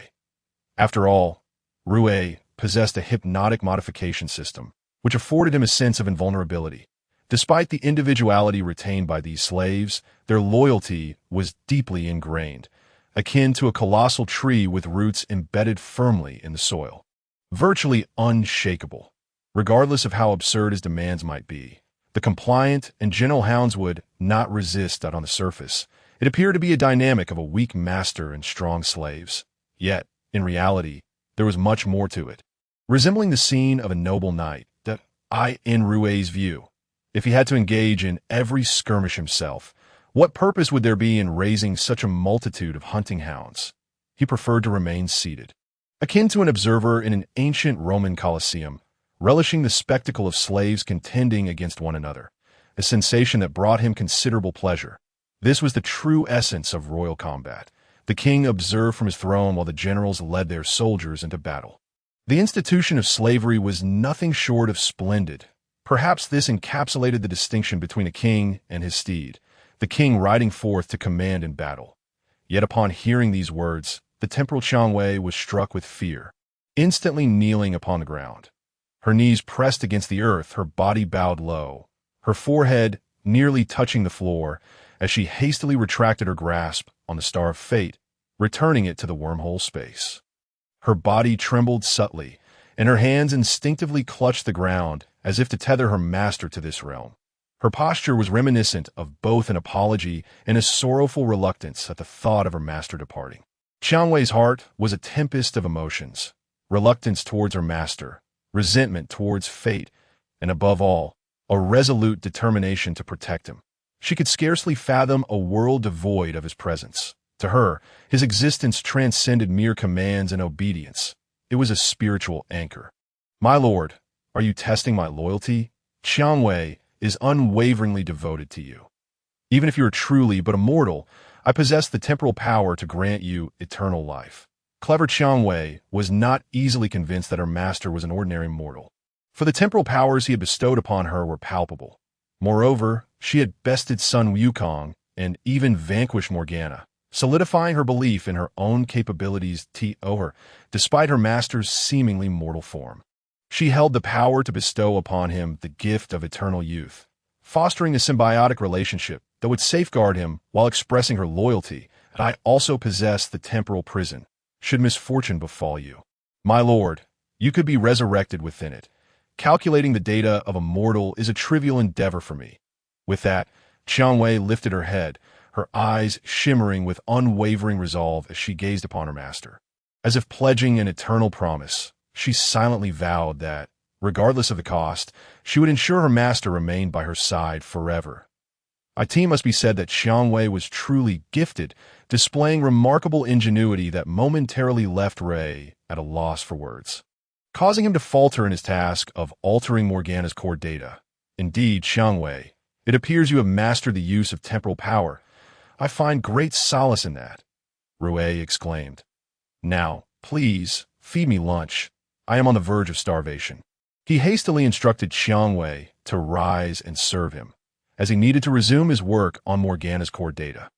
After all, Rue possessed a hypnotic modification system, which afforded him a sense of invulnerability. Despite the individuality retained by these slaves, their loyalty was deeply ingrained, akin to a colossal tree with roots embedded firmly in the soil. Virtually unshakable. Regardless of how absurd his demands might be, the compliant and gentle hounds would not resist that on the surface. It appeared to be a dynamic of a weak master and strong slaves. Yet, in reality, there was much more to it. Resembling the scene of a noble knight, in Rue's view, if he had to engage in every skirmish himself, what purpose would there be in raising such a multitude of hunting hounds? He preferred to remain seated, akin to an observer in an ancient Roman Colosseum, relishing the spectacle of slaves contending against one another, a sensation that brought him considerable pleasure. This was the true essence of royal combat. The king observed from his throne while the generals led their soldiers into battle. The institution of slavery was nothing short of splendid. Perhaps this encapsulated the distinction between a king and his steed, the king riding forth to command in battle. Yet upon hearing these words, the temporal Qiangwei was struck with fear, instantly kneeling upon the ground. Her knees pressed against the earth, her body bowed low, her forehead nearly touching the floor, as she hastily retracted her grasp on the Star of Fate, returning it to the wormhole space. Her body trembled subtly, and her hands instinctively clutched the ground as if to tether her master to this realm. Her posture was reminiscent of both an apology and a sorrowful reluctance at the thought of her master departing. Qiangwei's heart was a tempest of emotions, reluctance towards her master, resentment towards fate, and above all, a resolute determination to protect him. She could scarcely fathom a world devoid of his presence. To her, his existence transcended mere commands and obedience. It was a spiritual anchor. My lord, are you testing my loyalty? Qiangwei is unwaveringly devoted to you. Even if you are truly but a mortal, I possess the temporal power to grant you eternal life. Clever Qiangwei was not easily convinced that her master was an ordinary mortal, for the temporal powers he had bestowed upon her were palpable. Moreover, she had bested Sun Wukong and even vanquished Morgana, solidifying her belief in her own capabilities over, despite her master's seemingly mortal form. She held the power to bestow upon him the gift of eternal youth, fostering a symbiotic relationship that would safeguard him while expressing her loyalty. And I also possess the temporal prison, should misfortune befall you. My lord, you could be resurrected within it. Calculating the data of a mortal is a trivial endeavor for me. With that, Qiangwei lifted her head, her eyes shimmering with unwavering resolve as she gazed upon her master. As if pledging an eternal promise, she silently vowed that, regardless of the cost, she would ensure her master remained by her side forever. It must be said that Qiangwei was truly gifted, displaying remarkable ingenuity that momentarily left Ray at a loss for words, causing him to falter in his task of altering Morgana's core data. Indeed, Qiangwei, it appears you have mastered the use of temporal power. I find great solace in that, Rue exclaimed. Now, please, feed me lunch. I am on the verge of starvation. He hastily instructed Qiangwei to rise and serve him, as he needed to resume his work on Morgana's core data.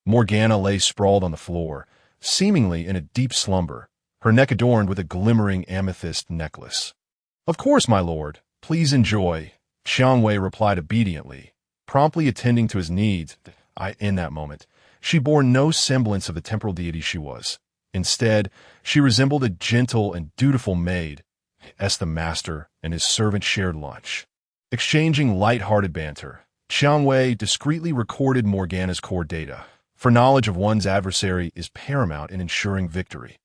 Morgana lay sprawled on the floor, seemingly in a deep slumber, her neck adorned with a glimmering amethyst necklace. Of course, my lord. Please enjoy, Qiangwei replied obediently, promptly attending to his needs. In that moment, she bore no semblance of the temporal deity she was. Instead, she resembled a gentle and dutiful maid, as the master and his servant shared lunch. Exchanging light-hearted banter, Qiangwei discreetly recorded Morgana's core data, for knowledge of one's adversary is paramount in ensuring victory.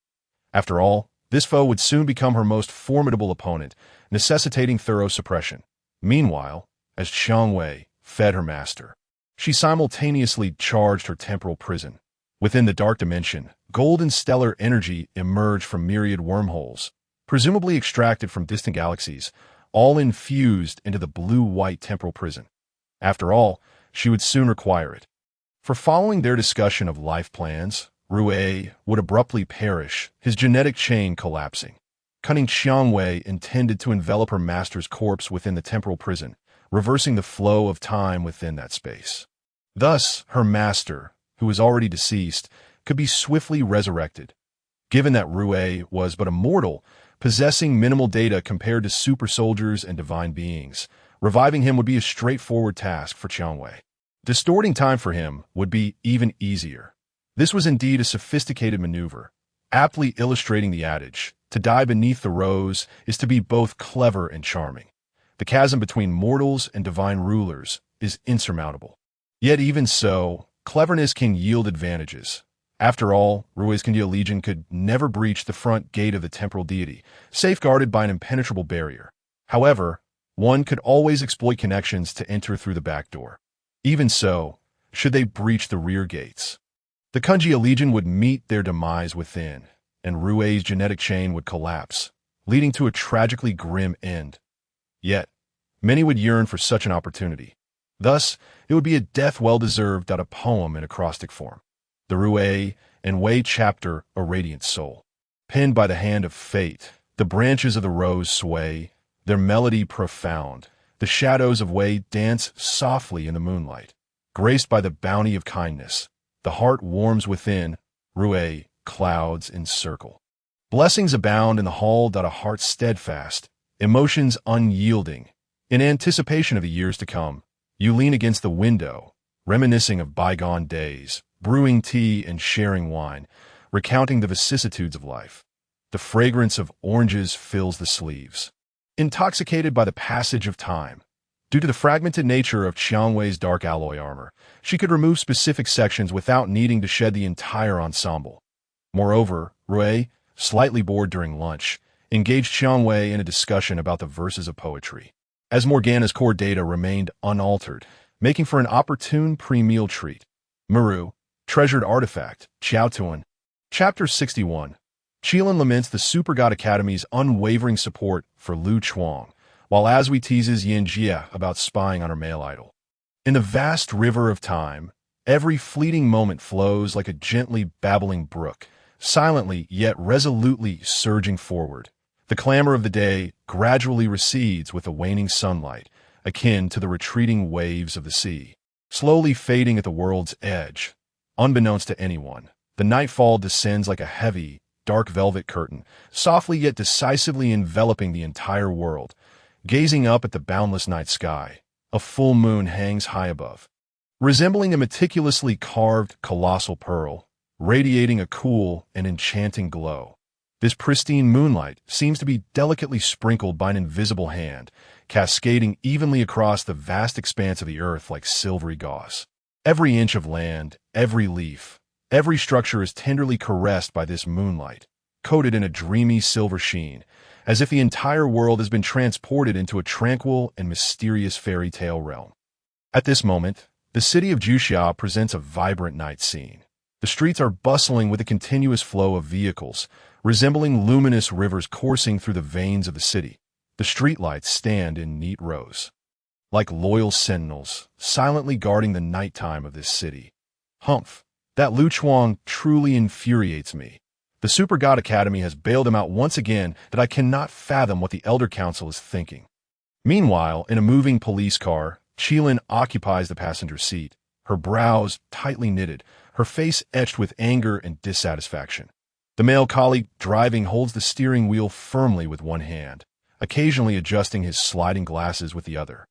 After all, this foe would soon become her most formidable opponent, necessitating thorough suppression. Meanwhile, as Qiangwei fed her master, she simultaneously charged her temporal prison. Within the dark dimension, golden stellar energy emerged from myriad wormholes, presumably extracted from distant galaxies, all infused into the blue-white temporal prison. After all, she would soon require it. For following their discussion of life plans, Rui would abruptly perish, his genetic chain collapsing. Cunning Qiangwei intended to envelop her master's corpse within the temporal prison, reversing the flow of time within that space. Thus, her master, who was already deceased, could be swiftly resurrected. Given that Rui was but a mortal, possessing minimal data compared to super soldiers and divine beings, reviving him would be a straightforward task for Qiangwei. Distorting time for him would be even easier. This was indeed a sophisticated maneuver, aptly illustrating the adage, to die beneath the rose is to be both clever and charming. The chasm between mortals and divine rulers is insurmountable. Yet even so, cleverness can yield advantages. After all, Rui's Kaiao Legion could never breach the front gate of the temporal deity, safeguarded by an impenetrable barrier. However, one could always exploit connections to enter through the back door. Even so, should they breach the rear gates, the Kaiao Legion would meet their demise within, and Rui's genetic chain would collapse, leading to a tragically grim end. Yet, many would yearn for such an opportunity. Thus, it would be a death well-deserved out of poem in acrostic form. The Rui and Wei chapter, A Radiant Soul. Pinned by the hand of fate, the branches of the rose sway, their melody profound. The shadows of Wei dance softly in the moonlight. Graced by the bounty of kindness, the heart warms within, Rui, clouds encircle. Blessings abound in the hall that a heart steadfast, emotions unyielding. In anticipation of the years to come, you lean against the window, reminiscing of bygone days, brewing tea and sharing wine, recounting the vicissitudes of life. The fragrance of oranges fills the sleeves. Intoxicated by the passage of time, due to the fragmented nature of Qiangwei's dark alloy armor, she could remove specific sections without needing to shed the entire ensemble. Moreover, Rui, slightly bored during lunch, engaged Qiangwei in a discussion about the verses of poetry. As Morgana's core data remained unaltered, making for an opportune pre-meal treat. Muru, Treasured Artifact, Qiaotuan. Chapter 61. Qilin laments the Super God Academy's unwavering support for Lu Chuang, while Asui teases Yin Jia about spying on her male idol. In the vast river of time, every fleeting moment flows like a gently babbling brook, silently yet resolutely surging forward. The clamor of the day gradually recedes with the waning sunlight, akin to the retreating waves of the sea, slowly fading at the world's edge. Unbeknownst to anyone, the nightfall descends like a heavy, dark velvet curtain, softly yet decisively enveloping the entire world. Gazing up at the boundless night sky, a full moon hangs high above, resembling a meticulously carved colossal pearl, radiating a cool and enchanting glow. This pristine moonlight seems to be delicately sprinkled by an invisible hand, cascading evenly across the vast expanse of the earth like silvery gauze. Every inch of land, every leaf, every structure is tenderly caressed by this moonlight, coated in a dreamy silver sheen, as if the entire world has been transported into a tranquil and mysterious fairy tale realm. At this moment, the city of Juxia presents a vibrant night scene. The streets are bustling with a continuous flow of vehicles, resembling luminous rivers coursing through the veins of the city. The streetlights stand in neat rows, like loyal sentinels, silently guarding the nighttime of this city. Humph, that Lu Chuang truly infuriates me. The Super God Academy has bailed him out once again that I cannot fathom what the Elder Council is thinking. Meanwhile, in a moving police car, Qilin occupies the passenger seat, her brows tightly knitted, her face etched with anger and dissatisfaction. The male colleague driving holds the steering wheel firmly with one hand, occasionally adjusting his sliding glasses with the other.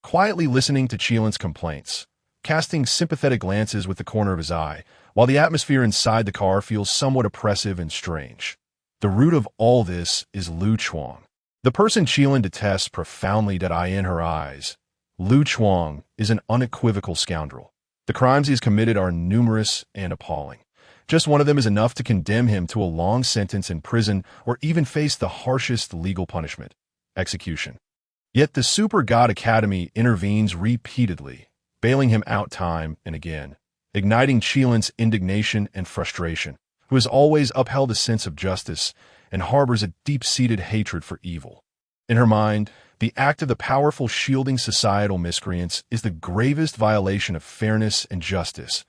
Quietly listening to Qilin's complaints, casting sympathetic glances with the corner of his eye, while the atmosphere inside the car feels somewhat oppressive and strange. The root of all this is Lu Chuang. The person Qilin detests profoundly dead-eye in her eyes. Lu Chuang is an unequivocal scoundrel. The crimes he has committed are numerous and appalling. Just one of them is enough to condemn him to a long sentence in prison or even face the harshest legal punishment, execution. Yet the Super God Academy intervenes repeatedly, bailing him out time and again, igniting Qilin's indignation and frustration, who has always upheld a sense of justice and harbors a deep-seated hatred for evil. In her mind, the act of the powerful shielding societal miscreants is the gravest violation of fairness and justice.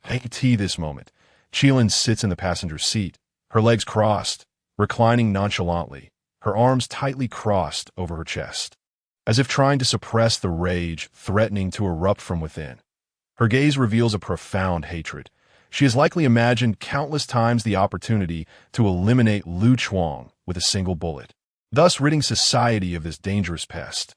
At this moment, Qiangwei sits in the passenger seat, her legs crossed, reclining nonchalantly, her arms tightly crossed over her chest, as if trying to suppress the rage threatening to erupt from within. Her gaze reveals a profound hatred. She has likely imagined countless times the opportunity to eliminate Lu Chuang with a single bullet, thus ridding society of this dangerous pest.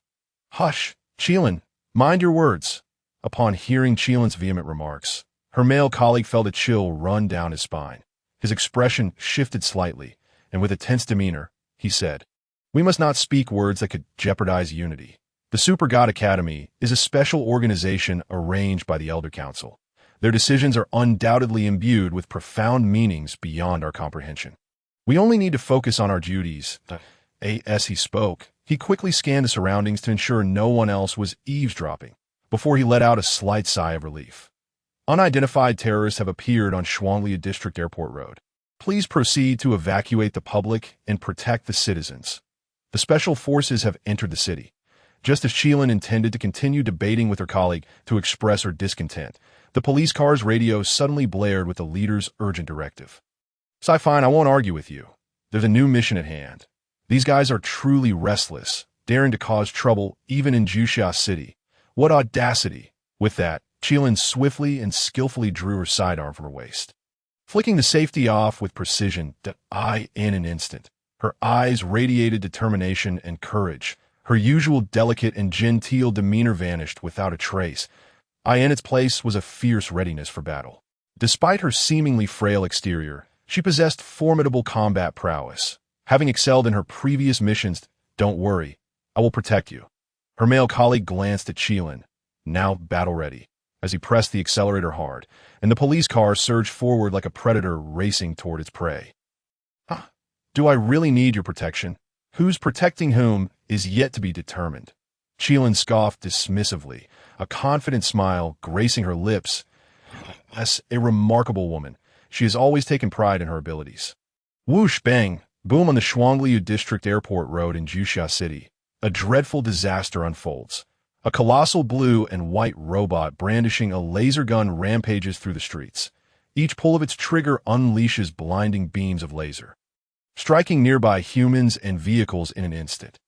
"Hush, Qiangwei, mind your words." Upon hearing Qiangwei's vehement remarks, her male colleague felt a chill run down his spine. His expression shifted slightly, and with a tense demeanor, he said, "We must not speak words that could jeopardize unity. The Super God Academy is a special organization arranged by the Elder Council. Their decisions are undoubtedly imbued with profound meanings beyond our comprehension. We only need to focus on our duties." As he spoke, he quickly scanned the surroundings to ensure no one else was eavesdropping, before he let out a slight sigh of relief. "Unidentified terrorists have appeared on Qiangwei District Airport Road. Please proceed to evacuate the public and protect the citizens. The special forces have entered the city." Just as Qiangwei intended to continue debating with her colleague to express her discontent, the police car's radio suddenly blared with the leader's urgent directive. "Fine, I won't argue with you. There's a new mission at hand. These guys are truly restless, daring to cause trouble even in Juxia City. What audacity!" With that, Qiangwei swiftly and skillfully drew her sidearm from her waist, flicking the safety off with precision. In an instant, her eyes radiated determination and courage. Her usual delicate and genteel demeanor vanished without a trace. In its place was a fierce readiness for battle. Despite her seemingly frail exterior, she possessed formidable combat prowess. Having excelled in her previous missions, "Don't worry, I will protect you." Her male colleague glanced at Qiangwei, now battle-ready, as he pressed the accelerator hard, and the police car surged forward like a predator racing toward its prey. "Do I really need your protection? Who's protecting whom is yet to be determined." Qiangwei scoffed dismissively, a confident smile gracing her lips. As a remarkable woman, she has always taken pride in her abilities. Whoosh, bang, boom on the Qiangwei District Airport Road in Juxia City. A dreadful disaster unfolds. A colossal blue and white robot brandishing a laser gun rampages through the streets. Each pull of its trigger unleashes blinding beams of laser, striking nearby humans and vehicles in an instant.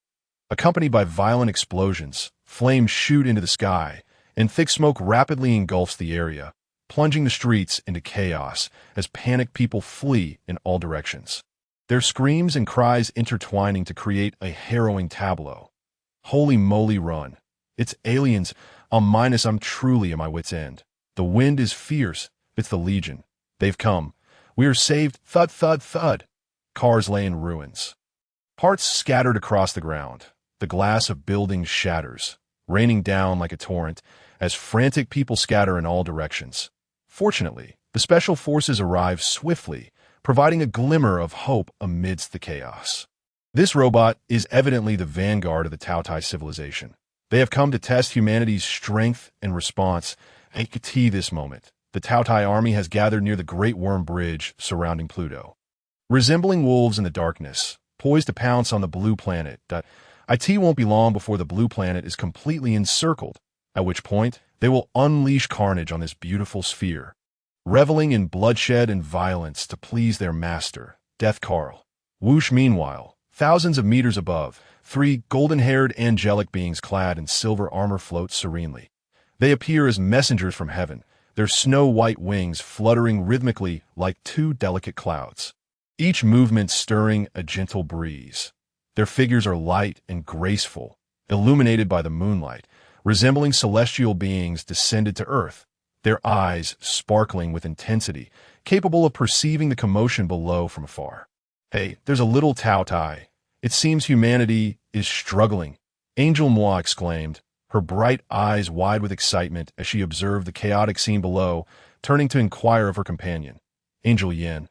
Accompanied by violent explosions, flames shoot into the sky, and thick smoke rapidly engulfs the area, plunging the streets into chaos as panicked people flee in all directions, their screams and cries intertwining to create a harrowing tableau. Holy moly, run. It's aliens. I'm truly at my wit's end. The wind is fierce. It's the Legion. They've come. We are saved. Thud, thud, thud. Cars lay in ruins. Parts scattered across the ground. The glass of buildings shatters, raining down like a torrent as frantic people scatter in all directions. Fortunately, the special forces arrive swiftly, providing a glimmer of hope amidst the chaos. This robot is evidently the vanguard of the Taotai civilization. They have come to test humanity's strength and response. At this moment, the Taotai army has gathered near the Great Worm Bridge surrounding Pluto. Resembling wolves in the darkness, poised to pounce on the blue planet. It won't be long before the blue planet is completely encircled, at which point they will unleash carnage on this beautiful sphere, reveling in bloodshed and violence to please their master, Death Carl. Whoosh, meanwhile, thousands of meters above, three golden-haired angelic beings clad in silver armor float serenely. They appear as messengers from heaven, their snow-white wings fluttering rhythmically like two delicate clouds, each movement stirring a gentle breeze. Their figures are light and graceful, illuminated by the moonlight, resembling celestial beings descended to earth, their eyes sparkling with intensity, capable of perceiving the commotion below from afar. "Hey, there's a little Taotai. It seems humanity is struggling," Angel Moi exclaimed, her bright eyes wide with excitement as she observed the chaotic scene below, turning to inquire of her companion. "Angel Yin,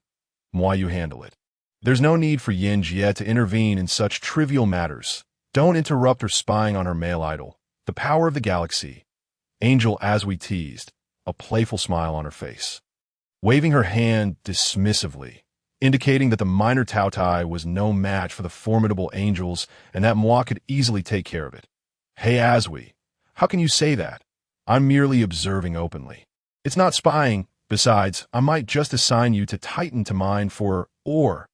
Moi, you handle it. There's no need for Yin Jie to intervene in such trivial matters. Don't interrupt her spying on her male idol, the power of the galaxy." Angel as we teased, a playful smile on her face. Waving her hand dismissively, indicating that the minor Taotai was no match for the formidable angels and that Moi could easily take care of it. Hey Aswi, how can you say that? I'm merely observing openly. It's not spying. Besides, I might just assign you to Titan to mine for or.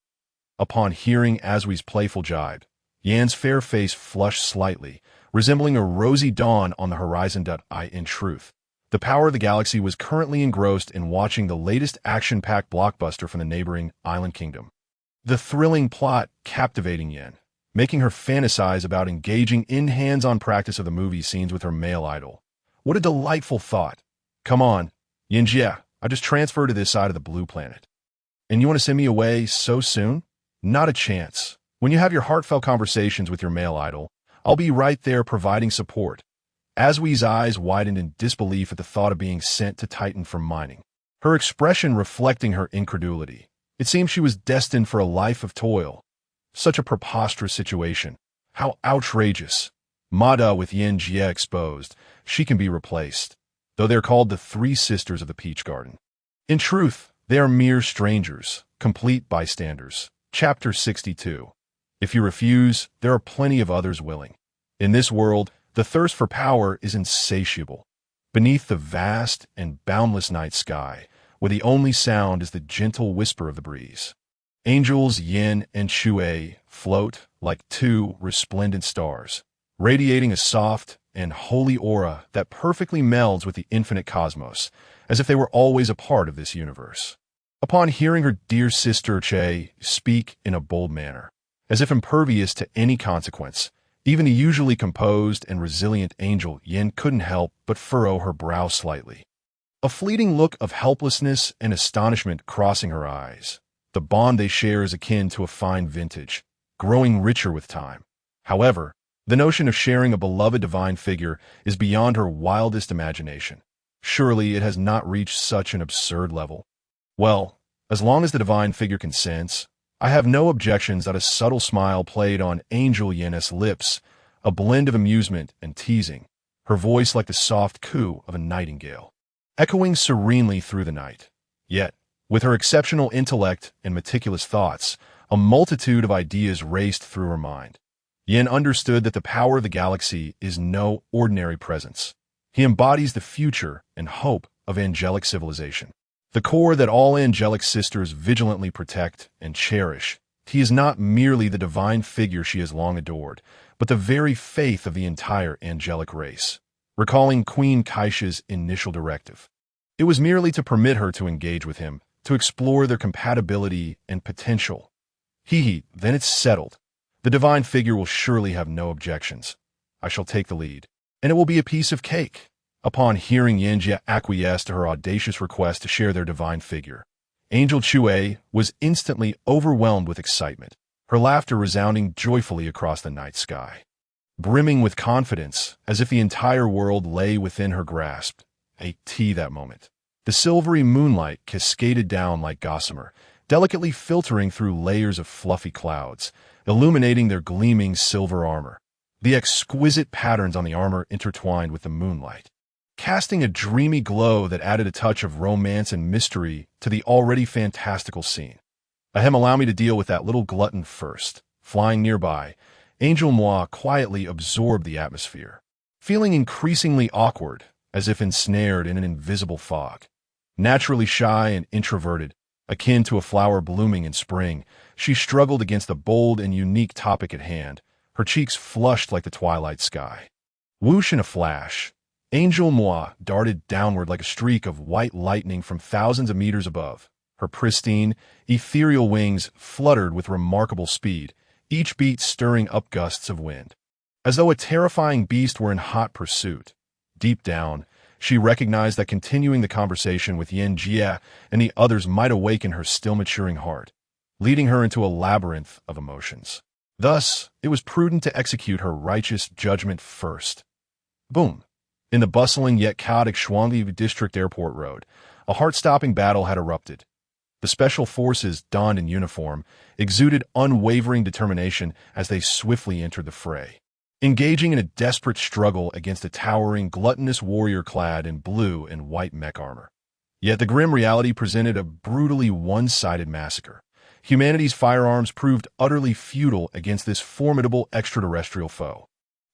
Upon hearing Aswi's playful jibe, Yan's fair face flushed slightly, resembling a rosy dawn on the horizon. In truth, the power of the galaxy was currently engrossed in watching the latest action-packed blockbuster from the neighboring island kingdom. The thrilling plot captivating Yan, making her fantasize about engaging in hands-on practice of the movie scenes with her male idol. What a delightful thought. Come on, Yinjia, I just transferred to this side of the blue planet. And you want to send me away so soon? Not a chance. When you have your heartfelt conversations with your male idol, I'll be right there providing support. Aswi's eyes widened in disbelief at the thought of being sent to Titan for mining, her expression reflecting her incredulity. It seemed she was destined for a life of toil. Such a preposterous situation. How outrageous. Mada with Yin Jie exposed, she can be replaced, though they're called the Three Sisters of the Peach Garden. In truth, they are mere strangers, complete bystanders. Chapter 62. If you refuse, there are plenty of others willing. In this world, the thirst for power is insatiable. Beneath the vast and boundless night sky, where the only sound is the gentle whisper of the breeze, angels Yin and Qiangwei float like two resplendent stars, radiating a soft and holy aura that perfectly melds with the infinite cosmos, as if they were always a part of this universe. Upon hearing her dear sister Che speak in a bold manner, as if impervious to any consequence, even the usually composed and resilient angel Yin couldn't help but furrow her brow slightly. A fleeting look of helplessness and astonishment crossing her eyes. The bond they share is akin to a fine vintage, growing richer with time. However, the notion of sharing a beloved divine figure is beyond her wildest imagination. Surely it has not reached such an absurd level. Well, as long as the divine figure consents, I have no objections. That a subtle smile played on Angel Yen's lips, a blend of amusement and teasing, her voice like the soft coo of a nightingale, echoing serenely through the night. Yet, with her exceptional intellect and meticulous thoughts, a multitude of ideas raced through her mind. Yin understood that the power of the galaxy is no ordinary presence. He embodies the future and hope of angelic civilization, the core that all angelic sisters vigilantly protect and cherish. He is not merely the divine figure she has long adored, but the very faith of the entire angelic race. Recalling Queen Kaisha's initial directive, it was merely to permit her to engage with him, to explore their compatibility and potential. Hehe, then it's settled. The divine figure will surely have no objections. I shall take the lead, and it will be a piece of cake. Upon hearing Yanjia acquiesce to her audacious request to share their divine figure, Angel Qiangwei was instantly overwhelmed with excitement, her laughter resounding joyfully across the night sky. Brimming with confidence, as if the entire world lay within her grasp, that moment. The silvery moonlight cascaded down like gossamer, delicately filtering through layers of fluffy clouds, illuminating their gleaming silver armor. The exquisite patterns on the armor intertwined with the moonlight, casting a dreamy glow that added a touch of romance and mystery to the already fantastical scene. Ahem, allow me to deal with that little glutton first. Flying nearby, Angel Moi quietly absorbed the atmosphere, feeling increasingly awkward, as if ensnared in an invisible fog. Naturally shy and introverted, akin to a flower blooming in spring, she struggled against the bold and unique topic at hand, her cheeks flushed like the twilight sky. Whoosh in a flash, Angel Moi darted downward like a streak of white lightning from thousands of meters above. Her pristine, ethereal wings fluttered with remarkable speed, each beat stirring up gusts of wind. As though a terrifying beast were in hot pursuit. Deep down, she recognized that continuing the conversation with Yin Jie and the others might awaken her still maturing heart, leading her into a labyrinth of emotions. Thus, it was prudent to execute her righteous judgment first. Boom! In the bustling yet chaotic Qiangwei District Airport Road, a heart-stopping battle had erupted. The special forces, donned in uniform, exuded unwavering determination as they swiftly entered the fray, engaging in a desperate struggle against a towering, gluttonous warrior clad in blue and white mech armor. Yet the grim reality presented a brutally one-sided massacre. Humanity's firearms proved utterly futile against this formidable extraterrestrial foe.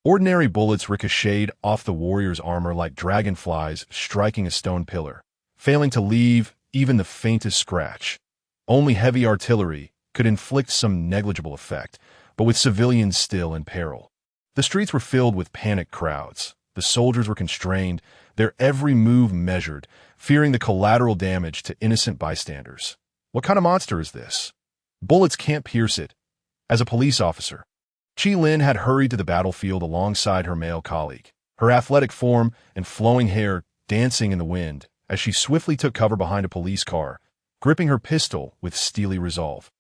Ordinary bullets ricocheted off the warrior's armor like dragonflies striking a stone pillar, failing to leave even the faintest scratch. Only heavy artillery could inflict some negligible effect, but with civilians still in peril. The streets were filled with panicked crowds. The soldiers were constrained, their every move measured, fearing the collateral damage to innocent bystanders. What kind of monster is this? Bullets can't pierce it. As a police officer, Qi Lin had hurried to the battlefield alongside her male colleague, her athletic form and flowing hair dancing in the wind as she swiftly took cover behind a police car, gripping her pistol with steely resolve.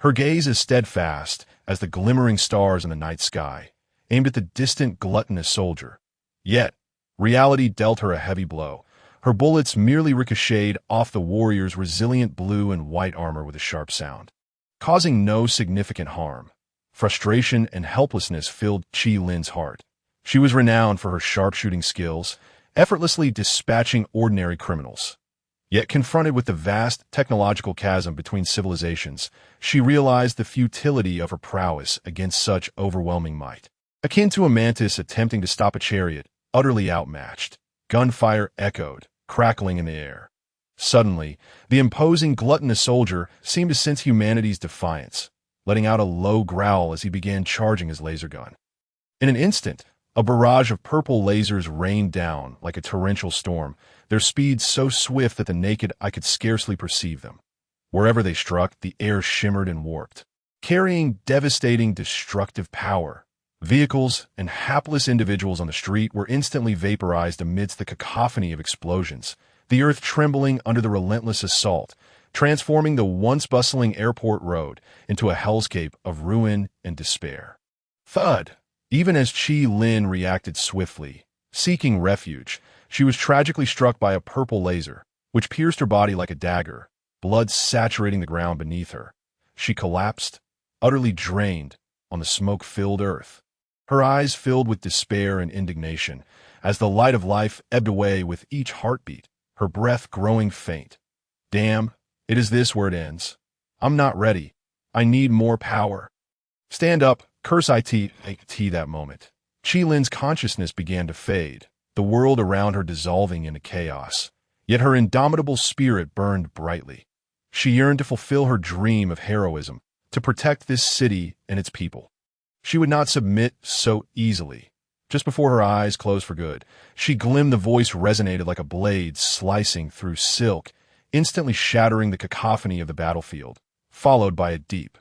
Her gaze as steadfast as the glimmering stars in the night sky, aimed at the distant gluttonous soldier. Yet, reality dealt her a heavy blow. Her bullets merely ricocheted off the warrior's resilient blue and white armor with a sharp sound, causing no significant harm. Frustration and helplessness filled Qi Lin's heart. She was renowned for her sharpshooting skills, effortlessly dispatching ordinary criminals. Yet confronted with the vast technological chasm between civilizations, she realized the futility of her prowess against such overwhelming might. Akin to a mantis attempting to stop a chariot, utterly outmatched, gunfire echoed, crackling in the air. Suddenly, the imposing gluttonous soldier seemed to sense humanity's defiance, letting out a low growl as he began charging his laser gun. In an instant, a barrage of purple lasers rained down like a torrential storm, their speed so swift that the naked eye could scarcely perceive them. Wherever they struck, the air shimmered and warped, carrying devastating, destructive power. Vehicles and hapless individuals on the street were instantly vaporized amidst the cacophony of explosions, the earth trembling under the relentless assault, transforming the once bustling airport road into a hellscape of ruin and despair. Thud! Even as Qi Lin reacted swiftly, seeking refuge, she was tragically struck by a purple laser, which pierced her body like a dagger, blood saturating the ground beneath her. She collapsed, utterly drained, on the smoke-filled earth. Her eyes filled with despair and indignation, as the light of life ebbed away with each heartbeat, her breath growing faint. Damn, it is this where it ends. I'm not ready. I need more power. Stand up, curse IT that moment. Qi Lin's consciousness began to fade, the world around her dissolving into chaos. Yet her indomitable spirit burned brightly. She yearned to fulfill her dream of heroism, to protect this city and its people. She would not submit so easily. Just before her eyes closed for good, she glimpsed the voice resonated like a blade slicing through silk, instantly shattering the cacophony of the battlefield, followed by a deep,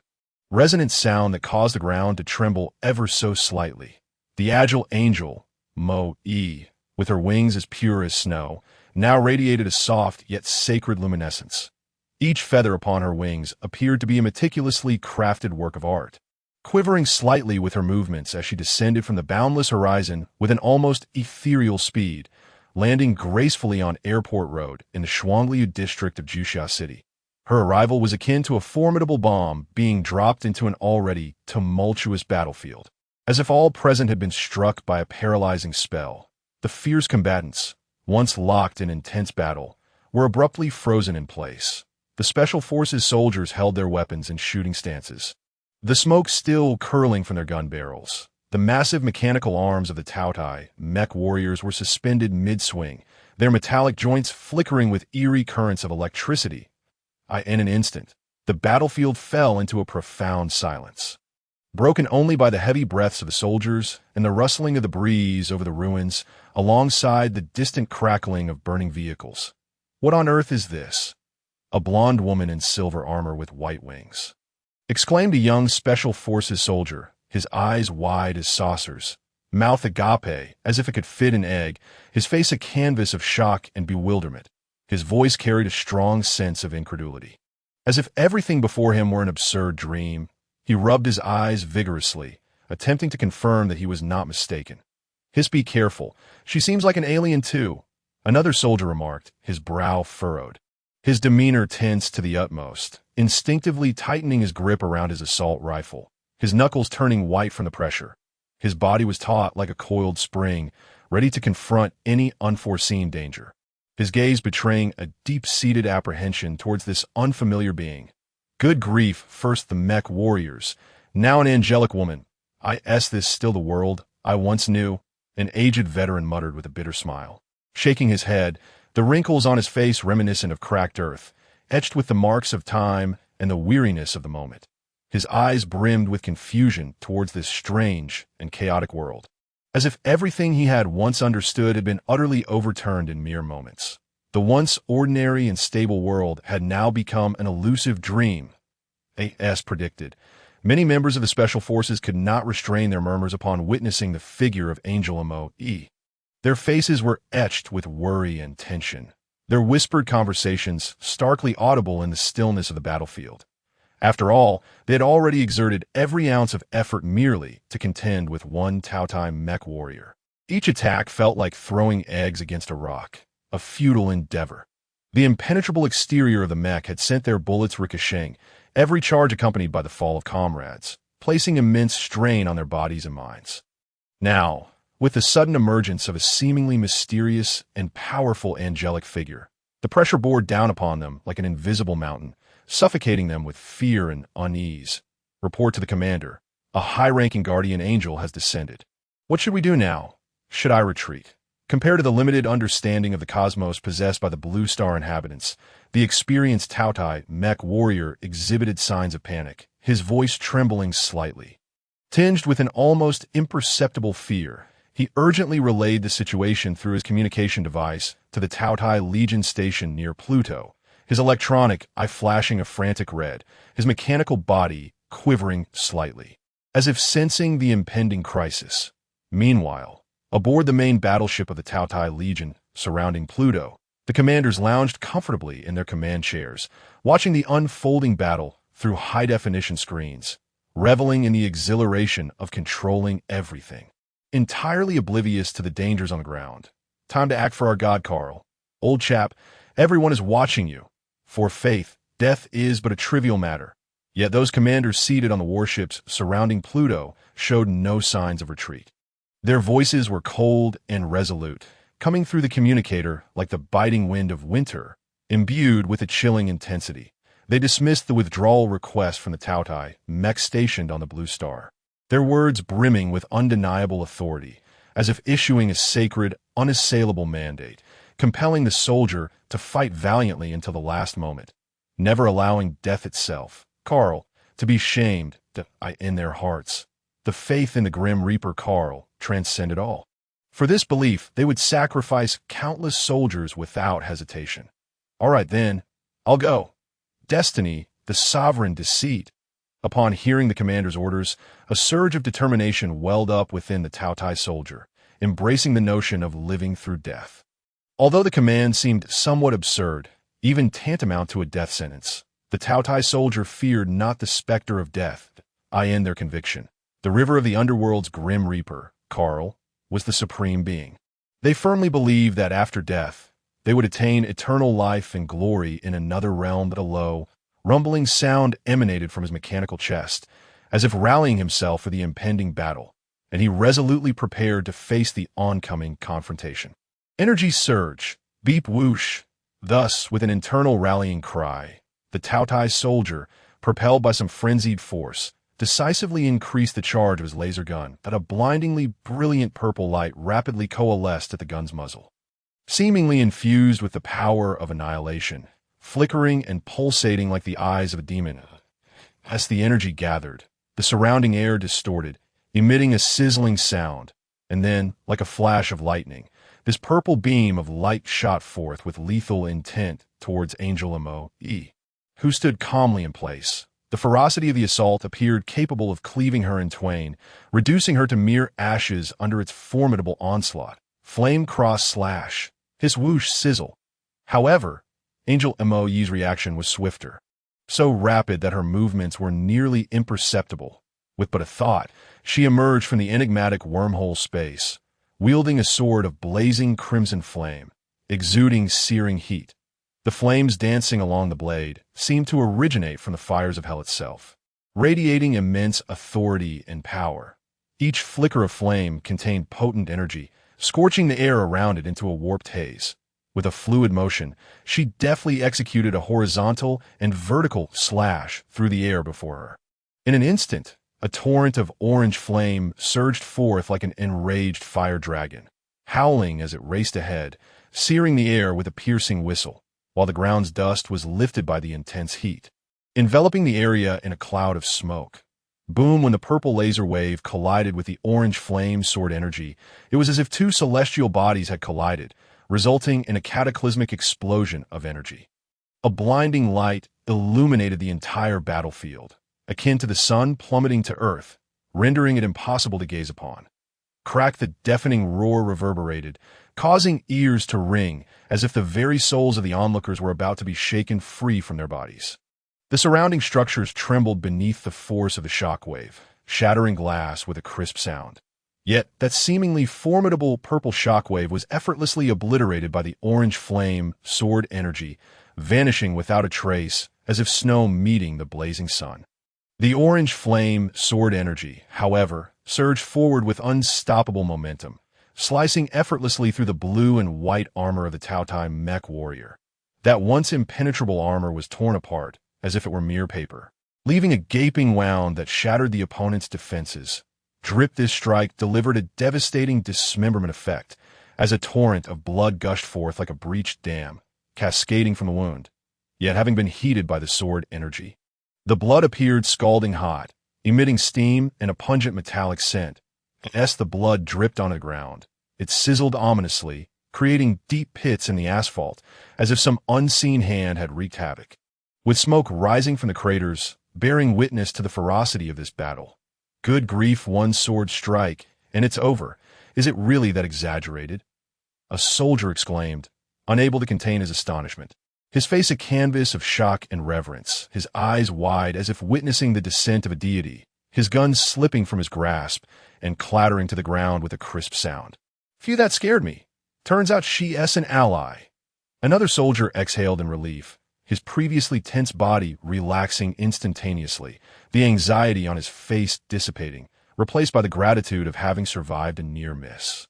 resonant sound that caused the ground to tremble ever so slightly. The agile angel, Mo-E, with her wings as pure as snow, now radiated a soft yet sacred luminescence. Each feather upon her wings appeared to be a meticulously crafted work of art, quivering slightly with her movements as she descended from the boundless horizon with an almost ethereal speed, landing gracefully on Airport Road in the Qiangwei district of Juxia City. Her arrival was akin to a formidable bomb being dropped into an already tumultuous battlefield. As if all present had been struck by a paralyzing spell, the fierce combatants, once locked in intense battle, were abruptly frozen in place. The Special Forces soldiers held their weapons in shooting stances, the smoke still curling from their gun barrels. The massive mechanical arms of the Taotai mech warriors were suspended mid-swing, their metallic joints flickering with eerie currents of electricity. In an instant, the battlefield fell into a profound silence, broken only by the heavy breaths of the soldiers and the rustling of the breeze over the ruins, alongside the distant crackling of burning vehicles. What on earth is this? A blonde woman in silver armor with white wings, exclaimed a young Special Forces soldier, his eyes wide as saucers, mouth agape as if it could fit an egg, his face a canvas of shock and bewilderment. His voice carried a strong sense of incredulity. As if everything before him were an absurd dream, he rubbed his eyes vigorously, attempting to confirm that he was not mistaken. "His, be careful. She seems like an alien too," another soldier remarked, his brow furrowed, his demeanor tense to the utmost, instinctively tightening his grip around his assault rifle, his knuckles turning white from the pressure. His body was taut like a coiled spring, ready to confront any unforeseen danger, his gaze betraying a deep-seated apprehension towards this unfamiliar being. Good grief, first the mech warriors, now an angelic woman. This still the world I once knew? An aged veteran muttered with a bitter smile. Shaking his head, the wrinkles on his face reminiscent of cracked earth, etched with the marks of time and the weariness of the moment. His eyes brimmed with confusion towards this strange and chaotic world, as if everything he had once understood had been utterly overturned in mere moments. The once ordinary and stable world had now become an elusive dream. As predicted, many members of the Special Forces could not restrain their murmurs upon witnessing the figure of Angel Mo-E. Their faces were etched with worry and tension, their whispered conversations starkly audible in the stillness of the battlefield. After all, they had already exerted every ounce of effort merely to contend with one Taotai mech warrior. Each attack felt like throwing eggs against a rock, a futile endeavor. The impenetrable exterior of the mech had sent their bullets ricocheting, every charge accompanied by the fall of comrades, placing immense strain on their bodies and minds. Now, with the sudden emergence of a seemingly mysterious and powerful angelic figure, the pressure bore down upon them like an invisible mountain, suffocating them with fear and unease. Report to the commander. A high-ranking guardian angel has descended. What should we do now? Should I retreat? Compared to the limited understanding of the cosmos possessed by the Blue Star inhabitants, the experienced Taotai mech warrior exhibited signs of panic, his voice trembling slightly. Tinged with an almost imperceptible fear, he urgently relayed the situation through his communication device to the Taotai Legion station near Pluto, his electronic eye flashing a frantic red, his mechanical body quivering slightly, as if sensing the impending crisis. Meanwhile, aboard the main battleship of the Taotai Legion surrounding Pluto, the commanders lounged comfortably in their command chairs, watching the unfolding battle through high-definition screens, reveling in the exhilaration of controlling everything. Entirely oblivious to the dangers on the ground. Time to act for our God, Carl. Old chap, everyone is watching you. For faith, death is but a trivial matter. Yet those commanders seated on the warships surrounding Pluto showed no signs of retreat. Their voices were cold and resolute, coming through the communicator like the biting wind of winter, imbued with a chilling intensity. They dismissed the withdrawal request from the Taotai mech stationed on the Blue Star, their words brimming with undeniable authority, as if issuing a sacred, unassailable mandate, compelling the soldier to fight valiantly until the last moment, never allowing death itself, Carl, to be shamed in their hearts. The faith in the Grim Reaper Carl transcended all. For this belief, they would sacrifice countless soldiers without hesitation. All right then, I'll go. Destiny, the sovereign deceit. Upon hearing the commander's orders, a surge of determination welled up within the Taotai soldier, embracing the notion of living through death. Although the command seemed somewhat absurd, even tantamount to a death sentence, the Taotai soldier feared not the specter of death, their conviction. The river of the underworld's Grim Reaper, Carl, was the supreme being. They firmly believed that after death, they would attain eternal life and glory in another realm. But a low, rumbling sound emanated from his mechanical chest, as if rallying himself for the impending battle, and he resolutely prepared to face the oncoming confrontation. Energy surge, beep whoosh. Thus, with an internal rallying cry, the Taotai soldier, propelled by some frenzied force, decisively increased the charge of his laser gun that a blindingly brilliant purple light rapidly coalesced at the gun's muzzle. Seemingly infused with the power of annihilation, flickering and pulsating like the eyes of a demon. As the energy gathered, the surrounding air distorted, emitting a sizzling sound, and then, like a flash of lightning, this purple beam of light shot forth with lethal intent towards Angel Mo-E, who stood calmly in place. The ferocity of the assault appeared capable of cleaving her in twain, reducing her to mere ashes under its formidable onslaught. Flame cross slash, hiss whoosh sizzle. However, Angel Mo-E's reaction was swifter, so rapid that her movements were nearly imperceptible. With but a thought, she emerged from the enigmatic wormhole space, wielding a sword of blazing crimson flame, exuding searing heat. The flames dancing along the blade seemed to originate from the fires of hell itself, radiating immense authority and power. Each flicker of flame contained potent energy, scorching the air around it into a warped haze. With a fluid motion, she deftly executed a horizontal and vertical slash through the air before her. In an instant, a torrent of orange flame surged forth like an enraged fire dragon, howling as it raced ahead, searing the air with a piercing whistle, while the ground's dust was lifted by the intense heat, enveloping the area in a cloud of smoke. Boom, when the purple laser wave collided with the orange flame sword energy, it was as if two celestial bodies had collided, resulting in a cataclysmic explosion of energy. A blinding light illuminated the entire battlefield, akin to the sun plummeting to earth, rendering it impossible to gaze upon. Crack, the deafening roar reverberated, causing ears to ring as if the very souls of the onlookers were about to be shaken free from their bodies. The surrounding structures trembled beneath the force of the shockwave, shattering glass with a crisp sound. Yet that seemingly formidable purple shockwave was effortlessly obliterated by the orange flame sword energy, vanishing without a trace, as if snow meeting the blazing sun. The orange flame sword energy, however, surged forward with unstoppable momentum, slicing effortlessly through the blue and white armor of the Taotai mech warrior. That once impenetrable armor was torn apart, as if it were mere paper, leaving a gaping wound that shattered the opponent's defenses. This strike delivered a devastating dismemberment effect, as a torrent of blood gushed forth like a breached dam, cascading from the wound, yet having been heated by the sword energy. The blood appeared scalding hot, emitting steam and a pungent metallic scent. As the blood dripped on the ground, it sizzled ominously, creating deep pits in the asphalt, as if some unseen hand had wreaked havoc. With smoke rising from the craters, bearing witness to the ferocity of this battle. Good grief, one sword strike, and it's over. Is it really that exaggerated? A soldier exclaimed, unable to contain his astonishment. His face a canvas of shock and reverence, his eyes wide as if witnessing the descent of a deity, his gun slipping from his grasp and clattering to the ground with a crisp sound. Phew, that scared me. Turns out she's an ally. Another soldier exhaled in relief, his previously tense body relaxing instantaneously, the anxiety on his face dissipating, replaced by the gratitude of having survived a near miss.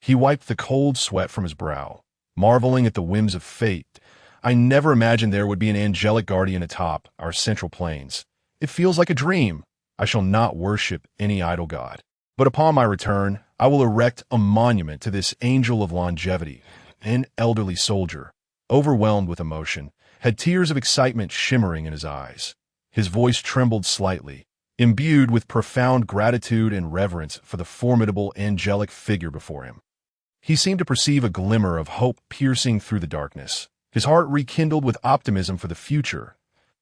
He wiped the cold sweat from his brow, marveling at the whims of fate. I never imagined there would be an angelic guardian atop our central plains. It feels like a dream. I shall not worship any idol god, but upon my return, I will erect a monument to this angel of longevity. An elderly soldier, overwhelmed with emotion, had tears of excitement shimmering in his eyes. His voice trembled slightly, imbued with profound gratitude and reverence for the formidable angelic figure before him. He seemed to perceive a glimmer of hope piercing through the darkness, his heart rekindled with optimism for the future.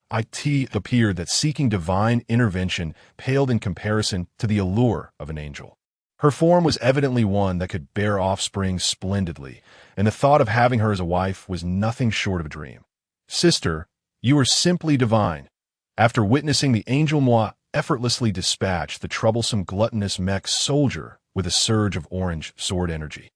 It appeared that seeking divine intervention paled in comparison to the allure of an angel. Her form was evidently one that could bear offspring splendidly, and the thought of having her as a wife was nothing short of a dream. Sister, you are simply divine. After witnessing the angel moi effortlessly dispatch the troublesome gluttonous mech soldier with a surge of orange sword energy.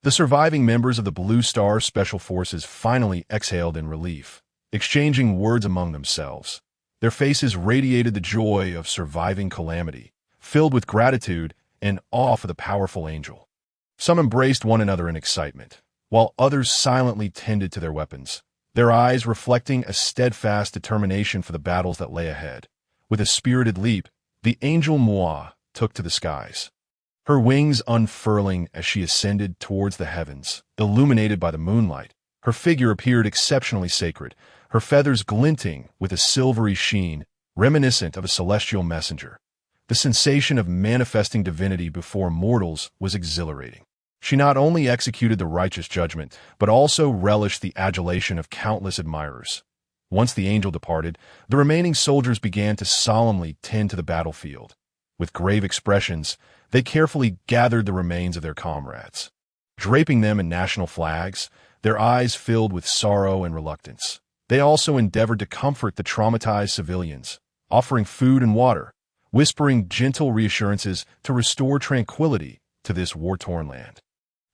The surviving members of the Blue Star Special Forces finally exhaled in relief, exchanging words among themselves. Their faces radiated the joy of surviving calamity, filled with gratitude and awe for the powerful angel. Some embraced one another in excitement, while others silently tended to their weapons, their eyes reflecting a steadfast determination for the battles that lay ahead. With a spirited leap, the angel moi took to the skies, her wings unfurling as she ascended towards the heavens, illuminated by the moonlight. Her figure appeared exceptionally sacred, her feathers glinting with a silvery sheen, reminiscent of a celestial messenger. The sensation of manifesting divinity before mortals was exhilarating. She not only executed the righteous judgment, but also relished the adulation of countless admirers. Once the angel departed, the remaining soldiers began to solemnly tend to the battlefield. With grave expressions, they carefully gathered the remains of their comrades, draping them in national flags, their eyes filled with sorrow and reluctance. They also endeavored to comfort the traumatized civilians, offering food and water, whispering gentle reassurances to restore tranquility to this war-torn land.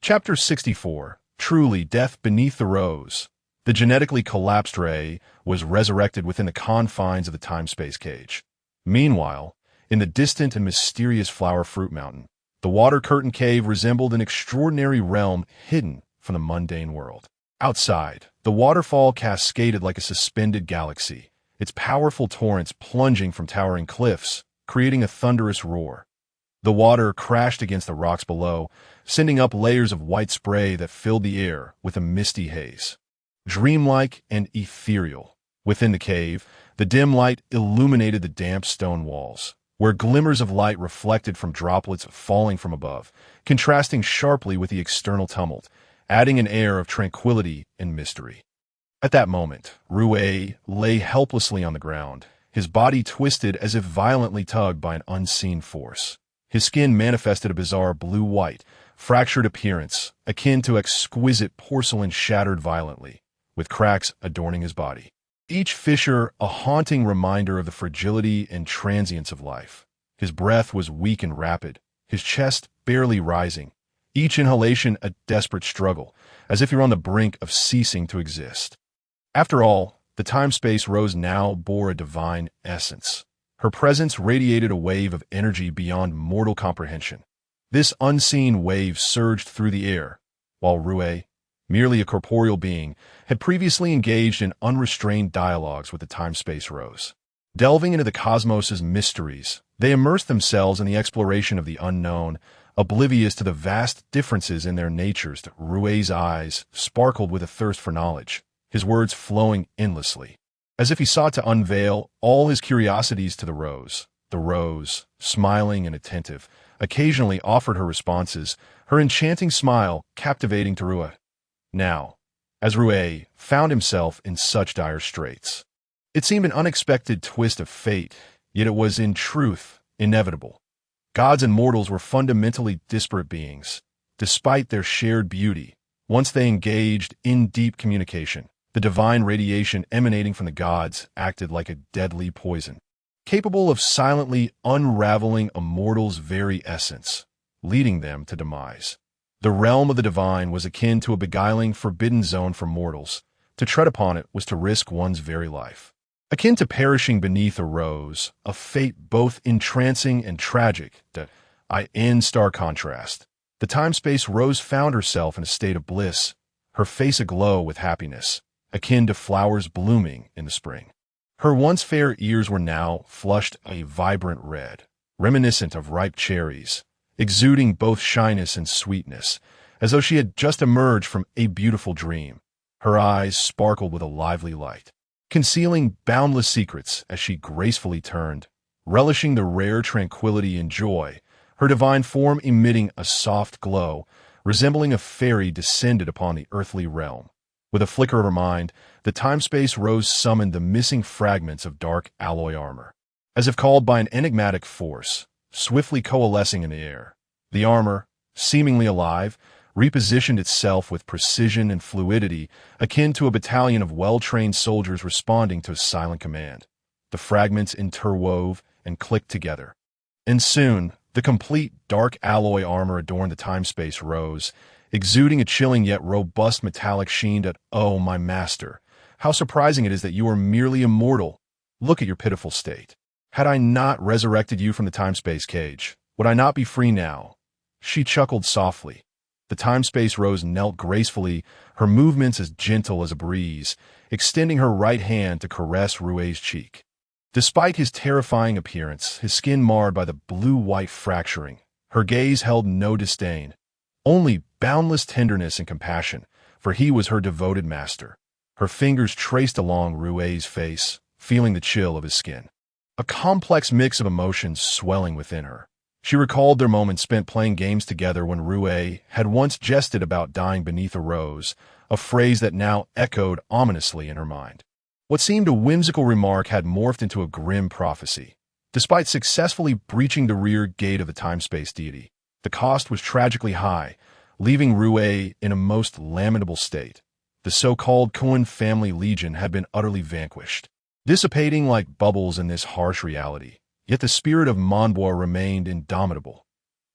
Chapter 64. Truly, Death Beneath the Rose. The genetically collapsed ray was resurrected within the confines of the time-space cage. Meanwhile, in the distant and mysterious Flower Fruit Mountain, the water curtain cave resembled an extraordinary realm hidden from the mundane world. Outside, the waterfall cascaded like a suspended galaxy, its powerful torrents plunging from towering cliffs, creating a thunderous roar. The water crashed against the rocks below, sending up layers of white spray that filled the air with a misty haze. Dreamlike and ethereal. Within the cave, the dim light illuminated the damp stone walls, where glimmers of light reflected from droplets falling from above, contrasting sharply with the external tumult, adding an air of tranquility and mystery. At that moment, Rui lay helplessly on the ground, his body twisted as if violently tugged by an unseen force. His skin manifested a bizarre blue-white, fractured appearance, akin to exquisite porcelain shattered violently, with cracks adorning his body. Each fissure a haunting reminder of the fragility and transience of life. His breath was weak and rapid, his chest barely rising, each inhalation a desperate struggle, as if you're on the brink of ceasing to exist. After all, the time-space Rose now bore a divine essence. Her presence radiated a wave of energy beyond mortal comprehension. This unseen wave surged through the air, while Rui, merely a corporeal being, had previously engaged in unrestrained dialogues with the time-space Rose. Delving into the cosmos's mysteries, they immersed themselves in the exploration of the unknown, oblivious to the vast differences in their natures. Rui's eyes sparkled with a thirst for knowledge, his words flowing endlessly, as if he sought to unveil all his curiosities to the Rose. The Rose, smiling and attentive, occasionally offered her responses, her enchanting smile captivating to Rui. Now, as Rui found himself in such dire straits, it seemed an unexpected twist of fate, yet it was in truth inevitable. Gods and mortals were fundamentally disparate beings. Despite their shared beauty, once they engaged in deep communication, the divine radiation emanating from the gods acted like a deadly poison, capable of silently unraveling a mortal's very essence, leading them to demise. The realm of the divine was akin to a beguiling, forbidden zone for mortals. To tread upon it was to risk one's very life. Akin to perishing beneath a rose, a fate both entrancing and tragic, in stark contrast. The time-space Rose found herself in a state of bliss, her face aglow with happiness, akin to flowers blooming in the spring. Her once fair ears were now flushed a vibrant red, reminiscent of ripe cherries, exuding both shyness and sweetness, as though she had just emerged from a beautiful dream. Her eyes sparkled with a lively light, concealing boundless secrets as she gracefully turned, relishing the rare tranquility and joy, her divine form emitting a soft glow, resembling a fairy descended upon the earthly realm. With a flicker of her mind, the time-space Rose summoned the missing fragments of dark alloy armor, as if called by an enigmatic force, swiftly coalescing in the air. The armor, seemingly alive, repositioned itself with precision and fluidity akin to a battalion of well-trained soldiers responding to a silent command. The fragments interwove and clicked together. And soon, the complete dark alloy armor adorned the time-space Rose, exuding a chilling yet robust metallic sheen that, "Oh, my master, how surprising it is that you are merely immortal. Look at your pitiful state. Had I not resurrected you from the time-space cage, would I not be free now?" She chuckled softly. The time-space Rose knelt gracefully, her movements as gentle as a breeze, extending her right hand to caress Rui's cheek. Despite his terrifying appearance, his skin marred by the blue-white fracturing, her gaze held no disdain, only boundless tenderness and compassion, for he was her devoted master. Her fingers traced along Rui's face, feeling the chill of his skin, a complex mix of emotions swelling within her. She recalled their moments spent playing games together when Rui had once jested about dying beneath a rose, a phrase that now echoed ominously in her mind. What seemed a whimsical remark had morphed into a grim prophecy. Despite successfully breaching the rear gate of the time-space deity, the cost was tragically high, leaving Rui in a most lamentable state. The so-called Cohen family legion had been utterly vanquished, dissipating like bubbles in this harsh reality. Yet the spirit of Monbois remained indomitable.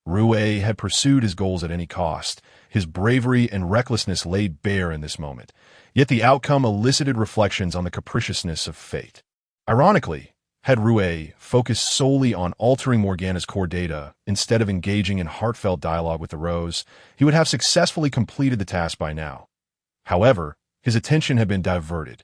Rui had pursued his goals at any cost, his bravery and recklessness laid bare in this moment, yet the outcome elicited reflections on the capriciousness of fate. Ironically, had Rui focused solely on altering Morgana's core data instead of engaging in heartfelt dialogue with the Rose, he would have successfully completed the task by now. However, his attention had been diverted,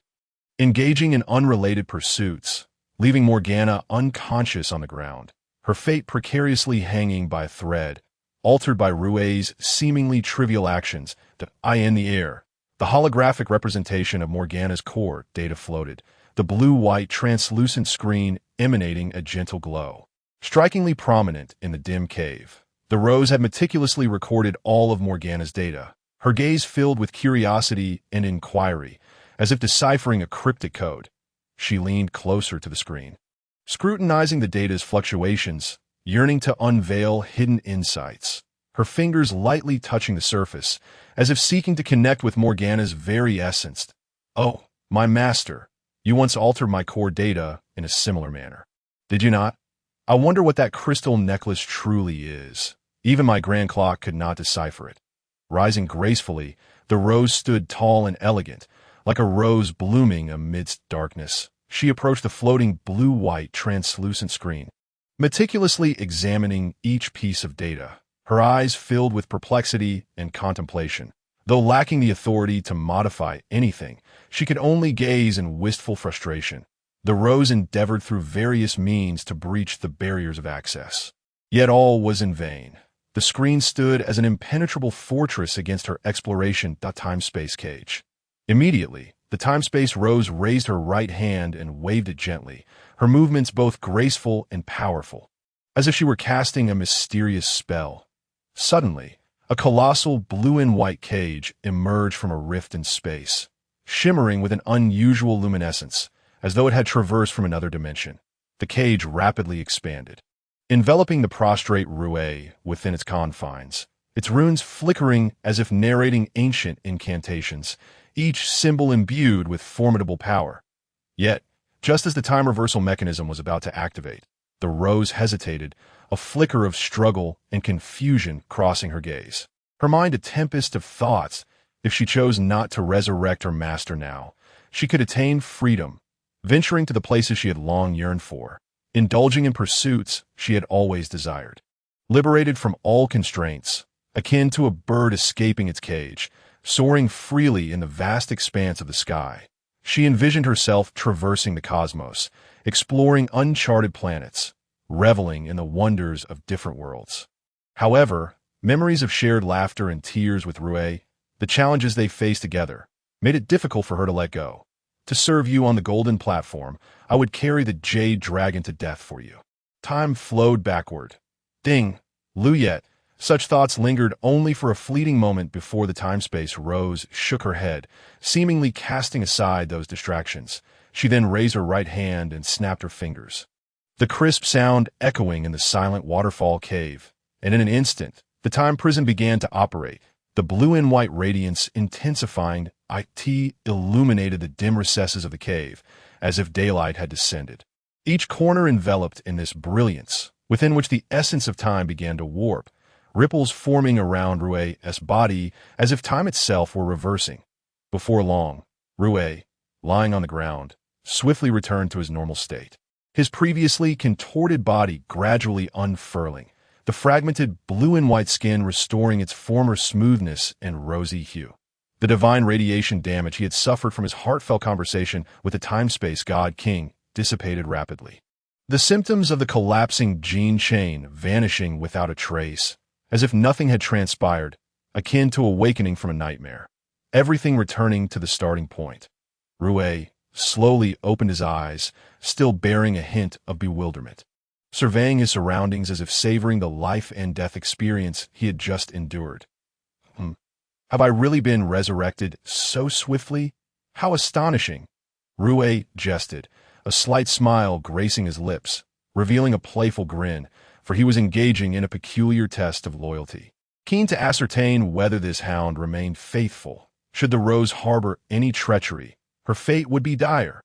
engaging in unrelated pursuits, leaving Morgana unconscious on the ground, her fate precariously hanging by a thread, altered by Rue's seemingly trivial actions. The eye in the air. The holographic representation of Morgana's core data floated, the blue-white translucent screen emanating a gentle glow. Strikingly prominent in the dim cave, the Rose had meticulously recorded all of Morgana's data, her gaze filled with curiosity and inquiry, as if deciphering a cryptic code. She leaned closer to the screen, scrutinizing the data's fluctuations, yearning to unveil hidden insights, her fingers lightly touching the surface, as if seeking to connect with Morgana's very essence. "Oh, my master, you once altered my core data in a similar manner. Did you not? I wonder what that crystal necklace truly is. Even my grand clock could not decipher it." Rising gracefully, the Rose stood tall and elegant, like a rose blooming amidst darkness. She approached the floating blue-white translucent screen, meticulously examining each piece of data, her eyes filled with perplexity and contemplation. Though lacking the authority to modify anything, she could only gaze in wistful frustration. The Rose endeavored through various means to breach the barriers of access. Yet all was in vain. The screen stood as an impenetrable fortress against her exploration time-space cage. Immediately, the time-space Rose raised her right hand and waved it gently, her movements both graceful and powerful, as if she were casting a mysterious spell. Suddenly, a colossal blue and white cage emerged from a rift in space, shimmering with an unusual luminescence, as though it had traversed from another dimension. The cage rapidly expanded, enveloping the prostrate Rue within its confines, its runes flickering as if narrating ancient incantations, each symbol imbued with formidable power. Yet, just as the time reversal mechanism was about to activate, the Rose hesitated, a flicker of struggle and confusion crossing her gaze. Her mind a tempest of thoughts. If she chose not to resurrect her master now, she could attain freedom, venturing to the places she had long yearned for, indulging in pursuits she had always desired. Liberated from all constraints, akin to a bird escaping its cage, soaring freely in the vast expanse of the sky, she envisioned herself traversing the cosmos, exploring uncharted planets, reveling in the wonders of different worlds. However, memories of shared laughter and tears with Rue, the challenges they faced together, made it difficult for her to let go. "To serve you on the golden platform, I would carry the jade dragon to death for you." Time flowed backward. Ding! Luyet. Such thoughts lingered only for a fleeting moment before the time-space Rose shook her head, seemingly casting aside those distractions. She then raised her right hand and snapped her fingers, the crisp sound echoing in the silent waterfall cave, and in an instant, the time prison began to operate, the blue and white radiance intensifying. It illuminated the dim recesses of the cave, as if daylight had descended. Each corner enveloped in this brilliance, within which the essence of time began to warp, ripples forming around Rue's body as if time itself were reversing. Before long, Rue, lying on the ground, swiftly returned to his normal state, his previously contorted body gradually unfurling, the fragmented blue and white skin restoring its former smoothness and rosy hue. The divine radiation damage he had suffered from his heartfelt conversation with the time-space god king dissipated rapidly. The symptoms of the collapsing gene chain vanishing without a trace, as if nothing had transpired, akin to awakening from a nightmare. Everything returning to the starting point. Rue slowly opened his eyes, still bearing a hint of bewilderment, surveying his surroundings as if savoring the life and death experience he had just endured. Have I really been resurrected so swiftly? How astonishing! Rue jested, a slight smile gracing his lips, revealing a playful grin, for he was engaging in a peculiar test of loyalty. Keen to ascertain whether this hound remained faithful, should the Rose harbor any treachery, her fate would be dire.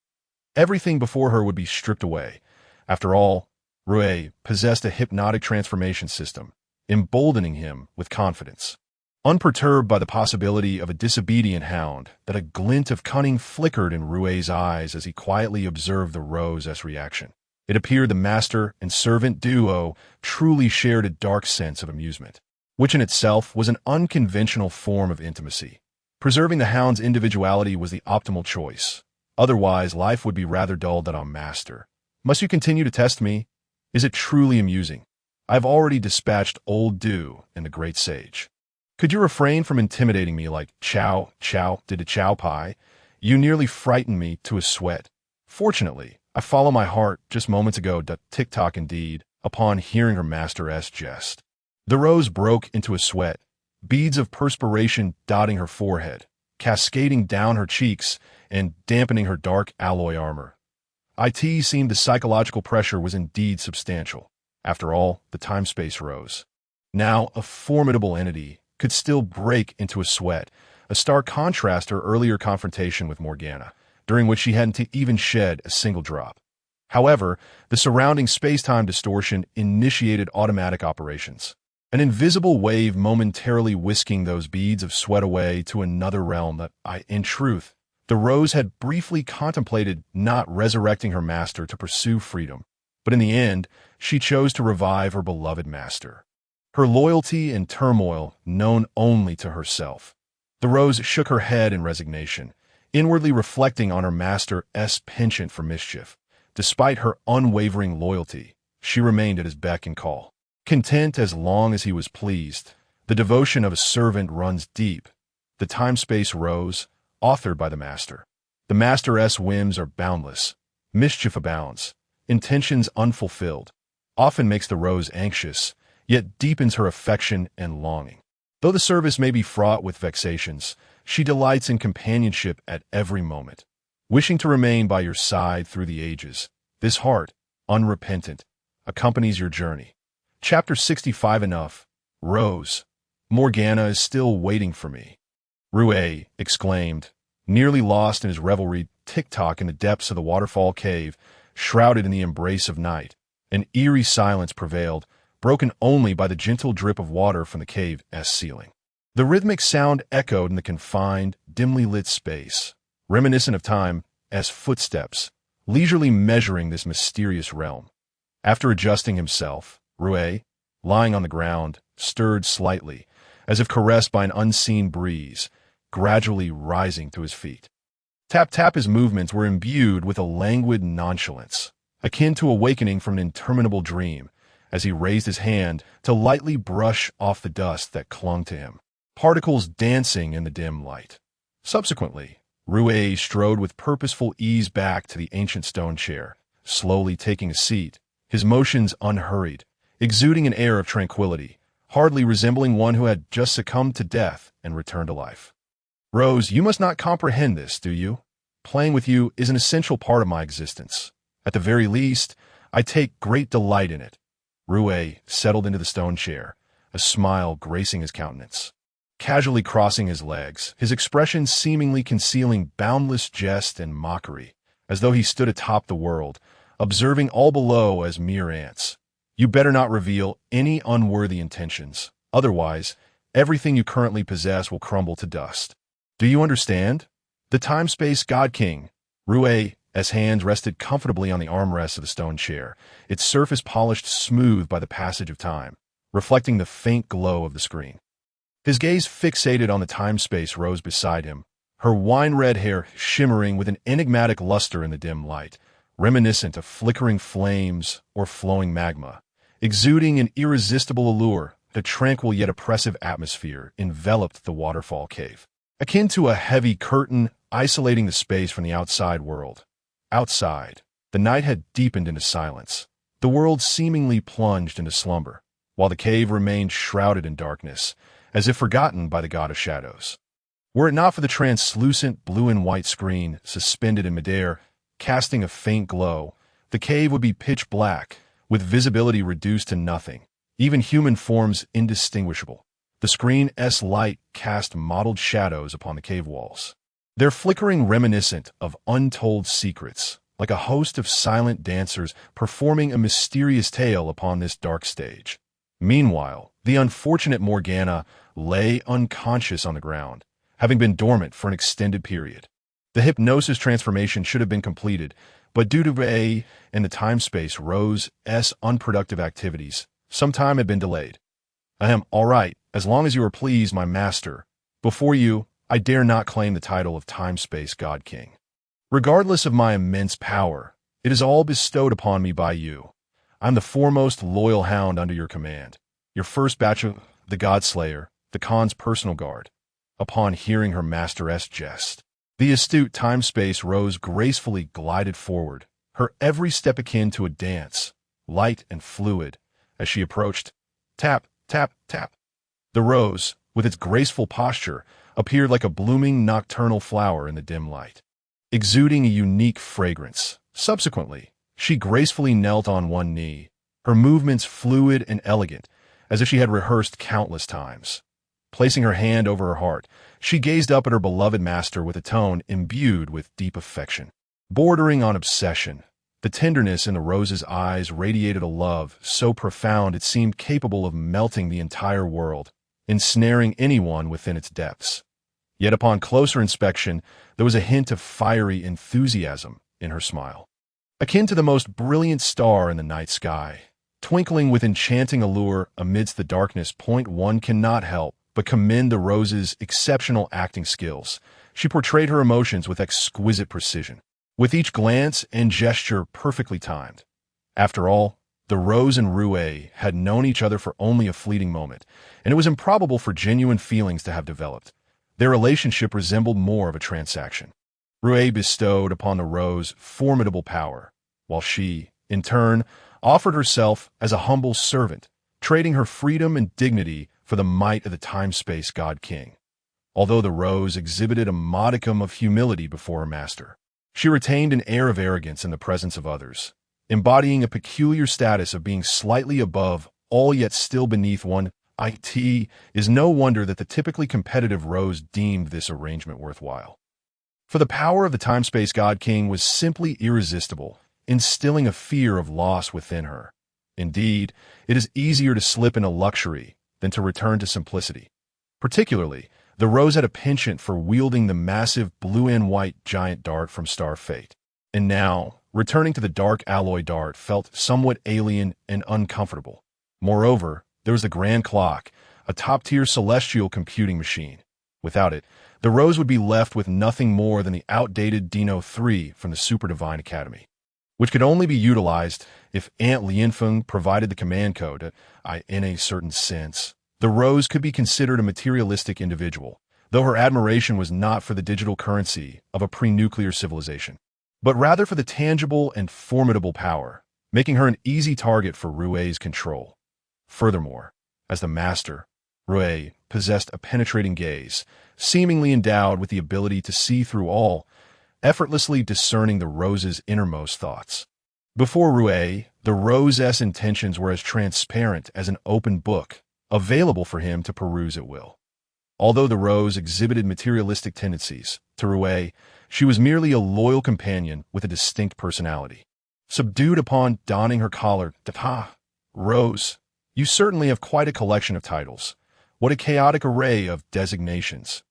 Everything before her would be stripped away. After all, Rue possessed a hypnotic transformation system, emboldening him with confidence. Unperturbed by the possibility of a disobedient hound, that a glint of cunning flickered in Rue's eyes as he quietly observed the Rose's reaction. It appeared the master and servant duo truly shared a dark sense of amusement, which in itself was an unconventional form of intimacy. Preserving the hound's individuality was the optimal choice. Otherwise, life would be rather dull that I'm master. Must you continue to test me? Is it truly amusing? I've already dispatched old Dew and the great sage. Could you refrain from intimidating me like chow, chow, did a chow pie? You nearly frightened me to a sweat. Fortunately, I follow my heart just moments ago, tick-tock indeed, upon hearing her master's jest. The rose broke into a sweat, beads of perspiration dotting her forehead, cascading down her cheeks and dampening her dark alloy armor. It seemed the psychological pressure was indeed substantial. After all, the time-space rose. Now, a formidable entity could still break into a sweat, a stark contrast to her earlier confrontation with Morgana, during which she hadn't even shed a single drop. However, the surrounding space-time distortion initiated automatic operations. An invisible wave momentarily whisking those beads of sweat away to another realm that in truth, the Rose had briefly contemplated not resurrecting her master to pursue freedom, but in the end, she chose to revive her beloved master. Her loyalty in turmoil known only to herself. The Rose shook her head in resignation, inwardly reflecting on her master's penchant for mischief. Despite her unwavering loyalty, she remained at his beck and call. Content as long as he was pleased, the devotion of a servant runs deep. The Time-Space Rose, authored by the Master. The Master's whims are boundless. Mischief abounds. Intentions unfulfilled. Often makes the Rose anxious, yet deepens her affection and longing. Though the service may be fraught with vexations, she delights in companionship at every moment. Wishing to remain by your side through the ages, this heart, unrepentant, accompanies your journey. Chapter 65. Enough. Rose. Morgana is still waiting for me. Rue exclaimed, nearly lost in his revelry, tick-tock in the depths of the waterfall cave, shrouded in the embrace of night. An eerie silence prevailed, broken only by the gentle drip of water from the cave's ceiling. The rhythmic sound echoed in the confined, dimly lit space, reminiscent of time as footsteps, leisurely measuring this mysterious realm. After adjusting himself, Rue, lying on the ground, stirred slightly, as if caressed by an unseen breeze, gradually rising to his feet. Tap-tap, his movements were imbued with a languid nonchalance, akin to awakening from an interminable dream, as he raised his hand to lightly brush off the dust that clung to him, particles dancing in the dim light. Subsequently, Rue strode with purposeful ease back to the ancient stone chair, slowly taking a seat, his motions unhurried, exuding an air of tranquility, hardly resembling one who had just succumbed to death and returned to life. Rose, you must not comprehend this, do you? Playing with you is an essential part of my existence. At the very least, I take great delight in it. Rue settled into the stone chair, a smile gracing his countenance. Casually crossing his legs, his expression seemingly concealing boundless jest and mockery, as though he stood atop the world, observing all below as mere ants. You better not reveal any unworthy intentions. Otherwise, everything you currently possess will crumble to dust. Do you understand? The Time-Space God King. Rue's hands rested comfortably on the armrests of the stone chair, its surface polished smooth by the passage of time, reflecting the faint glow of the screen. His gaze fixated on the Time-Space Rose beside him, her wine-red hair shimmering with an enigmatic luster in the dim light, reminiscent of flickering flames or flowing magma. Exuding an irresistible allure, the tranquil yet oppressive atmosphere enveloped the waterfall cave, akin to a heavy curtain isolating the space from the outside world. Outside, the night had deepened into silence, the world seemingly plunged into slumber, while the cave remained shrouded in darkness, as if forgotten by the god of shadows. Were it not for the translucent blue and white screen suspended in midair, casting a faint glow, the cave would be pitch black, with visibility reduced to nothing, even human forms indistinguishable. The screen's light cast mottled shadows upon the cave walls, their flickering reminiscent of untold secrets, like a host of silent dancers performing a mysterious tale upon this dark stage. Meanwhile, the unfortunate Morgana lay unconscious on the ground, having been dormant for an extended period. The hypnosis transformation should have been completed, but due to Rue and the Time-Space Rose's unproductive activities, some time had been delayed. I am all right, as long as you are pleased, my master. Before you, I dare not claim the title of Time-Space God King. Regardless of my immense power, it is all bestowed upon me by you. I'm the foremost loyal hound under your command. Your first batch of the God Slayer, the Khan's personal guard. Upon hearing her master's jest, the astute Time-Space Rose gracefully glided forward, her every step akin to a dance, light and fluid, as she approached. Tap, tap, tap. The rose, with its graceful posture, appeared like a blooming nocturnal flower in the dim light, exuding a unique fragrance. Subsequently, she gracefully knelt on one knee, her movements fluid and elegant, as if she had rehearsed countless times. Placing her hand over her heart, she gazed up at her beloved master with a tone imbued with deep affection, bordering on obsession. The tenderness in the rose's eyes radiated a love so profound it seemed capable of melting the entire world, ensnaring anyone within its depths. Yet upon closer inspection, there was a hint of fiery enthusiasm in her smile, akin to the most brilliant star in the night sky, twinkling with enchanting allure amidst the darkness. One cannot help but commend the rose's exceptional acting skills. She portrayed her emotions with exquisite precision, with each glance and gesture perfectly timed. After all, the Rose and Rue had known each other for only a fleeting moment, and it was improbable for genuine feelings to have developed. Their relationship resembled more of a transaction. Rue bestowed upon the Rose formidable power, while she, in turn, offered herself as a humble servant, trading her freedom and dignity for the might of the Time-Space God King. Although the Rose exhibited a modicum of humility before her master, she retained an air of arrogance in the presence of others, embodying a peculiar status of being slightly above all yet still beneath one. It is no wonder that the typically competitive Rose deemed this arrangement worthwhile. For the power of the Time-Space God King was simply irresistible, instilling a fear of loss within her. Indeed, it is easier to slip into luxury than to return to simplicity. Particularly, the Rose had a penchant for wielding the massive blue and white giant dart from Star Fate. And now, returning to the dark alloy dart felt somewhat alien and uncomfortable. Moreover, there was the Grand Clock, a top-tier celestial computing machine. Without it, the Rose would be left with nothing more than the outdated Dino 3 from the Super Divine Academy, which could only be utilized if Aunt Lianfeng provided the command code. In a certain sense, the Rose could be considered a materialistic individual, though her admiration was not for the digital currency of a pre-nuclear civilization, but rather for the tangible and formidable power, making her an easy target for Rue's control. Furthermore, as the master, Rue possessed a penetrating gaze, seemingly endowed with the ability to see through all, effortlessly discerning the Rose's innermost thoughts. Before Rue, the Rose's intentions were as transparent as an open book, available for him to peruse at will. Although the Rose exhibited materialistic tendencies, to Rue, she was merely a loyal companion with a distinct personality. Subdued upon donning her collar, Rose, you certainly have quite a collection of titles. What a chaotic array of designations,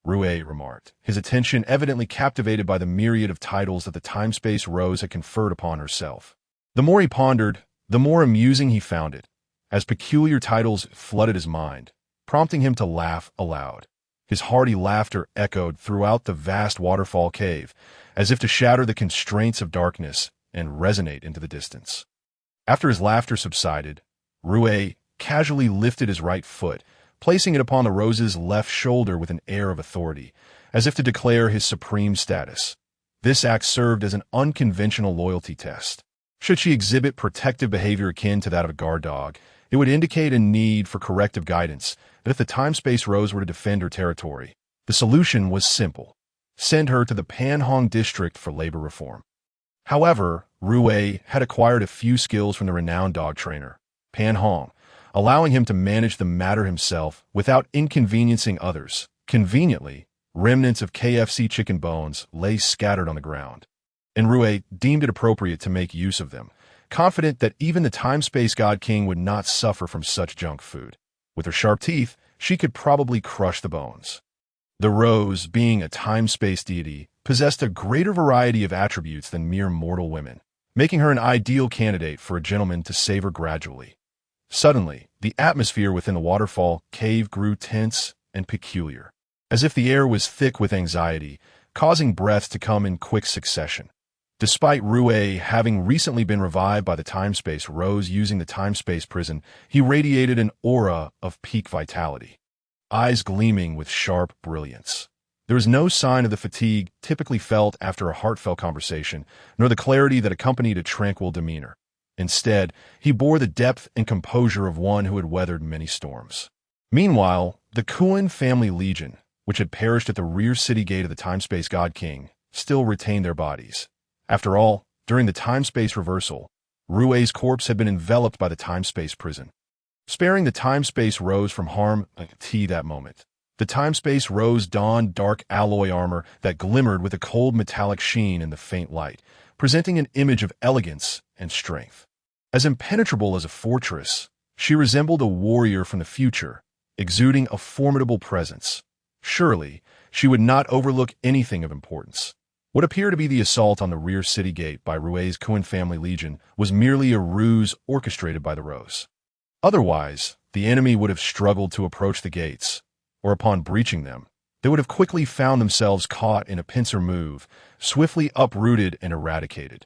Rue remarked, his attention evidently captivated by the myriad of titles that the Time-Space Rose had conferred upon herself. The more he pondered, the more amusing he found it, as peculiar titles flooded his mind, prompting him to laugh aloud. His hearty laughter echoed throughout the vast waterfall cave, as if to shatter the constraints of darkness and resonate into the distance. After his laughter subsided, Rue casually lifted his right foot, placing it upon the Rose's left shoulder with an air of authority, as if to declare his supreme status. This act served as an unconventional loyalty test. Should she exhibit protective behavior akin to that of a guard dog, it would indicate a need for corrective guidance. But if the Time-Space Rose were to defend her territory, the solution was simple: send her to the Panhong district for labor reform. However, Rue had acquired a few skills from the renowned dog trainer, Panhong, allowing him to manage the matter himself without inconveniencing others. Conveniently, remnants of KFC chicken bones lay scattered on the ground, and Rue deemed it appropriate to make use of them, confident that even the Time-Space God King would not suffer from such junk food. With her sharp teeth, she could probably crush the bones. The Rose, being a time-space deity, possessed a greater variety of attributes than mere mortal women, making her an ideal candidate for a gentleman to savor gradually. Suddenly, the atmosphere within the waterfall cave grew tense and peculiar. as if the air was thick with anxiety, causing breaths to come in quick succession. Despite Rue having recently been revived by the time-space rose using the time-space prison, he radiated an aura of peak vitality, eyes gleaming with sharp brilliance. There was no sign of the fatigue typically felt after a heartfelt conversation, nor the clarity that accompanied a tranquil demeanor. Instead, he bore the depth and composure of one who had weathered many storms. Meanwhile, the Kuan family legion, which had perished at the rear city gate of the time-space god king, still retained their bodies. After all, during the time-space reversal, Rue's corpse had been enveloped by the time-space prison, sparing the time-space rose from harm that moment. The time-space rose donned dark alloy armor that glimmered with a cold metallic sheen in the faint light, presenting an image of elegance and strength. As impenetrable as a fortress, she resembled a warrior from the future, exuding a formidable presence. Surely, she would not overlook anything of importance. What appeared to be the assault on the rear city gate by Rue's Kuan family legion was merely a ruse orchestrated by the Rose. Otherwise, the enemy would have struggled to approach the gates, or upon breaching them, they would have quickly found themselves caught in a pincer move, swiftly uprooted and eradicated.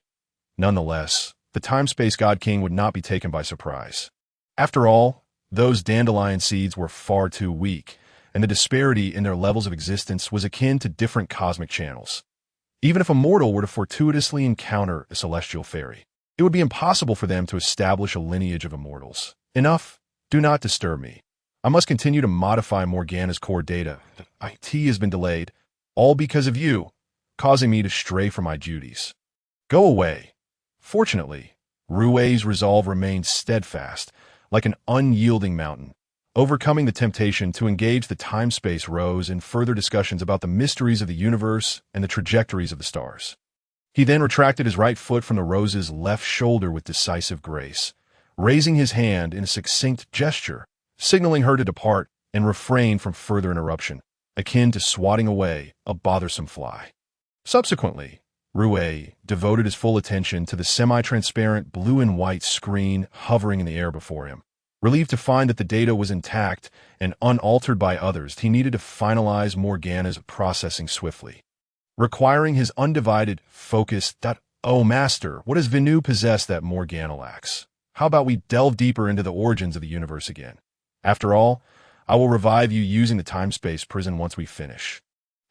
Nonetheless, the time-space god king would not be taken by surprise. After all, those dandelion seeds were far too weak, and the disparity in their levels of existence was akin to different cosmic channels. Even if a mortal were to fortuitously encounter a celestial fairy, it would be impossible for them to establish a lineage of immortals. Enough, do not disturb me. I must continue to modify Morgana's core data. IT has been delayed, all because of you, causing me to stray from my duties. Go away. Fortunately, Rue's resolve remained steadfast, like an unyielding mountain, overcoming the temptation to engage the time-space rose in further discussions about the mysteries of the universe and the trajectories of the stars. He then retracted his right foot from the rose's left shoulder with decisive grace, raising his hand in a succinct gesture, signaling her to depart and refrain from further interruption, akin to swatting away a bothersome fly. Subsequently, Rue devoted his full attention to the semi-transparent blue and white screen hovering in the air before him. Relieved to find that the data was intact and unaltered by others, he needed to finalize Morgana's processing swiftly, requiring his undivided focus. Oh, master, what does Venu possess that Morgana lacks? How about we delve deeper into the origins of the universe again? After all, I will revive you using the time-space prison once we finish.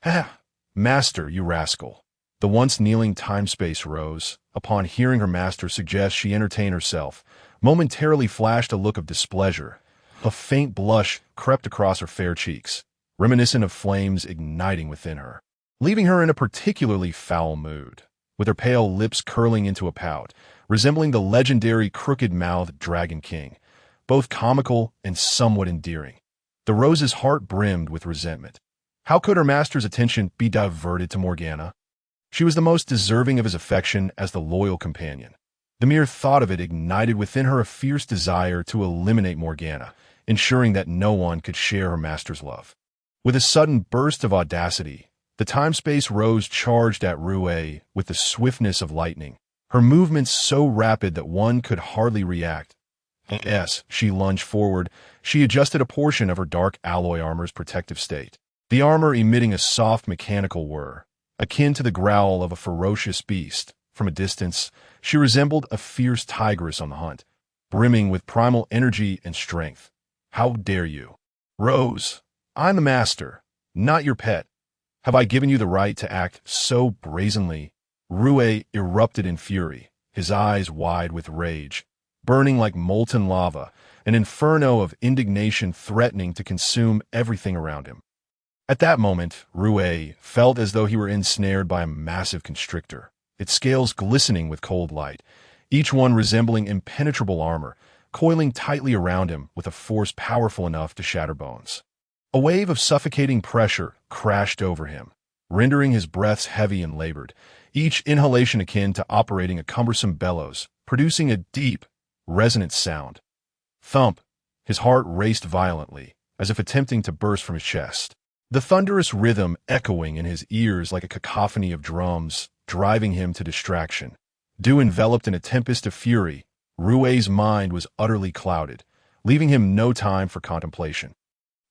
Ha! Master, you rascal. The once kneeling time-space rose, upon hearing her master suggest she entertain herself, momentarily flashed a look of displeasure. A faint blush crept across her fair cheeks, reminiscent of flames igniting within her, leaving her in a particularly foul mood, with her pale lips curling into a pout, resembling the legendary crooked-mouthed Dragon King, both comical and somewhat endearing. The rose's heart brimmed with resentment. How could her master's attention be diverted to Morgana? She was the most deserving of his affection as the loyal companion. The mere thought of it ignited within her a fierce desire to eliminate Morgana, ensuring that no one could share her master's love. With a sudden burst of audacity, the time-space rose charged at Rue with the swiftness of lightning, her movements so rapid that one could hardly react. As she lunged forward, she adjusted a portion of her dark alloy armor's protective state, the armor emitting a soft mechanical whir, akin to the growl of a ferocious beast. From a distance, she resembled a fierce tigress on the hunt, brimming with primal energy and strength. How dare you? Rose, I'm the master, not your pet. Have I given you the right to act so brazenly? Rue erupted in fury, his eyes wide with rage, burning like molten lava, an inferno of indignation threatening to consume everything around him. At that moment, Rue felt as though he were ensnared by a massive constrictor, its scales glistening with cold light, each one resembling impenetrable armor, coiling tightly around him with a force powerful enough to shatter bones. A wave of suffocating pressure crashed over him, rendering his breaths heavy and labored, each inhalation akin to operating a cumbersome bellows, producing a deep, resonant sound. Thump! His heart raced violently, as if attempting to burst from his chest, the thunderous rhythm echoing in his ears like a cacophony of drums, driving him to distraction. Enveloped in a tempest of fury, Rue's mind was utterly clouded, leaving him no time for contemplation.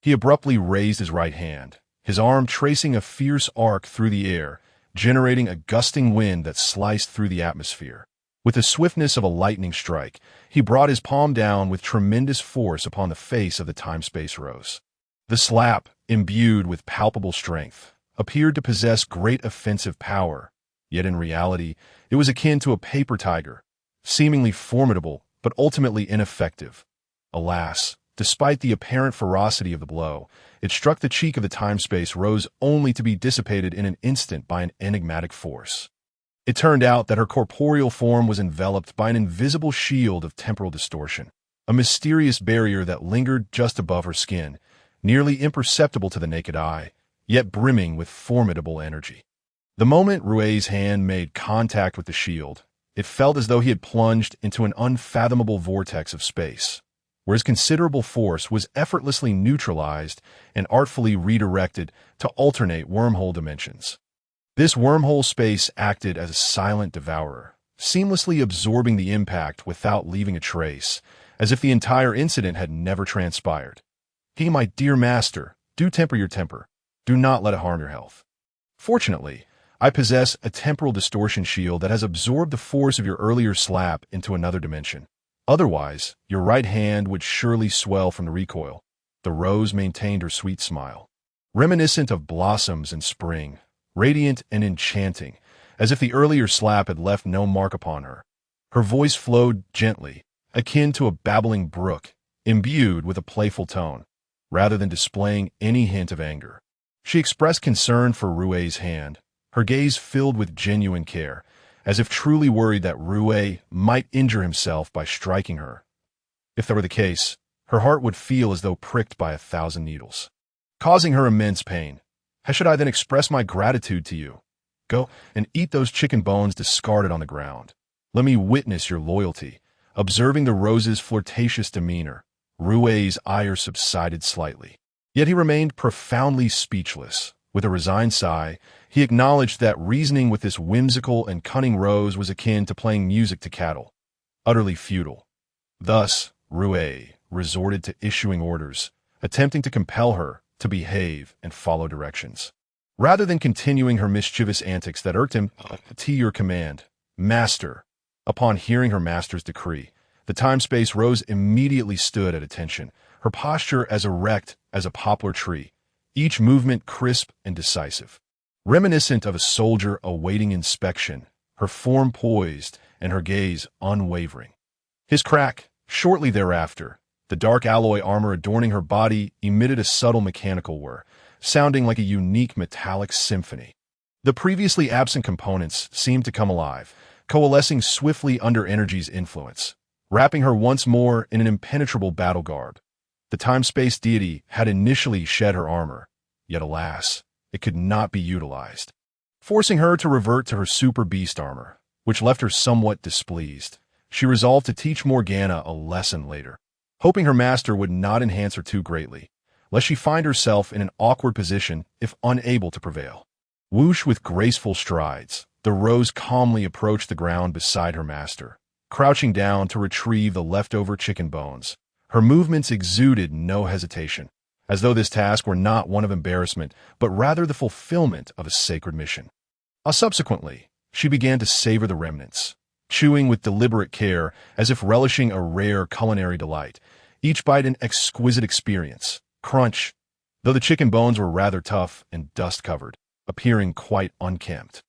He abruptly raised his right hand, his arm tracing a fierce arc through the air, generating a gusting wind that sliced through the atmosphere. With the swiftness of a lightning strike, he brought his palm down with tremendous force upon the face of the time-space rose. The slap, imbued with palpable strength, appeared to possess great offensive power, yet in reality, it was akin to a paper tiger, seemingly formidable but ultimately ineffective. Alas, despite the apparent ferocity of the blow, it struck the cheek of the time-space rose only to be dissipated in an instant by an enigmatic force. It turned out that her corporeal form was enveloped by an invisible shield of temporal distortion, a mysterious barrier that lingered just above her skin, nearly imperceptible to the naked eye, yet brimming with formidable energy. The moment Rui's hand made contact with the shield, it felt as though he had plunged into an unfathomable vortex of space, where his considerable force was effortlessly neutralized and artfully redirected to alternate wormhole dimensions. This wormhole space acted as a silent devourer, seamlessly absorbing the impact without leaving a trace, as if the entire incident had never transpired. "He, my dear master, do temper your temper. Do not let it harm your health. Fortunately, I possess a temporal distortion shield that has absorbed the force of your earlier slap into another dimension. Otherwise, your right hand would surely swell from the recoil." The rose maintained her sweet smile, reminiscent of blossoms in spring, radiant and enchanting, as if the earlier slap had left no mark upon her. Her voice flowed gently, akin to a babbling brook, imbued with a playful tone, rather than displaying any hint of anger. She expressed concern for Rui's hand, her gaze filled with genuine care, as if truly worried that Rui might injure himself by striking her. If that were the case, her heart would feel as though pricked by 1,000 needles, causing her immense pain. How should I then express my gratitude to you? Go and eat those chicken bones discarded on the ground. Let me witness your loyalty. Observing the rose's flirtatious demeanor, Rui's ire subsided slightly. Yet he remained profoundly speechless. With a resigned sigh, he acknowledged that reasoning with this whimsical and cunning rose was akin to playing music to cattle, utterly futile. Thus, Rui resorted to issuing orders, attempting to compel her to behave and follow directions. Rather than continuing her mischievous antics that irked him, "To your command, master." Upon hearing her master's decree, the time-space rose immediately stood at attention, her posture as erect as a poplar tree, each movement crisp and decisive. Reminiscent of a soldier awaiting inspection, her form poised and her gaze unwavering. His crack, shortly thereafter, the dark alloy armor adorning her body emitted a subtle mechanical whir, sounding like a unique metallic symphony. The previously absent components seemed to come alive, coalescing swiftly under energy's influence, wrapping her once more in an impenetrable battle garb. The time-space deity had initially shed her armor, yet alas, it could not be utilized, forcing her to revert to her super beast armor, which left her somewhat displeased. She resolved to teach Morgana a lesson later, hoping her master would not enhance her too greatly, lest she find herself in an awkward position if unable to prevail. Whoosh with graceful strides, the rose calmly approached the ground beside her master, crouching down to retrieve the leftover chicken bones. Her movements exuded no hesitation, as though this task were not one of embarrassment, but rather the fulfillment of a sacred mission. Subsequently, she began to savor the remnants, chewing with deliberate care as if relishing a rare culinary delight, each bite an exquisite experience. Crunch, though the chicken bones were rather tough and dust-covered, appearing quite unkempt.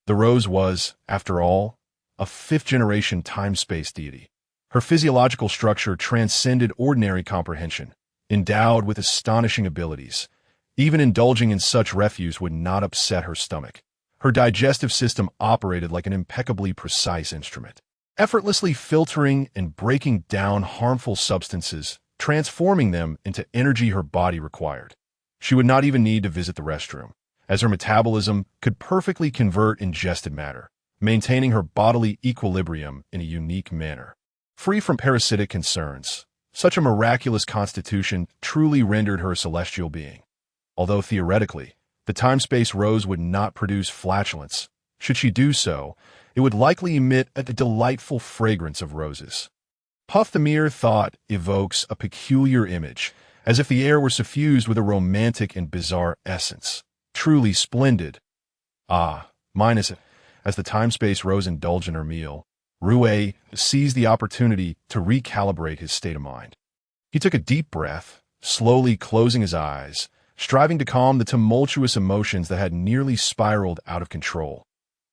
The rose was, after all, a fifth-generation time-space deity. Her physiological structure transcended ordinary comprehension, endowed with astonishing abilities. Even indulging in such refuse would not upset her stomach. Her digestive system operated like an impeccably precise instrument, effortlessly filtering and breaking down harmful substances, transforming them into energy her body required. She would not even need to visit the restroom, as her metabolism could perfectly convert ingested matter, maintaining her bodily equilibrium in a unique manner. Free from parasitic concerns, such a miraculous constitution truly rendered her a celestial being. Although theoretically, the time-space rose would not produce flatulence. Should she do so, it would likely emit a delightful fragrance of roses. Puff, the mere thought evokes a peculiar image, as if the air were suffused with a romantic and bizarre essence. Truly splendid. Ah, minus it. As the time-space rose indulged in her meal, Rue seized the opportunity to recalibrate his state of mind. He took a deep breath, slowly closing his eyes, striving to calm the tumultuous emotions that had nearly spiraled out of control.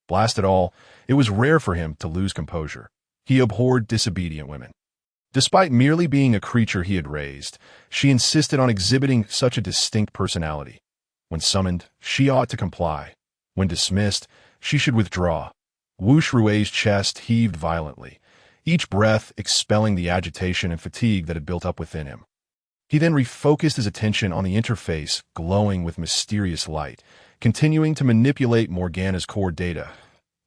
Blast it all, it was rare for him to lose composure. He abhorred disobedient women. Despite merely being a creature he had raised, she insisted on exhibiting such a distinct personality. When summoned, she ought to comply. When dismissed, she should withdraw. Whoosh Rue's chest heaved violently, each breath expelling the agitation and fatigue that had built up within him. He then refocused his attention on the interface glowing with mysterious light, continuing to manipulate Morgana's core data.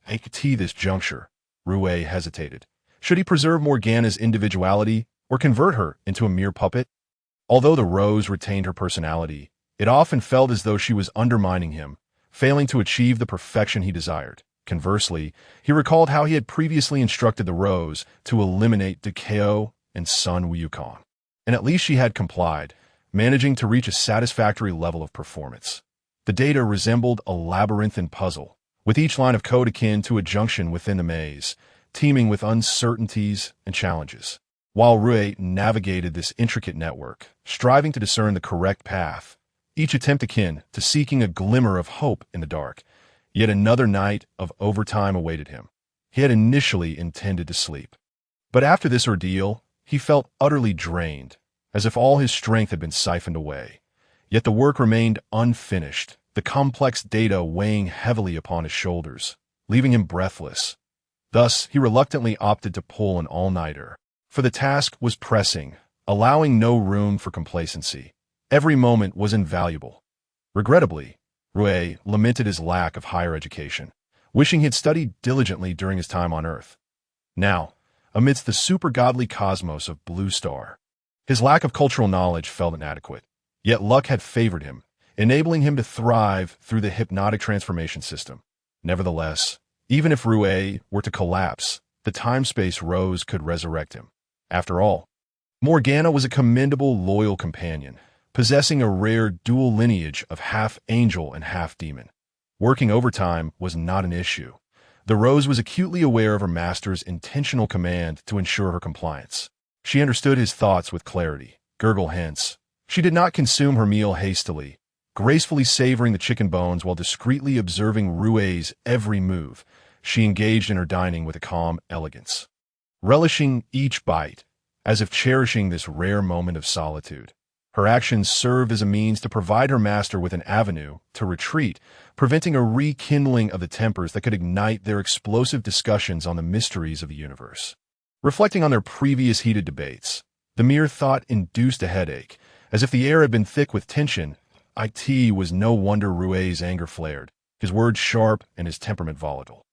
At this juncture, Rue hesitated. Should he preserve Morgana's individuality or convert her into a mere puppet? Although the Rose retained her personality, it often felt as though she was undermining him, failing to achieve the perfection he desired. Conversely, he recalled how he had previously instructed the Rose to eliminate Kaiao and Sun Wukong, and at least she had complied, managing to reach a satisfactory level of performance. The data resembled a labyrinthine puzzle, with each line of code akin to a junction within the maze, teeming with uncertainties and challenges. While Rue navigated this intricate network, striving to discern the correct path, each attempt akin to seeking a glimmer of hope in the dark, yet another night of overtime awaited him. He had initially intended to sleep. But after this ordeal, he felt utterly drained, as if all his strength had been siphoned away. Yet the work remained unfinished, the complex data weighing heavily upon his shoulders, leaving him breathless. Thus, he reluctantly opted to pull an all-nighter, for the task was pressing, allowing no room for complacency. Every moment was invaluable. Regrettably, Rue lamented his lack of higher education, wishing he had studied diligently during his time on Earth. Now, amidst the super-godly cosmos of Blue Star, his lack of cultural knowledge felt inadequate. Yet luck had favored him, enabling him to thrive through the hypnotic transformation system. Nevertheless, even if Rue were to collapse, the time-space Rose could resurrect him. After all, Morgana was a commendable, loyal companion, possessing a rare dual lineage of half-angel and half-demon. Working overtime was not an issue. The Rose was acutely aware of her master's intentional command to ensure her compliance. She understood his thoughts with clarity. Gurgle hence. She did not consume her meal hastily, gracefully savoring the chicken bones while discreetly observing Rue's every move. She engaged in her dining with a calm elegance, relishing each bite, as if cherishing this rare moment of solitude. Her actions served as a means to provide her master with an avenue to retreat, preventing a rekindling of the tempers that could ignite their explosive discussions on the mysteries of the universe. Reflecting on their previous heated debates, the mere thought induced a headache. As if the air had been thick with tension, it was no wonder Rue's anger flared, his words sharp and his temperament volatile.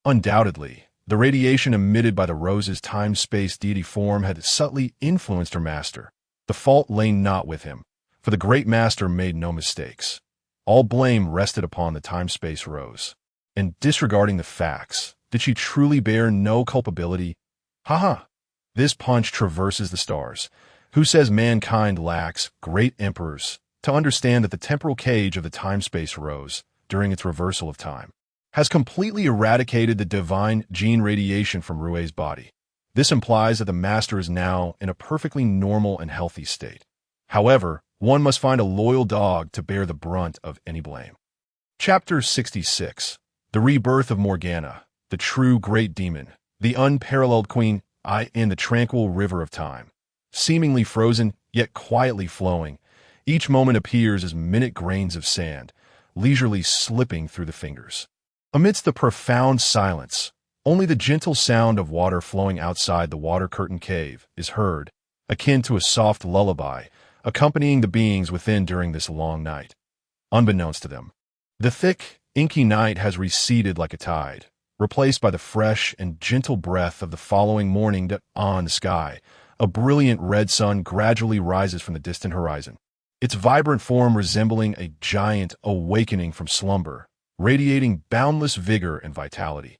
Undoubtedly, the radiation emitted by the Rose's time-space deity form had subtly influenced her master. The fault lay not with him, for the great master made no mistakes. All blame rested upon the time-space Rose. And disregarding the facts, did she truly bear no culpability? Ha! This punch traverses the stars. Who says mankind lacks great emperors to understand that the temporal cage of the time-space Rose, during its reversal of time, has completely eradicated the divine gene radiation from Rue's body? This implies that the master is now in a perfectly normal and healthy state. However, one must find a loyal dog to bear the brunt of any blame. Chapter 66. The Rebirth of Morgana, the true great demon, the unparalleled queen, in the tranquil river of time. Seemingly frozen, yet quietly flowing, each moment appears as minute grains of sand, leisurely slipping through the fingers. Amidst the profound silence, only the gentle sound of water flowing outside the water-curtained cave is heard, akin to a soft lullaby, accompanying the beings within during this long night. Unbeknownst to them, the thick, inky night has receded like a tide, replaced by the fresh and gentle breath of the following morning. On the sky, a brilliant red sun gradually rises from the distant horizon, its vibrant form resembling a giant awakening from slumber, radiating boundless vigor and vitality.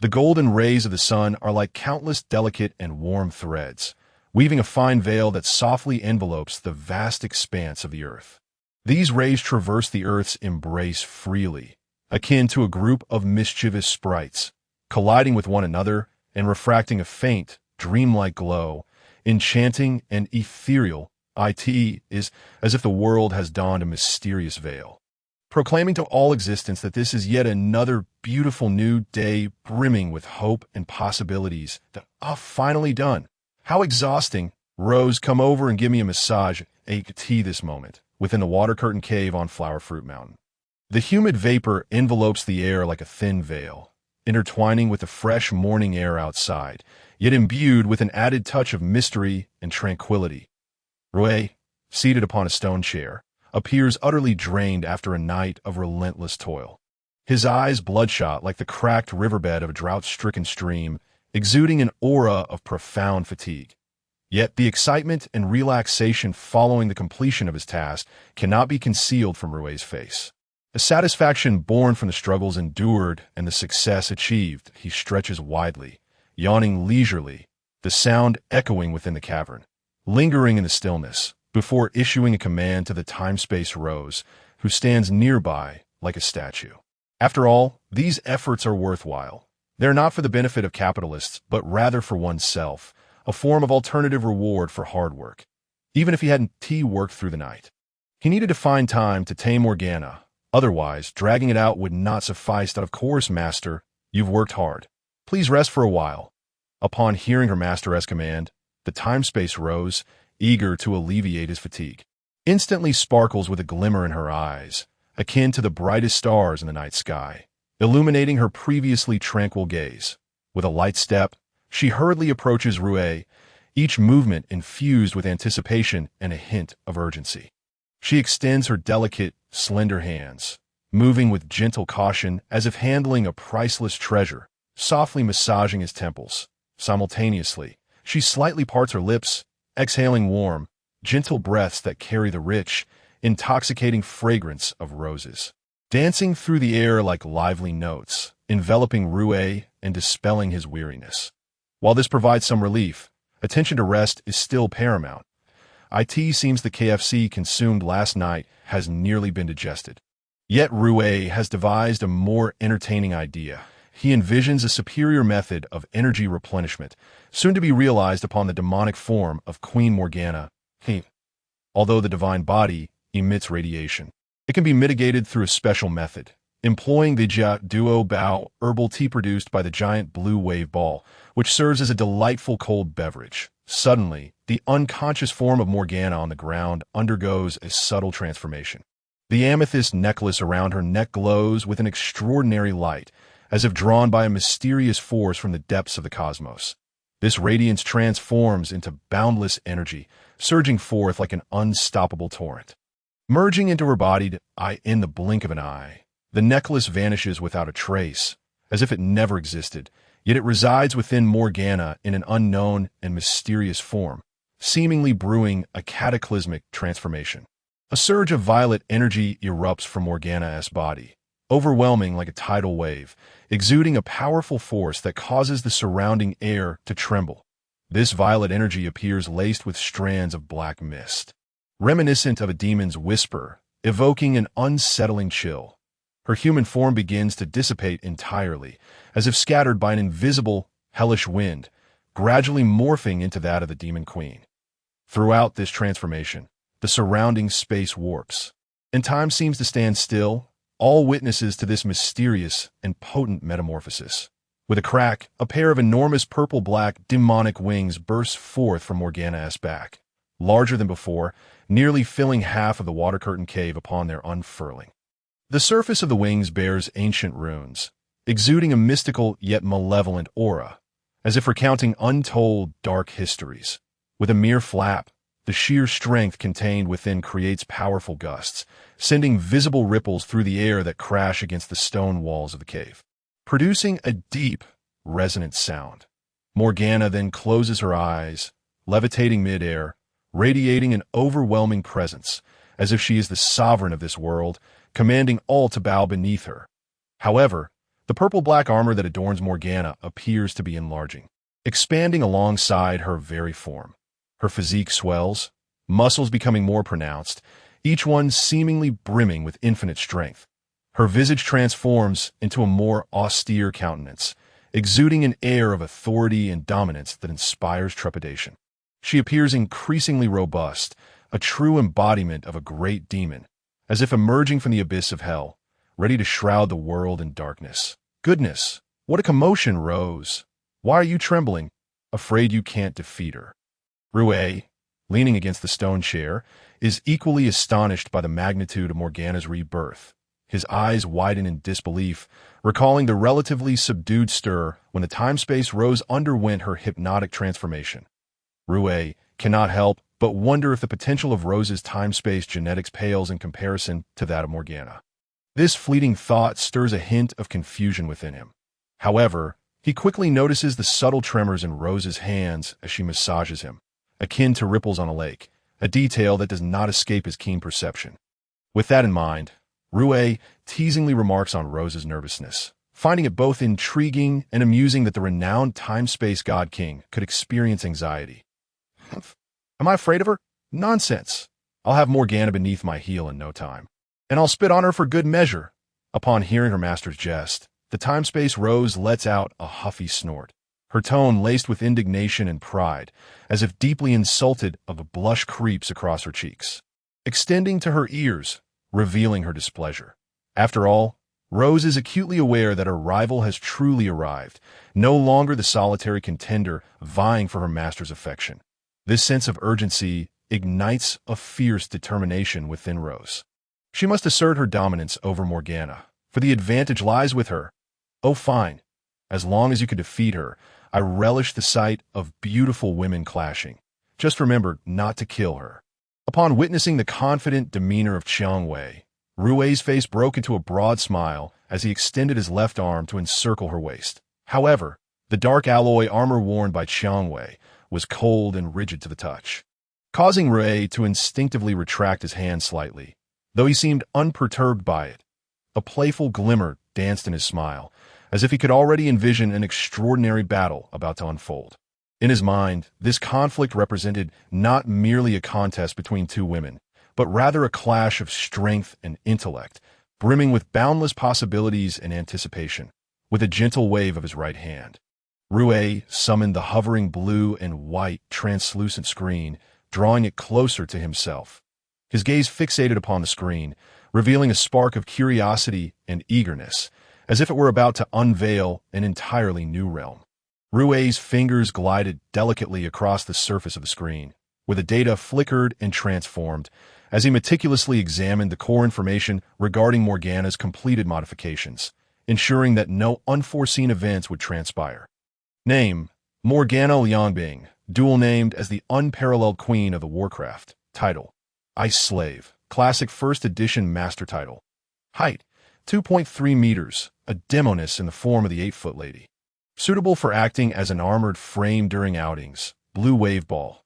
The golden rays of the sun are like countless delicate and warm threads, weaving a fine veil that softly envelopes the vast expanse of the earth. These rays traverse the earth's embrace freely, akin to a group of mischievous sprites, colliding with one another and refracting a faint, dreamlike glow, enchanting and ethereal. It is as if the world has donned a mysterious veil, proclaiming to all existence that this is yet another beautiful new day brimming with hope and possibilities that are finally done. How exhausting. Rose, come over and give me a massage, tea this moment, within the water curtain cave on Flower Fruit Mountain. The humid vapor envelopes the air like a thin veil, intertwining with the fresh morning air outside, yet imbued with an added touch of mystery and tranquility. Rue, seated upon a stone chair, appears utterly drained after a night of relentless toil. His eyes bloodshot like the cracked riverbed of a drought-stricken stream, exuding an aura of profound fatigue. Yet the excitement and relaxation following the completion of his task cannot be concealed from Rue's face. The satisfaction born from the struggles endured and the success achieved, he stretches widely, yawning leisurely, the sound echoing within the cavern, lingering in the stillness, before issuing a command to the time-space Rose, who stands nearby like a statue. After all, these efforts are worthwhile. They are not for the benefit of capitalists, but rather for oneself, a form of alternative reward for hard work. Even if he hadn't worked through the night, he needed to find time to tame Morgana. Otherwise, dragging it out would not suffice. Of course, master, you've worked hard. Please rest for a while. Upon hearing her master's command, the time-space Rose, eager to alleviate his fatigue, instantly sparkles with a glimmer in her eyes, akin to the brightest stars in the night sky, illuminating her previously tranquil gaze. With a light step, she hurriedly approaches Rue, each movement infused with anticipation and a hint of urgency. She extends her delicate, slender hands, moving with gentle caution as if handling a priceless treasure, softly massaging his temples. Simultaneously, she slightly parts her lips, exhaling warm, gentle breaths that carry the rich, intoxicating fragrance of roses, dancing through the air like lively notes, enveloping Rue and dispelling his weariness. While this provides some relief, attention to rest is still paramount. It seems the KFC consumed last night has nearly been digested. Yet Rue has devised a more entertaining idea. He envisions a superior method of energy replenishment, soon to be realized upon the demonic form of Queen Morgana. Although the divine body emits radiation, it can be mitigated through a special method, employing the duo bao herbal tea produced by the giant blue wave ball, which serves as a delightful cold beverage. Suddenly, the unconscious form of Morgana on the ground undergoes a subtle transformation. The amethyst necklace around her neck glows with an extraordinary light, as if drawn by a mysterious force from the depths of the cosmos. This radiance transforms into boundless energy, surging forth like an unstoppable torrent. Merging into her body in the blink of an eye, the necklace vanishes without a trace, as if it never existed, yet it resides within Morgana in an unknown and mysterious form, seemingly brewing a cataclysmic transformation. A surge of violet energy erupts from Morgana's body, overwhelming like a tidal wave, exuding a powerful force that causes the surrounding air to tremble. This violet energy appears laced with strands of black mist, reminiscent of a demon's whisper, evoking an unsettling chill. Her human form begins to dissipate entirely, as if scattered by an invisible, hellish wind, gradually morphing into that of the demon queen. Throughout this transformation, the surrounding space warps, and time seems to stand still, all witnesses to this mysterious and potent metamorphosis. With a crack, a pair of enormous purple-black demonic wings burst forth from Morgana's back, larger than before, nearly filling half of the water curtain cave upon their unfurling. The surface of the wings bears ancient runes, exuding a mystical yet malevolent aura, as if recounting untold dark histories. With a mere flap, the sheer strength contained within creates powerful gusts, sending visible ripples through the air that crash against the stone walls of the cave, producing a deep, resonant sound. Morgana then closes her eyes, levitating mid-air, radiating an overwhelming presence, as if she is the sovereign of this world, commanding all to bow beneath her. However, the purple-black armor that adorns Morgana appears to be enlarging, expanding alongside her very form. Her physique swells, muscles becoming more pronounced, each one seemingly brimming with infinite strength. Her visage transforms into a more austere countenance, exuding an air of authority and dominance that inspires trepidation. She appears increasingly robust, a true embodiment of a great demon, as if emerging from the abyss of hell, ready to shroud the world in darkness. Goodness, what a commotion, Rose! Why are you trembling? Afraid you can't defeat her. Rue, leaning against the stone chair, is equally astonished by the magnitude of Morgana's rebirth. His eyes widen in disbelief, recalling the relatively subdued stir when the time-space Rose underwent her hypnotic transformation. Rue cannot help but wonder if the potential of Rose's time-space genetics pales in comparison to that of Morgana. This fleeting thought stirs a hint of confusion within him. However, he quickly notices the subtle tremors in Rose's hands as she massages him, akin to ripples on a lake, a detail that does not escape his keen perception. With that in mind, Rue teasingly remarks on Rose's nervousness, finding it both intriguing and amusing that the renowned time-space god king could experience anxiety. Am I afraid of her? Nonsense. I'll have Morgana beneath my heel in no time. And I'll spit on her for good measure. Upon hearing her master's jest, the time-space Rose lets out a huffy snort, her tone laced with indignation and pride, as if deeply insulted. A blush creeps across her cheeks, extending to her ears, revealing her displeasure. After all, Rose is acutely aware that her rival has truly arrived, no longer the solitary contender vying for her master's affection. This sense of urgency ignites a fierce determination within Rose. She must assert her dominance over Morgana, for the advantage lies with her. Oh, fine. As long as you can defeat her, I relish the sight of beautiful women clashing. Just remember not to kill her. Upon witnessing the confident demeanor of Qiangwei, Rue's face broke into a broad smile as he extended his left arm to encircle her waist. However, the dark alloy armor worn by Qiangwei was cold and rigid to the touch, causing Rue to instinctively retract his hand slightly, though he seemed unperturbed by it. A playful glimmer danced in his smile, as if he could already envision an extraordinary battle about to unfold. In his mind, this conflict represented not merely a contest between two women, but rather a clash of strength and intellect, brimming with boundless possibilities and anticipation. With a gentle wave of his right hand, Rue summoned the hovering blue and white translucent screen, drawing it closer to himself. His gaze fixated upon the screen, revealing a spark of curiosity and eagerness, as if it were about to unveil an entirely new realm. Rue's fingers glided delicately across the surface of the screen, where the data flickered and transformed, as he meticulously examined the core information regarding Morgana's completed modifications, ensuring that no unforeseen events would transpire. Name: Morgana Liangbing, dual-named as the unparalleled queen of the Warcraft. Title: Ice Slave, Classic 1st Edition Master Title. Height: 2.3 meters, a demoness in the form of the 8-foot lady. Suitable for acting as an armored frame during outings. Blue wave ball.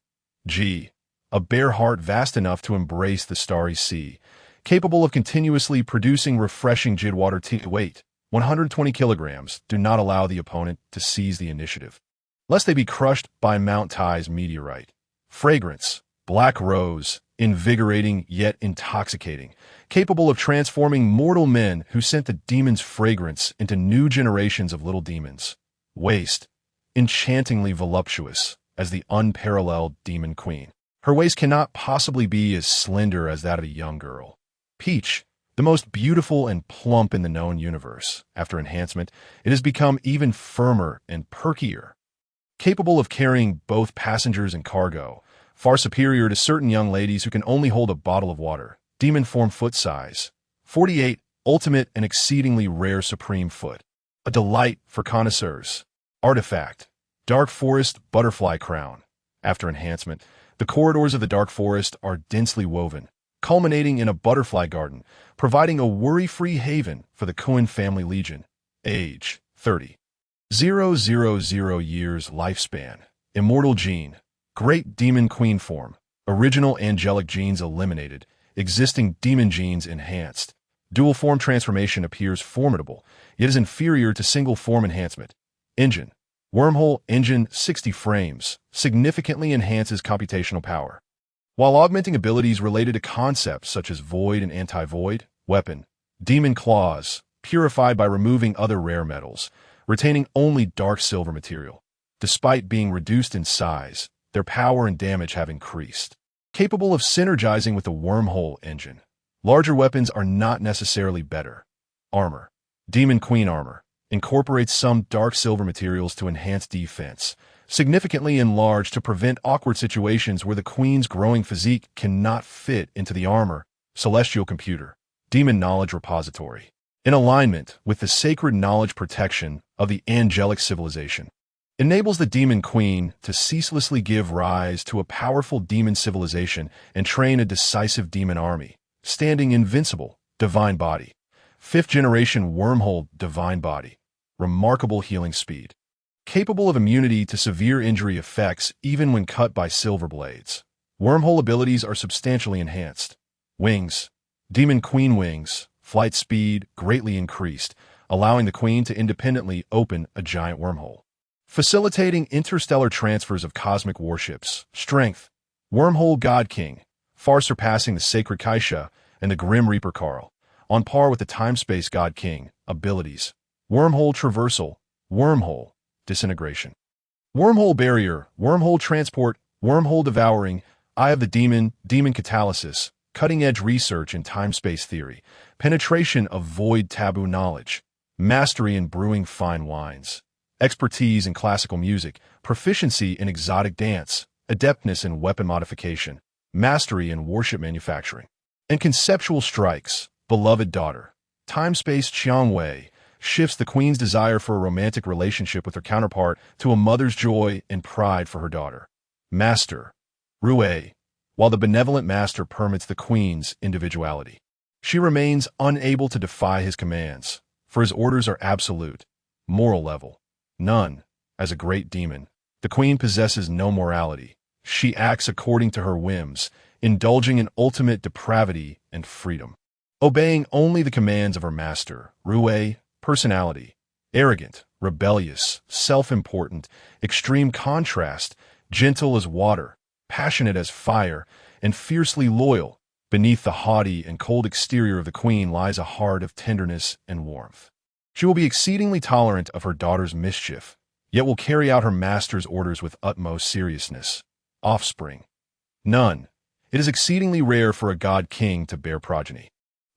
G. A bare heart vast enough to embrace the starry sea, capable of continuously producing refreshing Jidwater tea. Weight: 120 kilograms. Do not allow the opponent to seize the initiative, lest they be crushed by Mount Tai's meteorite. Fragrance: black rose, invigorating yet intoxicating, capable of transforming mortal men who scent the demon's fragrance into new generations of little demons. Waist: enchantingly voluptuous as the unparalleled demon queen. Her waist cannot possibly be as slender as that of a young girl. Peach: the most beautiful and plump in the known universe. After enhancement, it has become even firmer and perkier, capable of carrying both passengers and cargo, far superior to certain young ladies who can only hold a bottle of water. Demon form foot size: 48, ultimate and exceedingly rare supreme foot. A delight for connoisseurs. Artifact: Dark Forest Butterfly Crown. After enhancement, the corridors of the Dark Forest are densely woven, culminating in a butterfly garden, providing a worry-free haven for the Kuan family legion. Age: 30. 000 years lifespan. Immortal gene: Great Demon Queen form. Original angelic genes eliminated. Existing demon genes enhanced. Dual form transformation appears formidable, yet is inferior to single form enhancement. Engine: Wormhole engine 60 frames significantly enhances computational power, while augmenting abilities related to concepts such as void and anti-void. Weapon, demon claws, purified by removing other rare metals, retaining only dark silver material. Despite being reduced in size, their power and damage have increased. Capable of synergizing with the wormhole engine, larger weapons are not necessarily better. Armor, Demon Queen armor, incorporates some dark silver materials to enhance defense, significantly enlarged to prevent awkward situations where the Queen's growing physique cannot fit into the armor. Celestial Computer, Demon Knowledge Repository, in alignment with the sacred knowledge protection of the angelic civilization, enables the Demon Queen to ceaselessly give rise to a powerful demon civilization and train a decisive demon army, standing invincible. Divine Body, 5th generation wormhole divine body, remarkable healing speed, capable of immunity to severe injury effects even when cut by silver blades. Wormhole abilities are substantially enhanced. Wings, Demon Queen wings, flight speed greatly increased, allowing the Queen to independently open a giant wormhole, facilitating interstellar transfers of cosmic warships. Strength, Wormhole God King, far surpassing the Sacred Kaiao and the Grim Reaper Carl, on par with the Time-Space God King. Abilities, Wormhole Traversal, Wormhole Disintegration, Wormhole Barrier, Wormhole Transport, Wormhole Devouring, Eye of the Demon, Demon Catalysis, cutting-edge research in time-space theory, penetration of void taboo knowledge, mastery in brewing fine wines, expertise in classical music, proficiency in exotic dance, adeptness in weapon modification, mastery in warship manufacturing, and conceptual strikes. Beloved daughter, time-space Qiangwei, shifts the Queen's desire for a romantic relationship with her counterpart to a mother's joy and pride for her daughter. Master, Rui, while the benevolent master permits the Queen's individuality, she remains unable to defy his commands, for his orders are absolute. Moral level, none. As a great demon, the Queen possesses no morality. She acts according to her whims, indulging in ultimate depravity and freedom, obeying only the commands of her master. Rui, personality, arrogant, rebellious, self-important, extreme contrast, gentle as water, passionate as fire, and fiercely loyal. Beneath the haughty and cold exterior of the Queen lies a heart of tenderness and warmth. She will be exceedingly tolerant of her daughter's mischief, yet will carry out her master's orders with utmost seriousness. Offspring, none. It is exceedingly rare for a god king to bear progeny,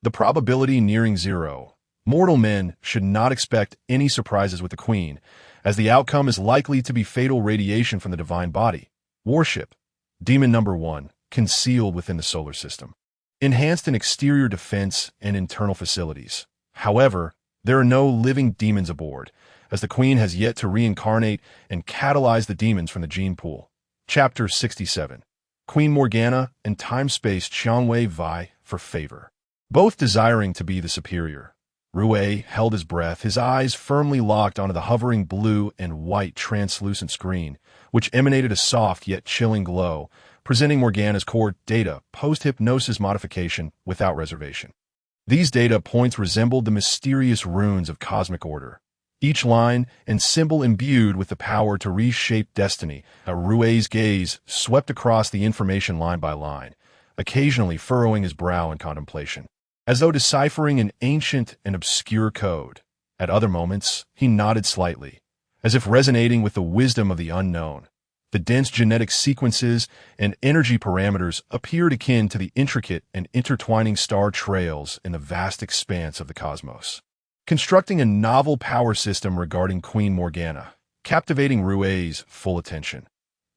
the probability nearing zero. Mortal men should not expect any surprises with the Queen, as the outcome is likely to be fatal radiation from the divine body. Warship, Demon Number 1, concealed within the solar system, enhanced in exterior defense and internal facilities. However, there are no living demons aboard, as the Queen has yet to reincarnate and catalyze the demons from the gene pool. Chapter 67. Queen Morgana and Time-Space Qiangwei vie for favor, both desiring to be the superior. Rui held his breath, his eyes firmly locked onto the hovering blue and white translucent screen, which emanated a soft yet chilling glow, presenting Morgana's core data post-hypnosis modification without reservation. These data points resembled the mysterious runes of cosmic order, each line and symbol imbued with the power to reshape destiny. Rui's gaze swept across the information line by line, occasionally furrowing his brow in contemplation, as though deciphering an ancient and obscure code. At other moments, he nodded slightly, as if resonating with the wisdom of the unknown. The dense genetic sequences and energy parameters appeared akin to the intricate and intertwining star trails in the vast expanse of the cosmos, constructing a novel power system regarding Queen Morgana, captivating Rui's full attention.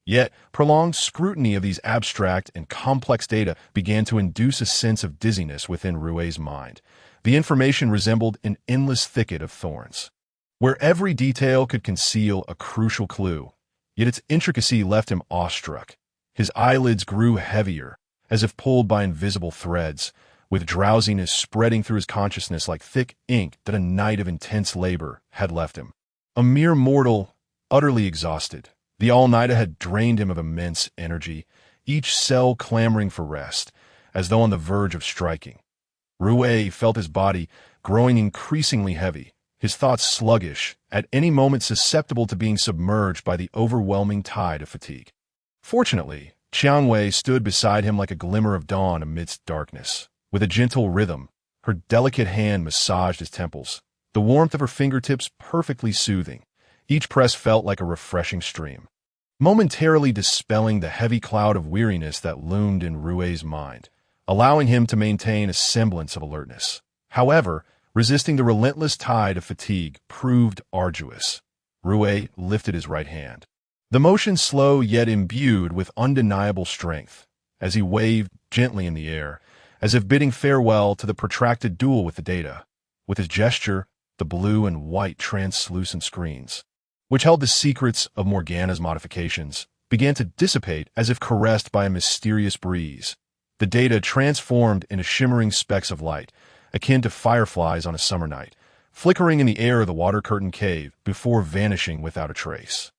Yet, prolonged scrutiny of these abstract and complex data began to induce a sense of dizziness within Rui's mind. The information resembled an endless thicket of thorns, where every detail could conceal a crucial clue, yet its intricacy left him awestruck. His eyelids grew heavier, as if pulled by invisible threads, with drowsiness spreading through his consciousness like thick ink that a night of intense labor had left him. A mere mortal, utterly exhausted, the all-nighter had drained him of immense energy, each cell clamoring for rest, as though on the verge of striking. Rui felt his body growing increasingly heavy, his thoughts sluggish, at any moment susceptible to being submerged by the overwhelming tide of fatigue. Fortunately, Qiangwei stood beside him like a glimmer of dawn amidst darkness. With a gentle rhythm, her delicate hand massaged his temples, the warmth of her fingertips perfectly soothing. Each press felt like a refreshing stream, momentarily dispelling the heavy cloud of weariness that loomed in Rui's mind, allowing him to maintain a semblance of alertness. However, resisting the relentless tide of fatigue proved arduous. Rui lifted his right hand, the motion slow yet imbued with undeniable strength, as he waved gently in the air, as if bidding farewell to the protracted duel with the data. With his gesture, the blue and white translucent screens, which held the secrets of Morgana's modifications, began to dissipate as if caressed by a mysterious breeze. The data transformed into shimmering specks of light, akin to fireflies on a summer night, flickering in the air of the water-curtained cave before vanishing without a trace.